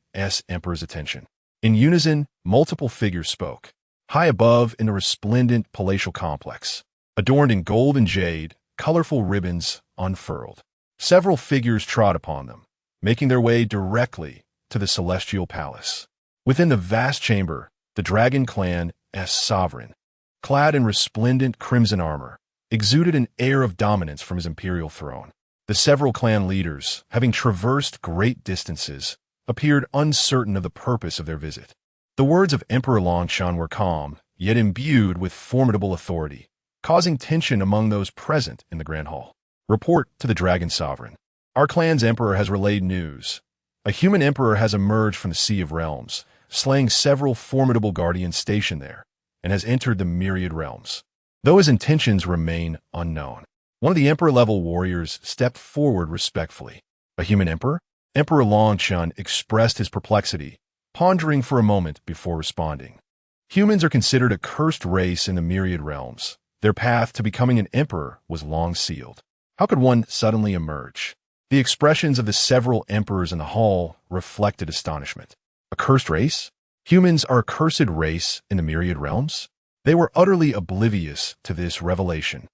emperor's attention. In unison, multiple figures spoke. High above in a resplendent palatial complex, adorned in gold and jade, colorful ribbons unfurled. Several figures trod upon them, making their way directly to the celestial palace. Within the vast chamber, the Dragon Clan's sovereign, clad in resplendent crimson armor, exuded an air of dominance from his imperial throne. The several clan leaders, having traversed great distances, appeared uncertain of the purpose of their visit. The words of Emperor Longshan were calm, yet imbued with formidable authority, causing tension among those present in the Grand Hall. Report to the Dragon Sovereign. Our clan's emperor has relayed news. A human emperor has emerged from the Sea of Realms, slaying several formidable guardians stationed there, and has entered the myriad realms. Though his intentions remain unknown. One of the emperor-level warriors stepped forward respectfully. A human emperor? Emperor Longshan expressed his perplexity, pondering for a moment before responding. Humans are considered a cursed race in the myriad realms. Their path to becoming an emperor was long sealed. How could one suddenly emerge? The expressions of the several emperors in the hall reflected astonishment. A cursed race? Humans are a cursed race in the myriad realms? They were utterly oblivious to this revelation.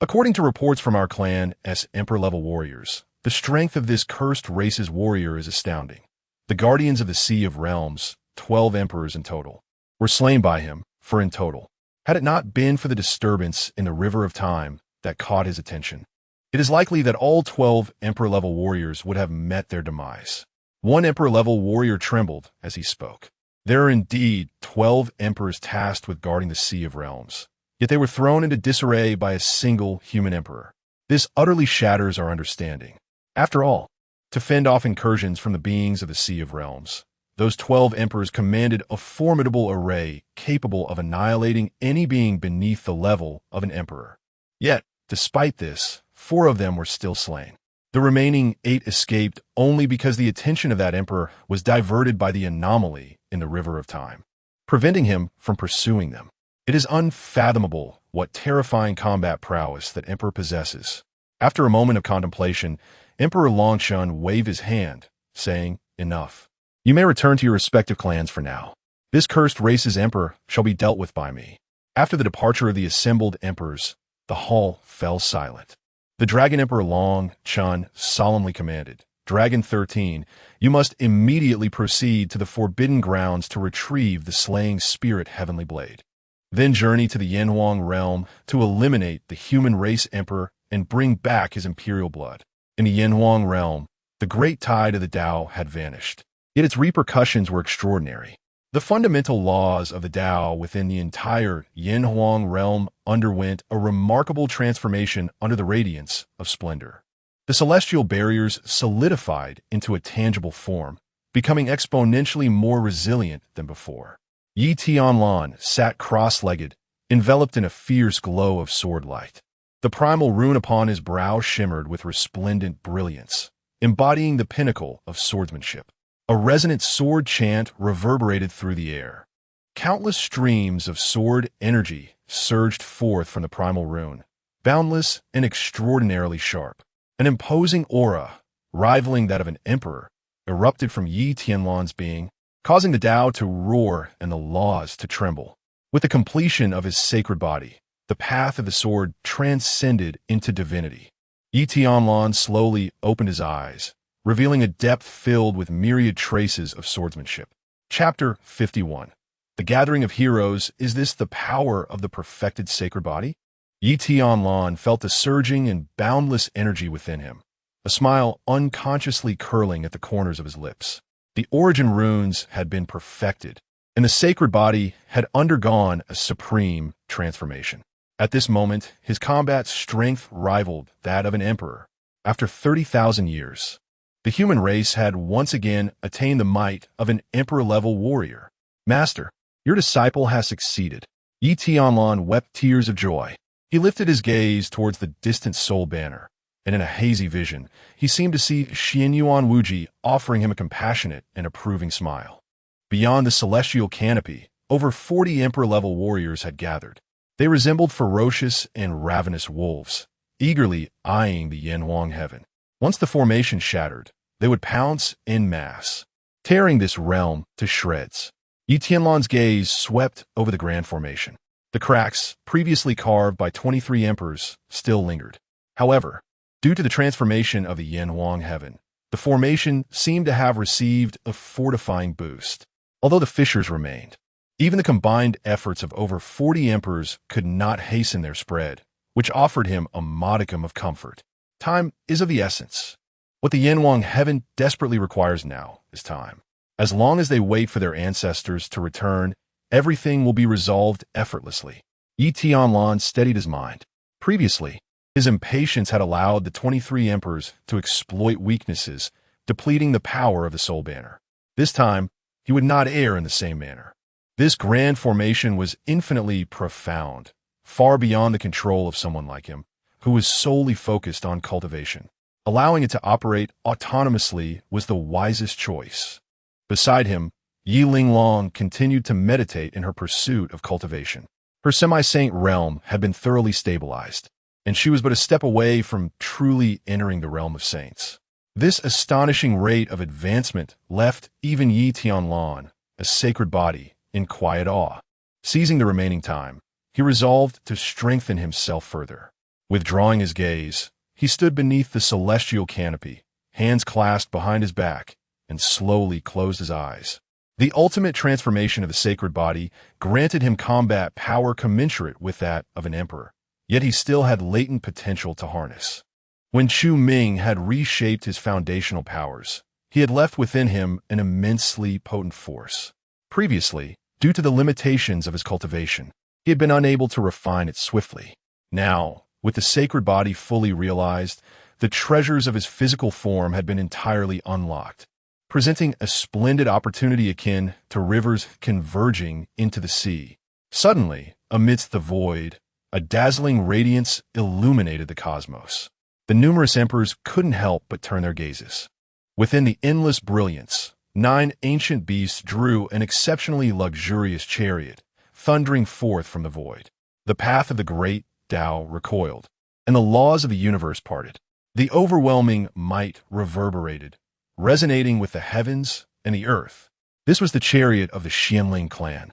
According to reports from our clan's emperor-level warriors, the strength of this cursed race's warrior is astounding. The guardians of the Sea of Realms, 12 emperors in total, were slain by him, for in total, had it not been for the disturbance in the river of time that caught his attention, it is likely that all 12 emperor-level warriors would have met their demise. One emperor-level warrior trembled as he spoke. There are indeed 12 emperors tasked with guarding the Sea of Realms, yet they were thrown into disarray by a single human emperor. This utterly shatters our understanding. After all, to fend off incursions from the beings of the Sea of Realms, those 12 emperors commanded a formidable array capable of annihilating any being beneath the level of an emperor. Yet, despite this, 4 of them were still slain. The remaining 8 escaped only because the attention of that emperor was diverted by the anomaly in the river of time, preventing him from pursuing them. It is unfathomable what terrifying combat prowess that emperor possesses. After a moment of contemplation, Emperor Longshan waved his hand, saying, "Enough. You may return to your respective clans for now. This cursed race's emperor shall be dealt with by me." After the departure of the assembled emperors, the hall fell silent. The Dragon Emperor Longshan solemnly commanded, "Dragon 13, you must immediately proceed to the Forbidden Grounds to retrieve the slaying spirit heavenly blade. Then journey to the Yanhuang realm to eliminate the human race emperor and bring back his imperial blood." In the Yanhuang realm, the great tide of the Tao had vanished, yet its repercussions were extraordinary. The fundamental laws of the Tao within the entire Yanhuang realm underwent a remarkable transformation under the radiance of splendor. The celestial barriers solidified into a tangible form, becoming exponentially more resilient than before. Yi Tianyuan sat cross-legged, enveloped in a fierce glow of sword light. The primal rune upon his brow shimmered with resplendent brilliance, embodying the pinnacle of swordsmanship. A resonant sword chant reverberated through the air. Countless streams of sword energy surged forth from the primal rune, boundless and extraordinarily sharp. An imposing aura, rivaling that of an emperor, erupted from Yi Tianyuan's being, causing the Tao to roar and the laws to tremble. With the completion of his sacred body, the path of the sword transcended into divinity. Yi Tianyuan slowly opened his eyes, revealing a depth filled with myriad traces of swordsmanship. Chapter 51. The Gathering of Heroes. Is this the power of the perfected sacred body? Yi Tianyuan felt the surging and boundless energy within him, a smile unconsciously curling at the corners of his lips. The origin runes had been perfected, and the sacred body had undergone a supreme transformation. At this moment, his combat strength rivaled that of an emperor. After 30,000 years, the human race had once again attained the might of an emperor-level warrior. "Master, your disciple has succeeded." Yi Tianyuan wept tears of joy. He lifted his gaze towards the distant soul banner, and in a hazy vision, he seemed to see Tianyuan Wuji offering him a compassionate and approving smile. Beyond the celestial canopy, over 40 emperor-level warriors had gathered. They resembled ferocious and ravenous wolves, eagerly eyeing the Yanhuang heaven. Once the formation shattered, they would pounce en masse, tearing this realm to shreds. Yi Tianlan's gaze swept over the grand formation. The cracks, previously carved by 23 emperors, still lingered. However, due to the transformation of the Yanhuang heaven, the formation seemed to have received a fortifying boost. Although the fissures remained, even the combined efforts of over 40 emperors could not hasten their spread, which offered him a modicum of comfort. Time is of the essence. What the Yanhuang heaven desperately requires now is time. As long as they wait for their ancestors to return, everything will be resolved effortlessly. Yi Tianlan steadied his mind. Previously, his impatience had allowed the 23 emperors to exploit weaknesses, depleting the power of the Soul Banner. This time, he would not err in the same manner. This grand formation was infinitely profound, far beyond the control of someone like him, who was solely focused on cultivation. Allowing it to operate autonomously was the wisest choice. Beside him, Yi Linglong continued to meditate in her pursuit of cultivation. Her semi-saint realm had been thoroughly stabilized, and she was but a step away from truly entering the realm of saints. This astonishing rate of advancement left even Yi Tianlan, a sacred body, in quiet awe. Seizing the remaining time, he resolved to strengthen himself further. Withdrawing his gaze, he stood beneath the celestial canopy, hands clasped behind his back, and slowly closed his eyes. The ultimate transformation of the sacred body granted him combat power commensurate with that of an emperor, yet he still had latent potential to harness. When Chu Ming had reshaped his foundational powers, he had left within him an immensely potent force. Previously, due to the limitations of his cultivation, he had been unable to refine it swiftly. Now, with the sacred body fully realized, the treasures of his physical form had been entirely unlocked, presenting a splendid opportunity akin to rivers converging into the sea. Suddenly, amidst the void, a dazzling radiance illuminated the cosmos. The numerous emperors couldn't help but turn their gazes. Within the endless brilliance, 9 ancient beasts drew an exceptionally luxurious chariot, thundering forth from the void. The path of the great Tao recoiled, and the laws of the universe parted. The overwhelming might reverberated, resonating with the heavens and the earth. This was the chariot of the Xianling clan.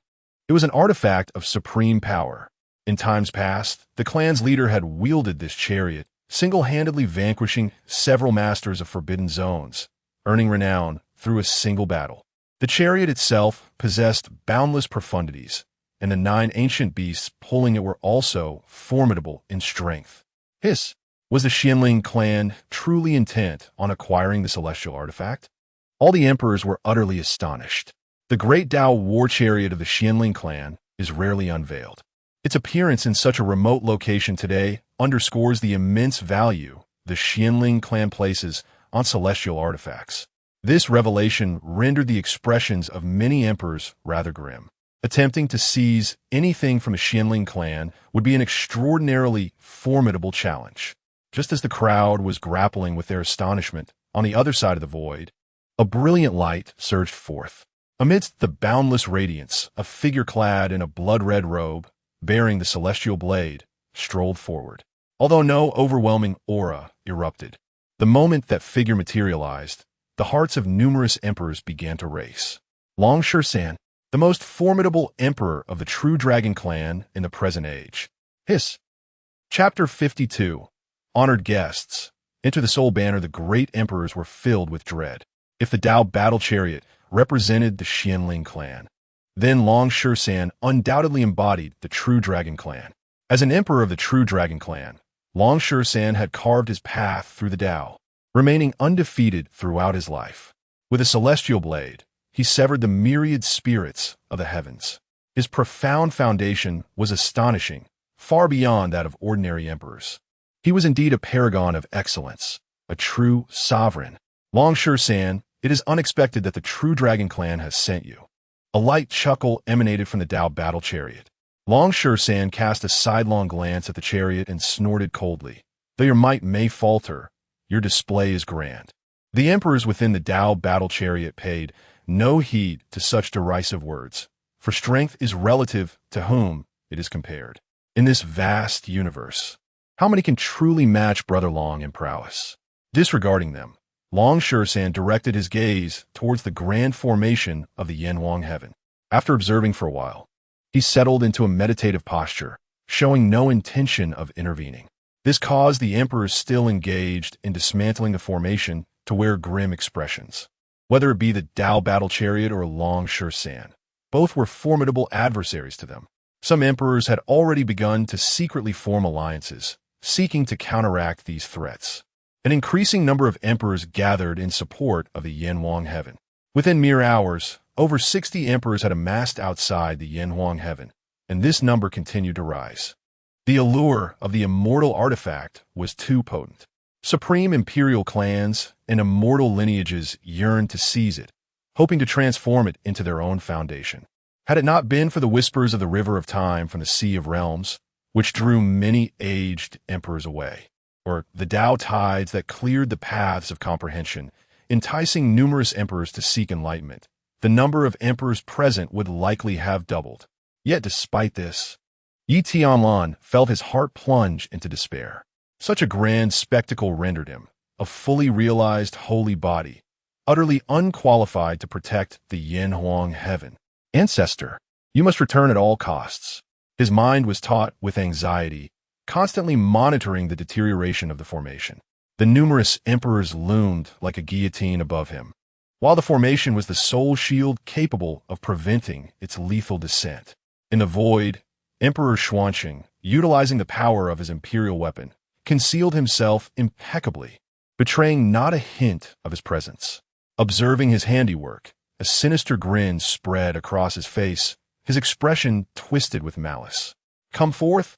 It was an artifact of supreme power. In times past, the clan's leader had wielded this chariot, single-handedly vanquishing several masters of forbidden zones, earning renown through a single battle. The chariot itself possessed boundless profundities, and the 9 ancient beasts pulling it were also formidable in strength. Was the Xianling clan truly intent on acquiring the celestial artifact? All the emperors were utterly astonished. The great Tao war chariot of the Xianling clan is rarely unveiled. Its appearance in such a remote location today underscores the immense value the Xianling clan places on celestial artifacts. This revelation rendered the expressions of many emperors rather grim. Attempting to seize anything from the Xianling clan would be an extraordinarily formidable challenge. Just as the crowd was grappling with their astonishment, on the other side of the void, a brilliant light surged forth. Amidst the boundless radiance, a figure clad in a blood-red robe, bearing the celestial blade, strolled forward. Although no overwhelming aura erupted, the moment that figure materialized, the hearts of numerous emperors began to race. Long San, the most formidable emperor of the true dragon clan in the present age. Chapter 52. Honored guests. Enter the Soul Banner. The great emperors were filled with dread. If the Tao battle chariot represented the Xianling clan, then Long San undoubtedly embodied the true dragon clan. As an emperor of the true dragon clan, Long San had carved his path through the Tao, remaining undefeated throughout his life. With a celestial blade, he severed the myriad spirits of the heavens. His profound foundation was astonishing, far beyond that of ordinary emperors. He was indeed a paragon of excellence, a true sovereign. Long San, it is unexpected that the true dragon clan has sent you. A light chuckle emanated from the Tao battle chariot. Long San cast a sidelong glance at the chariot and snorted coldly. Though your might may falter, your display is grand. The emperors within the Tao battle chariot paid no heed to such derisive words, for strength is relative to whom it is compared. In this vast universe, how many can truly match Brother Long in prowess? Disregarding them, Long Shersan directed his gaze towards the grand formation of the Yanhuang heaven. After observing for a while, he settled into a meditative posture, showing no intention of intervening. This caused the emperors still engaged in dismantling the formation to wear grim expressions. Whether it be the Tao battle chariot or Long Shersan, both were formidable adversaries to them. Some emperors had already begun to secretly form alliances, seeking to counteract these threats. An increasing number of emperors gathered in support of the Yanhuang heaven. Within mere hours, over 60 emperors had amassed outside the Yanhuang heaven, and this number continued to rise. The allure of the immortal artifact was too potent. Supreme imperial clans and immortal lineages yearned to seize it, hoping to transform it into their own foundation. Had it not been for the whispers of the river of time from the Sea of Realms, which drew many aged emperors away, or the Tao tides that cleared the paths of comprehension, enticing numerous emperors to seek enlightenment, the number of emperors present would likely have doubled. Yet despite this, Yi Tianlan felt his heart plunge into despair. Such a grand spectacle rendered him, a fully realized holy body, utterly unqualified to protect the Yanhuang heaven. Ancestor, you must return at all costs. His mind was taut with anxiety, constantly monitoring the deterioration of the formation. The numerous emperors loomed like a guillotine above him, while the formation was the sole shield capable of preventing its lethal descent. In the void, Emperor Changsheng, utilizing the power of his imperial weapon, concealed himself impeccably, betraying not a hint of his presence. Observing his handiwork, a sinister grin spread across his face, his expression twisted with malice. Come forth,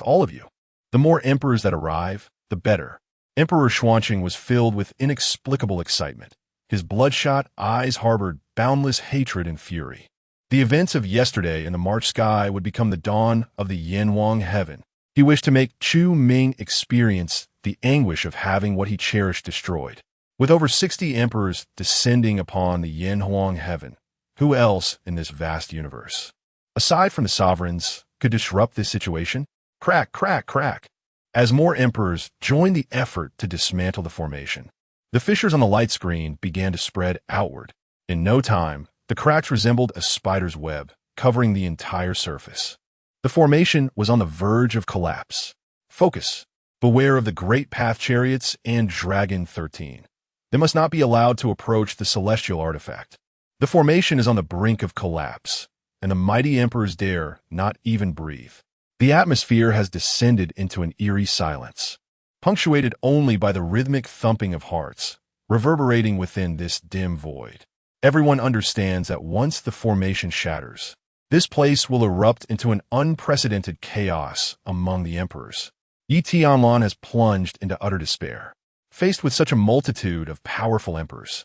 all of you. The more emperors that arrive, the better. Emperor Changsheng was filled with inexplicable excitement. His bloodshot eyes harbored boundless hatred and fury. The events of yesterday in the March sky would become the dawn of the Yanhuang heaven. He wished to make Chu Ming experience the anguish of having what he cherished destroyed. With over 60 emperors descending upon the Yanhuang heaven, who else in this vast universe, aside from the sovereigns, could disrupt this situation? Crack, crack, crack. As more emperors joined the effort to dismantle the formation, the fissures on the light screen began to spread outward. In no time, the cracks resembled a spider's web, covering the entire surface. The formation was on the verge of collapse. Focus. Beware of the great path chariots and Dragon 13. They must not be allowed to approach the celestial artifact. The formation is on the brink of collapse, and the mighty emperors dare not even breathe. The atmosphere has descended into an eerie silence, punctuated only by the rhythmic thumping of hearts, reverberating within this dim void. Everyone understands that once the formation shatters, this place will erupt into an unprecedented chaos among the emperors. Yi Tianlan has plunged into utter despair, faced with such a multitude of powerful emperors.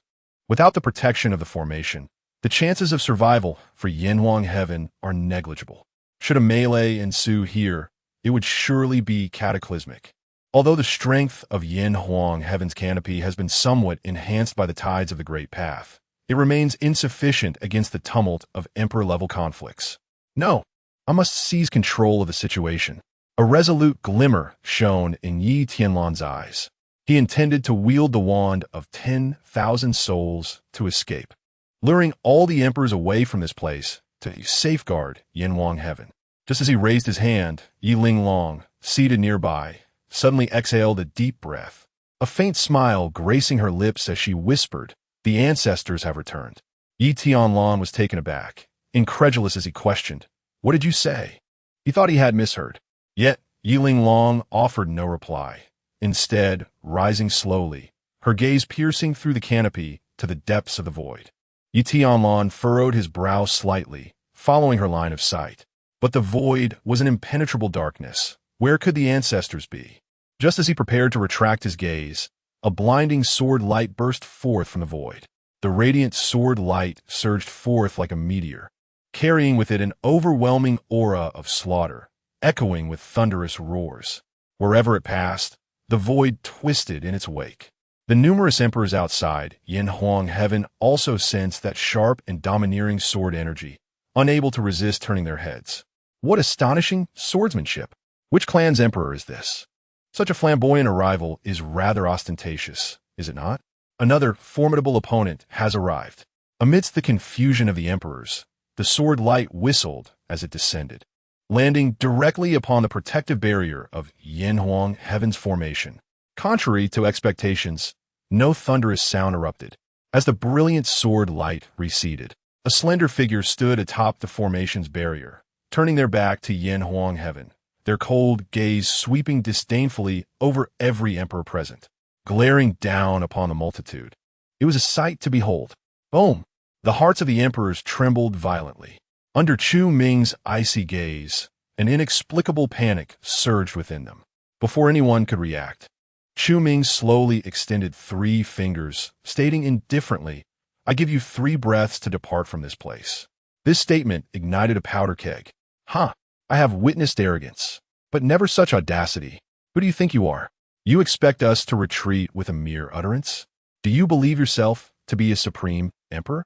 Without the protection of the formation, the chances of survival for Yanhuang heaven are negligible. Should a melee ensue here, it would surely be cataclysmic. Although the strength of Yanhuang heaven's canopy has been somewhat enhanced by the tides of the Great Path, it remains insufficient against the tumult of emperor-level conflicts. No, I must seize control of the situation. A resolute glimmer shone in Yi Tianlan's eyes. He intended to wield the wand of 10,000 souls to escape, luring all the emperors away from this place to safeguard Yanhuang heaven. Just as he raised his hand, Yi Linglong, seated nearby, suddenly exhaled a deep breath, a faint smile gracing her lips as she whispered, "The ancestors have returned." Yi Tianlan was taken aback, incredulous as he questioned, "What did you say?" He thought he had misheard. Yet Yi Linglong offered no reply. Instead, rising slowly, her gaze piercing through the canopy to the depths of the void. Yi Tianlan furrowed his brow slightly, following her line of sight. But the void was an impenetrable darkness. Where could the ancestors be? Just as he prepared to retract his gaze, a blinding sword light burst forth from the void. The radiant sword light surged forth like a meteor, carrying with it an overwhelming aura of slaughter, echoing with thunderous roars. Wherever it passed, The void twisted in its wake. The numerous emperors outside Yin Huang heaven also sensed that sharp and domineering sword energy, unable to resist turning their heads. What astonishing swordsmanship! Which clan's emperor is this? Such a flamboyant arrival is rather ostentatious, is it not? Another formidable opponent has arrived. Amidst the confusion of the emperors, the sword light whistled as it descended, landing directly upon the protective barrier of Yin Huang heaven's formation. Contrary to expectations, no thunderous sound erupted. As the brilliant sword light receded, a slender figure stood atop the formation's barrier, turning their back to Yin Huang heaven, their cold gaze sweeping disdainfully over every emperor present, glaring down upon the multitude. It was a sight to behold. Boom! The hearts of the emperors trembled violently. Under Chu Ming's icy gaze, an inexplicable panic surged within them. Before anyone could react, Chu Ming slowly extended 3 fingers, stating indifferently, "I give you 3 breaths to depart from this place." This statement ignited a powder keg. "Huh, I have witnessed arrogance, but never such audacity. Who do you think you are? You expect us to retreat with a mere utterance? Do you believe yourself to be a supreme emperor?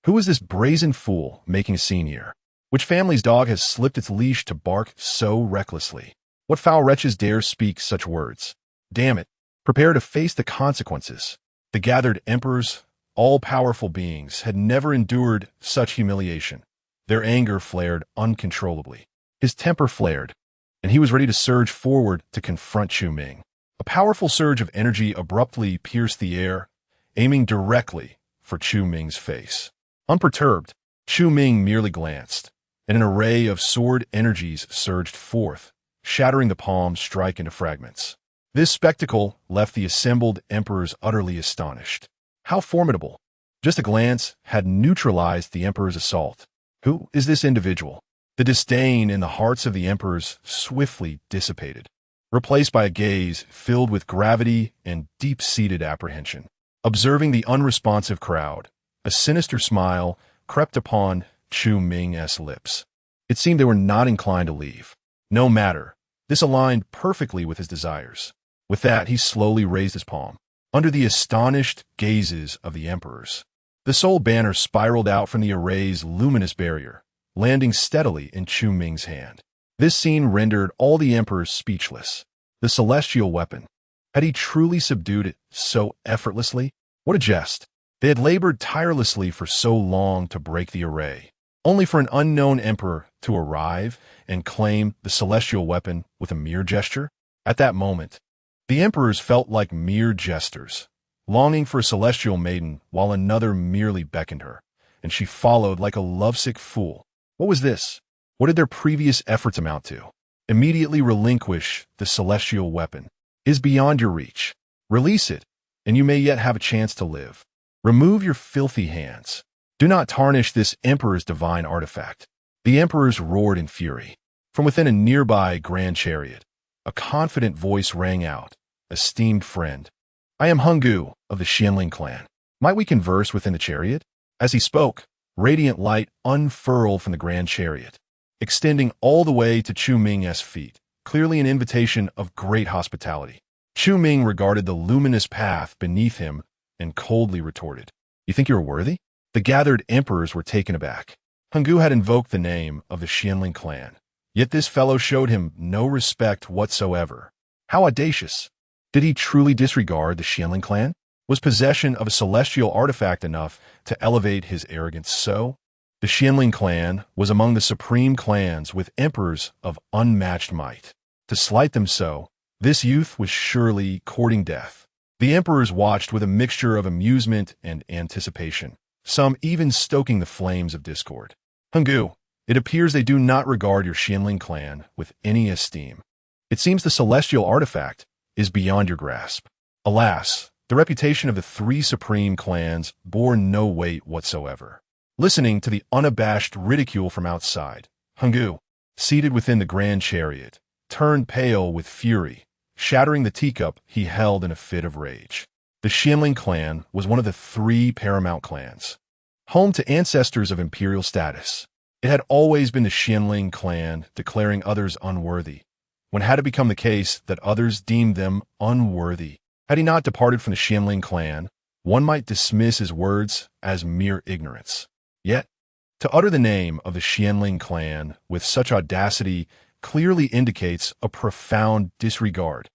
Who is this brazen fool making a scene here? Which family's dog has slipped its leash to bark so recklessly? What foul wretches dare speak such words? Damn it, prepare to face the consequences." The gathered emperors, all-powerful beings, had never endured such humiliation. Their anger flared uncontrollably. His temper flared, and he was ready to surge forward to confront Chu Ming. A powerful surge of energy abruptly pierced the air, aiming directly for Chu Ming's face. Unperturbed, Chu Ming merely glanced, and an array of sword energies surged forth, shattering the palms strike into fragments. This spectacle left the assembled emperors utterly astonished. How formidable! Just a glance had neutralized the emperor's assault. Who is this individual? The disdain in the hearts of the emperors swiftly dissipated, replaced by a gaze filled with gravity and deep-seated apprehension. Observing the unresponsive crowd, a sinister smile crept upon Chu Ming's lips. It seemed they were not inclined to leave. No matter, this aligned perfectly with his desires. With that, he slowly raised his palm. Under the astonished gazes of the emperors, the soul banner spiraled out from the array's luminous barrier, landing steadily in Chu Ming's hand. This scene rendered all the emperors speechless. The celestial weapon. Had he truly subdued it so effortlessly? What a jest! They had labored tirelessly for so long to break the array, only for an unknown emperor to arrive and claim the celestial weapon with a mere gesture. At that moment, the emperors felt like mere jesters, longing for a celestial maiden while another merely beckoned her, and she followed like a lovesick fool. What was this? What did their previous efforts amount to? Immediately relinquish the celestial weapon. It is beyond your reach. Release it, and you may yet have a chance to live. Remove your filthy hands. Do not tarnish this emperor's divine artifact. The emperors roared in fury. From within a nearby grand chariot, a confident voice rang out. "Esteemed friend, I am Hungu of the Xianling clan. Might we converse within the chariot?" As he spoke, radiant light unfurled from the grand chariot, extending all the way to Chu Ming's feet, clearly an invitation of great hospitality. Chu Ming regarded the luminous path beneath him and coldly retorted, "You think you are worthy?" The gathered emperors were taken aback. Hungu had invoked the name of the Xianling clan, yet this fellow showed him no respect whatsoever. How audacious! Did he truly disregard the Xianling clan? Was possession of a celestial artifact enough to elevate his arrogance so? The Xianling clan was among the supreme clans with emperors of unmatched might. To slight them so, this youth was surely courting death. The emperors watched with a mixture of amusement and anticipation, some even stoking the flames of discord. "Hungu, it appears they do not regard your Xianling clan with any esteem. It seems the celestial artifact is beyond your grasp." Alas, the reputation of the 3 supreme clans bore no weight whatsoever. Listening to the unabashed ridicule from outside, Hungu, seated within the grand chariot, turned pale with fury, shattering the teacup he held in a fit of rage. The Xianling clan was one of the 3 paramount clans, home to ancestors of imperial status. It had always been the Xianling clan declaring others unworthy, when had it become the case that others deemed them unworthy? Had he not departed from the Xianling clan, one might dismiss his words as mere ignorance. Yet, to utter the name of the Xianling clan with such audacity clearly indicates a profound disregard.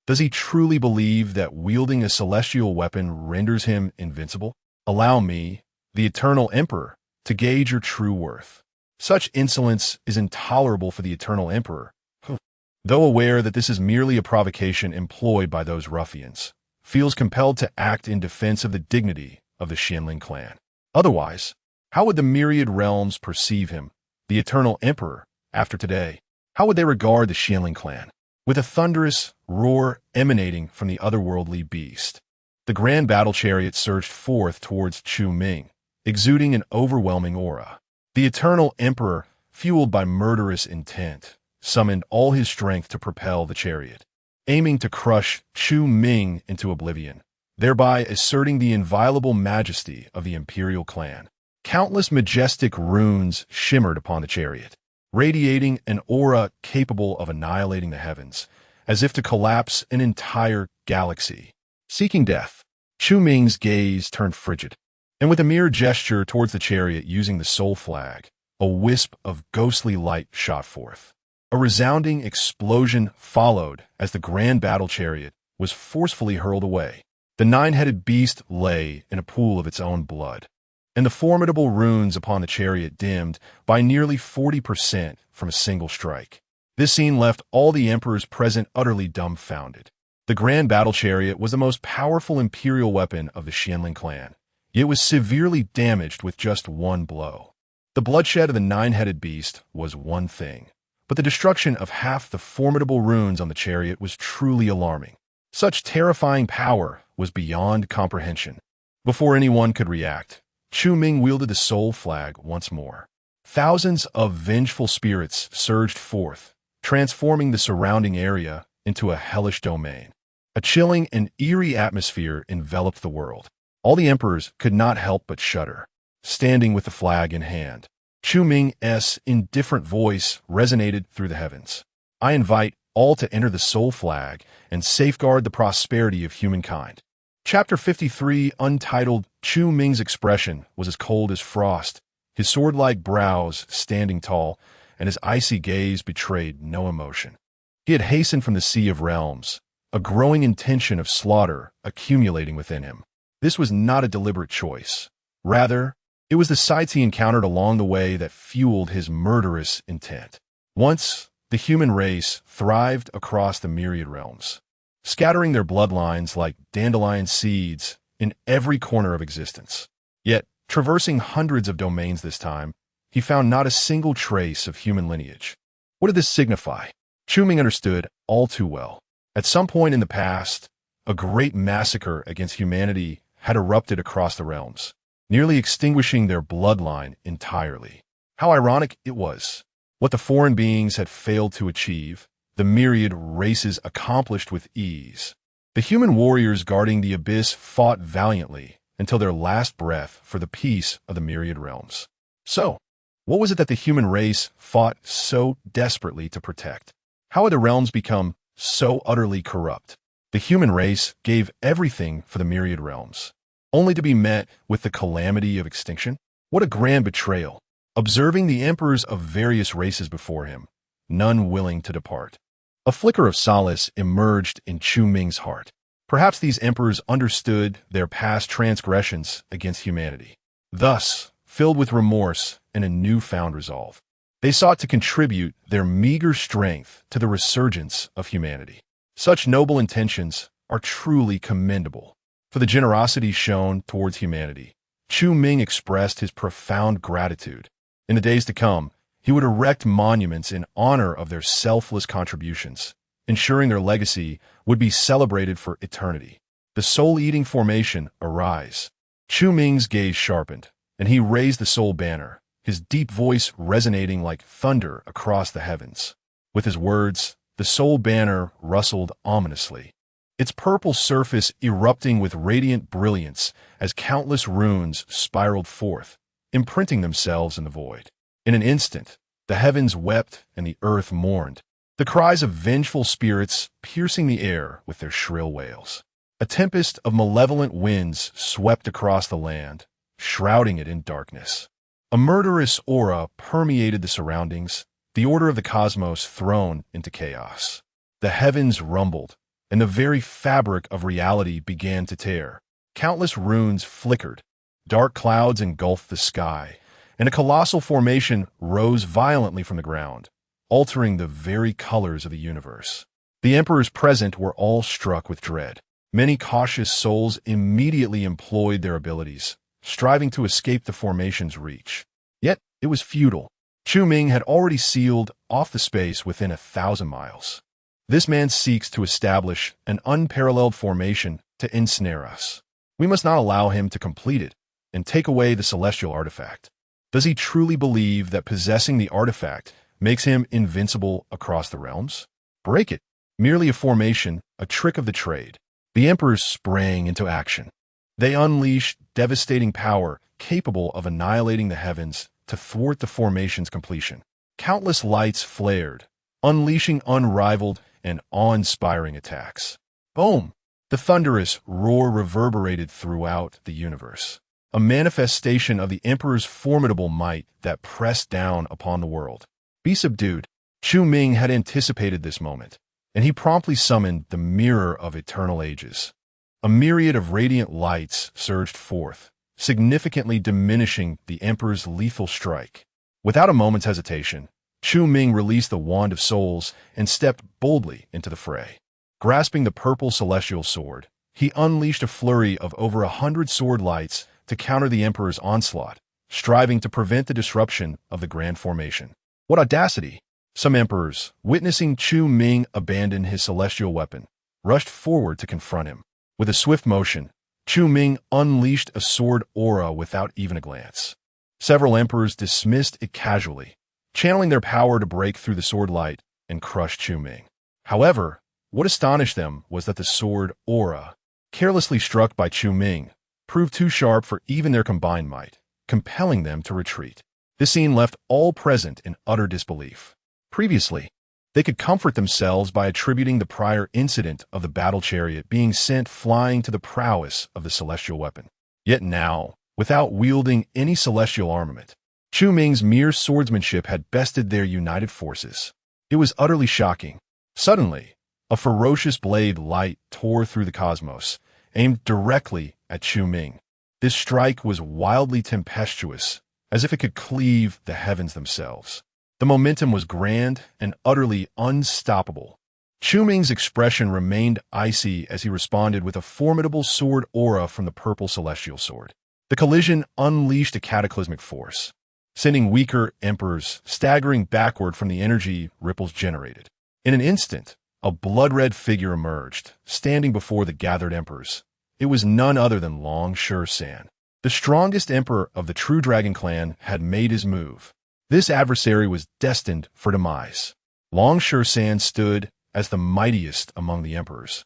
Does he truly believe that wielding a celestial weapon renders him invincible? Allow me, the eternal emperor, to gauge your true worth. Such insolence is intolerable for the eternal emperor, who, though aware that this is merely a provocation employed by those ruffians, feels compelled to act in defense of the dignity of the Xianling clan. Otherwise, how would the myriad realms perceive him, the eternal emperor, after today? How would they regard the Xianling clan? With a thunderous roar emanating from the otherworldly beast, the grand battle chariot surged forth towards Chu Ming, exuding an overwhelming aura. The eternal emperor, fueled by murderous intent, summoned all his strength to propel the chariot, aiming to crush Chu Ming into oblivion, thereby asserting the inviolable majesty of the imperial clan. Countless majestic runes shimmered upon the chariot, radiating an aura capable of annihilating the heavens, as if to collapse an entire galaxy. Seeking death, Chu Ming's gaze turned frigid, and with a mere gesture towards the chariot using the soul flag, a wisp of ghostly light shot forth. A resounding explosion followed as the grand battle chariot was forcefully hurled away. The nine-headed beast lay in a pool of its own blood, and the formidable runes upon the chariot dimmed by nearly 40% from a single strike. This scene left all the emperors present utterly dumbfounded. The grand battle chariot was the most powerful imperial weapon of the Xianling clan, yet was severely damaged with just one blow. The bloodshed of the nine-headed beast was one thing, but the destruction of half the formidable runes on the chariot was truly alarming. Such terrifying power was beyond comprehension. Before anyone could react, Chu Ming wielded the soul flag once more. Thousands of vengeful spirits surged forth, transforming the surrounding area into a hellish domain. A chilling and eerie atmosphere enveloped the world. All the emperors could not help but shudder, standing with the flag in hand. Chu Ming's indifferent voice resonated through the heavens. I invite all to enter the soul flag and safeguard the prosperity of humankind. Chapter 53, untitled. Chu Ming's expression was as cold as frost, his sword-like brows standing tall, and his icy gaze betrayed no emotion. He had hastened from the Sea of Realms, a growing intention of slaughter accumulating within him. This was not a deliberate choice. Rather, it was the sights he encountered along the way that fueled his murderous intent. Once, the human race thrived across the myriad realms, scattering their bloodlines like dandelion seeds in every corner of existence. Yet, traversing hundreds of domains this time, he found not a single trace of human lineage. What did this signify? Chu Ming understood all too well. At some point in the past, a great massacre against humanity had erupted across the realms, nearly extinguishing their bloodline entirely. How ironic it was. What the foreign beings had failed to achieve, the myriad races accomplished with ease. The human warriors guarding the abyss fought valiantly until their last breath for the peace of the myriad realms. So, what was it that the human race fought so desperately to protect? How had the realms become so utterly corrupt? The human race gave everything for the myriad realms, only to be met with the calamity of extinction? What a grand betrayal! Observing the emperors of various races before him, none willing to depart. A flicker of solace emerged in Chu Ming's heart. Perhaps these emperors understood their past transgressions against humanity. Thus, filled with remorse and a newfound resolve, they sought to contribute their meager strength to the resurgence of humanity. Such noble intentions are truly commendable. For the generosity shown towards humanity, Chu Ming expressed his profound gratitude. In the days to come, he would erect monuments in honor of their selfless contributions, ensuring their legacy would be celebrated for eternity. The soul-eating formation arise. Chu Ming's gaze sharpened, and he raised the soul banner, his deep voice resonating like thunder across the heavens. With his words, the soul banner rustled ominously, its purple surface erupting with radiant brilliance as countless runes spiraled forth, imprinting themselves in the void. In an instant, the heavens wept and the earth mourned. the cries of vengeful spirits piercing the air with their shrill wails. A tempest of malevolent winds swept across the land, shrouding it in darkness. A murderous aura permeated the surroundings, the order of the cosmos thrown into chaos. The heavens rumbled, and the very fabric of reality began to tear. Countless runes flickered, dark clouds engulfed the sky, and a colossal formation rose violently from the ground, altering the very colors of the universe. The emperors present were all struck with dread. Many cautious souls immediately employed their abilities, striving to escape the formation's reach. Yet it was futile. Chu Ming had already sealed off the space within 1,000 miles. This man seeks to establish an unparalleled formation to ensnare us. We must not allow him to complete it and take away the celestial artifact. Does he truly believe that possessing the artifact makes him invincible across the realms? Break it. Merely a formation, a trick of the trade. The emperors sprang into action. They unleashed devastating power capable of annihilating the heavens to thwart the formation's completion. Countless lights flared, unleashing unrivaled and awe-inspiring attacks. Boom! The thunderous roar reverberated throughout the universe, a manifestation of the emperor's formidable might that pressed down upon the world. Be subdued. Chu Ming had anticipated this moment, and he promptly summoned the Mirror of Eternal Ages. A myriad of radiant lights surged forth, significantly diminishing the emperor's lethal strike. Without a moment's hesitation, Chu Ming released the Wand of Souls and stepped boldly into the fray. Grasping the purple celestial sword, he unleashed a flurry of over 100 sword lights to counter the emperor's onslaught, striving to prevent the disruption of the grand formation. What audacity! Some emperors, witnessing Chu Ming abandon his celestial weapon, rushed forward to confront him. With a swift motion, Chu Ming unleashed a sword aura without even a glance. Several emperors dismissed it casually, channeling their power to break through the sword light and crush Chu Ming. However, what astonished them was that the sword aura, carelessly struck by Chu Ming, proved too sharp for even their combined might, compelling them to retreat. This scene left all present in utter disbelief. Previously, they could comfort themselves by attributing the prior incident of the battle chariot being sent flying to the prowess of the celestial weapon. Yet now, without wielding any celestial armament, Chu Ming's mere swordsmanship had bested their united forces. It was utterly shocking. Suddenly, a ferocious blade light tore through the cosmos, aimed directly at Chu Ming. This strike was wildly tempestuous, as if it could cleave the heavens themselves. The momentum was grand and utterly unstoppable. Chu Ming's expression remained icy as he responded with a formidable sword aura from the purple celestial sword. The collision unleashed a cataclysmic force, sending weaker emperors staggering backward from the energy ripples generated. In an instant, a blood-red figure emerged, standing before the gathered emperors. It was none other than Long San. The strongest emperor of the True Dragon clan had made his move. This adversary was destined for demise. Long San stood as the mightiest among the emperors,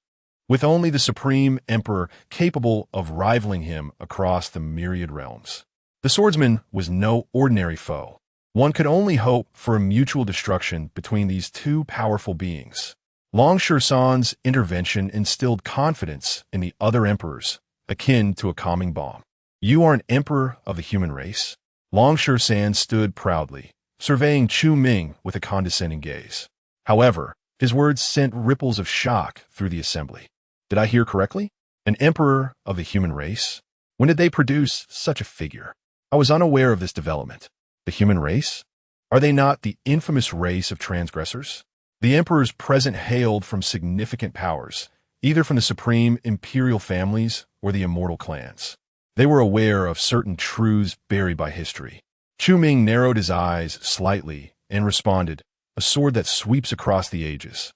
with only the supreme emperor capable of rivaling him across the myriad realms. The swordsman was no ordinary foe. One could only hope for a mutual destruction between these two powerful beings. Long San's intervention instilled confidence in the other emperors, akin to a calming bomb. You are an emperor of the human race? Long San stood proudly, surveying Chu Ming with a condescending gaze. However, his words sent ripples of shock through the assembly. Did I hear correctly? An emperor of the human race? When did they produce such a figure? I was unaware of this development. The human race? Are they not the infamous race of transgressors? The emperors present hailed from significant powers, either from the supreme imperial families or the immortal clans. They were aware of certain truths buried by history. Chu Ming narrowed his eyes slightly and responded, a sword that sweeps across the ages.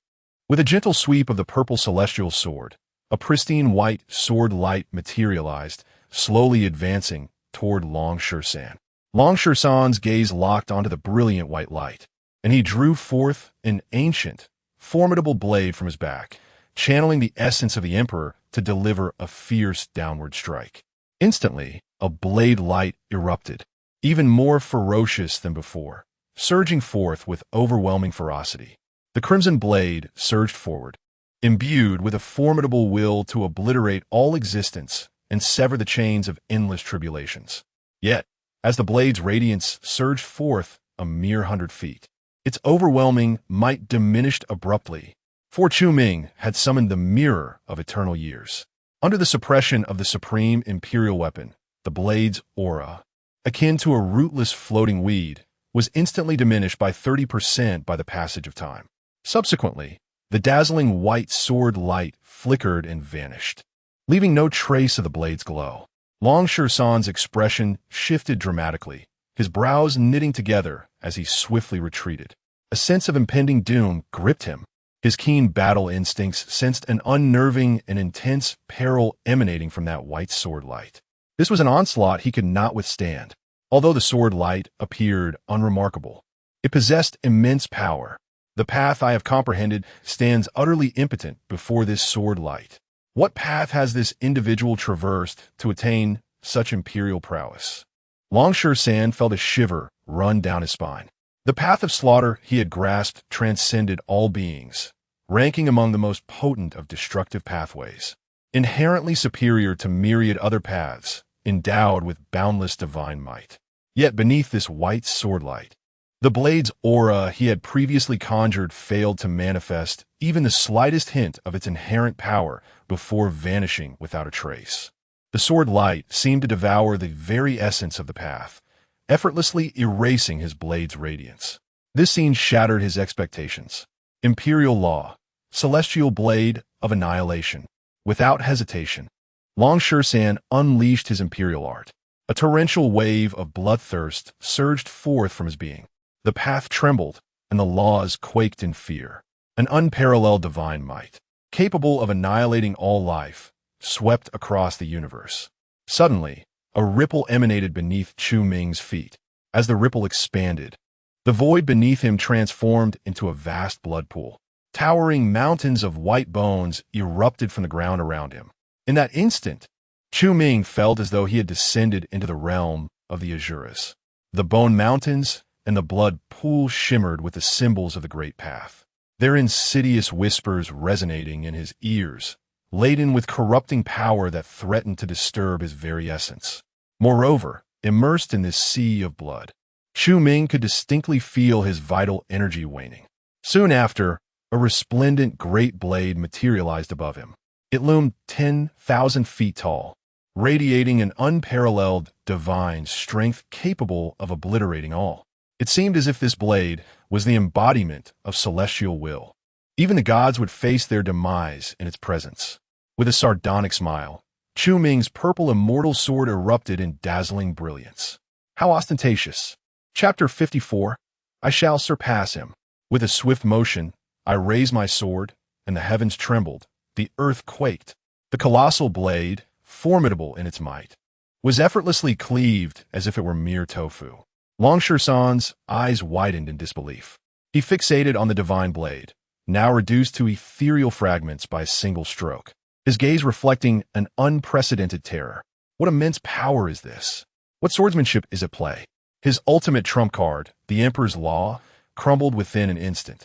With a gentle sweep of the purple celestial sword, a pristine white sword light materialized, slowly advancing toward Long San. Long San's gaze locked onto the brilliant white light, and he drew forth an ancient, formidable blade from his back, channeling the essence of the emperor to deliver a fierce downward strike. Instantly, a blade light erupted, even more ferocious than before, surging forth with overwhelming ferocity. The crimson blade surged forward, imbued with a formidable will to obliterate all existence and sever the chains of endless tribulations. Yet, as the blade's radiance surged forth a mere 100 feet, its overwhelming might diminished abruptly, for Chu Ming had summoned the mirror of eternal years. Under the suppression of the supreme imperial weapon, the blade's aura, akin to a rootless floating weed, was instantly diminished by 30% by the passage of time. Subsequently, the dazzling white sword light flickered and vanished, leaving no trace of the blade's glow. Long San's expression shifted dramatically, his brows knitting together as he swiftly retreated. A sense of impending doom gripped him. His keen battle instincts sensed an unnerving and intense peril emanating from that white sword light. This was an onslaught he could not withstand. Although the sword light appeared unremarkable, it possessed immense power. The path I have comprehended stands utterly impotent before this sword light. What path has this individual traversed to attain such imperial prowess? Long San felt a shiver run down his spine. The path of slaughter he had grasped transcended all beings, ranking among the most potent of destructive pathways, inherently superior to myriad other paths, endowed with boundless divine might. Yet beneath this white sword light, the blade's aura he had previously conjured failed to manifest even the slightest hint of its inherent power before vanishing without a trace. The sword light seemed to devour the very essence of the path, effortlessly erasing his blade's radiance. This scene shattered his expectations. Imperial law, celestial blade of annihilation. Without hesitation, Long San unleashed his imperial art. A torrential wave of bloodthirst surged forth from his being. The path trembled, and the laws quaked in fear. An unparalleled divine might, capable of annihilating all life, swept across the universe. Suddenly, a ripple emanated beneath Chu Ming's feet. As the ripple expanded, the void beneath him transformed into a vast blood pool. Towering mountains of white bones erupted from the ground around him. In that instant, Chu Ming felt as though he had descended into the realm of the Azuras. The bone mountains and the blood pool shimmered with the symbols of the great path, their insidious whispers resonating in his ears, laden with corrupting power that threatened to disturb his very essence. Moreover, immersed in this sea of blood, Chu Ming could distinctly feel his vital energy waning. Soon after, a resplendent great blade materialized above him. It loomed 10,000 feet tall, radiating an unparalleled divine strength capable of obliterating all. It seemed as if this blade was the embodiment of celestial will. Even the gods would face their demise in its presence. With a sardonic smile, Chu Ming's purple immortal sword erupted in dazzling brilliance. How ostentatious! Chapter 54. I shall surpass him. With a swift motion, I raised my sword, and the heavens trembled, the earth quaked. The colossal blade, formidable in its might, was effortlessly cleaved as if it were mere tofu. Long San's eyes widened in disbelief. He fixated on the divine blade, now reduced to ethereal fragments by a single stroke, his gaze reflecting an unprecedented terror. What immense power is this? What swordsmanship is at play? His ultimate trump card, the Emperor's Law, crumbled within an instant,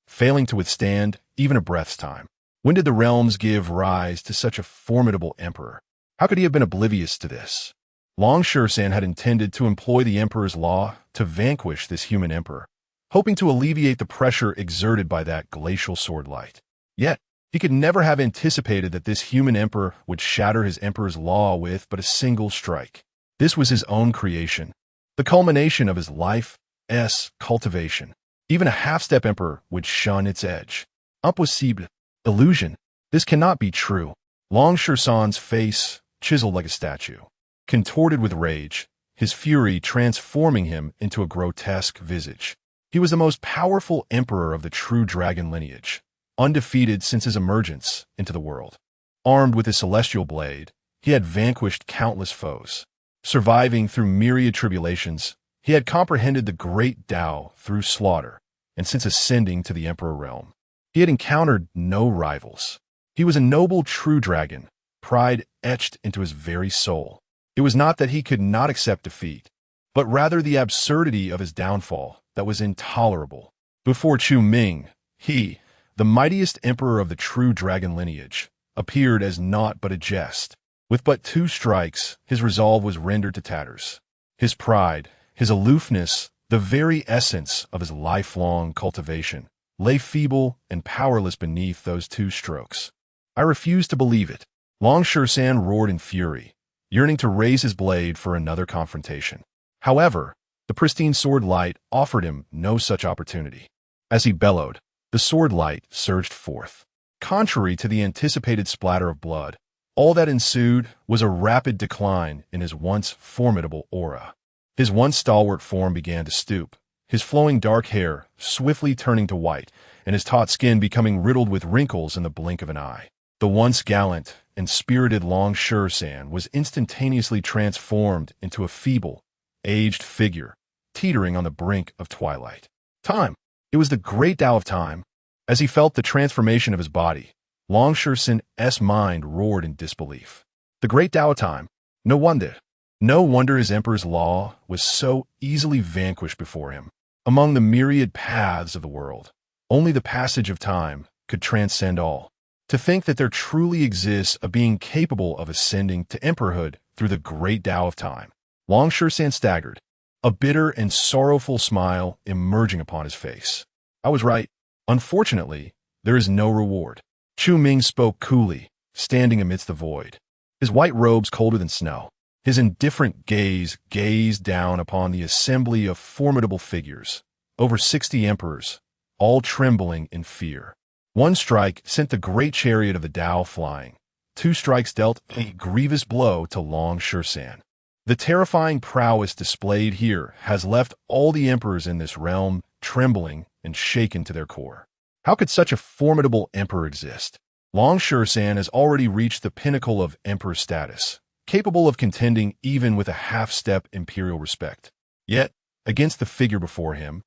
failing to withstand even a breath's time. When did the realms give rise to such a formidable emperor? How could he have been oblivious to this? Long San had intended to employ the Emperor's Law to vanquish this human emperor, hoping to alleviate the pressure exerted by that glacial sword light. Yet, he could never have anticipated that this human emperor would shatter his Emperor's Law with but a single strike. This was his own creation, the culmination of his life's cultivation. Even a half-step emperor would shun its edge. Impossible. Illusion. This cannot be true. Long San's face chiseled like a statue, contorted with rage, his fury transforming him into a grotesque visage. He was the most powerful emperor of the true dragon lineage, undefeated since his emergence into the world. Armed with his celestial blade, he had vanquished countless foes. Surviving through myriad tribulations, he had comprehended the great Tao through slaughter, and since ascending to the emperor realm, he had encountered no rivals. He was a noble true dragon, pride etched into his very soul. It was not that he could not accept defeat, but rather the absurdity of his downfall that was intolerable. Before Chu Ming, He, the mightiest emperor of the true dragon lineage, appeared as naught but a jest. With but 2 strikes, his resolve was rendered to tatters. His pride, his aloofness, the very essence of his lifelong cultivation, lay feeble and powerless beneath those 2 strokes. I refused to believe it. Long Shan roared in fury, yearning to raise his blade for another confrontation. However, the pristine sword light offered him no such opportunity. As he bellowed, the sword light surged forth. Contrary to the anticipated splatter of blood, all that ensued was a rapid decline in his once formidable aura. His once stalwart form began to stoop, his flowing dark hair swiftly turning to white, and his taut skin becoming riddled with wrinkles in the blink of an eye. The once gallant and spirited Long Shan was instantaneously transformed into a feeble, aged figure, teetering on the brink of twilight. Time! It was the great Tao of time. As he felt the transformation of his body, Long Shan's mind roared in disbelief. The great Tao of time. No wonder. No wonder his emperor's law was so easily vanquished before him. Among the myriad paths of the world, only the passage of time could transcend all. To think that there truly exists a being capable of ascending to emperorhood through the great Tao of time. Long Shan staggered, a bitter and sorrowful smile emerging upon his face. I was right. Unfortunately, there is no reward. Chu Ming spoke coolly, standing amidst the void, his white robes colder than snow. His indifferent gaze gazed down upon the assembly of formidable figures, over 60 emperors, all trembling in fear. 1 strike sent the great chariot of the Tao flying. 2 strikes dealt a grievous blow to Long Shan. The terrifying prowess displayed here has left all the emperors in this realm trembling and shaken to their core. How could such a formidable emperor exist? Long Shan has already reached the pinnacle of emperor status, capable of contending even with a half-step imperial respect. Yet, against the figure before him,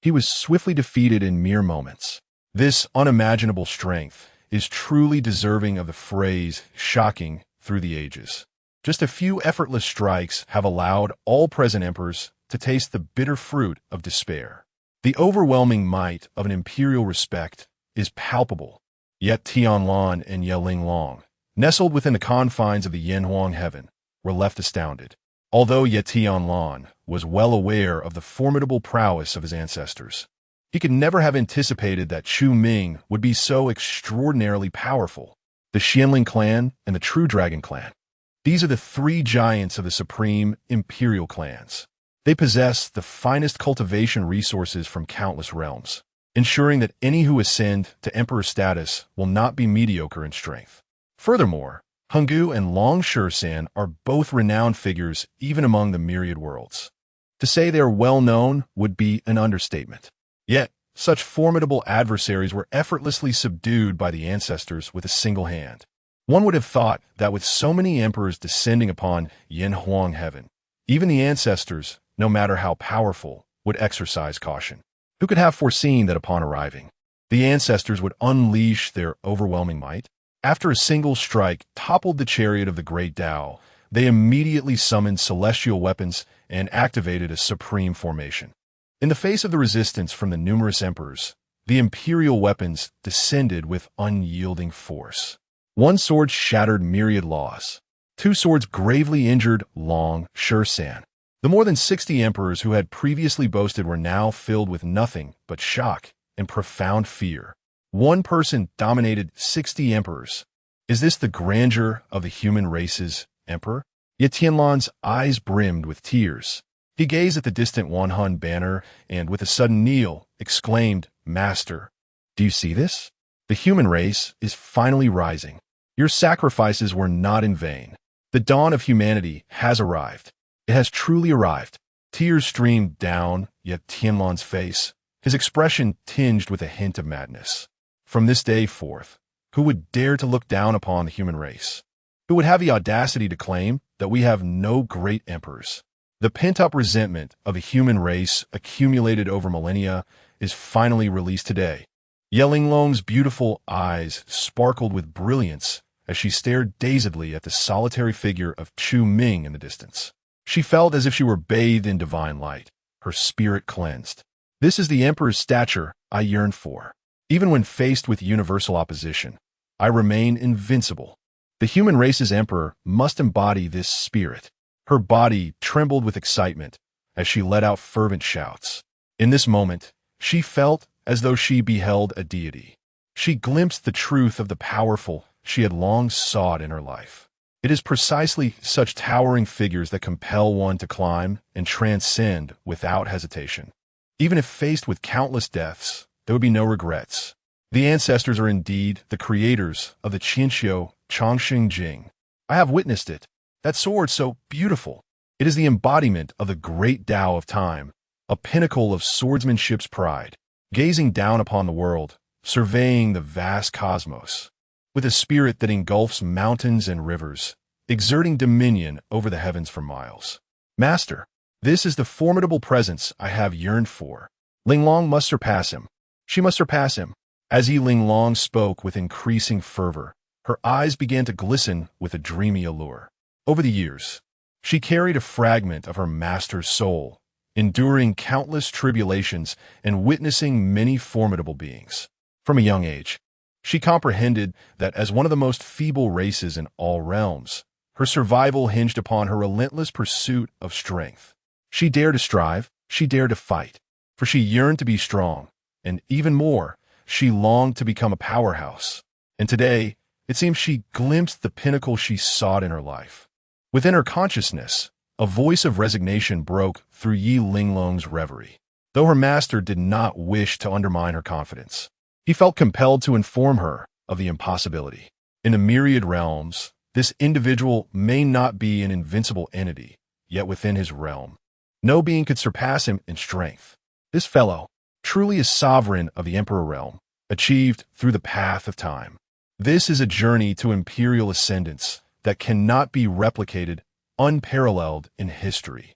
he was swiftly defeated in mere moments. This unimaginable strength is truly deserving of the phrase shocking through the ages. Just a few effortless strikes have allowed all present emperors to taste the bitter fruit of despair. The overwhelming might of an imperial respect is palpable, yet Tianyuan and Yelinglong, nestled within the confines of the Yanhuang heaven, were left astounded. Although Tianyuan was well aware of the formidable prowess of his ancestors, he could never have anticipated that Chu Ming would be so extraordinarily powerful. The Xianling clan and the True Dragon clan. These are the 3 giants of the supreme imperial clans. They possess the finest cultivation resources from countless realms, ensuring that any who ascend to emperor status will not be mediocre in strength. Furthermore, Henggu and Long Shan are both renowned figures even among the myriad worlds. To say they are well known would be an understatement. Yet, such formidable adversaries were effortlessly subdued by the ancestors with a single hand. One would have thought that with so many emperors descending upon Yanhuang heaven, even the ancestors, no matter how powerful, would exercise caution. Who could have foreseen that upon arriving, the ancestors would unleash their overwhelming might? After a single strike toppled the chariot of the great Tao, they immediately summoned celestial weapons and activated a supreme formation. In the face of the resistance from the numerous emperors, the imperial weapons descended with unyielding force. 1 sword shattered myriad laws. 2 swords gravely injured Long Shan. The more than 60 emperors who had previously boasted were now filled with nothing but shock and profound fear. 1 person dominated 60 emperors. Is this the grandeur of the human race's emperor? Yet Tianlan's eyes brimmed with tears. He gazed at the distant Wanhun banner and, with a sudden kneel, exclaimed, "Master, do you see this? The human race is finally rising. Your sacrifices were not in vain. The dawn of humanity has arrived. It has truly arrived." Tears streamed down yet Tianlan's face, his expression tinged with a hint of madness. From this day forth, who would dare to look down upon the human race? Who would have the audacity to claim that we have no great emperors? The pent-up resentment of the human race accumulated over millennia is finally released today. Yelinglong's beautiful eyes sparkled with brilliance as she stared dazedly at the solitary figure of Chu Ming in the distance. She felt as if she were bathed in divine light, her spirit cleansed. This is the emperor's stature I yearned for. Even when faced with universal opposition, I remain invincible. The human race's emperor must embody this spirit. Her body trembled with excitement as she let out fervent shouts. In this moment, she felt as though she beheld a deity. She glimpsed the truth of the powerful she had long sought in her life. It is precisely such towering figures that compel one to climb and transcend without hesitation. Even if faced with countless deaths, there would be no regrets. The ancestors are indeed the creators of the Changsheng. I have witnessed it. That sword so beautiful. It is the embodiment of the great Tao of time, a pinnacle of swordsmanship's pride, gazing down upon the world, surveying the vast cosmos, with a spirit that engulfs mountains and rivers, exerting dominion over the heavens for miles. Master, this is the formidable presence I have yearned for. Linglong must surpass him. She must surpass him. As Linglong spoke with increasing fervor, her eyes began to glisten with a dreamy allure. Over the years, she carried a fragment of her master's soul, enduring countless tribulations and witnessing many formidable beings. From a young age, she comprehended that as one of the most feeble races in all realms, her survival hinged upon her relentless pursuit of strength. She dared to strive, she dared to fight, for she yearned to be strong, and even more, she longed to become a powerhouse. And today, it seems she glimpsed the pinnacle she sought in her life. Within her consciousness, a voice of resignation broke through Linglong's reverie. Though her master did not wish to undermine her confidence, he felt compelled to inform her of the impossibility. In the myriad realms, this individual may not be an invincible entity, yet within his realm, no being could surpass him in strength. This fellow, truly a sovereign of the Emperor realm, achieved through the path of time. This is a journey to imperial ascendance that cannot be replicated, unparalleled in history.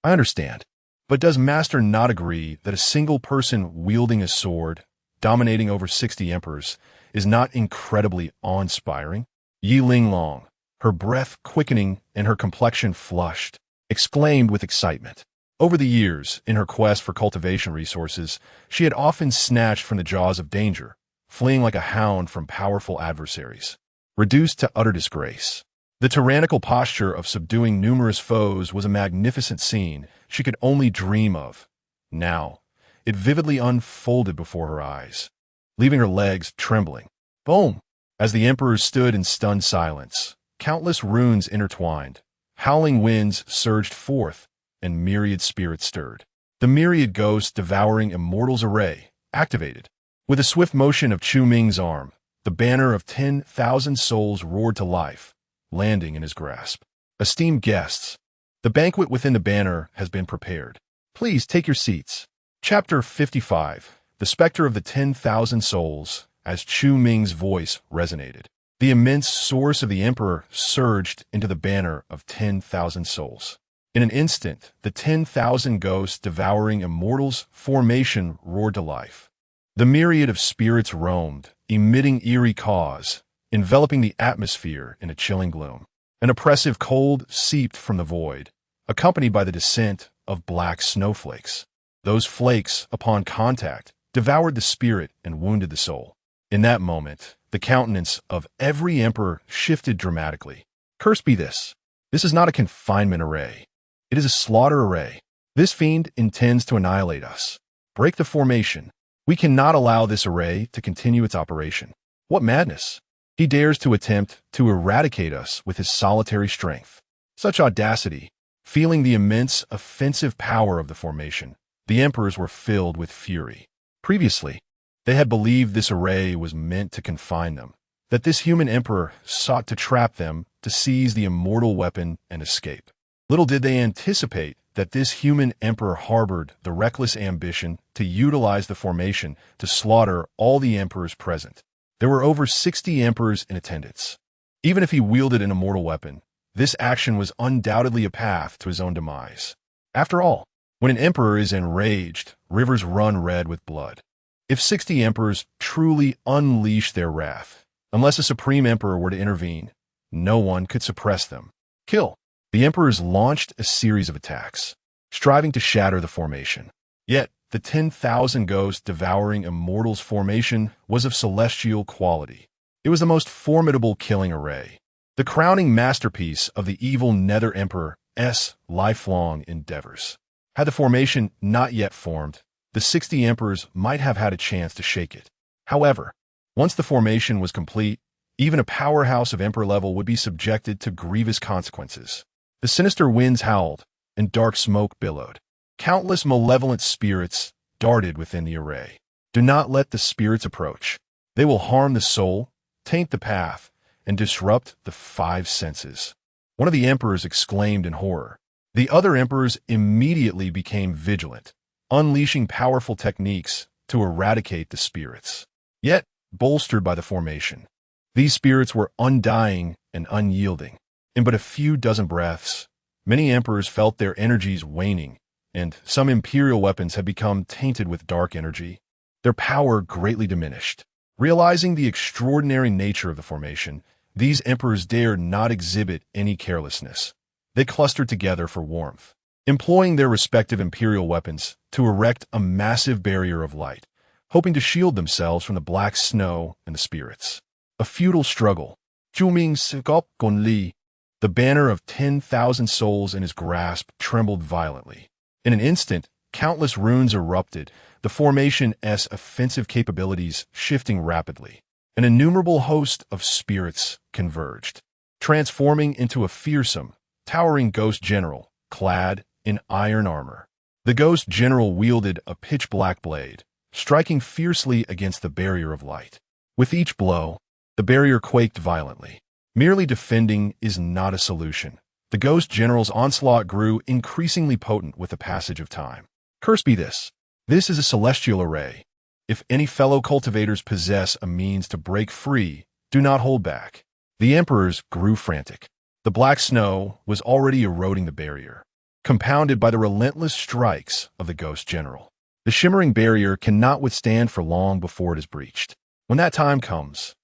I understand, but does Master not agree that a single person wielding a sword, dominating over 60 emperors, is not incredibly awe-inspiring? Linglong, her breath quickening and her complexion flushed, exclaimed with excitement. Over the years, in her quest for cultivation resources, she had often snatched from the jaws of danger, fleeing like a hound from powerful adversaries. Reduced to utter disgrace, the tyrannical posture of subduing numerous foes was a magnificent scene she could only dream of. Now, it vividly unfolded before her eyes, leaving her legs trembling. Boom! As the emperors stood in stunned silence, countless runes intertwined, howling winds surged forth, and myriad spirits stirred. The myriad ghosts devouring immortals array, activated. With a swift motion of Chu Ming's arm, the banner of 10,000 souls roared to life, landing in his grasp. Esteemed guests, the banquet within the banner has been prepared. Please take your seats. Chapter 55, The Spectre of the 10,000 Souls. As Chu Ming's voice resonated, the immense source of the emperor surged into the banner of 10,000 souls. In an instant, the 10,000 ghosts devouring immortals formation roared to life. The myriad of spirits roamed, emitting eerie caws, enveloping the atmosphere in a chilling gloom. An oppressive cold seeped from the void, accompanied by the descent of black snowflakes. Those flakes, upon contact, devoured the spirit and wounded the soul. In that moment, the countenance of every emperor shifted dramatically. Cursed be this. This is not a confinement array. It is a slaughter array. This fiend intends to annihilate us. Break the formation. We cannot allow this array to continue its operation. What madness! He dares to attempt to eradicate us with his solitary strength. Such audacity! Feeling the immense offensive power of the formation, the emperors were filled with fury. Previously, they had believed this array was meant to confine them, that this human emperor sought to trap them to seize the immortal weapon and escape. Little did they anticipate that this human emperor harbored the reckless ambition to utilize the formation to slaughter all the emperors present. There were over 60 emperors in attendance. Even if he wielded an immortal weapon, this action was undoubtedly a path to his own demise. After all, when an emperor is enraged, rivers run red with blood. If 60 emperors truly unleash their wrath, unless a supreme emperor were to intervene, no one could suppress them. Kill. The emperors launched a series of attacks, striving to shatter the formation. Yet, the 10,000 ghosts devouring immortals formation was of celestial quality. It was the most formidable killing array, the crowning masterpiece of the evil Nether Emperor's lifelong endeavors. Had the formation not yet formed, the 60 emperors might have had a chance to shake it. However, once the formation was complete, even a powerhouse of emperor level would be subjected to grievous consequences. The sinister winds howled, and dark smoke billowed. Countless malevolent spirits darted within the array. Do not let the spirits approach. They will harm the soul, taint the path, and disrupt the five senses. One of the emperors exclaimed in horror. The other emperors immediately became vigilant, unleashing powerful techniques to eradicate the spirits. Yet, bolstered by the formation, these spirits were undying and unyielding. In but a few dozen breaths, many emperors felt their energies waning, and some imperial weapons had become tainted with dark energy. Their power greatly diminished. Realizing the extraordinary nature of the formation, these emperors dared not exhibit any carelessness. They clustered together for warmth, employing their respective imperial weapons to erect a massive barrier of light, hoping to shield themselves from the black snow and the spirits. A futile struggle. Chu Ming Sigop Gonli, the banner of 10,000 souls in his grasp, trembled violently. In an instant, countless runes erupted, the formation's offensive capabilities shifting rapidly. An innumerable host of spirits converged, transforming into a fearsome, towering ghost general, clad in iron armor. The ghost general wielded a pitch-black blade, striking fiercely against the barrier of light. With each blow, the barrier quaked violently. Merely defending is not a solution. The ghost general's onslaught grew increasingly potent with the passage of time. Curse be this. This is a celestial array. If any fellow cultivators possess a means to break free, do not hold back. The emperors grew frantic. The black snow was already eroding the barrier, compounded by the relentless strikes of the ghost general. The shimmering barrier cannot withstand for long before it is breached. When that time comes,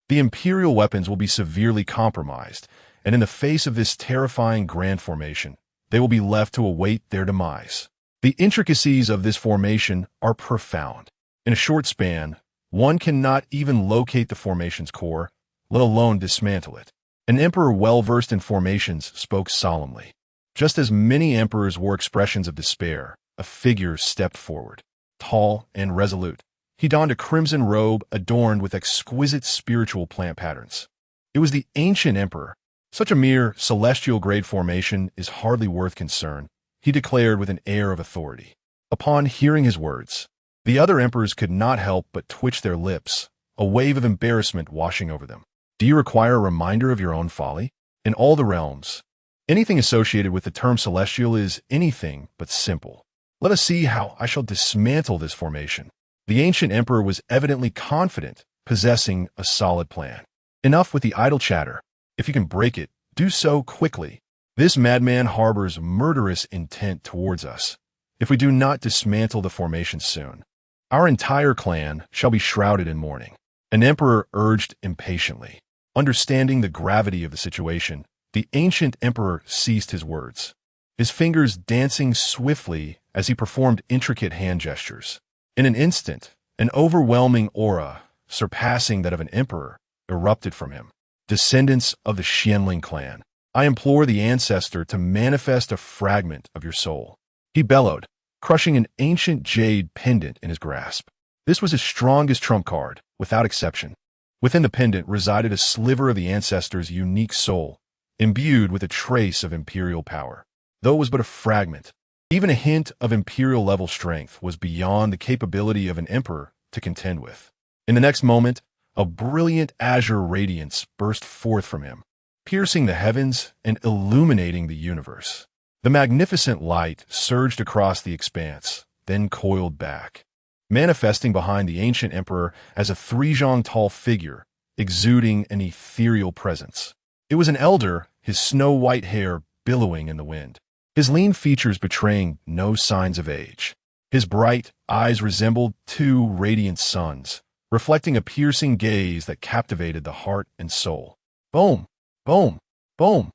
the imperial weapons will be severely compromised, and in the face of this terrifying grand formation, they will be left to await their demise. The intricacies of this formation are profound. In a short span, one cannot even locate the formation's core, let alone dismantle it. An emperor well-versed in formations spoke solemnly. Just as many emperors wore expressions of despair, a figure stepped forward, tall and resolute. He donned a crimson robe adorned with exquisite spiritual plant patterns. It was the ancient emperor. Such a mere celestial-grade formation is hardly worth concern, he declared with an air of authority. Upon hearing his words, the other emperors could not help but twitch their lips, a wave of embarrassment washing over them. Do you require a reminder of your own folly? In all the realms, anything associated with the term celestial is anything but simple. Let us see how I shall dismantle this formation. The ancient emperor was evidently confident, possessing a solid plan. Enough with the idle chatter. If you can break it, do so quickly. This madman harbors murderous intent towards us. If we do not dismantle the formation soon, our entire clan shall be shrouded in mourning. An emperor urged impatiently. Understanding the gravity of the situation, the ancient emperor ceased his words, his fingers dancing swiftly as he performed intricate hand gestures. In an instant, an overwhelming aura, surpassing that of an emperor, erupted from him. Descendants of the Xianling clan, I implore the ancestor to manifest a fragment of your soul. He bellowed, crushing an ancient jade pendant in his grasp. This was his strongest trump card, without exception. Within the pendant resided a sliver of the ancestor's unique soul, imbued with a trace of imperial power. Though it was but a fragment, even a hint of imperial-level strength was beyond the capability of an emperor to contend with. In the next moment, a brilliant azure radiance burst forth from him, piercing the heavens and illuminating the universe. The magnificent light surged across the expanse, then coiled back, manifesting behind the ancient emperor as a 3-zhang-tall figure, exuding an ethereal presence. It was an elder, his snow-white hair billowing in the wind, his lean features betraying no signs of age. His bright eyes resembled two radiant suns, reflecting a piercing gaze that captivated the heart and soul. Boom! Boom! Boom!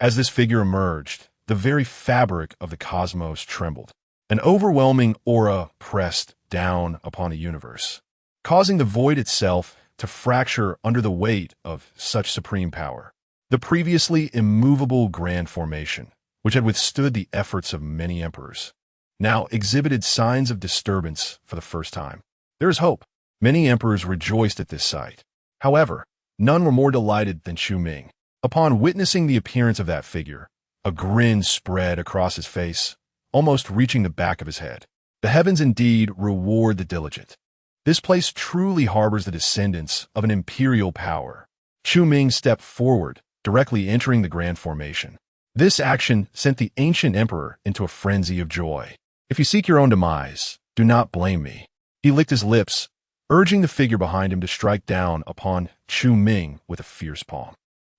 As this figure emerged, the very fabric of the cosmos trembled. An overwhelming aura pressed down upon the universe, causing the void itself to fracture under the weight of such supreme power. The previously immovable grand formation, which had withstood the efforts of many emperors, now exhibited signs of disturbance for the first time. There is hope. Many emperors rejoiced at this sight. However, none were more delighted than Chu Ming. Upon witnessing the appearance of that figure, a grin spread across his face, almost reaching the back of his head. The heavens indeed reward the diligent. This place truly harbors the descendants of an imperial power. Chu Ming stepped forward, directly entering the grand formation. This action sent the ancient emperor into a frenzy of joy. If you seek your own demise, do not blame me. He licked his lips, urging the figure behind him to strike down upon Chu Ming with a fierce palm.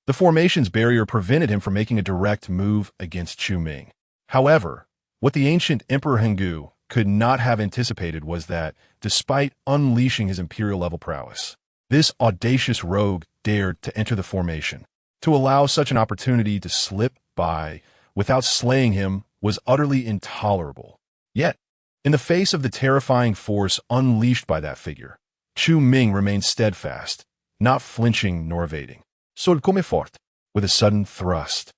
The formation's barrier prevented him from making a direct move against Chu Ming. However, what the ancient Emperor Henggu could not have anticipated was that, despite unleashing his imperial-level prowess, this audacious rogue dared to enter the formation. To allow such an opportunity to slip by without slaying him was utterly intolerable. Yet, in the face of the terrifying force unleashed by that figure, Chu Ming remained steadfast, not flinching nor evading. Sol come fort. With a sudden thrust,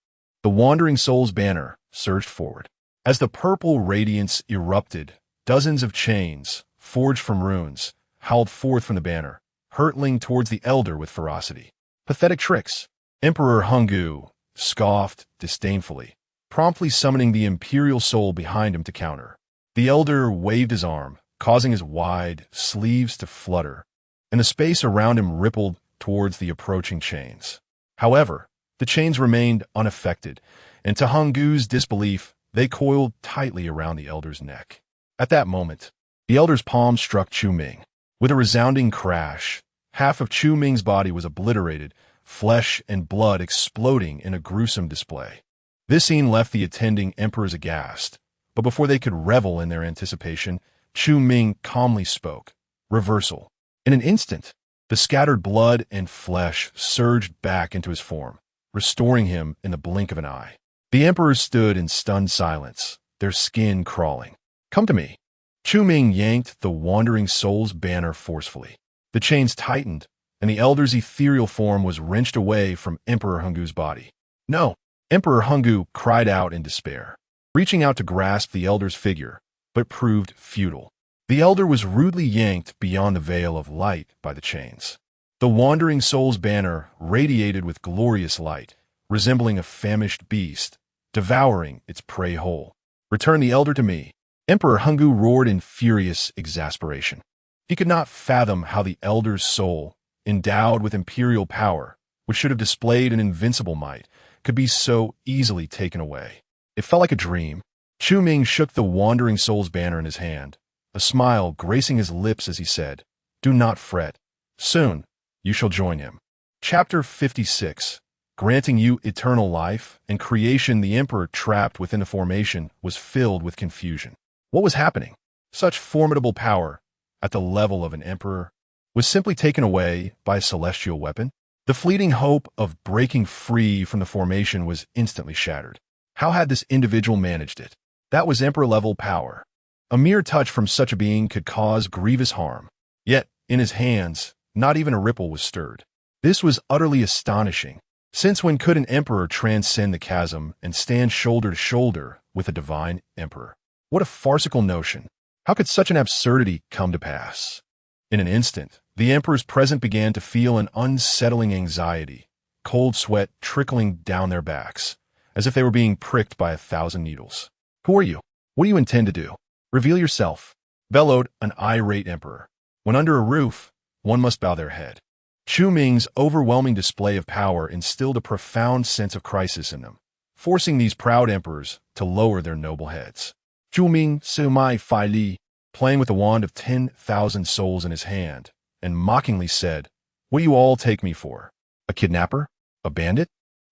the wandering soul's banner surged forward. As the purple radiance erupted, dozens of chains, forged from runes, howled forth from the banner, hurtling towards the elder with ferocity. Pathetic tricks. Emperor Henggu scoffed disdainfully, promptly summoning the imperial soul behind him to counter. The elder waved his arm, causing his wide sleeves to flutter, and the space around him rippled towards the approaching chains. However, the chains remained unaffected, and to Henggu's disbelief, they coiled tightly around the elder's neck. At that moment, the elder's palm struck Chu Ming. With a resounding crash, half of Chu Ming's body was obliterated, flesh and blood exploding in a gruesome display. This scene left the attending emperors aghast, but before they could revel in their anticipation, Chu Ming calmly spoke. Reversal. In an instant, the scattered blood and flesh surged back into his form, restoring him in the blink of an eye. The emperors stood in stunned silence, their skin crawling. Come to me. Chu Ming yanked the wandering soul's banner forcefully. The chains tightened, and the elder's ethereal form was wrenched away from Emperor Henggu's body. No! Emperor Henggu cried out in despair, reaching out to grasp the elder's figure, but proved futile. The elder was rudely yanked beyond the veil of light by the chains. The wandering soul's banner radiated with glorious light, resembling a famished beast, devouring its prey whole. Return the elder to me. Emperor Henggu roared in furious exasperation. He could not fathom how the elder's soul, endowed with imperial power, which should have displayed an invincible might, could be so easily taken away. It felt like a dream. Chu Ming shook the wandering soul's banner in his hand, a smile gracing his lips as he said, Do not fret. Soon, you shall join him. Chapter 56. Granting you eternal life and creation. The emperor trapped within the formation was filled with confusion. What was happening? Such formidable power, at the level of an emperor, was simply taken away by a celestial weapon? The fleeting hope of breaking free from the formation was instantly shattered. How had this individual managed it? That was emperor-level power. A mere touch from such a being could cause grievous harm. Yet, in his hands, not even a ripple was stirred. This was utterly astonishing. Since when could an emperor transcend the chasm and stand shoulder to shoulder with a divine emperor? What a farcical notion. How could such an absurdity come to pass? In an instant, the emperors present began to feel an unsettling anxiety, cold sweat trickling down their backs, as if they were being pricked by 1,000 needles. Who are you? What do you intend to do? Reveal yourself, bellowed an irate emperor. When under a roof, one must bow their head. Chu Ming's overwhelming display of power instilled a profound sense of crisis in them, forcing these proud emperors to lower their noble heads. Chu Ming Sumai Fai Li, playing with the wand of 10,000 souls in his hand, and mockingly said, What do you all take me for? A kidnapper? A bandit?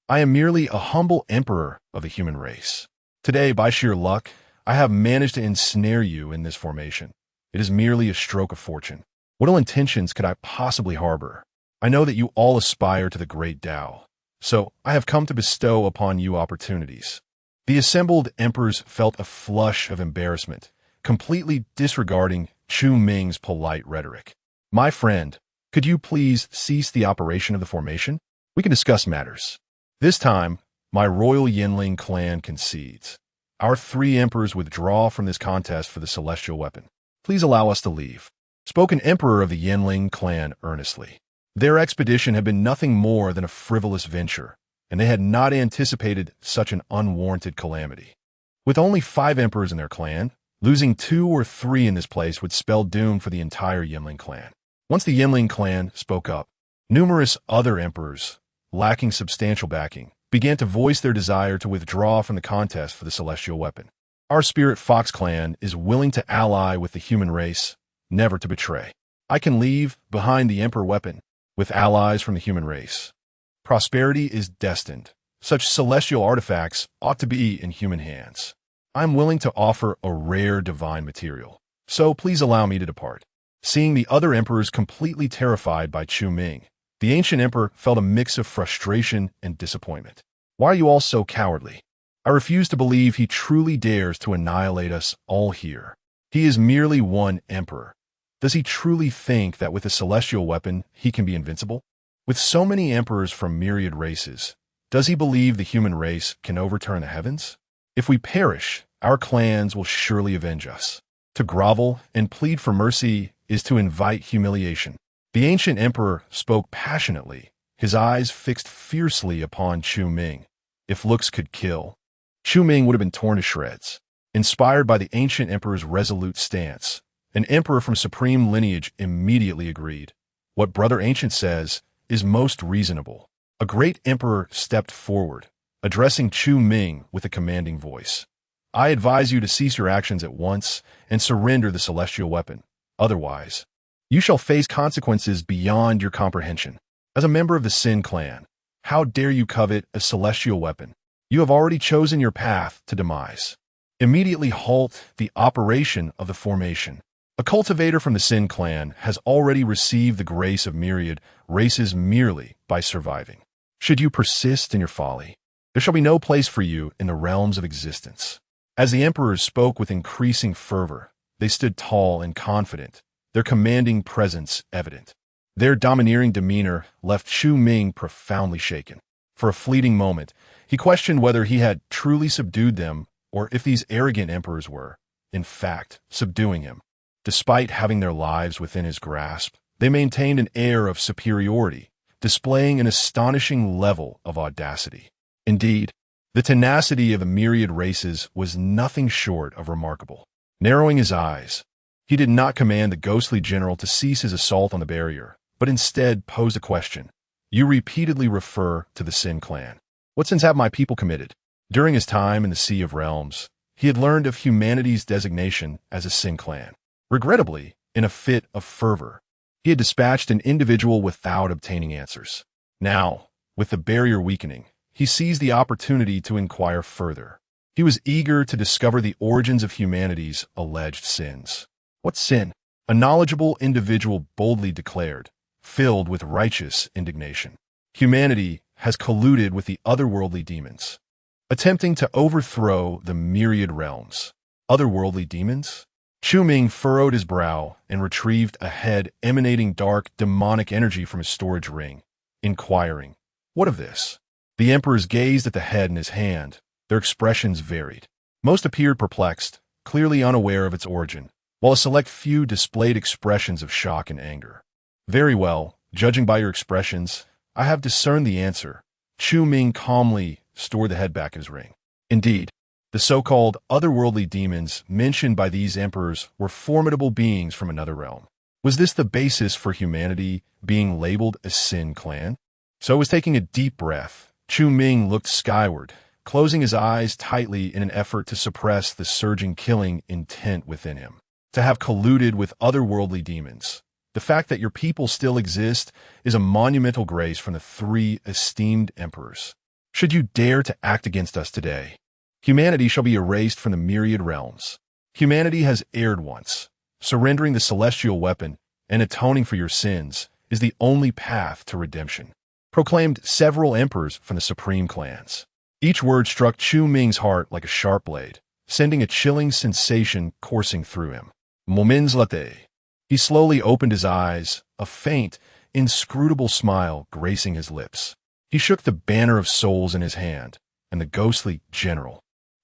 I am merely a humble emperor of the human race. Today, by sheer luck, I have managed to ensnare you in this formation. It is merely a stroke of fortune. What ill intentions could I possibly harbor? I know that you all aspire to the great Tao, so I have come to bestow upon you opportunities. The assembled emperors felt a flush of embarrassment, completely disregarding Chu Ming's polite rhetoric. My friend, could you please cease the operation of the formation? We can discuss matters. This time, my royal Yinling clan concedes. Our 3 emperors withdraw from this contest for the celestial weapon. Please allow us to leave. Spoke an emperor of the Yinling clan earnestly. Their expedition had been nothing more than a frivolous venture, and they had not anticipated such an unwarranted calamity. With only 5 emperors in their clan, losing 2 or 3 in this place would spell doom for the entire Yinling clan. Once the Yinling clan spoke up, numerous other emperors, lacking substantial backing, began to voice their desire to withdraw from the contest for the celestial weapon. Our Spirit Fox clan is willing to ally with the human race, never to betray. I can leave behind the emperor weapon with allies from the human race. Prosperity is destined. Such celestial artifacts ought to be in human hands. I am willing to offer a rare divine material, so please allow me to depart. Seeing the other emperors completely terrified by Chu Ming, the ancient emperor felt a mix of frustration and disappointment. Why are you all so cowardly? I refuse to believe he truly dares to annihilate us all here. He is merely one emperor. Does he truly think that with a celestial weapon he can be invincible? With so many emperors from myriad races, does he believe the human race can overturn the heavens? If we perish, our clans will surely avenge us. To grovel and plead for mercy is to invite humiliation. The ancient emperor spoke passionately, his eyes fixed fiercely upon Chu Ming. If looks could kill, Chu Ming would have been torn to shreds. Inspired by the ancient emperor's resolute stance, an emperor from supreme lineage immediately agreed. What Brother Ancient says is most reasonable. A great emperor stepped forward, addressing Chu Ming with a commanding voice. I advise you to cease your actions at once and surrender the celestial weapon. Otherwise, you shall face consequences beyond your comprehension. As a member of the Sin clan, how dare you covet a celestial weapon? You have already chosen your path to demise. Immediately halt the operation of the formation. A cultivator from the Sin clan has already received the grace of myriad races merely by surviving. Should you persist in your folly, there shall be no place for you in the realms of existence. As the emperors spoke with increasing fervor, they stood tall and confident, their commanding presence evident. Their domineering demeanor left Chu Ming profoundly shaken. For a fleeting moment, he questioned whether he had truly subdued them or if these arrogant emperors were, in fact, subduing him. Despite having their lives within his grasp, they maintained an air of superiority, displaying an astonishing level of audacity. Indeed, the tenacity of the myriad races was nothing short of remarkable. Narrowing his eyes, he did not command the ghostly general to cease his assault on the barrier, but instead posed a question. You repeatedly refer to the Sin clan. What sins have my people committed? During his time in the Sea of Realms, he had learned of humanity's designation as a Sin clan. Regrettably, in a fit of fervor, he had dispatched an individual without obtaining answers. Now, with the barrier weakening, he seized the opportunity to inquire further. He was eager to discover the origins of humanity's alleged sins. What sin? A knowledgeable individual boldly declared, filled with righteous indignation. Humanity has colluded with the otherworldly demons, attempting to overthrow the myriad realms. Otherworldly demons? Chu Ming furrowed his brow and retrieved a head emanating dark, demonic energy from his storage ring, inquiring, what of this? The emperors gazed at the head in his hand. Their expressions varied. Most appeared perplexed, clearly unaware of its origin, while a select few displayed expressions of shock and anger. Very well, judging by your expressions, I have discerned the answer. Chu Ming calmly stored the head back in his ring. Indeed, the so-called otherworldly demons mentioned by these emperors were formidable beings from another realm. Was this the basis for humanity being labeled a Sin clan? So was taking a deep breath. Chu Ming looked skyward, closing his eyes tightly in an effort to suppress the surging killing intent within him. To have colluded with otherworldly demons. The fact that your people still exist is a monumental grace from the 3 esteemed emperors. Should you dare to act against us today, humanity shall be erased from the myriad realms. Humanity has erred once. Surrendering the celestial weapon and atoning for your sins is the only path to redemption, proclaimed several emperors from the supreme clans. Each word struck Chu Ming's heart like a sharp blade, sending a chilling sensation coursing through him. Moments later, he slowly opened his eyes, a faint, inscrutable smile gracing his lips. He shook the banner of souls in his hand, and the ghostly general,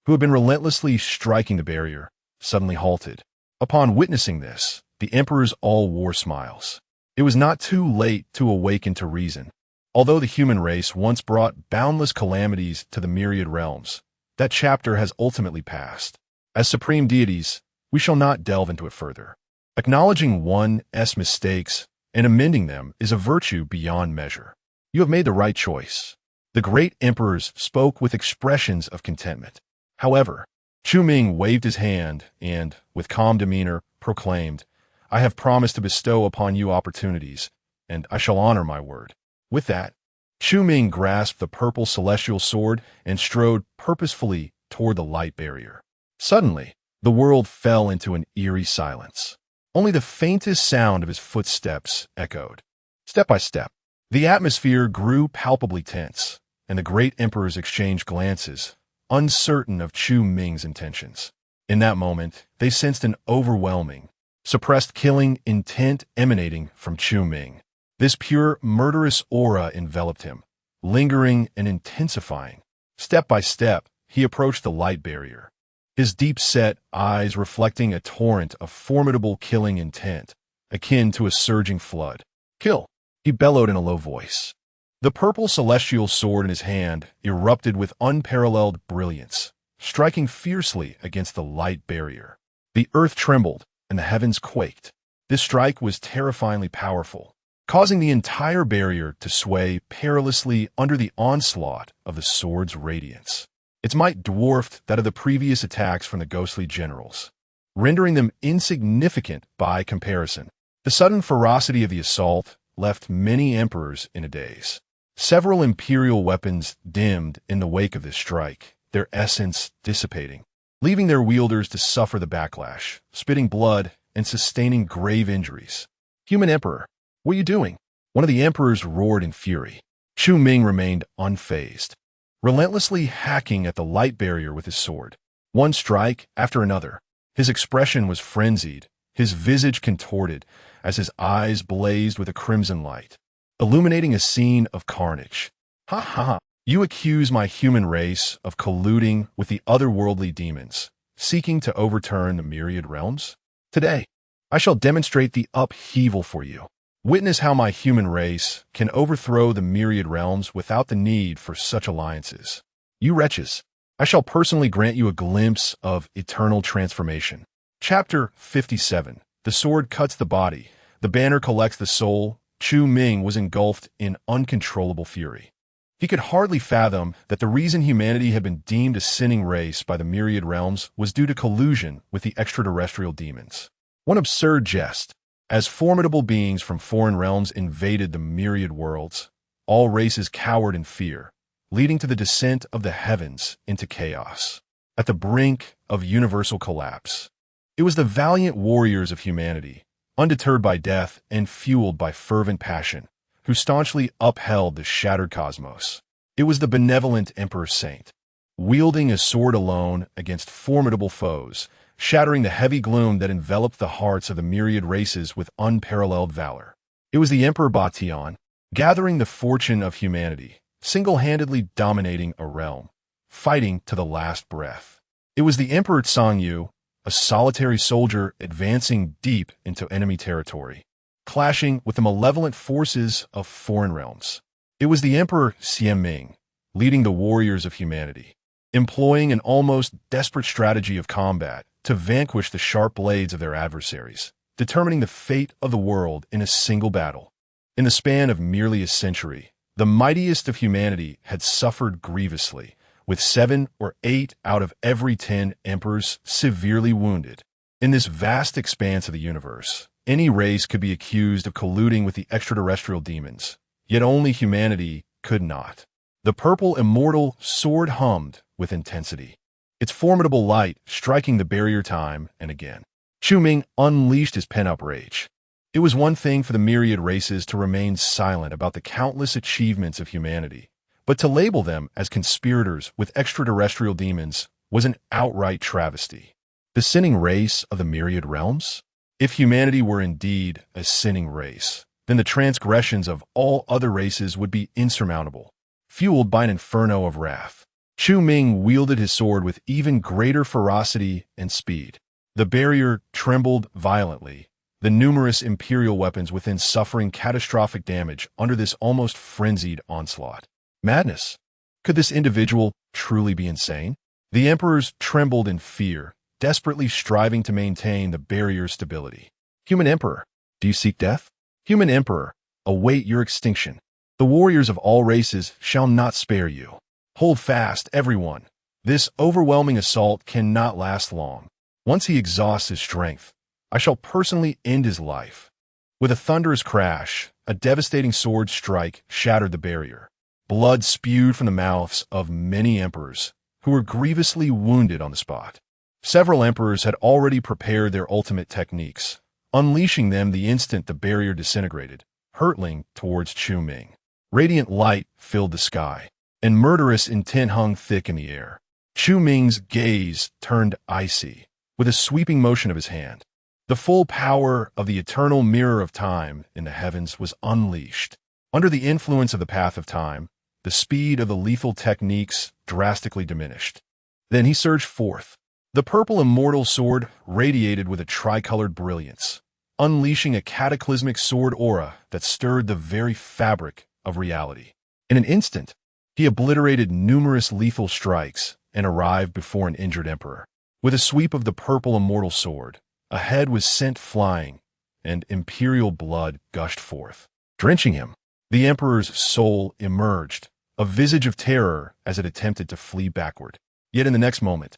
who had been relentlessly striking the barrier, suddenly halted. Upon witnessing this, the emperors all wore smiles. It was not too late to awaken to reason. Although the human race once brought boundless calamities to the myriad realms, that chapter has ultimately passed. As supreme deities, we shall not delve into it further. Acknowledging one's mistakes and amending them is a virtue beyond measure. You have made the right choice. The great emperors spoke with expressions of contentment. However, Chu Ming waved his hand and, with calm demeanor, proclaimed, "I have promised to bestow upon you opportunities, and I shall honor my word." With that, Chu Ming grasped the purple celestial sword and strode purposefully toward the light barrier. Suddenly, the world fell into an eerie silence. Only the faintest sound of his footsteps echoed. Step by step, the atmosphere grew palpably tense, and the great emperors exchanged glances, uncertain of Chu Ming's intentions. In that moment, they sensed an overwhelming, suppressed killing intent emanating from Chu Ming. This pure, murderous aura enveloped him, lingering and intensifying. Step by step, he approached the light barrier, his deep-set eyes reflecting a torrent of formidable killing intent, akin to a surging flood. "Kill!" he bellowed in a low voice. The purple celestial sword in his hand erupted with unparalleled brilliance, striking fiercely against the light barrier. The earth trembled, and the heavens quaked. This strike was terrifyingly powerful, causing the entire barrier to sway perilously under the onslaught of the sword's radiance. Its might dwarfed that of the previous attacks from the ghostly generals, rendering them insignificant by comparison. The sudden ferocity of the assault left many emperors in a daze. Several imperial weapons dimmed in the wake of this strike, their essence dissipating, leaving their wielders to suffer the backlash, spitting blood and sustaining grave injuries. "Human Emperor, what are you doing?" One of the emperors roared in fury. Chu Ming remained unfazed, relentlessly hacking at the light barrier with his sword. One strike after another. His expression was frenzied, his visage contorted, as his eyes blazed with a crimson light, illuminating a scene of carnage. "Ha ha! You accuse my human race of colluding with the otherworldly demons, seeking to overturn the myriad realms? Today, I shall demonstrate the upheaval for you. Witness how my human race can overthrow the myriad realms without the need for such alliances. You wretches, I shall personally grant you a glimpse of eternal transformation." Chapter 57. The sword cuts the body. The banner collects the soul. Chu Ming was engulfed in uncontrollable fury. He could hardly fathom that the reason humanity had been deemed a sinning race by the myriad realms was due to collusion with the extraterrestrial demons. One absurd jest. As formidable beings from foreign realms invaded the myriad worlds, all races cowered in fear, leading to the descent of the heavens into chaos. At the brink of universal collapse, it was the valiant warriors of humanity, undeterred by death and fueled by fervent passion, who staunchly upheld the shattered cosmos. It was the benevolent Emperor Saint, wielding a sword alone against formidable foes, shattering the heavy gloom that enveloped the hearts of the myriad races with unparalleled valor. It was the Emperor Tianyuan, gathering the fortune of humanity, single-handedly dominating a realm, fighting to the last breath. It was the Emperor Changyu, a solitary soldier advancing deep into enemy territory, clashing with the malevolent forces of foreign realms. It was the Emperor Ming, leading the warriors of humanity, employing an almost desperate strategy of combat to vanquish the sharp blades of their adversaries, determining the fate of the world in a single battle. In the span of merely a century, the mightiest of humanity had suffered grievously, with 7 or 8 out of every 10 emperors severely wounded. In this vast expanse of the universe, any race could be accused of colluding with the extraterrestrial demons, yet only humanity could not. The purple immortal sword hummed with intensity, its formidable light striking the barrier time and again. Chu Ming unleashed his pent-up rage. It was one thing for the myriad races to remain silent about the countless achievements of humanity, But to label them as conspirators with extraterrestrial demons was an outright travesty. The sinning race of the myriad realms? If humanity were indeed a sinning race, then the transgressions of all other races would be insurmountable, fueled by an inferno of wrath. Chu Ming wielded his sword with even greater ferocity and speed. The barrier trembled violently, the numerous imperial weapons within suffering catastrophic damage under this almost frenzied onslaught. Madness. Could this individual truly be insane? The emperors trembled in fear, desperately striving to maintain the barrier's stability. Human Emperor, do you seek death? Human Emperor, await your extinction. The warriors of all races shall not spare you. Hold fast, everyone. This overwhelming assault cannot last long. Once he exhausts his strength, I shall personally end his life. With a thunderous crash, a devastating sword strike shattered the barrier. Blood spewed from the mouths of many emperors, who were grievously wounded on the spot. Several emperors had already prepared their ultimate techniques, unleashing them the instant the barrier disintegrated, hurtling towards Chu Ming. Radiant light filled the sky, and murderous intent hung thick in the air. Chu Ming's gaze turned icy, with a sweeping motion of his hand. The full power of the eternal mirror of time in the heavens was unleashed. Under the influence of the path of time, the speed of the lethal techniques drastically diminished. Then he surged forth. The purple immortal sword radiated with a tricolored brilliance, unleashing a cataclysmic sword aura that stirred the very fabric of reality. In an instant, he obliterated numerous lethal strikes and arrived before an injured emperor. With a sweep of the purple immortal sword, a head was sent flying, and imperial blood gushed forth. Drenching him, the emperor's soul emerged, a visage of terror as it attempted to flee backward. Yet in the next moment,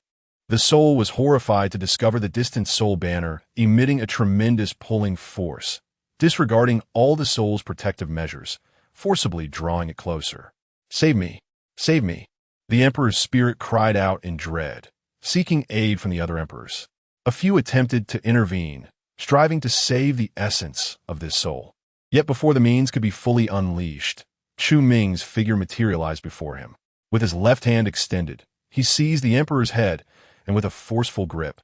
the soul was horrified to discover the distant soul banner emitting a tremendous pulling force, disregarding all the soul's protective measures, forcibly drawing it closer. Save me! Save me! The emperor's spirit cried out in dread, seeking aid from the other emperors. A few attempted to intervene, striving to save the essence of this soul. Yet before the means could be fully unleashed, Chu Ming's figure materialized before him. With his left hand extended, he seized the emperor's head, and with a forceful grip,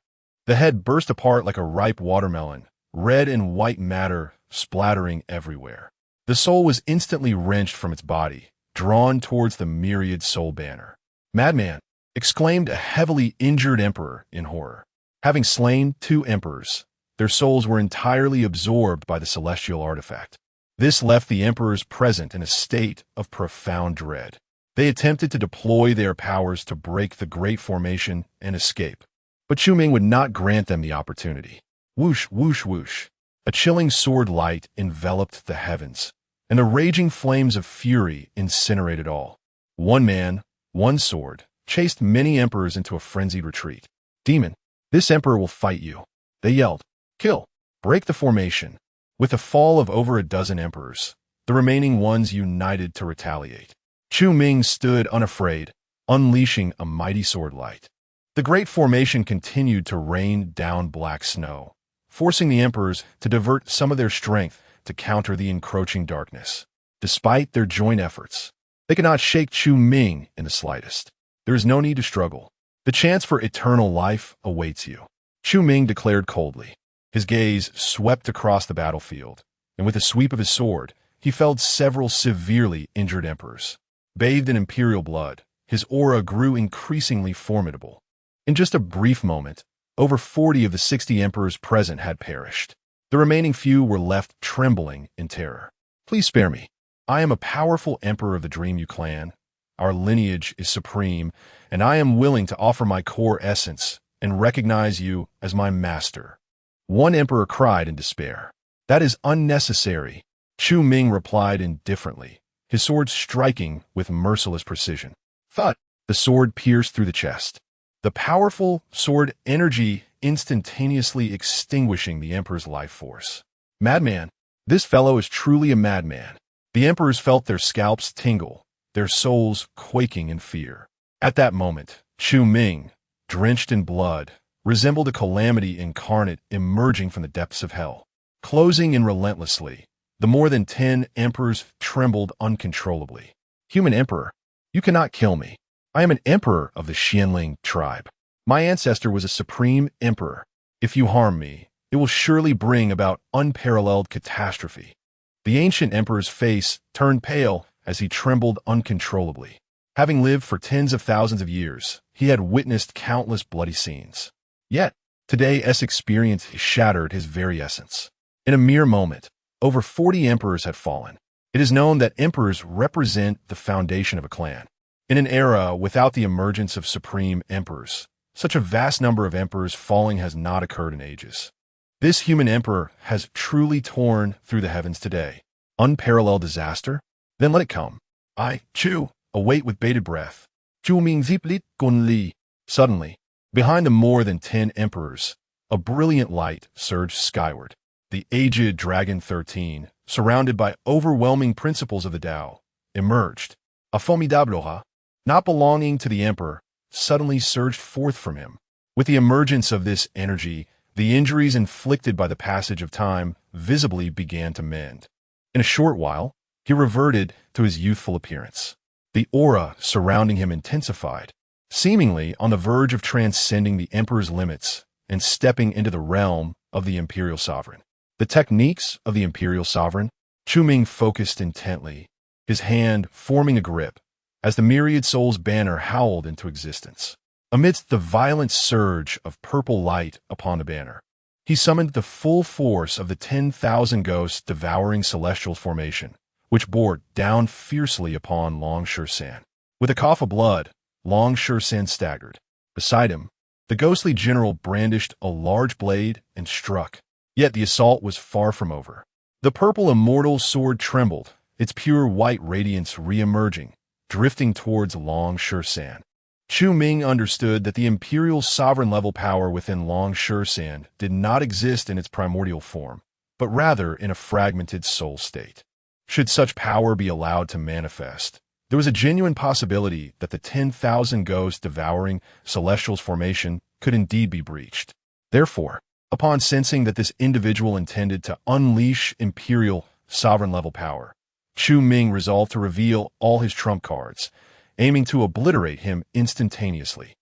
the head burst apart like a ripe watermelon, red and white matter splattering everywhere. The soul was instantly wrenched from its body, drawn towards the myriad soul banner. Madman! Exclaimed a heavily injured emperor in horror. Having slain 2 emperors, their souls were entirely absorbed by the celestial artifact. This left the emperors present in a state of profound dread. They attempted to deploy their powers to break the Great Formation and escape, but Chu Ming would not grant them the opportunity. Whoosh, whoosh, whoosh. A chilling sword light enveloped the heavens, and the raging flames of fury incinerated all. One man, one sword, chased many emperors into a frenzied retreat. Demon, this emperor will fight you. They yelled. Kill. Break the formation. With the fall of over a dozen emperors, the remaining ones united to retaliate. Chu Ming stood unafraid, unleashing a mighty sword light. The Great Formation continued to rain down black snow, forcing the emperors to divert some of their strength to counter the encroaching darkness. Despite their joint efforts, they could not shake Chu Ming in the slightest. There is no need to struggle. The chance for eternal life awaits you. Chu Ming declared coldly. His gaze swept across the battlefield, and with a sweep of his sword, he felled several severely injured emperors. Bathed in imperial blood, his aura grew increasingly formidable. In just a brief moment, over 40 of the 60 emperors present had perished. The remaining few were left trembling in terror. Please spare me. I am a powerful emperor of the Dreamyu clan. Our lineage is supreme, and I am willing to offer my core essence and recognize you as my master. One emperor cried in despair. That is unnecessary, Chu Ming replied indifferently, his sword striking with merciless precision. Thud! The sword pierced through the chest. The powerful sword energy instantaneously extinguishing the emperor's life force. Madman! This fellow is truly a madman. The emperors felt their scalps tingle, their souls quaking in fear. At that moment, Chu Ming, drenched in blood, resembled a calamity incarnate emerging from the depths of hell. Closing in relentlessly, the more than 10 emperors trembled uncontrollably. Human Emperor, You cannot kill me. I am an emperor of the Xianling tribe. My ancestor was a supreme emperor. If you harm me, it will surely bring about unparalleled catastrophe. The ancient emperor's face turned pale as he trembled uncontrollably. Having lived for tens of thousands of years, he had witnessed countless bloody scenes. Yet, today's experience shattered his very essence. In a mere moment, over 40 emperors had fallen. It is known that emperors represent the foundation of a clan. In an era without the emergence of supreme emperors, such a vast number of emperors falling has not occurred in ages. This human emperor has truly torn through the heavens today. Unparalleled disaster? Then let it come. I, Chu, await with bated breath. Chu Ming ziplit gun li. Suddenly, behind the more than 10 emperors, a brilliant light surged skyward. The aged Dragon 13, surrounded by overwhelming principles of the Tao, emerged. A formidable, not belonging to the emperor, suddenly surged forth from him. With the emergence of this energy, the injuries inflicted by the passage of time visibly began to mend. In a short while, he reverted to his youthful appearance. The aura surrounding him intensified, seemingly on the verge of transcending the emperor's limits and stepping into the realm of the imperial sovereign. The techniques of the imperial sovereign, Chu Ming focused intently, his hand forming a grip, as the myriad soul's banner howled into existence. Amidst the violent surge of purple light upon the banner, he summoned the full force of the 10,000 ghosts devouring celestial formation, which bore down fiercely upon Long San. With a cough of blood, Long San staggered. Beside him, the ghostly general brandished a large blade and struck. Yet the assault was far from over. The purple immortal sword trembled, its pure white radiance re-emerging, drifting towards Long San. Chu Ming understood that the imperial sovereign-level power within Long San did not exist in its primordial form, but rather in a fragmented soul state. Should such power be allowed to manifest, there was a genuine possibility that the 10,000 ghosts devouring Celestial's formation could indeed be breached. Therefore, upon sensing that this individual intended to unleash imperial sovereign-level power, Chu Ming resolved to reveal all his trump cards, aiming to obliterate him instantaneously.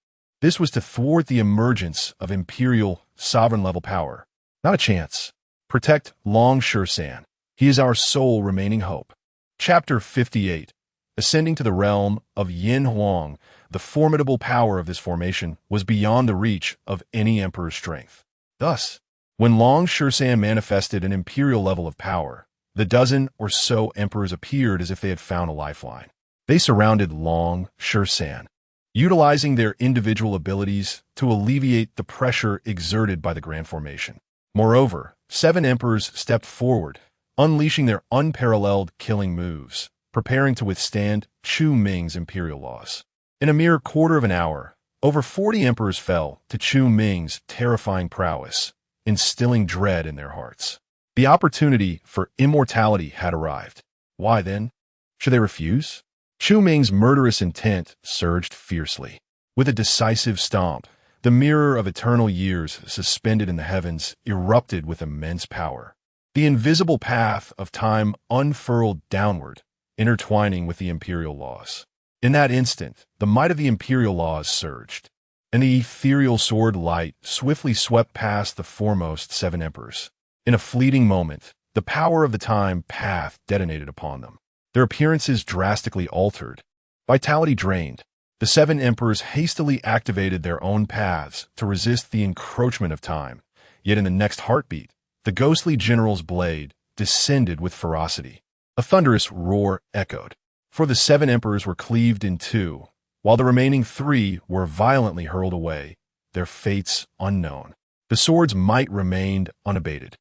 This was to thwart the emergence of imperial sovereign-level power. Not a chance. Protect Long San. He is our sole remaining hope. Chapter 58. Ascending to the realm of Yin Huang, the formidable power of this formation was beyond the reach of any emperor's strength. Thus, when Long San manifested an imperial level of power, the dozen or so emperors appeared as if they had found a lifeline. They surrounded Long San, utilizing their individual abilities to alleviate the pressure exerted by the grand formation. Moreover, 7 emperors stepped forward, unleashing their unparalleled killing moves, preparing to withstand Chu Ming's imperial laws. In a mere quarter of an hour, over 40 emperors fell to Chu Ming's terrifying prowess, instilling dread in their hearts. The opportunity for immortality had arrived. Why then? Should they refuse? Chu Ming's murderous intent surged fiercely. With a decisive stomp, the mirror of eternal years suspended in the heavens erupted with immense power. The invisible path of time unfurled downward, intertwining with the imperial laws. In that instant, the might of the imperial laws surged, and the ethereal sword light swiftly swept past the foremost 7 emperors. In a fleeting moment, the power of the time path detonated upon them. Their appearances drastically altered. Vitality drained. The 7 emperors hastily activated their own paths to resist the encroachment of time. Yet in the next heartbeat, the ghostly general's blade descended with ferocity. A thunderous roar echoed, for the 7 emperors were cleaved in two, while the remaining 3 were violently hurled away, their fates unknown. The sword's might remained unabated,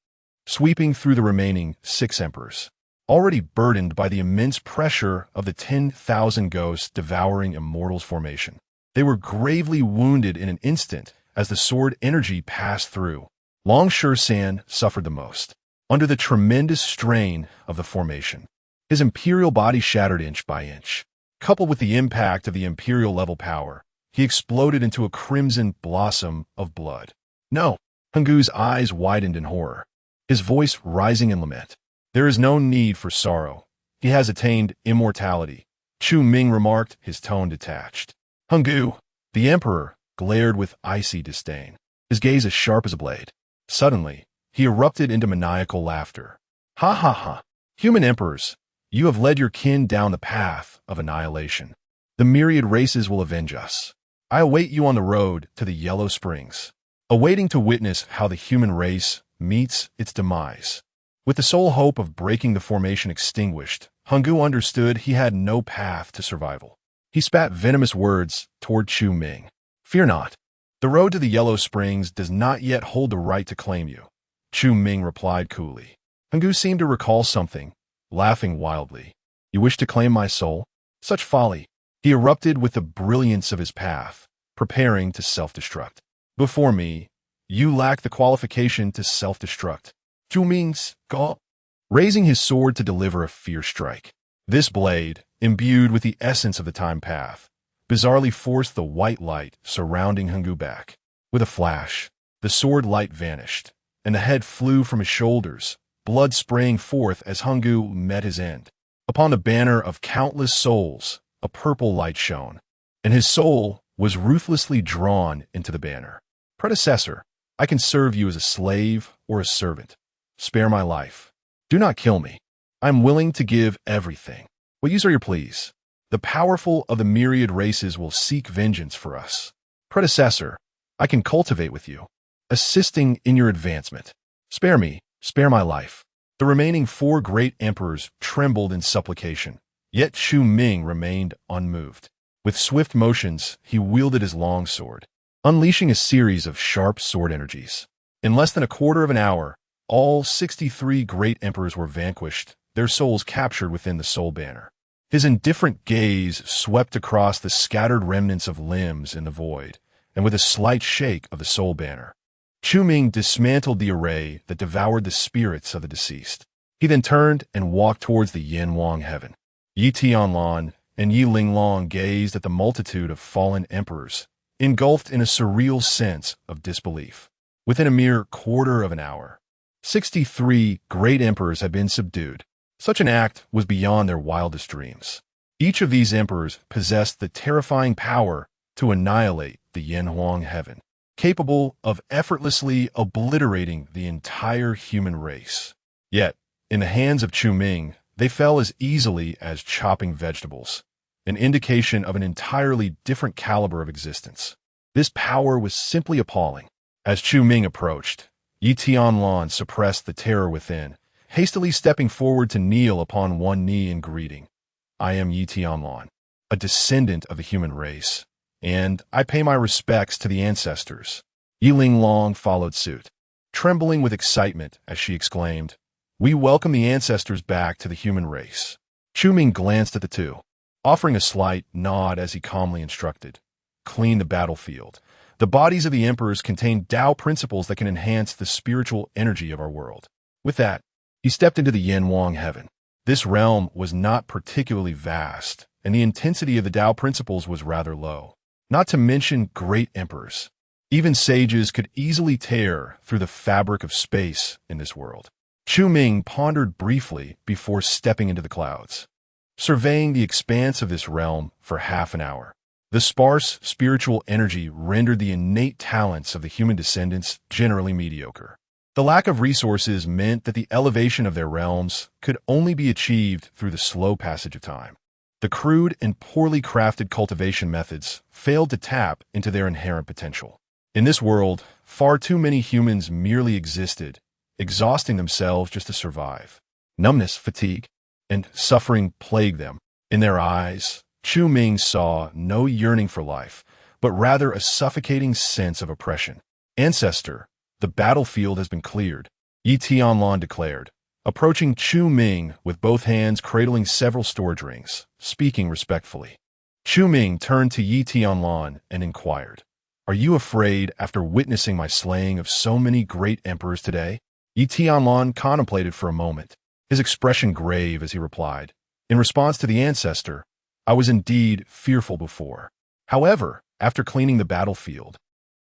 sweeping through the remaining 6 emperors, already burdened by the immense pressure of the 10,000 ghosts devouring immortals' formation. They were gravely wounded in an instant as the sword energy passed through. Long San suffered the most, under the tremendous strain of the formation. His imperial body shattered inch by inch. Coupled with the impact of the imperial level power, he exploded into a crimson blossom of blood. No! Hungu's eyes widened in horror, his voice rising in lament. There is no need for sorrow. He has attained immortality. Chu Ming remarked, his tone detached. Hunggu, the emperor, glared with icy disdain, his gaze as sharp as a blade. Suddenly, he erupted into maniacal laughter. Ha ha ha! Human emperors, you have led your kin down the path of annihilation. The myriad races will avenge us. I await you on the road to the Yellow Springs, awaiting to witness how the human race meets its demise. With the sole hope of breaking the formation extinguished, Hunggu understood he had no path to survival. He spat venomous words toward Chu Ming. Fear not. The road to the Yellow Springs does not yet hold the right to claim you. Chu Ming replied coolly. Hunggu seemed to recall something, laughing wildly. You wish to claim my soul? Such folly. He erupted with the brilliance of his path, preparing to self-destruct. Before me, you lack the qualification to self-destruct. Chu Ming's gulp, raising his sword to deliver a fierce strike. This blade, imbued with the essence of the time path, bizarrely forced the white light surrounding Hunggu back. With a flash, the sword light vanished, and the head flew from his shoulders, blood spraying forth as Hunggu met his end. Upon the banner of countless souls, a purple light shone, and his soul was ruthlessly drawn into the banner. Predecessor, I can serve you as a slave or a servant. Spare my life. Do not kill me. I am willing to give everything. What use are your pleas? The powerful of the myriad races will seek vengeance for us. Predecessor, I can cultivate with you, assisting in your advancement. Spare me, spare my life. The remaining 4 great emperors trembled in supplication, yet Chu Ming remained unmoved. With swift motions, he wielded his long sword, unleashing a series of sharp sword energies. In less than a quarter of an hour, all 63 great emperors were vanquished, their souls captured within the soul banner. His indifferent gaze swept across the scattered remnants of limbs in the void, and with a slight shake of the soul banner, Chu Ming dismantled the array that devoured the spirits of the deceased. He then turned and walked towards the Tianyuan heaven. Yi Tianlan and Yi Linglong gazed at the multitude of fallen emperors, engulfed in a surreal sense of disbelief. Within a mere quarter of an hour, 63 great emperors had been subdued. Such an act was beyond their wildest dreams. Each of these emperors possessed the terrifying power to annihilate the Tianyuan heaven, capable of effortlessly obliterating the entire human race. Yet, in the hands of Chu Ming, they fell as easily as chopping vegetables, an indication of an entirely different caliber of existence. This power was simply appalling. As Chu Ming approached, Yi Tianlan suppressed the terror within, hastily stepping forward to kneel upon one knee in greeting. I am Yi Tianlan, a descendant of the human race, and I pay my respects to the ancestors. Yi Linglong followed suit, trembling with excitement as she exclaimed, We welcome the ancestors back to the human race. Chu Ming glanced at the two, offering a slight nod as he calmly instructed. Clean the battlefield. The bodies of the emperors contain Tao principles that can enhance the spiritual energy of our world. With that, he stepped into the Tianyuan heaven. This realm was not particularly vast, and the intensity of the Tao principles was rather low. Not to mention great emperors. Even sages could easily tear through the fabric of space in this world. Chu Ming pondered briefly before stepping into the clouds, surveying the expanse of this realm for half an hour. The sparse spiritual energy rendered the innate talents of the human descendants generally mediocre. The lack of resources meant that the elevation of their realms could only be achieved through the slow passage of time. The crude and poorly crafted cultivation methods failed to tap into their inherent potential. In this world, far too many humans merely existed, exhausting themselves just to survive. Numbness, fatigue, and suffering plagued them. In their eyes, Chu Ming saw no yearning for life, but rather a suffocating sense of oppression. Ancestor, the battlefield has been cleared, Yi Tianlan declared, approaching Chu Ming with both hands cradling several storage rings, speaking respectfully. Chu Ming turned to Yi Tianlan and inquired, Are you afraid after witnessing my slaying of so many great emperors today? Yi Tianlan contemplated for a moment, his expression grave as he replied, In response to the ancestor, I was indeed fearful before. However, after cleaning the battlefield,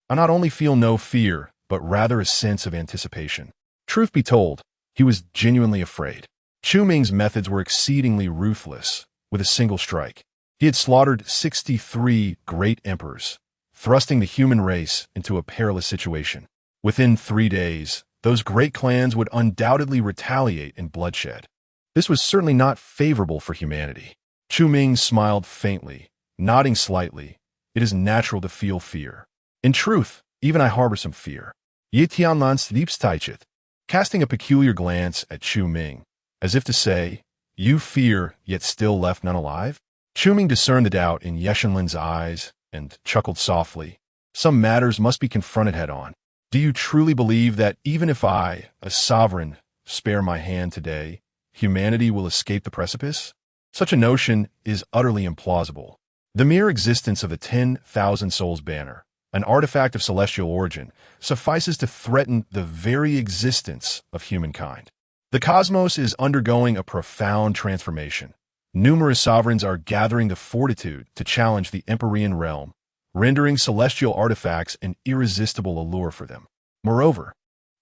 I not only feel no fear, but rather a sense of anticipation. Truth be told, he was genuinely afraid. Chu Ming's methods were exceedingly ruthless, with a single strike. He had slaughtered 63 great emperors, thrusting the human race into a perilous situation. Within 3 days, those great clans would undoubtedly retaliate in bloodshed. This was certainly not favorable for humanity. Chu Ming smiled faintly, nodding slightly. It is natural to feel fear. In truth, even I harbor some fear. Yi Tianyuan sleeps taichet, casting a peculiar glance at Chu Ming, as if to say, "You fear, yet still left none alive?" Chu Ming discerned the doubt in Yeshenlin's eyes and chuckled softly. "Some matters must be confronted head-on. Do you truly believe that even if I, a sovereign, spare my hand today, humanity will escape the precipice? Such a notion is utterly implausible. The mere existence of the 10,000 Souls banner, an artifact of celestial origin, suffices to threaten the very existence of humankind. The cosmos is undergoing a profound transformation. Numerous sovereigns are gathering the fortitude to challenge the Empyrean realm, rendering celestial artifacts an irresistible allure for them. Moreover,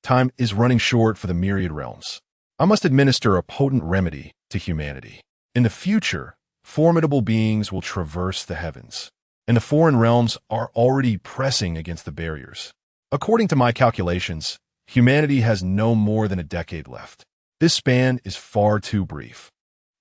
time is running short for the myriad realms. I must administer a potent remedy to humanity. In the future, formidable beings will traverse the heavens, and the foreign realms are already pressing against the barriers. According to my calculations, humanity has no more than a decade left. This span is far too brief.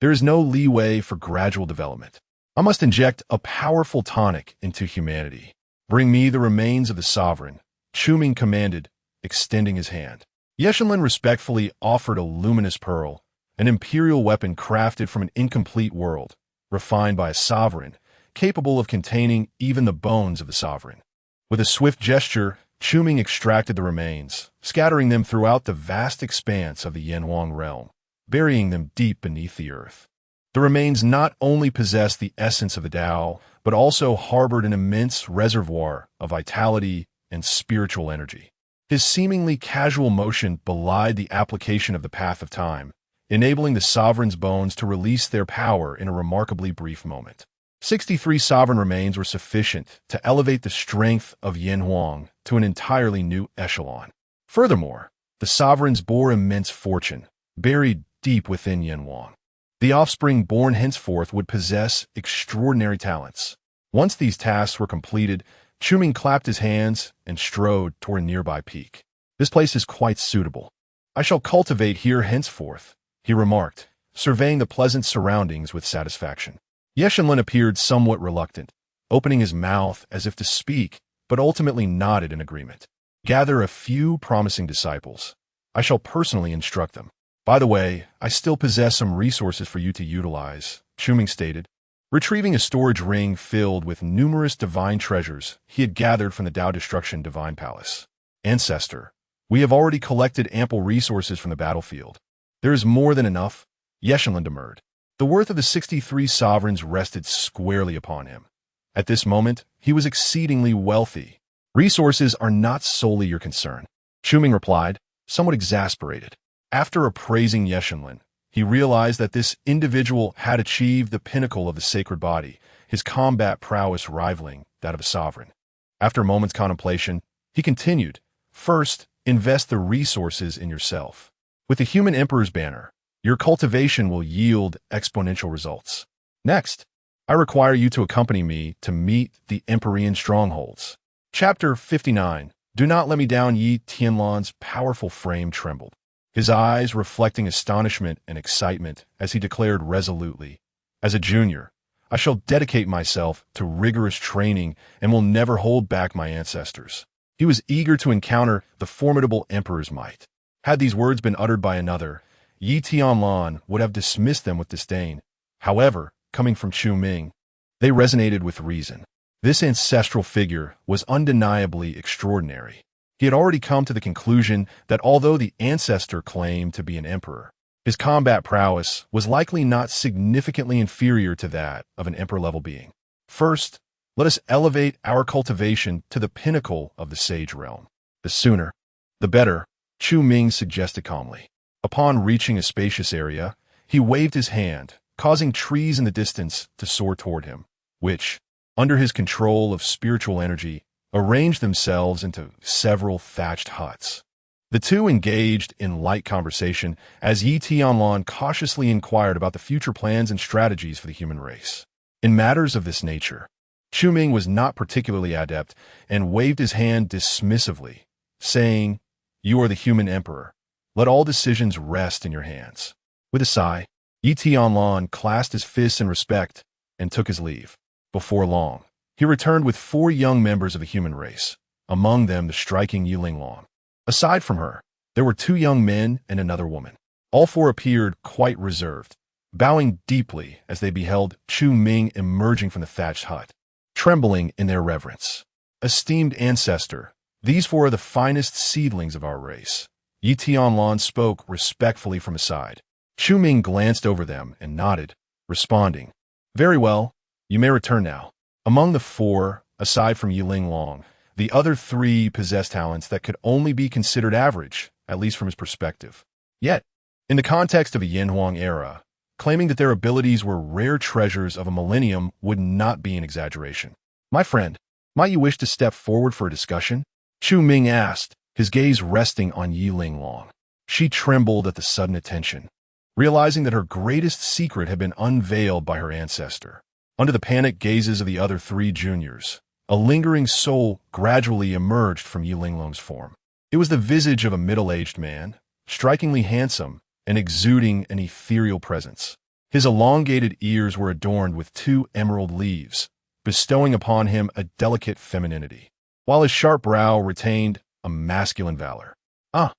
There is no leeway for gradual development. I must inject a powerful tonic into humanity. Bring me the remains of the sovereign, Chu Ming commanded, extending his hand. Yeshenlin respectfully offered a luminous pearl, an imperial weapon crafted from an incomplete world, refined by a sovereign, capable of containing even the bones of the sovereign. With a swift gesture, Chu Ming extracted the remains, scattering them throughout the vast expanse of the Yanhuang realm, burying them deep beneath the earth. The remains not only possessed the essence of the Tao, but also harbored an immense reservoir of vitality and spiritual energy. His seemingly casual motion belied the application of the path of time, enabling the sovereign's bones to release their power in a remarkably brief moment. 63 sovereign remains were sufficient to elevate the strength of Yanhuang to an entirely new echelon. Furthermore, the sovereigns bore immense fortune, buried deep within Yanhuang. The offspring born henceforth would possess extraordinary talents. Once these tasks were completed, Chu Ming clapped his hands and strode toward a nearby peak. "This place is quite suitable. I shall cultivate here henceforth," he remarked, surveying the pleasant surroundings with satisfaction. Yeshenlin appeared somewhat reluctant, opening his mouth as if to speak, but ultimately nodded in agreement. "Gather a few promising disciples. I shall personally instruct them. By the way, I still possess some resources for you to utilize," Chu Ming stated, retrieving a storage ring filled with numerous divine treasures he had gathered from the Tao Destruction Divine Palace. "Ancestor, we have already collected ample resources from the battlefield. There is more than enough," Yeshenlin demurred. The worth of the 63 sovereigns rested squarely upon him. At this moment, he was exceedingly wealthy. "Resources are not solely your concern," Chu Ming replied, somewhat exasperated. After appraising Yeshenlin, he realized that this individual had achieved the pinnacle of the sacred body, his combat prowess rivaling that of a sovereign. After a moment's contemplation, he continued, "First, invest the resources in yourself. With the human emperor's banner, your cultivation will yield exponential results. Next, I require you to accompany me to meet the Empyrean strongholds." Chapter 59. Do not let me down. Yi Tianlan's powerful frame trembled, his eyes reflecting astonishment and excitement as he declared resolutely, "As a junior, I shall dedicate myself to rigorous training and will never hold back my ancestors." He was eager to encounter the formidable emperor's might. Had these words been uttered by another, Yi Tianlan would have dismissed them with disdain. However, coming from Chu Ming, they resonated with reason. This ancestral figure was undeniably extraordinary. He had already come to the conclusion that although the ancestor claimed to be an emperor, his combat prowess was likely not significantly inferior to that of an emperor-level being. First, let us elevate our cultivation to the pinnacle of the sage realm. The sooner, the better, Chu Ming suggested calmly. Upon reaching a spacious area, he waved his hand, causing trees in the distance to soar toward him, which, under his control of spiritual energy, arranged themselves into several thatched huts. The two engaged in light conversation as Yi Tianyuan cautiously inquired about the future plans and strategies for the human race. In matters of this nature, Chu Ming was not particularly adept and waved his hand dismissively, saying, "You are the human emperor. Let all decisions rest in your hands." With a sigh, Yi Tianyuan clasped his fists in respect and took his leave. Before long, he returned with 4 young members of the human race, among them the striking Yilinglong. Aside from her, there were 2 young men and another woman. All 4 appeared quite reserved, bowing deeply as they beheld Chu Ming emerging from the thatched hut, trembling in their reverence. "Esteemed ancestor, these 4 are the finest seedlings of our race." Yi Tianyuan spoke respectfully from his side. Chu Ming glanced over them and nodded, responding, "Very well, you may return now." Among the 4, aside from Yilinglong, the other 3 possessed talents that could only be considered average, at least from his perspective. Yet, in the context of the Yanhuang era, claiming that their abilities were rare treasures of a millennium would not be an exaggeration. "My friend, might you wish to step forward for a discussion?" Chu Ming asked, his gaze resting on Yilinglong. She trembled at the sudden attention, realizing that her greatest secret had been unveiled by her ancestor. Under the panicked gazes of the other 3 juniors, a lingering soul gradually emerged from Yilinglong's form. It was the visage of a middle-aged man, strikingly handsome and exuding an ethereal presence. His elongated ears were adorned with 2 emerald leaves, bestowing upon him a delicate femininity, while his sharp brow retained a masculine valor. "Ah,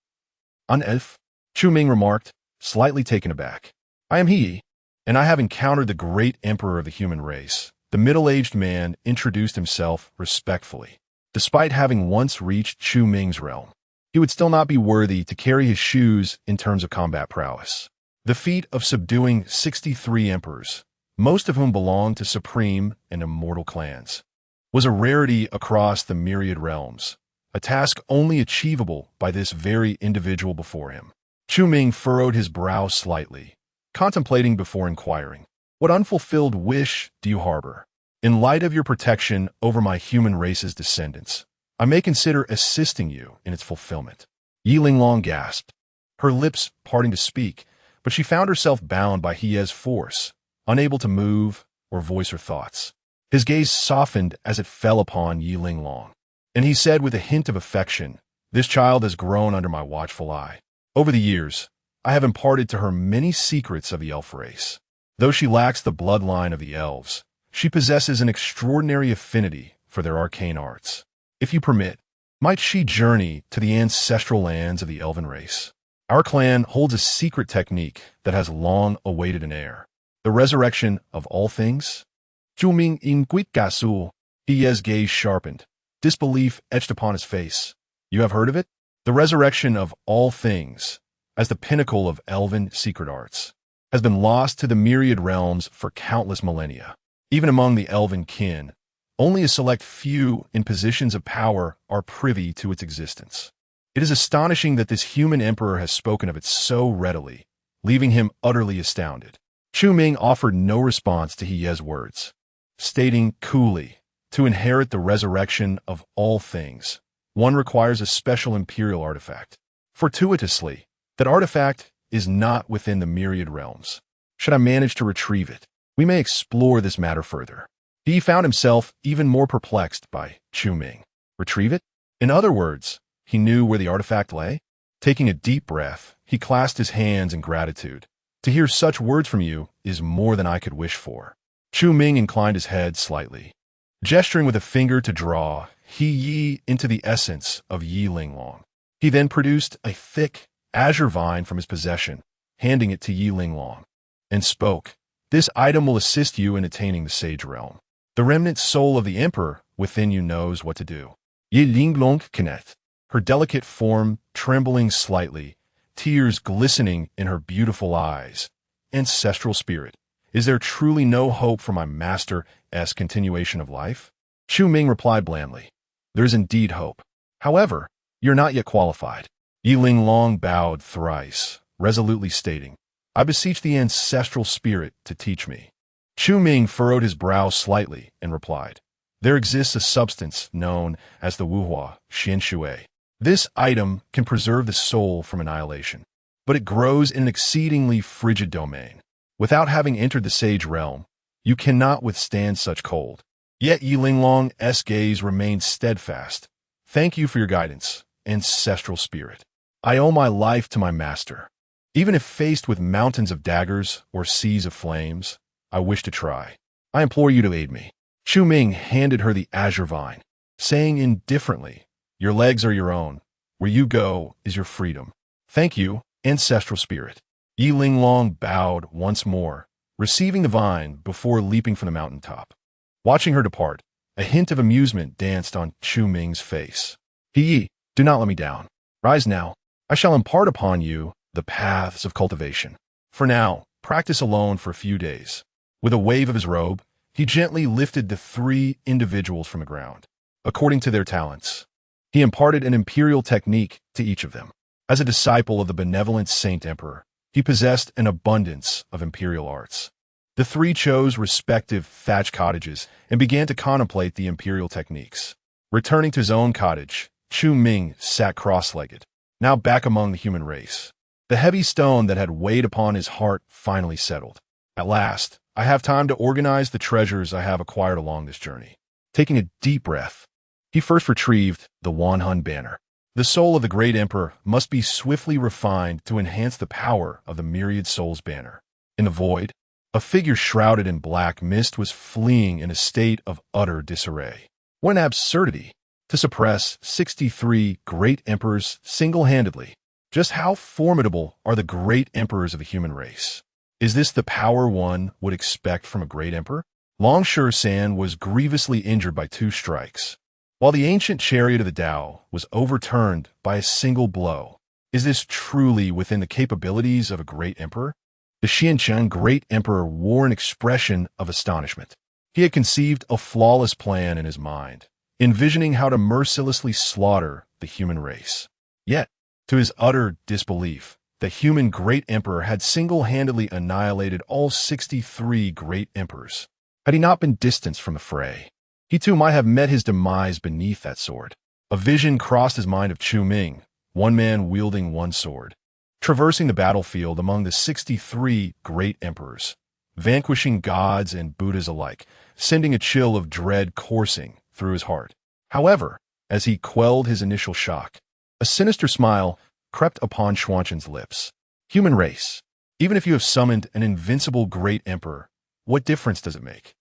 an elf," Chu Ming remarked, slightly taken aback. "I am he, and I have encountered the great emperor of the human race." The middle-aged man introduced himself respectfully. Despite having once reached Chu Ming's realm, he would still not be worthy to carry his shoes in terms of combat prowess. The feat of subduing 63 emperors, most of whom belonged to supreme and immortal clans, was a rarity across the myriad realms, a task only achievable by this very individual before him. Chu Ming furrowed his brow slightly, contemplating before inquiring, "What unfulfilled wish do you harbor? In light of your protection over my human race's descendants, I may consider assisting you in its fulfillment." Yilinglong gasped, her lips parting to speak, but she found herself bound by Hie's force, unable to move or voice her thoughts. His gaze softened as it fell upon Yilinglong, and he said with a hint of affection, "This child has grown under my watchful eye. Over the years, I have imparted to her many secrets of the elf race. Though she lacks the bloodline of the elves, she possesses an extraordinary affinity for their arcane arts. If you permit, might she journey to the ancestral lands of the elven race? Our clan holds a secret technique that has long awaited an heir. The resurrection of all things?" Chu Ming inquit gasu. Hie's gaze sharpened, disbelief etched upon his face. "You have heard of it? The resurrection of all things, as the pinnacle of elven secret arts, has been lost to the myriad realms for countless millennia. Even among the elven kin, only a select few in positions of power are privy to its existence. It is astonishing that this human emperor has spoken of it so readily, leaving him utterly astounded." Chu Ming offered no response to Hie's words, stating coolly, "To inherit the resurrection of all things, one requires a special imperial artifact. Fortuitously, that artifact is not within the myriad realms. Should I manage to retrieve it, we may explore this matter further." He found himself even more perplexed by Chu Ming. Retrieve it? In other words, he knew where the artifact lay? Taking a deep breath, he clasped his hands in gratitude. "To hear such words from you is more than I could wish for." Chu Ming inclined his head slightly, gesturing with a finger to draw Yi into the essence of Yilinglong. He then produced a thick, azure vine from his possession, handing it to Yilinglong, and spoke, "This item will assist you in attaining the sage realm. The remnant soul of the emperor within you knows what to do." Yilinglong connect, her delicate form trembling slightly, tears glistening in her beautiful eyes. "Ancestral spirit, is there truly no hope for my master's continuation of life?" Chu Ming replied blandly, "There is indeed hope. However, you're not yet qualified." Yilinglong bowed thrice, resolutely stating, "I beseech the ancestral spirit to teach me." Chu Ming furrowed his brow slightly and replied, "There exists a substance known as the wuhua xianshui. This item can preserve the soul from annihilation, but it grows in an exceedingly frigid domain. Without having entered the sage realm, you cannot withstand such cold. Yet Yi Linglong's gaze remained steadfast. Thank you for your guidance, ancestral spirit. I owe my life to my master. Even if faced with mountains of daggers or seas of flames, I wish to try. I implore you to aid me. Chu Ming handed her the azure vine, saying indifferently, your legs are your own. Where you go is your freedom. Thank you, ancestral spirit. Yi Linglong bowed once more, receiving the vine before leaping from the mountaintop. Watching her depart, a hint of amusement danced on Chu Ming's face. Yi, do not let me down. Rise now. I shall impart upon you the paths of cultivation. For now, practice alone for a few days. With a wave of his robe, he gently lifted the 3 individuals from the ground. According to their talents, he imparted an imperial technique to each of them. As a disciple of the benevolent Saint Emperor, he possessed an abundance of imperial arts. The 3 chose respective thatch cottages and began to contemplate the imperial techniques. Returning to his own cottage, Chu Ming sat cross-legged, now back among the human race. The heavy stone that had weighed upon his heart finally settled. At last, I have time to organize the treasures I have acquired along this journey. Taking a deep breath, he first retrieved the Wanhun banner. The soul of the great emperor must be swiftly refined to enhance the power of the myriad souls banner. In the void, a figure shrouded in black mist was fleeing in a state of utter disarray. What an absurdity! To suppress 63 great emperors single-handedly. Just how formidable are the great emperors of the human race? Is this the power one would expect from a great emperor? Long San was grievously injured by 2 strikes, while the ancient chariot of the Tao was overturned by a single blow. Is this truly within the capabilities of a great emperor? The Changsheng great emperor wore an expression of astonishment. He had conceived a flawless plan in his mind, envisioning how to mercilessly slaughter the human race. Yet, to his utter disbelief, the human great emperor had single-handedly annihilated all 63 great emperors. Had he not been distanced from the fray, he too might have met his demise beneath that sword. A vision crossed his mind of Chu Ming, one man wielding one sword, traversing the battlefield among the 63 great emperors, vanquishing gods and Buddhas alike, sending a chill of dread coursing through his heart. However, as he quelled his initial shock, a sinister smile crept upon Xuanzhen's lips. Human race, even if you have summoned an invincible great emperor, what difference does it make?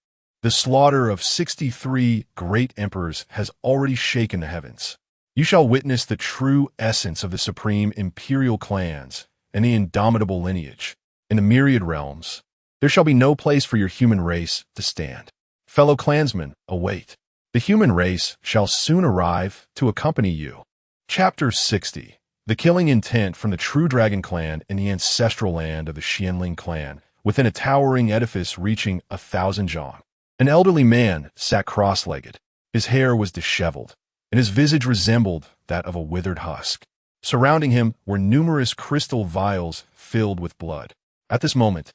The slaughter of 63 great emperors has already shaken the heavens. You shall witness the true essence of the supreme imperial clans and the indomitable lineage. In the myriad realms, there shall be no place for your human race to stand. Fellow clansmen, await. The human race shall soon arrive to accompany you. Chapter 60. The killing intent from the True Dragon clan in the ancestral land of the Xianling clan, within a towering edifice reaching 1,000 zhang. An elderly man sat cross-legged. His hair was disheveled, and his visage resembled that of a withered husk. Surrounding him were numerous crystal vials filled with blood. At this moment,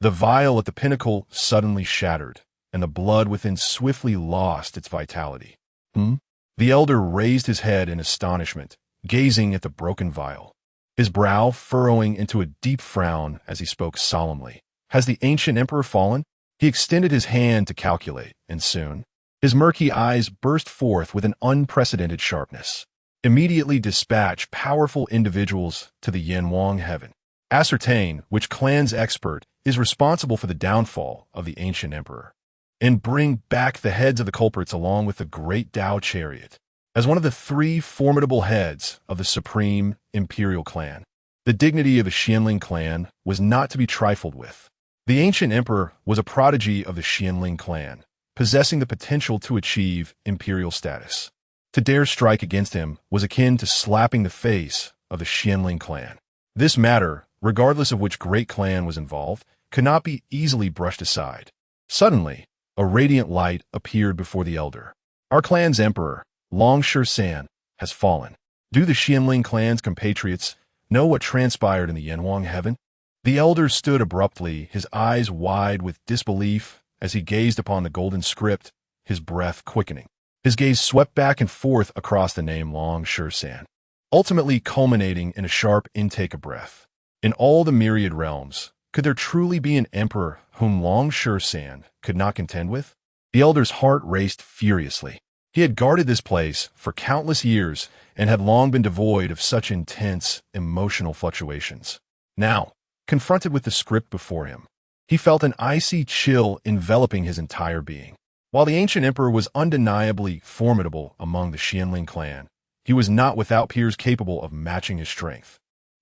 the vial at the pinnacle suddenly shattered, and the blood within swiftly lost its vitality. The elder raised his head in astonishment, gazing at the broken vial, his brow furrowing into a deep frown as he spoke solemnly. Has the ancient emperor fallen? He extended his hand to calculate, and soon, his murky eyes burst forth with an unprecedented sharpness. Immediately dispatch powerful individuals to the Yanwang heaven. Ascertain which clan's expert is responsible for the downfall of the ancient emperor, and bring back the heads of the culprits along with the great Tao chariot. As one of the 3 formidable heads of the supreme imperial clan, the dignity of the Xianling clan was not to be trifled with. The ancient emperor was a prodigy of the Xianling clan, possessing the potential to achieve imperial status. To dare strike against him was akin to slapping the face of the Xianling clan. This matter, regardless of which great clan was involved, could not be easily brushed aside. Suddenly, a radiant light appeared before the elder. Our clan's emperor, Long San, has fallen. Do the Xianling clan's compatriots know what transpired in the Yanwang heaven? The elder stood abruptly, his eyes wide with disbelief as he gazed upon the golden script, his breath quickening. His gaze swept back and forth across the name Long San. ultimately culminating in a sharp intake of breath. In all the myriad realms, could there truly be an emperor whom Long San could not contend with? The elder's heart raced furiously. He had guarded this place for countless years and had long been devoid of such intense emotional fluctuations. Now, confronted with the script before him, he felt an icy chill enveloping his entire being. While the ancient emperor was undeniably formidable among the Xianling clan, he was not without peers capable of matching his strength.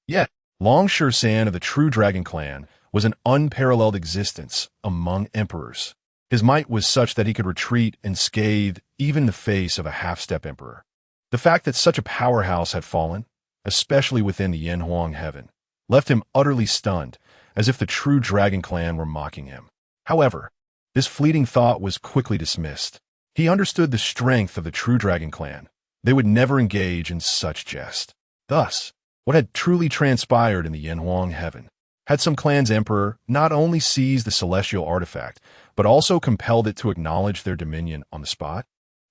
Yet, Long San of the True Dragon clan was an unparalleled existence among emperors. His might was such that he could retreat and scathe even the face of a half-step emperor. The fact that such a powerhouse had fallen, especially within the Yanhuang heaven, left him utterly stunned, as if the True Dragon clan were mocking him. However, this fleeting thought was quickly dismissed. He understood the strength of the True Dragon clan. They would never engage in such jest. Thus, what had truly transpired in the Yanhuang heaven? Had some clan's emperor not only seized the celestial artifact, but also compelled it to acknowledge their dominion on the spot?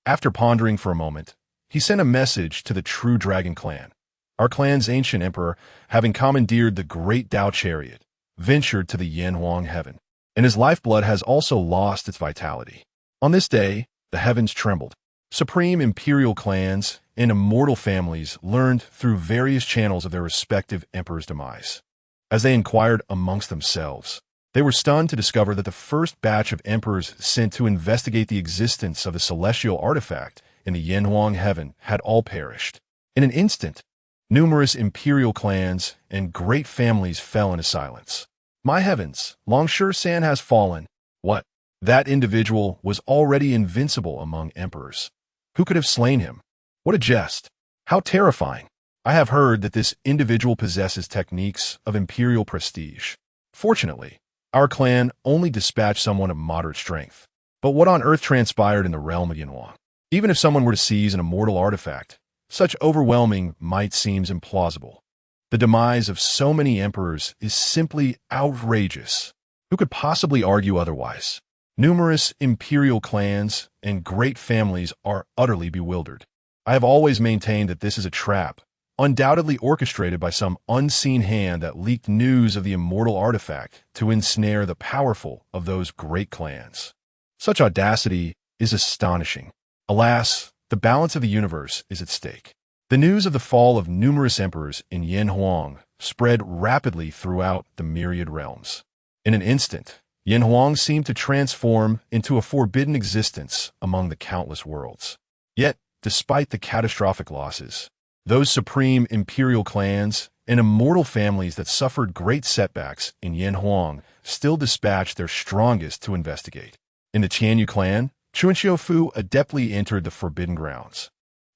After pondering for a moment, he sent a message to the True Dragon clan. Our clan's ancient emperor, having commandeered the great Dao chariot, ventured to the Yanhuang heaven, and his lifeblood has also lost its vitality. On this day, the heavens trembled. Supreme imperial clans and immortal families learned through various channels of their respective emperor's demise. As they inquired amongst themselves, they were stunned to discover that the first batch of emperors sent to investigate the existence of the celestial artifact in the Yanhuang heaven had all perished. In an instant, numerous imperial clans and great families fell into silence. My heavens, Long San has fallen. What? That individual was already invincible among emperors. Who could have slain him? What a jest! How terrifying! I have heard that this individual possesses techniques of imperial prestige. Fortunately, our clan only dispatched someone of moderate strength. But what on earth transpired in the realm of Yanhuang? Even if someone were to seize an immortal artifact, such overwhelming might seems implausible. The demise of so many emperors is simply outrageous. Who could possibly argue otherwise? Numerous imperial clans and great families are utterly bewildered. I have always maintained that this is a trap, undoubtedly orchestrated by some unseen hand that leaked news of the immortal artifact to ensnare the powerful of those great clans. Such audacity is astonishing. Alas, the balance of the universe is at stake. The news of the fall of numerous emperors in Yanhuang spread rapidly throughout the myriad realms. In an instant, Yanhuang seemed to transform into a forbidden existence among the countless worlds. Yet, despite the catastrophic losses, those supreme imperial clans and immortal families that suffered great setbacks in Yanhuang still dispatched their strongest to investigate. In the Tianyuan clan, Fu adeptly entered the forbidden grounds.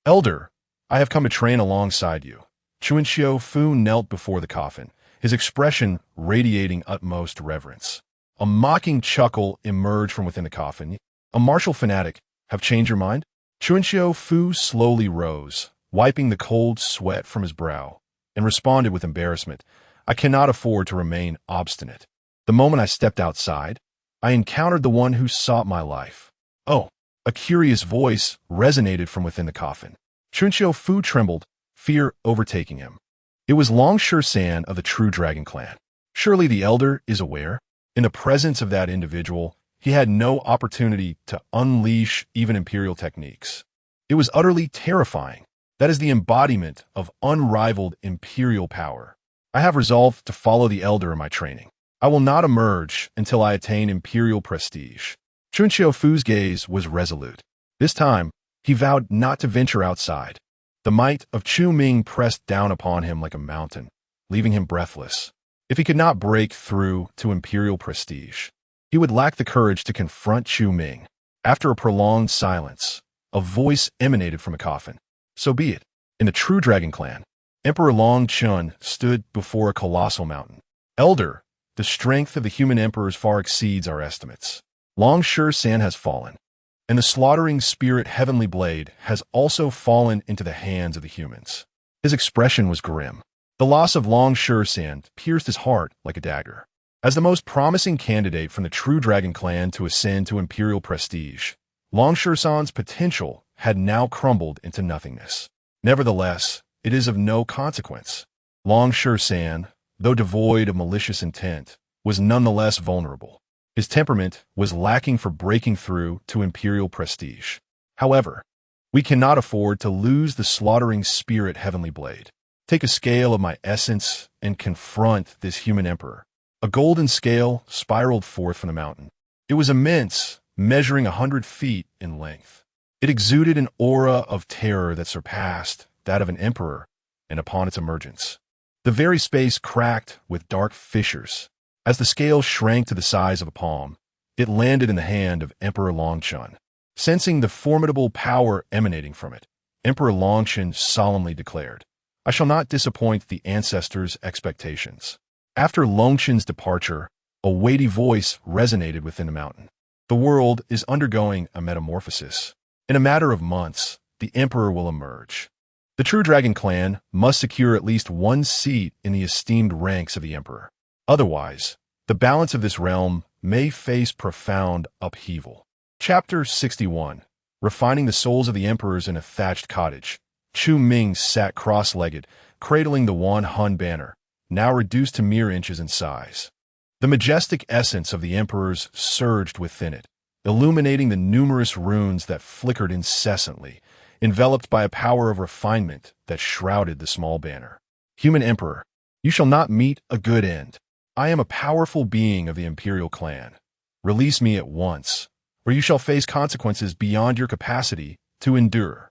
Elder, I have come to train alongside you. Fu knelt before the coffin, his expression radiating utmost reverence. A mocking chuckle emerged from within the coffin. A martial fanatic, have changed your mind? Fu slowly rose, wiping the cold sweat from his brow, and responded with embarrassment, I cannot afford to remain obstinate. The moment I stepped outside, I encountered the one who sought my life. Oh, a curious voice resonated from within the coffin. Fu trembled, fear overtaking him. It was Long San of the True Dragon clan. Surely the elder is aware? In the presence of that individual, he had no opportunity to unleash even imperial techniques. It was utterly terrifying. That is the embodiment of unrivaled imperial power. I have resolved to follow the elder in my training. I will not emerge until I attain imperial prestige. Fu's gaze was resolute. This time, he vowed not to venture outside. The might of Chu Ming pressed down upon him like a mountain, leaving him breathless. If he could not break through to imperial prestige, he would lack the courage to confront Chu Ming. After a prolonged silence, a voice emanated from a coffin. So be it. In the True Dragon clan, Emperor Long Chun stood before a colossal mountain. Elder, the strength of the human emperors far exceeds our estimates. Long San has fallen, and the slaughtering spirit heavenly blade has also fallen into the hands of the humans. His expression was grim. The loss of Long San pierced his heart like a dagger. As the most promising candidate from the True Dragon clan to ascend to imperial prestige, Long San's potential had now crumbled into nothingness. Nevertheless, it is of no consequence. Long San, though devoid of malicious intent, was nonetheless vulnerable. His temperament was lacking for breaking through to imperial prestige. However, we cannot afford to lose the slaughtering spirit heavenly blade. Take a scale of my essence and confront this human emperor. A golden scale spiraled forth from the mountain. It was immense, measuring 100 feet in length. It exuded an aura of terror that surpassed that of an emperor, and upon its emergence, the very space cracked with dark fissures. As the scale shrank to the size of a palm, it landed in the hand of Emperor Longchen. Sensing the formidable power emanating from it, Emperor Longchen solemnly declared, "I shall not disappoint the ancestors' expectations." After Longchen's departure, a weighty voice resonated within the mountain. The world is undergoing a metamorphosis. In a matter of months, the emperor will emerge. The true dragon clan must secure at least one seat in the esteemed ranks of the emperor. Otherwise, the balance of this realm may face profound upheaval. Chapter 61. Refining the souls of the emperors in a thatched cottage. Chu Ming sat cross-legged, cradling the Hun banner, now reduced to mere inches in size. The majestic essence of the emperors surged within it, illuminating the numerous runes that flickered incessantly, enveloped by a power of refinement that shrouded the small banner. Human emperor, you shall not meet a good end. I am a powerful being of the imperial clan. Release me at once, or you shall face consequences beyond your capacity to endure.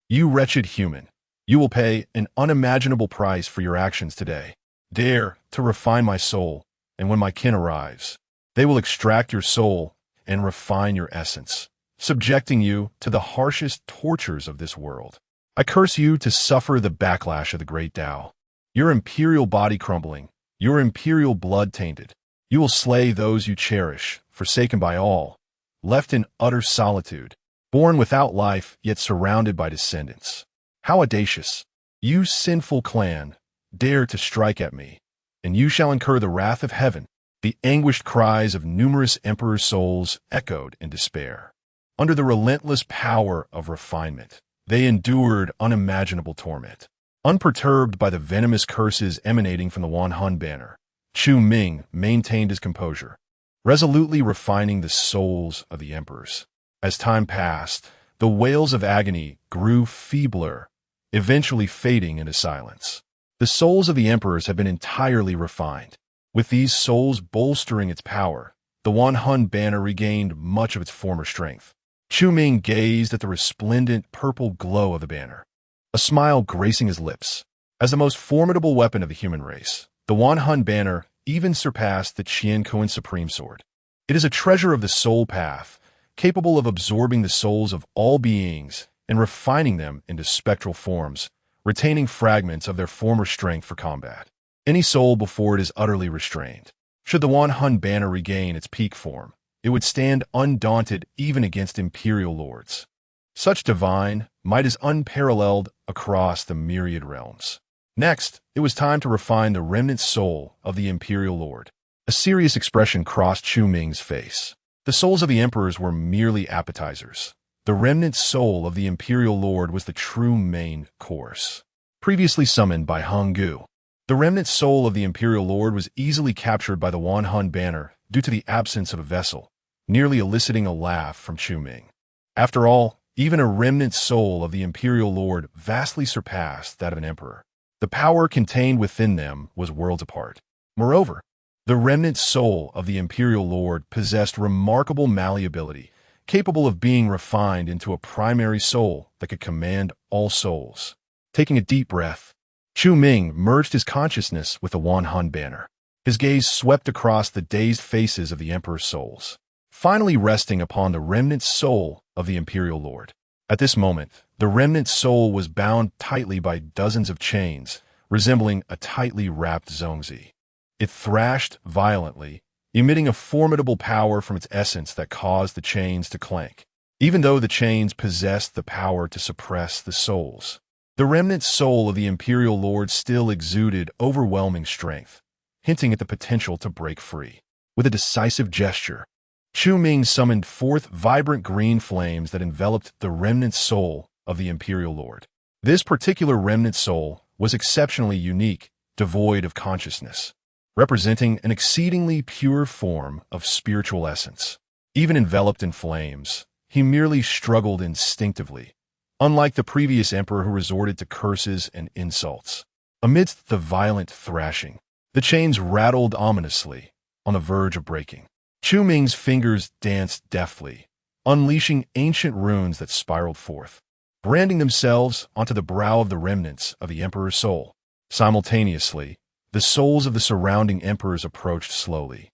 You wretched human, you will pay an unimaginable price for your actions today. Dare to refine my soul, and when my kin arrives, they will extract your soul and refine your essence, subjecting you to the harshest tortures of this world. I curse you to suffer the backlash of the great Tao. Your imperial body crumbling, your imperial blood tainted. You will slay those you cherish, forsaken by all, left in utter solitude, born without life yet surrounded by descendants. How audacious! You sinful clan, dare to strike at me, and you shall incur the wrath of heaven. The anguished cries of numerous emperors' souls echoed in despair. Under the relentless power of refinement, they endured unimaginable torment. Unperturbed by the venomous curses emanating from the Hun banner, Chu Ming maintained his composure, resolutely refining the souls of the emperors. As time passed, the wails of agony grew feebler, eventually fading into silence. The souls of the emperors have been entirely refined. With these souls bolstering its power, the Hun banner regained much of its former strength. Chu Ming gazed at the resplendent purple glow of the banner, a smile gracing his lips. As the most formidable weapon of the human race, the Hun banner even surpassed the Tianyuan supreme sword. It is a treasure of the soul path, capable of absorbing the souls of all beings and refining them into spectral forms, retaining fragments of their former strength for combat. Any soul before it is utterly restrained. Should the Hun banner regain its peak form, it would stand undaunted even against imperial lords. Such divine might is unparalleled across the myriad realms. Next, it was time to refine the remnant soul of the imperial lord. A serious expression crossed Chu Ming's face. The souls of the emperors were merely appetizers. The remnant soul of the imperial lord was the true main course. Previously summoned by Gu, the remnant soul of the imperial lord was easily captured by the Hun banner due to the absence of a vessel, nearly eliciting a laugh from Chu Ming. After all, even a remnant soul of the imperial lord vastly surpassed that of an emperor. The power contained within them was worlds apart. Moreover, the remnant soul of the imperial lord possessed remarkable malleability, capable of being refined into a primary soul that could command all souls. Taking a deep breath, Chu Ming merged his consciousness with the Hun banner. His gaze swept across the dazed faces of the emperor's souls, finally resting upon the remnant soul of the imperial lord. At this moment, the remnant soul was bound tightly by dozens of chains, resembling a tightly wrapped zongzi. It thrashed violently, emitting a formidable power from its essence that caused the chains to clank. Even though the chains possessed the power to suppress the souls, the remnant soul of the imperial lord still exuded overwhelming strength, hinting at the potential to break free. With a decisive gesture, Chu Ming summoned forth vibrant green flames that enveloped the remnant soul of the imperial lord. This particular remnant soul was exceptionally unique, devoid of consciousness, representing an exceedingly pure form of spiritual essence. Even enveloped in flames, he merely struggled instinctively, unlike the previous emperor who resorted to curses and insults. Amidst the violent thrashing, the chains rattled ominously, on the verge of breaking. Chu Ming's fingers danced deftly, unleashing ancient runes that spiraled forth, branding themselves onto the brow of the remnants of the emperor's soul. Simultaneously, the souls of the surrounding emperors approached slowly,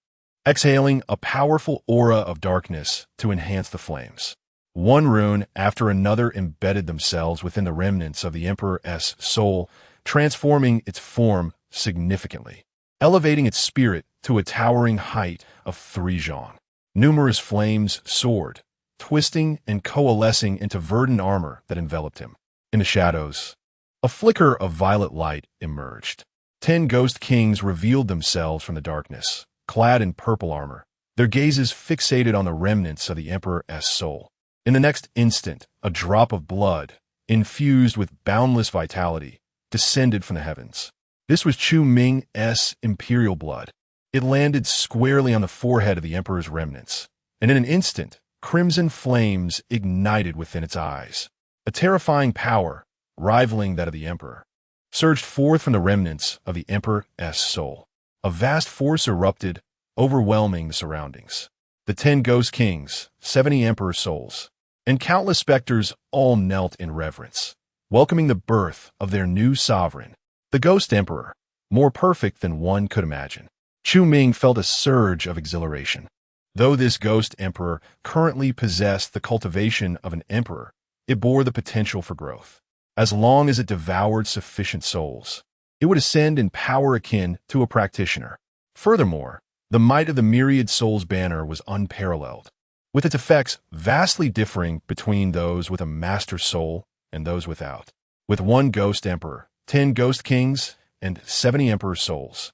exhaling a powerful aura of darkness to enhance the flames. One rune after another embedded themselves within the remnants of the emperor's soul, transforming its form significantly, elevating its spirit to a towering height of 3 zhang. Numerous flames soared, twisting and coalescing into verdant armor that enveloped him. In the shadows, a flicker of violet light emerged. 10 ghost kings revealed themselves from the darkness, clad in purple armor, their gazes fixated on the remnants of the emperor's soul. In the next instant, a drop of blood, infused with boundless vitality, descended from the heavens. This was Chu Ming's imperial blood. It landed squarely on the forehead of the emperor's remnants, and in an instant, crimson flames ignited within its eyes. A terrifying power, rivaling that of the emperor, surged forth from the remnants of the emperor's soul. A vast force erupted, overwhelming the surroundings. The 10 ghost kings, 70 emperor souls, and countless specters all knelt in reverence, welcoming the birth of their new sovereign, the ghost emperor, more perfect than one could imagine. Chu Ming felt a surge of exhilaration. Though this ghost emperor currently possessed the cultivation of an emperor, it bore the potential for growth. As long as it devoured sufficient souls, it would ascend in power akin to a practitioner. Furthermore, the might of the myriad souls banner was unparalleled, with its effects vastly differing between those with a master soul and those without. With 1 ghost emperor, 10 ghost kings, and 70 emperor souls,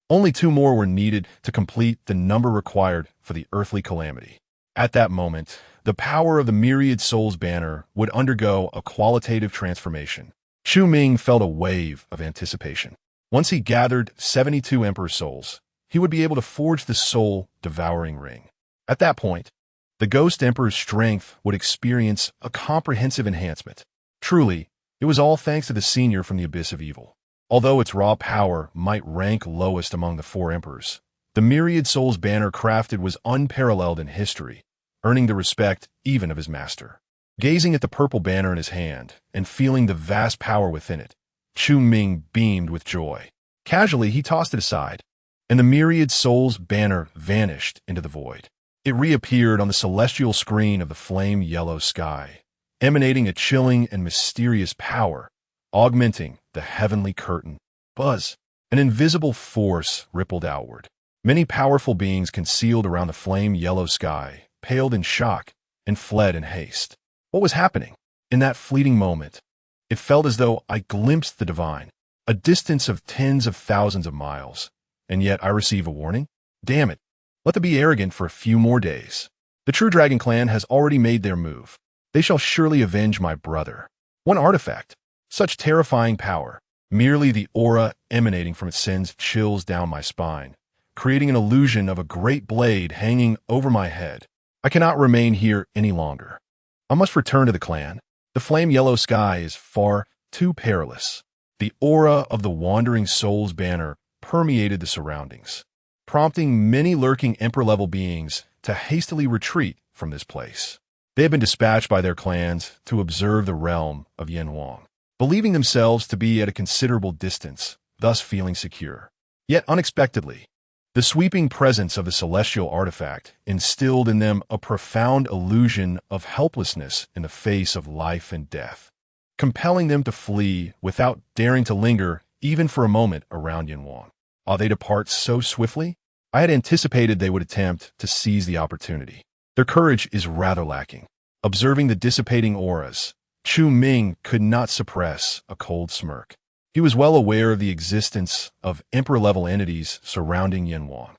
only 2 more were needed to complete the number required for the earthly calamity. At that moment, the power of the myriad souls banner would undergo a qualitative transformation. Chu Ming felt a wave of anticipation. Once he gathered 72 emperor souls, he would be able to forge the soul-devouring ring. At that point, the ghost emperor's strength would experience a comprehensive enhancement. Truly, it was all thanks to the senior from the abyss of evil. Although its raw power might rank lowest among the 4 emperors, the myriad souls banner crafted was unparalleled in history, earning the respect even of his master. Gazing at the purple banner in his hand and feeling the vast power within it, Chu Ming beamed with joy. Casually, he tossed it aside, and the myriad souls banner vanished into the void. It reappeared on the celestial screen of the flame-yellow sky, emanating a chilling and mysterious power, augmenting the heavenly curtain. Buzz! An invisible force rippled outward. Many powerful beings concealed around the flame-yellow sky paled in shock and fled in haste. What was happening? In that fleeting moment, it felt as though I glimpsed the divine, a distance of tens of thousands of miles, and yet I receive a warning? Damn it! Let them be arrogant for a few more days. The true Dragon Clan has already made their move. They shall surely avenge my brother. 1 artifact. Such terrifying power. Merely the aura emanating from it sends chills down my spine, creating an illusion of a great blade hanging over my head. I cannot remain here any longer. I must return to the clan. The flame-yellow sky is far too perilous. The aura of the wandering soul's banner permeated the surroundings, prompting many lurking emperor-level beings to hastily retreat from this place. They had been dispatched by their clans to observe the realm of Tianyuan, believing themselves to be at a considerable distance, thus feeling secure. Yet unexpectedly, the sweeping presence of the celestial artifact instilled in them a profound illusion of helplessness in the face of life and death, compelling them to flee without daring to linger even for a moment around Tianyuan. Ought they depart so swiftly? I had anticipated they would attempt to seize the opportunity. Their courage is rather lacking. Observing the dissipating auras, Chu Ming could not suppress a cold smirk. He was well aware of the existence of emperor-level entities surrounding Tianyuan.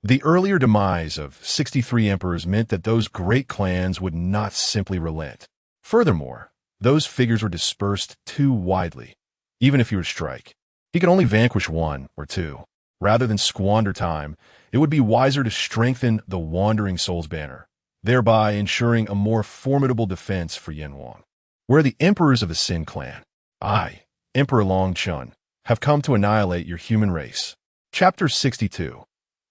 The earlier demise of 63 emperors meant that those great clans would not simply relent. Furthermore, Those figures were dispersed too widely. Even if he were to strike, he could only vanquish one or two. Rather than squander time, it would be wiser to strengthen the Wandering Soul's banner, thereby ensuring a more formidable defense for Yanwang. Where the emperors of the Sin clan, I, Emperor Long Chun, have come to annihilate your human race. Chapter 62.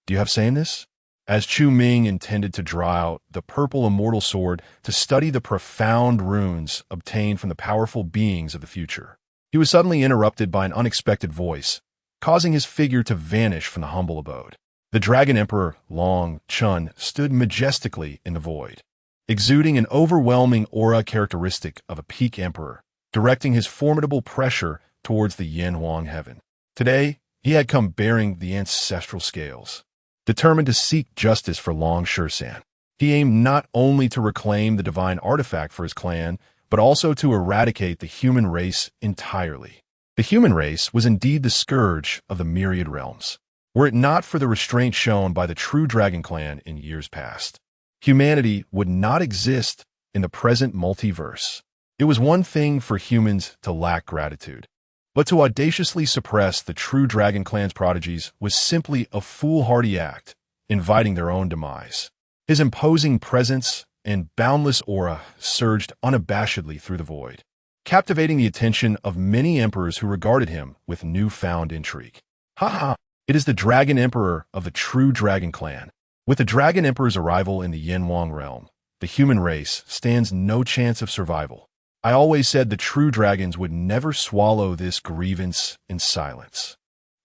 Do you have sameness? As Chu Ming intended to draw out the purple immortal sword to study the profound runes obtained from the powerful beings of the future, he was suddenly interrupted by an unexpected voice, causing his figure to vanish from the humble abode. The Dragon Emperor Long Chun stood majestically in the void, exuding an overwhelming aura characteristic of a peak emperor, directing his formidable pressure towards the Yanhuang heaven. Today, he had come bearing the ancestral scales, determined to seek justice for Long Shersan. He aimed not only to reclaim the divine artifact for his clan, but also to eradicate the human race entirely. The human race was indeed the scourge of the myriad realms. Were it not for the restraint shown by the true Dragon Clan in years past, humanity would not exist in the present multiverse. It was one thing for humans to lack gratitude, but to audaciously suppress the true Dragon Clan's prodigies was simply a foolhardy act, inviting their own demise. His imposing presence and boundless aura surged unabashedly through the void, captivating the attention of many emperors who regarded him with newfound intrigue. Ha ha! It is the Dragon Emperor of the true Dragon Clan. With the Dragon Emperor's arrival in the Yanwang realm, the human race stands no chance of survival. I always said the true dragons would never swallow this grievance in silence.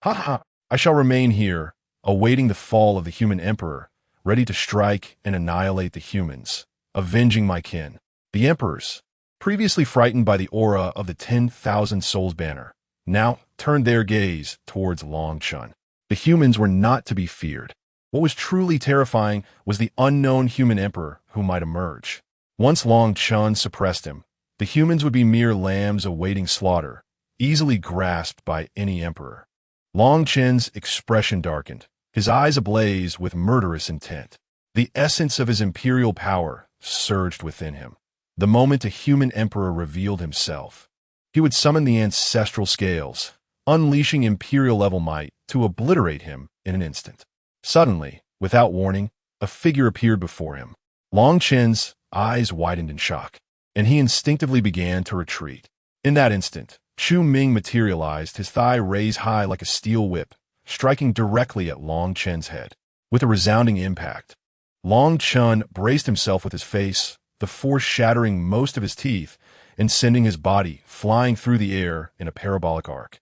Ha ha! I shall remain here, awaiting the fall of the human emperor, ready to strike and annihilate the humans, avenging my kin. The emperors, previously frightened by the aura of the 10,000 Souls banner, now turned their gaze towards Long Chun. The humans were not to be feared. What was truly terrifying was the unknown human emperor who might emerge. Once Long Chun suppressed him, the humans would be mere lambs awaiting slaughter, easily grasped by any emperor. Long Chun's expression darkened, his eyes ablaze with murderous intent. The essence of his imperial power surged within him. The moment a human emperor revealed himself, he would summon the ancestral scales, unleashing imperial-level might to obliterate him in an instant. Suddenly, without warning, a figure appeared before him. Long Chun's eyes widened in shock, and he instinctively began to retreat. In that instant, Chu Ming materialized, his thigh raised high like a steel whip, striking directly at Long Chun's head. With a resounding impact, Long Chun braced himself with his face, the force shattering most of his teeth and sending his body flying through the air in a parabolic arc.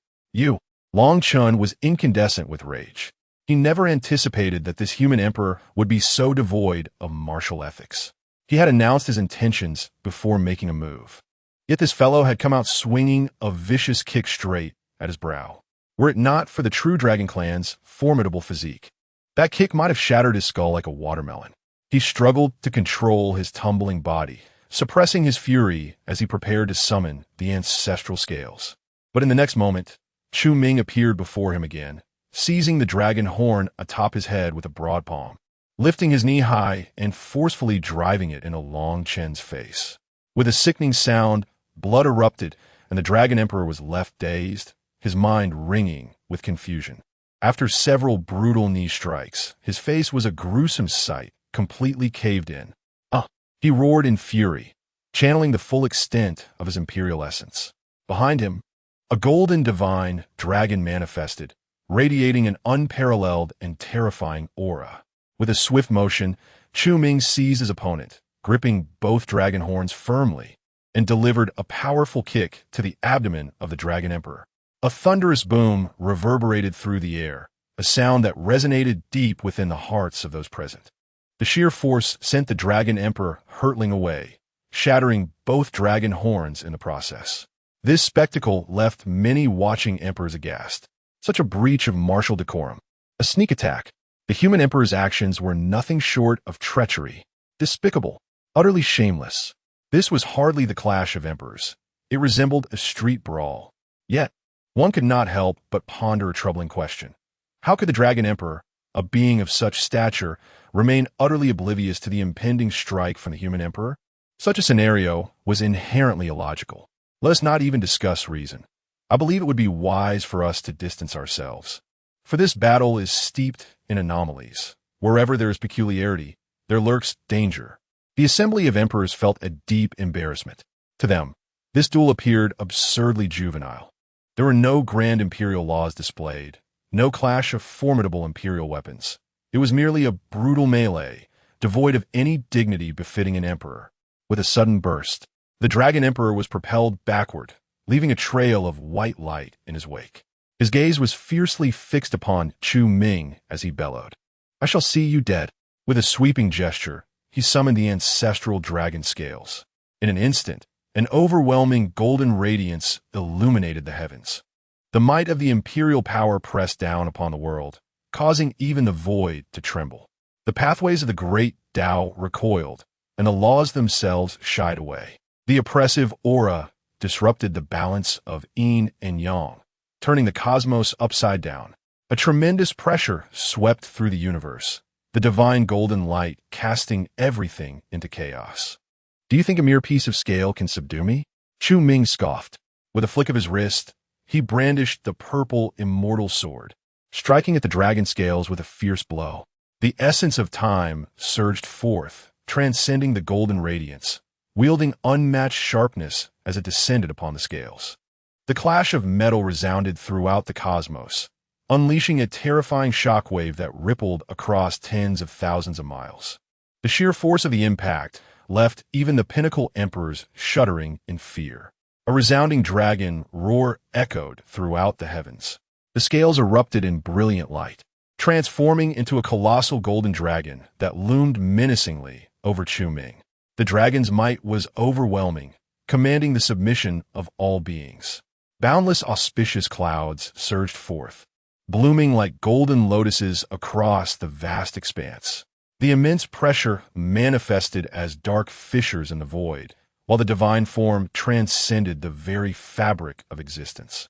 Long Chun was incandescent with rage. He never anticipated that this human emperor would be so devoid of martial ethics. He had announced his intentions before making a move. Yet this fellow had come out swinging a vicious kick straight at his brow. Were it not for the true Dragon Clan's formidable physique, that kick might have shattered his skull like a watermelon. He struggled to control his tumbling body, suppressing his fury as he prepared to summon the ancestral scales. But in the next moment, Chu Ming appeared before him again, seizing the dragon horn atop his head with a broad palm, lifting his knee high and forcefully driving it into Long Chun's face. With a sickening sound, blood erupted, and the Dragon Emperor was left dazed, his mind ringing with confusion. After several brutal knee strikes, his face was a gruesome sight, completely caved in. He roared in fury, channeling the full extent of his imperial essence. Behind him, a golden divine dragon manifested, radiating an unparalleled and terrifying aura. With a swift motion, Chu Ming seized his opponent, gripping both dragon horns firmly, and delivered a powerful kick to the abdomen of the Dragon Emperor. A thunderous boom reverberated through the air, a sound that resonated deep within the hearts of those present. The sheer force sent the Dragon Emperor hurtling away, shattering both dragon horns in the process. This spectacle left many watching emperors aghast. Such a breach of martial decorum. A sneak attack. The human emperor's actions were nothing short of treachery. Despicable. Utterly shameless. This was hardly the clash of emperors. It resembled a street brawl. Yet, one could not help but ponder a troubling question. How could the Dragon Emperor, a being of such stature, remain utterly oblivious to the impending strike from the human emperor? Such a scenario would was inherently illogical. Let us not even discuss reason. I believe it would be wise for us to distance ourselves. For this battle is steeped in anomalies. Wherever there is peculiarity, there lurks danger. The assembly of emperors felt a deep embarrassment. To them, this duel appeared absurdly juvenile. There were no grand imperial laws displayed, no clash of formidable imperial weapons. It was merely a brutal melee, devoid of any dignity befitting an emperor. With a sudden burst, the Dragon Emperor was propelled backward, leaving a trail of white light in his wake. His gaze was fiercely fixed upon Chu Ming as he bellowed, "I shall see you dead." With a sweeping gesture, he summoned the ancestral dragon scales. In an instant, an overwhelming golden radiance illuminated the heavens. The might of the imperial power pressed down upon the world, causing even the void to tremble. The pathways of the great Tao recoiled, and the laws themselves shied away. The oppressive aura disrupted the balance of yin and yang, turning the cosmos upside down. A tremendous pressure swept through the universe, the divine golden light casting everything into chaos. "Do you think a mere piece of scale can subdue me?" Chu Ming scoffed. With a flick of his wrist, he brandished the purple immortal sword, striking at the dragon scales with a fierce blow. The essence of time surged forth, transcending the golden radiance, wielding unmatched sharpness as it descended upon the scales. The clash of metal resounded throughout the cosmos, unleashing a terrifying shockwave that rippled across tens of thousands of miles. The sheer force of the impact left even the pinnacle emperors shuddering in fear. A resounding dragon roar echoed throughout the heavens. The scales erupted in brilliant light, transforming into a colossal golden dragon that loomed menacingly over Chu Ming. The dragon's might was overwhelming, commanding the submission of all beings. Boundless auspicious clouds surged forth, blooming like golden lotuses across the vast expanse. The immense pressure manifested as dark fissures in the void, while the divine form transcended the very fabric of existence.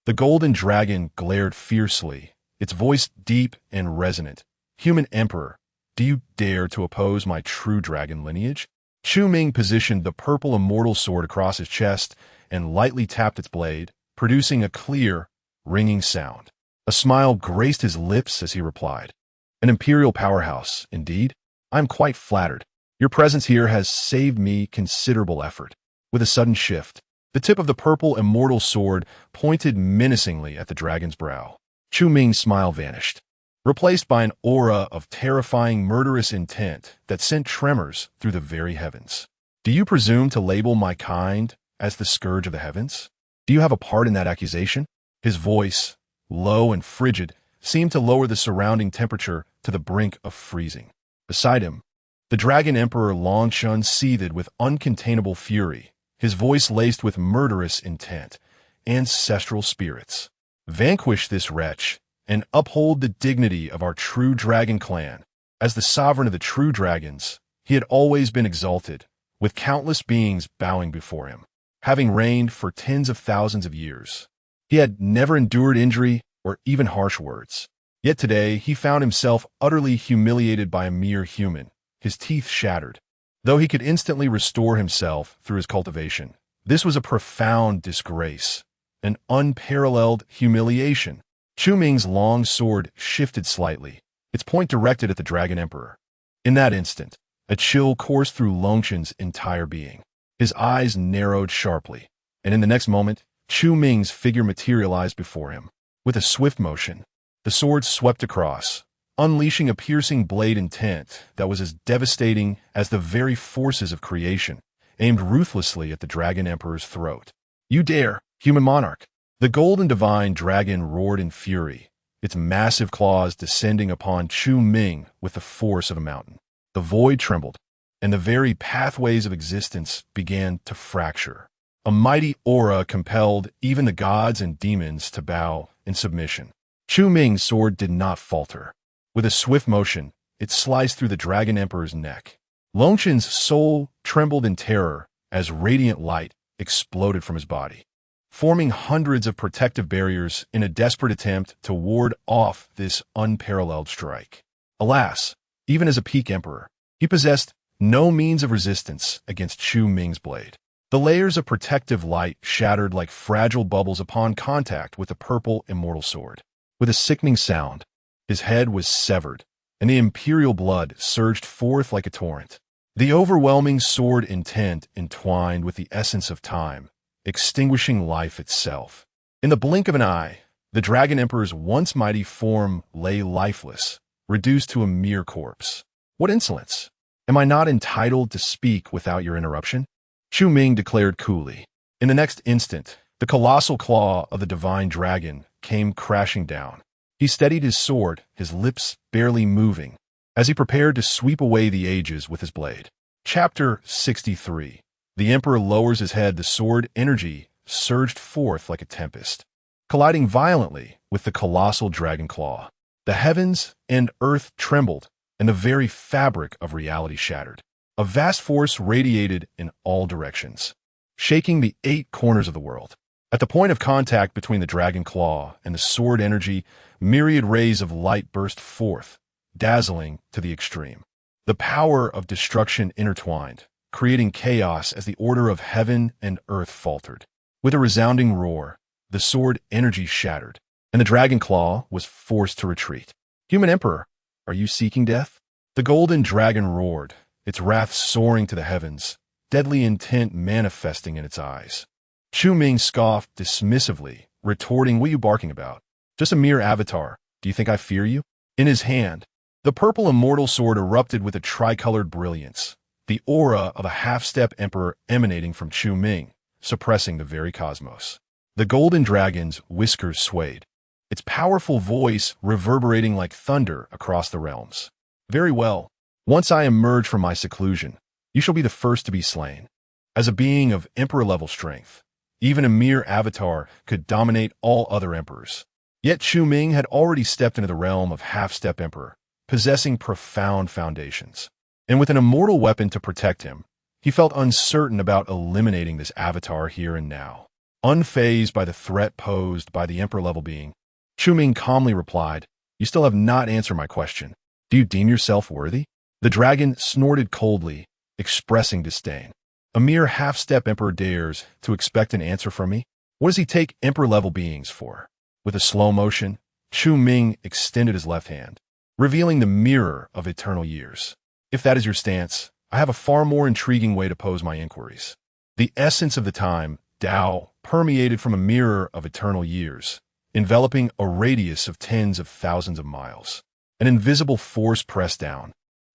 The golden dragon glared fiercely, its voice deep and resonant. "Human Emperor, do you dare to oppose my true dragon lineage?" Chu Ming positioned the purple immortal sword across his chest and lightly tapped its blade, producing a clear, ringing sound. A smile graced his lips as he replied, "An imperial powerhouse, indeed. I am quite flattered. Your presence here has saved me considerable effort." With a sudden shift, the tip of the purple immortal sword pointed menacingly at the dragon's brow. Chu Ming's smile vanished, replaced by an aura of terrifying murderous intent that sent tremors through the very heavens. "Do you presume to label my kind as the scourge of the heavens? Do you have a part in that accusation?" His voice, low and frigid, seemed to lower the surrounding temperature to the brink of freezing. Beside him, the Dragon Emperor Longshun seethed with uncontainable fury, his voice laced with murderous intent. "Ancestral spirits, vanquish this wretch and uphold the dignity of our true dragon clan." As the sovereign of the true dragons, he had always been exalted, with countless beings bowing before him. Having reigned for tens of thousands of years, he had never endured injury or even harsh words. Yet today he found himself utterly humiliated by a mere human, his teeth shattered. Though he could instantly restore himself through his cultivation, this was a profound disgrace, an unparalleled humiliation. Chu Ming's long sword shifted slightly, its point directed at the Dragon Emperor. In that instant, a chill coursed through Longshan's entire being. His eyes narrowed sharply, and in the next moment, Chu Ming's figure materialized before him. With a swift motion, the sword swept across, unleashing a piercing blade intent that was as devastating as the very forces of creation, aimed ruthlessly at the Dragon Emperor's throat. "You dare, human monarch!" The golden divine dragon roared in fury, its massive claws descending upon Chu Ming with the force of a mountain. The void trembled, and the very pathways of existence began to fracture. A mighty aura compelled even the gods and demons to bow in submission. Chu Ming's sword did not falter. With a swift motion, it sliced through the Dragon Emperor's neck. Longshan's soul trembled in terror as radiant light exploded from his body, forming hundreds of protective barriers in a desperate attempt to ward off this unparalleled strike. Alas, even as a peak emperor, he possessed no means of resistance against Chu Ming's blade. The layers of protective light shattered like fragile bubbles upon contact with the purple immortal sword. With a sickening sound, his head was severed, and the imperial blood surged forth like a torrent. The overwhelming sword intent entwined with the essence of time, extinguishing life itself. In the blink of an eye, the Dragon Emperor's once mighty form lay lifeless, reduced to a mere corpse. What insolence! Am I not entitled to speak without your interruption? Chu Ming declared coolly. In the next instant, the colossal claw of the divine dragon came crashing down. He steadied his sword, his lips barely moving, as he prepared to sweep away the ages with his blade. Chapter 63. The Emperor lowers his head. The sword energy surged forth like a tempest, colliding violently with the colossal dragon claw. The heavens and earth trembled, and the very fabric of reality shattered. A vast force radiated in all directions, shaking the 8 corners of the world. At the point of contact between the dragon claw and the sword energy, myriad rays of light burst forth, dazzling to the extreme. The power of destruction intertwined, creating chaos as the order of heaven and earth faltered. With a resounding roar, the sword energy shattered, and the dragon claw was forced to retreat. Human Emperor, are you seeking death? The golden dragon roared, its wrath soaring to the heavens, deadly intent manifesting in its eyes. Chu Ming scoffed dismissively, retorting, "What are you barking about? Just a mere avatar. Do you think I fear you?" In his hand, the purple immortal sword erupted with a tricolored brilliance, the aura of a half-step emperor emanating from Chu Ming, suppressing the very cosmos. The golden dragon's whiskers swayed, its powerful voice reverberating like thunder across the realms. "Very well. Once I emerge from my seclusion, you shall be the first to be slain. As a being of emperor-level strength, even a mere avatar could dominate all other emperors." Yet Chu Ming had already stepped into the realm of half-step emperor, possessing profound foundations. And with an immortal weapon to protect him, he felt uncertain about eliminating this avatar here and now. Unfazed by the threat posed by the emperor-level being, Chu Ming calmly replied, "You still have not answered my question. Do you deem yourself worthy?" The dragon snorted coldly, expressing disdain. "A mere half-step emperor dares to expect an answer from me? What does he take emperor-level beings for?" With a slow motion, Chu Ming extended his left hand, revealing the mirror of eternal years. "If that is your stance, I have a far more intriguing way to pose my inquiries." The essence of the time, Tao, permeated from a mirror of eternal years, enveloping a radius of tens of thousands of miles. An invisible force pressed down,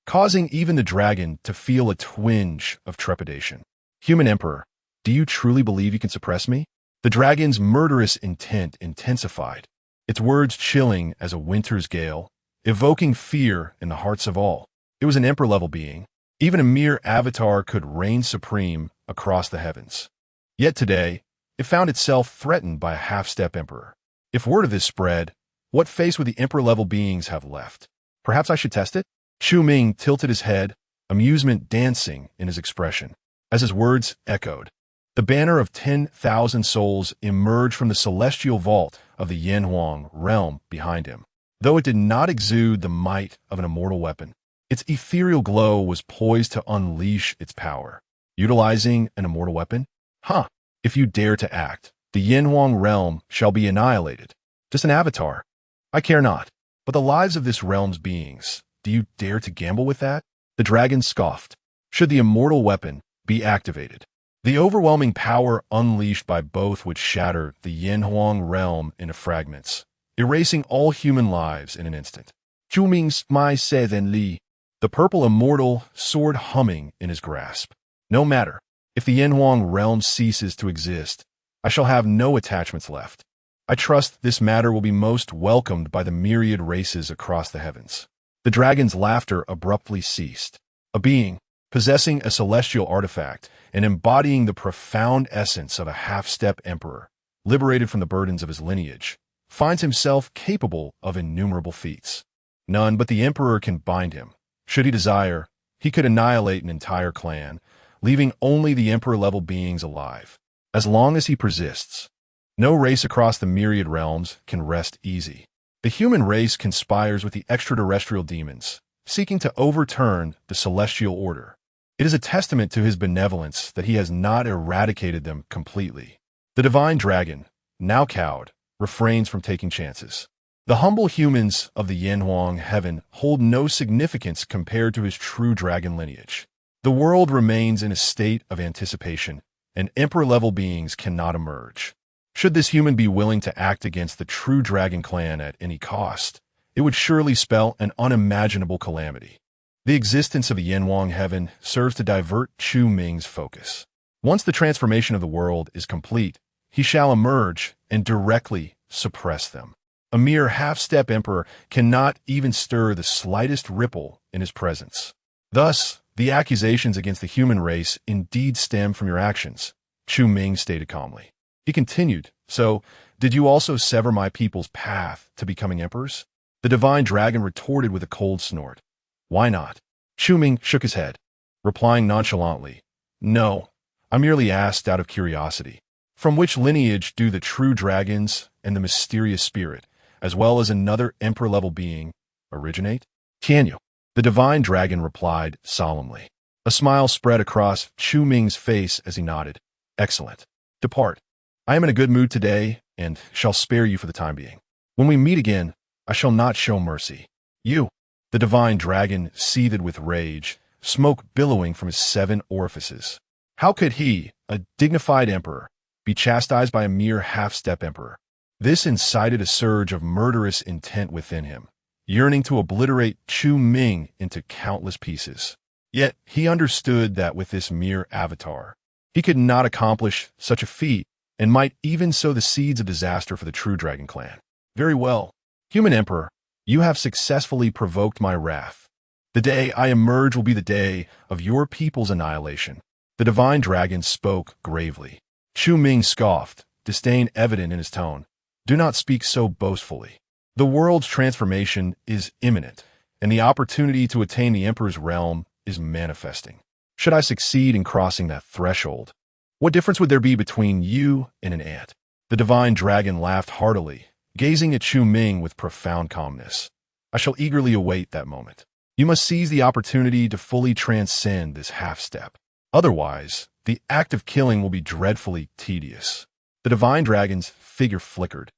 causing even the dragon to feel a twinge of trepidation. "Human Emperor, do you truly believe you can suppress me?" The dragon's murderous intent intensified, its words chilling as a winter's gale, evoking fear in the hearts of all. It was an emperor-level being. Even a mere avatar could reign supreme across the heavens. Yet today, it found itself threatened by a half-step emperor. If word of this spread, what face would the emperor-level beings have left? Perhaps I should test it? Chu Ming tilted his head, amusement dancing in his expression. As his words echoed, the banner of 10,000 souls emerged from the celestial vault of the Tianyuan realm behind him. Though it did not exude the might of an immortal weapon, its ethereal glow was poised to unleash its power. Utilizing an immortal weapon? Huh! If you dare to act, the Tianyuan realm shall be annihilated. Just an avatar. I care not. But the lives of this realm's beings, do you dare to gamble with that? The dragon scoffed. Should the immortal weapon be activated, the overwhelming power unleashed by both would shatter the Tianyuan realm into fragments, erasing all human lives in an instant. Chu Ming smiled soothingly, the purple immortal sword humming in his grasp. "No matter. If the Tianyuan realm ceases to exist, I shall have no attachments left. I trust this matter will be most welcomed by the myriad races across the heavens." The dragon's laughter abruptly ceased. A being, possessing a celestial artifact and embodying the profound essence of a half-step emperor, liberated from the burdens of his lineage, finds himself capable of innumerable feats. None but the emperor can bind him. Should he desire, he could annihilate an entire clan, leaving only the emperor-level beings alive. As long as he persists, no race across the myriad realms can rest easy. The human race conspires with the extraterrestrial demons, seeking to overturn the celestial order. It is a testament to his benevolence that he has not eradicated them completely. The divine dragon, now cowed, refrains from taking chances. The humble humans of the Tianyuan heaven hold no significance compared to his true dragon lineage. The world remains in a state of anticipation, and emperor-level beings cannot emerge. Should this human be willing to act against the true dragon clan at any cost, it would surely spell an unimaginable calamity. The existence of the Tianyuan heaven serves to divert Chu Ming's focus. Once the transformation of the world is complete, he shall emerge and directly suppress them. A mere half-step emperor cannot even stir the slightest ripple in his presence. Thus, the accusations against the human race indeed stem from your actions, Chu Ming stated calmly. He continued, "So, did you also sever my people's path to becoming emperors?" The divine dragon retorted with a cold snort. "Why not?" Chu Ming shook his head, replying nonchalantly, "No, I merely asked out of curiosity. From which lineage do the true dragons and the mysterious spirit, as well as another emperor-level being, originate?" "Tianyuan," the divine dragon replied solemnly. A smile spread across Chu Ming's face as he nodded. "Excellent. Depart. I am in a good mood today and shall spare you for the time being. When we meet again, I shall not show mercy." "You," the divine dragon seethed with rage, smoke billowing from his 7 orifices. How could he, a dignified emperor, be chastised by a mere half-step emperor? This incited a surge of murderous intent within him, yearning to obliterate Chu Ming into countless pieces. Yet he understood that with this mere avatar, he could not accomplish such a feat and might even sow the seeds of disaster for the true dragon clan. "Very well, human emperor, you have successfully provoked my wrath. The day I emerge will be the day of your people's annihilation." The divine dragon spoke gravely. Chu Ming scoffed, disdain evident in his tone. "Do not speak so boastfully. The world's transformation is imminent, and the opportunity to attain the emperor's realm is manifesting. Should I succeed in crossing that threshold, what difference would there be between you and an ant?" The divine dragon laughed heartily, gazing at Chu Ming with profound calmness. "I shall eagerly await that moment. You must seize the opportunity to fully transcend this half-step. Otherwise, the act of killing will be dreadfully tedious." The divine dragon's figure flickered,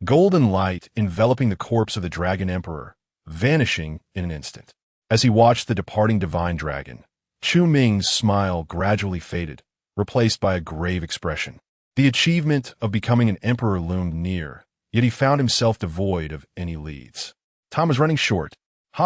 golden light enveloping the corpse of the dragon emperor, vanishing in an instant. As he watched the departing divine dragon, Chu Ming's smile gradually faded, replaced by a grave expression. The achievement of becoming an emperor loomed near, yet he found himself devoid of any leads. Time was running short.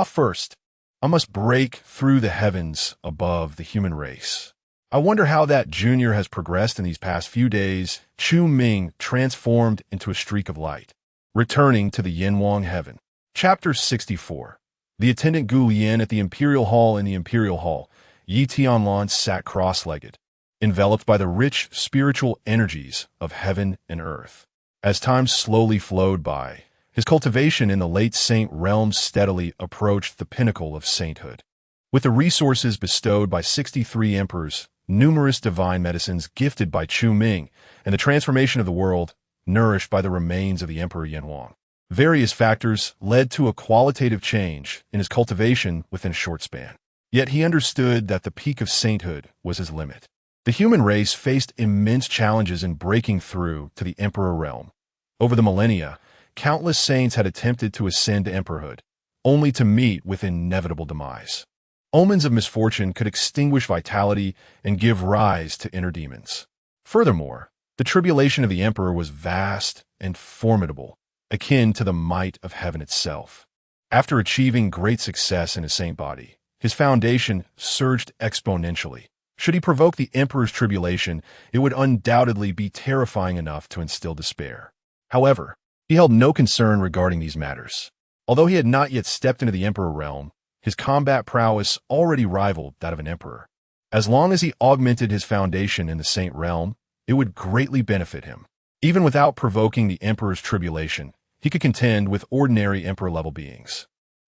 First, I must break through the heavens above the human race. I wonder how that junior has progressed in these past few days. Chu Ming transformed into a streak of light, returning to the Tianyuan heaven. Chapter 64. The attendant Gu Yin at the Imperial Hall. In the Imperial Hall, Yi Tianlan sat cross-legged, enveloped by the rich spiritual energies of heaven and earth. As time slowly flowed by, his cultivation in the late saint realm steadily approached the pinnacle of sainthood. With the resources bestowed by 63 emperors, numerous divine medicines gifted by Chu Ming, and the transformation of the world nourished by the remains of the Emperor Tianyuan, various factors led to a qualitative change in his cultivation within a short span. Yet he understood that the peak of sainthood was his limit. The human race faced immense challenges in breaking through to the emperor realm. Over the millennia, countless saints had attempted to ascend to emperorhood, only to meet with inevitable demise. Omens of misfortune could extinguish vitality and give rise to inner demons. Furthermore, the tribulation of the emperor was vast and formidable, akin to the might of heaven itself. After achieving great success in his saint body, his foundation surged exponentially. Should he provoke the emperor's tribulation, it would undoubtedly be terrifying enough to instill despair. However, he held no concern regarding these matters. Although he had not yet stepped into the emperor realm, his combat prowess already rivaled that of an emperor. As long as he augmented his foundation in the saint realm, it would greatly benefit him. Even without provoking the emperor's tribulation, he could contend with ordinary emperor-level beings.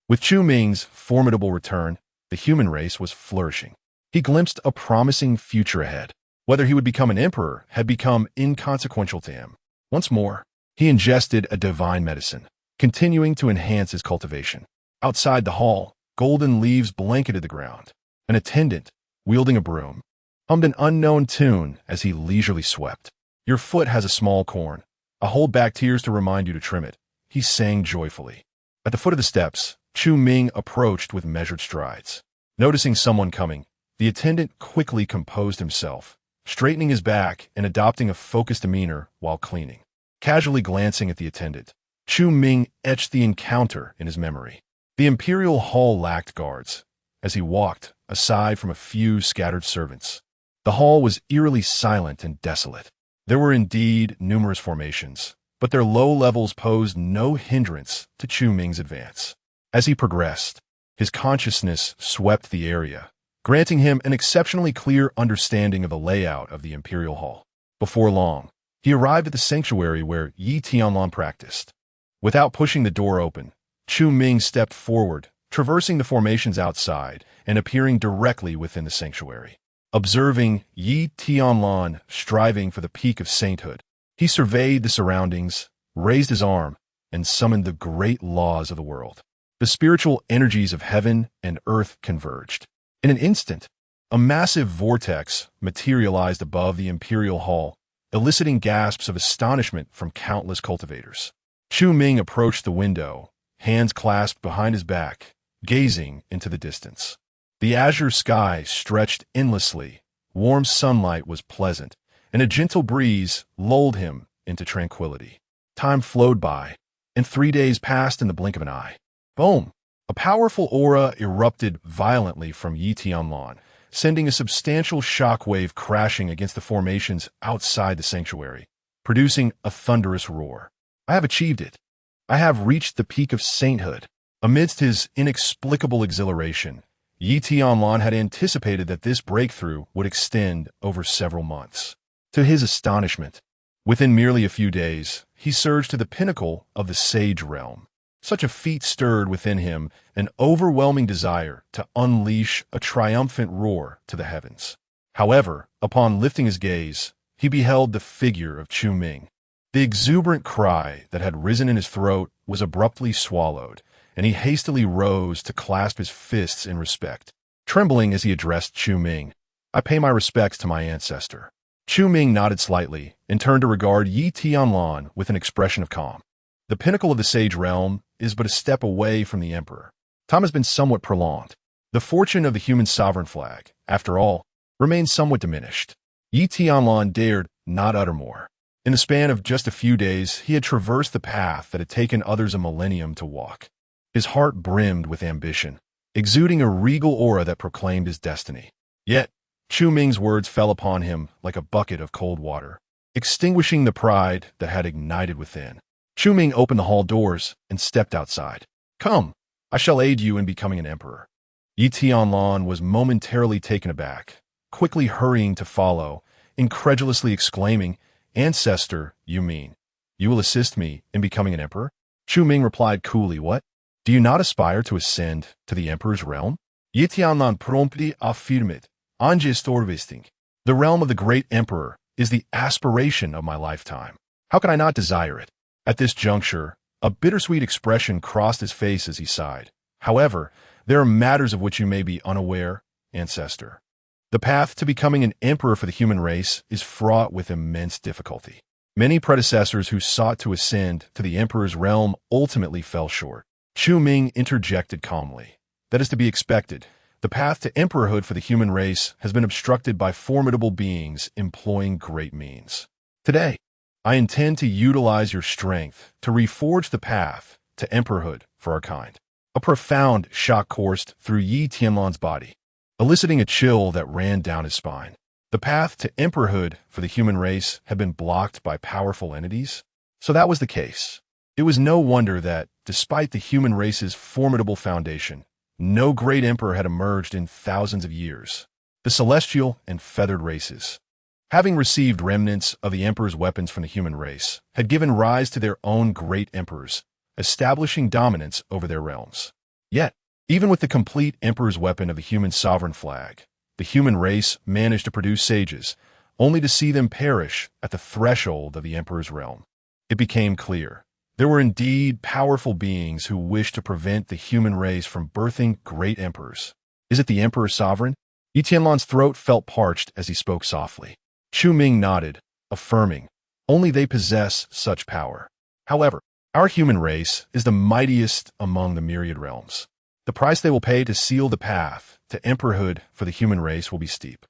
With Chu Ming's formidable return, the human race was flourishing. He glimpsed a promising future ahead. Whether he would become an emperor had become inconsequential to him. Once more, he ingested a divine medicine, continuing to enhance his cultivation. Outside the hall, golden leaves blanketed the ground. An attendant, wielding a broom, hummed an unknown tune as he leisurely swept. Your foot has a small corn. I'll hold back tears to remind you to trim it, he sang joyfully. At the foot of the steps, Chu Ming approached with measured strides. Noticing someone coming, the attendant quickly composed himself, straightening his back and adopting a focused demeanor while cleaning. Casually glancing at the attendant, Chu Ming etched the encounter in his memory. The imperial hall lacked guards, as he walked, aside from a few scattered servants. The hall was eerily silent and desolate. There were indeed numerous formations, but their low levels posed no hindrance to Chu Ming's advance. As he progressed, his consciousness swept the area, granting him an exceptionally clear understanding of the layout of the imperial hall. Before long, he arrived at the sanctuary where Tianyuan practiced. Without pushing the door open, Chu Ming stepped forward, traversing the formations outside and appearing directly within the sanctuary. Observing Tianyuan striving for the peak of sainthood, he surveyed the surroundings, raised his arm, and summoned the great laws of the world. The spiritual energies of heaven and earth converged. In an instant, a massive vortex materialized above the imperial hall, eliciting gasps of astonishment from countless cultivators. Chu Ming approached the window, hands clasped behind his back, gazing into the distance. The azure sky stretched endlessly, warm sunlight was pleasant, and a gentle breeze lulled him into tranquility. Time flowed by, and 3 days passed in the blink of an eye. Boom! A powerful aura erupted violently from Tianyuan, sending a substantial shockwave crashing against the formations outside the sanctuary, producing a thunderous roar. I have achieved it. I have reached the peak of sainthood. Amidst his inexplicable exhilaration, Tianyuan had anticipated that this breakthrough would extend over several months. To his astonishment, within merely a few days, he surged to the pinnacle of the sage realm. Such a feat stirred within him an overwhelming desire to unleash a triumphant roar to the heavens. However, upon lifting his gaze, he beheld the figure of Chu Ming. The exuberant cry that had risen in his throat was abruptly swallowed, and he hastily rose to clasp his fists in respect. Trembling as he addressed Chu Ming, I pay my respects to my ancestor. Chu Ming nodded slightly and turned to regard Tianyuan with an expression of calm. The pinnacle of the sage realm is but a step away from the emperor. Time has been somewhat prolonged. The fortune of the human sovereign flag, after all, remains somewhat diminished. Tianyuan dared not utter more. In the span of just a few days, he had traversed the path that had taken others a millennium to walk. His heart brimmed with ambition, exuding a regal aura that proclaimed his destiny. Yet, Chu Ming's words fell upon him like a bucket of cold water, extinguishing the pride that had ignited within. Chu Ming opened the hall doors and stepped outside. Come, I shall aid you in becoming an emperor. Tianyuan was momentarily taken aback, quickly hurrying to follow, incredulously exclaiming, Ancestor, you mean, you will assist me in becoming an emperor? Chu Ming replied coolly, What? Do you not aspire to ascend to the emperor's realm? Tianyuan promptly affirmed, Angestorvisting. The realm of the great emperor is the aspiration of my lifetime. How can I not desire it? At this juncture, a bittersweet expression crossed his face as he sighed. However, there are matters of which you may be unaware, ancestor. The path to becoming an emperor for the human race is fraught with immense difficulty. Many predecessors who sought to ascend to the emperor's realm ultimately fell short. Chu Ming interjected calmly. That is to be expected. The path to emperorhood for the human race has been obstructed by formidable beings employing great means. Today, I intend to utilize your strength to reforge the path to emperorhood for our kind. A profound shock coursed through Tianyuan's body, eliciting a chill that ran down his spine. The path to emperorhood for the human race had been blocked by powerful entities. So that was the case. It was no wonder that, despite the human race's formidable foundation, no great emperor had emerged in thousands of years. The celestial and feathered races, having received remnants of the emperor's weapons from the human race, had given rise to their own great emperors, establishing dominance over their realms. Yet, even with the complete emperor's weapon of the human sovereign flag, the human race managed to produce sages, only to see them perish at the threshold of the emperor's realm. It became clear. There were indeed powerful beings who wished to prevent the human race from birthing great emperors. Is it the emperor sovereign? Yi Tianlan's throat felt parched as he spoke softly. Chu Ming nodded, affirming, only they possess such power. However, our human race is the mightiest among the myriad realms. The price they will pay to seal the path to emperorhood for the human race will be steep.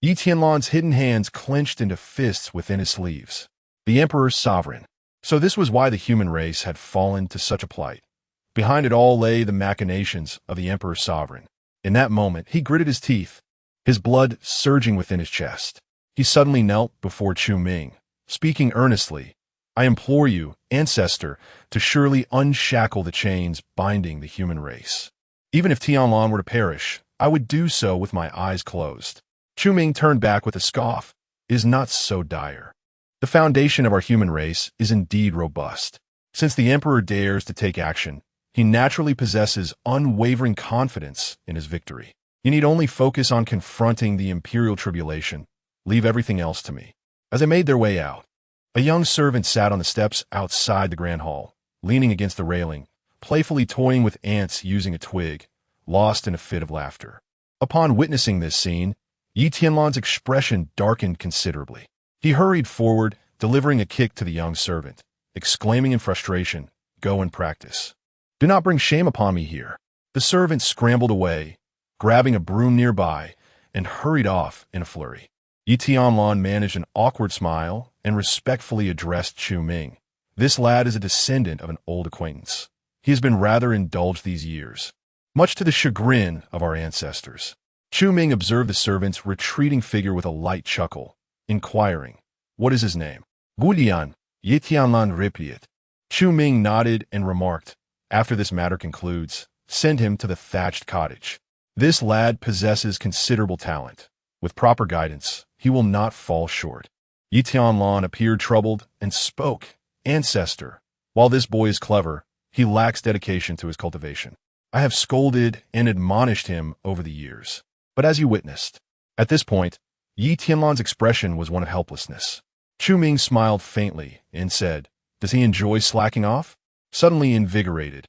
Yi Tianlan's hidden hands clenched into fists within his sleeves. The emperor's sovereign. So this was why the human race had fallen to such a plight. Behind it all lay the machinations of the emperor's sovereign. In that moment, he gritted his teeth, his blood surging within his chest. He suddenly knelt before Chu Ming, speaking earnestly, I implore you, ancestor, to surely unshackle the chains binding the human race. Even if Tianyuan were to perish, I would do so with my eyes closed. Chu Ming turned back with a scoff. It is not so dire. The foundation of our human race is indeed robust. Since the emperor dares to take action, he naturally possesses unwavering confidence in his victory. You need only focus on confronting the imperial tribulation. Leave everything else to me. As they made their way out, a young servant sat on the steps outside the grand hall, leaning against the railing, playfully toying with ants using a twig, lost in a fit of laughter. Upon witnessing this scene, Yi Tianlan's expression darkened considerably. He hurried forward, delivering a kick to the young servant, exclaiming in frustration, Go and practice. Do not bring shame upon me here. The servant scrambled away, grabbing a broom nearby, and hurried off in a flurry. Yi Tianlan managed an awkward smile and respectfully addressed Chu Ming. This lad is a descendant of an old acquaintance. He has been rather indulged these years, much to the chagrin of our ancestors. Chu Ming observed the servant's retreating figure with a light chuckle, inquiring, What is his name? Gulian, Yi Tianlan replied. Chu Ming nodded and remarked, After this matter concludes, send him to the thatched cottage. This lad possesses considerable talent. With proper guidance, he will not fall short. Yi Tianlan appeared troubled and spoke, Ancestor, while this boy is clever, he lacks dedication to his cultivation. I have scolded and admonished him over the years. But as you witnessed, at this point, Yi Tianlan's expression was one of helplessness. Chu Ming smiled faintly and said, Does he enjoy slacking off? Suddenly invigorated,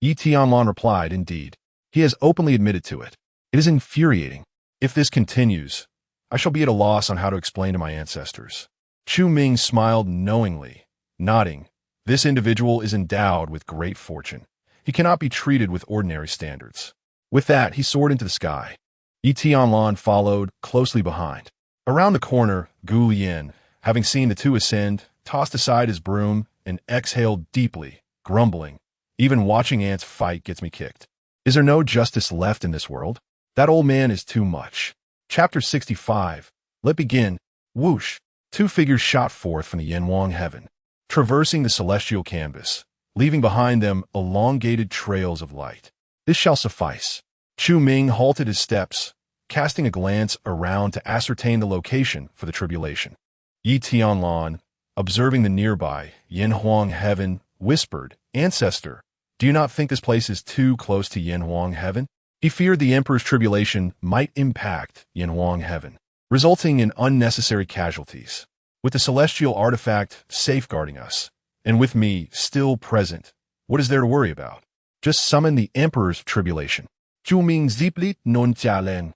Yi Tianlan replied, Indeed. He has openly admitted to it. It is infuriating. If this continues, I shall be at a loss on how to explain to my ancestors. Chu Ming smiled knowingly, nodding. This individual is endowed with great fortune. He cannot be treated with ordinary standards. With that, he soared into the sky. Yi Tianlan followed closely behind. Around the corner, Gu Lian, having seen the two ascend, tossed aside his broom and exhaled deeply, grumbling, Even watching ants fight gets me kicked. Is there no justice left in this world? That old man is too much. Chapter 65. Let begin. Whoosh. Two figures shot forth from the Yanwang heaven, traversing the celestial canvas, leaving behind them elongated trails of light. This shall suffice. Chu Ming halted his steps, casting a glance around to ascertain the location for the tribulation. Yi Tianlan, observing the nearby Yanhuang heaven, whispered, Ancestor, do you not think this place is too close to Yanhuang heaven? He feared the emperor's tribulation might impact Yanhuang heaven, resulting in unnecessary casualties. With the celestial artifact safeguarding us, and with me still present, what is there to worry about? Just summon the emperor's tribulation. Chu Ming ziplit non jialen.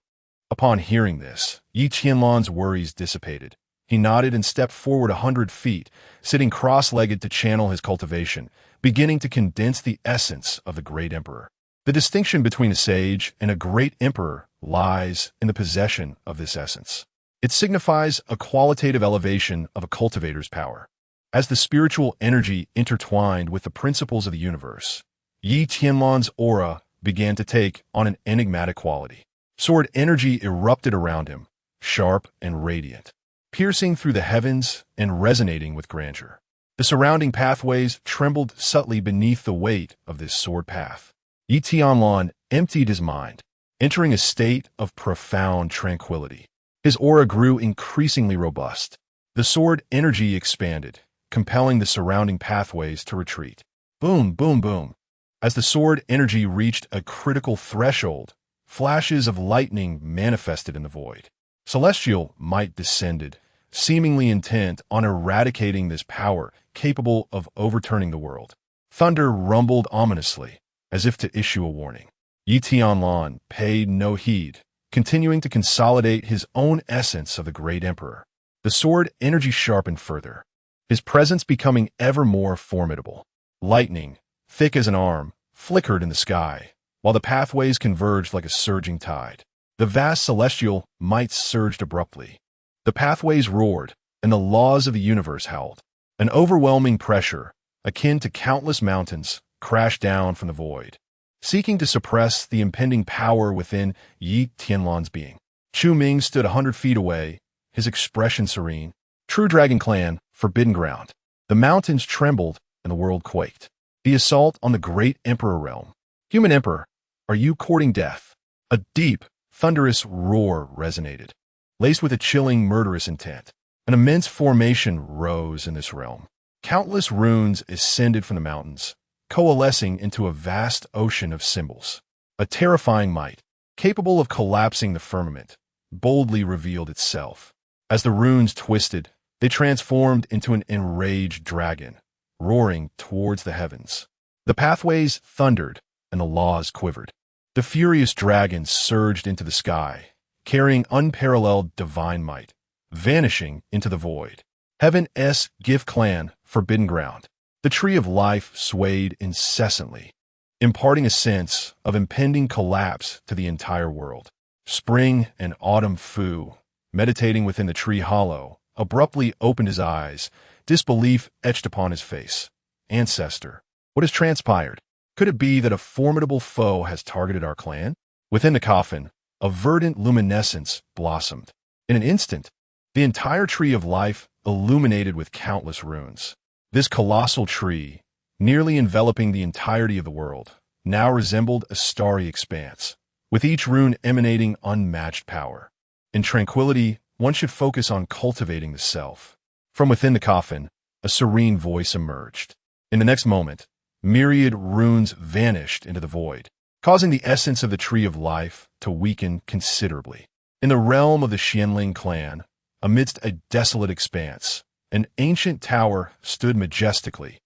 Upon hearing this, Yi Tianlan's worries dissipated. He nodded and stepped forward 100 feet, sitting cross-legged to channel his cultivation, beginning to condense the essence of the great emperor. The distinction between a sage and a great emperor lies in the possession of this essence. It signifies a qualitative elevation of a cultivator's power. As the spiritual energy intertwined with the principles of the universe, Yi Tianlan's aura began to take on an enigmatic quality. Sword energy erupted around him, sharp and radiant, piercing through the heavens and resonating with grandeur. The surrounding pathways trembled subtly beneath the weight of this sword path. Yi Tianlan emptied his mind, entering a state of profound tranquility. His aura grew increasingly robust. The sword energy expanded, compelling the surrounding pathways to retreat. Boom, boom, boom. As the sword energy reached a critical threshold, flashes of lightning manifested in the void. Celestial might descended, seemingly intent on eradicating this power capable of overturning the world. Thunder rumbled ominously, as if to issue a warning. Yi Tianlan paid no heed, continuing to consolidate his own essence of the great emperor. The sword energy sharpened further, his presence becoming ever more formidable. Lightning, thick as an arm, flickered in the sky, while the pathways converged like a surging tide. The vast celestial might surged abruptly. The pathways roared, and the laws of the universe howled. An overwhelming pressure, akin to countless mountains, crashed down from the void, seeking to suppress the impending power within Yi Tianlan's being. Chu Ming stood 100 feet away, his expression serene. True Dragon Clan, forbidden ground. The mountains trembled and the world quaked. The assault on the great emperor realm. Human emperor, are you courting death? A deep, thunderous roar resonated, laced with a chilling, murderous intent. An immense formation rose in this realm. Countless runes ascended from the mountains, coalescing into a vast ocean of symbols. A terrifying might, capable of collapsing the firmament, boldly revealed itself. As the runes twisted, they transformed into an enraged dragon, roaring towards the heavens. The pathways thundered, and the laws quivered. The furious dragon surged into the sky, carrying unparalleled divine might, vanishing into the void. Heaven's gift clan, forbidden ground. The tree of life swayed incessantly, imparting a sense of impending collapse to the entire world. Spring and autumn Fu, meditating within the tree hollow, abruptly opened his eyes, disbelief etched upon his face. Ancestor, what has transpired? Could it be that a formidable foe has targeted our clan? Within the coffin, a verdant luminescence blossomed. In an instant, the entire tree of life illuminated with countless runes. This colossal tree, nearly enveloping the entirety of the world, now resembled a starry expanse, with each rune emanating unmatched power. In tranquility, one should focus on cultivating the self. From within the coffin, a serene voice emerged. In the next moment, myriad runes vanished into the void, causing the essence of the tree of life to weaken considerably. In the realm of the Xianling clan, amidst a desolate expanse, an ancient tower stood majestically,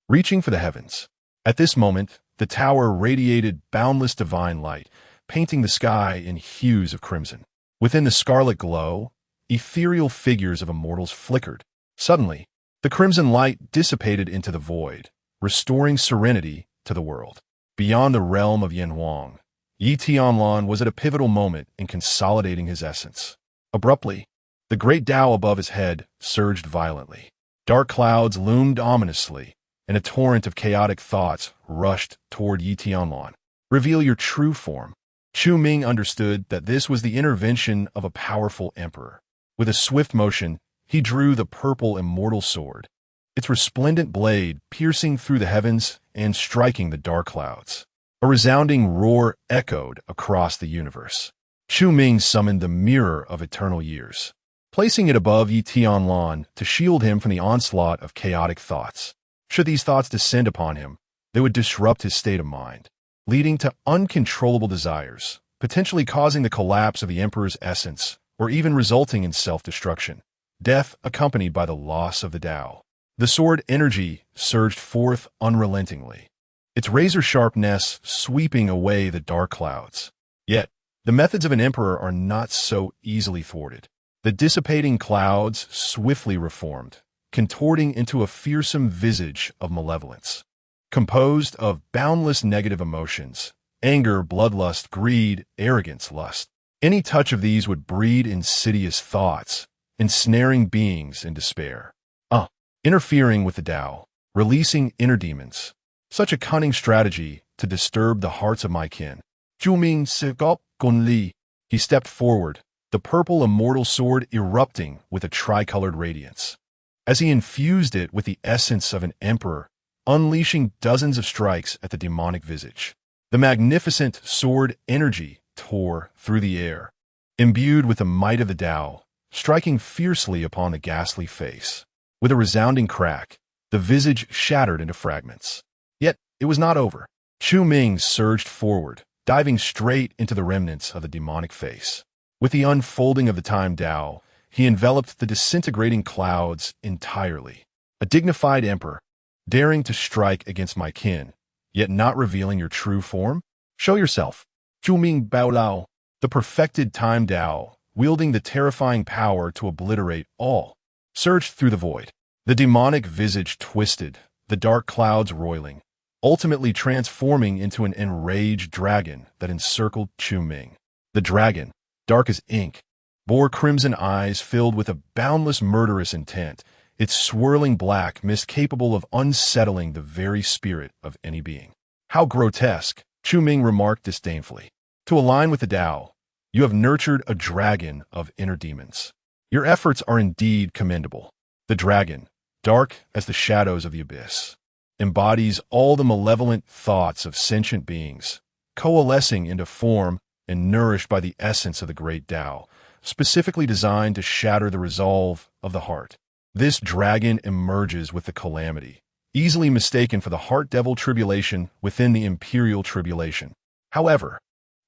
reaching for the heavens. At this moment, the tower radiated boundless divine light, painting the sky in hues of crimson. Within the scarlet glow, ethereal figures of immortals flickered. Suddenly, the crimson light dissipated into the void, restoring serenity to the world. Beyond the realm of Yanhuang, Yi Tianlan was at a pivotal moment in consolidating his essence. Abruptly, the great Tao above his head surged violently. Dark clouds loomed ominously, and a torrent of chaotic thoughts rushed toward Yi Tianlan. Reveal your true form. Chu Ming understood that this was the intervention of a powerful emperor. With a swift motion, he drew the purple immortal sword, its resplendent blade piercing through the heavens and striking the dark clouds. A resounding roar echoed across the universe. Chu Ming summoned the mirror of eternal years, placing it above Yi Tianlan to shield him from the onslaught of chaotic thoughts. Should these thoughts descend upon him, they would disrupt his state of mind, leading to uncontrollable desires, potentially causing the collapse of the emperor's essence, or even resulting in self-destruction. Death accompanied by the loss of the Tao. The sword energy surged forth unrelentingly, its razor-sharp ness sweeping away the dark clouds. Yet, the methods of an emperor are not so easily thwarted. The dissipating clouds swiftly reformed, contorting into a fearsome visage of malevolence, composed of boundless negative emotions: anger, bloodlust, greed, arrogance, lust. Any touch of these would breed insidious thoughts, ensnaring beings in despair. Interfering with the Tao, releasing inner demons. Such a cunning strategy to disturb the hearts of my kin. Chu Ming Sigop Gun Li. He stepped forward, the purple immortal sword erupting with a tricolored radiance. As he infused it with the essence of an emperor, unleashing dozens of strikes at the demonic visage. The magnificent sword energy tore through the air, imbued with the might of the Tao, striking fiercely upon the ghastly face. With a resounding crack, the visage shattered into fragments. Yet, it was not over. Chu Ming surged forward, diving straight into the remnants of the demonic face. With the unfolding of the time Tao, he enveloped the disintegrating clouds entirely. A dignified emperor, daring to strike against my kin, yet not revealing your true form? Show yourself. Chu Ming Bao Lao. The perfected time Tao, wielding the terrifying power to obliterate all, surged through the void. The demonic visage twisted, the dark clouds roiling, ultimately transforming into an enraged dragon that encircled Chu Ming. The dragon, dark as ink, bore crimson eyes filled with a boundless murderous intent, its swirling black mist capable of unsettling the very spirit of any being. How grotesque, Chu Ming remarked disdainfully. To align with the Tao, you have nurtured a dragon of inner demons. Your efforts are indeed commendable. The dragon, dark as the shadows of the abyss, embodies all the malevolent thoughts of sentient beings, coalescing into form and nourished by the essence of the great Tao, specifically designed to shatter the resolve of the heart. This dragon emerges with the calamity, easily mistaken for the heart devil tribulation within the imperial tribulation. However,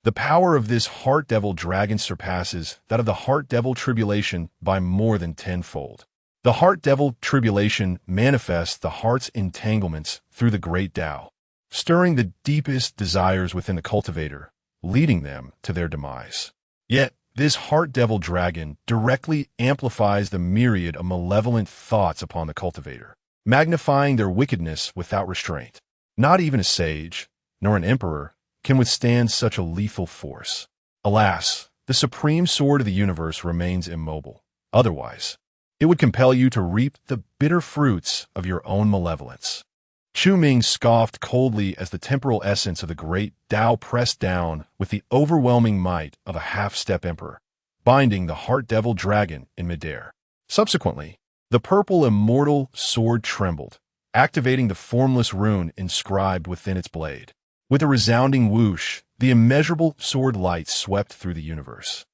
the power of this heart devil dragon surpasses that of the heart devil tribulation by more than tenfold. The heart devil tribulation manifests the heart's entanglements through the great Tao, stirring the deepest desires within the cultivator, leading them to their demise. Yet, this heart devil dragon directly amplifies the myriad of malevolent thoughts upon the cultivator, magnifying their wickedness without restraint. Not even a sage, nor an emperor, can withstand such a lethal force. Alas, the supreme sword of the universe remains immobile. Otherwise, it would compel you to reap the bitter fruits of your own malevolence. Chu Ming scoffed coldly as the temporal essence of the great Tao pressed down with the overwhelming might of a half-step emperor, binding the heart devil dragon in midair. Subsequently, the purple immortal sword trembled, activating the formless rune inscribed within its blade. With a resounding whoosh, the immeasurable sword light swept through the universe,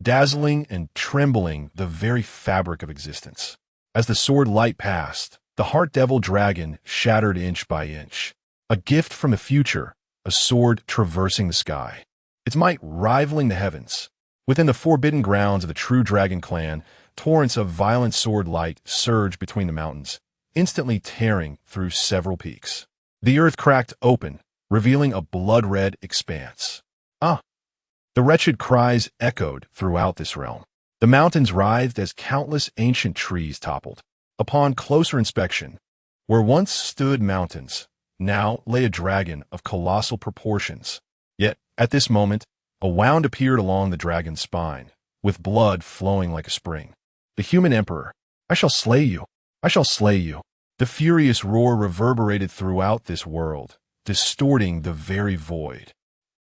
dazzling and trembling the very fabric of existence. As the sword light passed, the heart devil dragon shattered inch by inch. A gift from the future, a sword traversing the sky, its might rivaling the heavens. Within the forbidden grounds of the true dragon clan, torrents of violent sword light surged between the mountains, instantly tearing through several peaks. The earth cracked open, revealing a blood-red expanse. Ah! The wretched cries echoed throughout this realm. The mountains writhed as countless ancient trees toppled. Upon closer inspection, where once stood mountains, now lay a dragon of colossal proportions. Yet, at this moment, a wound appeared along the dragon's spine, with blood flowing like a spring. The human emperor, I shall slay you! I shall slay you! The furious roar reverberated throughout this world, distorting the very void.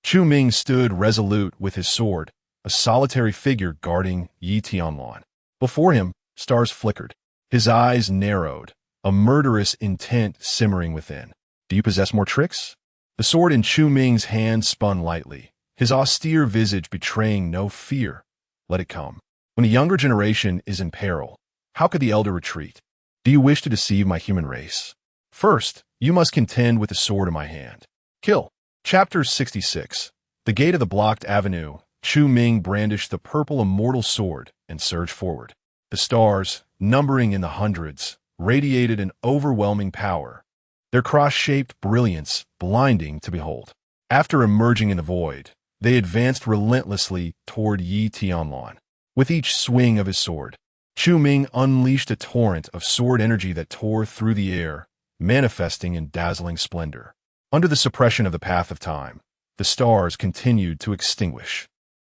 Chu Ming stood resolute with his sword, a solitary figure guarding Tianyuan. Before him, stars flickered. His eyes narrowed, a murderous intent simmering within. Do you possess more tricks? The sword in Chu Ming's hand spun lightly, his austere visage betraying no fear. Let it come. When a younger generation is in peril, how could the elder retreat? Do you wish to deceive my human race? First, you must contend with the sword in my hand. Kill. Chapter 66. The gate of the blocked avenue, Chu Ming brandished the purple immortal sword and surged forward. The stars, numbering in the hundreds, radiated an overwhelming power, their cross-shaped brilliance blinding to behold. After emerging in the void, they advanced relentlessly toward Tianyuan. With each swing of his sword, Chu Ming unleashed a torrent of sword energy that tore through the air, manifesting in dazzling splendor. Under the suppression of the path of time, the stars continued to extinguish.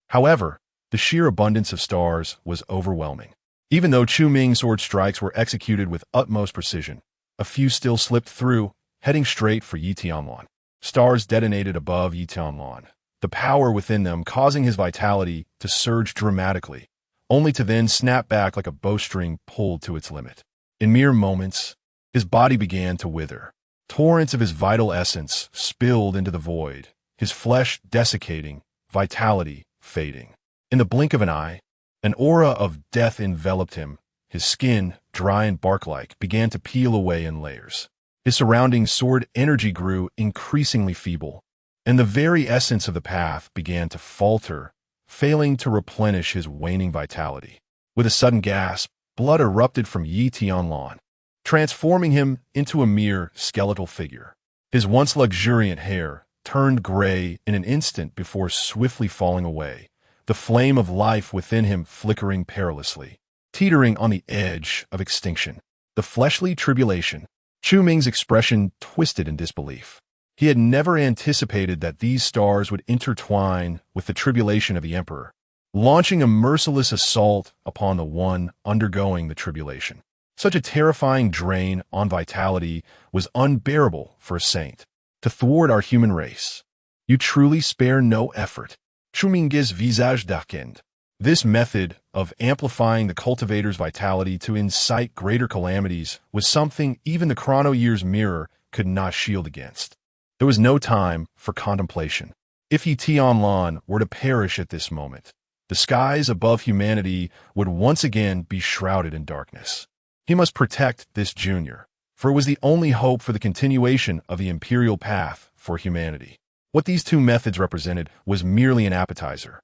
However, the sheer abundance of stars was overwhelming. Even though Chu Ming's sword strikes were executed with utmost precision, a few still slipped through, heading straight for Tianyuan. Stars detonated above Tianyuan, the power within them causing his vitality to surge dramatically, only to then snap back like a bowstring pulled to its limit. In mere moments, his body began to wither. Torrents of his vital essence spilled into the void, his flesh desiccating, vitality fading. In the blink of an eye, an aura of death enveloped him. His skin, dry and bark-like, began to peel away in layers. His surrounding sword energy grew increasingly feeble, and the very essence of the path began to falter, failing to replenish his waning vitality. With a sudden gasp, blood erupted from Tianyuan, transforming him into a mere skeletal figure. His once luxuriant hair turned gray in an instant before swiftly falling away, the flame of life within him flickering perilously, teetering on the edge of extinction. The fleshly tribulation. Chu Ming's expression twisted in disbelief. He had never anticipated that these stars would intertwine with the tribulation of the emperor, launching a merciless assault upon the one undergoing the tribulation. Such a terrifying drain on vitality was unbearable for a saint. To thwart our human race, you truly spare no effort. Chu Ming's visage darkened. This method of amplifying the cultivator's vitality to incite greater calamities was something even the chrono year's mirror could not shield against. There was no time for contemplation. If Tianyuan were to perish at this moment, the skies above humanity would once again be shrouded in darkness. He must protect this junior, for it was the only hope for the continuation of the imperial path for humanity. What these two methods represented was merely an appetizer.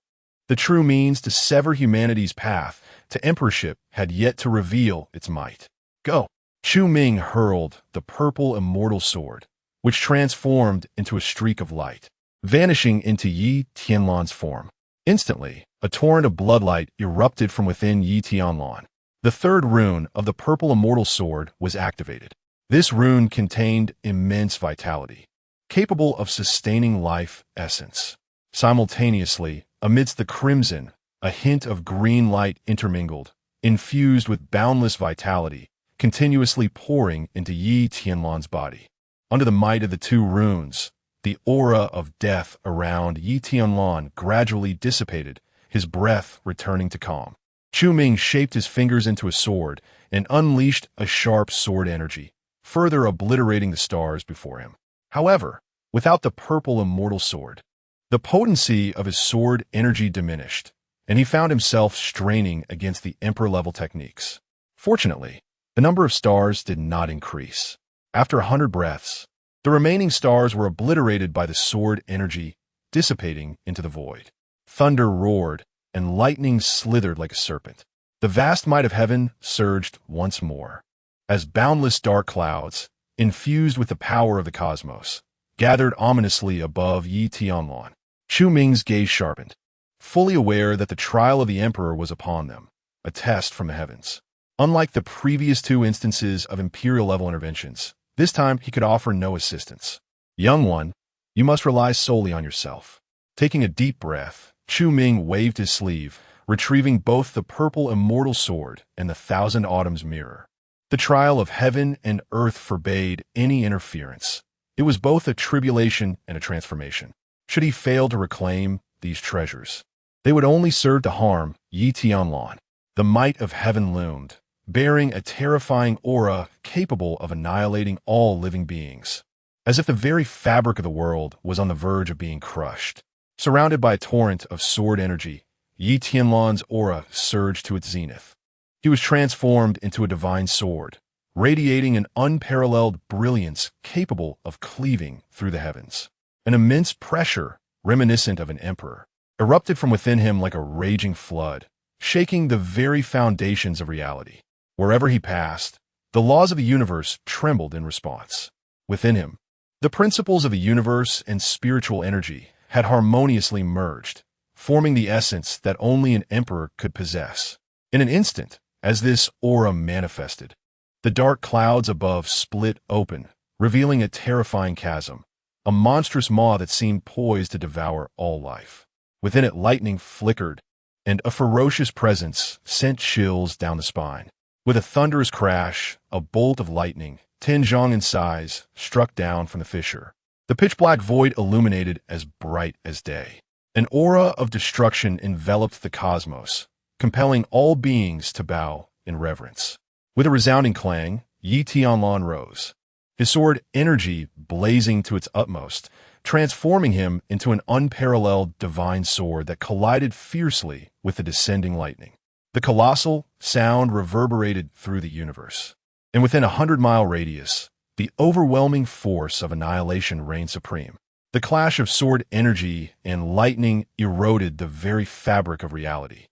The true means to sever humanity's path to emperorship had yet to reveal its might. Go! Chu Ming hurled the purple immortal sword, which transformed into a streak of light, vanishing into Tianyuan's form. Instantly, a torrent of bloodlight erupted from within Tianyuan. The third rune of the purple immortal sword was activated. This rune contained immense vitality, capable of sustaining life essence. Simultaneously, amidst the crimson, a hint of green light intermingled, infused with boundless vitality, continuously pouring into Tianyuan's body. Under the might of the two runes, the aura of death around Tianyuan gradually dissipated, his breath returning to calm. Chu Ming shaped his fingers into a sword and unleashed a sharp sword energy, further obliterating the stars before him. However, without the purple immortal sword, the potency of his sword energy diminished, and he found himself straining against the emperor-level techniques. Fortunately, the number of stars did not increase. After 100 breaths, the remaining stars were obliterated by the sword energy, dissipating into the void. Thunder roared, and lightning slithered like a serpent. The vast might of heaven surged once more, as boundless dark clouds, infused with the power of the cosmos, gathered ominously above Tianyuan. Chu Ming's gaze sharpened, fully aware that the trial of the emperor was upon them, a test from the heavens. Unlike the previous two instances of imperial-level interventions, this time he could offer no assistance. Young one, you must rely solely on yourself. Taking a deep breath, Chu Ming waved his sleeve, retrieving both the purple immortal sword and the Thousand Autumns mirror. The trial of heaven and earth forbade any interference. It was both a tribulation and a transformation. Should he fail to reclaim these treasures, they would only serve to harm Tianyuan. The might of heaven loomed, bearing a terrifying aura capable of annihilating all living beings, as if the very fabric of the world was on the verge of being crushed. Surrounded by a torrent of sword energy, Tianyuan's aura surged to its zenith. He was transformed into a divine sword, radiating an unparalleled brilliance capable of cleaving through the heavens. An immense pressure, reminiscent of an emperor, erupted from within him like a raging flood, shaking the very foundations of reality. Wherever he passed, the laws of the universe trembled in response. Within him, the principles of the universe and spiritual energy had harmoniously merged, forming the essence that only an emperor could possess. In an instant, as this aura manifested, the dark clouds above split open, revealing a terrifying chasm, a monstrous maw that seemed poised to devour all life. Within it, lightning flickered, and a ferocious presence sent chills down the spine. With a thunderous crash, a bolt of lightning, 10 zhong in size, struck down from the fissure. The pitch-black void illuminated as bright as day. An aura of destruction enveloped the cosmos, compelling all beings to bow in reverence. With a resounding clang, Tianyuan rose, his sword energy blazing to its utmost, transforming him into an unparalleled divine sword that collided fiercely with the descending lightning. The colossal sound reverberated through the universe, and within a 100-mile radius, the overwhelming force of annihilation reigned supreme. The clash of sword energy and lightning eroded the very fabric of reality,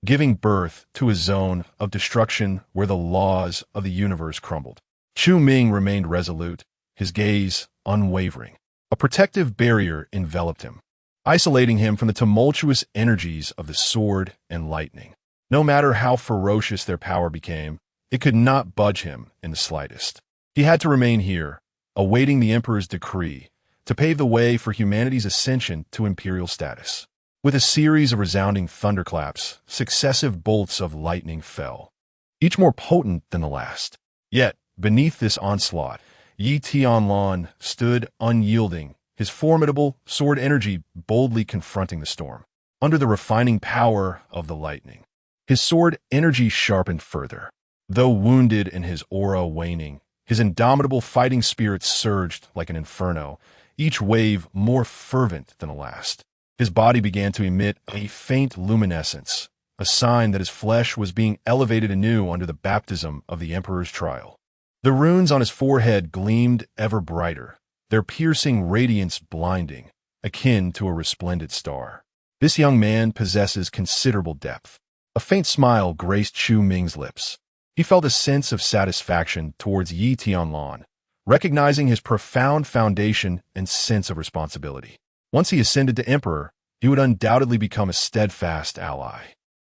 giving birth to a zone of destruction where the laws of the universe crumbled. Chu Ming remained resolute, his gaze unwavering. A protective barrier enveloped him, isolating him from the tumultuous energies of the sword and lightning. No matter how ferocious their power became, it could not budge him in the slightest. He had to remain here, awaiting the Emperor's decree, to pave the way for humanity's ascension to imperial status. With a series of resounding thunderclaps, successive bolts of lightning fell, each more potent than the last. Yet, beneath this onslaught, Yi Tianlan stood unyielding, his formidable sword energy boldly confronting the storm. Under the refining power of the lightning, his sword energy sharpened further. Though wounded and his aura waning, his indomitable fighting spirit surged like an inferno, each wave more fervent than the last. His body began to emit a faint luminescence, a sign that his flesh was being elevated anew under the baptism of the Emperor's trial. The runes on his forehead gleamed ever brighter, their piercing radiance blinding, akin to a resplendent star. This young man possesses considerable depth. A faint smile graced Chu Ming's lips. He felt a sense of satisfaction towards Yi Tianlan, recognizing his profound foundation and sense of responsibility. Once he ascended to emperor, he would undoubtedly become a steadfast ally.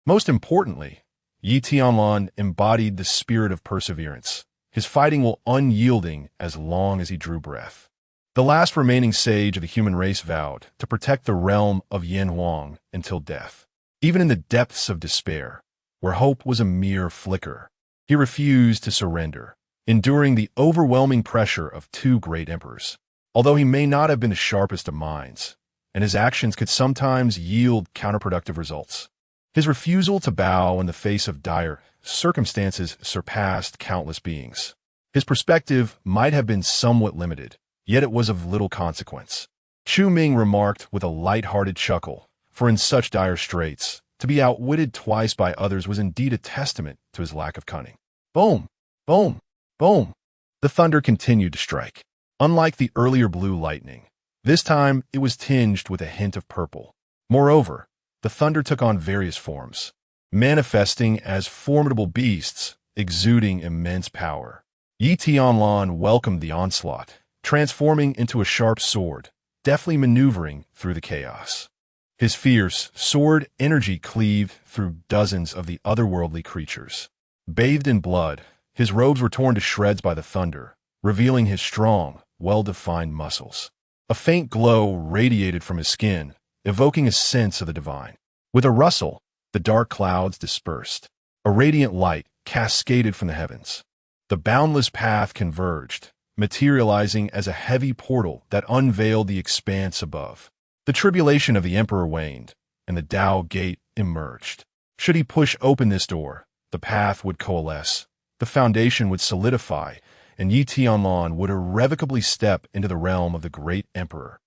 Most importantly, Yi Tianlan embodied the spirit of perseverance, his fighting will unyielding as long as he drew breath. The last remaining sage of the human race vowed to protect the realm of Yanhuang until death. Even in the depths of despair, where hope was a mere flicker, he refused to surrender, enduring the overwhelming pressure of two great emperors. Although he may not have been the sharpest of minds, and his actions could sometimes yield counterproductive results, his refusal to bow in the face of dire circumstances surpassed countless beings. His perspective might have been somewhat limited, yet it was of little consequence. Chu Ming remarked with a light-hearted chuckle, for in such dire straits, to be outwitted twice by others was indeed a testament to his lack of cunning. Boom! Boom! Boom! The thunder continued to strike. Unlike the earlier blue lightning, this time it was tinged with a hint of purple. Moreover, the thunder took on various forms, manifesting as formidable beasts, exuding immense power. Yi Tianlan welcomed the onslaught, transforming into a sharp sword, deftly maneuvering through the chaos. His fierce sword energy cleaved through dozens of the otherworldly creatures. Bathed in blood, his robes were torn to shreds by the thunder, revealing his strong, well-defined muscles. A faint glow radiated from his skin, evoking a sense of the divine. With a rustle, the dark clouds dispersed. A radiant light cascaded from the heavens. The boundless path converged, materializing as a heavy portal that unveiled the expanse above. The tribulation of the emperor waned, and the Tao gate emerged. Should he push open this door, the path would coalesce, the foundation would solidify, and Yi Tianlan would irrevocably step into the realm of the great emperor.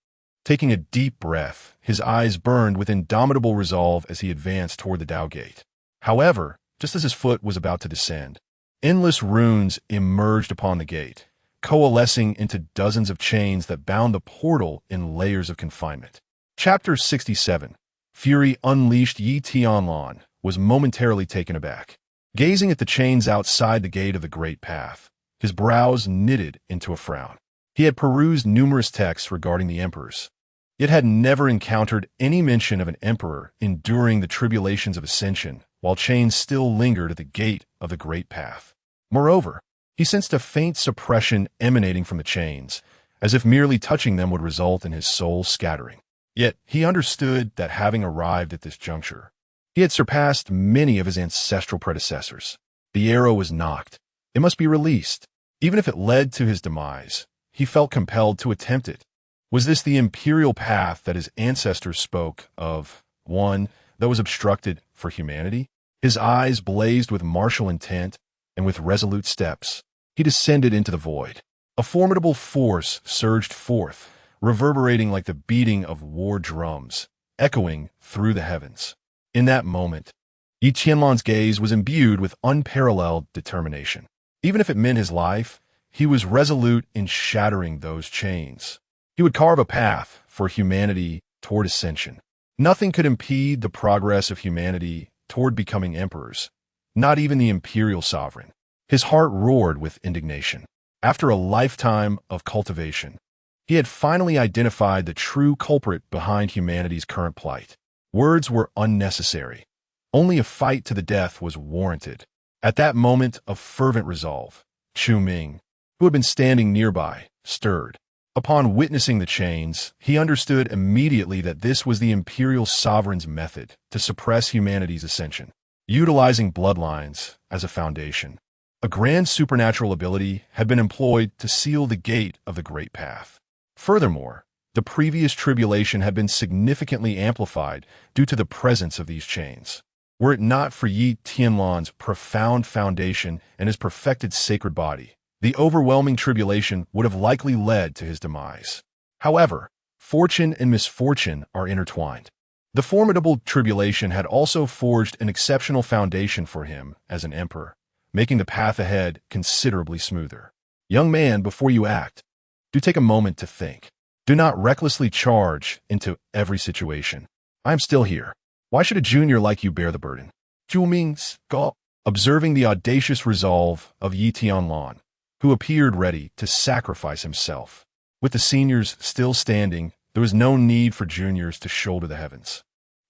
Taking a deep breath, his eyes burned with indomitable resolve as he advanced toward the Tao gate. However, just as his foot was about to descend, endless runes emerged upon the gate, coalescing into dozens of chains that bound the portal in layers of confinement. Chapter 67. Fury unleashed. Yi Tianlan was momentarily taken aback. Gazing at the chains outside the gate of the Great Path, his brows knitted into a frown. He had perused numerous texts regarding the emperors, yet had never encountered any mention of an emperor enduring the tribulations of ascension while chains still lingered at the gate of the Great Path. Moreover, he sensed a faint suppression emanating from the chains, as if merely touching them would result in his soul scattering. Yet he understood that having arrived at this juncture, he had surpassed many of his ancestral predecessors. The arrow was nocked. It must be released. Even if it led to his demise, he felt compelled to attempt it. Was this the imperial path that his ancestors spoke of, one that was obstructed for humanity? His eyes blazed with martial intent, and with resolute steps, he descended into the void. A formidable force surged forth, reverberating like the beating of war drums, echoing through the heavens. In that moment, Yi Tianlan's gaze was imbued with unparalleled determination. Even if it meant his life, he was resolute in shattering those chains. He would carve a path for humanity toward ascension. Nothing could impede the progress of humanity toward becoming emperors, not even the imperial sovereign. His heart roared with indignation. After a lifetime of cultivation, He had finally identified the true culprit behind humanity's current plight. Words were unnecessary. Only a fight to the death was warranted. At that moment of fervent resolve, Chu Ming, who had been standing nearby, stirred. Upon witnessing the chains, he understood immediately that this was the imperial sovereign's method to suppress humanity's ascension, utilizing bloodlines as a foundation. A grand supernatural ability had been employed to seal the gate of the Great Path. Furthermore, the previous tribulation had been significantly amplified due to the presence of these chains. Were it not for Yi Tianlan's profound foundation and his perfected sacred body, the overwhelming tribulation would have likely led to his demise. However, fortune and misfortune are intertwined. The formidable tribulation had also forged an exceptional foundation for him as an emperor, making the path ahead considerably smoother. Young man, before you act, do take a moment to think. Do not recklessly charge into every situation. I am still here. Why should a junior like you bear the burden? Chu Ming scoffed, observing the audacious resolve of Yi Tianlan, who appeared ready to sacrifice himself. With the seniors still standing, there was no need for juniors to shoulder the heavens.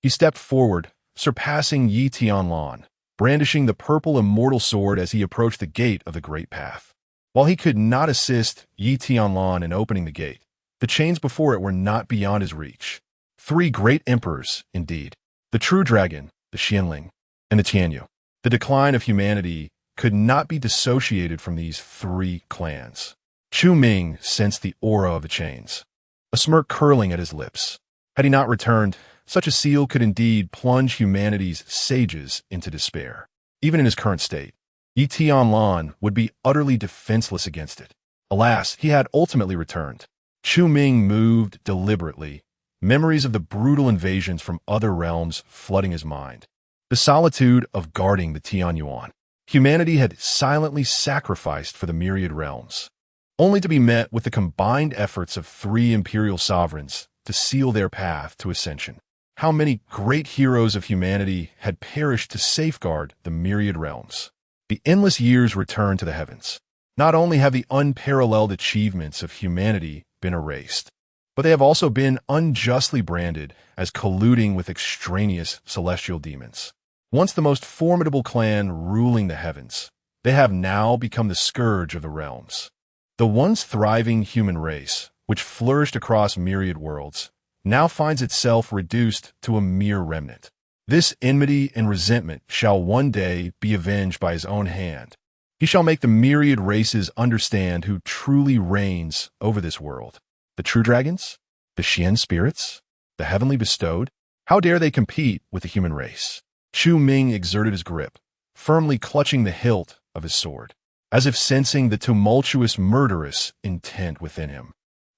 He stepped forward, surpassing Yi Tianlan, brandishing the purple immortal sword as he approached the gate of the Great Path. While he could not assist Yi Tianlan in opening the gate, the chains before it were not beyond his reach. 3 great emperors, indeed. The true dragon, the Xianling, and the Tianyuan. The decline of humanity could not be dissociated from these 3 clans. Chu Ming sensed the aura of the chains, a smirk curling at his lips. Had he not returned, such a seal could indeed plunge humanity's sages into despair. Even in his current state, Yi Tianlan would be utterly defenseless against it. Alas, he had ultimately returned. Chu Ming moved deliberately, memories of the brutal invasions from other realms flooding his mind. The solitude of guarding the Tianyuan. Humanity had silently sacrificed for the myriad realms, only to be met with the combined efforts of 3 imperial sovereigns to seal their path to ascension. How many great heroes of humanity had perished to safeguard the myriad realms? The endless years return to the heavens. Not only have the unparalleled achievements of humanity been erased, but they have also been unjustly branded as colluding with extraneous celestial demons. Once the most formidable clan ruling the heavens, they have now become the scourge of the realms. The once thriving human race, which flourished across myriad worlds, now finds itself reduced to a mere remnant. This enmity and resentment shall one day be avenged by his own hand. He shall make the myriad races understand who truly reigns over this world. The true dragons? The Xian spirits? The heavenly bestowed? How dare they compete with the human race? Chu Ming exerted his grip, firmly clutching the hilt of his sword, as if sensing the tumultuous, murderous intent within him.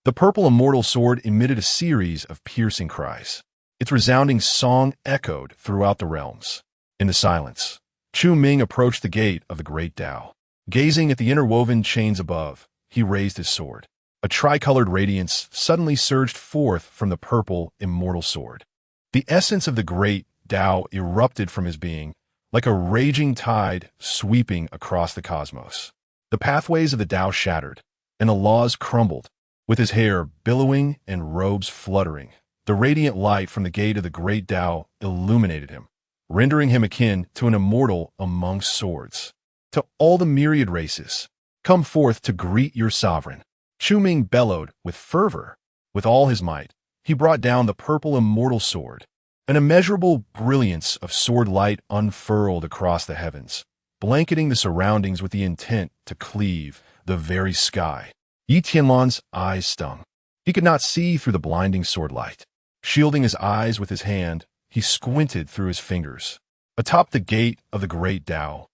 The purple immortal sword emitted a series of piercing cries. Its resounding song echoed throughout the realms. In the silence, Chu Ming approached the gate of the great Tao. Gazing at the interwoven chains above, he raised his sword. A tricolored radiance suddenly surged forth from the purple immortal sword. The essence of the great Tao erupted from his being, like a raging tide sweeping across the cosmos. The pathways of the Tao shattered, and the laws crumbled. With his hair billowing and robes fluttering, the radiant light from the gate of the great Tao illuminated him, rendering him akin to an immortal amongst swords. To all the myriad races, come forth to greet your sovereign. Chu Ming bellowed with fervor. With all his might, he brought down the purple immortal sword. An immeasurable brilliance of sword light unfurled across the heavens, blanketing the surroundings with the intent to cleave the very sky. Yi Tianlan's eyes stung. He could not see through the blinding sword light. Shielding his eyes with his hand, he squinted through his fingers. Atop the gate of the great Tao,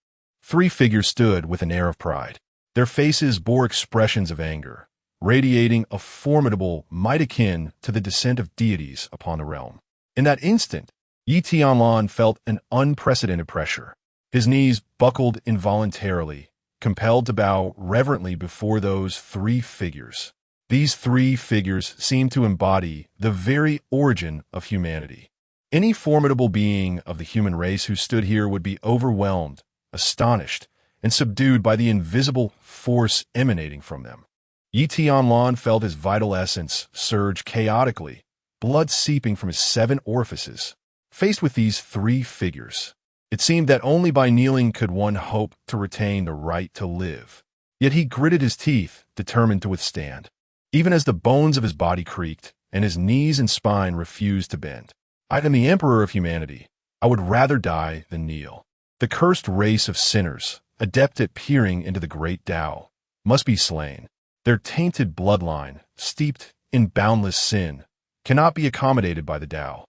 3 figures stood with an air of pride. Their faces bore expressions of anger, radiating a formidable might akin to the descent of deities upon the realm. In that instant, Yi Tianlan felt an unprecedented pressure. His knees buckled involuntarily, compelled to bow reverently before those 3 figures. These 3 figures seemed to embody the very origin of humanity. Any formidable being of the human race who stood here would be overwhelmed, astonished, and subdued by the invisible force emanating from them. Tianyuan felt his vital essence surge chaotically, blood seeping from his 7 orifices. Faced with these 3 figures, it seemed that only by kneeling could one hope to retain the right to live. Yet he gritted his teeth, determined to withstand. Even as the bones of his body creaked and his knees and spine refused to bend. I am the Emperor of humanity. I would rather die than kneel. The cursed race of sinners, adept at peering into the great Tao, must be slain. Their tainted bloodline, steeped in boundless sin, cannot be accommodated by the Tao.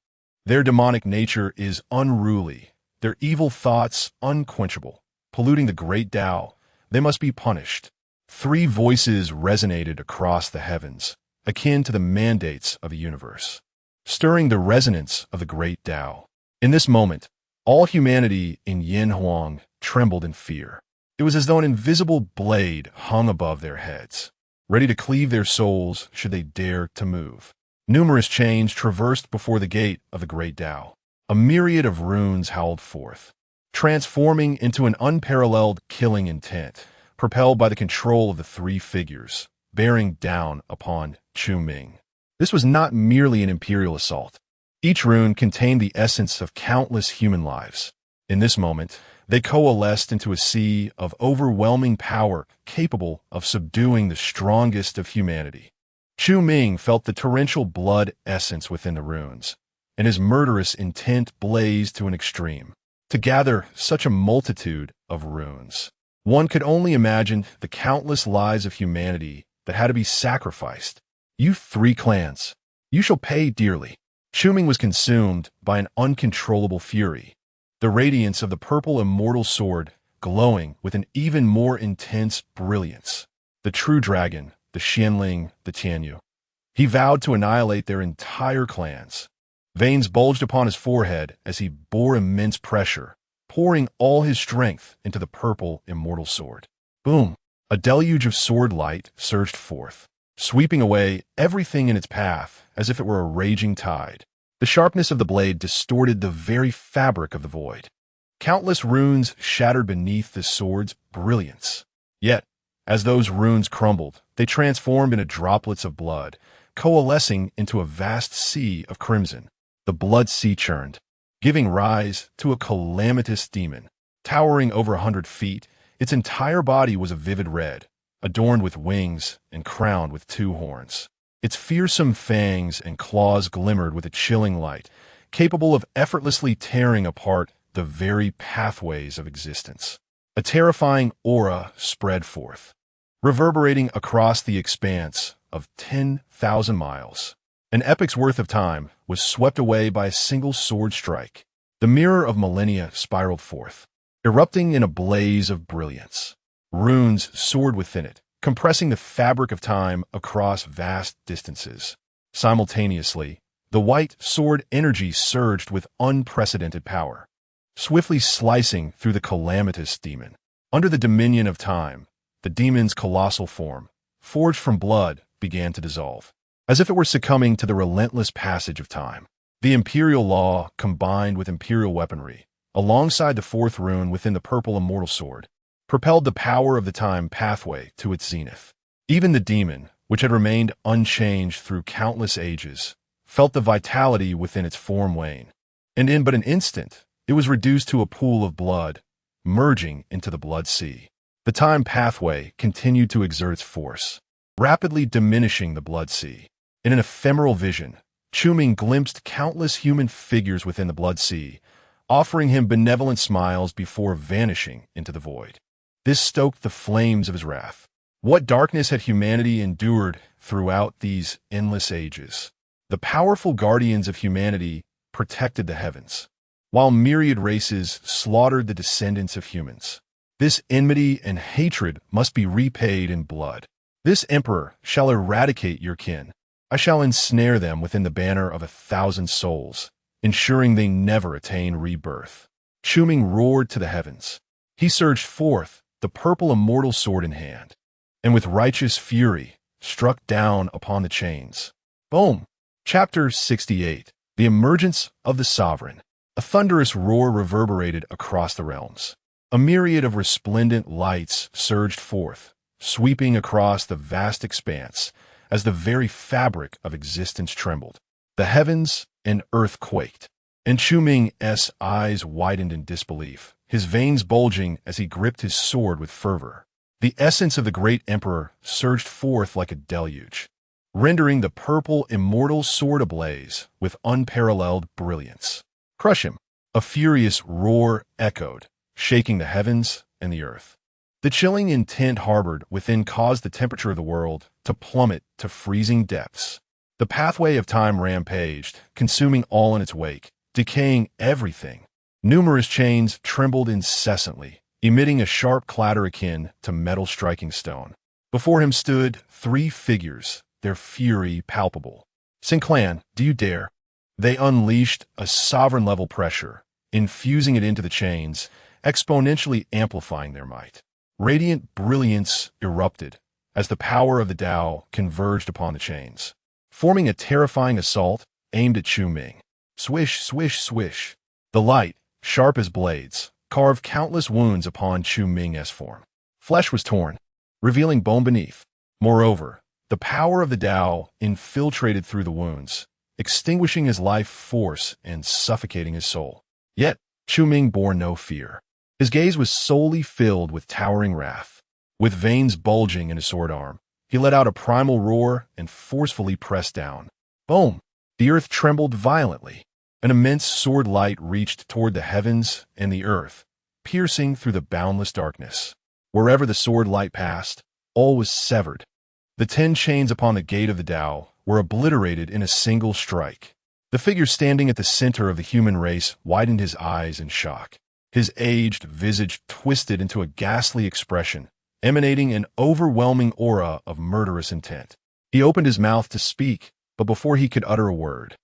Their demonic nature is unruly, their evil thoughts unquenchable, polluting the great Tao. They must be punished. 3 voices resonated across the heavens, akin to the mandates of the universe, stirring the resonance of the great Tao. In this moment, all humanity in Yin Huang trembled in fear. It was as though an invisible blade hung above their heads, ready to cleave their souls should they dare to move. Numerous chains traversed before the gate of the great Tao. A myriad of runes howled forth, transforming into an unparalleled killing intent, propelled by the control of the 3 figures, bearing down upon Chu Ming. This was not merely an imperial assault. Each rune contained the essence of countless human lives. In this moment, they coalesced into a sea of overwhelming power capable of subduing the strongest of humanity. Chu Ming felt the torrential blood essence within the runes, and his murderous intent blazed to an extreme. To gather such a multitude of runes, one could only imagine the countless lives of humanity that had to be sacrificed. You 3 clans, you shall pay dearly. Chu Ming was consumed by an uncontrollable fury, the radiance of the purple immortal sword glowing with an even more intense brilliance. The true dragon, the Xianling, the Tianyuan. He vowed to annihilate their entire clans. Veins bulged upon his forehead as he bore immense pressure, pouring all his strength into the purple immortal sword. Boom! A deluge of sword light surged forth, sweeping away everything in its path as if it were a raging tide. The sharpness of the blade distorted the very fabric of the void. Countless runes shattered beneath the sword's brilliance. Yet, as those runes crumbled, they transformed into droplets of blood, coalescing into a vast sea of crimson. The blood sea churned, giving rise to a calamitous demon. Towering over 100 feet, its entire body was a vivid red, adorned with wings and crowned with 2 horns. Its fearsome fangs and claws glimmered with a chilling light, capable of effortlessly tearing apart the very pathways of existence. A terrifying aura spread forth, reverberating across the expanse of 10,000 miles. An epic's worth of time was swept away by a single sword strike. The mirror of millennia spiraled forth, erupting in a blaze of brilliance. Runes soared within it, compressing the fabric of time across vast distances. Simultaneously, the white sword energy surged with unprecedented power, swiftly slicing through the calamitous demon. Under the dominion of time, the demon's colossal form, forged from blood, began to dissolve, as if it were succumbing to the relentless passage of time. The imperial law combined with imperial weaponry, alongside the 4th rune within the purple immortal sword, propelled the power of the time pathway to its zenith. Even the demon, which had remained unchanged through countless ages, felt the vitality within its form wane, and in but an instant, it was reduced to a pool of blood, merging into the blood sea. The time pathway continued to exert its force, rapidly diminishing the blood sea. In an ephemeral vision, Chu Ming glimpsed countless human figures within the blood sea, offering him benevolent smiles before vanishing into the void. This stoked the flames of his wrath. What darkness had humanity endured throughout these endless ages? The powerful guardians of humanity protected the heavens, while myriad races slaughtered the descendants of humans. This enmity and hatred must be repaid in blood. This emperor shall eradicate your kin. I shall ensnare them within the banner of 1,000 souls, ensuring they never attain rebirth. Chu Ming roared to the heavens. He surged forth, the purple immortal sword in hand, and with righteous fury struck down upon the chains. Boom! Chapter 68. The Emergence of the Sovereign. A thunderous roar reverberated across the realms. A myriad of resplendent lights surged forth, sweeping across the vast expanse as the very fabric of existence trembled. The heavens and earth quaked, and Chu Ming's eyes widened in disbelief, his veins bulging as he gripped his sword with fervor. The essence of the great emperor surged forth like a deluge, rendering the purple immortal sword ablaze with unparalleled brilliance. "Crush him!" A furious roar echoed, shaking the heavens and the earth. The chilling intent harbored within caused the temperature of the world to plummet to freezing depths. The pathway of time rampaged, consuming all in its wake, decaying everything. Numerous chains trembled incessantly, emitting a sharp clatter akin to metal striking stone. Before him stood 3 figures, their fury palpable. "Sinclan, do you dare?" They unleashed a sovereign-level pressure, infusing it into the chains, exponentially amplifying their might. Radiant brilliance erupted as the power of the Tao converged upon the chains, forming a terrifying assault aimed at Chu Ming. Swish, swish, swish. The light, sharp as blades, carved countless wounds upon Chu Ming's form. Flesh was torn, revealing bone beneath. Moreover, the power of the Tao infiltrated through the wounds, extinguishing his life force and suffocating his soul. Yet, Chu Ming bore no fear. His gaze was solely filled with towering wrath. With veins bulging in his sword arm, he let out a primal roar and forcefully pressed down. Boom! The earth trembled violently. An immense sword light reached toward the heavens and the earth, piercing through the boundless darkness. Wherever the sword light passed, all was severed. The 10 chains upon the gate of the Tao were obliterated in a single strike. The figure standing at the center of the human race widened his eyes in shock. His aged visage twisted into a ghastly expression, emanating an overwhelming aura of murderous intent. He opened his mouth to speak, but before he could utter a word,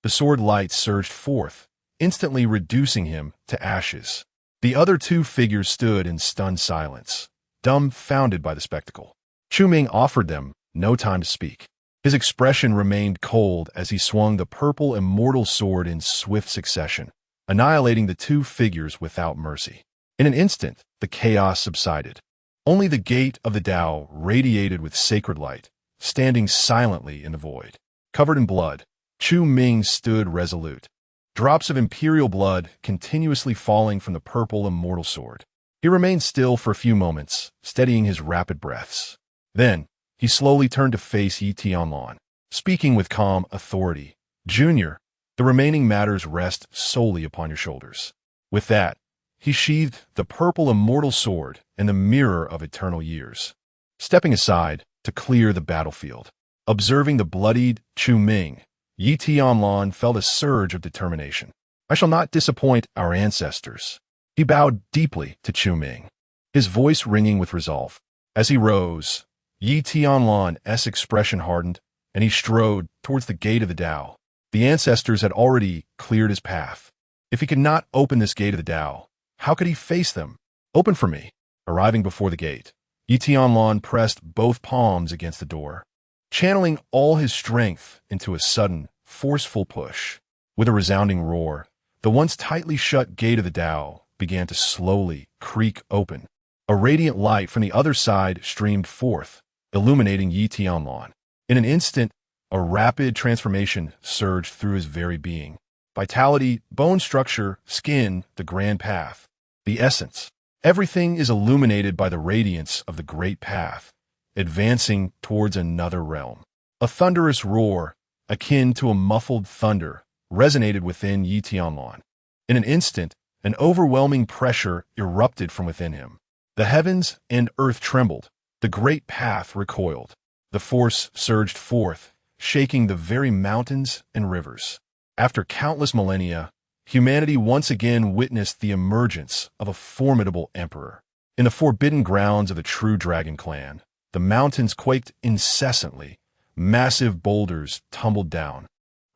the sword light surged forth, instantly reducing him to ashes. The other 2 figures stood in stunned silence, dumbfounded by the spectacle. Chu Ming offered them no time to speak. His expression remained cold as he swung the purple immortal sword in swift succession, annihilating the 2 figures without mercy. In an instant, the chaos subsided. Only the gate of the Tao radiated with sacred light, standing silently in the void. Covered in blood, Chu Ming stood resolute, drops of imperial blood continuously falling from the purple immortal sword. He remained still for a few moments, steadying his rapid breaths. Then, he slowly turned to face Tianyuan, speaking with calm authority. "Junior, the remaining matters rest solely upon your shoulders." With that, he sheathed the purple immortal sword and the mirror of eternal years, stepping aside to clear the battlefield. Observing the bloodied Chu Ming, Tianyuan felt a surge of determination. "I shall not disappoint our ancestors." He bowed deeply to Chu Ming, his voice ringing with resolve. As he rose, Tianyuan's expression hardened, and he strode towards the gate of the Tao. The ancestors had already cleared his path. If he could not open this gate of the Tao, how could he face them? "Open for me." Arriving before the gate, Tianyuan pressed both palms against the door, channeling all his strength into a sudden, forceful push. With a resounding roar, the once tightly shut gate of the Tao began to slowly creak open. A radiant light from the other side streamed forth, illuminating Tianyuan. In an instant, a rapid transformation surged through his very being. Vitality, bone structure, skin, the grand path, the essence. Everything is illuminated by the radiance of the great path, advancing towards another realm. A thunderous roar, akin to a muffled thunder, resonated within Tianyuan. In an instant, an overwhelming pressure erupted from within him. The heavens and earth trembled. The great path recoiled. The force surged forth, shaking the very mountains and rivers. After countless millennia, humanity once again witnessed the emergence of a formidable emperor. In the forbidden grounds of the true dragon clan, the mountains quaked incessantly. Massive boulders tumbled down,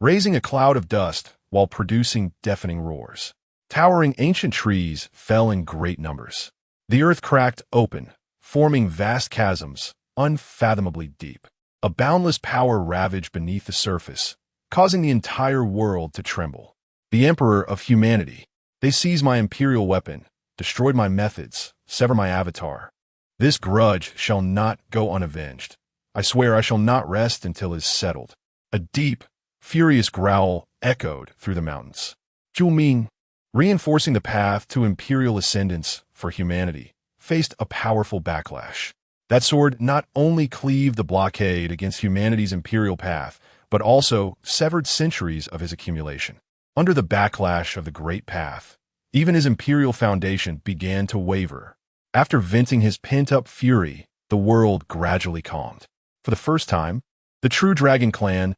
raising a cloud of dust while producing deafening roars. Towering ancient trees fell in great numbers. The earth cracked open, forming vast chasms, unfathomably deep. A boundless power ravaged beneath the surface, causing the entire world to tremble. The Emperor of humanity. They seized my imperial weapon, destroyed my methods, severed my avatar. This grudge shall not go unavenged. I swear I shall not rest until it is settled. A deep, furious growl echoed through the mountains. Chu Ming, reinforcing the path to imperial ascendance for humanity, faced a powerful backlash. That sword not only cleaved the blockade against humanity's imperial path, but also severed centuries of his accumulation. Under the backlash of the Great Path, even his imperial foundation began to waver. After venting his pent-up fury, the world gradually calmed. For the first time, the true Dragon Clan's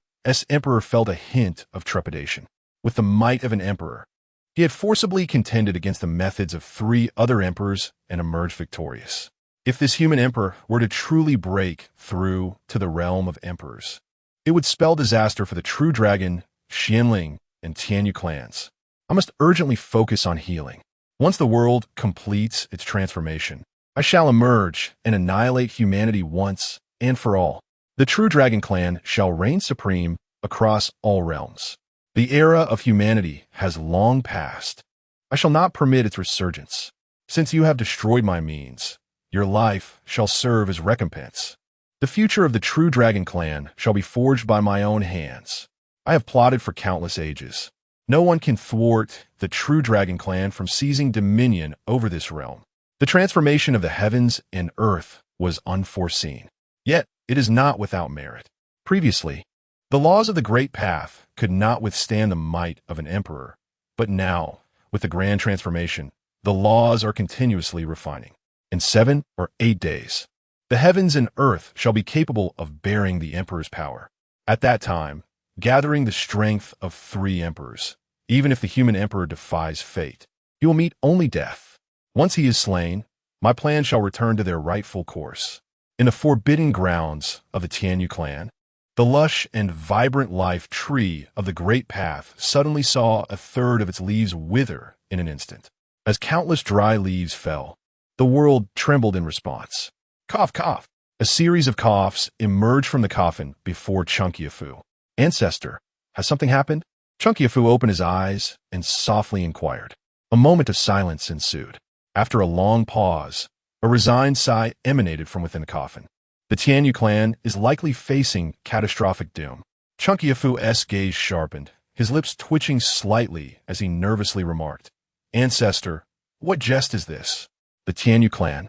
emperor felt a hint of trepidation. With the might of an emperor, he had forcibly contended against the methods of 3 other emperors and emerged victorious. If this human emperor were to truly break through to the realm of emperors, it would spell disaster for the true dragon, Xianling, and Tianyuan clans. I must urgently focus on healing. Once the world completes its transformation, I shall emerge and annihilate humanity once and for all. The true Dragon Clan shall reign supreme across all realms. The era of humanity has long passed. I shall not permit its resurgence. Since you have destroyed my means, your life shall serve as recompense. The future of the true Dragon Clan shall be forged by my own hands. I have plotted for countless ages. No one can thwart the true Dragon Clan from seizing dominion over this realm. The transformation of the heavens and earth was unforeseen. Yet, it is not without merit. Previously, the laws of the Great Path could not withstand the might of an emperor. But now, with the grand transformation, the laws are continuously refining. In 7 or 8 days, the heavens and earth shall be capable of bearing the emperor's power. At that time, gathering the strength of 3 emperors, even if the human emperor defies fate, he will meet only death. Once he is slain, my plan shall return to their rightful course. In the forbidden grounds of the Tianyuan clan, the lush and vibrant life tree of the Great Path suddenly saw 1/3 of its leaves wither in an instant. As countless dry leaves fell, the world trembled in response. Cough, cough. A series of coughs emerged from the coffin before Changsheng. Ancestor, has something happened? Changsheng opened his eyes and softly inquired. A moment of silence ensued. After a long pause, a resigned sigh emanated from within the coffin. The Tianyuan clan is likely facing catastrophic doom. Changsheng's gaze sharpened, his lips twitching slightly as he nervously remarked, Ancestor, what jest is this? The Tianyuan clan,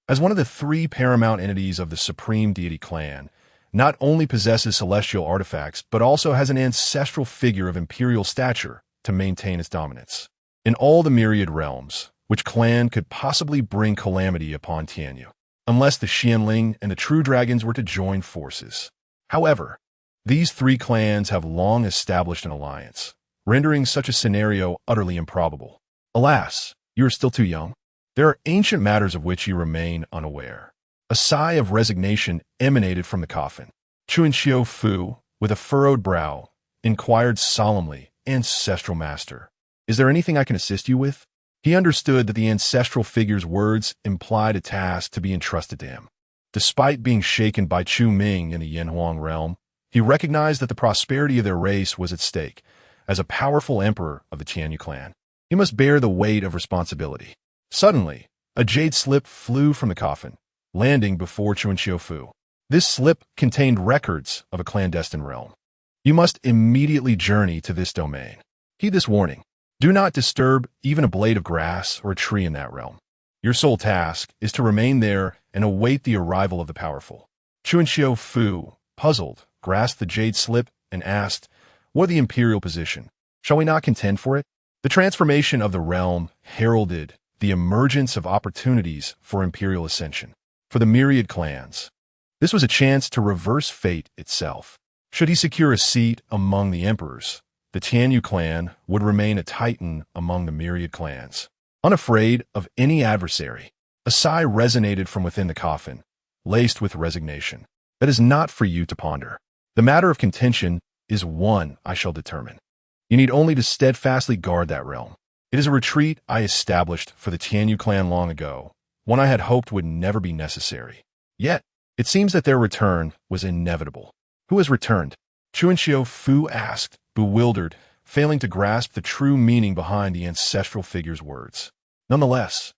as one of the 3 paramount entities of the supreme deity clan, not only possesses celestial artifacts, but also has an ancestral figure of imperial stature to maintain its dominance. In all the myriad realms, which clan could possibly bring calamity upon Tianyuan, unless the Xianling and the true dragons were to join forces. However, these 3 clans have long established an alliance, rendering such a scenario utterly improbable. Alas, you are still too young. There are ancient matters of which you remain unaware. A sigh of resignation emanated from the coffin. Changsheng, with a furrowed brow, inquired solemnly, Ancestral Master, is there anything I can assist you with? He understood that the ancestral figure's words implied a task to be entrusted to him. Despite being shaken by Chu Ming in the Yanhuang realm, he recognized that the prosperity of their race was at stake. As a powerful emperor of the Tianyuan clan, he must bear the weight of responsibility. Suddenly, a jade slip flew from the coffin, landing before Changsheng. This slip contained records of a clandestine realm. You must immediately journey to this domain. Heed this warning. Do not disturb even a blade of grass or a tree in that realm. Your sole task is to remain there and await the arrival of the powerful. Changsheng, puzzled, grasped the jade slip and asked, what the imperial position? Shall we not contend for it? The transformation of the realm heralded the emergence of opportunities for imperial ascension. For the myriad clans, this was a chance to reverse fate itself. Should he secure a seat among the emperors, the Tianyuan clan would remain a titan among the myriad clans. Unafraid of any adversary, a sigh resonated from within the coffin, laced with resignation. That is not for you to ponder. The matter of contention is one I shall determine. You need only to steadfastly guard that realm. It is a retreat I established for the Tianyuan clan long ago, one I had hoped would never be necessary. Yet, it seems that their return was inevitable. Who has returned? Changsheng asked, bewildered, failing to grasp the true meaning behind the ancestral figure's words. Nonetheless,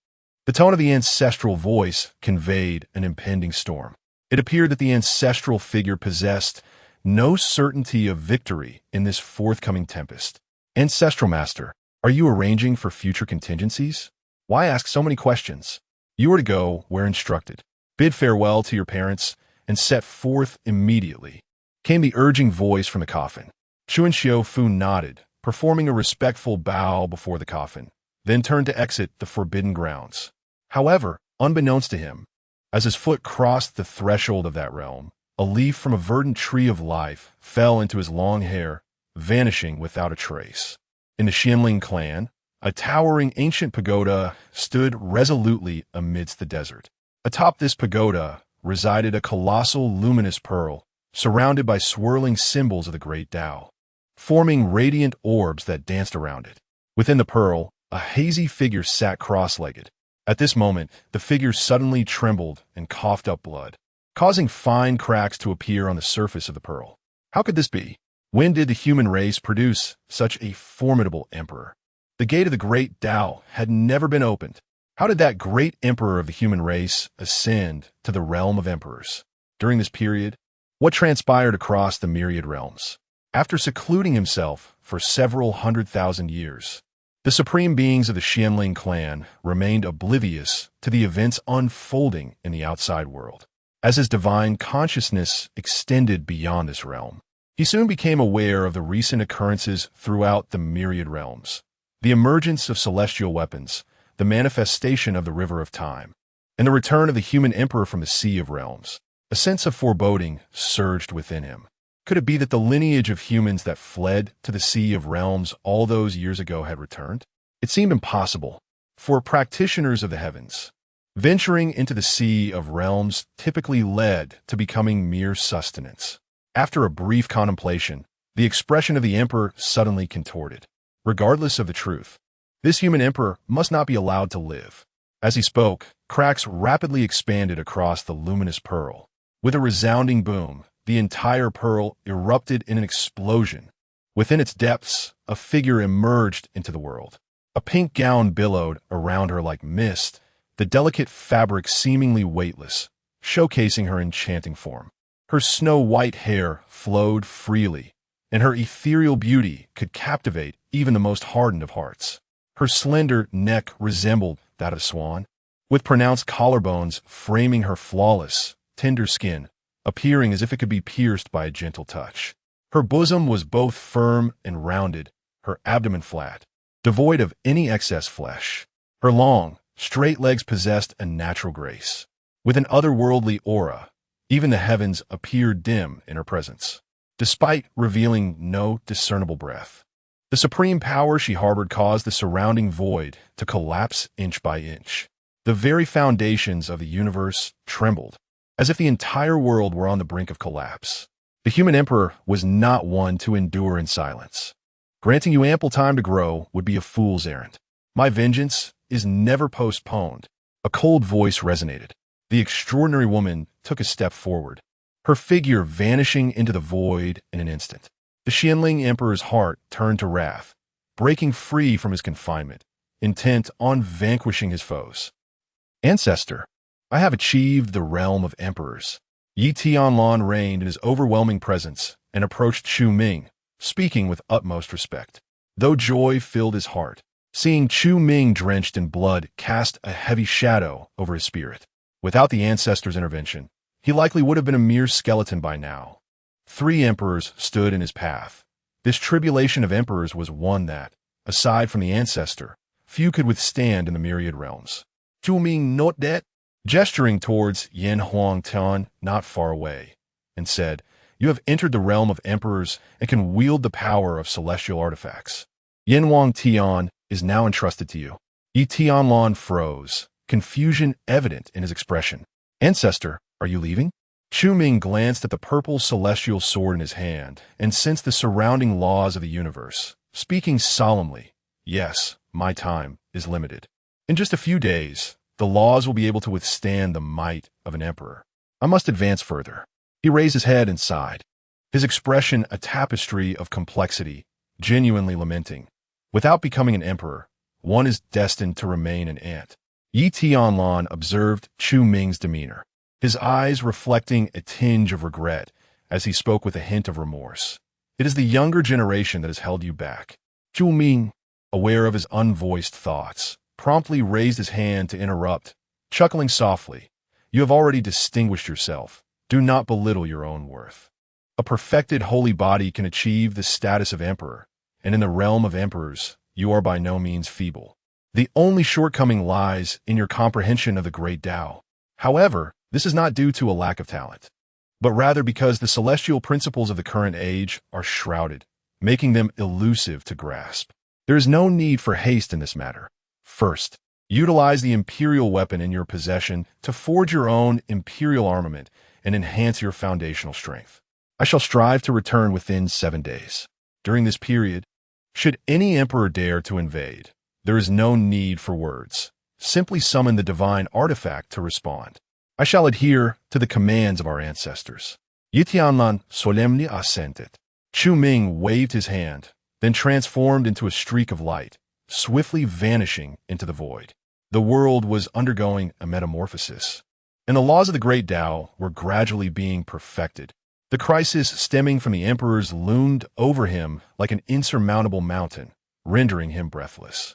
The tone of the ancestral voice conveyed an impending storm. It appeared that the ancestral figure possessed no certainty of victory in this forthcoming tempest. Ancestral Master, are you arranging for future contingencies? Why ask so many questions? You are to go where instructed. Bid farewell to your parents and set forth immediately. Came the urging voice from the coffin. Chuan Xiu nodded, performing a respectful bow before the coffin, then turned to exit the forbidden grounds. However, unbeknownst to him, as his foot crossed the threshold of that realm, a leaf from a verdant tree of life fell into his long hair, vanishing without a trace. In the Xianling clan, a towering ancient pagoda stood resolutely amidst the desert. Atop this pagoda resided a colossal luminous pearl, surrounded by swirling symbols of the great Tao, forming radiant orbs that danced around it. Within the pearl, a hazy figure sat cross-legged. At this moment, the figure suddenly trembled and coughed up blood, causing fine cracks to appear on the surface of the pearl. How could this be? When did the human race produce such a formidable emperor? The gate of the great Tao had never been opened. How did that great emperor of the human race ascend to the realm of emperors? During this period, what transpired across the myriad realms? After secluding himself for several 100,000 years, the supreme beings of the Xianling clan remained oblivious to the events unfolding in the outside world. As his divine consciousness extended beyond this realm, he soon became aware of the recent occurrences throughout the myriad realms. The emergence of celestial weapons, the manifestation of the river of time, and the return of the human emperor from the sea of realms. A sense of foreboding surged within him. Could it be that the lineage of humans that fled to the sea of realms all those years ago had returned? It seemed impossible, for practitioners of the heavens, venturing into the sea of realms typically led to becoming mere sustenance. After a brief contemplation, the expression of the emperor suddenly contorted. Regardless of the truth, this human emperor must not be allowed to live. As he spoke, cracks rapidly expanded across the luminous pearl. With a resounding boom, the entire pearl erupted in an explosion. Within its depths, a figure emerged into the world. A pink gown billowed around her like mist, the delicate fabric seemingly weightless, showcasing her enchanting form. Her snow-white hair flowed freely, and her ethereal beauty could captivate even the most hardened of hearts. Her slender neck resembled that of a swan, with pronounced collarbones framing her flawless, tender skin, appearing as if it could be pierced by a gentle touch. Her bosom was both firm and rounded, her abdomen flat, devoid of any excess flesh. Her long, straight legs possessed a natural grace. With an otherworldly aura, even the heavens appeared dim in her presence, despite revealing no discernible breath. The supreme power she harbored caused the surrounding void to collapse inch by inch. The very foundations of the universe trembled, as if the entire world were on the brink of collapse. The human emperor was not one to endure in silence. Granting you ample time to grow would be a fool's errand. My vengeance is never postponed. A cold voice resonated. The extraordinary woman took a step forward, her figure vanishing into the void in an instant. The Xianling emperor's heart turned to wrath, breaking free from his confinement, intent on vanquishing his foes. Ancestor, I have achieved the realm of emperors. Yi Tianyuan reigned in his overwhelming presence and approached Chu Ming, speaking with utmost respect. Though joy filled his heart, seeing Chu Ming drenched in blood cast a heavy shadow over his spirit. Without the ancestor's intervention, he likely would have been a mere skeleton by now. 3 emperors stood in his path. This tribulation of emperors was one that, aside from the ancestor, few could withstand in the myriad realms. Chu Ming note that, gesturing towards Yan Huangtian not far away, and said, "You have entered the realm of emperors and can wield the power of celestial artifacts. Yan Huangtian is now entrusted to you." Yi Tianlan froze, confusion evident in his expression. "Ancestor, are you leaving?" Chu Ming glanced at the purple celestial sword in his hand and sensed the surrounding laws of the universe, speaking solemnly, "Yes, my time is limited. In just a few days, the laws will be able to withstand the might of an emperor. I must advance further." He raised his head and sighed, his expression a tapestry of complexity, genuinely lamenting. Without becoming an emperor, one is destined to remain an ant. Yi Tianyuan observed Chu Ming's demeanor, his eyes reflecting a tinge of regret as he spoke with a hint of remorse. It is the younger generation that has held you back. Chu Ming, aware of his unvoiced thoughts, promptly raised his hand to interrupt, chuckling softly. You have already distinguished yourself. Do not belittle your own worth. A perfected holy body can achieve the status of emperor, and in the realm of emperors, you are by no means feeble. The only shortcoming lies in your comprehension of the great Tao. However, this is not due to a lack of talent, but rather because the celestial principles of the current age are shrouded, making them elusive to grasp. There is no need for haste in this matter. First, utilize the imperial weapon in your possession to forge your own imperial armament and enhance your foundational strength. I shall strive to return within 7 days. During this period, should any emperor dare to invade, there is no need for words. Simply summon the divine artifact to respond. I shall adhere to the commands of our ancestors. Yi Tianyuan solemnly assented. Chu Ming waved his hand, then transformed into a streak of light, swiftly vanishing into the void. The world was undergoing a metamorphosis, and the laws of the great Tao were gradually being perfected. The crisis stemming from the emperors loomed over him like an insurmountable mountain, rendering him breathless.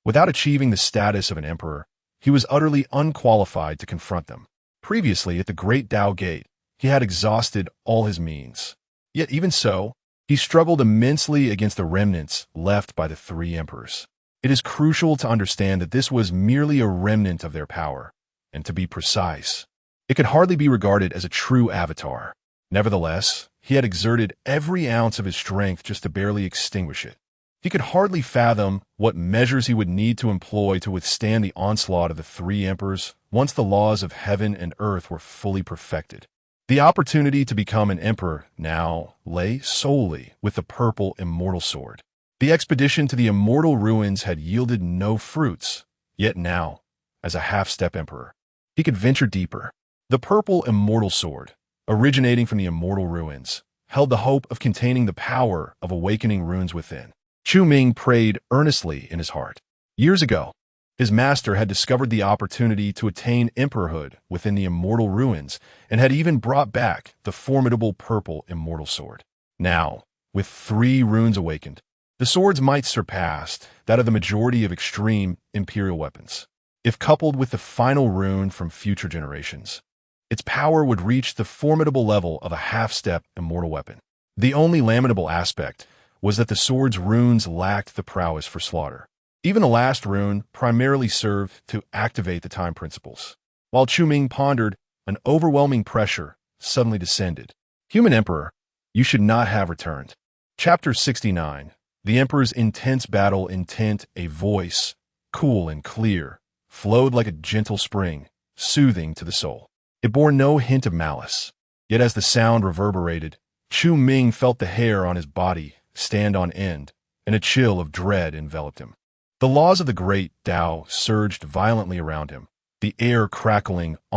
Without achieving the status of an emperor, he was utterly unqualified to confront them. Previously, at the great Tao Gate, he had exhausted all his means. Yet even so, he struggled immensely against the remnants left by the 3 emperors. It is crucial to understand that this was merely a remnant of their power, and to be precise, it could hardly be regarded as a true avatar. Nevertheless, he had exerted every ounce of his strength just to barely extinguish it. He could hardly fathom what measures he would need to employ to withstand the onslaught of the 3 emperors once the laws of heaven and earth were fully perfected. The opportunity to become an emperor now lay solely with the purple immortal sword. The expedition to the immortal ruins had yielded no fruits, yet now, as a half-step emperor, he could venture deeper. The purple immortal sword, originating from the immortal ruins, held the hope of containing the power of awakening runes within. Chu Ming prayed earnestly in his heart. Years ago, his master had discovered the opportunity to attain emperorhood within the immortal ruins and had even brought back the formidable purple immortal sword. Now, with 3 runes awakened, the swords might surpass that of the majority of extreme imperial weapons. If coupled with the final rune from future generations, its power would reach the formidable level of a half-step immortal weapon. The only lamentable aspect was that the sword's runes lacked the prowess for slaughter. Even the last rune primarily served to activate the time principles. While Chu Ming pondered, an overwhelming pressure suddenly descended. Human Emperor, you should not have returned. Chapter 69. The Emperor's intense battle intent, a voice, cool and clear, flowed like a gentle spring, soothing to the soul. It bore no hint of malice. Yet as the sound reverberated, Chu Ming felt the hair on his body stand on end, and a chill of dread enveloped him. The laws of the great Tao surged violently around him, the air crackling